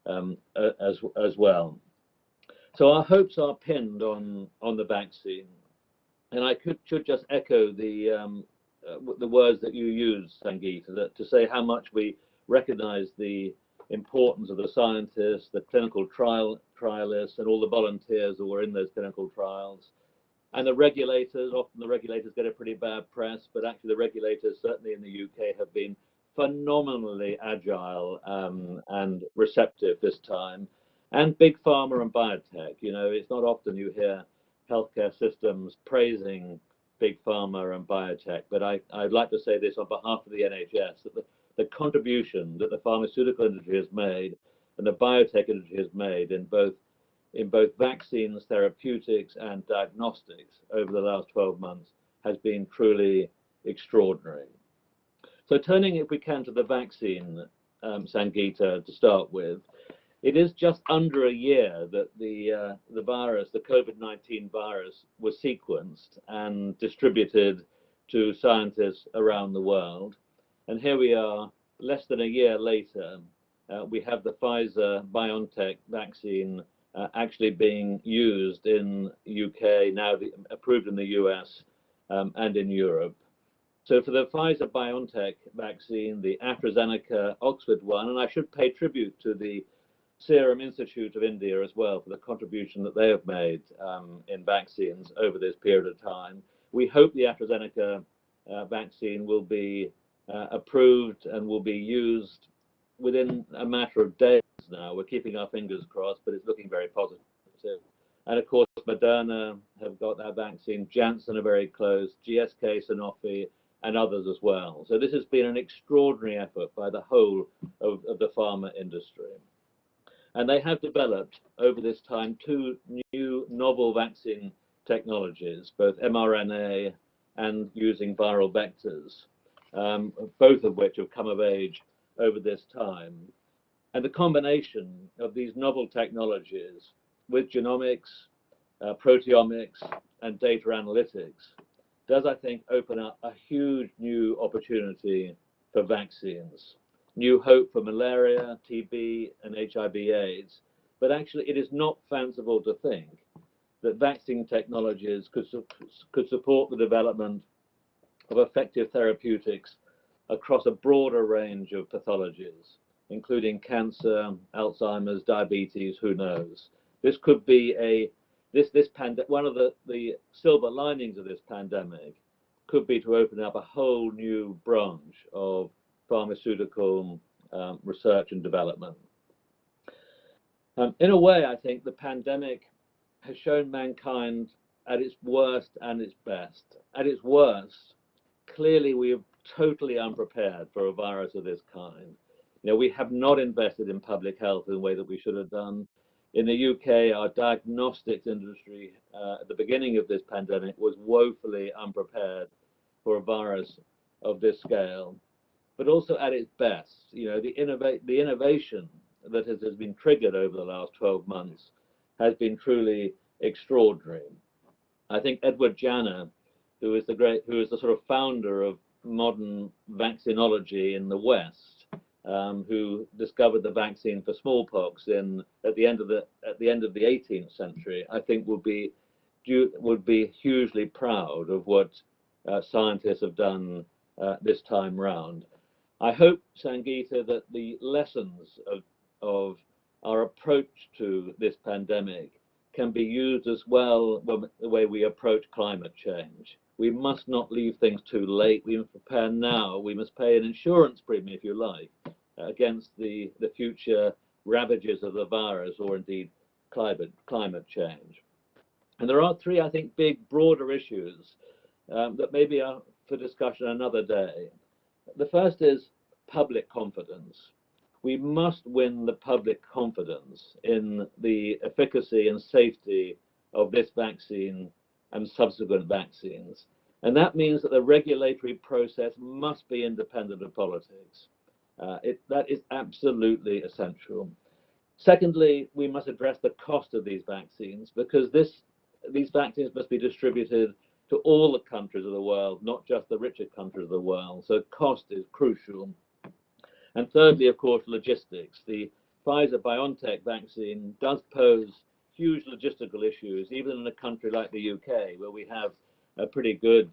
as well. So our hopes are pinned on the vaccine. And I should just echo the words that you used, Sangeeta, to say how much we recognize the importance of the scientists, the clinical trialists, and all the volunteers who were in those clinical trials. And the regulators, often the regulators get a pretty bad press, but actually the regulators, certainly in the UK, have been phenomenally agile and receptive this time. And big pharma and biotech, you know, it's not often you hear healthcare systems praising big pharma and biotech, but I'd like to say this on behalf of the NHS, that the contribution that the pharmaceutical industry has made and the biotech industry has made in both vaccines, therapeutics, and diagnostics over the last 12 months has been truly extraordinary. So turning, if we can, to the vaccine, Sangeeta, to start with, it is just under a year that the virus, the COVID-19 virus, was sequenced and distributed to scientists around the world. And here we are, less than a year later, we have the Pfizer-BioNTech vaccine actually being used in UK, now approved in the US and in Europe. So for the Pfizer-BioNTech vaccine, the AstraZeneca Oxford one, and I should pay tribute to the Serum Institute of India as well for the contribution that they have made in vaccines over this period of time. We hope the AstraZeneca vaccine will be approved and will be used within a matter of days now. We're keeping our fingers crossed, but it's looking very positive. And of course, Moderna have got their vaccine, Janssen are very close, GSK, Sanofi, and others as well. So this has been an extraordinary effort by the whole of the pharma industry. And they have developed over this time 2 new novel vaccine technologies, both mRNA and using viral vectors, both of which have come of age over this time. And the combination of these novel technologies with genomics, proteomics, and data analytics does, I think, open up a huge new opportunity for vaccines. New hope for malaria, TB, and HIV/AIDS. But actually, it is not fanciful to think that vaccine technologies could support the development of effective therapeutics across a broader range of pathologies, including cancer, Alzheimer's, diabetes, who knows. This could be one of the silver linings of this pandemic could be to open up a whole new branch of pharmaceutical research and development. In a way, I think the pandemic has shown mankind at its worst and its best. At its worst, clearly we are totally unprepared for a virus of this kind. You know, we have not invested in public health in the way that we should have done. In the UK, our diagnostics industry at the beginning of this pandemic was woefully unprepared for a virus of this scale. But also at its best, you know, the innovation that has been triggered over the last 12 months has been truly extraordinary. I think Edward Jenner, who is the sort of founder of modern vaccinology in the West, who discovered the vaccine for smallpox at the end of the 18th century, I think would be hugely proud of what scientists have done this time round. I hope, Sangeeta, that the lessons of our approach to this pandemic can be used as well the way we approach climate change. We must not leave things too late. We must prepare now. We must pay an insurance premium, if you like, against the future ravages of the virus or indeed climate change. And there are three, I think, big, broader issues that maybe are for discussion another day. The first is public confidence. We must win the public confidence in the efficacy and safety of this vaccine and subsequent vaccines. And that means that the regulatory process must be independent of politics. That is absolutely essential. Secondly, we must address the cost of these vaccines, because these vaccines must be distributed to all the countries of the world, not just the richer countries of the world. So cost is crucial. And thirdly, of course, logistics. The Pfizer-BioNTech vaccine does pose huge logistical issues, even in a country like the UK, where we have a pretty good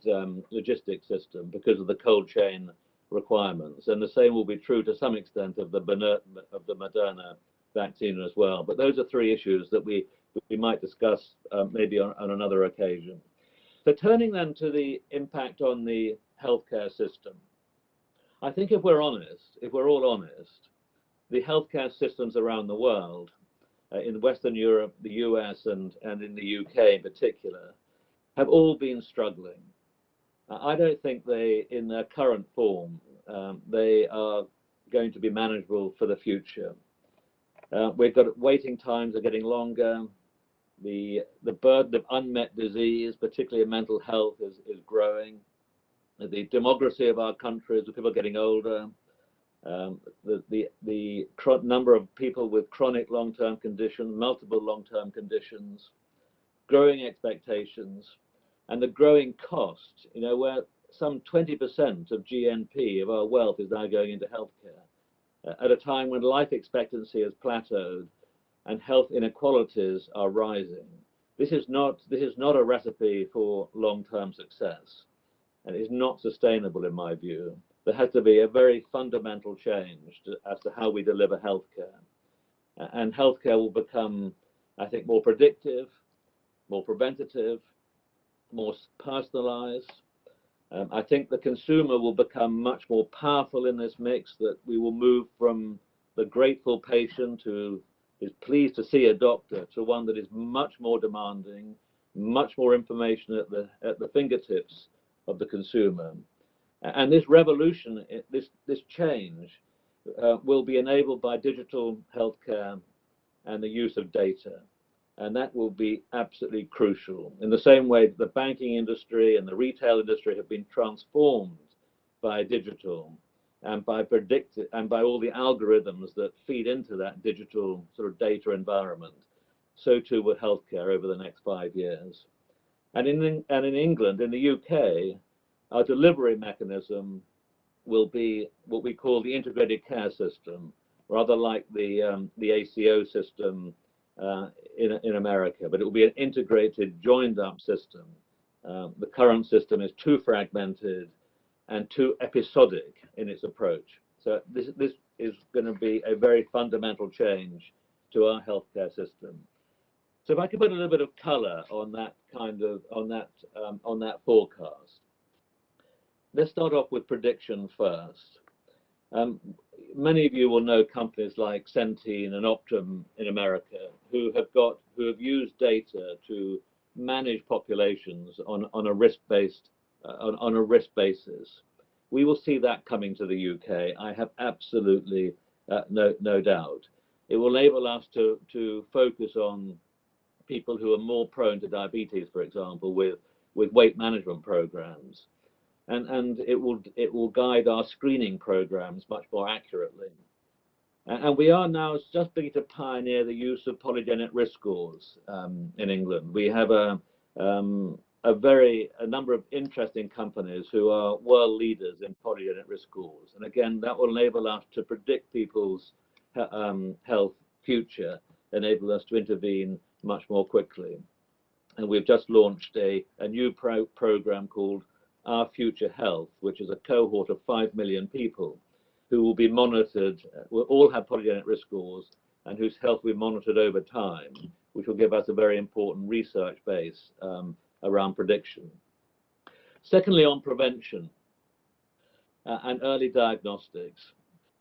logistics system because of the cold chain requirements. And the same will be true to some extent of the Moderna vaccine as well. But those are three issues that we might discuss maybe on another occasion. So turning then to the impact on the healthcare system, I think if we're all honest, the healthcare systems around the world, in Western Europe, the US, and in the UK in particular, have all been struggling. I don't think they, in their current form, they are going to be manageable for the future. We've got waiting times are getting longer. The burden of unmet disease, particularly in mental health, is growing. The demography of our countries, with people getting older, the number of people with chronic long-term conditions, multiple long-term conditions, growing expectations, and the growing cost, you know, where some 20% of GNP of our wealth is now going into healthcare, at a time when life expectancy has plateaued and health inequalities are rising. This is not a recipe for long-term success, and is not sustainable in my view. There has to be a very fundamental change as to how we deliver healthcare, and healthcare will become, I think, more predictive, more preventative, more personalized. I think the consumer will become much more powerful in this mix, that we will move from the grateful patient who is pleased to see a doctor to one that is much more demanding, much more information at the fingertips of the consumer. And this revolution, this change, will be enabled by digital healthcare and the use of data. And that will be absolutely crucial. In the same way that the banking industry and the retail industry have been transformed by digital and by all the algorithms that feed into that digital sort of data environment, so too will healthcare over the next 5 years. And in England, in the UK, our delivery mechanism will be what we call the integrated care system, rather like the ACO system in America, but it will be an integrated, joined-up system. The current system is too fragmented and too episodic in its approach. So this is going to be a very fundamental change to our healthcare system. So if I could put a little bit of colour on that forecast. Let's start off with prediction first. Many of you will know companies like Centene and Optum in America who have used data to manage populations on a risk-based on a risk basis. We will see that coming to the UK. I have absolutely no doubt. It will enable us to focus on people who are more prone to diabetes, for example, with weight management programs. And it will guide our screening programs much more accurately. And we are now just beginning to pioneer the use of polygenic risk scores in England. We have a number of interesting companies who are world leaders in polygenic risk scores. And again, that will enable us to predict people's health future, enable us to intervene much more quickly. And we've just launched a new program called Our Future Health, which is a cohort of 5 million people who will be monitored, will all have polygenic risk scores, and whose health will be monitored over time, which will give us a very important research base around prediction. Secondly, on prevention and early diagnostics.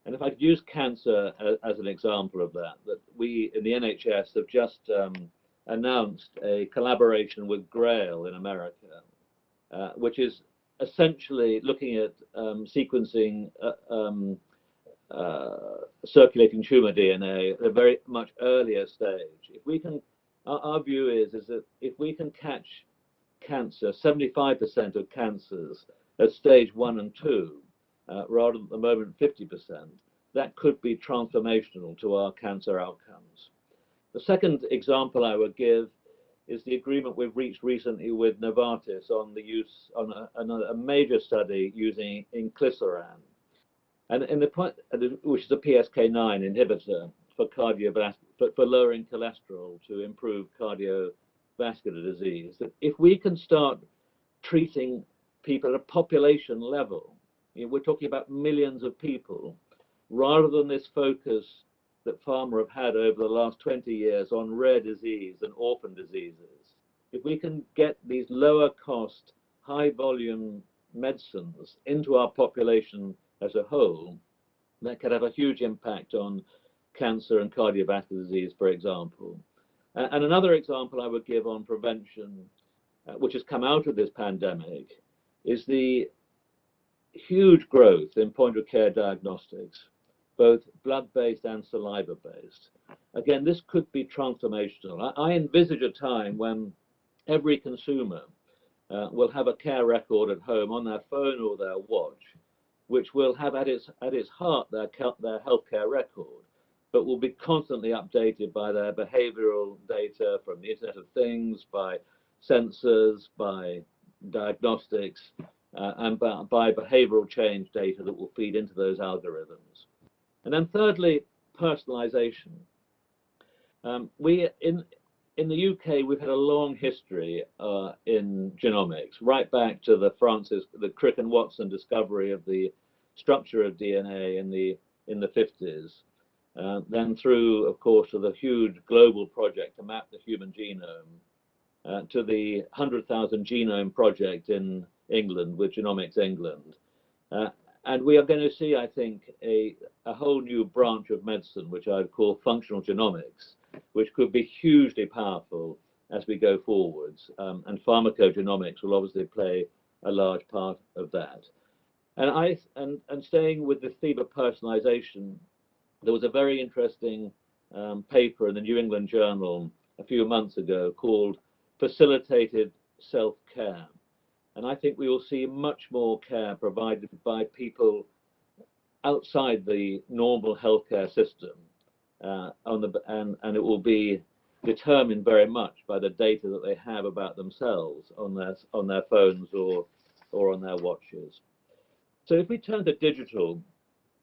And if I could use cancer as an example of that we in the NHS have just announced a collaboration with GRAIL in America, which is essentially looking at sequencing circulating tumor DNA at a very much earlier stage. If we can, our view is that if we can catch cancer, 75% of cancers at stage 1 and 2, rather than at the moment 50%, that could be transformational to our cancer outcomes. The second example I would give is the agreement we've reached recently with Novartis on the use on a major study using inclisiran, and which is a PCSK9 inhibitor for lowering cholesterol to improve cardiovascular disease. That if we can start treating people at a population level, we're talking about millions of people, rather than this focus that pharma have had over the last 20 years on rare disease and orphan diseases. If we can get these lower cost, high volume medicines into our population as a whole, that could have a huge impact on cancer and cardiovascular disease, for example. And another example I would give on prevention, which has come out of this pandemic, is the huge growth in point-of-care diagnostics, both blood-based and saliva-based. Again, this could be transformational. I envisage a time when every consumer will have a care record at home on their phone or their watch, which will have at its heart their healthcare record, but will be constantly updated by their behavioral data from the Internet of Things, by sensors, by diagnostics, and by behavioral change data that will feed into those algorithms. And then thirdly, personalization. In the UK, we've had a long history in genomics, right back to the Crick and Watson discovery of the structure of DNA in the 50s. Then through, of course, to the huge global project to map the human genome, to the 100,000 genome project in England with Genomics England. And we are going to see, I think, a whole new branch of medicine, which I would call functional genomics, which could be hugely powerful as we go forwards. And pharmacogenomics will obviously play a large part of that. And staying with the theme of personalization, there was a very interesting paper in the New England Journal a few months ago called Facilitated Self-Care. And I think we will see much more care provided by people outside the normal healthcare system, and it will be determined very much by the data that they have about themselves on their phones or on their watches. So if we turn to digital,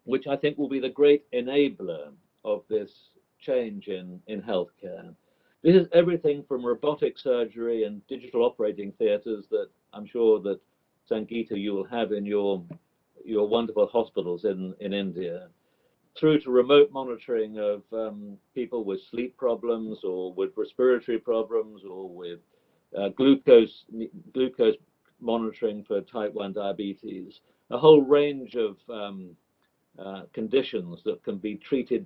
which I think will be the great enabler of this change in healthcare, this is everything from robotic surgery and digital operating theatres that I'm sure that, Sangeeta, you will have in your wonderful hospitals in India, through to remote monitoring of people with sleep problems or with respiratory problems or with glucose monitoring for type 1 diabetes, a whole range of conditions that can be treated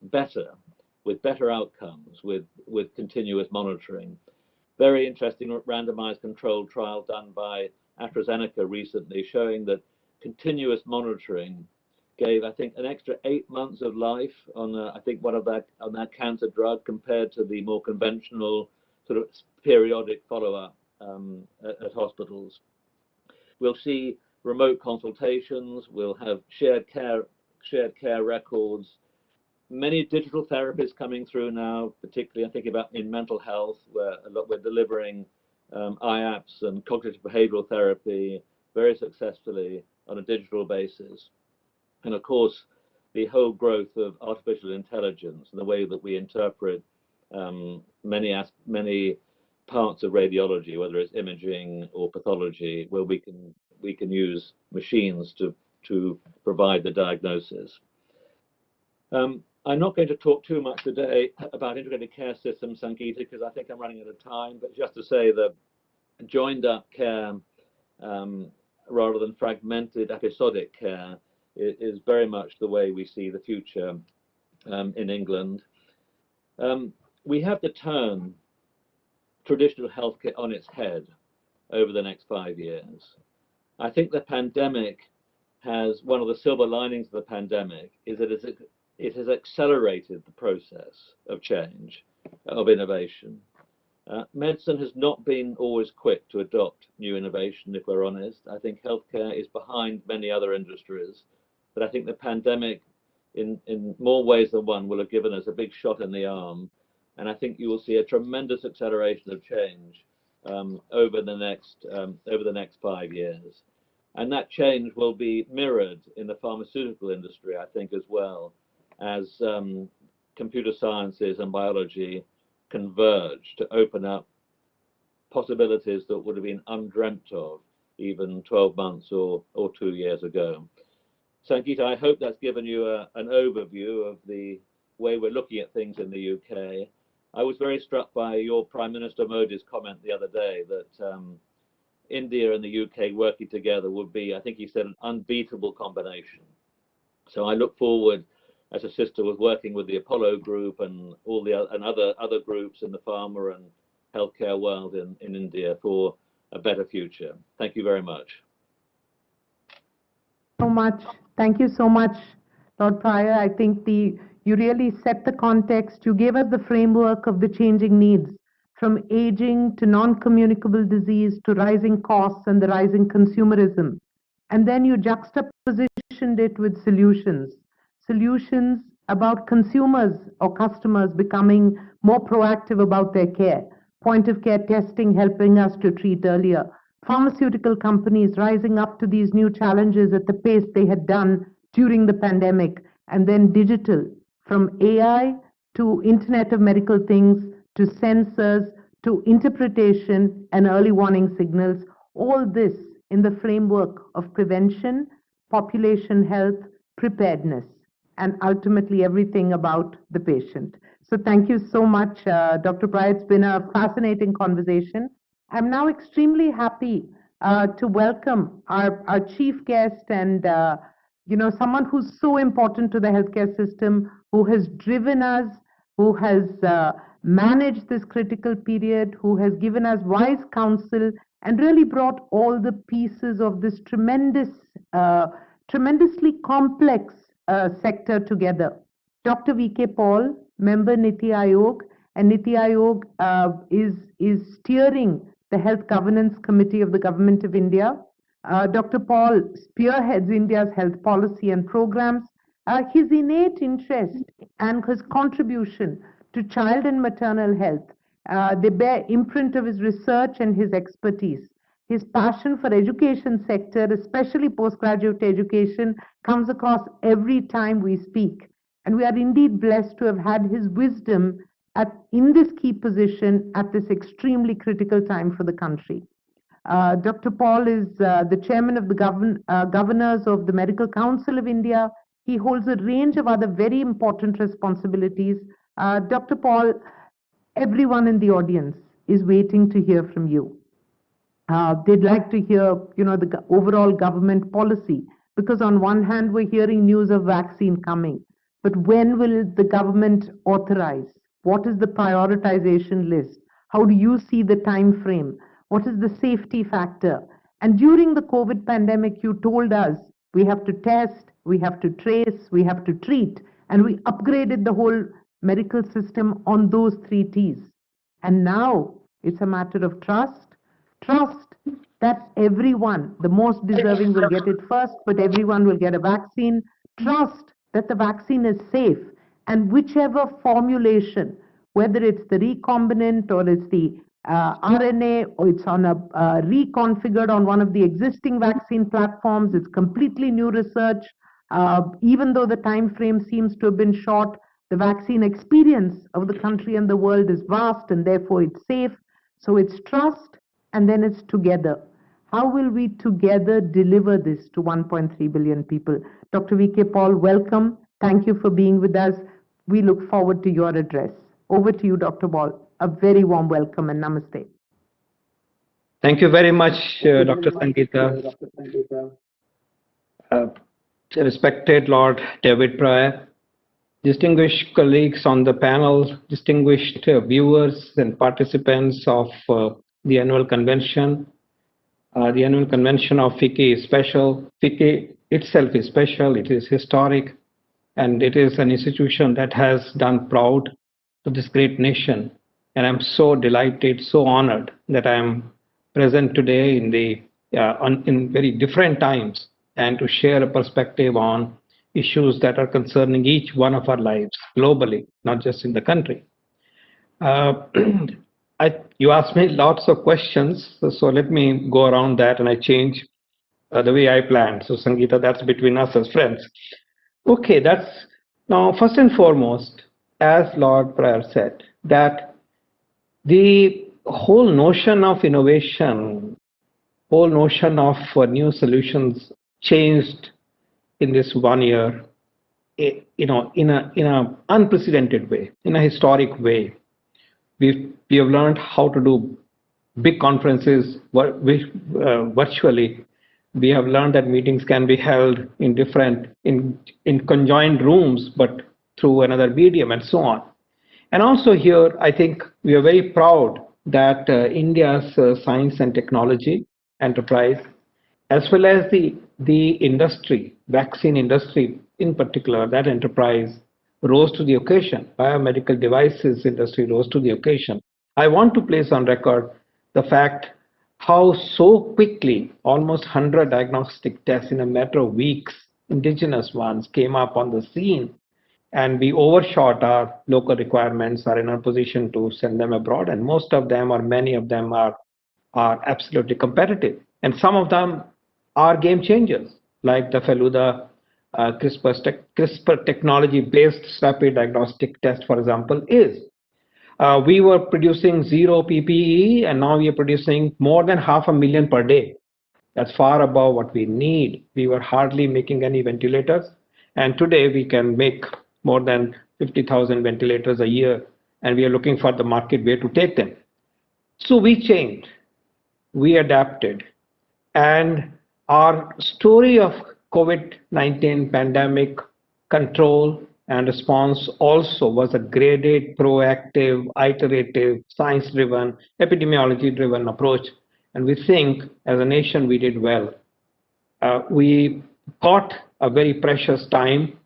better, with better outcomes, with continuous monitoring. Very interesting randomized controlled trial done by AstraZeneca recently, showing that continuous monitoring gave, I think, an extra 8 months of life on, I think, on that cancer drug compared to the more conventional sort of periodic follow-up at hospitals. We'll see remote consultations. We'll have shared care records. Many digital therapies coming through now, particularly I think about in mental health, where we're delivering IAPS and cognitive behavioral therapy very successfully on a digital basis. And of course, the whole growth of artificial intelligence and the way that we interpret many parts of radiology, whether it's imaging or pathology, where we can use machines to provide the diagnosis. I'm not going to talk too much today about integrated care systems, Sangeeta, because I think I'm running out of time, but just to say that joined up care rather than fragmented episodic care is very much the way we see the future in England. We have to turn traditional healthcare on its head over the next 5 years. I think the pandemic has, one of the silver linings of the pandemic is that it has accelerated the process of change, of innovation. Medicine has not been always quick to adopt new innovation, if we're honest. I think healthcare is behind many other industries, but I think the pandemic, in more ways than one, will have given us a big shot in the arm, and I think you will see a tremendous acceleration of change over the next 5 years. And that change will be mirrored in the pharmaceutical industry, I think, as well, as computer sciences and biology converge to open up possibilities that would have been undreamt of even 12 months or 2 years ago. Sangeeta, I hope that's given you an overview of the way we're looking at things in the UK. I was very struck by your Prime Minister Modi's comment the other day that India and the UK working together would be, I think he said, an unbeatable combination. So I look forward, as a sister, with working with the Apollo Group and all the other groups in the pharma and healthcare world in India for a better future. Thank you very much. So much. Thank you so much, Lord Pryor. I think you really set the context. You gave us the framework of the changing needs, from aging to non-communicable disease to rising costs and the rising consumerism. And then you juxtapositioned it with solutions about consumers or customers becoming more proactive about their care, point of care testing helping us to treat earlier, pharmaceutical companies rising up to these new challenges at the pace they had done during the pandemic, and then digital, from AI to Internet of Medical Things to sensors to interpretation and early warning signals, all this in the framework of prevention, population health, preparedness, and ultimately everything about the patient. So thank you so much, Dr. Pryor. It's been a fascinating conversation. I'm now extremely happy to welcome our chief guest and someone who's so important to the healthcare system, who has driven us, who has managed this critical period, who has given us wise counsel and really brought all the pieces of this tremendously complex sector together. Dr. V.K. Paul, member Niti Aayog, and Niti Aayog is steering the Health Governance Committee of the Government of India. Dr. Paul spearheads India's health policy and programs. His innate interest and his contribution to child and maternal health, they bear imprint of his research and his expertise. His passion for education sector, especially postgraduate education, comes across every time we speak. And we are indeed blessed to have had his wisdom in this key position at this extremely critical time for the country. Dr. Paul is the chairman of the governors of the Medical Council of India. He holds a range of other very important responsibilities. Dr. Paul, everyone in the audience is waiting to hear from you. They'd like to hear, the overall government policy Because on one hand, we're hearing news of vaccine coming, but when will the government authorize? What is the prioritization list? How do you see the time frame? What is the safety factor? And during the COVID pandemic, you told us we have to test, we have to trace, we have to treat, and we upgraded the whole medical system on those three T's. And now it's a matter of trust that everyone, the most deserving, will get it first, but everyone will get a vaccine. Trust that the vaccine is safe, and whichever formulation, whether it's the recombinant or it's the RNA or it's on a reconfigured on one of the existing vaccine platforms, it's completely new research. Even though the time frame seems to have been short, the vaccine experience of the country and the world is vast, and therefore it's safe. So it's trust, and then it's together. How will we together deliver this to 1.3 billion people? Dr. V.K. Paul, welcome. Thank you for being with us. We look forward to your address. Over to you, Dr. Paul. A very warm welcome and namaste. Thank you very much, Dr. Sangeeta. Respected Lord David Pryor, distinguished colleagues on the panel, distinguished viewers and participants of the annual convention. The annual convention of FICCI is special. FICCI itself is special, it is historic, and it is an institution that has done proud to this great nation. And I'm so delighted, so honored that I'm present today in in very different times and to share a perspective on issues that are concerning each one of our lives globally, not just in the country. You asked me lots of questions, so let me go around that and I change the way I planned. So Sangeeta, that's between us as friends. Okay, that's now first and foremost, as Lord Pryor said, that the whole notion of innovation, whole notion of new solutions changed in this 1 year, in a unprecedented way, in a historic way. We have learned how to do big conferences virtually. We have learned that meetings can be held in conjoined rooms, but through another medium and so on. And also here, I think we are very proud that India's science and technology enterprise, as well as the industry, vaccine industry in particular, that enterprise rose to the occasion. Biomedical devices industry rose to the occasion. I want to place on record the fact how so quickly almost 100 diagnostic tests in a matter of weeks, indigenous ones, came up on the scene, and we overshot our local requirements, are in a position to send them abroad, and most of them or many of them are absolutely competitive. And some of them are game changers, like the Feluda CRISPR technology-based rapid diagnostic test, for example, is. We were producing 0 PPE, and now we are producing more than 500,000 per day. That's far above what we need. We were hardly making any ventilators, and today we can make more than 50,000 ventilators a year, and we are looking for the market way to take them. So we changed, we adapted, and our story of COVID-19 pandemic control and response also was a graded, proactive, iterative, science-driven, epidemiology-driven approach. And we think as a nation we did well. We caught a very precious time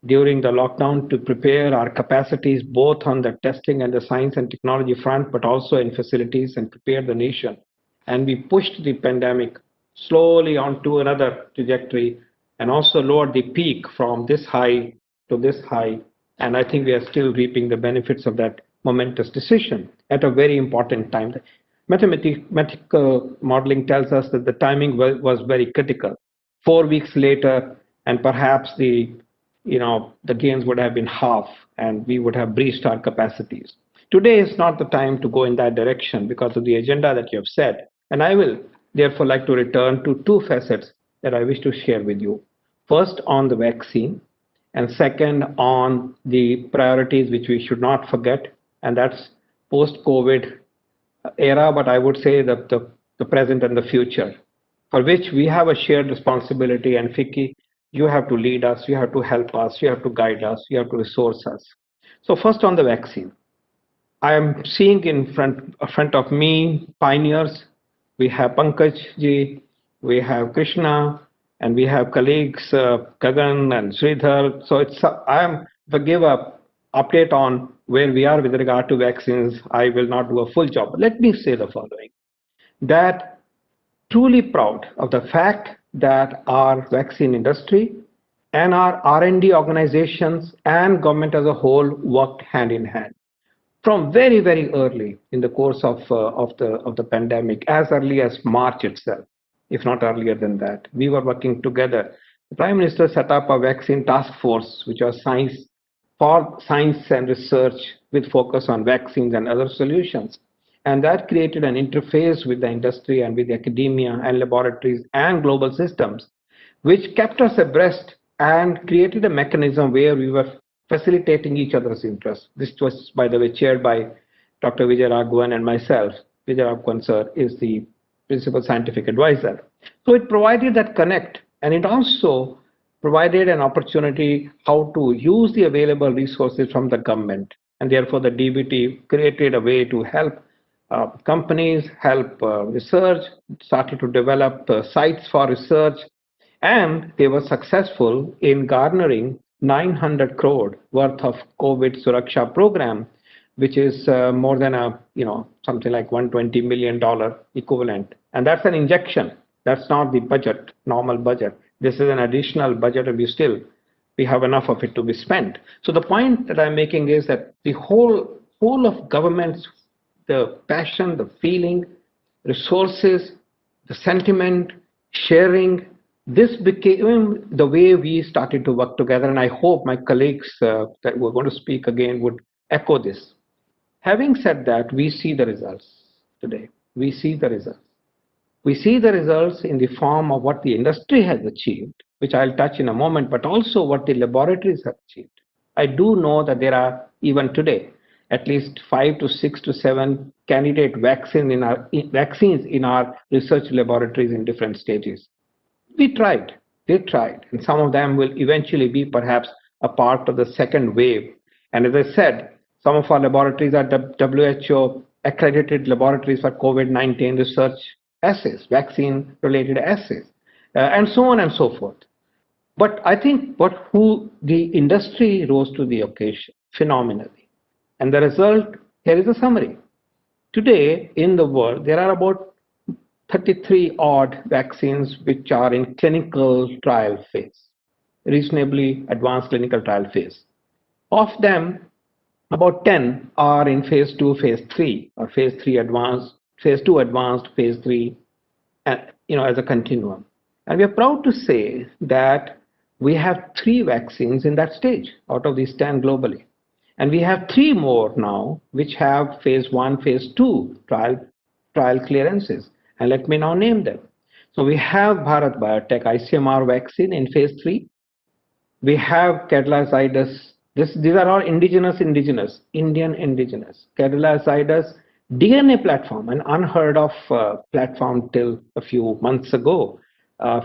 during the lockdown to prepare our capacities both on the testing and the science and technology front, but also in facilities, and prepare the nation. And we pushed the pandemic slowly onto another trajectory and also lowered the peak from this high to this high. And I think we are still reaping the benefits of that momentous decision at a very important time. Mathematical modeling tells us that the timing was very critical. 4 weeks later, and perhaps the gains would have been half, and we would have breached our capacities. Today is not the time to go in that direction because of the agenda that you have set. And I will therefore like to return to 2 facets that I wish to share with you. First, on the vaccine, and second, on the priorities which we should not forget, and that's post-COVID era, but I would say that the present and the future. for which we have a shared responsibility. And FICCI, you have to lead us, you have to help us, you have to guide us, you have to resource us. So first on the vaccine. I am seeing in front of me pioneers. We have Pankaj ji, we have Krishna, and we have colleagues Gagan and Sridhar. So I am to give a update on where we are with regard to vaccines. I will not do a full job. But let me say the following: that truly proud of the fact that our vaccine industry and our R&D organizations and government as a whole worked hand in hand from very, very early in the course of the pandemic, as early as March itself, if not earlier than that. We were working together. The Prime Minister set up a vaccine task force, which was science and research with focus on vaccines and other solutions. And that created an interface with the industry and with academia and laboratories and global systems, which kept us abreast and created a mechanism where we were facilitating each other's interests. This was, by the way, chaired by Dr. Vijay Raghavan and myself. Vijay Raghavan, sir, is the principal scientific advisor. So it provided that connect, and it also provided an opportunity how to use the available resources from the government. And therefore, the DBT created a way to help companies, help research, started to develop sites for research, and they were successful in garnering 900 crore worth of COVID Suraksha program, which is more than something like $120 million equivalent. And that's an injection. That's not the budget, normal budget. This is an additional budget, and we have enough of it to be spent. So the point that I'm making is that the whole of governments, the passion, the feeling, resources, the sentiment, sharing, this became the way we started to work together, and I hope my colleagues that were going to speak again would echo this. Having said that, we see the results today. We see the results. We see the results in the form of what the industry has achieved, which I'll touch in a moment, but also what the laboratories have achieved. I do know that there are, even today, at least 5 to 6 to 7 candidate vaccines in our research laboratories in different stages. We tried, they tried, and some of them will eventually be perhaps a part of the second wave. And as I said, some of our laboratories are WHO accredited laboratories for COVID-19 research assays, vaccine-related assays, and so on and so forth. But I think the industry rose to the occasion phenomenally. And the result, here is a summary. Today in the world, there are about 33 odd vaccines which are in clinical trial phase, reasonably advanced clinical trial phase. Of them, about 10 are in phase 2, phase 3, or phase 3 advanced, phase 2 advanced, phase 3, as a continuum. And we are proud to say that we have 3 vaccines in that stage out of these 10 globally. And we have 3 more now which have phase 1, phase 2 trial clearances. And let me now name them. So we have Bharat Biotech ICMR vaccine in phase 3. We have Cadila-Zydus. These are all indigenous, Indian indigenous. Cadila-Zydus DNA platform, an unheard of platform till a few months ago.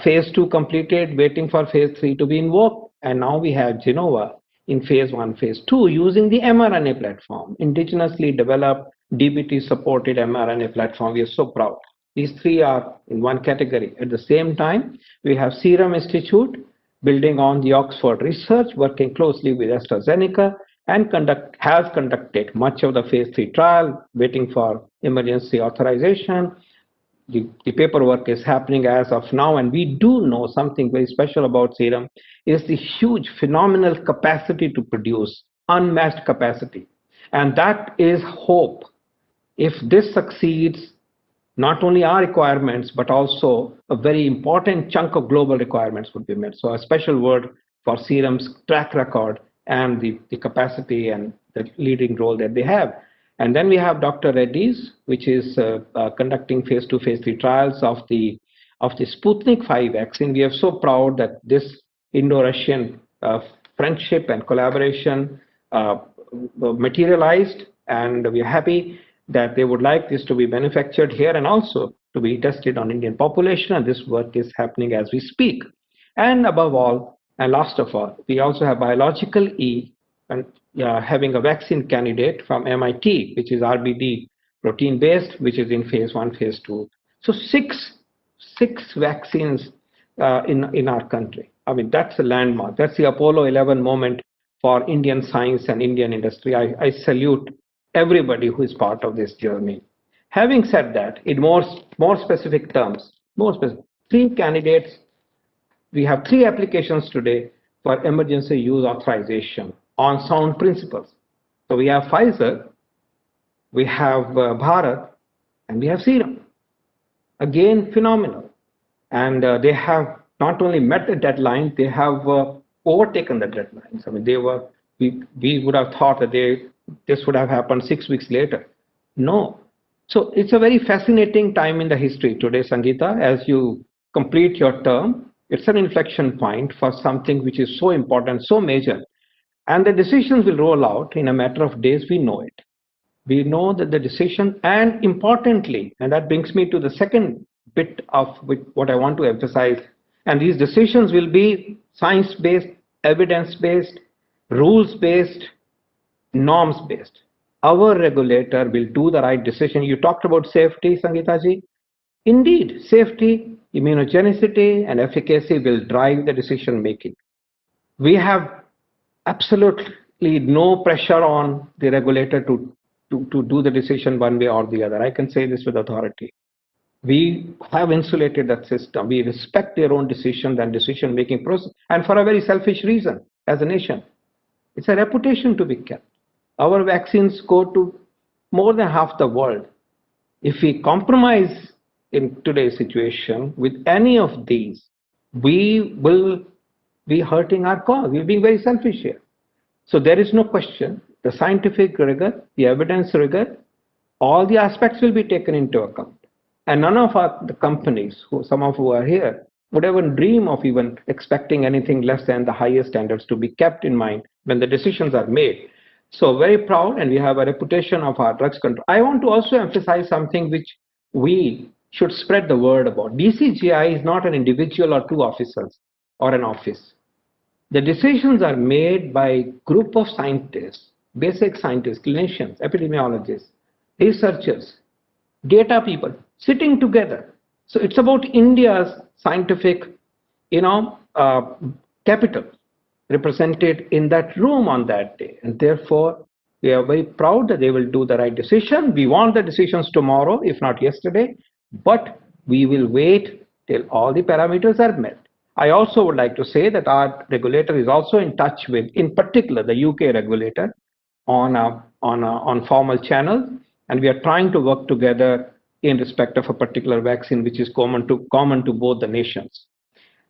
Phase 2 completed, waiting for phase 3 to be invoked. And now we have Genova in phase 1, phase 2, using the mRNA platform, indigenously developed, DBT-supported mRNA platform. We are so proud. These 3 are in one category. At the same time, we have Serum Institute, building on the Oxford research, working closely with AstraZeneca, and has conducted much of the phase 3 trial, waiting for emergency authorization. The paperwork is happening as of now, and we do know something very special about Serum is the huge, phenomenal capacity to produce, unmatched capacity. And that is hope. If this succeeds, not only our requirements, but also a very important chunk of global requirements would be met. So a special word for Serum's track record and the capacity and the leading role that they have. And then we have Dr. Reddy's, which is conducting phase 2, phase 3 trials of the Sputnik 5 vaccine. We are so proud that this Indo-Russian friendship and collaboration materialized, and we are happy that they would like this to be manufactured here and also to be tested on Indian population, and this work is happening as we speak. And above all, and last of all, we also have biological E and having a vaccine candidate from MIT, which is RBD protein based, which is in phase 1, phase 2. So six vaccines in our country. I mean, that's a landmark. That's the Apollo 11 moment for Indian science and Indian industry. I salute everybody who is part of this journey. Having said that, in more specific terms, 3 candidates, we have 3 applications today for emergency use authorization on sound principles. So we have Pfizer, we have Bharat, and we have Serum. Again, phenomenal. And they have not only met the deadline, they have overtaken the deadlines. I mean, we would have thought that this would have happened 6 weeks later. No. So it's a very fascinating time in the history today, Sangeeta, as you complete your term. It's an inflection point for something which is so important, so major. And the decisions will roll out in a matter of days, we know it. We know that the decision, and importantly, and that brings me to the second bit of what I want to emphasize, and these decisions will be science-based, evidence-based, rules-based, norms-based. Our regulator will do the right decision. You talked about safety, Sangeeta ji. Indeed, safety, immunogenicity, and efficacy will drive the decision making. We have absolutely no pressure on the regulator to do the decision one way or the other. I can say this with authority. We have insulated that system. We respect their own decisions and decision making process, and for a very selfish reason as a nation. It's a reputation to be kept. Our vaccines go to more than half the world. If we compromise in today's situation with any of these, we will be hurting our cause. We're being very selfish here. So there is no question. The scientific rigor, the evidence rigor, all the aspects will be taken into account. And none of the companies, some of who are here, would ever dream of even expecting anything less than the highest standards to be kept in mind when the decisions are made. So very proud, and we have a reputation of our drugs control. I want to also emphasize something which we should spread the word about. DCGI is not an individual or 2 officers or an office. The decisions are made by a group of scientists, basic scientists, clinicians, epidemiologists, researchers, data people, sitting together. So it's about India's scientific, capital represented in that room on that day. And therefore, we are very proud that they will do the right decision. We want the decisions tomorrow, if not yesterday, but we will wait till all the parameters are met. I also would like to say that our regulator is also in touch with, in particular, the UK regulator on formal channels, and we are trying to work together in respect of a particular vaccine which is common to both the nations.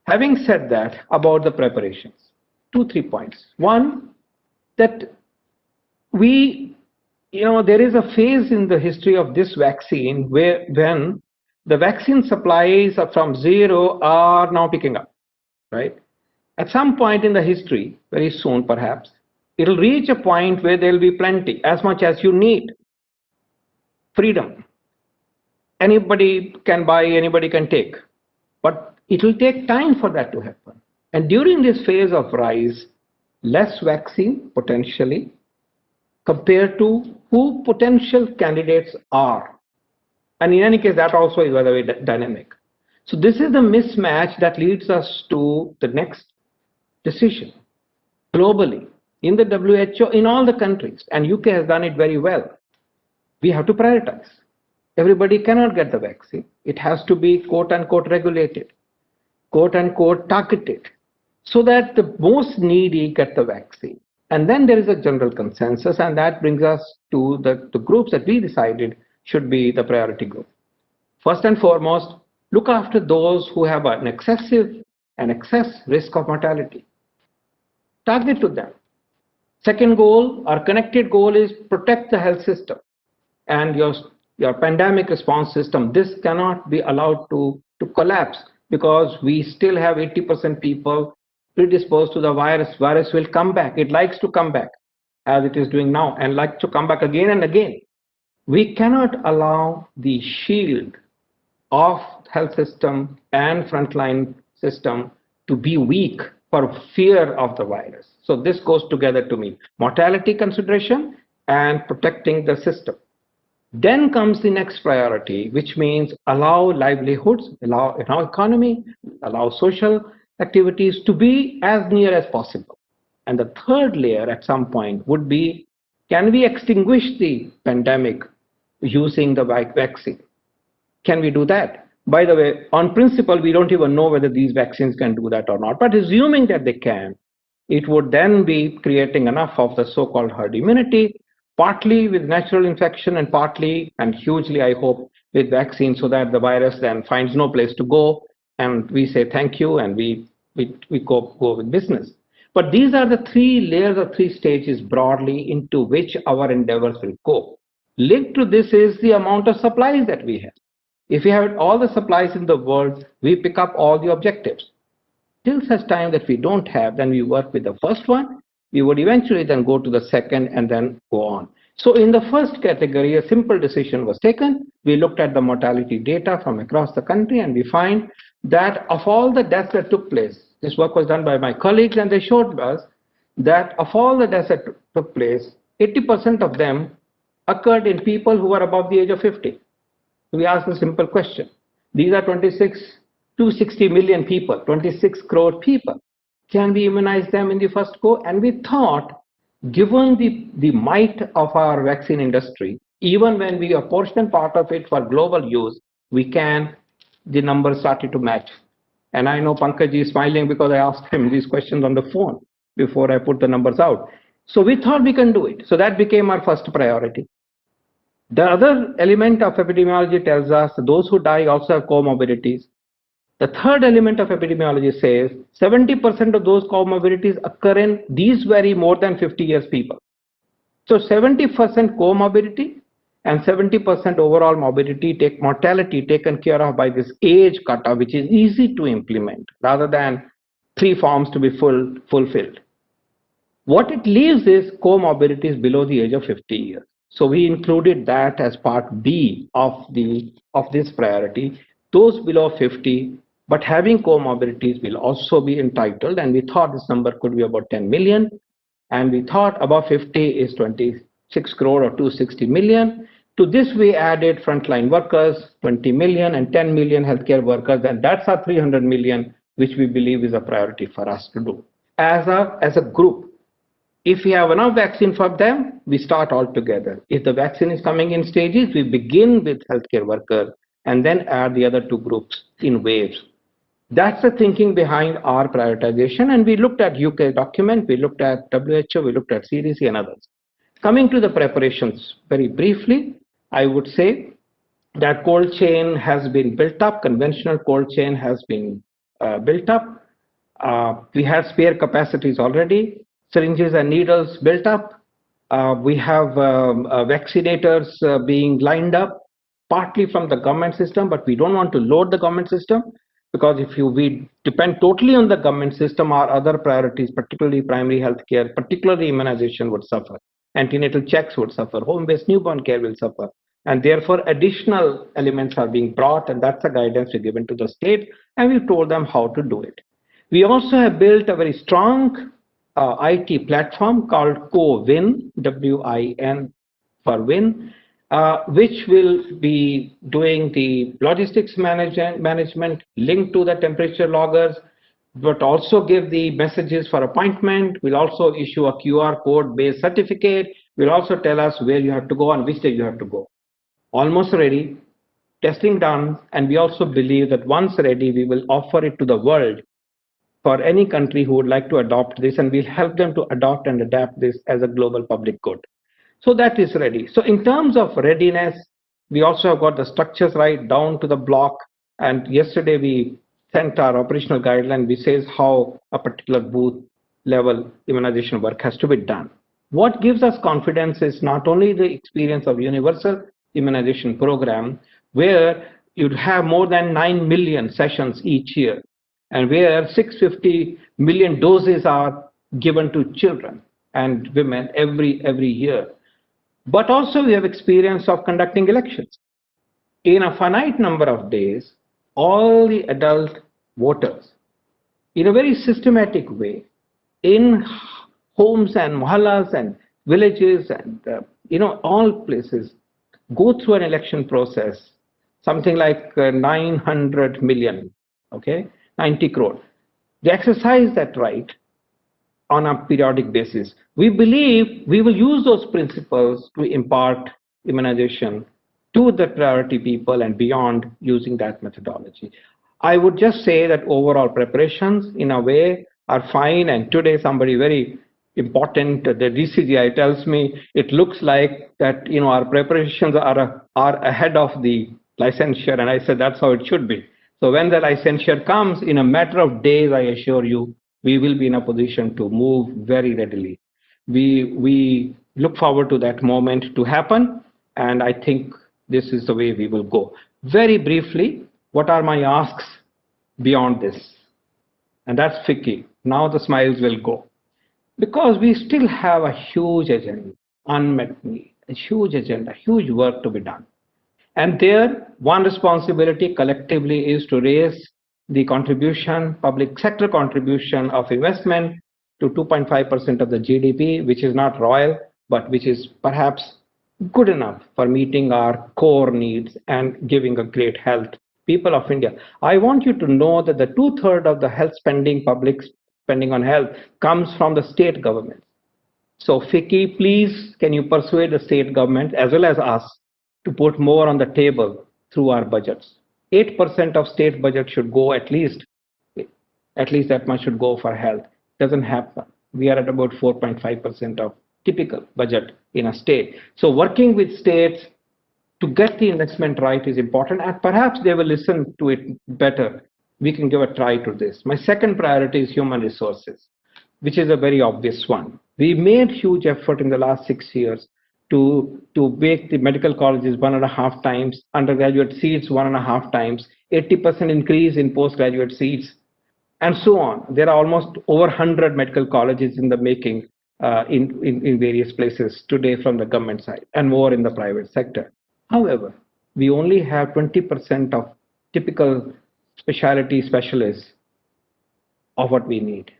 Having said that, about the preparations, 2-3 points. One, that there is a phase in the history of this vaccine when the vaccine supplies from zero are now picking up, right? At some point in the history, very soon perhaps, it'll reach a point where there'll be plenty, as much as you need. Freedom. Anybody can buy, anybody can take. But it will take time for that to happen. And during this phase of rise, less vaccine potentially compared to who potential candidates are. And in any case, that also is, by the way, dynamic. So this is the mismatch that leads us to the next decision. Globally, in the WHO, in all the countries, and UK has done it very well, we have to prioritize. Everybody cannot get the vaccine. It has to be quote unquote regulated, quote unquote targeted, so that the most needy get the vaccine. And then there is a general consensus, and that brings us to the groups that we decided should be the priority group. First and foremost, look after those who have an excess risk of mortality. Target to them. Second goal, our connected goal, is protect the health system and your pandemic response system. This cannot be allowed to collapse, because we still have 80% people predisposed to the virus. Virus will come back. It likes to come back, as it is doing now, and likes to come back again and again. We cannot allow the shield of health system and frontline system to be weak for fear of the virus. So this goes together to me, mortality consideration and protecting the system. Then comes the next priority, which means allow livelihoods, allow economy, allow social activities to be as near as possible. And the third layer at some point would be, can we extinguish the pandemic using the vaccine? Can we do that? By the way, on principle, we don't even know whether these vaccines can do that or not. But assuming that they can, it would then be creating enough of the so-called herd immunity, partly with natural infection and partly, and hugely, I hope, with vaccine, so that the virus then finds no place to go, and we say thank you, and we go with business. But these are the three layers or three stages broadly into which our endeavors will go. Linked to this is the amount of supplies that we have. If we have all the supplies in the world, we pick up all the objectives. Till such time that we don't have, then we work with the first one. We would eventually then go to the second and then go on. So in the first category, a simple decision was taken. We looked at the mortality data from across the country, and we find that of all the deaths that took place, this work was done by my colleagues, and they showed us that of all the deaths that took place, 80% of them occurred in people who were above the age of 50. We asked a simple question. These are 260 million people, 26 crore people. Can we immunize them in the first go? And we thought, given the might of our vaccine industry, even when we apportion part of it for global use, we can, the numbers started to match. And I know Pankaj is smiling because I asked him these questions on the phone before I put the numbers out. So we thought we can do it. So that became our first priority. The other element of epidemiology tells us those who die also have comorbidities. The third element of epidemiology says 70% of those comorbidities occur in these very more than 50 years people. So 70% comorbidity and 70% overall mortality taken care of by this age cutoff, which is easy to implement rather than 3 forms to be fulfilled. What it leaves is comorbidities below the age of 50 years. So we included that as part B of this priority. Those below 50 but having comorbidities will also be entitled, and we thought this number could be about 10 million, and we thought above 50 is 26 crore or 260 million. To this we added frontline workers, 20 million, and 10 million healthcare workers, and that's our 300 million, which we believe is a priority for us to do. As a group, if we have enough vaccine for them, we start all together. If the vaccine is coming in stages, we begin with healthcare workers and then add the other two groups in waves. That's the thinking behind our prioritization. And we looked at UK document, we looked at WHO, we looked at CDC and others. Coming to the preparations very briefly, I would say that cold chain has been built up, conventional cold chain has been built up. We have spare capacities already. Syringes and needles built up. We have vaccinators being lined up, partly from the government system, but we don't want to load the government system, because if we depend totally on the government system, our other priorities, particularly primary health care, particularly immunization, would suffer. Antenatal checks would suffer. Home-based newborn care will suffer. And therefore, additional elements are being brought, and that's the guidance we've given to the state, and we've told them how to do it. We also have built a very strong IT platform called CoWIN, W-I-N for WIN, which will be doing the logistics management linked to the temperature loggers, but also give the messages for appointment. We'll also issue a QR code based certificate. Will also tell us where you have to go and which day you have to go. Almost ready, testing done, and we also believe that once ready, we will offer it to the world for any country who would like to adopt this, and we'll help them to adopt and adapt this as a global public good. So that is ready. So in terms of readiness, we also have got the structures right down to the block. And yesterday we sent our operational guideline, which says how a particular booth level immunization work has to be done. What gives us confidence is not only the experience of universal immunization program, where you'd have more than 9 million sessions each year, and where 650 million doses are given to children and women every year. But also we have experience of conducting elections. in a finite number of days, all the adult voters, in a very systematic way, in homes and mohallas and villages and all places, go through an election process, something like 900 million, okay, 90 crore. They exercise that right on a periodic basis. We believe we will use those principles to impart immunization to the priority people and beyond using that methodology. I would just say that overall preparations in a way are fine, and today somebody very important, the DCGI tells me it looks like that our preparations are ahead of the licensure, and I said that's how it should be. So when the licensure comes, in a matter of days, I assure you, we will be in a position to move very readily. We look forward to that moment to happen, and I think this is the way we will go. Very briefly, what are my asks beyond this? And that's FICCI. Now the smiles will go. Because we still have a huge agenda, unmet need, a huge agenda, huge work to be done. And there, one responsibility collectively is to raise the contribution, public sector contribution of investment to 2.5% of the GDP, which is not royal, but which is perhaps good enough for meeting our core needs and giving a great health. People of India, I want you to know that the 2/3 of the health spending, public spending on health, comes from the state government. So FICCI, please, can you persuade the state government as well as us to put more on the table through our budgets? 8% of state budget should go at least that much should go for health. Doesn't happen. We are at about 4.5% of typical budget in a state. So working with states to get the investment right is important, and perhaps they will listen to it better. We can give a try to this. My second priority is human resources, which is a very obvious one. We made huge effort in the last 6 years to make the medical colleges 1.5 times, undergraduate seats 1.5 times, 80% increase in postgraduate seats, and so on. There are almost over 100 medical colleges in the making in various places today from the government side, and more in the private sector. However, we only have 20% of typical specialty specialists of what we need.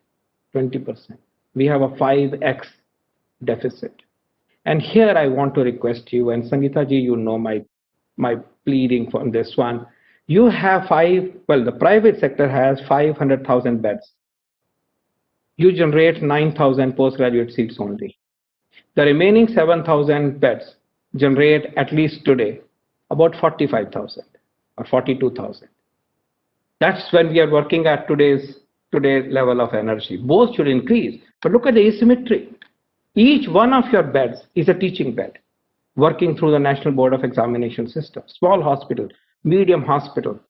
20%. We have a 5x deficit. And here I want to request you, and Sangeeta ji, you know my pleading for this one. You have the private sector has 500,000 beds. You generate 9,000 postgraduate seats only. The remaining 7,000 beds generate, at least today, about 45,000 or 42,000. That's when we are working at today's level of energy. Both should increase, but look at the asymmetry. Each one of your beds is a teaching bed, working through the National Board of Examination system. Small hospital, medium hospital.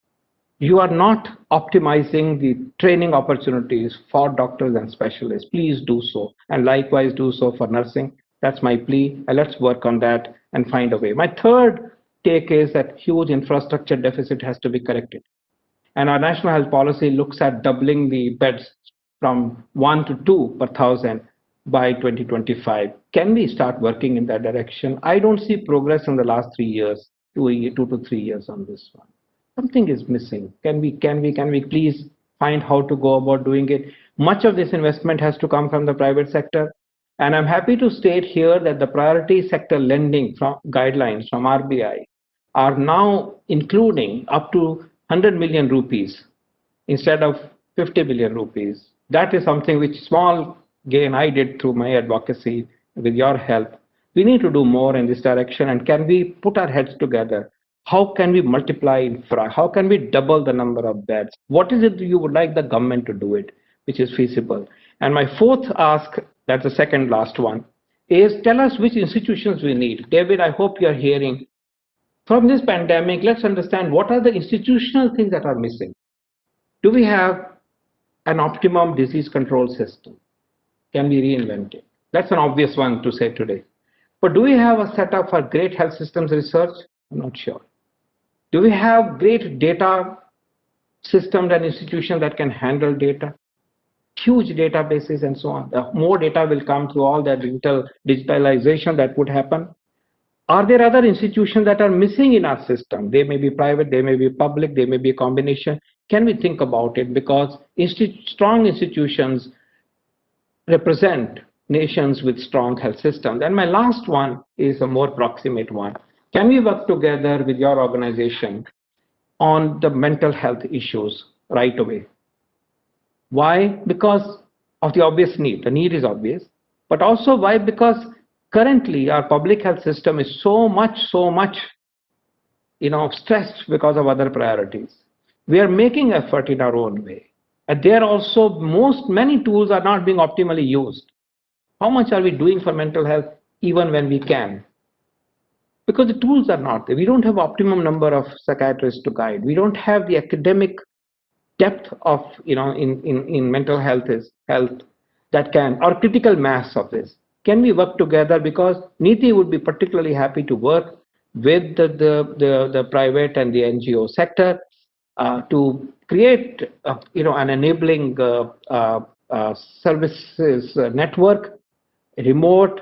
You are not optimizing the training opportunities for doctors and specialists. Please do so, and likewise do so for nursing. That's my plea, and let's work on that and find a way. My third take is that huge infrastructure deficit has to be corrected. And our national health policy looks at doubling the beds from 1 to 2 per thousand by 2025. Can we start working in that direction? I don't see progress in the last 3 years, 2 to 3 years on this one. Something is missing. Can we please find how to go about doing it? Much of this investment has to come from the private sector. And I'm happy to state here that the priority sector lending guidelines from RBI are now including up to 100 million rupees instead of 50 billion rupees. That is something which small gain I did through my advocacy with your help. We need to do more in this direction, and can we put our heads together? How can we multiply infra? How can we double the number of beds? What is it you would like the government to do it, which is feasible? And my fourth ask, that's the second last one, is tell us which institutions we need. David, I hope you're hearing. From this pandemic, let's understand what are the institutional things that are missing. Do we have an optimum disease control system? Can we reinvent it? That's an obvious one to say today. But do we have a setup for great health systems research? I'm not sure. Do we have great data systems and institutions that can handle data? Huge databases and so on. More data will come through all that digitalization that would happen. Are there other institutions that are missing in our system? They may be private, they may be public, they may be a combination. Can we think about it? Because strong institutions represent nations with strong health systems. And my last one is a more proximate one. Can we work together with your organization on the mental health issues right away? Why? Because of the obvious need. The need is obvious. But also why? Because currently our public health system is so much, stressed because of other priorities. We are making effort in our own way. And there also many tools are not being optimally used. How much are we doing for mental health even when we can? Because the tools are not there. We don't have optimum number of psychiatrists to guide. We don't have the academic depth of, in mental health that can, or critical mass of this. Can we work together? Because Niti would be particularly happy to work with the private and the NGO sector to create, an enabling services network, remote,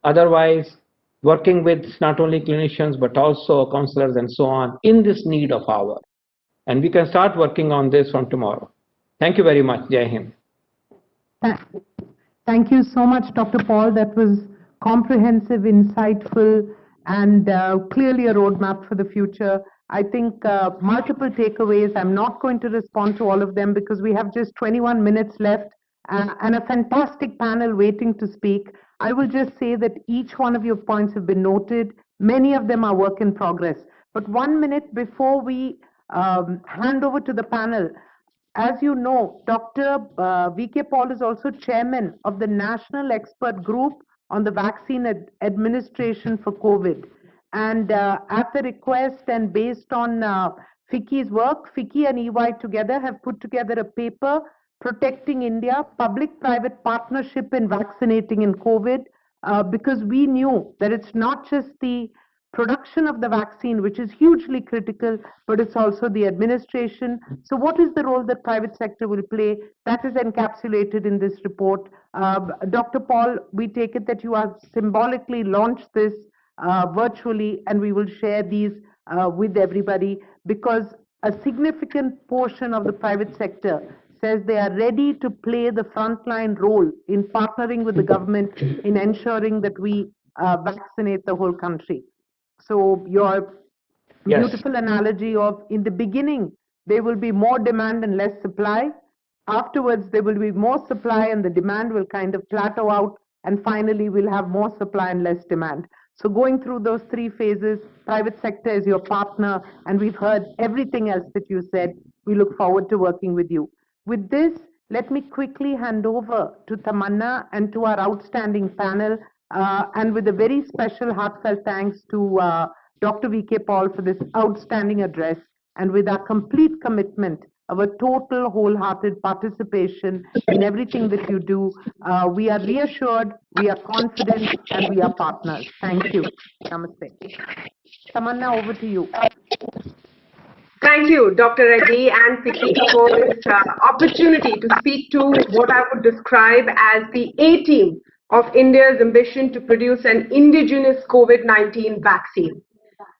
otherwise working with not only clinicians but also counselors and so on in this need of ours. And we can start working on this from tomorrow. Thank you very much. Jai Hind. Thank you so much, Dr. Paul. That was comprehensive, insightful, and clearly a roadmap for the future. I think multiple takeaways. I'm not going to respond to all of them because we have just 21 minutes left and a fantastic panel waiting to speak. I will just say that each one of your points have been noted. Many of them are work in progress. But 1 minute before we hand over to the panel, as you know, Dr. V.K. Paul is also chairman of the National Expert Group on the Vaccine Administration for COVID. And at the request and based on FICCI's work, FICCI and EY together have put together a paper, Protecting India, Public-Private Partnership in Vaccinating in COVID, because we knew that it's not just the production of the vaccine, which is hugely critical, but it's also the administration. So what is the role that private sector will play? That is encapsulated in this report. Dr. Paul, we take it that you have symbolically launched this virtually, and we will share these with everybody, because a significant portion of the private sector says they are ready to play the frontline role in partnering with the government in ensuring that we vaccinate the whole country. So your beautiful analogy of in the beginning, there will be more demand and less supply. Afterwards, there will be more supply and the demand will kind of plateau out. And finally, we'll have more supply and less demand. So going through those three phases, private sector is your partner. And we've heard everything else that you said. We look forward to working with you. With this, let me quickly hand over to Tamanna and to our outstanding panel. And with a very special heartfelt thanks to Dr. V.K. Paul for this outstanding address, and with our complete commitment of a total wholehearted participation in everything that you do, we are reassured, we are confident, and we are partners. Thank you. Namaste. Tamanna, over to you. Thank you, Dr. Reddy and FICCI, for this opportunity to speak to what I would describe as the A-team of India's ambition to produce an indigenous COVID-19 vaccine.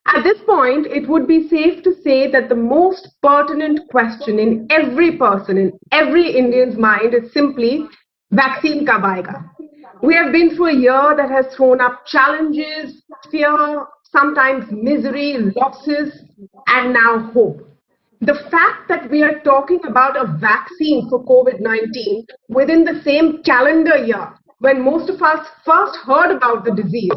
At this point, it would be safe to say that the most pertinent question in every person, in every Indian's mind is simply, vaccine kab aayega? We have been through a year that has thrown up challenges, fear, sometimes misery, losses, and now hope. The fact that we are talking about a vaccine for COVID-19 within the same calendar year when most of us first heard about the disease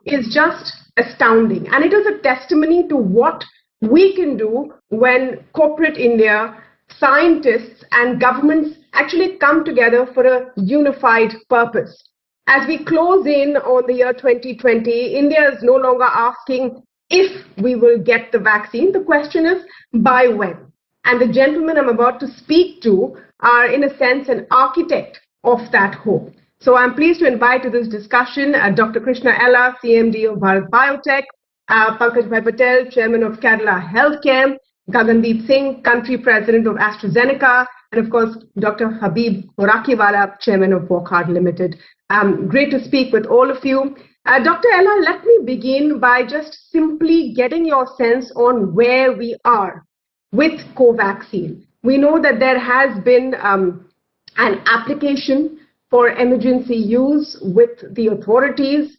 is just astounding. And it is a testimony to what we can do when corporate India, scientists and governments actually come together for a unified purpose. As we close in on the year 2020, India is no longer asking if we will get the vaccine. The question is by when. And the gentlemen I'm about to speak to are, in a sense, an architect of that hope. So I'm pleased to invite to this discussion Dr. Krishna Ella, CMD of Bharat Biotech, Pankaj Bhai Patel, Chairman of Kerala Healthcare, Gagandeep Singh, Country President of AstraZeneca, and of course, Dr. Habib Morakiwala, Chairman of Wokhard Limited. Great to speak with all of you. Dr. Ella, let me begin by just simply getting your sense on where we are with Covaxin. We know that there has been an application for emergency use with the authorities.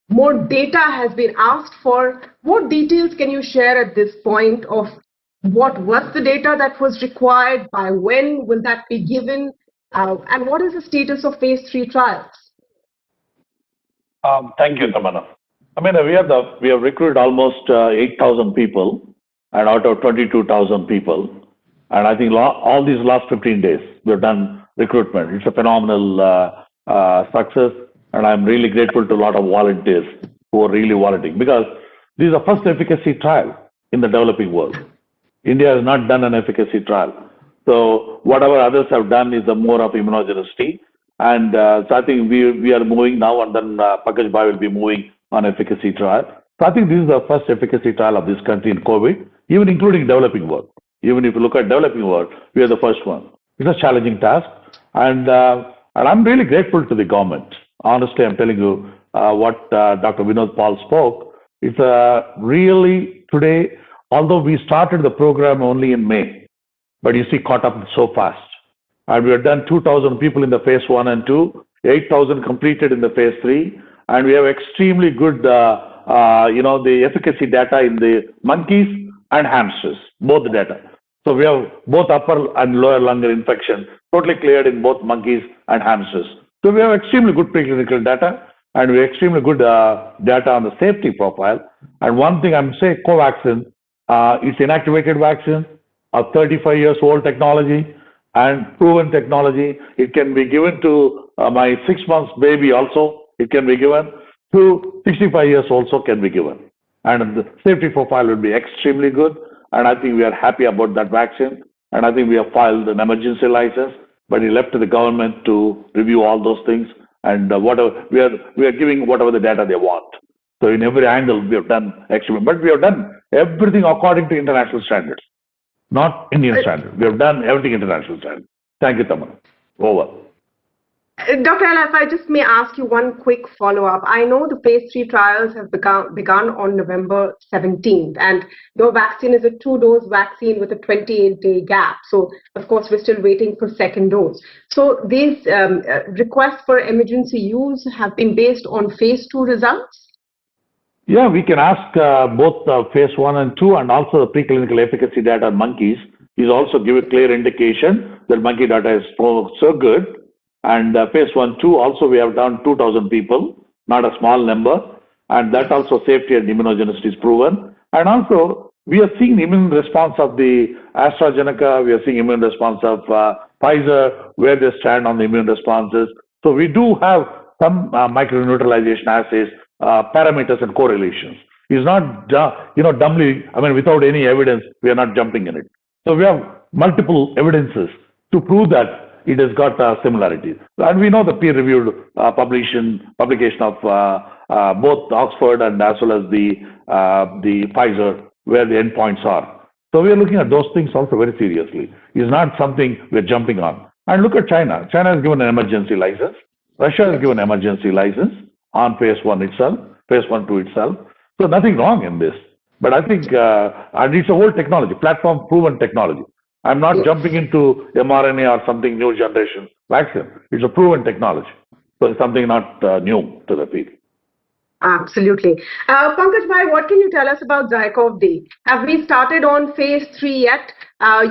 More data has been asked for. What details can you share at this point of what was the data that was required, by when will that be given, and what is the status of phase 3 trials? Thank you, Tamana. I mean, we have recruited almost 8,000 people, and out of 22,000 people, and I think all these last 15 days we have done recruitment. It's a phenomenal success, and I'm really grateful to a lot of volunteers who are really volunteering, because this is the first efficacy trial in the developing world. India has not done an efficacy trial, so whatever others have done is more of immunogenicity. And so I think we are moving now, and then Pankaj Bhai will be moving on efficacy trial. So I think this is the first efficacy trial of this country in COVID, even including developing world. Even if you look at developing world, we are the first one. It's a challenging task, and I'm really grateful to the government. Honestly, I'm telling you what Dr. Vinod Paul spoke. It's really today, although we started the program only in May, but you see caught up so fast. And we have done 2,000 people in the phase 1 and 2, 8,000 completed in the phase 3, and we have extremely good, the efficacy data in the monkeys and hamsters, both the data. So we have both upper and lower lung infection totally cleared in both monkeys and hamsters. So we have extremely good preclinical data, and we have extremely good data on the safety profile. And one thing I'm saying, Covaxin, it's inactivated vaccine, a 35 years old technology, and proven technology. It can be given to my 6 months baby also. It can be given to 65 years also can be given. And the safety profile will be extremely good. And I think we are happy about that vaccine. And I think we have filed an emergency license, but it left to the government to review all those things. And whatever we are giving whatever the data they want. So in every angle we have done extremely, but we have done everything according to international standards. Not Indian standard. We have done everything international standard. Thank you, Tamana. Over. Dr. Ella, if I just may ask you one quick follow-up. I know the phase 3 trials have begun on November 17th, and your vaccine is a 2-dose vaccine with a 28-day gap. So, of course, we're still waiting for second dose. So these requests for emergency use have been based on phase 2 results? Yeah, we can ask both phase 1 and 2, and also the preclinical efficacy data on monkeys is also give a clear indication that monkey data is so good. And phase 1, 2 also we have done 2,000 people, not a small number, and that also safety and immunogenicity is proven. And also we are seeing immune response of the AstraZeneca, we are seeing immune response of Pfizer, where they stand on the immune responses. So we do have some microneutralization assays, parameters and correlations. It's not, dumbly, I mean, without any evidence, we are not jumping in it. So we have multiple evidences to prove that it has got similarities. And we know the peer-reviewed publication of both Oxford and as well as the Pfizer, where the endpoints are. So we are looking at those things also very seriously. It's not something we're jumping on. And look at China. China has given an emergency license. Russia has given emergency license on phase 1 itself, phase 1, 2 itself. So nothing wrong in this. But I think, and it's a old technology, platform proven technology. I'm not jumping into mRNA or something new generation vaccine. It's a proven technology. So it's something not new to the field. Absolutely. Pankaj Bhai, what can you tell us about ZyCoV-D? Have we started on phase 3 yet?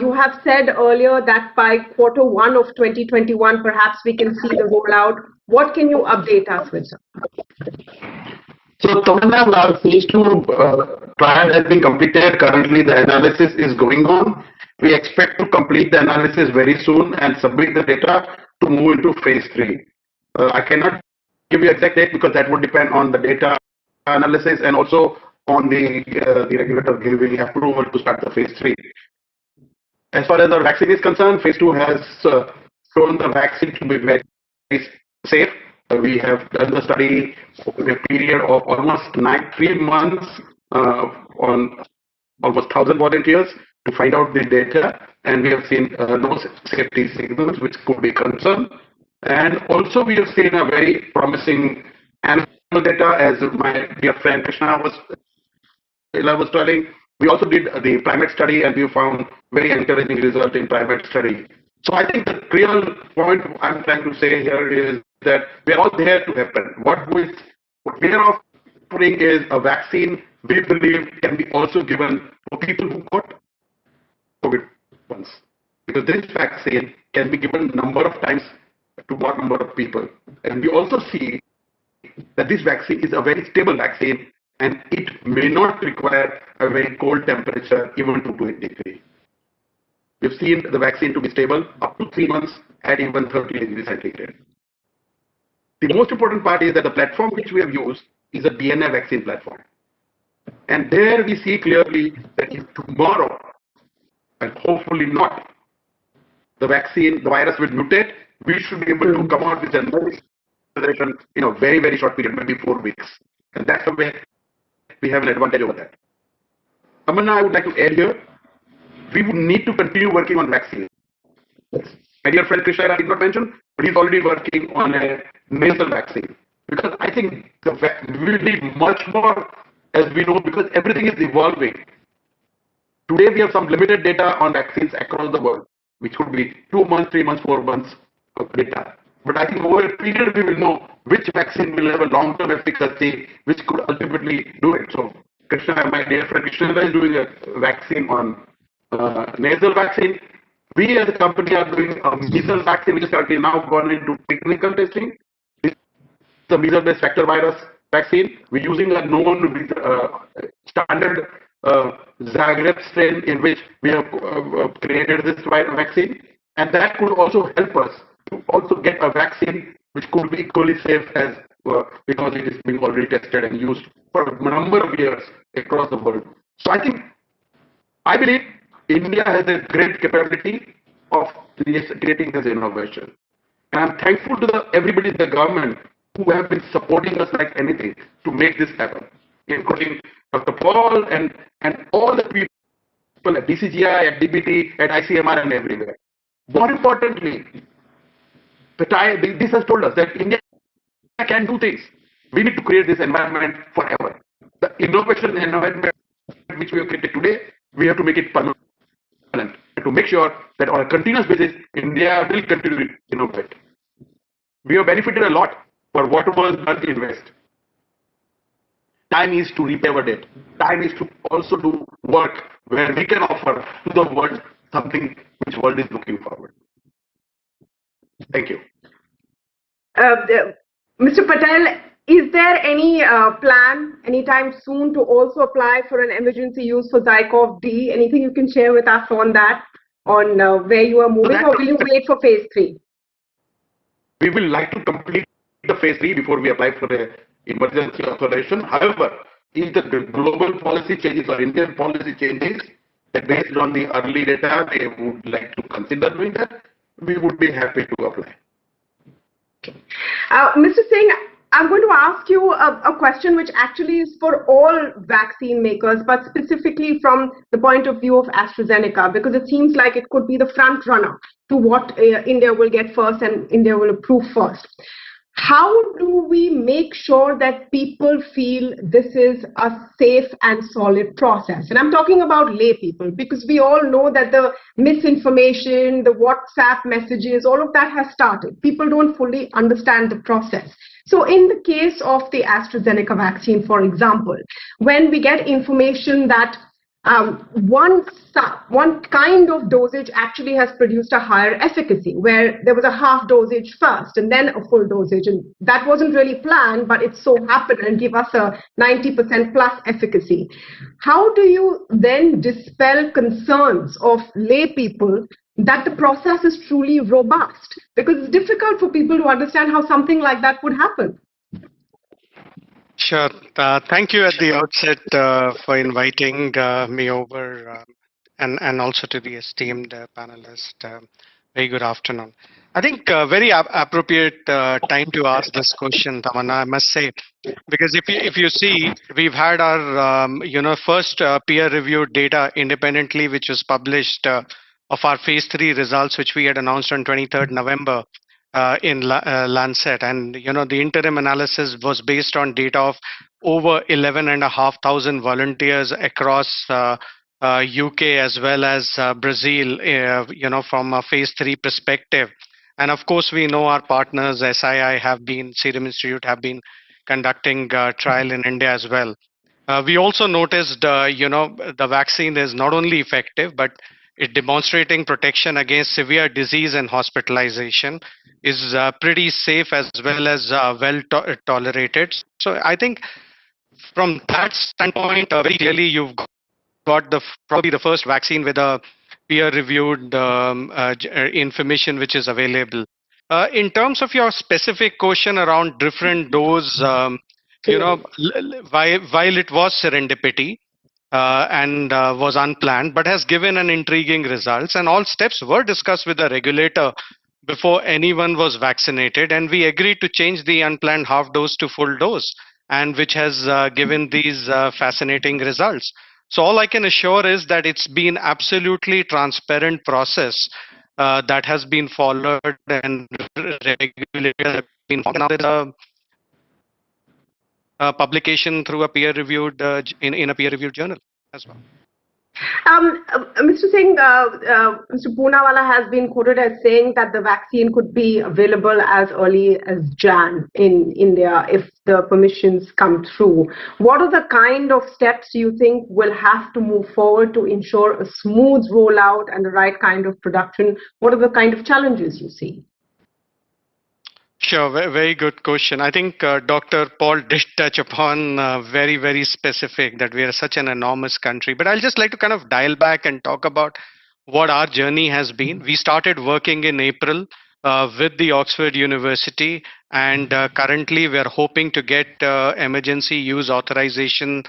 You have said earlier that by Q1 of 2021, perhaps we can see the rollout. What can you update us with? So, Tamana, our phase 2 trial has been completed. Currently, the analysis is going on. We expect to complete the analysis very soon and submit the data to move into phase 3. I cannot give you exact date because that would depend on the data analysis and also on the regulator giving approval to start the phase 3. As far as our vaccine is concerned, phase 2 has shown the vaccine to be very safe. We have done the study over a period of almost 3 months on almost 1,000 volunteers to find out the data, and we have seen no safety signals which could be concerned. And also we have seen a very promising data, as my dear friend Krishna was telling. We also did the primate study, and we found very encouraging result in primate study. So I think the real point I'm trying to say here is that we're all there to happen. What we are offering is a vaccine we believe can be also given for people who got COVID once. Because this vaccine can be given number of times to what number of people. And we also see that this vaccine is a very stable vaccine and it may not require a very cold temperature even to 2 degrees. We've seen the vaccine to be stable up to 3 months at even 30 degrees centigrade. The most important part is that the platform which we have used is a DNA vaccine platform. And there we see clearly that if tomorrow, and hopefully not, the vaccine, the virus will mutate, we should be able to come out with a generation in a very, very short period, maybe 4 weeks. And that's the way we have an advantage over that. Amanna, I would like to add here, we would need to continue working on vaccines. My dear friend Krishna, I did not mention, but he's already working on a nasal vaccine. Because I think we will need much more, as we know, because everything is evolving. Today we have some limited data on vaccines across the world, which could be 2 months, 3 months, 4 months of data. But I think over a period we will know which vaccine will have a long-term efficacy, which could ultimately do it. So Krishna, my dear friend Krishna is doing a vaccine on nasal vaccine. We as a company are doing a measles vaccine, which is currently now gone into preclinical testing. This is the measles-based vector virus vaccine. We're using a known standard Zagreb strain in which we have created this vaccine, and that could also help us to also get a vaccine which could be equally safe as because it is being already tested and used for a number of years across the world. So I believe India has a great capability of creating this innovation. And I'm thankful to everybody in the government who have been supporting us like anything to make this happen, including Dr. Paul and all the people at DCGI, at DBT, at ICMR and everywhere. More importantly, this has told us that India can do things. We need to create this environment forever. The innovation environment which we have created today, we have to make it permanent to make sure that on a continuous basis, India will continue to innovate. We have benefited a lot for what was done in West. Time is to repay our debt. Time is to also do work where we can offer to the world something which world is looking forward. Thank you. Mr. Patel, is there any plan anytime soon to also apply for an emergency use for ZyCoV-D? Anything you can share with us on that, on where you are moving, or will you wait for phase 3? We will like to complete the phase 3 before we apply for the emergency authorization. However, if the global policy changes or Indian policy changes, that based on the early data, they would like to consider doing that, we would be happy to apply. Mr. Singh, I'm going to ask you a question which actually is for all vaccine makers, but specifically from the point of view of AstraZeneca, because it seems like it could be the front runner to what India will get first and India will approve first. How do we make sure that people feel this is a safe and solid process? And I'm talking about lay people, because we all know that the misinformation, the WhatsApp messages, all of that has started. People don't fully understand the process. So in the case of the AstraZeneca vaccine, for example, when we get information that one kind of dosage actually has produced a higher efficacy, where there was a half dosage first and then a full dosage, and that wasn't really planned, but it so happened and give us a 90% plus efficacy. How do you then dispel concerns of lay people that the process is truly robust? Because it's difficult for people to understand how something like that would happen. Sure. Thank you at the outset for inviting me over and also to the esteemed panelist. Very good afternoon. I think very appropriate time to ask this question, Tamanna, I must say, because if you see, we've had our first peer-reviewed data independently, which was published of our phase 3 results, which we had announced on 23rd November. in Lancet, and the interim analysis was based on data of over 11,500 volunteers across UK as well as Brazil. From a phase 3 perspective, and of course we know our partners Serum Institute have been conducting trial in India as well. We also noticed, the vaccine is not only effective, but it demonstrating protection against severe disease and hospitalization, is pretty safe as well as tolerated. So I think from that standpoint, very clearly you've got probably the first vaccine with a peer-reviewed information which is available. In terms of your specific question around different dose, while it was serendipity and was unplanned, but has given an intriguing results, and all steps were discussed with the regulator before anyone was vaccinated, and we agreed to change the unplanned half dose to full dose, and which has given these fascinating results. So all I can assure is that it's been absolutely transparent process that has been followed, and regulators have been followed. Now there's a publication through a peer-reviewed in a peer-reviewed journal as well. Mr. Singh, Mr. Poonawalla has been quoted as saying that the vaccine could be available as early as Jan in India if the permissions come through. What are the kind of steps you think will have to move forward to ensure a smooth rollout and the right kind of production? What are the kind of challenges you see? Sure, very good question. I think Dr. Paul did touch upon very, very specific that we are such an enormous country. But I'll just like to kind of dial back and talk about what our journey has been. We started working in April with the Oxford University, and currently we are hoping to get emergency use authorization,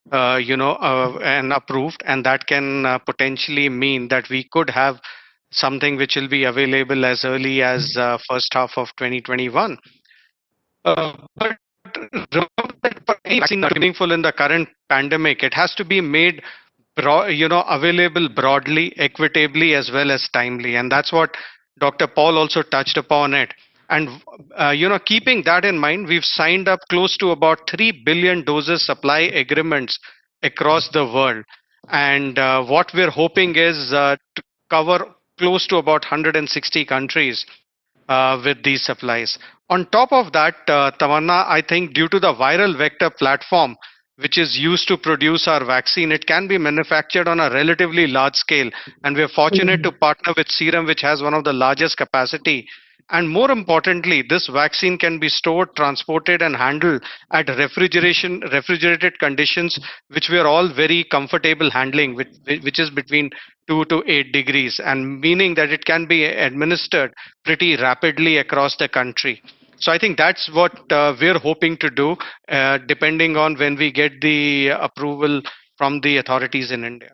and approved, and that can potentially mean that we could have something which will be available as early as first half of 2021. But remember that for any vaccine that is meaningful in the current pandemic, it has to be made available broadly, equitably, as well as timely, and that's what Dr. Paul also touched upon it. And keeping that in mind, we've signed up close to about 3 billion doses supply agreements across the world, and what we're hoping is to cover close to about 160 countries with these supplies. On top of that, Tamanna, I think due to the viral vector platform, which is used to produce our vaccine, it can be manufactured on a relatively large scale. And we're fortunate to partner with Serum, which has one of the largest capacity. And more importantly, this vaccine can be stored, transported, and handled at refrigerated conditions, which we are all very comfortable handling, which is between 2 to 8 degrees, and meaning that it can be administered pretty rapidly across the country. So I think that's what we're hoping to do, depending on when we get the approval from the authorities in India.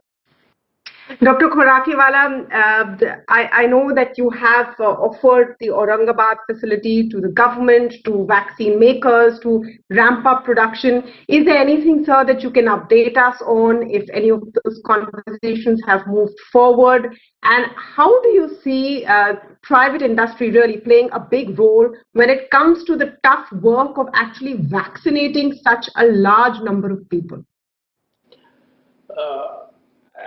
Dr. Khorakiwala, I know that you have offered the Aurangabad facility to the government, to vaccine makers, to ramp up production. Is there anything, sir, that you can update us on if any of those conversations have moved forward? And how do you see private industry really playing a big role when it comes to the tough work of actually vaccinating such a large number of people?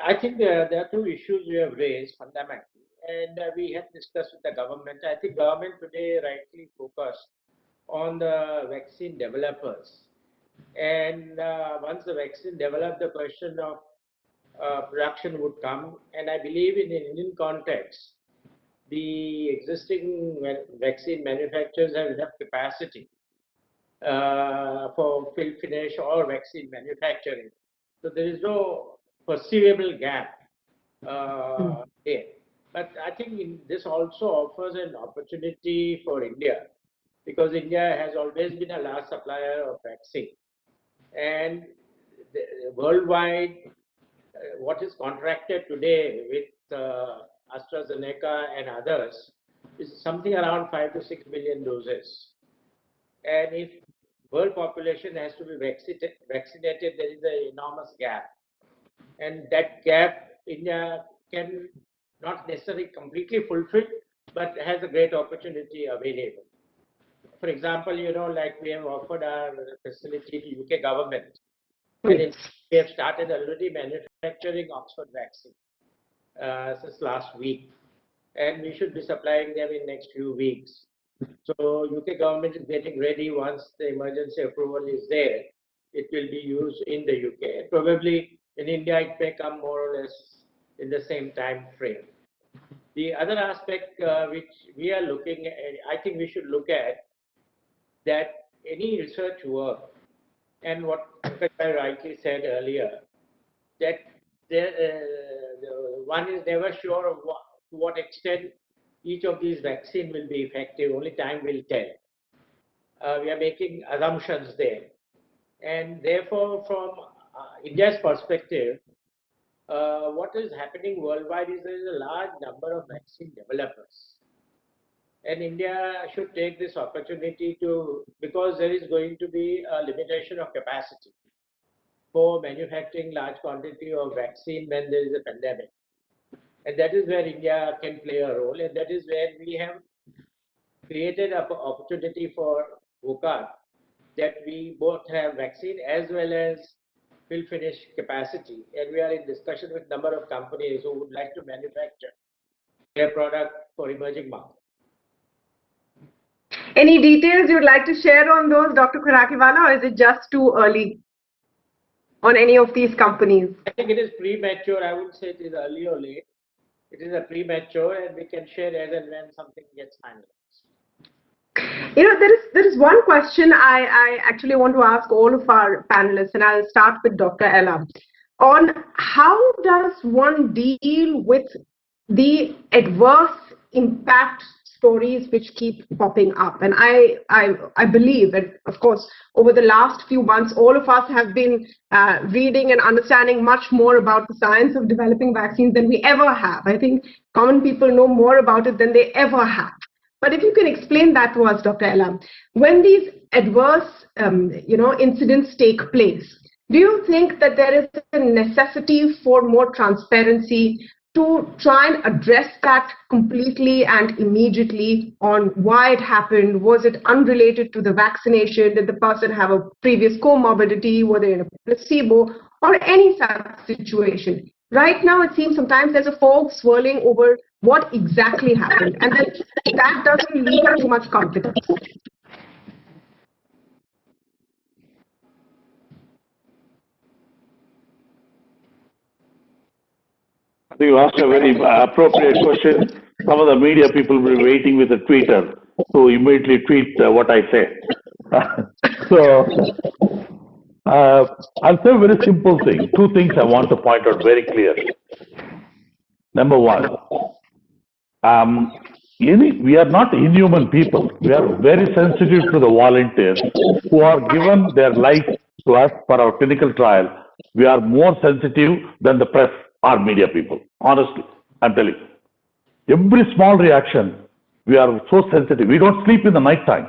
I think there are two issues we have raised fundamentally, and we have discussed with the government. I think government today rightly focused on the vaccine developers, and once the vaccine developed, the question of production would come. And I believe in an Indian context, the existing vaccine manufacturers have enough capacity for fill finish or vaccine manufacturing. So there is no perceivable gap there. But I think this also offers an opportunity for India, because India has always been a large supplier of vaccine. And worldwide, what is contracted today with AstraZeneca and others is something around 5 to 6 billion doses. And if world population has to be vaccinated, there is an enormous gap. And that gap India can not necessarily completely fulfill, but has a great opportunity available. For example, like we have offered our facility to UK government, and we have started already manufacturing Oxford vaccine since last week, and we should be supplying them in next few weeks. So UK government is getting ready. Once the emergency approval is there, it will be used in the UK. Probably in India, it may come more or less in the same time frame. The other aspect which we are looking at, I think we should look at that any research work, and what I rightly said earlier, that one is never sure of to what extent each of these vaccines will be effective. Only time will tell. We are making assumptions there. And therefore, from India's perspective, what is happening worldwide is there is a large number of vaccine developers. And India should take this opportunity because there is going to be a limitation of capacity for manufacturing large quantity of vaccine when there is a pandemic. And that is where India can play a role. And that is where we have created an opportunity for VOCA, that we both have vaccine as well as fill finish capacity. And we are in discussion with a number of companies who would like to manufacture their product for emerging markets. Any details you'd like to share on those, Dr. Khurakiwala, or is it just too early on any of these companies? I think it is premature. I wouldn't say it is early or late. It is a premature, and we can share as and when something gets finalized. There is one question I actually want to ask all of our panelists, and I'll start with Dr. Ella, on how does one deal with the adverse impact stories which keep popping up. And I believe that, of course, over the last few months, all of us have been reading and understanding much more about the science of developing vaccines than we ever have. I think common people know more about it than they ever have. But if you can explain that to us, Dr. Ella, when these adverse incidents take place, do you think that there is a necessity for more transparency to try and address that completely and immediately on why it happened? Was it unrelated to the vaccination? Did the person have a previous comorbidity? Were they in a placebo? Or any such situation? Right now, it seems sometimes there's a fog swirling over what exactly happened, and that doesn't lead to much confidence. I think you asked a very appropriate question. Some of the media people will be waiting with a tweeter to immediately tweet what I say. I'll say a very simple thing. Two things I want to point out very clearly. Number one, we are not inhuman people. We are very sensitive to the volunteers who are given their life to us for our clinical trial. We are more sensitive than the press or media people. Honestly, I'm telling you. Every small reaction, we are so sensitive. We don't sleep in the night time.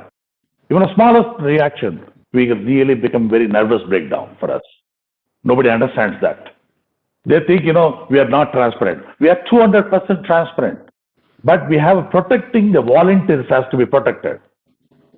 Even a smallest reaction, we really become very nervous breakdown for us. Nobody understands that. They think, we are not transparent. We are 200% transparent. But we have protecting the volunteers has to be protected.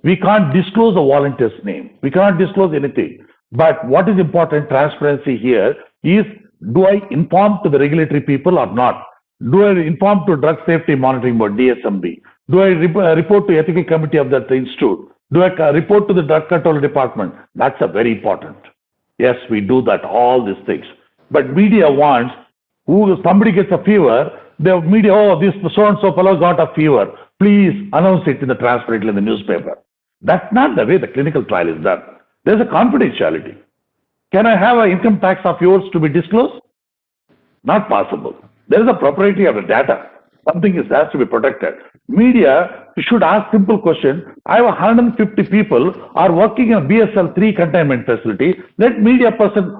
We can't disclose the volunteer's name. We cannot disclose anything. But what is important, transparency here, is do I inform to the regulatory people or not? Do I inform to Drug Safety Monitoring Board, DSMB? Do I report to Ethical Committee of that institute? Do I report to the Drug Control Department? That's a very important. Yes, we do that, all these things. But media wants, somebody gets a fever, the media, this so-and-so fellow got a fever. Please announce it in the transparently in the newspaper. That's not the way the clinical trial is done. There's a confidentiality. Can I have an income tax of yours to be disclosed? Not possible. There is a propriety of the data. Something has to be protected. Media should ask simple question. I have 150 people are working in a BSL-3 containment facility. Let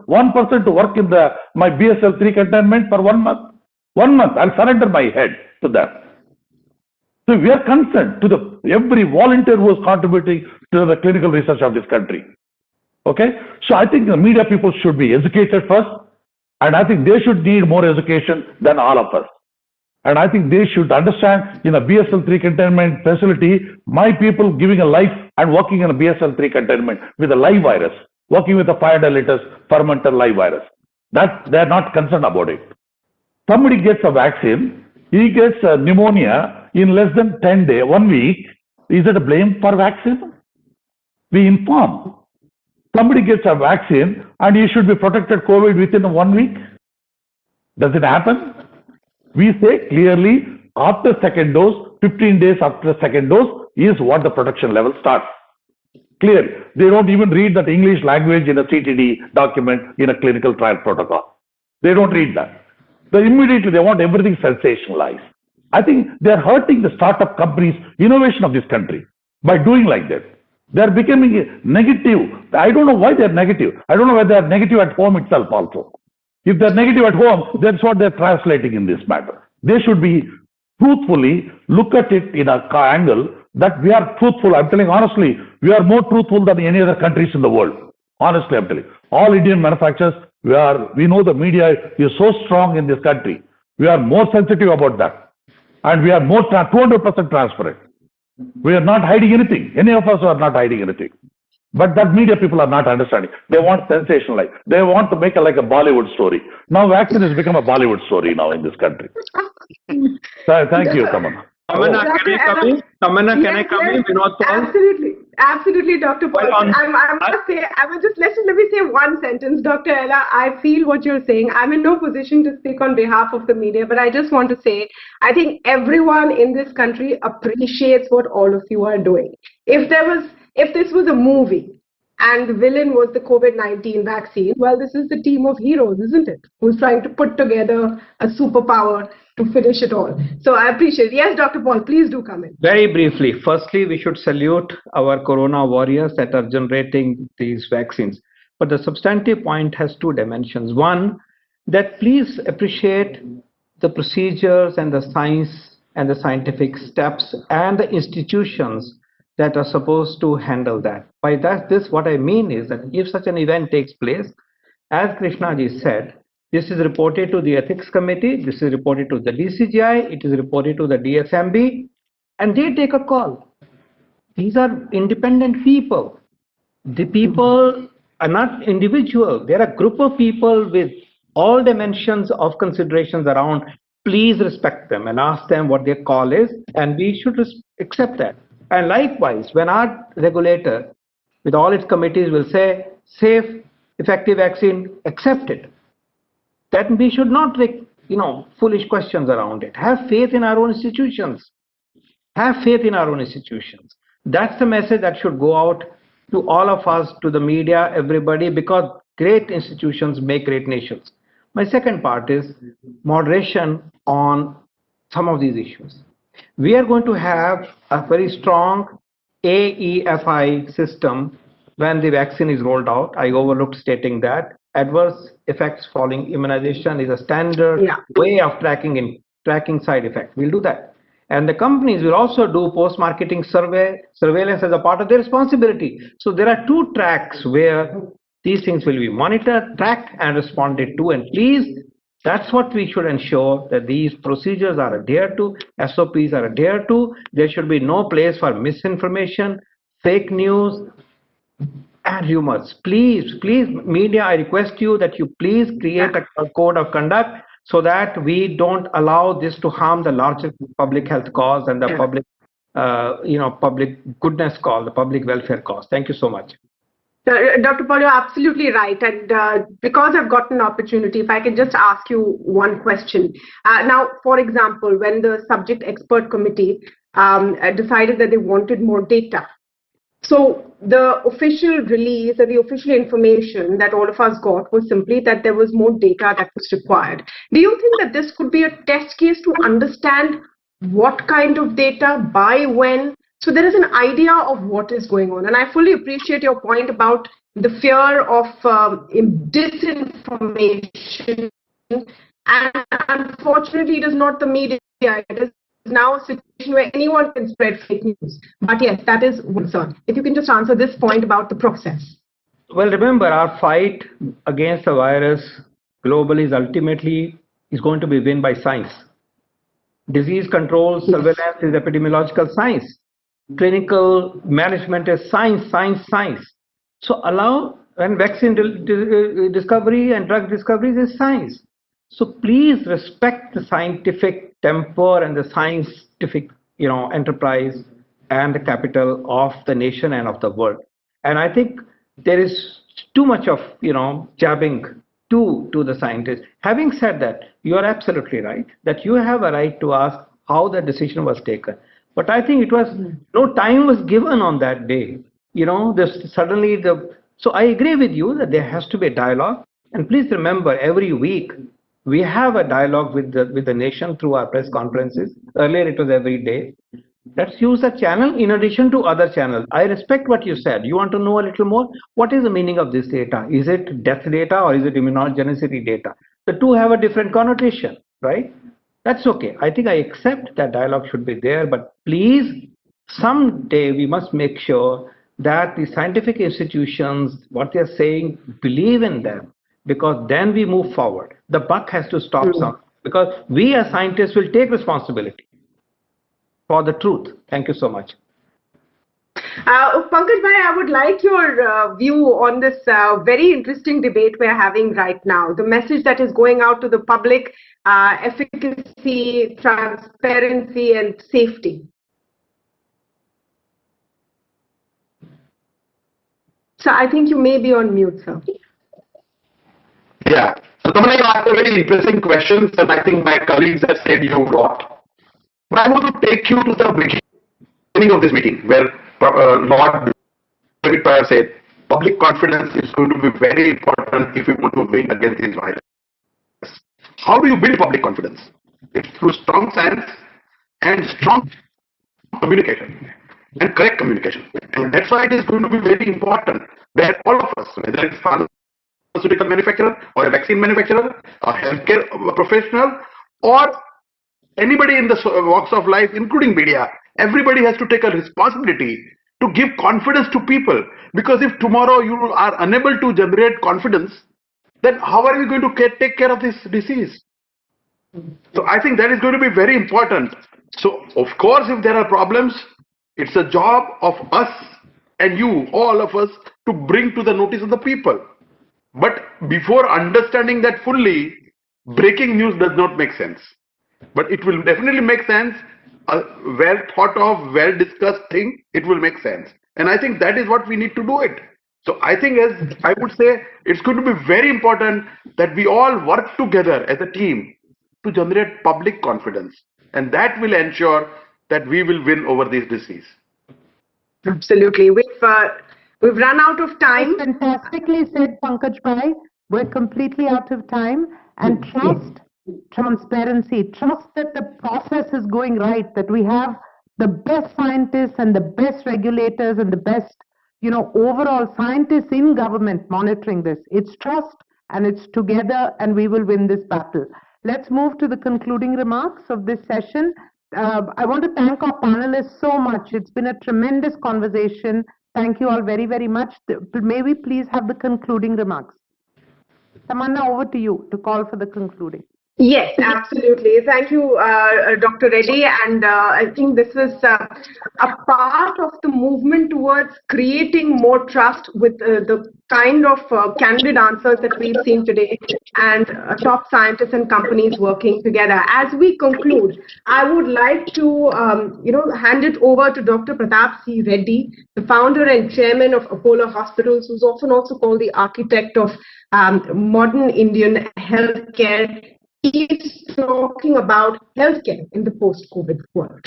one person to work in my BSL-3 containment for 1 month. 1 month, I'll surrender my head to them. So we are concerned to every volunteer who is contributing to the clinical research of this country. Okay? So I think the media people should be educated first, and I think they should need more education than all of us. And I think they should understand in a BSL-3 containment facility, my people giving a life and working in a BSL-3 containment with a live virus, working with a 500 liters fermented live virus. That they're not concerned about it. Somebody gets a vaccine, he gets pneumonia in less than 10 days, 1 week. Is it a blame for vaccine? We inform. Somebody gets a vaccine and he should be protected COVID within 1 week. Does it happen? We say clearly after second dose, 15 days after the second dose is what the protection level starts. Clear. They don't even read that English language in a CTD document in a clinical trial protocol. They don't read that. Immediately they want everything sensationalized. I think they're hurting the startup companies' innovation of this country by doing like that. They're becoming negative. I don't know why they're negative. I don't know whether they're negative at home itself also. If they're negative at home, that's what they're translating in this matter. They should be truthfully look at it in a angle that we are truthful. I'm telling honestly, we are more truthful than any other countries in the world. Honestly, I'm telling. All Indian manufacturers, we know the media is so strong in this country. We are more sensitive about that. And we are more 200% transparent. We are not hiding anything. Any of us are not hiding anything. But that media people are not understanding. They want sensationalize. They want to make it like a Bollywood story. Now vaccine has become a Bollywood story now in this country. Thank you, Tamanna. Tamanna, can I come in? Tamanna, can I come in? Absolutely. Absolutely, Dr. Paul. I must say, let me say one sentence, Dr. Ella. I feel what you're saying. I'm in no position to speak on behalf of the media, but I just want to say, I think everyone in this country appreciates what all of you are doing. If this was a movie and the villain was the COVID-19 vaccine, well, this is the team of heroes, isn't it? Who's trying to put together a superpower to finish it all. So I appreciate it. Yes, Dr. Paul, please do come in. Very briefly, firstly, we should salute our corona warriors that are generating these vaccines. But the substantive point has two dimensions. One, that please appreciate the procedures and the science and the scientific steps and the institutions that are supposed to handle that. By this, what I mean is that if such an event takes place, as Krishnaji said, this is reported to the ethics committee, this is reported to the DCGI, it is reported to the DSMB, and they take a call. These are independent people. The people are not individual. They're a group of people with all dimensions of considerations around. Please respect them and ask them what their call is, and we should accept that. And likewise, when our regulator, with all its committees, will say, safe, effective vaccine, accept it, then we should not make, foolish questions around it. Have faith in our own institutions. Have faith in our own institutions. That's the message that should go out to all of us, to the media, everybody, because great institutions make great nations. My second part is moderation on some of these issues. We are going to have a very strong AEFI system when the vaccine is rolled out. I overlooked stating that. Adverse effects following immunization is a standard way of tracking side effects. We'll do that. And the companies will also do post-marketing surveillance as a part of their responsibility. So there are two tracks where these things will be monitored, tracked, and responded to. And please, that's what we should ensure, that these procedures are adhered to, SOPs are adhered to. There should be no place for misinformation, fake news, and rumors. Please, media, I request you that you please create a code of conduct so that we don't allow this to harm the larger public health cause and the public, public goodness cause, the public welfare cause. Thank you so much. Dr. Paul, you're absolutely right. And because I've got an opportunity, if I can just ask you one question. Now, for example, when the subject expert committee decided that they wanted more data, so the official release or the official information that all of us got was simply that there was more data that was required. Do you think that this could be a test case to understand what kind of data, by when? So there is an idea of what is going on. And I fully appreciate your point about the fear of disinformation. And unfortunately, it is not the media. It is now a situation where anyone can spread fake news. But yes, that is one concern. If you can just answer this point about the process. Well, remember, our fight against the virus globally is ultimately going to be won by science. Disease control, surveillance is epidemiological science. Clinical management is science, science, science. So allow, and vaccine discovery and drug discovery is science. So please respect the scientific temper and the scientific, enterprise and the capital of the nation and of the world. And I think there is too much of, jabbing to the scientists. Having said that, you are absolutely right that you have a right to ask how the decision was taken. But I think it was no time was given on that day. Suddenly so I agree with you that there has to be a dialogue. And please remember, every week we have a dialogue with the nation through our press conferences. Earlier it was every day. Let's use the channel in addition to other channels. I respect what you said. You want to know a little more? What is the meaning of this data? Is it death data or is it immunogenicity data? The two have a different connotation, right? That's okay. I think I accept that dialogue should be there, but please, someday we must make sure that the scientific institutions, what they're saying, believe in them, because then we move forward. The buck has to stop some, because we as scientists will take responsibility for the truth. Thank you so much. Pankaj Bhai, I would like your view on this very interesting debate we're having right now. The message that is going out to the public, efficacy, transparency, and safety. So I think you may be on mute, sir. Yeah. So Tamana, you asked a very interesting questions, and I think my colleagues have said you a lot. But I want to take you to the beginning of this meeting, where Lord David Pryor said, public confidence is going to be very important if we want to win against this virus. How do you build public confidence? It's through strong science and strong communication and correct communication. And that's why it is going to be very important that all of us, whether it's pharmaceutical manufacturer or a vaccine manufacturer, a healthcare professional, or anybody in the walks of life, including media, everybody has to take a responsibility to give confidence to people. Because if tomorrow you are unable to generate confidence, then how are you going to take care of this disease? So I think that is going to be very important. So of course, if there are problems, it's a job of us and you, all of us, to bring to the notice of the people. But before understanding that fully, breaking news does not make sense. But it will definitely make sense. A well thought of, well discussed thing, it will make sense. And I think that is what we need to do it. So I think, as I would say, it's going to be very important that we all work together as a team to generate public confidence. And that will ensure that we will win over this disease. Absolutely. We've run out of time. Fantastically said, Pankaj Bhai. We're completely out of time. And trust, transparency, trust that the process is going right, that we have the best scientists and the best regulators and the best, overall scientists in government monitoring this. It's trust and it's together, and we will win this battle. Let's move to the concluding remarks of this session. I want to thank our panelists so much. It's been a tremendous conversation. Thank you all very, very much. May we please have the concluding remarks? Tamanna, over to you to call for the concluding. Yes, absolutely. Thank you, Dr. Reddy. And I think this was a part of the movement towards creating more trust with the kind of candid answers that we've seen today, and top scientists and companies working together. As we conclude, I would like to hand it over to Dr. Pratap C. Reddy, the founder and chairman of Apollo Hospitals, who's often also called the architect of modern Indian healthcare. He's talking about healthcare in the post-COVID world.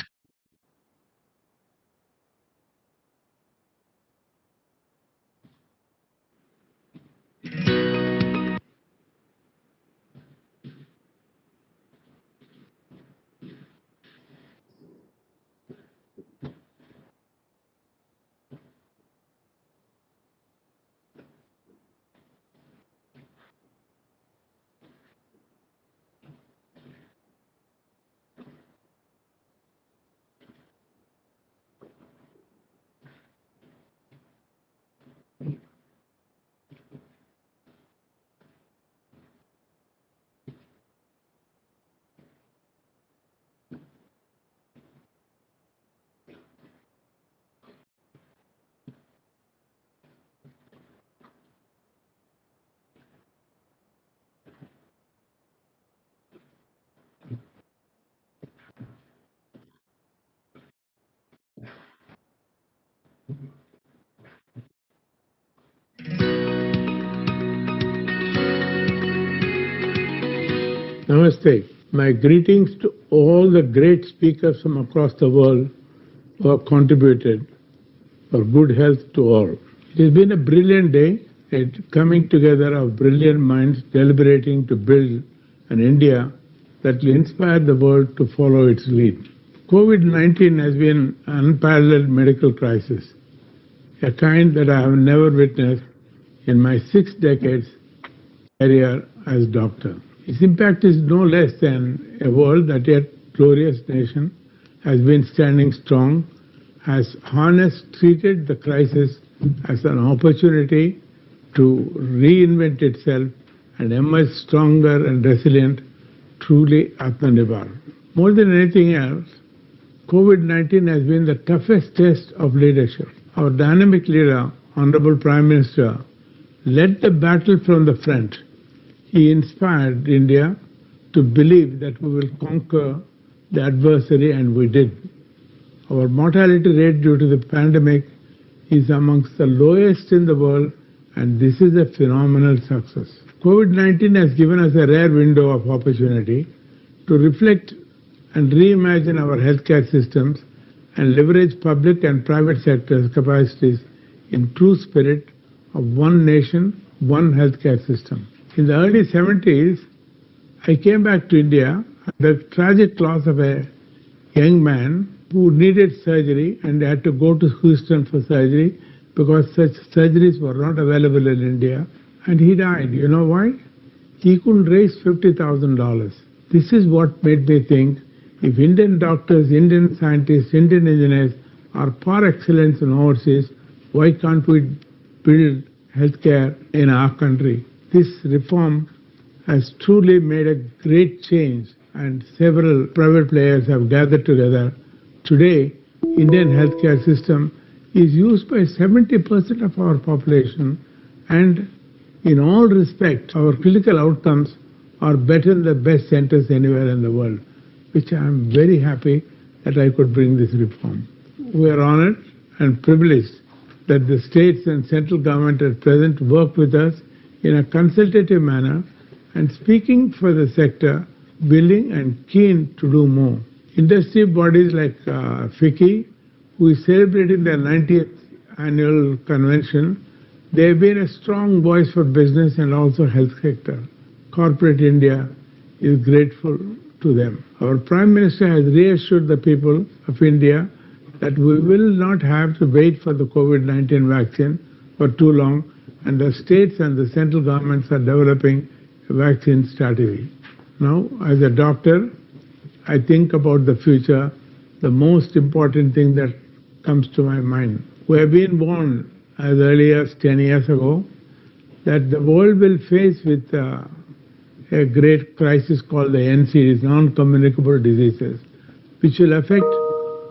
Namaste. My greetings to all the great speakers from across the world who have contributed for good health to all. It has been a brilliant day, a coming together of brilliant minds deliberating to build an India that will inspire the world to follow its lead. COVID-19 has been an unparalleled medical crisis, a kind that I have never witnessed in my 6 decades career as doctor. Its impact is no less than a world that yet glorious nation has been standing strong, has treated the crisis as an opportunity to reinvent itself and emerge stronger and resilient, truly Atmanirbhar. More than anything else, COVID-19 has been the toughest test of leadership. Our dynamic leader, Honorable Prime Minister, led the battle from the front. He inspired India to believe that we will conquer the adversary, and we did. Our mortality rate due to the pandemic is amongst the lowest in the world, and this is a phenomenal success. COVID-19 has given us a rare window of opportunity to reflect and reimagine our healthcare systems and leverage public and private sectors' capacities in true spirit of one nation, one healthcare system. In the early 70s, I came back to India, the tragic loss of a young man who needed surgery and had to go to Houston for surgery because such surgeries were not available in India, and he died. You know why? He couldn't raise $50,000. This is what made me think, if Indian doctors, Indian scientists, Indian engineers are par excellence in overseas, why can't we build healthcare in our country? This reform has truly made a great change, and several private players have gathered together. Today, Indian healthcare system is used by 70% of our population, and in all respects, our clinical outcomes are better than the best centers anywhere in the world, which I am very happy that I could bring this reform. We are honored and privileged that the states and central government at present work with us in a consultative manner and speaking for the sector, willing and keen to do more. Industry bodies like FICCI, who is celebrating their 90th annual convention, they have been a strong voice for business and also health sector. Corporate India is grateful to them. Our Prime Minister has reassured the people of India that we will not have to wait for the COVID-19 vaccine for too long, and the states and the central governments are developing a vaccine strategy. Now, as a doctor, I think about the future. The most important thing that comes to my mind. We have been warned as early as 10 years ago that the world will face with a great crisis called the NCDs, non-communicable diseases, which will affect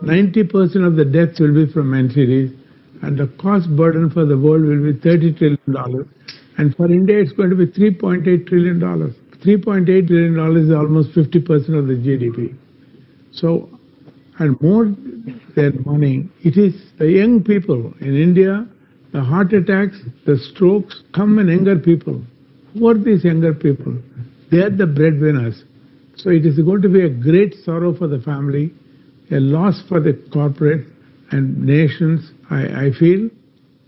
90% of the deaths will be from NCDs, and the cost burden for the world will be $30 trillion, and for India it's going to be $3.8 trillion. $3.8 trillion is almost 50% of the GDP. So, and more than money, it is the young people in India, the heart attacks, the strokes come in younger people. Who are these younger people? They are the breadwinners. So it is going to be a great sorrow for the family, a loss for the corporate and nations. I feel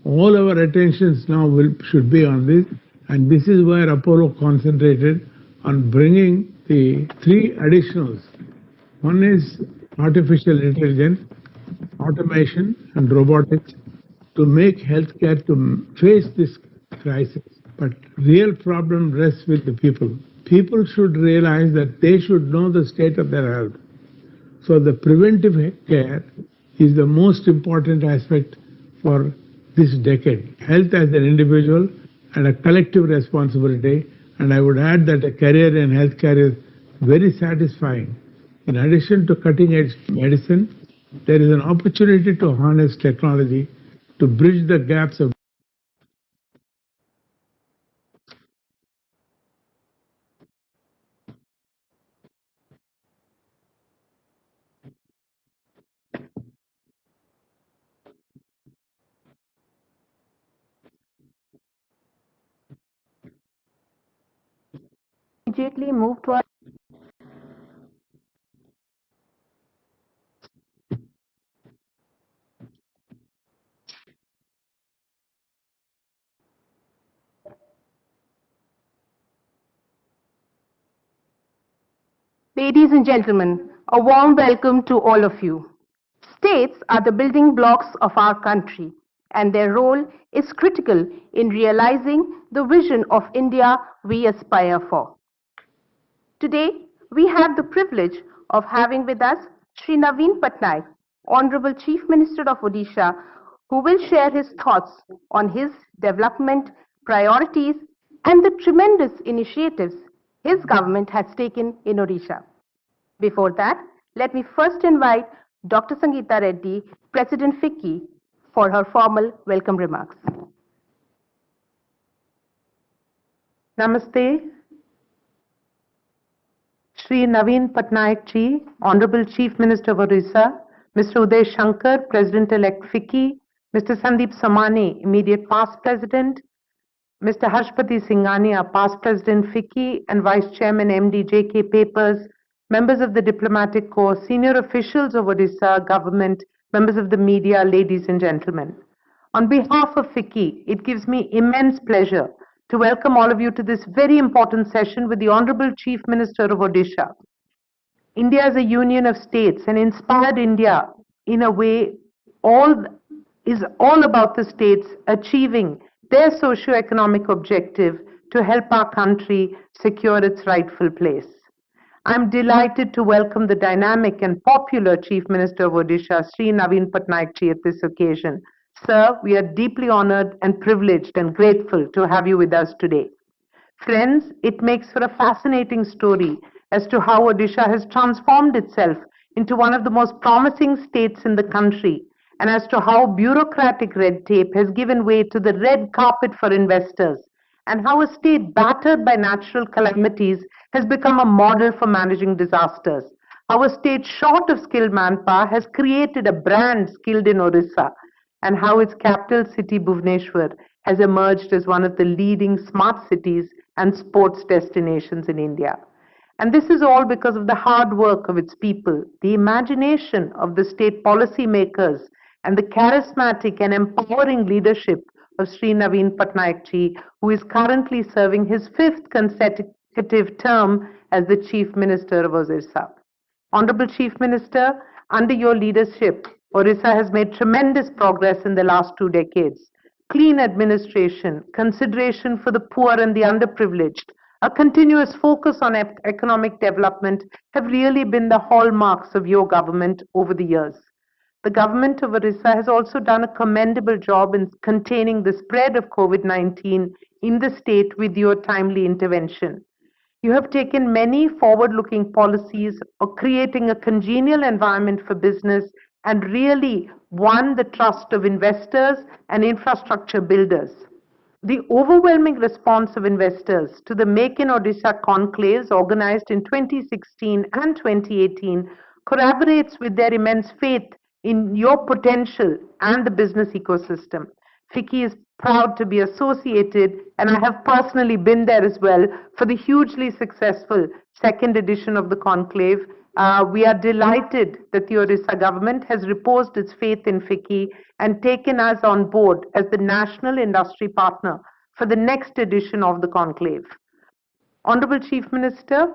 all our attentions now should be on this, and this is where Apollo concentrated on bringing the 3 additionals. One is artificial intelligence, automation and robotics to make healthcare to face this crisis. But real problem rests with the people. People should realize that they should know the state of their health. So the preventive care is the most important aspect for this decade. Health as an individual and a collective responsibility, and I would add that a career in healthcare is very satisfying. In addition to cutting-edge medicine, there is an opportunity to harness technology to bridge the gaps of Immediately move to our Ladies and gentlemen, a warm welcome to all of you. States are the building blocks of our country, and their role is critical in realizing the vision of India we aspire for. Today, we have the privilege of having with us Sri Naveen Patnaik, Honorable Chief Minister of Odisha, who will share his thoughts on his development priorities and the tremendous initiatives his government has taken in Odisha. Before that, let me first invite Dr. Sangeeta Reddy, President FICCI, for her formal welcome remarks. Namaste. Sri Naveen Patnaik Ji, Honorable Chief Minister of Orissa, Mr. Uday Shankar, President-elect FICCI, Mr. Sandeep Samani, immediate past President, Mr. Harshpati Singhania, past President FICCI and Vice Chairman MD J.K. Papers, members of the Diplomatic Corps, senior officials of Odisha government, members of the media, ladies and gentlemen. On behalf of FICCI, it gives me immense pleasure to welcome all of you to this very important session with the Honorable Chief Minister of Odisha. India is a union of states, and Inspired India, in a way, is all about the states achieving their socio-economic objective to help our country secure its rightful place. I'm delighted to welcome the dynamic and popular Chief Minister of Odisha, Sri Naveen Patnaik Ji, at this occasion. Sir, we are deeply honored and privileged and grateful to have you with us today. Friends, it makes for a fascinating story as to how Odisha has transformed itself into one of the most promising states in the country, and as to how bureaucratic red tape has given way to the red carpet for investors, and how a state battered by natural calamities has become a model for managing disasters. How a state short of skilled manpower has created a brand skilled in Orissa, and how its capital city Bhubaneswar has emerged as one of the leading smart cities and sports destinations in India. And this is all because of the hard work of its people, the imagination of the state policy makers, and the charismatic and empowering leadership of Sri Naveen Patnaik Ji, who is currently serving his 5th consecutive term as the Chief Minister of Orissa. Honorable Chief Minister, under your leadership, Orissa has made tremendous progress in the last 2 decades. Clean administration, consideration for the poor and the underprivileged, a continuous focus on economic development have really been the hallmarks of your government over the years. The government of Orissa has also done a commendable job in containing the spread of COVID-19 in the state with your timely intervention. You have taken many forward-looking policies of creating a congenial environment for business and really won the trust of investors and infrastructure builders. The overwhelming response of investors to the Make in Odisha conclaves organized in 2016 and 2018 corroborates with their immense faith in your potential and the business ecosystem. FICCI is proud to be associated, and I have personally been there as well, for the hugely successful 2nd edition of the conclave. We are delighted that the Orissa government has reposed its faith in FICCI and taken us on board as the national industry partner for the next edition of the conclave. Honorable Chief Minister,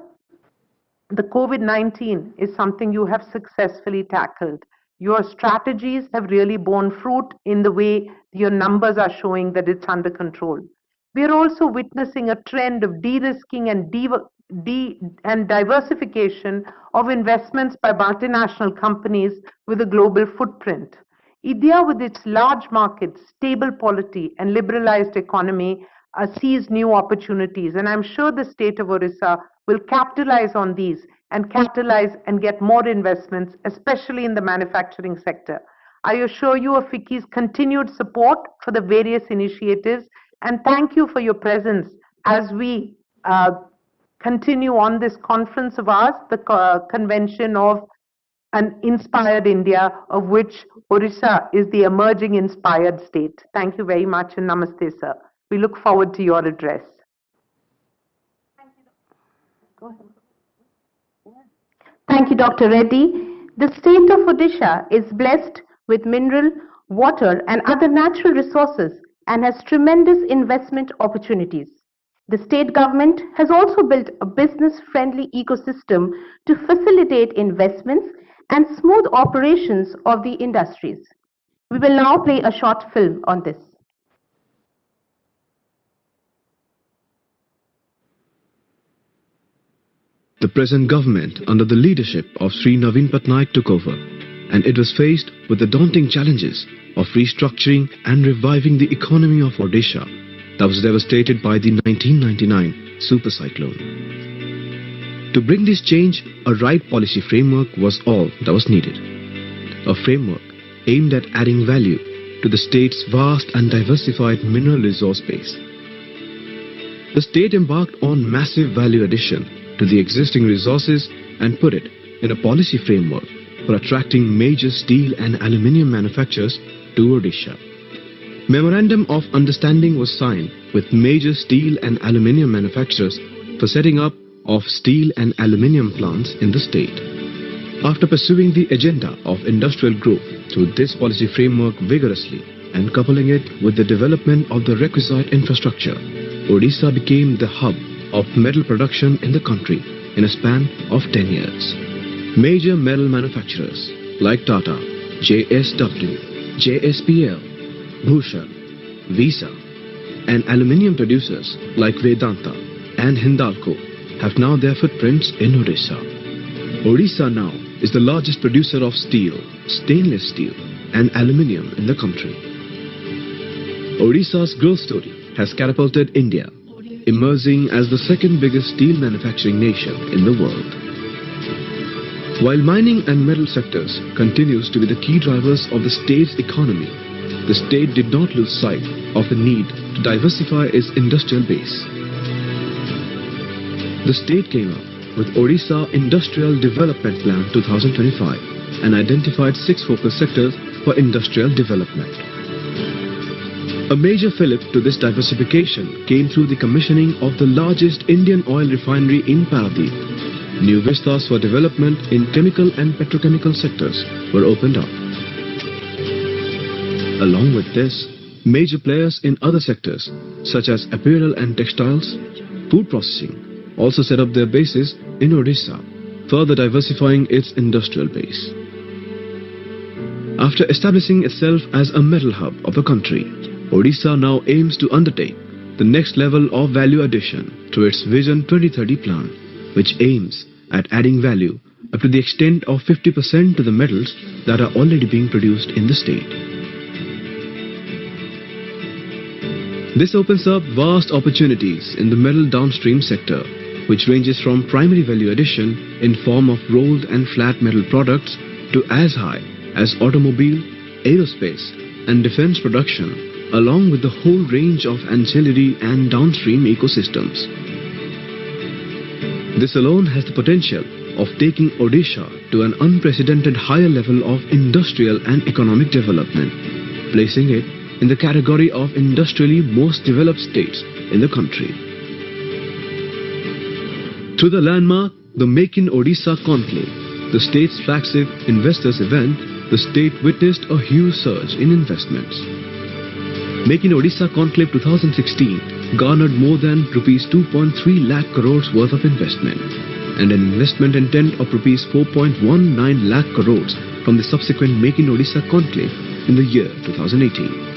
the COVID-19 is something you have successfully tackled. Your strategies have really borne fruit in the way your numbers are showing that it's under control. We are also witnessing a trend of de-risking and diversification of investments by multinational companies with a global footprint. India, with its large markets, stable polity, and liberalized economy, sees new opportunities, and I'm sure the state of Orissa will capitalize on these and capitalize and get more investments, especially in the manufacturing sector. I assure you of FICCI's continued support for the various initiatives, and thank you for your presence as we continue on this conference of ours, the convention of an inspired India, of which Orissa is the emerging inspired state. Thank you very much, and namaste, sir. We look forward to your address. Go ahead. Thank you, Dr. Reddy. The state of Odisha is blessed with mineral, water, and other natural resources and has tremendous investment opportunities. The state government has also built a business-friendly ecosystem to facilitate investments and smooth operations of the industries. We will now play a short film on this. The present government under the leadership of Sri Naveen Patnaik took over, and it was faced with the daunting challenges of restructuring and reviving the economy of Odisha that was devastated by the 1999 super cyclone. To bring this change, a right policy framework was all that was needed. A framework aimed at adding value to the state's vast and diversified mineral resource base. The state embarked on massive value addition to the existing resources and put it in a policy framework for attracting major steel and aluminium manufacturers to Odisha. Memorandum of Understanding was signed with major steel and aluminium manufacturers for setting up of steel and aluminium plants in the state. After pursuing the agenda of industrial growth through this policy framework vigorously and coupling it with the development of the requisite infrastructure, Odisha became the hub of metal production in the country in a span of 10 years. Major metal manufacturers like Tata, JSW, JSPL, Bhushan, Visa, and aluminium producers like Vedanta and Hindalco have now their footprints in Odisha. Odisha now is the largest producer of steel, stainless steel, and aluminium in the country. Odisha's growth story has catapulted India, emerging as the second biggest steel manufacturing nation in the world. While mining and metal sectors continues to be the key drivers of the state's economy, the state did not lose sight of the need to diversify its industrial base. The state came up with Odisha Industrial Development Plan 2025 and identified 6 focus sectors for industrial development. A major fillip to this diversification came through the commissioning of the largest Indian oil refinery in Paradip. New vistas for development in chemical and petrochemical sectors were opened up. Along with this, major players in other sectors such as apparel and textiles, food processing also set up their bases in Odisha, further diversifying its industrial base. After establishing itself as a metal hub of the country, Odisha now aims to undertake the next level of value addition through its Vision 2030 plan, which aims at adding value up to the extent of 50% to the metals that are already being produced in the state. This opens up vast opportunities in the metal downstream sector, which ranges from primary value addition in form of rolled and flat metal products to as high as automobile, aerospace, and defense production, along with the whole range of ancillary and downstream ecosystems. This alone has the potential of taking Odisha to an unprecedented higher level of industrial and economic development, placing it in the category of industrially most developed states in the country. Through the landmark, the Make in Odisha Conclave, the state's flagship investors event, the state witnessed a huge surge in investments. Make in Odisha Conclave 2016 garnered more than rupees 2.3 lakh crores worth of investment and an investment intent of rupees 4.19 lakh crores from the subsequent Make in Odisha Conclave in the year 2018.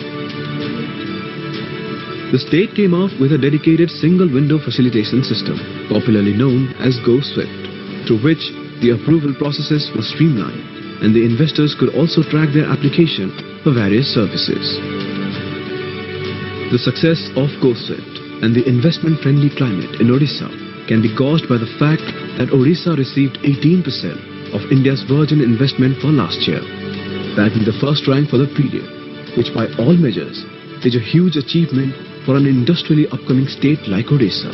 The state came out with a dedicated single window facilitation system, popularly known as Go Swift, through which the approval processes were streamlined and the investors could also track their application for various services. The success of Go Swift and the investment-friendly climate in Odisha can be gauged by the fact that Odisha received 18% of India's virgin investment for last year, bagging the first rank for the period, which by all measures is a huge achievement for an industrially upcoming state like Odisha.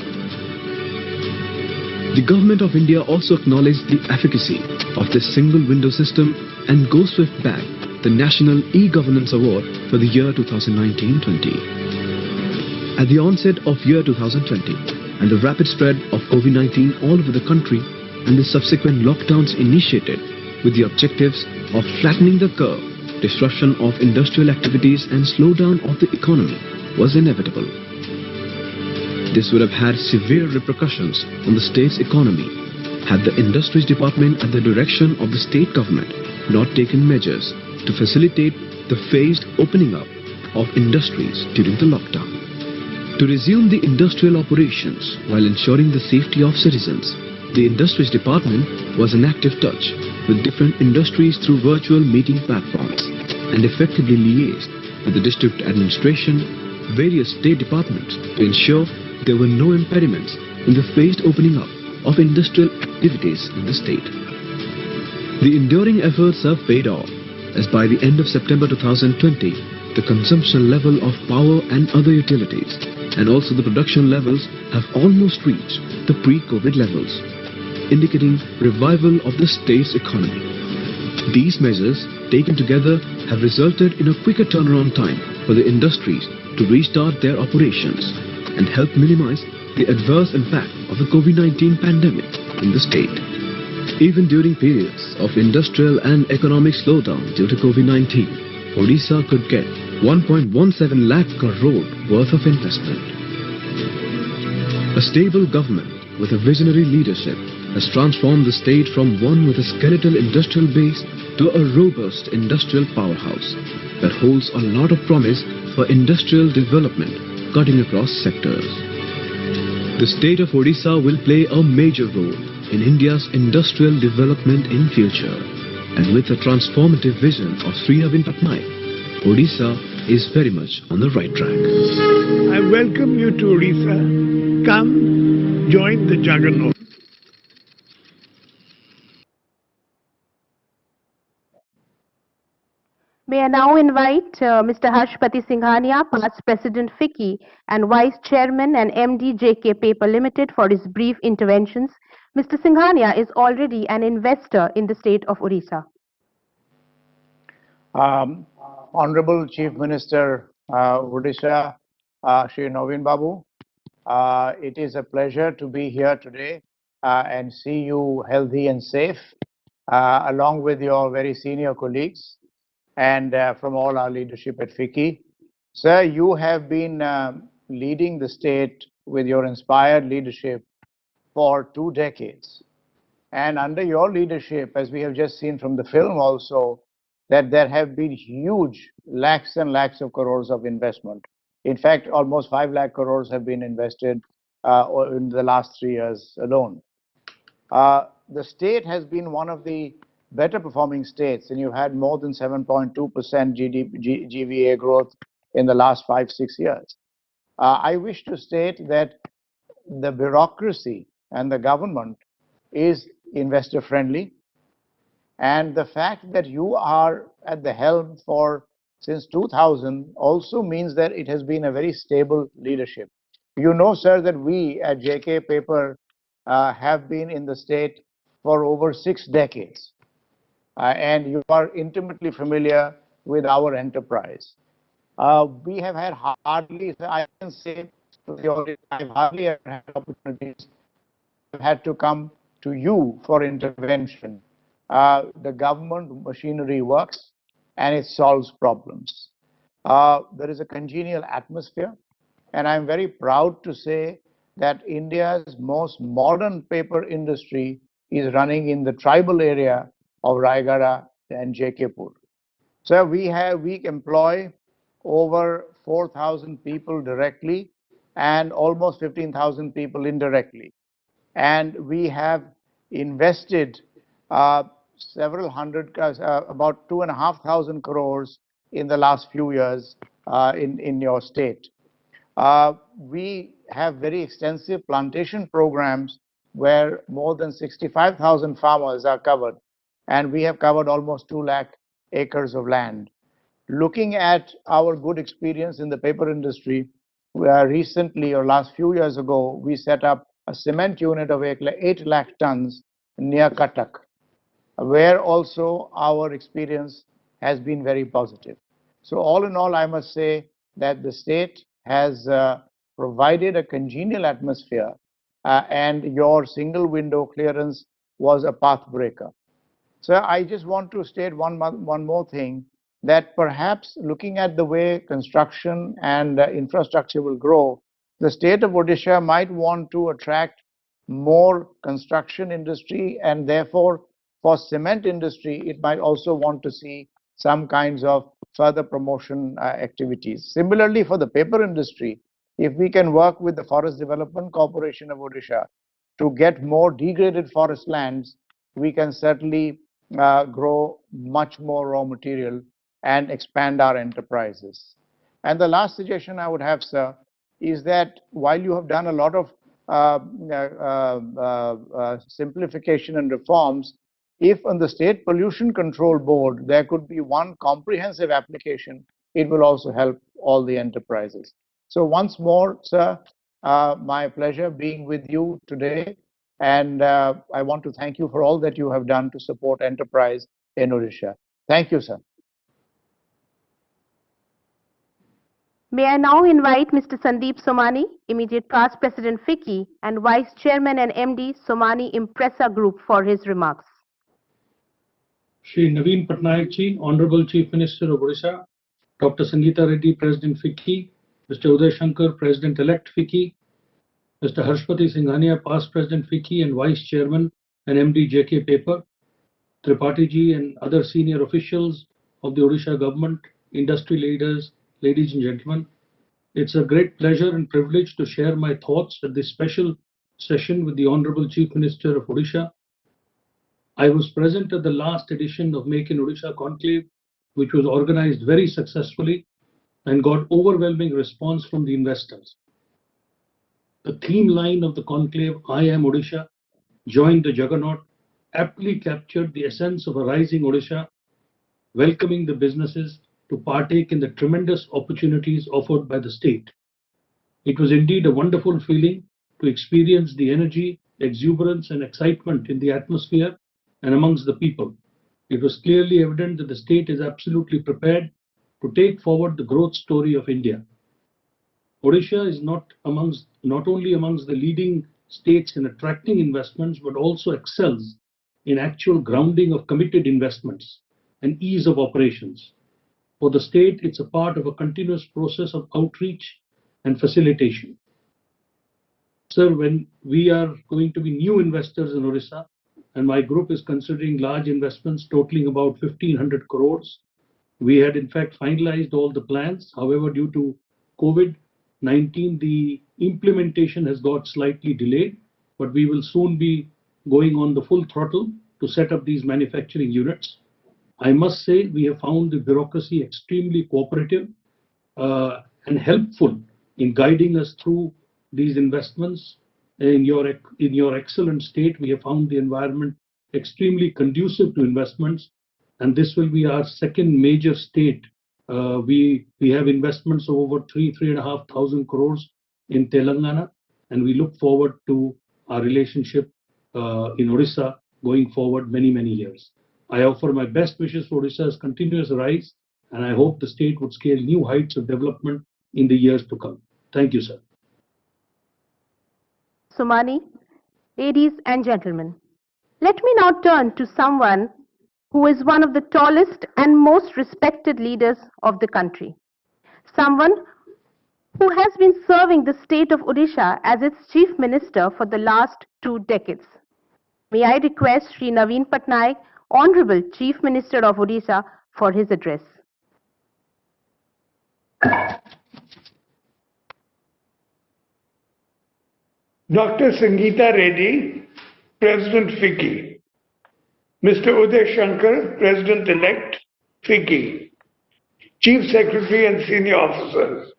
The Government of India also acknowledged the efficacy of this single window system and Go Swift bagged the National E-Governance Award for the year 2019-20. At the onset of year 2020 and the rapid spread of COVID-19 all over the country and the subsequent lockdowns initiated with the objectives of flattening the curve, disruption of industrial activities and slowdown of the economy was inevitable. This would have had severe repercussions on the state's economy had the Industries Department at the direction of the state government not taken measures to facilitate the phased opening up of industries during the lockdown. To resume the industrial operations while ensuring the safety of citizens, the Industries Department was in active touch with different industries through virtual meeting platforms and effectively liaised with the district administration, various state departments to ensure there were no impediments in the phased opening up of industrial activities in the state. The enduring efforts have paid off, as by the end of September 2020, the consumption level of power and other utilities and also the production levels have almost reached the pre-COVID levels, indicating revival of the state's economy. These measures taken together have resulted in a quicker turnaround time for the industries to restart their operations and help minimize the adverse impact of the COVID-19 pandemic in the state. Even during periods of industrial and economic slowdown due to COVID-19, Odisha could get 1.17 lakh crore worth of investment. A stable government with a visionary leadership has transformed the state from one with a skeletal industrial base to a robust industrial powerhouse that holds a lot of promise for industrial development cutting across sectors. The state of Odisha will play a major role in India's industrial development in future. And with a transformative vision of Sri Navin Patnaik, Odisha is very much on the right track. I welcome you to Odisha. Come, join the juggernaut. May I now invite Mr. Harshpati Singhania, past President FICCI and Vice Chairman and MD JK Paper Limited for his brief interventions. Mr. Singhania is already an investor in the state of Odisha. Honorable Chief Minister Odisha, Shri Navin Babu, it is a pleasure to be here today and see you healthy and safe, along with your very senior colleagues and from all our leadership at FICCI. Sir, you have been leading the state with your inspired leadership for 2 decades. And under your leadership, as we have just seen from the film also, that there have been huge lakhs and lakhs of crores of investment. In fact, almost 5 lakh crores have been invested in the last 3 years alone. The state has been one of the better performing states, and you had more than 7.2% GVA growth in the last 5-6 years. I wish to state that the bureaucracy and the government is investor friendly, and the fact that you are at the helm for since 2000 also means that it has been a very stable leadership. You know, sir, that we at JK Paper have been in the state for over 6 decades. And you are intimately familiar with our enterprise. We have had hardly, I can say, I've hardly ever had opportunities. I've had to come to you for intervention. The government machinery works and it solves problems. There is a congenial atmosphere, and I'm very proud to say that India's most modern paper industry is running in the tribal area of Raigada and JK-pur. So we employ over 4,000 people directly and almost 15,000 people indirectly. And we have invested several hundred, about 2,500 crores in the last few years in your state. We have very extensive plantation programs where more than 65,000 farmers are covered, and we have covered almost 2 lakh acres of land. Looking at our good experience in the paper industry, recently or last few years ago, we set up a cement unit of 8 lakh tons near Cuttack, where also our experience has been very positive. So all in all, I must say that the state has provided a congenial atmosphere, and your single window clearance was a path breaker. So I just want to state one more thing, that perhaps looking at the way construction and infrastructure will grow, the state of Odisha might want to attract more construction industry, and therefore for cement industry, it might also want to see some kinds of further promotion activities. Similarly, for the paper industry, if we can work with the Forest Development Corporation of Odisha to get more degraded forest lands, we can certainly grow much more raw material and expand our enterprises. And the last suggestion I would have, sir, is that while you have done a lot of simplification and reforms, if on the State Pollution Control Board there could be one comprehensive application, it will also help all the enterprises. So once more, sir, my pleasure being with you today, and I want to thank you for all that you have done to support enterprise in Odisha. Thank you, sir. May I now invite Mr. Sandeep Somani, immediate past President FICCI and Vice Chairman and MD Somani Impresa Group for his remarks. Shri Naveen Patnaik Ji, Honorable Chief Minister of Odisha, Dr. Sangeeta Reddy, President FICCI, Mr. Uday Shankar, President-elect FICCI, Mr. Harshpati Singhania, past President FICCI and Vice Chairman and MD JK Paper, Tripathi Ji and other senior officials of the Odisha government, industry leaders, ladies and gentlemen. It's a great pleasure and privilege to share my thoughts at this special session with the Honorable Chief Minister of Odisha. I was present at the last edition of Make in Odisha Conclave, which was organized very successfully and got overwhelming response from the investors. The theme line of the conclave, I am Odisha, join the Juggernaut, aptly captured the essence of a rising Odisha, welcoming the businesses to partake in the tremendous opportunities offered by the state. It was indeed a wonderful feeling to experience the energy, exuberance, and excitement in the atmosphere and amongst the people. It was clearly evident that the state is absolutely prepared to take forward the growth story of India. Odisha is not only amongst the leading states in attracting investments, but also excels in actual grounding of committed investments and ease of operations. For the state, it's a part of a continuous process of outreach and facilitation. Sir, when we are going to be new investors in Odisha, and my group is considering large investments totaling about 1,500 crores, we had in fact finalized all the plans. However, due to COVID-19, the implementation has got slightly delayed, but we will soon be going on the full throttle to set up these manufacturing units. I must say we have found the bureaucracy extremely cooperative and helpful in guiding us through these investments. In your excellent state, we have found the environment extremely conducive to investments, and this will be our second major state. We have investments of over 3,500 crores in Telangana, and we look forward to our relationship in Odisha going forward many years. I offer my best wishes for Odisha's continuous rise, and I hope the state would scale new heights of development in the years to come. Thank you, sir. Somani, ladies and gentlemen, let me now turn to someone who is one of the tallest and most respected leaders of the country. Someone who has been serving the state of Odisha as its Chief Minister for the last 2 decades. May I request Shri Naveen Patnaik, Honorable Chief Minister of Odisha, for his address. Dr. Sangeeta Reddy, President FICCI. Mr. Uday Shankar, President-elect FICCI. Chief Secretary and Senior Officers.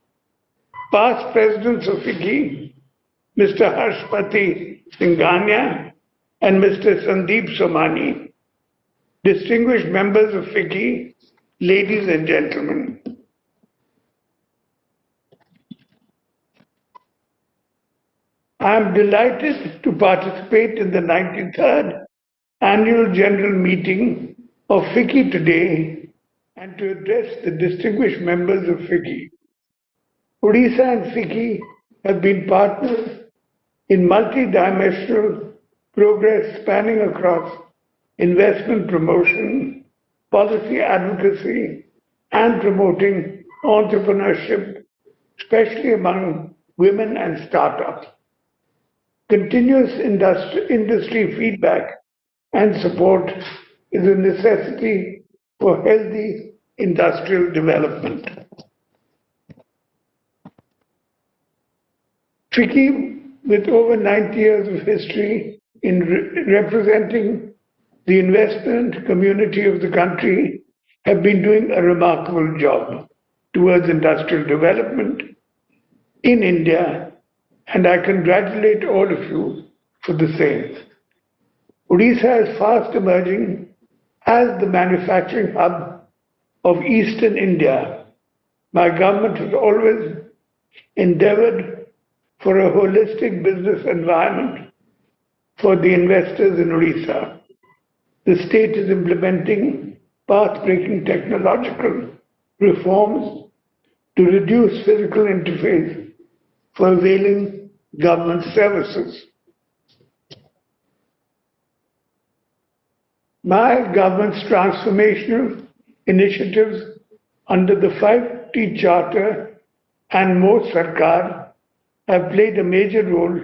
Past Presidents of FICCI, Mr. Harshpati Singhania and Mr. Sandeep Somani. Distinguished members of FICCI, ladies and gentlemen. I am delighted to participate in the 93rd Annual General Meeting of FICCI today and to address the distinguished members of FICCI. Odisha and FICCI have been partners in multidimensional progress spanning across investment promotion, policy advocacy, and promoting entrepreneurship, especially among women and startups. Continuous industry feedback and support is a necessity for healthy industrial development. FICCI, with over 90 years of history in representing the investment community of the country, have been doing a remarkable job towards industrial development in India, and I congratulate all of you for the same. Odisha is fast emerging as the manufacturing hub of Eastern India. My government has always endeavored for a holistic business environment for the investors in Odisha. The state is implementing path-breaking technological reforms to reduce physical interface for availing government services. My government's transformational initiatives under the 5T Charter and More Sarkar have played a major role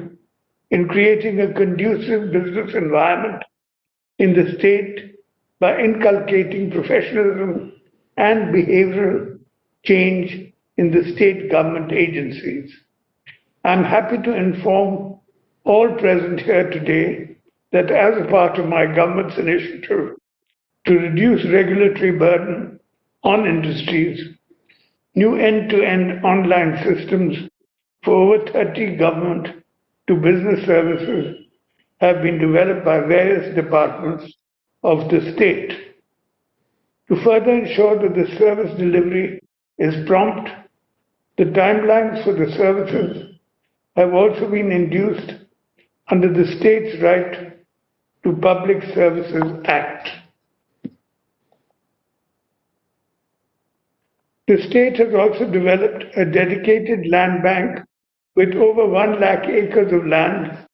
in creating a conducive business environment in the state by inculcating professionalism and behavioral change in the state government agencies. I'm happy to inform all present here today that as a part of my government's initiative to reduce regulatory burden on industries, new end-to-end online systems for over 30 government to business services have been developed by various departments of the state. To further ensure that the service delivery is prompt, the timelines for the services have also been induced under the state's Right to Public Services Act. The state has also developed a dedicated land bank with over 1 lakh acres of land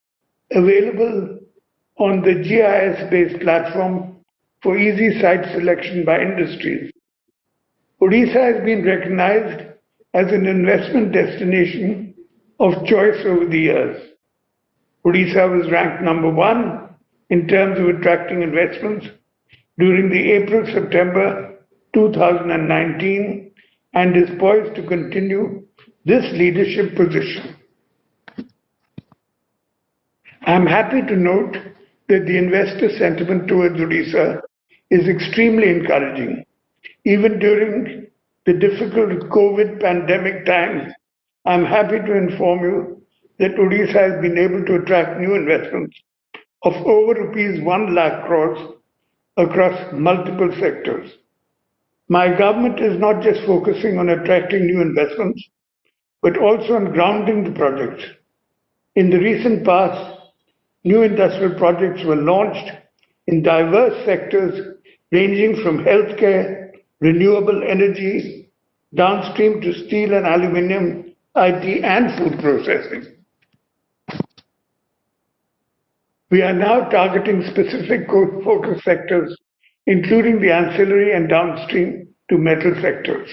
available on the GIS-based platform for easy site selection by industries. Odisha has been recognized as an investment destination of choice over the years. Odisha was ranked number 1 in terms of attracting investments during the April-September 2019 and is poised to continue this leadership position. I am happy to note that the investor sentiment towards Odisha is extremely encouraging. Even during the difficult COVID pandemic times, I am happy to inform you that Odisha has been able to attract new investments of over rupees 1 lakh crores across multiple sectors. My government is not just focusing on attracting new investments, but also on grounding the projects. In the recent past, new industrial projects were launched in diverse sectors ranging from healthcare, renewable energy, downstream to steel and aluminium, IT and food processing. We are now targeting specific focus sectors, including the ancillary and downstream to metal sectors.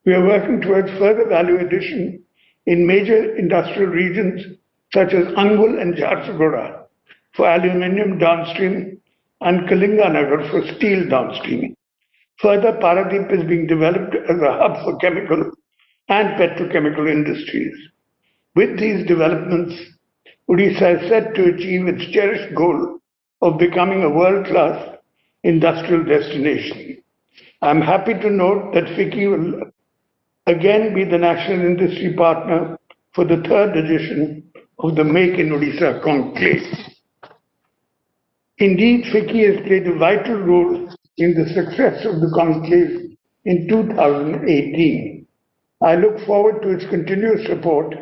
We are working towards further value addition in major industrial regions such as Angul and Jharsuguda for aluminium downstream and Kalinganagar for steel downstream. Further, Paradeep is being developed as a hub for chemical and petrochemical industries. With these developments, Odisha is set to achieve its cherished goal of becoming a world-class industrial destination. I am happy to note that FICCI will again be the national industry partner for the 3rd edition of the Make in Odisha conclave. Indeed, FICCI has played a vital role in the success of the conclave in 2018. I look forward to its continuous support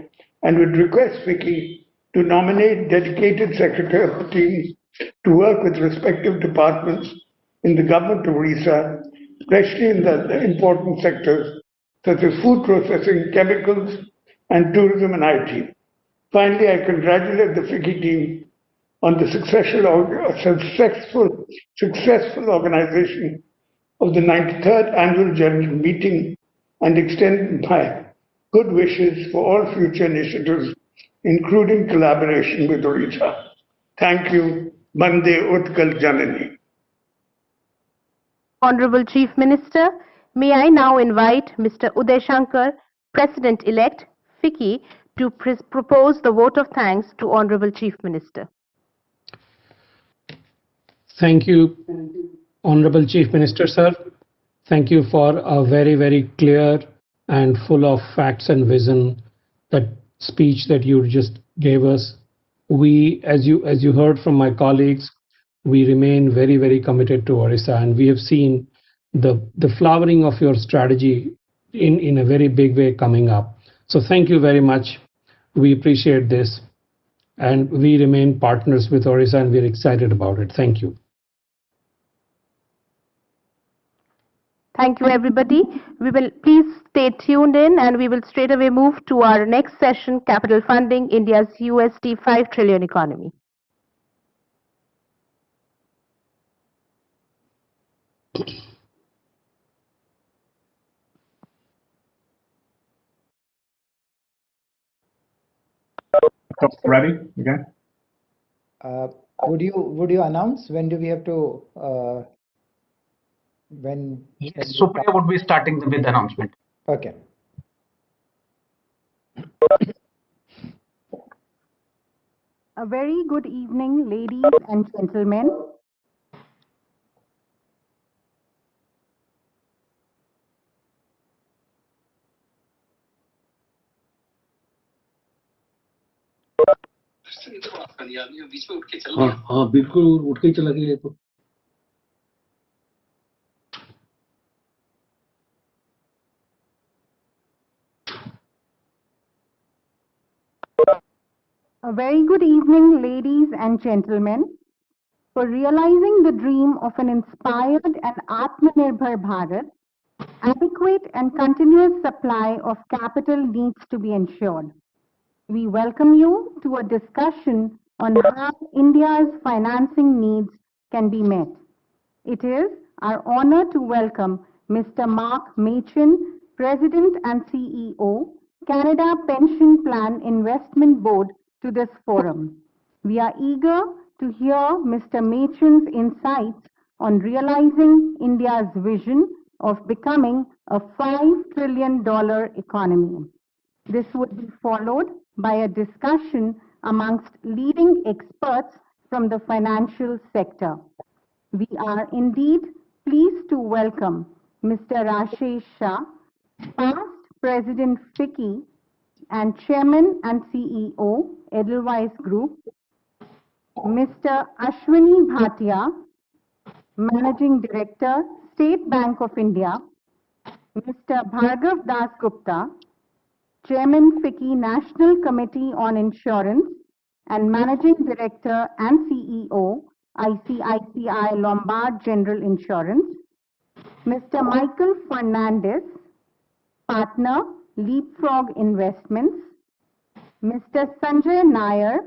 and would request FICCI to nominate dedicated secretarial teams to work with respective departments in the government of Odisha, especially in the important sectors such as food processing, chemicals, and tourism and IT. Finally, I congratulate the FICCI team on the successful organization of the 93rd Annual General Meeting and extend my good wishes for all future initiatives, including collaboration with Odisha. Thank you. Bande Utkal Janani. Honorable Chief Minister, may I now invite Mr. Uday Shankar, President-elect, FICCI, to propose the vote of thanks to Honorable Chief Minister. Thank you, Honorable Chief Minister, sir. Thank you for a very, very clear and full of facts and vision that speech that you just gave us. We, as you heard from my colleagues, we remain very, very committed to Orissa, and we have seen the flowering of your strategy in a very big way coming up. So thank you very much. We appreciate this, and we remain partners with Orissa, and we're excited about it. Thank you. Thank you, everybody. We will please stay tuned in, and we will straight away move to our next session, Capital Funding, India's USD 5 trillion economy. Ready? Okay. Would you announce when do we have to when? Yes, Supriya would be starting with the announcement. Okay. A very good evening, ladies and gentlemen. हाँ बिल्कुल उठ के चला गया तो A very good evening, ladies and gentlemen. For realizing the dream of an inspired and Atmanirbhar Bharat, adequate and continuous supply of capital needs to be ensured. We welcome you to a discussion on how India's financing needs can be met. It is our honor to welcome Mr. Mark Machin, President and CEO, Canada Pension Plan Investment Board, to this forum. We are eager to hear Mr. Machin's insights on realizing India's vision of becoming a $5 trillion economy. This would be followed by a discussion amongst leading experts from the financial sector. We are indeed pleased to welcome Mr. Rashesh Shah, past President FICCI and Chairman and CEO, Edelweiss Group, Mr. Ashwini Bhatia, Managing Director, State Bank of India, Mr. Bhargav Das Gupta, Chairman FICCI National Committee on Insurance and Managing Director and CEO, ICICI Lombard General Insurance, Mr. Michael Fernandez, Partner, Leapfrog Investments, Mr. Sanjay Nair,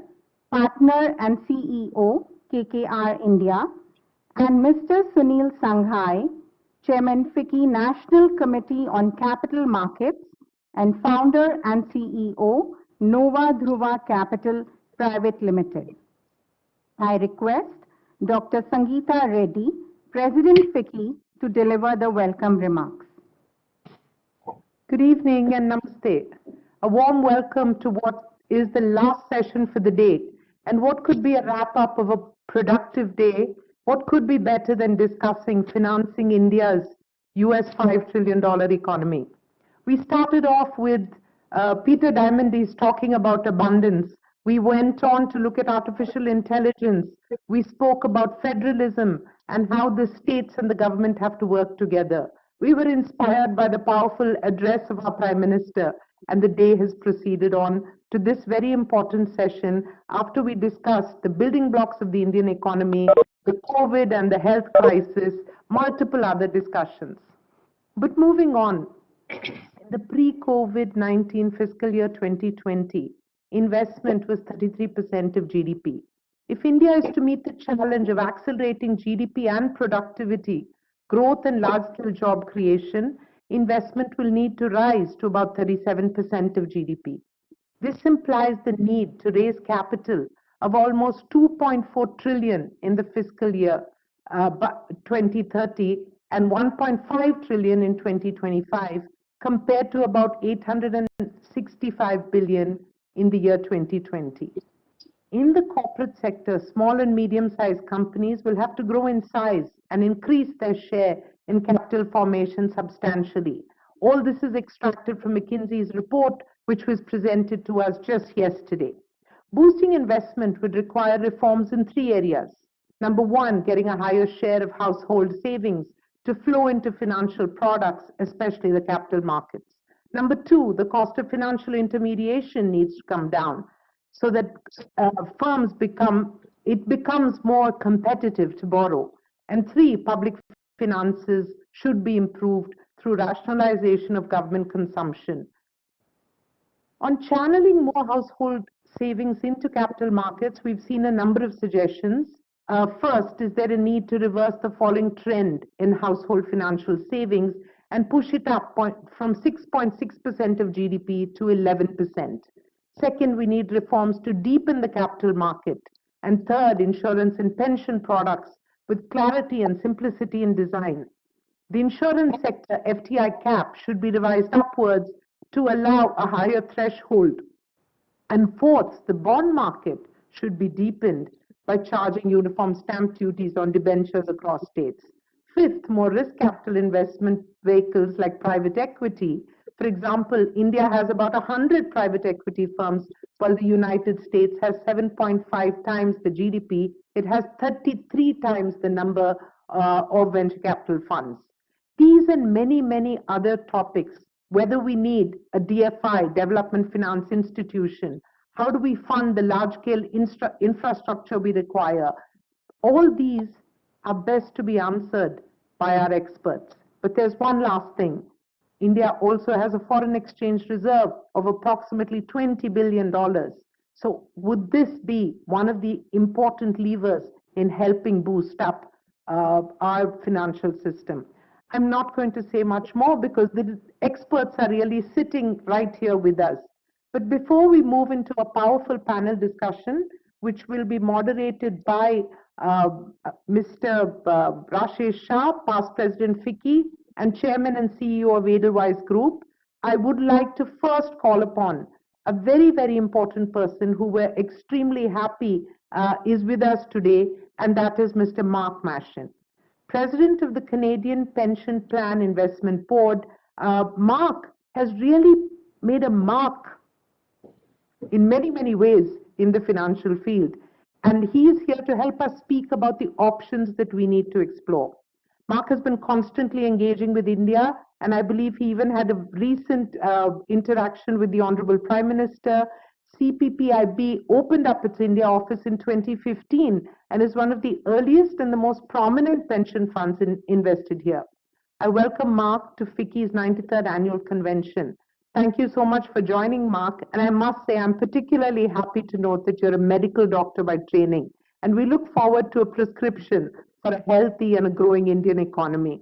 Partner and CEO, KKR India, and Mr. Sunil Sanghai, Chairman FICCI National Committee on Capital Markets and Founder and CEO, Nova Dhruva Capital Private Limited. I request Dr. Sangeeta Reddy, President FICCI, to deliver the welcome remarks. Good evening and namaste. A warm welcome to what is the last session for the day and what could be a wrap up of a productive day. What could be better than discussing financing India's US $5 trillion economy? We started off with Peter Diamandis talking about abundance. We went on to look at artificial intelligence. We spoke about federalism and how the states and the government have to work together. We were inspired by the powerful address of our Prime Minister, and the day has proceeded on to this very important session after we discussed the building blocks of the Indian economy, the COVID and the health crisis, multiple other discussions. But moving on, in the pre-COVID-19 fiscal year 2020, investment was 33% of GDP. If India is to meet the challenge of accelerating GDP and productivity, growth and large-scale job creation, investment will need to rise to about 37% of GDP. This implies the need to raise capital of almost 2.4 trillion in the fiscal year 2030 and 1.5 trillion in 2025 compared to about 865 billion in the year 2020. In the corporate sector, small and medium-sized companies will have to grow in size and increase their share in capital formation substantially. All this is extracted from McKinsey's report, which was presented to us just yesterday. Boosting investment would require reforms in 3 areas. Number 1, getting a higher share of household savings to flow into financial products, especially the capital markets. Number 2, the cost of financial intermediation needs to come down so that it becomes more competitive to borrow. And 3, public finances should be improved through rationalization of government consumption. On channeling more household savings into capital markets, we've seen a number of suggestions. First, is there a need to reverse the falling trend in household financial savings and push it up from 6.6% of GDP to 11%? Second, we need reforms to deepen the capital market. And third, insurance and pension products with clarity and simplicity in design. The insurance sector FTI cap should be revised upwards to allow a higher threshold. And fourth, the bond market should be deepened by charging uniform stamp duties on debentures across states. Fifth, more risk capital investment vehicles like private equity. For example, India has about 100 private equity firms, while the United States has 7.5 times the GDP. It has 33 times the number of venture capital funds. These and many, many other topics, whether we need a DFI, Development Finance Institution, how do we fund the large-scale infrastructure we require, all these are best to be answered by our experts. But there's one last thing. India also has a foreign exchange reserve of approximately $20 billion. So would this be one of the important levers in helping boost up our financial system? I'm not going to say much more because the experts are really sitting right here with us. But before we move into a powerful panel discussion, which will be moderated by Mr. Rashesh Shah, past President FICCI and Chairman and CEO of Edelweiss Group, I would like to first call upon a very, very important person who we're extremely happy is with us today, and that is Mr. Mark Mashin, President of the Canadian Pension Plan Investment Board. Mark has really made a mark in many, many ways in the financial field. And he is here to help us speak about the options that we need to explore. Mark has been constantly engaging with India, and I believe he even had a recent interaction with the Honorable Prime Minister. CPPIB opened up its India office in 2015 and is one of the earliest and the most prominent pension funds invested here. I welcome Mark to FICCI's 93rd Annual Convention. Thank you so much for joining, Mark. And I must say, I'm particularly happy to note that you're a medical doctor by training. And we look forward to a prescription for a healthy and a growing Indian economy.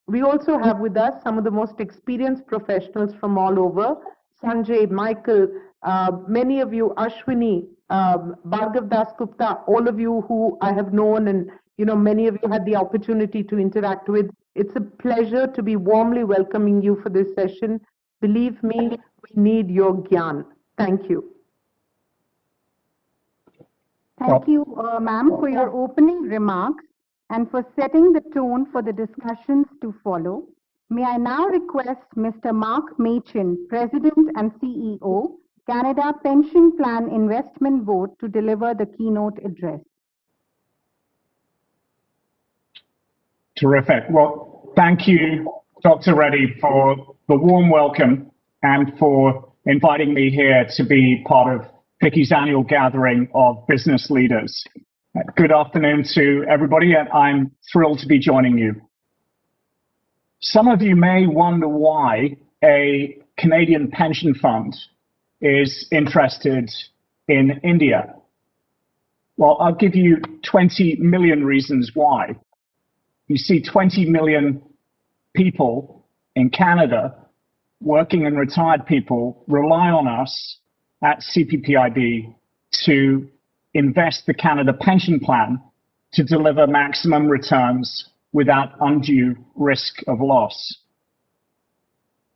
We also have with us some of the most experienced professionals from all over. Sanjay, Michael, many of you, Ashwini, Bhargav Das Gupta, all of you who I have known and many of you had the opportunity to interact with. It's a pleasure to be warmly welcoming you for this session. Believe me, we need your gyan. Thank you. Thank you, ma'am, for your opening remarks and for setting the tone for the discussions to follow. May I now request Mr. Mark Machin, President and CEO, Canada Pension Plan Investment Board, to deliver the keynote address. Terrific. Well, thank you, Dr. Reddy, for the warm welcome and for inviting me here to be part of FICCI's annual gathering of business leaders. Good afternoon to everybody, and I'm thrilled to be joining you. Some of you may wonder why a Canadian pension fund is interested in India. Well, I'll give you 20 million reasons why. You see 20 million people in Canada, working and retired people rely on us at CPPIB to invest the Canada Pension Plan to deliver maximum returns without undue risk of loss.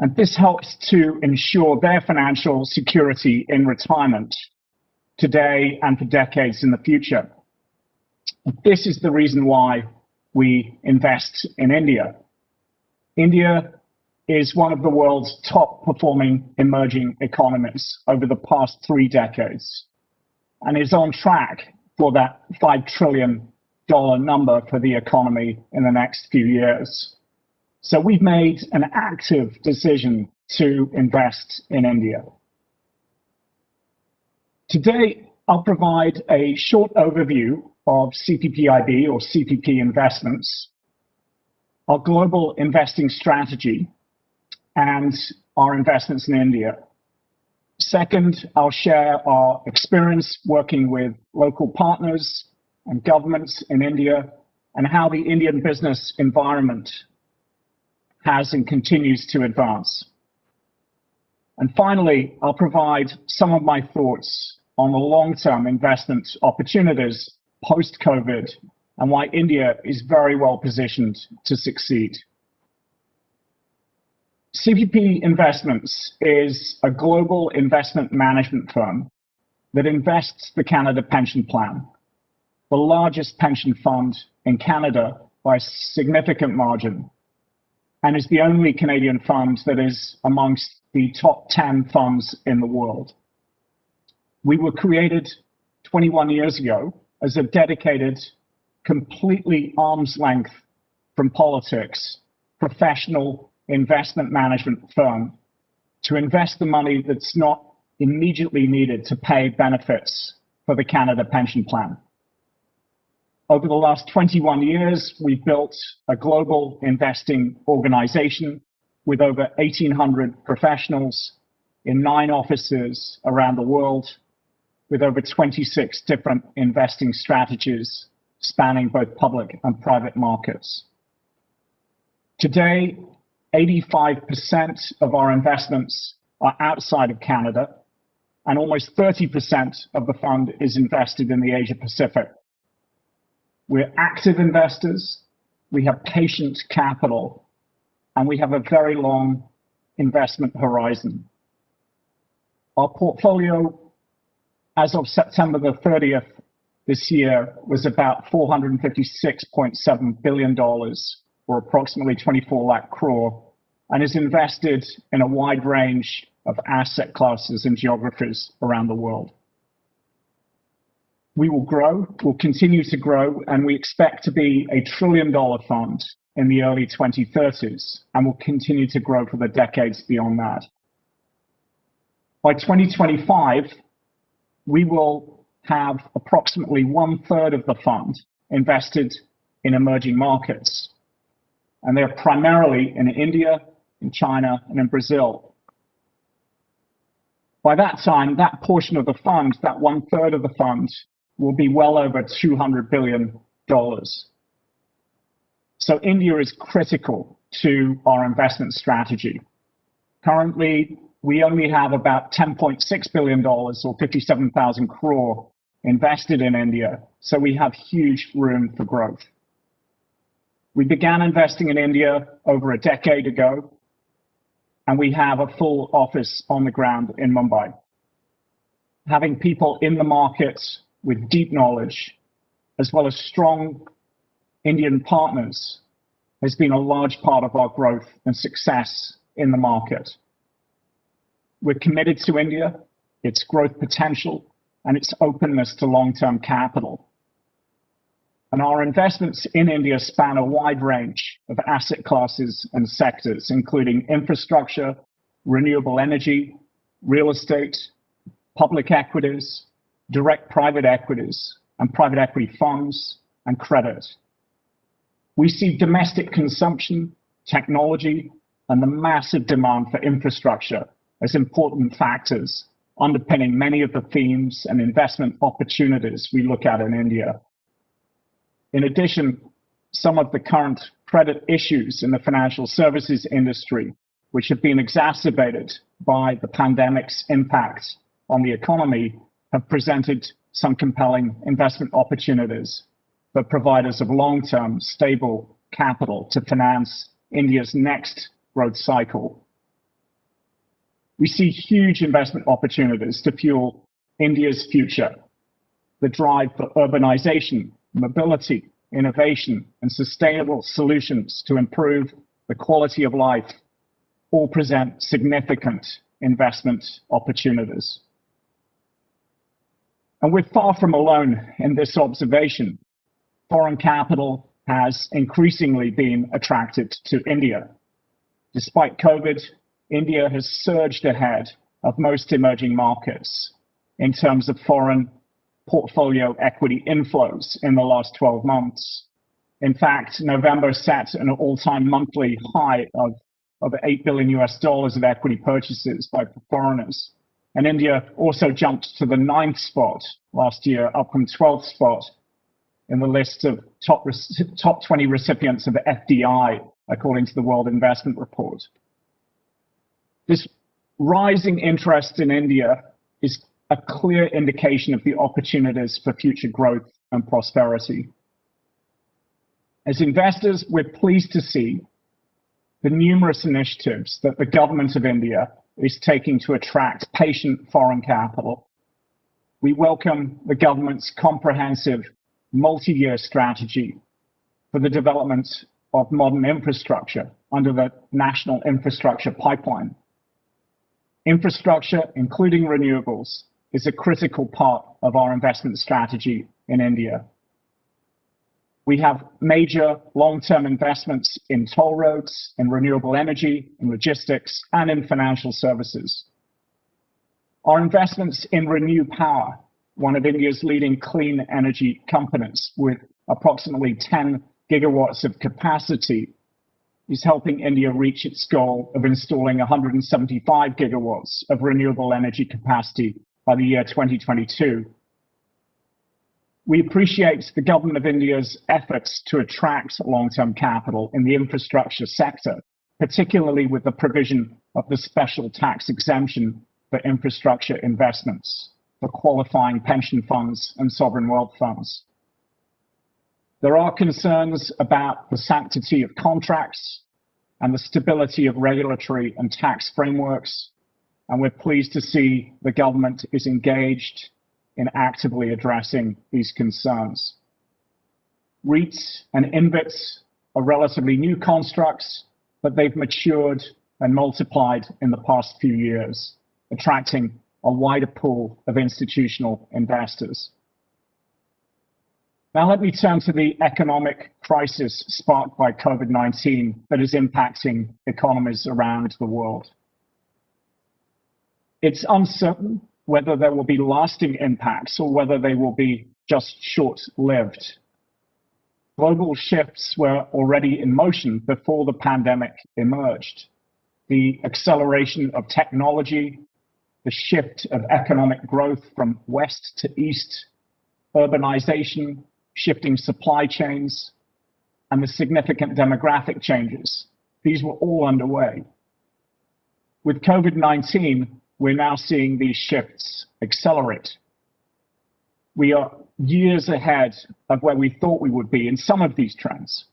And this helps to ensure their financial security in retirement today and for decades in the future. This is the reason why we invest in India. India is one of the world's top performing emerging economies over the past 3 decades and is on track for that $5 trillion number for the economy in the next few years. So we've made an active decision to invest in India. Today, I'll provide a short overview of CPPIB or CPP investments, our global investing strategy, and our investments in India. Second, I'll share our experience working with local partners and governments in India and how the Indian business environment has and continues to advance. And finally, I'll provide some of my thoughts on the long-term investment opportunities post-COVID and why India is very well positioned to succeed. CPP Investments is a global investment management firm that invests the Canada Pension Plan, the largest pension fund in Canada by a significant margin, and is the only Canadian fund that is amongst the top 10 funds in the world. We were created 21 years ago as a dedicated, completely arm's length from politics, professional investment management firm to invest the money that's not immediately needed to pay benefits for the Canada Pension Plan. Over the last 21 years, we've built a global investing organization with over 1,800 professionals in 9 offices around the world, with over 26 different investing strategies spanning both public and private markets. Today, 85% of our investments are outside of Canada, and almost 30% of the fund is invested in the Asia Pacific. We're active investors, we have patient capital, and we have a very long investment horizon. Our portfolio, as of September the 30th this year, was about $456.7 billion, or approximately 24 lakh crore, and is invested in a wide range of asset classes and geographies around the world. We will grow, we'll continue to grow, and we expect to be a $1 trillion fund in the early 2030s, and will continue to grow for the decades beyond that. By 2025, we will have approximately 1/3 of the fund invested in emerging markets, and they're primarily in India, in China, and in Brazil. By that time, that portion of the fund, that 1/3 of the fund, will be well over $200 billion. So India is critical to our investment strategy. Currently, we only have about $10.6 billion, or 57,000 crore, invested in India, so we have huge room for growth. We began investing in India over a decade ago, and we have a full office on the ground in Mumbai. Having people in the market with deep knowledge, as well as strong Indian partners, has been a large part of our growth and success in the market. We're committed to India, its growth potential, and its openness to long-term capital. And our investments in India span a wide range of asset classes and sectors, including infrastructure, renewable energy, real estate, public equities, direct private equities, and private equity funds, and credit. We see domestic consumption, technology, and the massive demand for infrastructure as important factors underpinning many of the themes and investment opportunities we look at in India. In addition, some of the current credit issues in the financial services industry, which have been exacerbated by the pandemic's impact on the economy, have presented some compelling investment opportunities for providers of long-term, stable capital to finance India's next growth cycle. We see huge investment opportunities to fuel India's future. The drive for urbanization, mobility, innovation, and sustainable solutions to improve the quality of life all present significant investment opportunities. And we're far from alone in this observation. Foreign capital has increasingly been attracted to India. Despite COVID, India has surged ahead of most emerging markets in terms of foreign portfolio equity inflows in the last 12 months. In fact, November set an all-time monthly high of $8 billion of equity purchases by foreigners. And India also jumped to the 9th spot last year, up from 12th spot in the list of top 20 recipients of FDI, according to the World Investment Report. This rising interest in India is a clear indication of the opportunities for future growth and prosperity. As investors, we're pleased to see the numerous initiatives that the government of India is taking to attract patient foreign capital. We welcome the government's comprehensive multi-year strategy for the development of modern infrastructure under the National Infrastructure Pipeline. Infrastructure, including renewables, is a critical part of our investment strategy in India. We have major long-term investments in toll roads, in renewable energy, in logistics, and in financial services. Our investments in Renew Power, one of India's leading clean energy companies with approximately 10 gigawatts of capacity, is helping India reach its goal of installing 175 gigawatts of renewable energy capacity by the year 2022. We appreciate the government of India's efforts to attract long-term capital in the infrastructure sector, particularly with the provision of the special tax exemption for infrastructure investments for qualifying pension funds and sovereign wealth funds. There are concerns about the sanctity of contracts and the stability of regulatory and tax frameworks, and we're pleased to see the government is engaged in actively addressing these concerns. REITs and InvITs are relatively new constructs, but they've matured and multiplied in the past few years, attracting a wider pool of institutional investors. Now let me turn to the economic crisis sparked by COVID-19 that is impacting economies around the world. It's uncertain whether there will be lasting impacts or whether they will be just short-lived. Global shifts were already in motion before the pandemic emerged. The acceleration of technology, the shift of economic growth from west to east, urbanization, shifting supply chains, and the significant demographic changes. These were all underway. With COVID-19, we're now seeing these shifts accelerate. We are years ahead of where we thought we would be in some of these trends.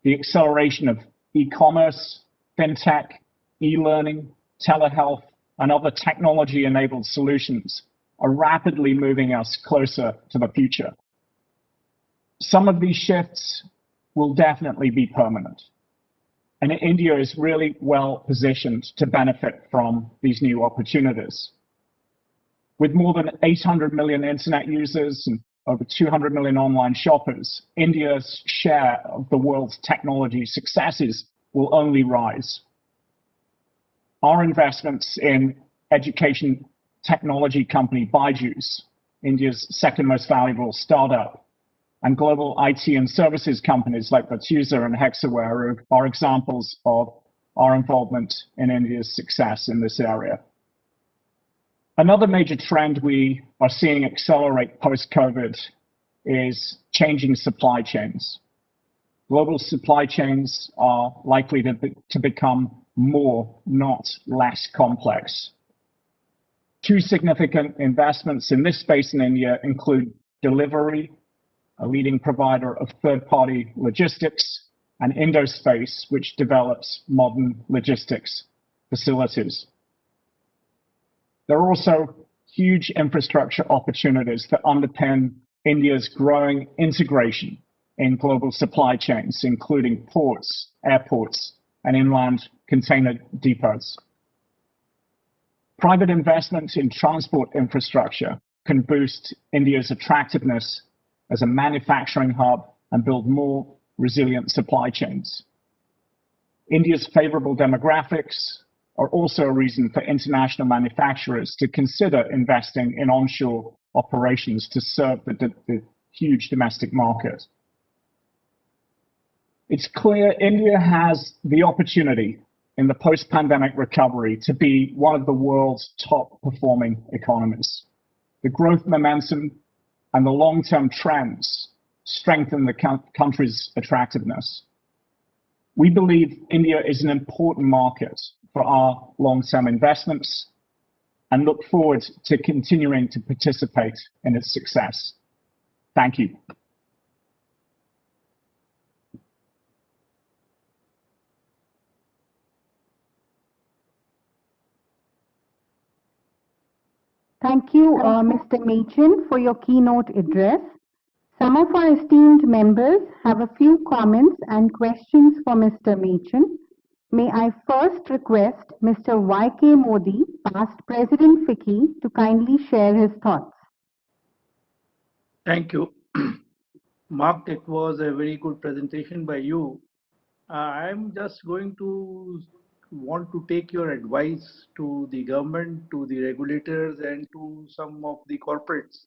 The acceleration of e-commerce, fintech, e-learning, telehealth, and other technology-enabled solutions are rapidly moving us closer to the future. Some of these shifts will definitely be permanent. And India is really well positioned to benefit from these new opportunities. With more than 800 million internet users and over 200 million online shoppers, India's share of the world's technology successes will only rise. Our investments in education technology company Byju's, India's second most valuable startup, and global IT and services companies like Virtusa and Hexaware are examples of our involvement in India's success in this area. Another major trend we are seeing accelerate post-COVID is changing supply chains. global supply chains are likely to become more, not less complex. Two significant investments in this space in India include Delivery, a leading provider of third-party logistics, and Indospace, which develops modern logistics facilities. There are also huge infrastructure opportunities that underpin India's growing integration in global supply chains, including ports, airports, and inland container depots. Private investment in transport infrastructure can boost India's attractiveness as a manufacturing hub and build more resilient supply chains. India's favorable demographics are also a reason for international manufacturers to consider investing in onshore operations to serve the huge domestic market. It's clear India has the opportunity in the post-pandemic recovery to be one of the world's top performing economies. The growth momentum and the long-term trends strengthen the country's attractiveness. We believe India is an important market for our long-term investments and look forward to continuing to participate in its success. Thank you. Thank you, Mr. Machin, for your keynote address. Some of our esteemed members have a few comments and questions for Mr. Machin. May I first request Mr. Y.K. Modi, past President FICCI, to kindly share his thoughts. Thank you. Mark, it was a very good presentation by you. I'm just going to want to take your advice to the government, to the regulators, and to some of the corporates,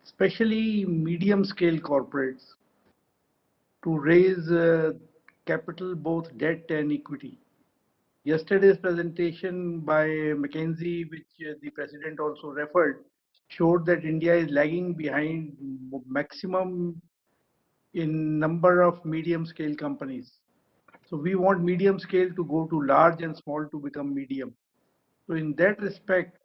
especially medium-scale corporates, to raise capital, both debt and equity. Yesterday's presentation by McKinsey, which the President also referred, showed that India is lagging behind maximum in number of medium-scale companies. So we want medium scale to go to large and small to become medium. So in that respect,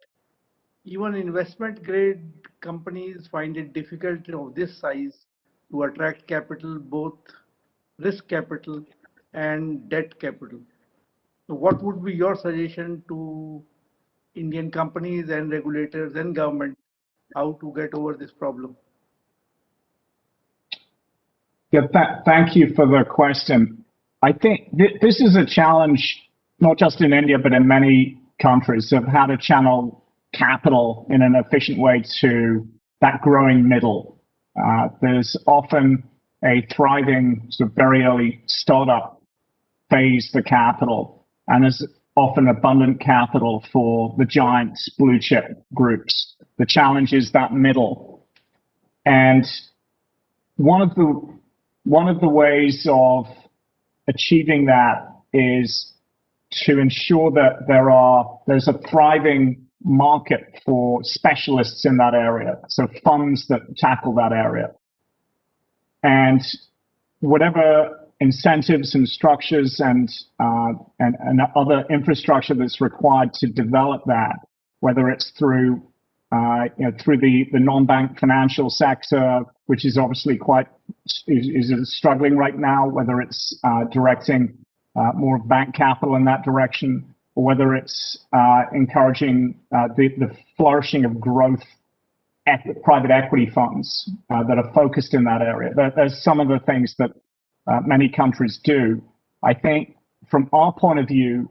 even investment grade companies find it difficult of this size to attract capital, both risk capital and debt capital. So what would be your suggestion to Indian companies and regulators and government how to get over this problem? Yeah, thank you for the question. I think this is a challenge, not just in India, but in many countries, of how to channel capital in an efficient way to that growing middle. There's often a thriving, sort of very early startup phase for capital, and there's often abundant capital for the giant blue chip groups. The challenge is that middle. And one of the ways of achieving that is to ensure that there's a thriving market for specialists in that area, so funds that tackle that area. And whatever incentives and structures and other infrastructure that's required to develop that, whether it's through through the non-bank financial sector, which is obviously is struggling right now, whether it's directing more bank capital in that direction, or whether it's encouraging the flourishing of growth private equity funds that are focused in that area. There's some of the things that many countries do. I think from our point of view,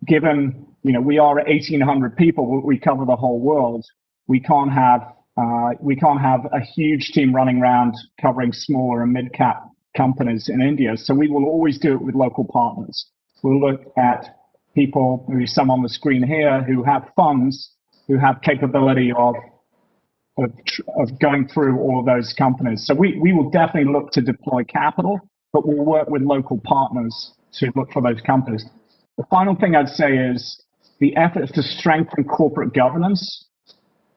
given we are 1,800 people, we cover the whole world. We can't have a huge team running around covering smaller and mid-cap companies in India. So we will always do it with local partners. We'll look at people, maybe some on the screen here, who have funds, who have capability of going through all of those companies. So we will definitely look to deploy capital, but we'll work with local partners to look for those companies. The final thing I'd say is the efforts to strengthen corporate governance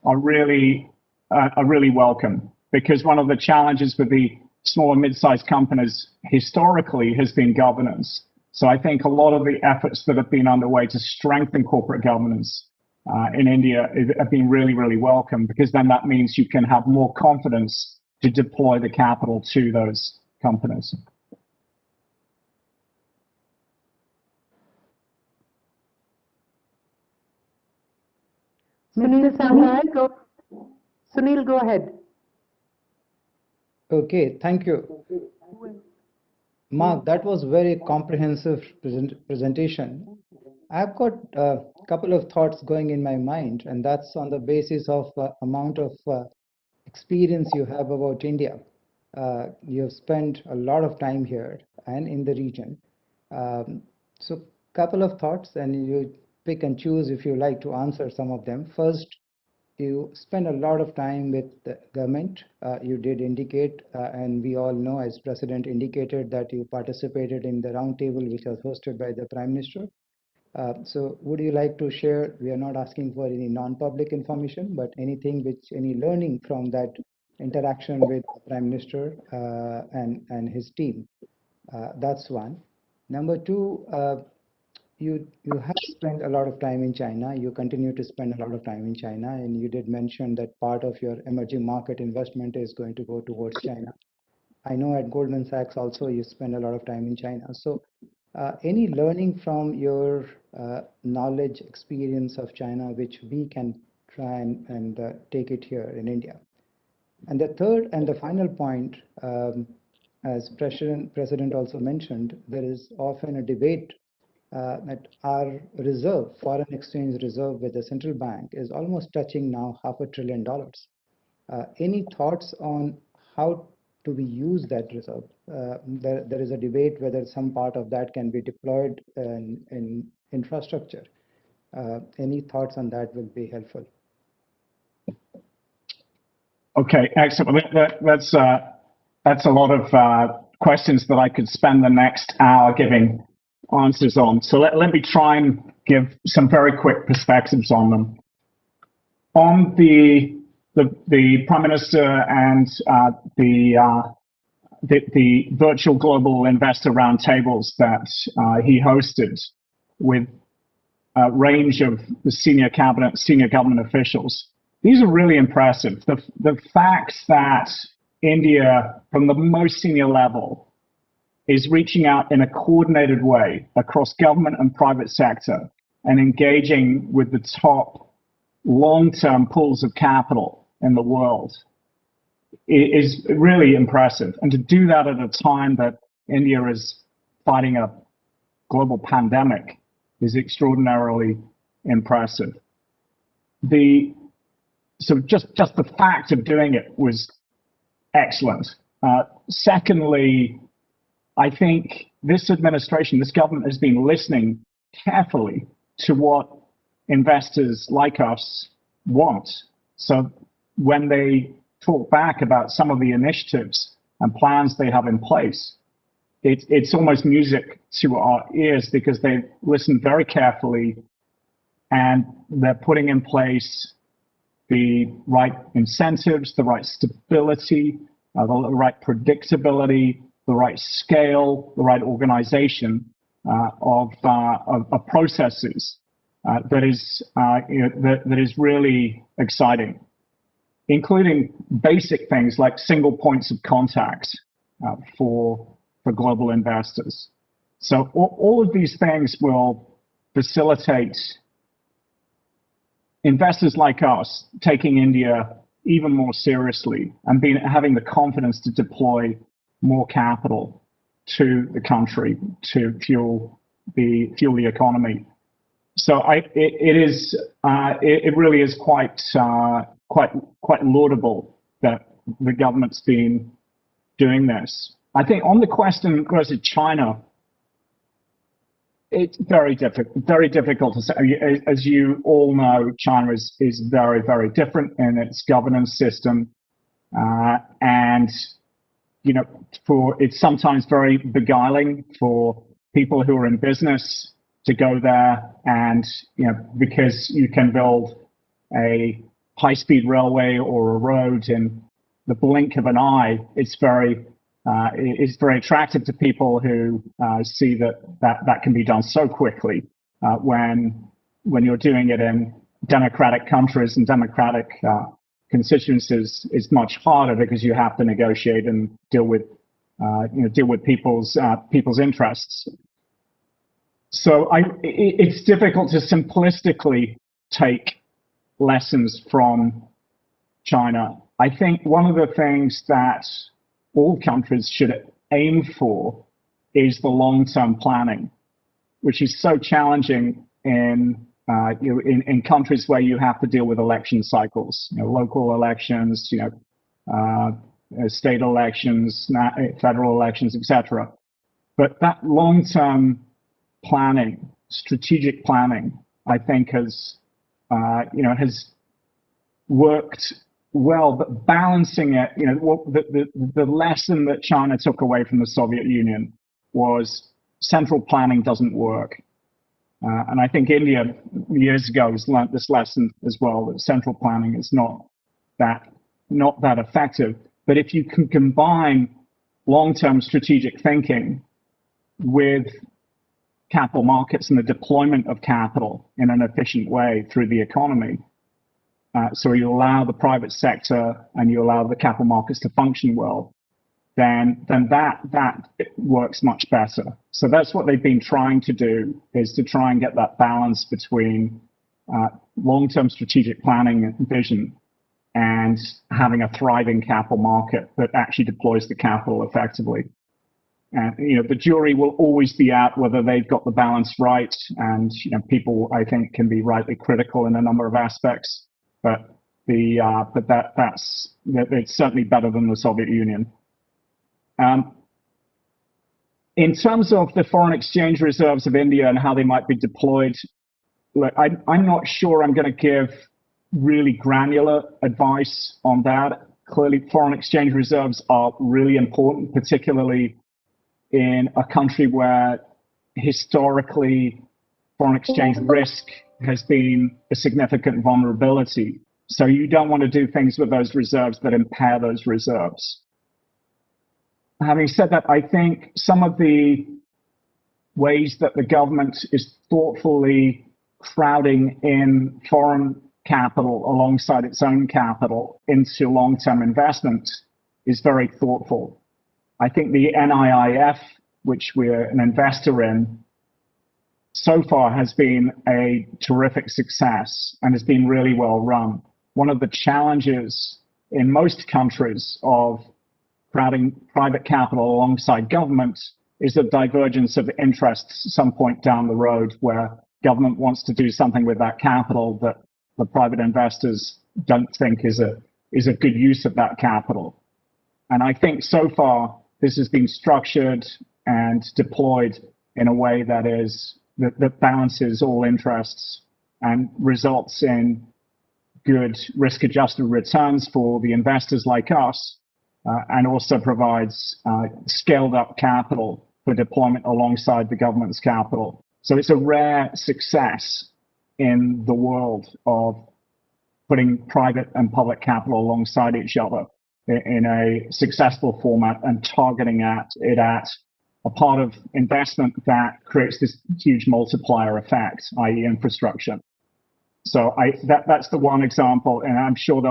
are really welcome, because one of the challenges with the small and mid-sized companies historically has been governance. So I think a lot of the efforts that have been underway to strengthen corporate governance in India have been really, really welcome, because then that means you can have more confidence to deploy the capital to those companies. Sunil Sanghai, Sunil, go ahead. Okay, thank you. Mark, that was very comprehensive presentation. I've got a couple of thoughts going in my mind, and that's on the basis of amount of experience you have about India. You have spent a lot of time here and in the region. So couple of thoughts, and you pick and choose if you like to answer some of them. First, you spend a lot of time with the government. You did indicate, and we all know, as President indicated, that you participated in the roundtable which was hosted by the Prime Minister. So would you like to share? We are not asking for any non-public information, but anything any learning from that interaction with the Prime Minister and his team. That's one. Number two, you have spent a lot of time in China. You continue to spend a lot of time in China, and you did mention that part of your emerging market investment is going to go towards China. I know at Goldman Sachs also you spend a lot of time in China. So any learning from your knowledge, experience of China, which we can try and take it here in India? And the third and the final point, as President also mentioned, there is often a debate that our reserve, foreign exchange reserve with the central bank, is almost touching now $500 billion. Any thoughts on how do we use that reserve? There is a debate whether some part of that can be deployed in infrastructure. Any thoughts on that will be helpful. Okay, excellent. That's a lot of questions that I could spend the next hour giving answers on. So let me try and give some very quick perspectives on them. On the Prime Minister and the virtual global investor roundtables that he hosted with a range of the senior cabinet, senior government officials, these are really impressive. The fact that India, from the most senior level, is reaching out in a coordinated way across government and private sector and engaging with the top long-term pools of capital in the world is really impressive. And to do that at a time that India is fighting a global pandemic is extraordinarily impressive. So just the fact of doing it was excellent. Secondly, I think this administration, this government has been listening carefully to what investors like us want. So when they talk back about some of the initiatives and plans they have in place, it's almost music to our ears, because they listen very carefully and they're putting in place the right incentives, the right stability, the right predictability, the right scale, the right organization of processes that is really exciting, including basic things like single points of contact for global investors. So all of these things will facilitate investors like us taking India even more seriously and having the confidence to deploy more capital to the country to fuel the economy. So it really is quite laudable that the government's been doing this. I think on the question versus China, it's very difficult to say. As you all know, China is very, very different in its governance system, and it's sometimes very beguiling for people who are in business to go there, and because you can build a high-speed railway or a road in the blink of an eye, it's very is very attractive to people who see that can be done so quickly when you're doing it in democratic countries and democratic constituencies. Is much harder because you have to negotiate and deal with people's interests. So it's difficult to simplistically take lessons from China. I think one of the things that all countries should aim for is the long-term planning, which is so challenging in countries where you have to deal with election cycles, local elections, state elections, federal elections, etc. But that long-term planning, strategic planning, I think has worked well, but balancing it, the lesson that China took away from the Soviet Union was central planning doesn't work. And I think India years ago has learned this lesson as well, that central planning is not that effective. But if you can combine long-term strategic thinking with capital markets and the deployment of capital in an efficient way through the economy, so you allow the private sector and you allow the capital markets to function well, then that works much better. So that's what they've been trying to do, is to try and get that balance between long-term strategic planning and vision and having a thriving capital market that actually deploys the capital effectively. And the jury will always be out whether they've got the balance right, and people, I think, can be rightly critical in a number of aspects. But it's certainly better than the Soviet Union. In terms of the foreign exchange reserves of India and how they might be deployed, look, I'm not sure I'm going to give really granular advice on that. Clearly, foreign exchange reserves are really important, particularly in a country where historically foreign exchange risk has been a significant vulnerability. So you don't want to do things with those reserves that impair those reserves. Having said that, I think some of the ways that the government is thoughtfully crowding in foreign capital alongside its own capital into long-term investment is very thoughtful. I think the NIIF, which we're an investor in, so far has been a terrific success and has been really well run. One of the challenges in most countries of crowding private capital alongside government is the divergence of interests at some point down the road, where government wants to do something with that capital that the private investors don't think is a good use of that capital. And I think so far this has been structured and deployed in a way that balances all interests and results in good risk-adjusted returns for the investors like us, and also provides scaled-up capital for deployment alongside the government's capital. So it's a rare success in the world of putting private and public capital alongside each other in a successful format and targeting it at a part of investment that creates this huge multiplier effect, i.e. infrastructure. So that's the one example, and I'm sure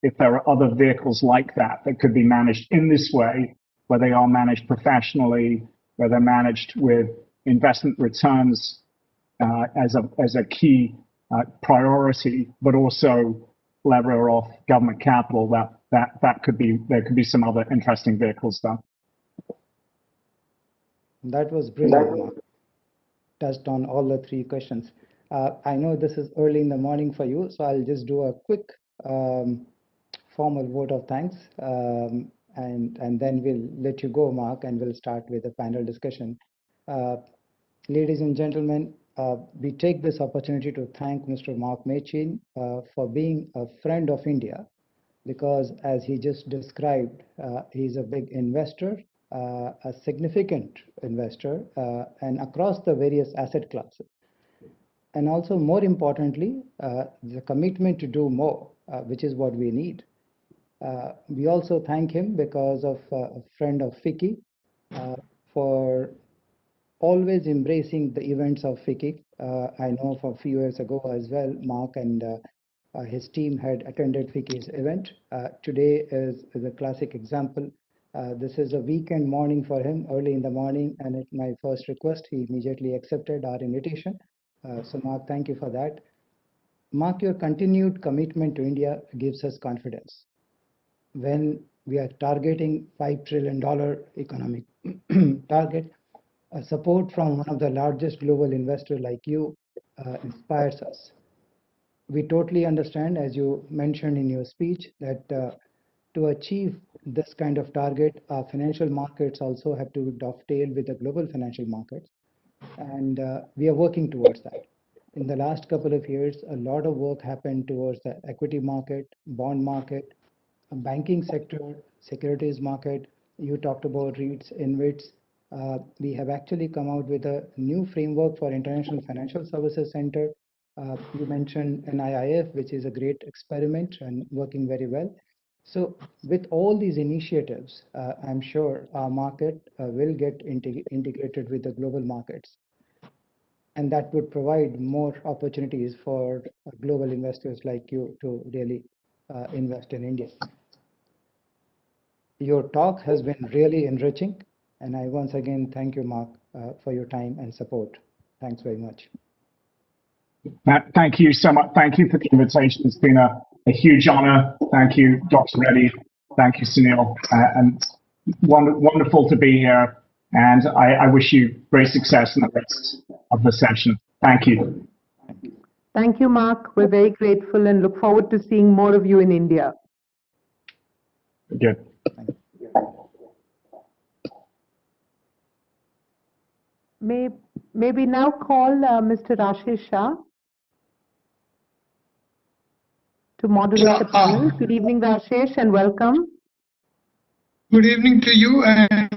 if there are other vehicles like that could be managed in this way, where they are managed professionally, where they're managed with investment returns as a key priority, but also lever off government capital, there could be some other interesting vehicles there. That was brilliant, Mark. Touched on all the three questions. I know this is early in the morning for you, so I'll just do a quick formal vote of thanks, and then we'll let you go, Mark, and we'll start with a panel discussion. Ladies and gentlemen, we take this opportunity to thank Mr. Mark Machin for being a friend of India, because as he just described, he's a big investor, a significant investor, and across the various asset classes. And also, more importantly, the commitment to do more, which is what we need. We also thank him because of a friend of FICCI for always embracing the events of FICCI. I know for a few years ago as well, Mark and his team had attended FICCI's event. Today is a classic example. This is a weekend morning for him, early in the morning, and at my first request, he immediately accepted our invitation. So Mark, thank you for that. Mark, your continued commitment to India gives us confidence. When we are targeting $5 trillion economic target, support from one of the largest global investors like you inspires us. We totally understand, as you mentioned in your speech, that to achieve this kind of target, our financial markets also have to dovetail with the global financial markets. And we are working towards that. In the last couple of years, a lot of work happened towards the equity market, bond market, banking sector, securities market. You talked about REITs, InvITs. We have actually come out with a new framework for International Financial Services Center. You mentioned NIIF, which is a great experiment and working very well. So with all these initiatives, I'm sure our market will get integrated with the global markets. And that would provide more opportunities for global investors like you to really invest in India. Your talk has been really enriching, and I once again thank you, Mark, for your time and support. Thanks very much. Thank you so much. Thank you for the invitation. It's been a huge honor. Thank you, Dr. Reddy. Thank you, Sunil. And wonderful to be here. And I wish you great success in the rest of the session. Thank you. Thank you, Mark. We're very grateful and look forward to seeing more of you in India. Good. May we now call Mr. Rashesh Shah to moderate the panel. Good evening, Rashesh, and welcome. Good evening to you, and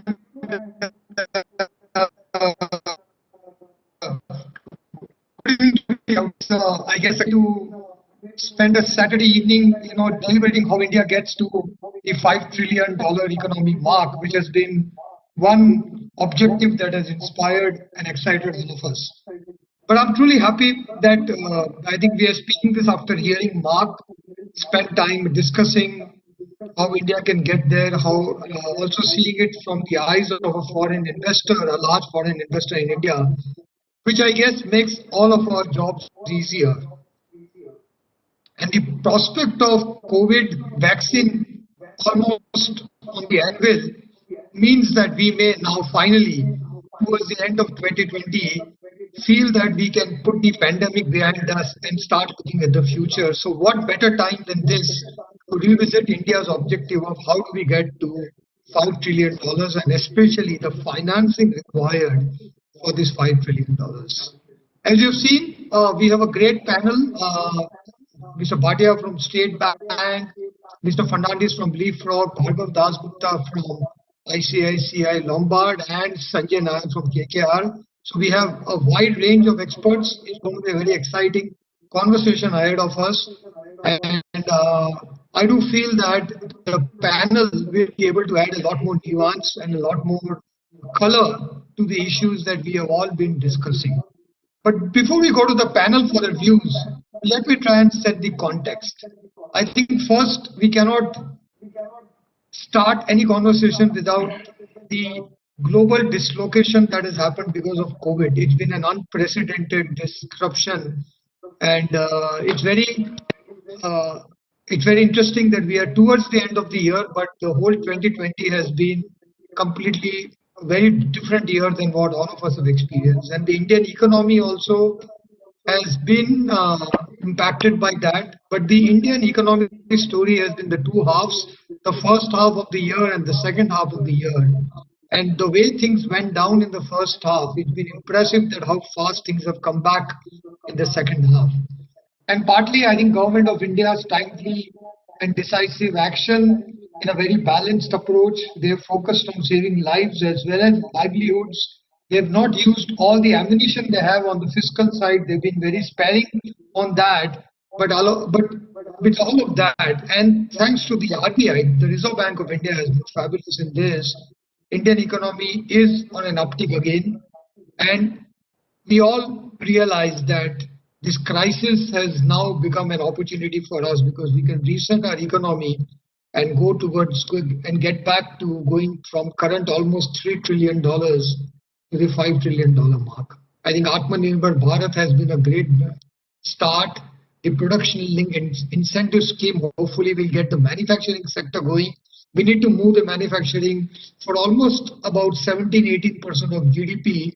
I guess to spend a Saturday evening, deliberating how India gets to the $5 trillion economic mark, which has been one objective that has inspired and excited all of us. But I'm truly happy that I think we are speaking this after hearing Mark spend time discussing how India can get there, how also seeing it from the eyes of a foreign investor, a large foreign investor in India, which I guess makes all of our jobs easier. And the prospect of COVID vaccine almost on the anvil means that we may now finally, towards the end of 2020, feel that we can put the pandemic behind us and start looking at the future. So what better time than this to revisit India's objective of how do we get to $5 trillion and especially the financing required for this $5 trillion. As you've seen, we have a great panel. Mr. Bhatia from State Bank, Mr. Fernandez from Leapfrog, Bhargav Dasgupta from ICICI Lombard, and Sanjay Nayak from KKR. So we have a wide range of experts. It's going to be a very exciting conversation ahead of us. And I do feel that the panel will be able to add a lot more nuance and a lot more color to the issues that we have all been discussing. But before we go to the panel for their views, let me try and set the context. I think first we cannot start any conversation without the global dislocation that has happened because of COVID. It's been an unprecedented disruption, and it's very interesting that we are towards the end of the year, but the whole 2020 has been completely a very different year than what all of us have experienced. And the Indian economy also has been impacted by that. But the Indian economic story has been the two halves, the first half of the year and the second half of the year. And the way things went down in the first half, it's been impressive that how fast things have come back in the second half. And partly, I think Government of India's timely and decisive action in a very balanced approach. They have focused on saving lives as well as livelihoods. They have not used all the ammunition they have on the fiscal side. They've been very sparing on that. but with all of that, and thanks to the RBI, the Reserve Bank of India has been fabulous in this. Indian economy is on an uptick again, and we all realize that this crisis has now become an opportunity for us because we can reset our economy and go towards and get back to going from current almost $3 trillion to the $5 trillion mark. I think Atmanirbhar Bharat has been a great start. The production link incentive scheme hopefully will get the manufacturing sector going. We need to move the manufacturing for almost about 17-18% of GDP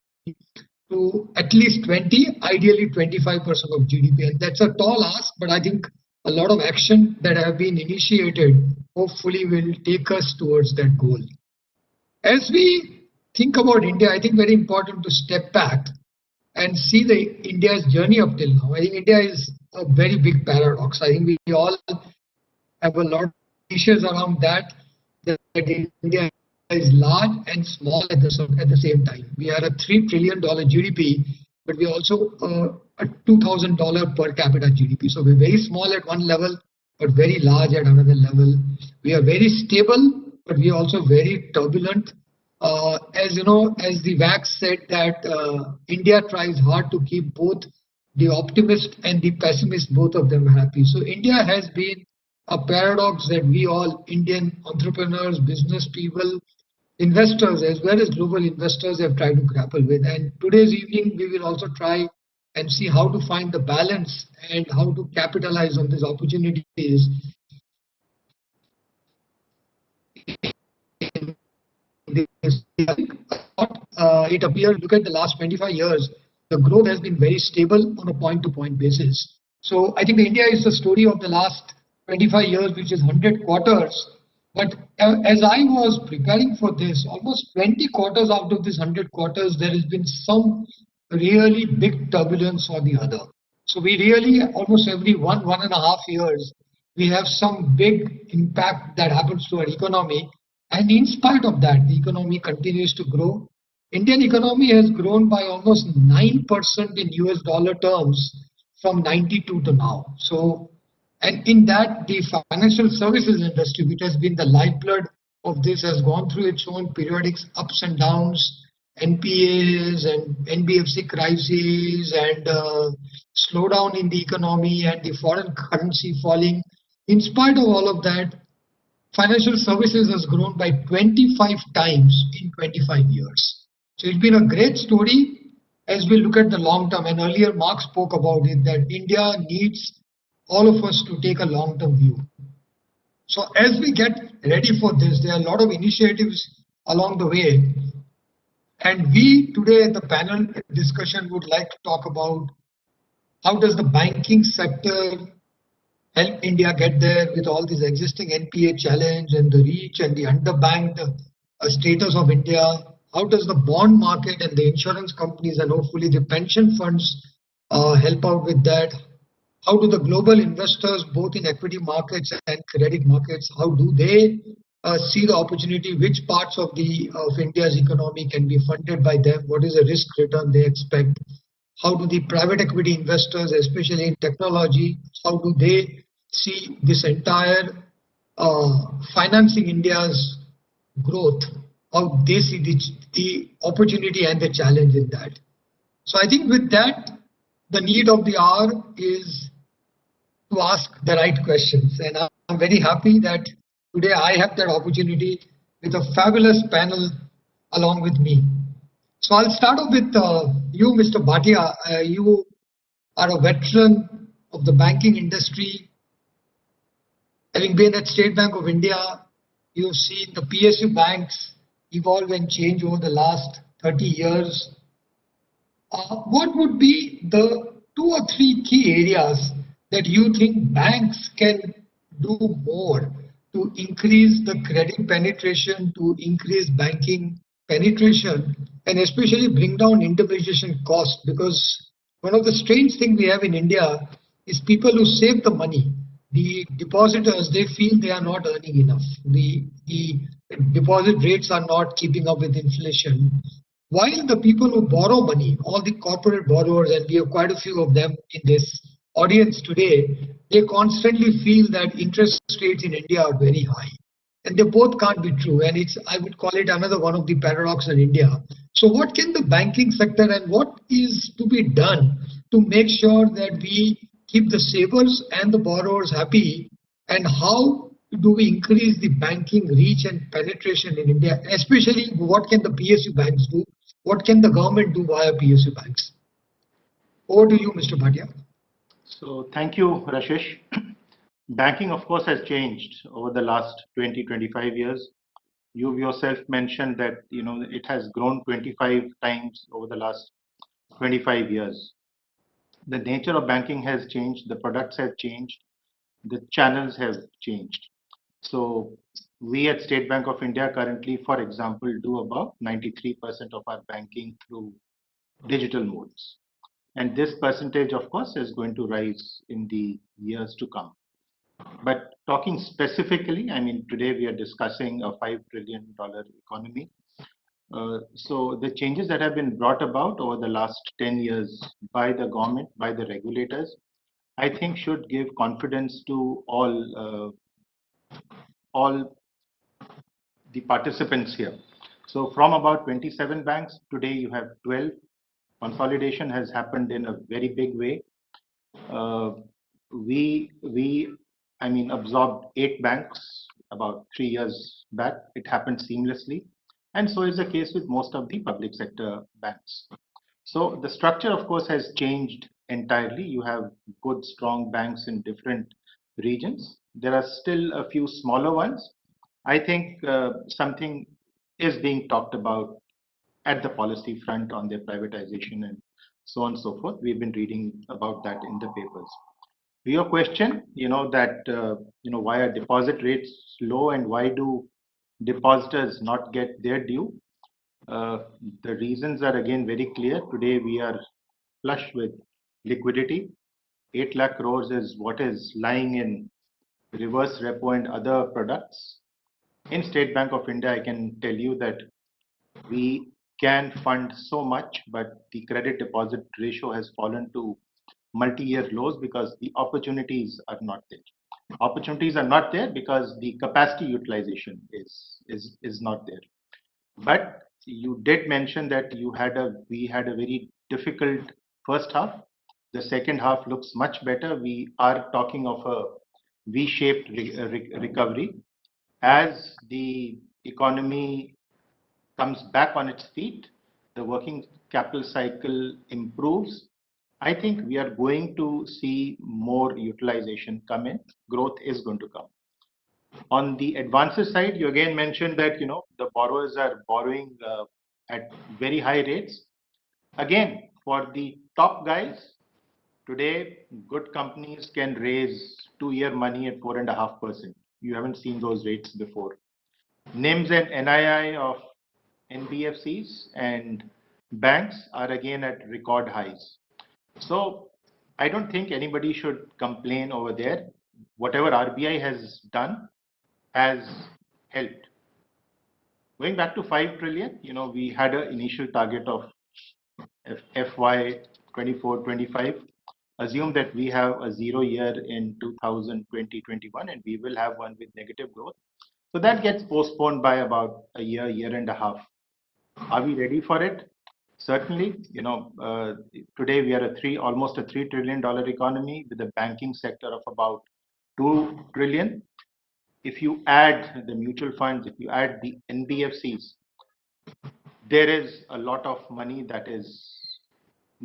to at least 20, ideally 25% of GDP. And that's a tall ask, but I think a lot of action that have been initiated hopefully will take us towards that goal. As we think about India, I think very important to step back and see the India's journey up till now. I think India is a very big paradox. I think we all have a lot of issues around that India is large and small at the same time. We are a $3 trillion GDP, but we are also a $2,000 per capita GDP. So we're very small at one level, but very large at another level. We are very stable, but we are also very turbulent. As you know, as the Vax said that India tries hard to keep both the optimist and the pessimist, both of them happy. So India has been a paradox that we all Indian entrepreneurs, business people, investors, as well as global investors have tried to grapple with. And today's evening, we will also try and see how to find the balance and how to capitalize on these opportunities. It appears, look at the last 25 years, the growth has been very stable on a point-to-point basis. So I think India is the story of the last 25 years, which is 100 quarters. But as I was preparing for this, almost 20 quarters out of this 100 quarters, there has been some really big turbulence or the other. So we really, almost every 1.5 years, we have some big impact that happens to our economy. And in spite of that, the economy continues to grow. Indian economy has grown by almost 9% in US dollar terms from 92 to now. So, and in that, the financial services industry, which has been the lifeblood of this, has gone through its own periodic ups and downs, NPAs and NBFC crises and slowdown in the economy and the foreign currency falling. In spite of all of that, financial services has grown by 25 times in 25 years. So it's been a great story as we look at the long term. And earlier Mark spoke about it, that India needs all of us to take a long-term view. So as we get ready for this, there are a lot of initiatives along the way. And we today at the panel discussion would like to talk about how does the banking sector help India get there with all these existing NPA challenge and the reach and the underbanked status of India. How does the bond market and the insurance companies and hopefully the pension funds help out with that? How do the global investors, both in equity markets and credit markets, how do they see the opportunity? Which parts of India's economy can be funded by them? What is the risk return they expect? How do the private equity investors, especially in technology, how do they see this entire financing India's growth? How they see the opportunity and the challenge in that? So I think with that, the need of the hour is to ask the right questions. And I'm very happy that today I have that opportunity with a fabulous panel along with me. So I'll start off with you, Mr. Bhatia. You are a veteran of the banking industry. Having been at State Bank of India, you've seen the PSU banks evolve and change over the last 30 years. What would be the 2 or 3 key areas that you think banks can do more to increase the credit penetration, to increase banking penetration, and especially bring down intermediation cost? Because one of the strange things we have in India is people who save the money, the depositors, they feel they are not earning enough. The deposit rates are not keeping up with inflation. While the people who borrow money, all the corporate borrowers, and we have quite a few of them in this audience today, they constantly feel that interest rates in India are very high. And they both can't be true. And it's, I would call it another one of the paradox in India. So what can the banking sector and what is to be done to make sure that we keep the savers and the borrowers happy? And how do we increase the banking reach and penetration in India? Especially what can the PSU banks do? What can the government do via PSU banks? Over to you, Mr. Bhatia. So thank you, Rashesh. Banking, of course, has changed over the last 20, 25 years. You yourself mentioned that it has grown 25 times over the last 25 years. The nature of banking has changed, the products have changed, the channels have changed. So we at State Bank of India currently, for example, do about 93% of our banking through digital modes. And this percentage, of course, is going to rise in the years to come. But talking specifically, I mean, today we are discussing a $5 trillion economy. So the changes that have been brought about over the last 10 years by the government, by the regulators, I think should give confidence to all the participants here. So from about 27 banks, today you have 12. Consolidation has happened in a very big way. I mean, absorbed 8 banks about 3 years back. It happened seamlessly. And so is the case with most of the public sector banks. So the structure, of course, has changed entirely. You have good, strong banks in different regions. There are still a few smaller ones. I think something is being talked about at the policy front on their privatization and so on and so forth. We've been reading about that in the papers. To your question, why are deposit rates low and why do depositors not get their due? The reasons are again very clear. Today we are flush with liquidity. 8 lakh crores is what is lying in reverse repo and other products. In State Bank of India, I can tell you that we can fund so much, but the credit deposit ratio has fallen to multi-year lows because the opportunities are not there. Opportunities are not there because the capacity utilization is not there. But you did mention that we had a very difficult first half. The second half looks much better. We are talking of a V-shaped recovery as the economy comes back on its feet, the working capital cycle improves. I think we are going to see more utilization come in. Growth is going to come. On the advances side, you again mentioned that the borrowers are borrowing at very high rates. Again, for the top guys, today good companies can raise 2-year money at 4.5%. You haven't seen those rates before. NIMs and NII of NBFCs and banks are again at record highs. So I don't think anybody should complain over there. Whatever RBI has done has helped. Going back to 5 trillion, we had an initial target of FY 24-25. Assume that we have a 0 year in 2020-21 and we will have one with negative growth. So that gets postponed by about a year, year and a half. Are we ready for it? Certainly. Today we are almost a $3 trillion economy with a banking sector of about 2 trillion. If you add the mutual funds, if you add the NBFCs, there is a lot of money that is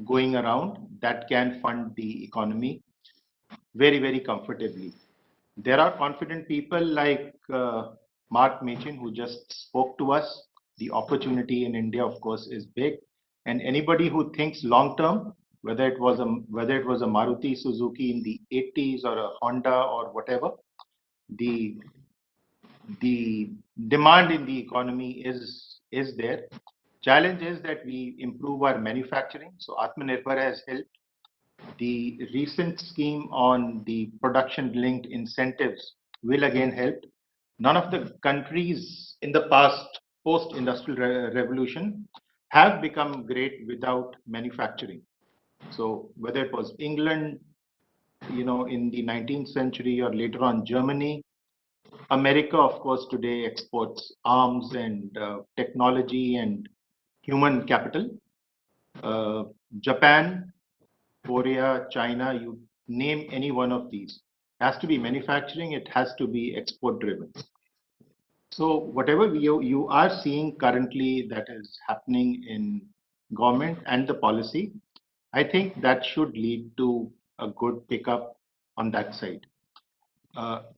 going around that can fund the economy very, very comfortably. There are confident people like Mark Machin, who just spoke to us. The opportunity in India, of course, is big, and anybody who thinks long term, whether it was a Maruti Suzuki in the 80s or a Honda or whatever, the demand in the economy is there. Challenge is that we improve our manufacturing. So Atmanirbhar has helped. The recent scheme on the production-linked incentives will again help. None of the countries in the past, post-industrial revolution, have become great without manufacturing. So whether it was England, in the 19th century or later on Germany. America, of course, today exports arms and technology and human capital. Japan, Korea, China, you name any one of these. Has to be manufacturing, it has to be export driven. So whatever you are seeing currently that is happening in government and the policy, I think that should lead to a good pickup on that side.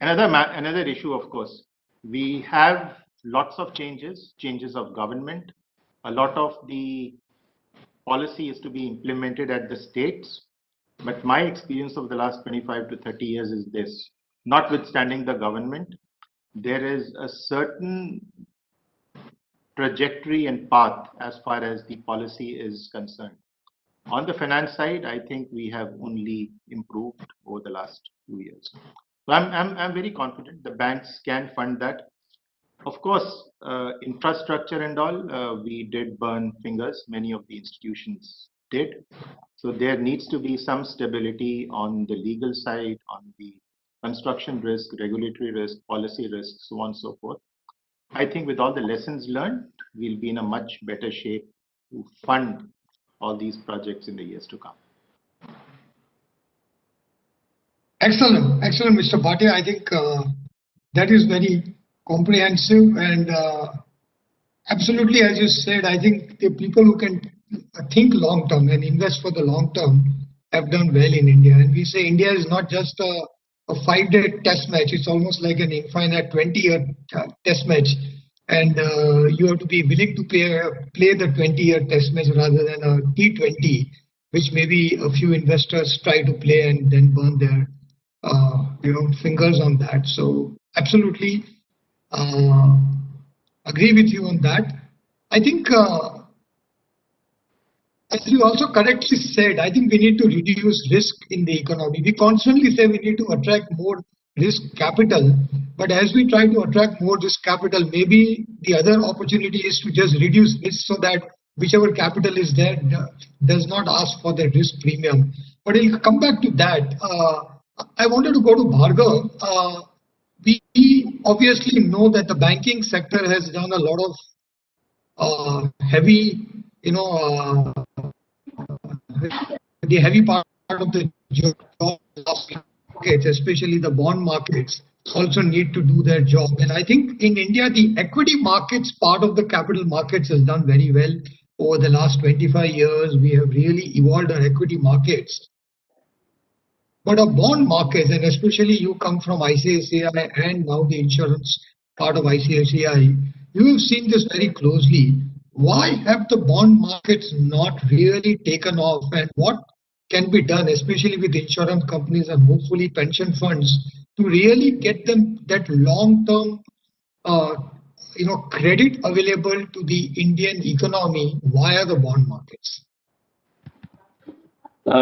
Another issue, of course, we have lots of changes of government. A lot of the policy is to be implemented at the states. But my experience of the last 25 to 30 years is this: notwithstanding the government, there is a certain trajectory and path as far as the policy is concerned. On the finance side, I think we have only improved over the last 2 years. So I'm very confident the banks can fund that. Of course, infrastructure and all, we did burn fingers. Many of the institutions did. So there needs to be some stability on the legal side, on the construction risk, regulatory risk, policy risk, so on and so forth. I think with all the lessons learned, we'll be in a much better shape to fund all these projects in the years to come. Excellent, excellent, Mr. Bhatia. I think that is very comprehensive and absolutely, as you said, I think the people who can think long term and invest for the long term have done well in India. And we say India is not just a 5-day test match, it's almost like an infinite 20-year test match. And you have to be willing to play the 20-year test match rather than a T20, which maybe a few investors try to play and then burn their fingers on that. So absolutely agree with you on that. I think as you also correctly said, I think we need to reduce risk in the economy. We constantly say we need to attract more risk capital, but as we try to attract more risk capital, maybe the other opportunity is to just reduce risk so that whichever capital is there does not ask for the risk premium. But I'll come back to that. I wanted to go to Bhargav. We obviously know that the banking sector has done a lot of heavy, the heavy part of the job markets, especially the bond markets, also need to do their job. And I think in India, the equity markets part of the capital markets has done very well over the last 25 years. We have really evolved our equity markets. But our bond markets, and especially you come from ICICI and now the insurance part of ICICI, you have seen this very closely. Why have the bond markets not really taken off, and what can be done, especially with insurance companies and hopefully pension funds, to really get them that long-term credit available to the Indian economy via the bond markets?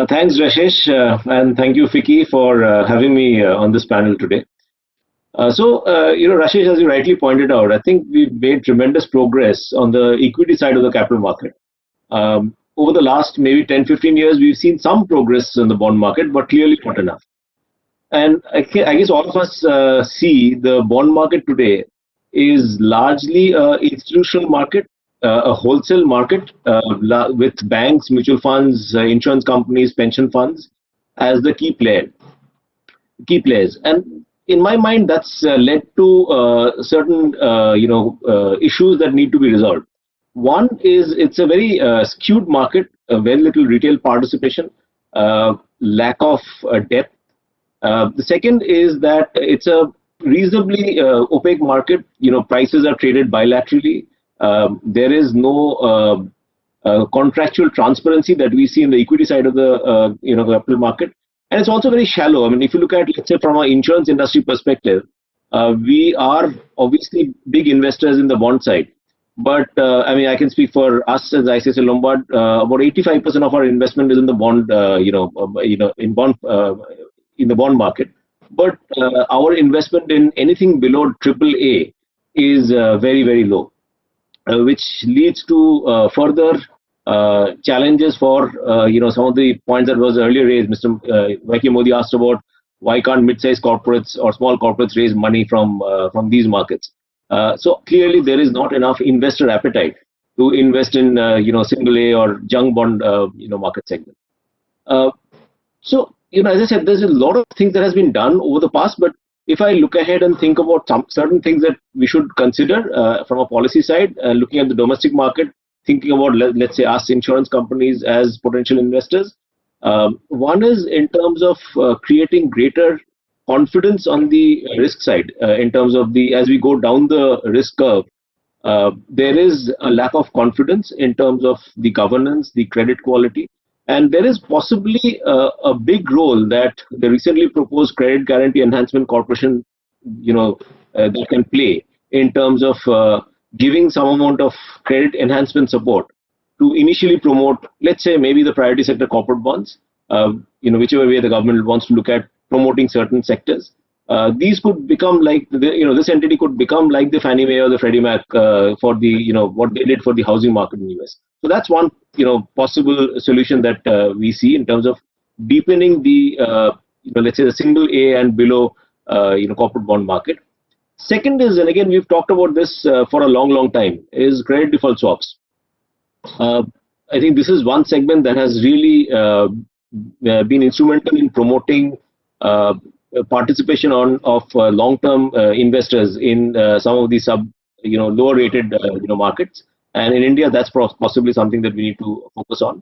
Thanks, Rashesh, and thank you, FICCI, for having me on this panel today. Rashesh, as you rightly pointed out, I think we've made tremendous progress on the equity side of the capital market. Over the last maybe 10-15 years, we've seen some progress in the bond market, but clearly not enough. And I guess all of us see the bond market today is largely an institutional market, a wholesale market with banks, mutual funds, insurance companies, pension funds as the key players. And in my mind, that's led to certain issues that need to be resolved. One is it's a very skewed market, very little retail participation, lack of depth. The second is that it's a reasonably opaque market. Prices are traded bilaterally. There is no contractual transparency that we see in the equity side of the capital market. And it's also very shallow. I mean, if you look at, let's say, from our insurance industry perspective, we are obviously big investors in the bond side. But I can speak for us as ICICI Lombard. About 85% of our investment is in the bond, in the bond market. But our investment in anything below AAA is very, very low, which leads to further challenges for some of the points that was earlier raised. Mr. Vaiki Modi asked about why can't mid-sized corporates or small corporates raise money from these markets. So clearly there is not enough investor appetite to invest in single A or junk bond market segment. So as I said, there's a lot of things that has been done over the past, but if I look ahead and think about some certain things that we should consider from a policy side, looking at the domestic market, thinking about let's say us insurance companies as potential investors. One is in terms of creating greater confidence on the risk side, in terms of as we go down the risk curve, there is a lack of confidence in terms of the governance, the credit quality, and there is possibly a big role that the recently proposed Credit Guarantee Enhancement Corporation, that can play in terms of giving some amount of credit enhancement support to initially promote, let's say, maybe the priority sector corporate bonds, whichever way the government wants to look at promoting certain sectors. These could become like this entity could become like the Fannie Mae or the Freddie Mac for the what they did for the housing market in the US. So that's one possible solution that we see in terms of deepening the let's say the single A and below corporate bond market. Second is, and again we've talked about this for a long time, is credit default swaps. I think this is one segment that has really been instrumental in promoting participation of long-term investors in some of these lower rated markets, and in India that's possibly something that we need to focus on.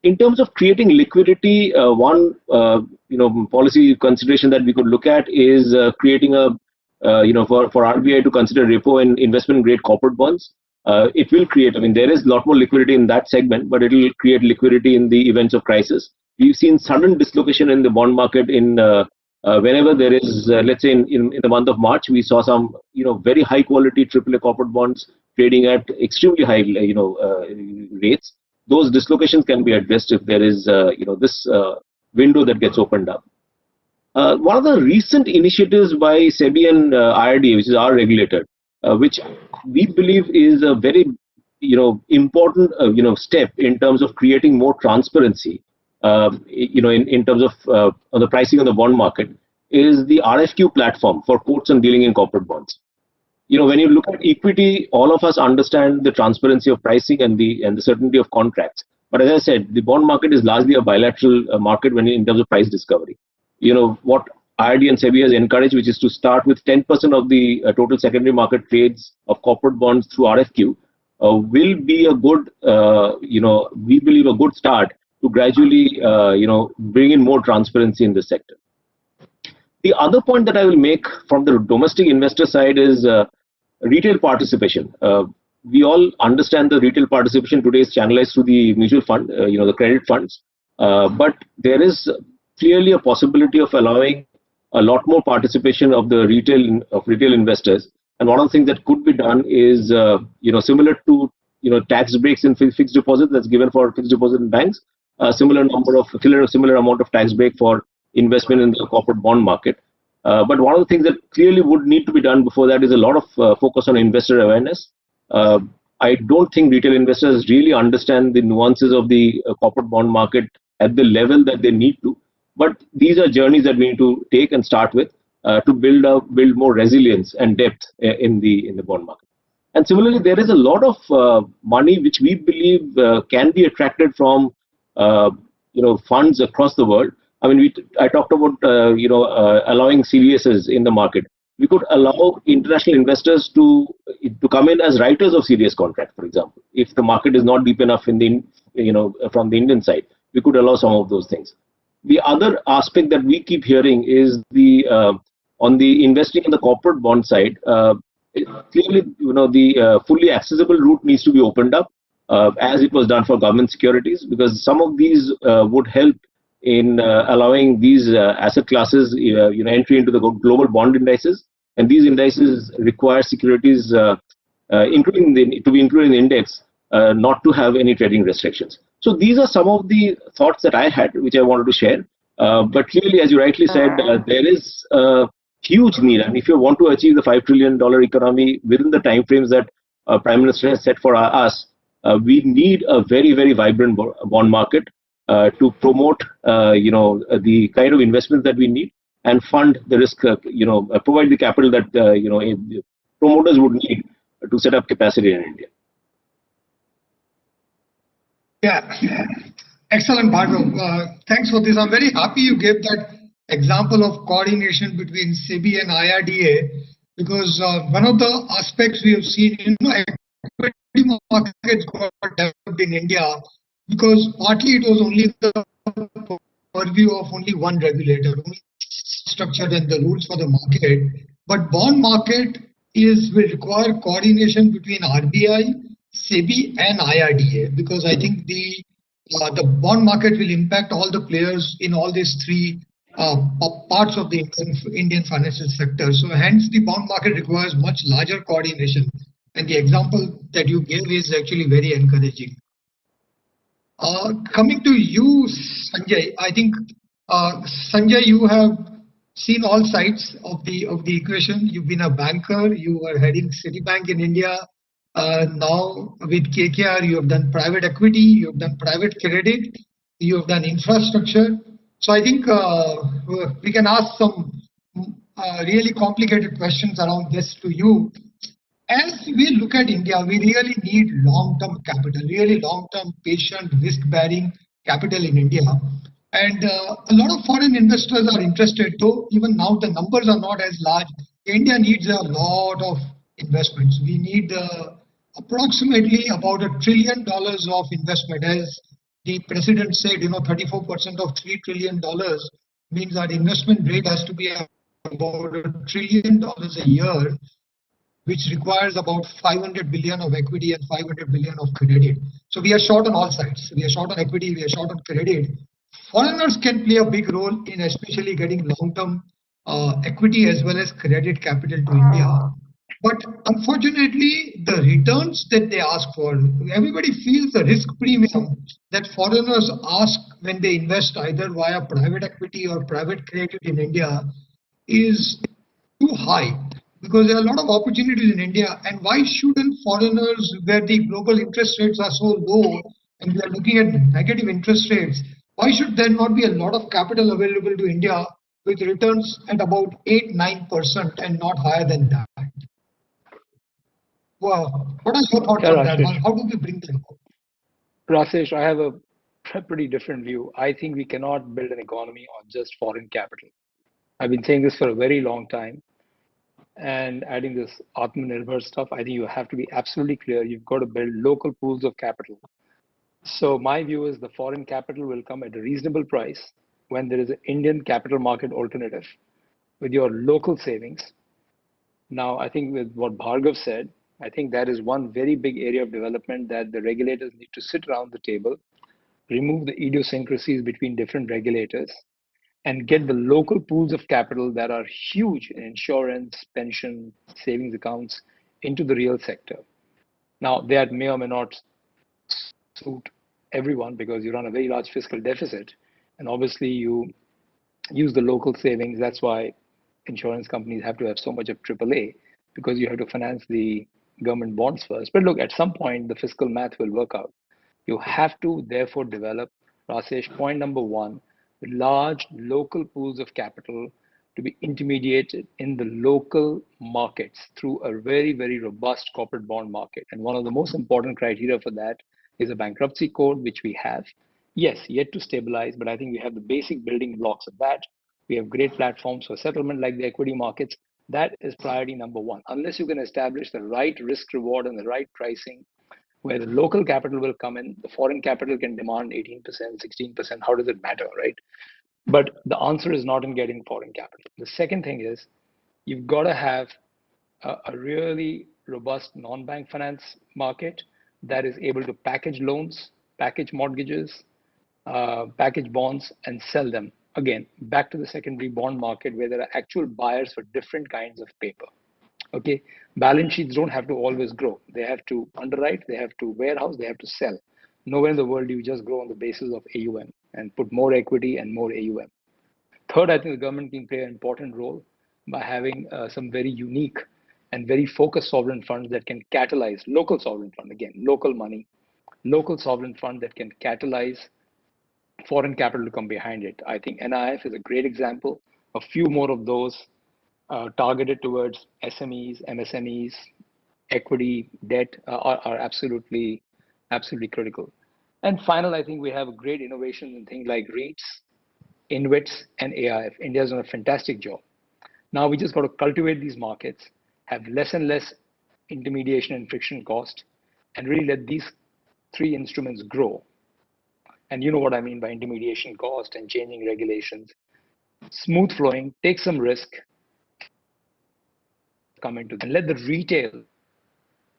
In terms of creating liquidity, one policy consideration that we could look at is creating a for RBI to consider repo and investment grade corporate bonds. It will create, there is a lot more liquidity in that segment, but it will create liquidity in the events of crisis. We've seen sudden dislocation in the bond market in whenever there is, let's say in the month of March, we saw some, very high quality AAA corporate bonds trading at extremely high, rates. Those dislocations can be addressed if there is, this window that gets opened up. One of the recent initiatives by SEBI and IRDA, which is our regulator, which we believe is a very, important, step in terms of creating more transparency, in terms of on the pricing of the bond market, is the RFQ platform for quotes and dealing in corporate bonds. When you look at equity, all of us understand the transparency of pricing and the certainty of contracts. But as I said, the bond market is largely a bilateral market in terms of price discovery. What IRD and SEBI has encouraged, which is to start with 10% of the total secondary market trades of corporate bonds through RFQ, will be a good, we believe a good start to gradually, bring in more transparency in this sector. The other point that I will make from the domestic investor side is retail participation. We all understand the retail participation today is channelized through the mutual fund, the credit funds. But there is clearly a possibility of allowing a lot more participation of the retail investors. And one of the things that could be done is, similar to tax breaks in fixed deposit that's given for fixed deposit in banks, similar amount of tax break for investment in the corporate bond market. But one of the things that clearly would need to be done before that is a lot of focus on investor awareness. I don't think retail investors really understand the nuances of the corporate bond market at the level that they need to. But these are journeys that we need to take and start with to build more resilience and depth in the bond market. And similarly, there is a lot of money which we believe can be attracted from funds across the world. I talked about allowing CDSs in the market. We could allow international investors to come in as writers of CDS contract, for example. If the market is not deep enough in the from the Indian side, we could allow some of those things. The other aspect that we keep hearing is on the investing in the corporate bond side. Clearly, the fully accessible route needs to be opened up, as it was done for government securities, because some of these would help in allowing these asset classes, entry into the global bond indices, and these indices require securities, to be included in the index, not to have any trading restrictions. So these are some of the thoughts that I had, which I wanted to share. But clearly, as you rightly said, there is a huge need, and if you want to achieve the $5 trillion economy within the timeframes that Prime Minister has set for us, we need a very, very vibrant bond market to promote, the kind of investments that we need and fund the risk, provide the capital that, promoters would need to set up capacity in India. Yeah, excellent, Bhargav. Thanks for this. I'm very happy you gave that example of coordination between SEBI and IRDA, because one of the aspects we have seen, equity markets got developed in India because partly it was only the purview of only one regulator, only structure and the rules for the market. But bond market will require coordination between RBI, SEBI and IRDA, because I think the bond market will impact all the players in all these three parts of the Indian financial sector. So hence the bond market requires much larger coordination. And the example that you gave is actually very encouraging. Coming to you, Sanjay, I think Sanjay, you have seen all sides of the equation. You've been a banker. You were heading Citibank in India. Now with KKR, you have done private equity. You have done private credit. You have done infrastructure. So I think we can ask some really complicated questions around this to you. As we look at India, we really need long-term capital, really long-term, patient, risk-bearing capital in India. And a lot of foreign investors are interested, though even now the numbers are not as large. India needs a lot of investments. We need approximately about $1 trillion of investment. As the president said, 34% of $3 trillion means our investment rate has to be about $1 trillion a year, which requires about 500 billion of equity and 500 billion of credit. So we are short on all sides. We are short on equity, we are short on credit. Foreigners can play a big role in especially getting long-term equity as well as credit capital to India. But unfortunately, the returns that they ask for, everybody feels the risk premium that foreigners ask when they invest either via private equity or private credit in India is too high. Because there are a lot of opportunities in India, and why shouldn't foreigners, where the global interest rates are so low and we are looking at negative interest rates, why should there not be a lot of capital available to India with returns at about 8-9% and not higher than that? Well, what are your thoughts on that? How do we bring them about? Rasesh, I have a pretty different view. I think we cannot build an economy on just foreign capital. I've been saying this for a very long time. And adding this Atmanirbhar stuff, I think you have to be absolutely clear. You've got to build local pools of capital. So my view is the foreign capital will come at a reasonable price when there is an Indian capital market alternative with your local savings. Now, I think with what Bhargav said, I think that is one very big area of development that the regulators need to sit around the table, remove the idiosyncrasies between different regulators, and get the local pools of capital that are huge in insurance, pension, savings accounts into the real sector. Now, that may or may not suit everyone because you run a very large fiscal deficit. And obviously, you use the local savings. That's why insurance companies have to have so much of AAA, because you have to finance the government bonds first. But look, at some point, the fiscal math will work out. You have to therefore develop, Rasesh, point number one, large local pools of capital to be intermediated in the local markets through a very, very robust corporate bond market. And one of the most important criteria for that is a bankruptcy code, which we have. Yes, yet to stabilize, but I think we have the basic building blocks of that. We have great platforms for settlement like the equity markets. That is priority number one. Unless you can establish the right risk reward and the right pricing, where the local capital will come in, the foreign capital can demand 18%, 16%. How does it matter, right? But the answer is not in getting foreign capital. The second thing is you've got to have a really robust non-bank finance market that is able to package loans, package mortgages, package bonds, and sell them. Again, back to the secondary bond market where there are actual buyers for different kinds of paper. Okay, balance sheets don't have to always grow. They have to underwrite, they have to warehouse, they have to sell. Nowhere in the world do you just grow on the basis of AUM and put more equity and more AUM. Third, I think the government can play an important role by having some very unique and very focused sovereign funds that can catalyze local sovereign fund, again, local money, local sovereign fund that can catalyze foreign capital to come behind it. I think NIF is a great example. A few more of those targeted towards SMEs, MSMEs, equity, debt are absolutely critical. And final, I think we have great innovations in things like REITs, INVITs, and AIF. India's done a fantastic job. Now we just got to cultivate these markets, have less and less intermediation and friction cost, and really let these three instruments grow. And you know what I mean by intermediation cost and changing regulations. Smooth flowing, take some risk, come into and let the retail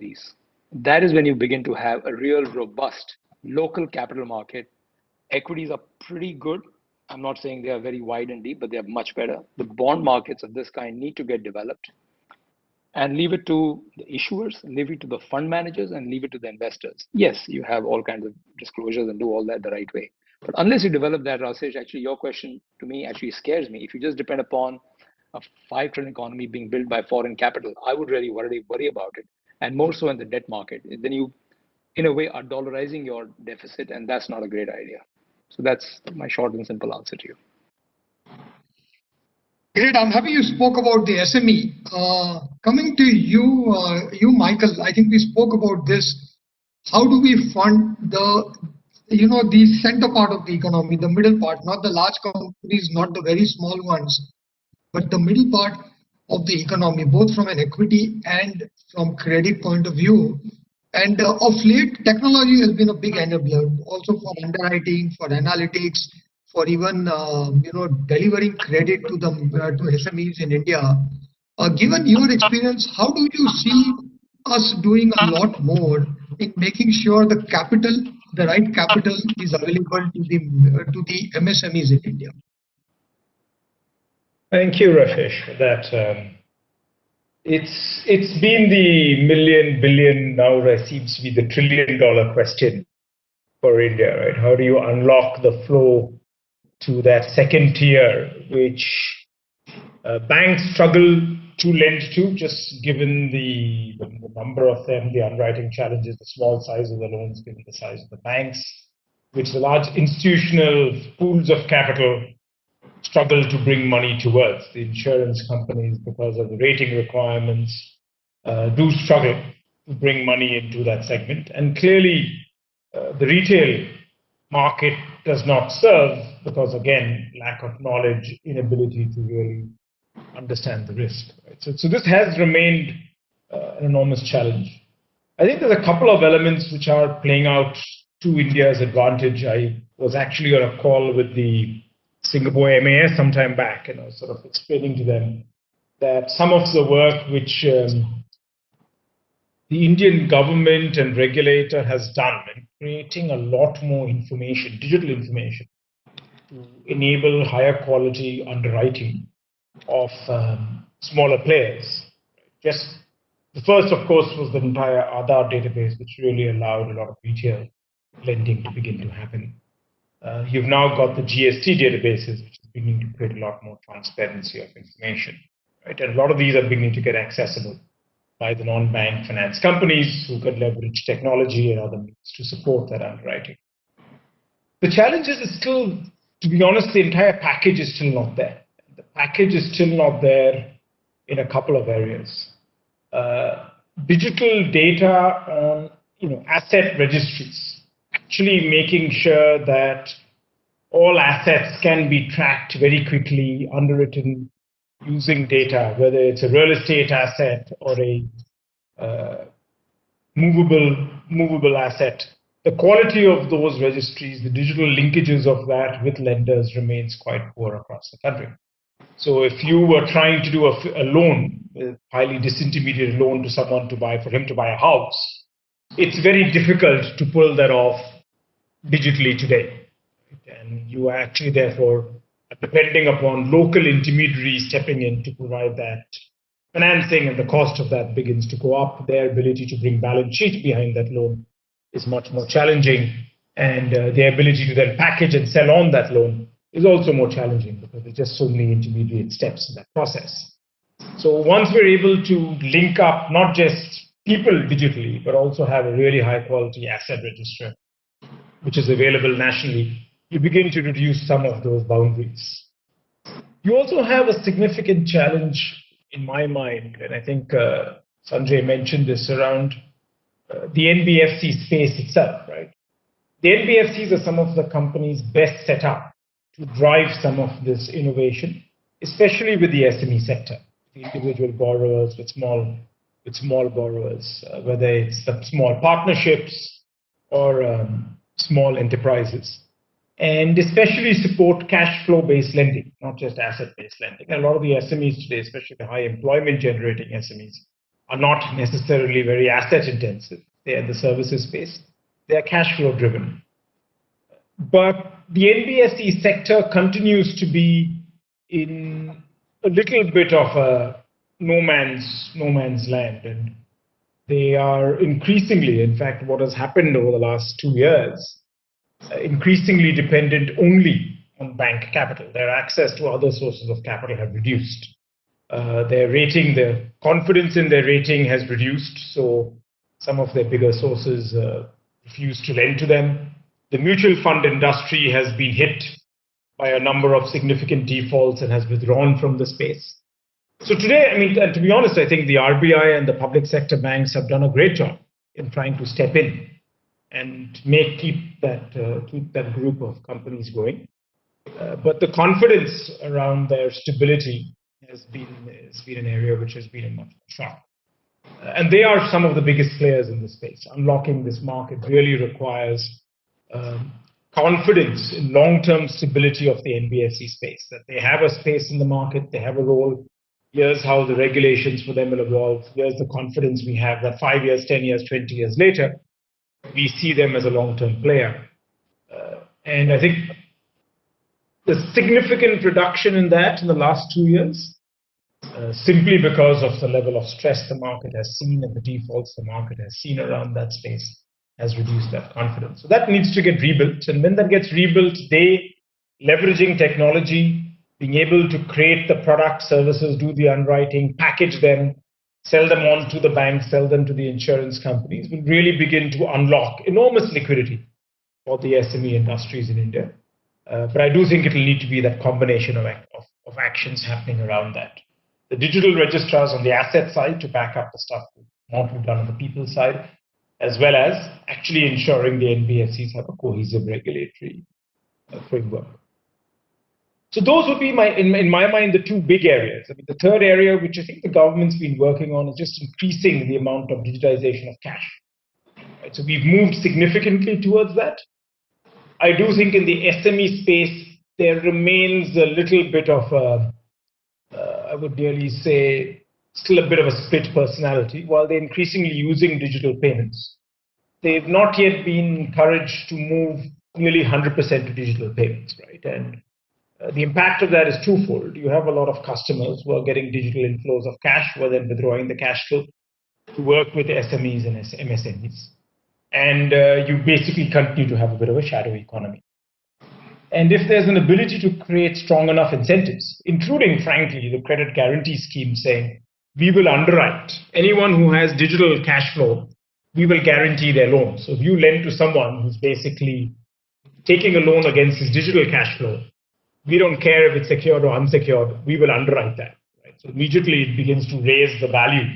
these. That is when you begin to have a real robust local capital market. Equities are pretty good. I'm not saying they are very wide and deep, but they are much better. The bond markets of this kind need to get developed, and leave it to the issuers, leave it to the fund managers, and leave it to the investors. Yes, you have all kinds of disclosures and do all that the right way. But unless you develop that, Rasesh, actually your question to me actually scares me. If you just depend upon a 5 trillion economy being built by foreign capital, I would really worry about it. And more so in the debt market. Then you, in a way, are dollarizing your deficit, and that's not a great idea. So that's my short and simple answer to you. Great. I'm happy you spoke about the SME. Coming to you, Michael, I think we spoke about this. How do we fund the center part of the economy, the middle part, not the large companies, not the very small ones, but the middle part of the economy, both from an equity and from credit point of view. And of late, technology has been a big enabler, also for underwriting, for analytics, for even delivering credit to the to SMEs in India. Given your experience, how do you see us doing a lot more in making sure the right capital is available to the MSMEs in India? Thank you, Rasesh, for that. It's been the million, billion, now there seems to be the $1 trillion question for India, right? How do you unlock the flow to that second tier, which banks struggle to lend to, just given the number of them, the underwriting challenges, the small size of the loans given the size of the banks, which the large institutional pools of capital struggle to bring money towards. The insurance companies, because of the rating requirements, do struggle to bring money into that segment. And clearly, the retail market does not serve because, again, lack of knowledge, inability to really understand the risk. Right? So this has remained an enormous challenge. I think there's a couple of elements which are playing out to India's advantage. I was actually on a call with the Singapore MAS some time back, and I was sort of explaining to them that some of the work which the Indian government and regulator has done in creating a lot more information, digital information, to enable higher quality underwriting of smaller players. Just the first, of course, was the entire Aadhaar database, which really allowed a lot of retail lending to begin to happen. You've now got the GST databases, which is beginning to create a lot more transparency of information. Right? And a lot of these are beginning to get accessible by the non-bank finance companies who can leverage technology and other means to support that underwriting. The challenge is still, to be honest, the entire package is still not there. The package is still not there in a couple of areas. Digital data on asset registries, actually making sure that all assets can be tracked very quickly, underwritten using data, whether it's a real estate asset or a movable asset. The quality of those registries, the digital linkages of that with lenders remains quite poor across the country. So if you were trying to do a loan, a highly disintermediated loan to someone for him to buy a house, it's very difficult to pull that off digitally today. And you are actually therefore depending upon local intermediaries stepping in to provide that financing, and the cost of that begins to go up. Their ability to bring balance sheet behind that loan is much more challenging, and their ability to then package and sell on that loan is also more challenging because there's just so many intermediate steps in that process. So once we're able to link up not just people digitally, but also have a really high quality asset register, which is available nationally, you begin to reduce some of those boundaries. You also have a significant challenge in my mind, and I think Sanjay mentioned this around the NBFC space itself, right? The NBFCs are some of the companies best set up to drive some of this innovation, especially with the SME sector, the individual borrowers with small borrowers, whether it's the small partnerships or small enterprises, and especially support cash flow based lending, not just asset based lending. And a lot of the SMEs today, especially the high employment generating SMEs, are not necessarily very asset intensive. They are in the services space. They are cash flow driven. But the NBFC sector continues to be in a little bit of a no man's land, and they are increasingly, in fact, what has happened over the last 2 years, increasingly dependent only on bank capital. Their access to other sources of capital have reduced. Their rating, their confidence in their rating has reduced, so some of their bigger sources refuse to lend to them. The mutual fund industry has been hit by a number of significant defaults and has withdrawn from the space. So today, I mean, and to be honest, I think the RBI and the public sector banks have done a great job in trying to step in and keep that group of companies going. But the confidence around their stability has been an area which has been a much shock. And they are some of the biggest players in the space. Unlocking this market really requires confidence in long-term stability of the NBFC space, that they have a space in the market, they have a role. Here's how the regulations for them will evolve. Here's the confidence we have that 5 years, 10 years, 20 years later, we see them as a long-term player. And I think the significant reduction in that in the last 2 years, simply because of the level of stress the market has seen and the defaults the market has seen around that space, has reduced that confidence. So that needs to get rebuilt. And when that gets rebuilt, they, leveraging technology, being able to create the product, services, do the underwriting, package them, sell them on to the banks, sell them to the insurance companies, will really begin to unlock enormous liquidity for the SME industries in India. But I do think it will need to be that combination of actions happening around that. The digital registrars on the asset side to back up the stuff we've done on the people side, as well as actually ensuring the NBFCs have a cohesive regulatory framework. So those would be, in my mind, the two big areas. I mean, the third area, which I think the government's been working on, is just increasing the amount of digitization of cash. Right? So we've moved significantly towards that. I do think in the SME space, there remains a little bit of I would nearly say, still a bit of a split personality. While they're increasingly using digital payments, they've not yet been encouraged to move nearly 100% to digital payments, right? And the impact of that is twofold. You have a lot of customers who are getting digital inflows of cash, who are then withdrawing the cash flow to work with SMEs and MSMEs. And you basically continue to have a bit of a shadow economy. And if there's an ability to create strong enough incentives, including, frankly, the credit guarantee scheme saying, we will underwrite anyone who has digital cash flow, we will guarantee their loan. So if you lend to someone who's basically taking a loan against his digital cash flow, we don't care if it's secured or unsecured, we will underwrite that. Right? So immediately it begins to raise the value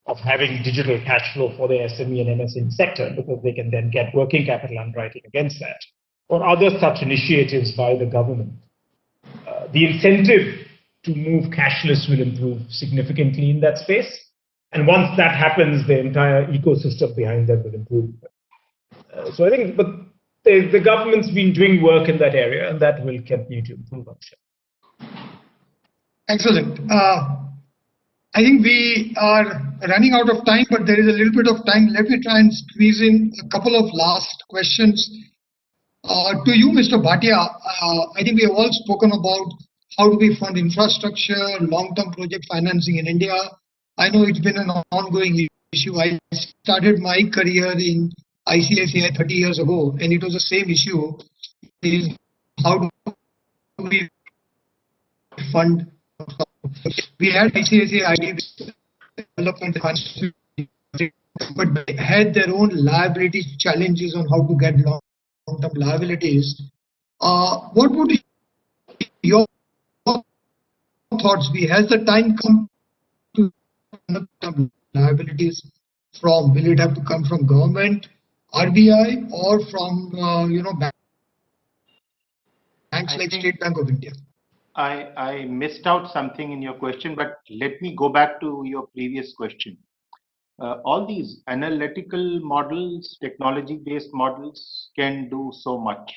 of having digital cash flow for the SME and MSME sector, because they can then get working capital underwriting against that, or other such initiatives by the government. The incentive to move cashless will improve significantly in that space. And once that happens, the entire ecosystem behind that will improve. So I think the government's been doing work in that area, and that will continue to improve, I'm sure. Excellent. I think we are running out of time, but there is a little bit of time. Let me try and squeeze in a couple of last questions. To you, Mr. Bhatia, I think we have all spoken about how do we fund infrastructure, long-term project financing in India. I know it's been an ongoing issue. I started my career in ICICI 30 years ago, and it was the same issue, is how do we fund. We had ICICI development funds but they had their own liability challenges on how to get long-term liabilities. What would be your thoughts be? Has the time come to long-term liabilities from? Will it have to come from government, RBI, or from banks like State Bank of India? I missed out something in your question, but let me go back to your previous question. All these analytical models, technology-based models can do so much.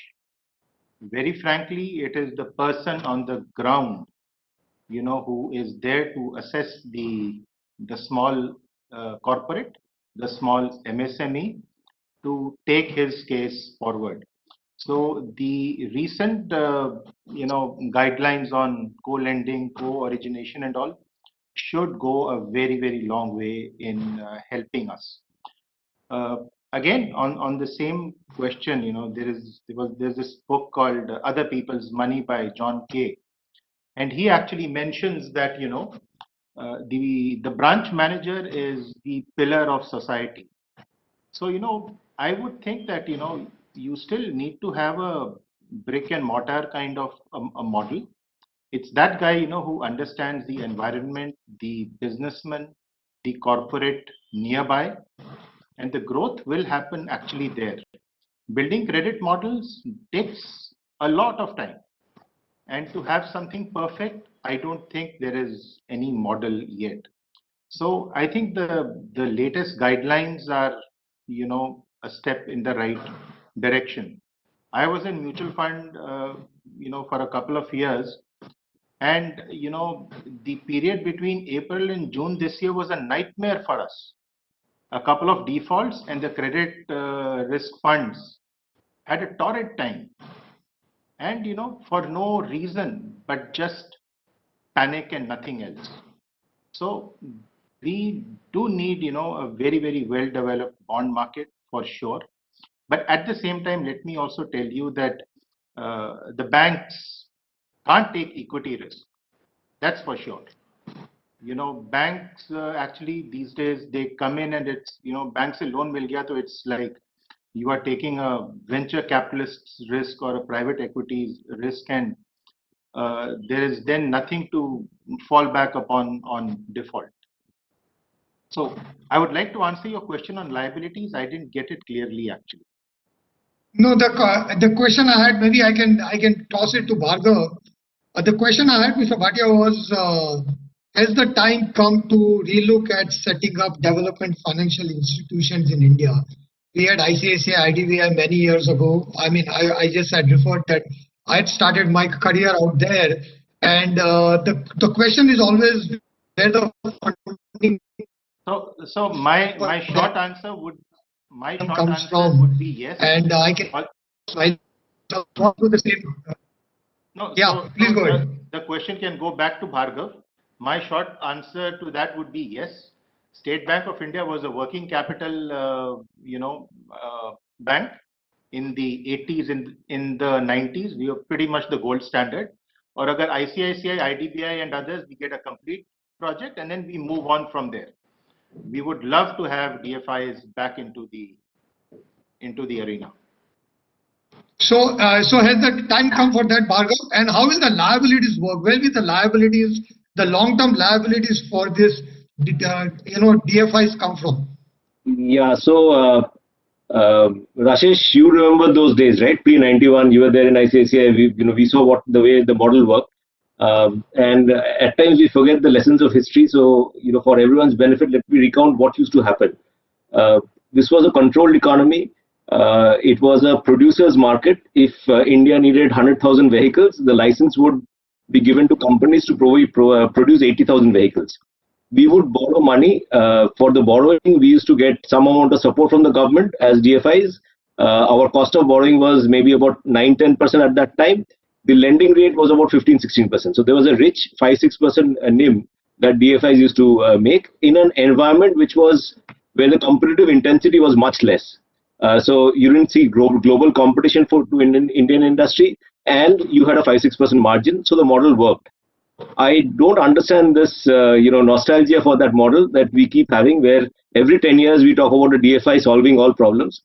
Very frankly, it is the person on the ground, who is there to assess the small corporate, the small MSME, to take his case forward. So the recent, guidelines on co-lending, co-origination and all should go a very, very long way in helping us. Again, on the same question, there's this book called Other People's Money by John Kay, and he actually mentions that the branch manager is the pillar of society. So I would think that you still need to have a brick and mortar kind of a model. It's that guy who understands the environment, the businessman, the corporate nearby, and the growth will happen actually there. Building credit models takes a lot of time, and to have something perfect, I don't think there is any model yet. So I think the latest guidelines are a step in the right direction. I was in mutual fund for a couple of years, and the period between April and June this year was a nightmare for us. A couple of defaults, and the credit risk funds had a torrid time, and for no reason but just panic and nothing else. So we do need a very, very well developed bond market for sure. But at the same time, let me also tell you that the banks can't take equity risk. That's for sure. Banks actually these days, they come in and it's banks se loan mil gaya, so it's like you are taking a venture capitalist risk or a private equity risk, and there is then nothing to fall back upon on default. So I would like to answer your question on liabilities. I didn't get it clearly actually. No, the question I had, maybe I can toss it to Bhargav. The question I had, Mr. Bhatia, was has the time come to relook at setting up development financial institutions in India? We had ICICI, IDBI many years ago. I mean, I just had referred that I had started my career out there, and the question is always where the funding. So my short answer would be yes. And I can talk to the same. No, yeah, please go ahead. The question can go back to Bhargav. My short answer to that would be yes. State Bank of India was a working capital, bank in the 80s. In the 90s, we were pretty much the gold standard. Or agar ICICI, IDBI, and others, we get a complete project, and then we move on from there. We would love to have DFIs back into the arena. So has the time come for that, Bhargav? And how will the liabilities work? Where will the liabilities, the long-term liabilities for this, DFIs come from? Yeah. So Rashesh, you remember those days, right? Pre-91, you were there in ICICI. We saw the way the model worked. And at times we forget the lessons of history. So, for everyone's benefit, let me recount what used to happen. This was a controlled economy. It was a producer's market. If India needed 100,000 vehicles, the license would be given to companies to produce 80,000 vehicles. We would borrow money. For the borrowing, we used to get some amount of support from the government as DFIs. Our cost of borrowing was maybe about 9-10% at that time. The lending rate was about 15-16%. So there was a rich 5-6% NIM that DFIs used to make in an environment where the competitive intensity was much less. So you didn't see global competition to Indian industry, and you had a 5-6% margin. So the model worked. I don't understand this, nostalgia for that model that we keep having, where Every 10 years, we talk about a DFI solving all problems.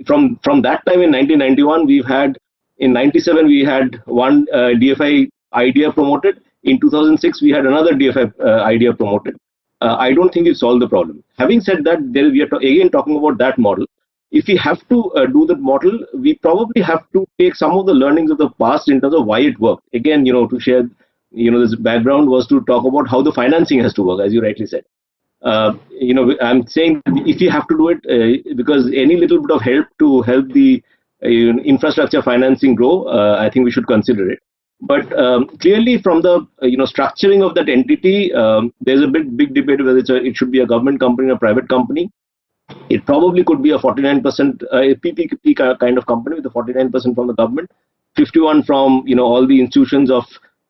From that time in 1991, we've had, in 97, we had one DFI idea promoted. In 2006, we had another DFI idea promoted. I don't think it solved the problem. Having said that, we are again talking about that model. If we have to do that model, we probably have to take some of the learnings of the past in terms of why it worked. Again, to share, this background was to talk about how the financing has to work, as you rightly said. I'm saying if you have to do it, because any little bit of help to help the infrastructure financing grow, I think we should consider it. But clearly, from the structuring of that entity, there's a big debate whether it should be a government company or a private company. It probably could be a 49% PPP kind of company with a 49% from the government, 51 from all the institutions of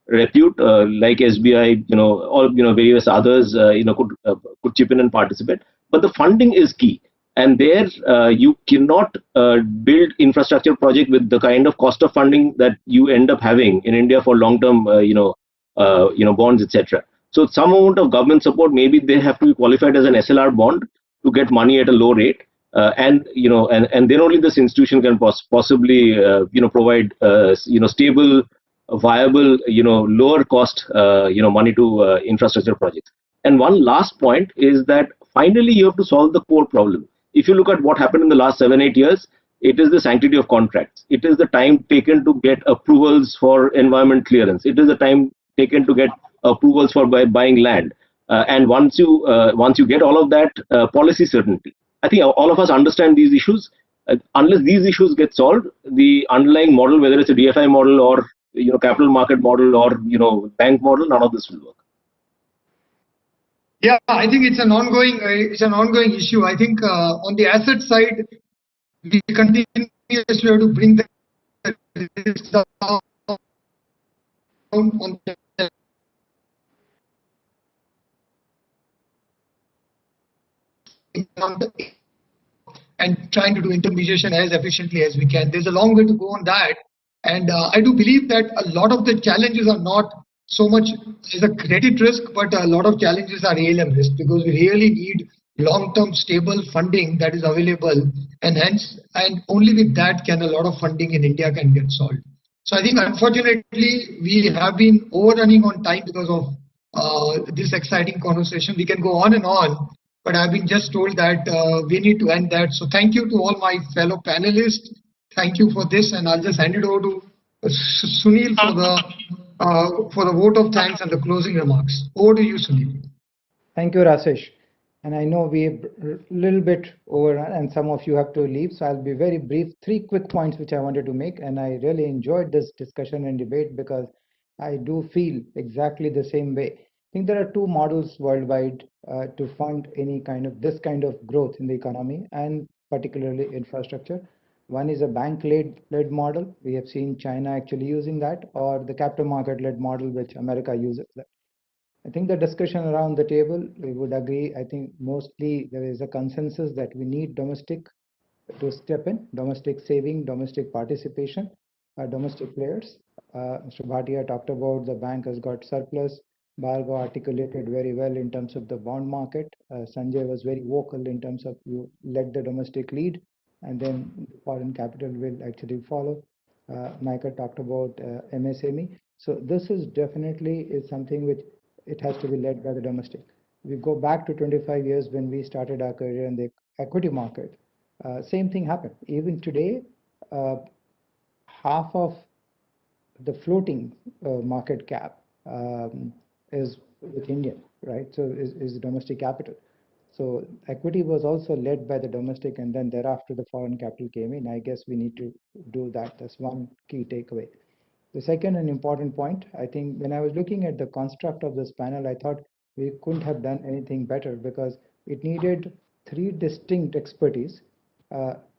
repute like SBI, all various others, could chip in and participate. But the funding is key, and there you cannot build infrastructure project with the kind of cost of funding that you end up having in India for long-term, bonds, etc. So some amount of government support, maybe they have to be qualified as an SLR bond to get money at a low rate, and then only this institution can possibly provide stable, viable, lower cost money to infrastructure projects. And one last point is that finally you have to solve the core problem. If you look at what happened in the last 7-8 years, it is the sanctity of contracts. It is the time taken to get approvals for environment clearance. It is the time taken to get approvals for buying land. And once you get all of that, policy certainty. I think all of us understand these issues. Unless these issues get solved, the underlying model, whether it's a DFI model or capital market model or bank model, none of this will work. Yeah, I think it's an ongoing issue. I think on the asset side, we continuously have to bring the risk down on the and trying to do intermediation as efficiently as we can. There's a long way to go on that. And I do believe that a lot of the challenges are not so much as a credit risk, but a lot of challenges are ALM risk, because we really need long-term stable funding that is available, and only with that can a lot of funding in India can get solved. So I think unfortunately we have been overrunning on time because of this exciting conversation. We can go on and on, but I've been just told that we need to end that. So thank you to all my fellow panelists. Thank you for this, and I'll just hand it over to Sunil for the vote of thanks and the closing remarks. Over to you, Sunil. Thank you, Rasesh. And I know we're a little bit overrun and some of you have to leave, so I'll be very brief. 3 quick points which I wanted to make, and I really enjoyed this discussion and debate because I do feel exactly the same way. I think there are 2 models worldwide to fund this kind of growth in the economy and particularly infrastructure. One is a bank-led model. We have seen China actually using that, or the capital market-led model, which America uses. I think the discussion around the table, we would agree. I think mostly there is a consensus that we need domestic to step in, domestic saving, domestic participation, domestic players. Mr. Bhatia talked about the bank has got surplus. Bhargav articulated very well in terms of the bond market. Sanjay was very vocal in terms of you let the domestic lead, and then foreign capital will actually follow. Michael talked about MSME. So this is definitely something which it has to be led by the domestic. We go back to 25 years when we started our career in the equity market. Same thing happened. Even today, half of the floating market cap is with Indian, right? So is domestic capital. So equity was also led by the domestic, and then thereafter the foreign capital came in. I guess we need to do that. That's one key takeaway. The second and important point, I think when I was looking at the construct of this panel, I thought we couldn't have done anything better because it needed 3 distinct expertise: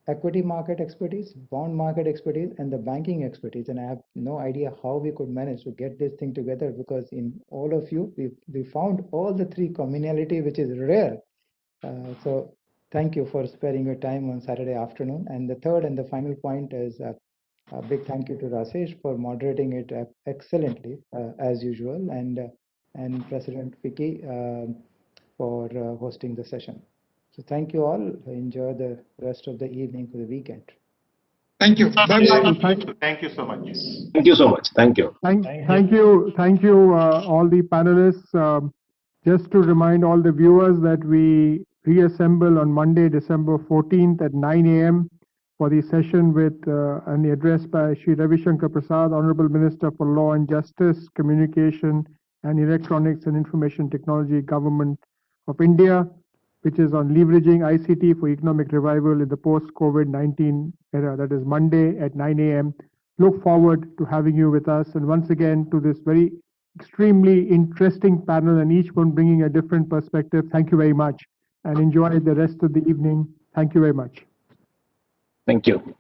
equity market expertise, bond market expertise, and the banking expertise. And I have no idea how we could manage to get this thing together, because in all of you, we found all the 3 commonality, which is rare. So thank you for sparing your time on Saturday afternoon. And the third and the final point is a big thank you to Rasesh for moderating it excellently, as usual, and President FICCI for hosting the session. So thank you all. Enjoy the rest of the evening for the weekend. Thank you. Thank you so much. Thank you so much. Thank you. Thank you, all the panelists. Just to remind all the viewers that we reassemble on Monday, December 14th at 9 a.m. for the session with an address by Shri Ravi Shankar Prasad, Honorable Minister for Law and Justice, Communication and Electronics and Information Technology, Government of India, which is on leveraging ICT for economic revival in the post-COVID-19 era. That is Monday at 9 a.m. Look forward to having you with us, and once again to this very extremely interesting panel, and each one bringing a different perspective. Thank you very much, and enjoy the rest of the evening. Thank you very much. Thank you.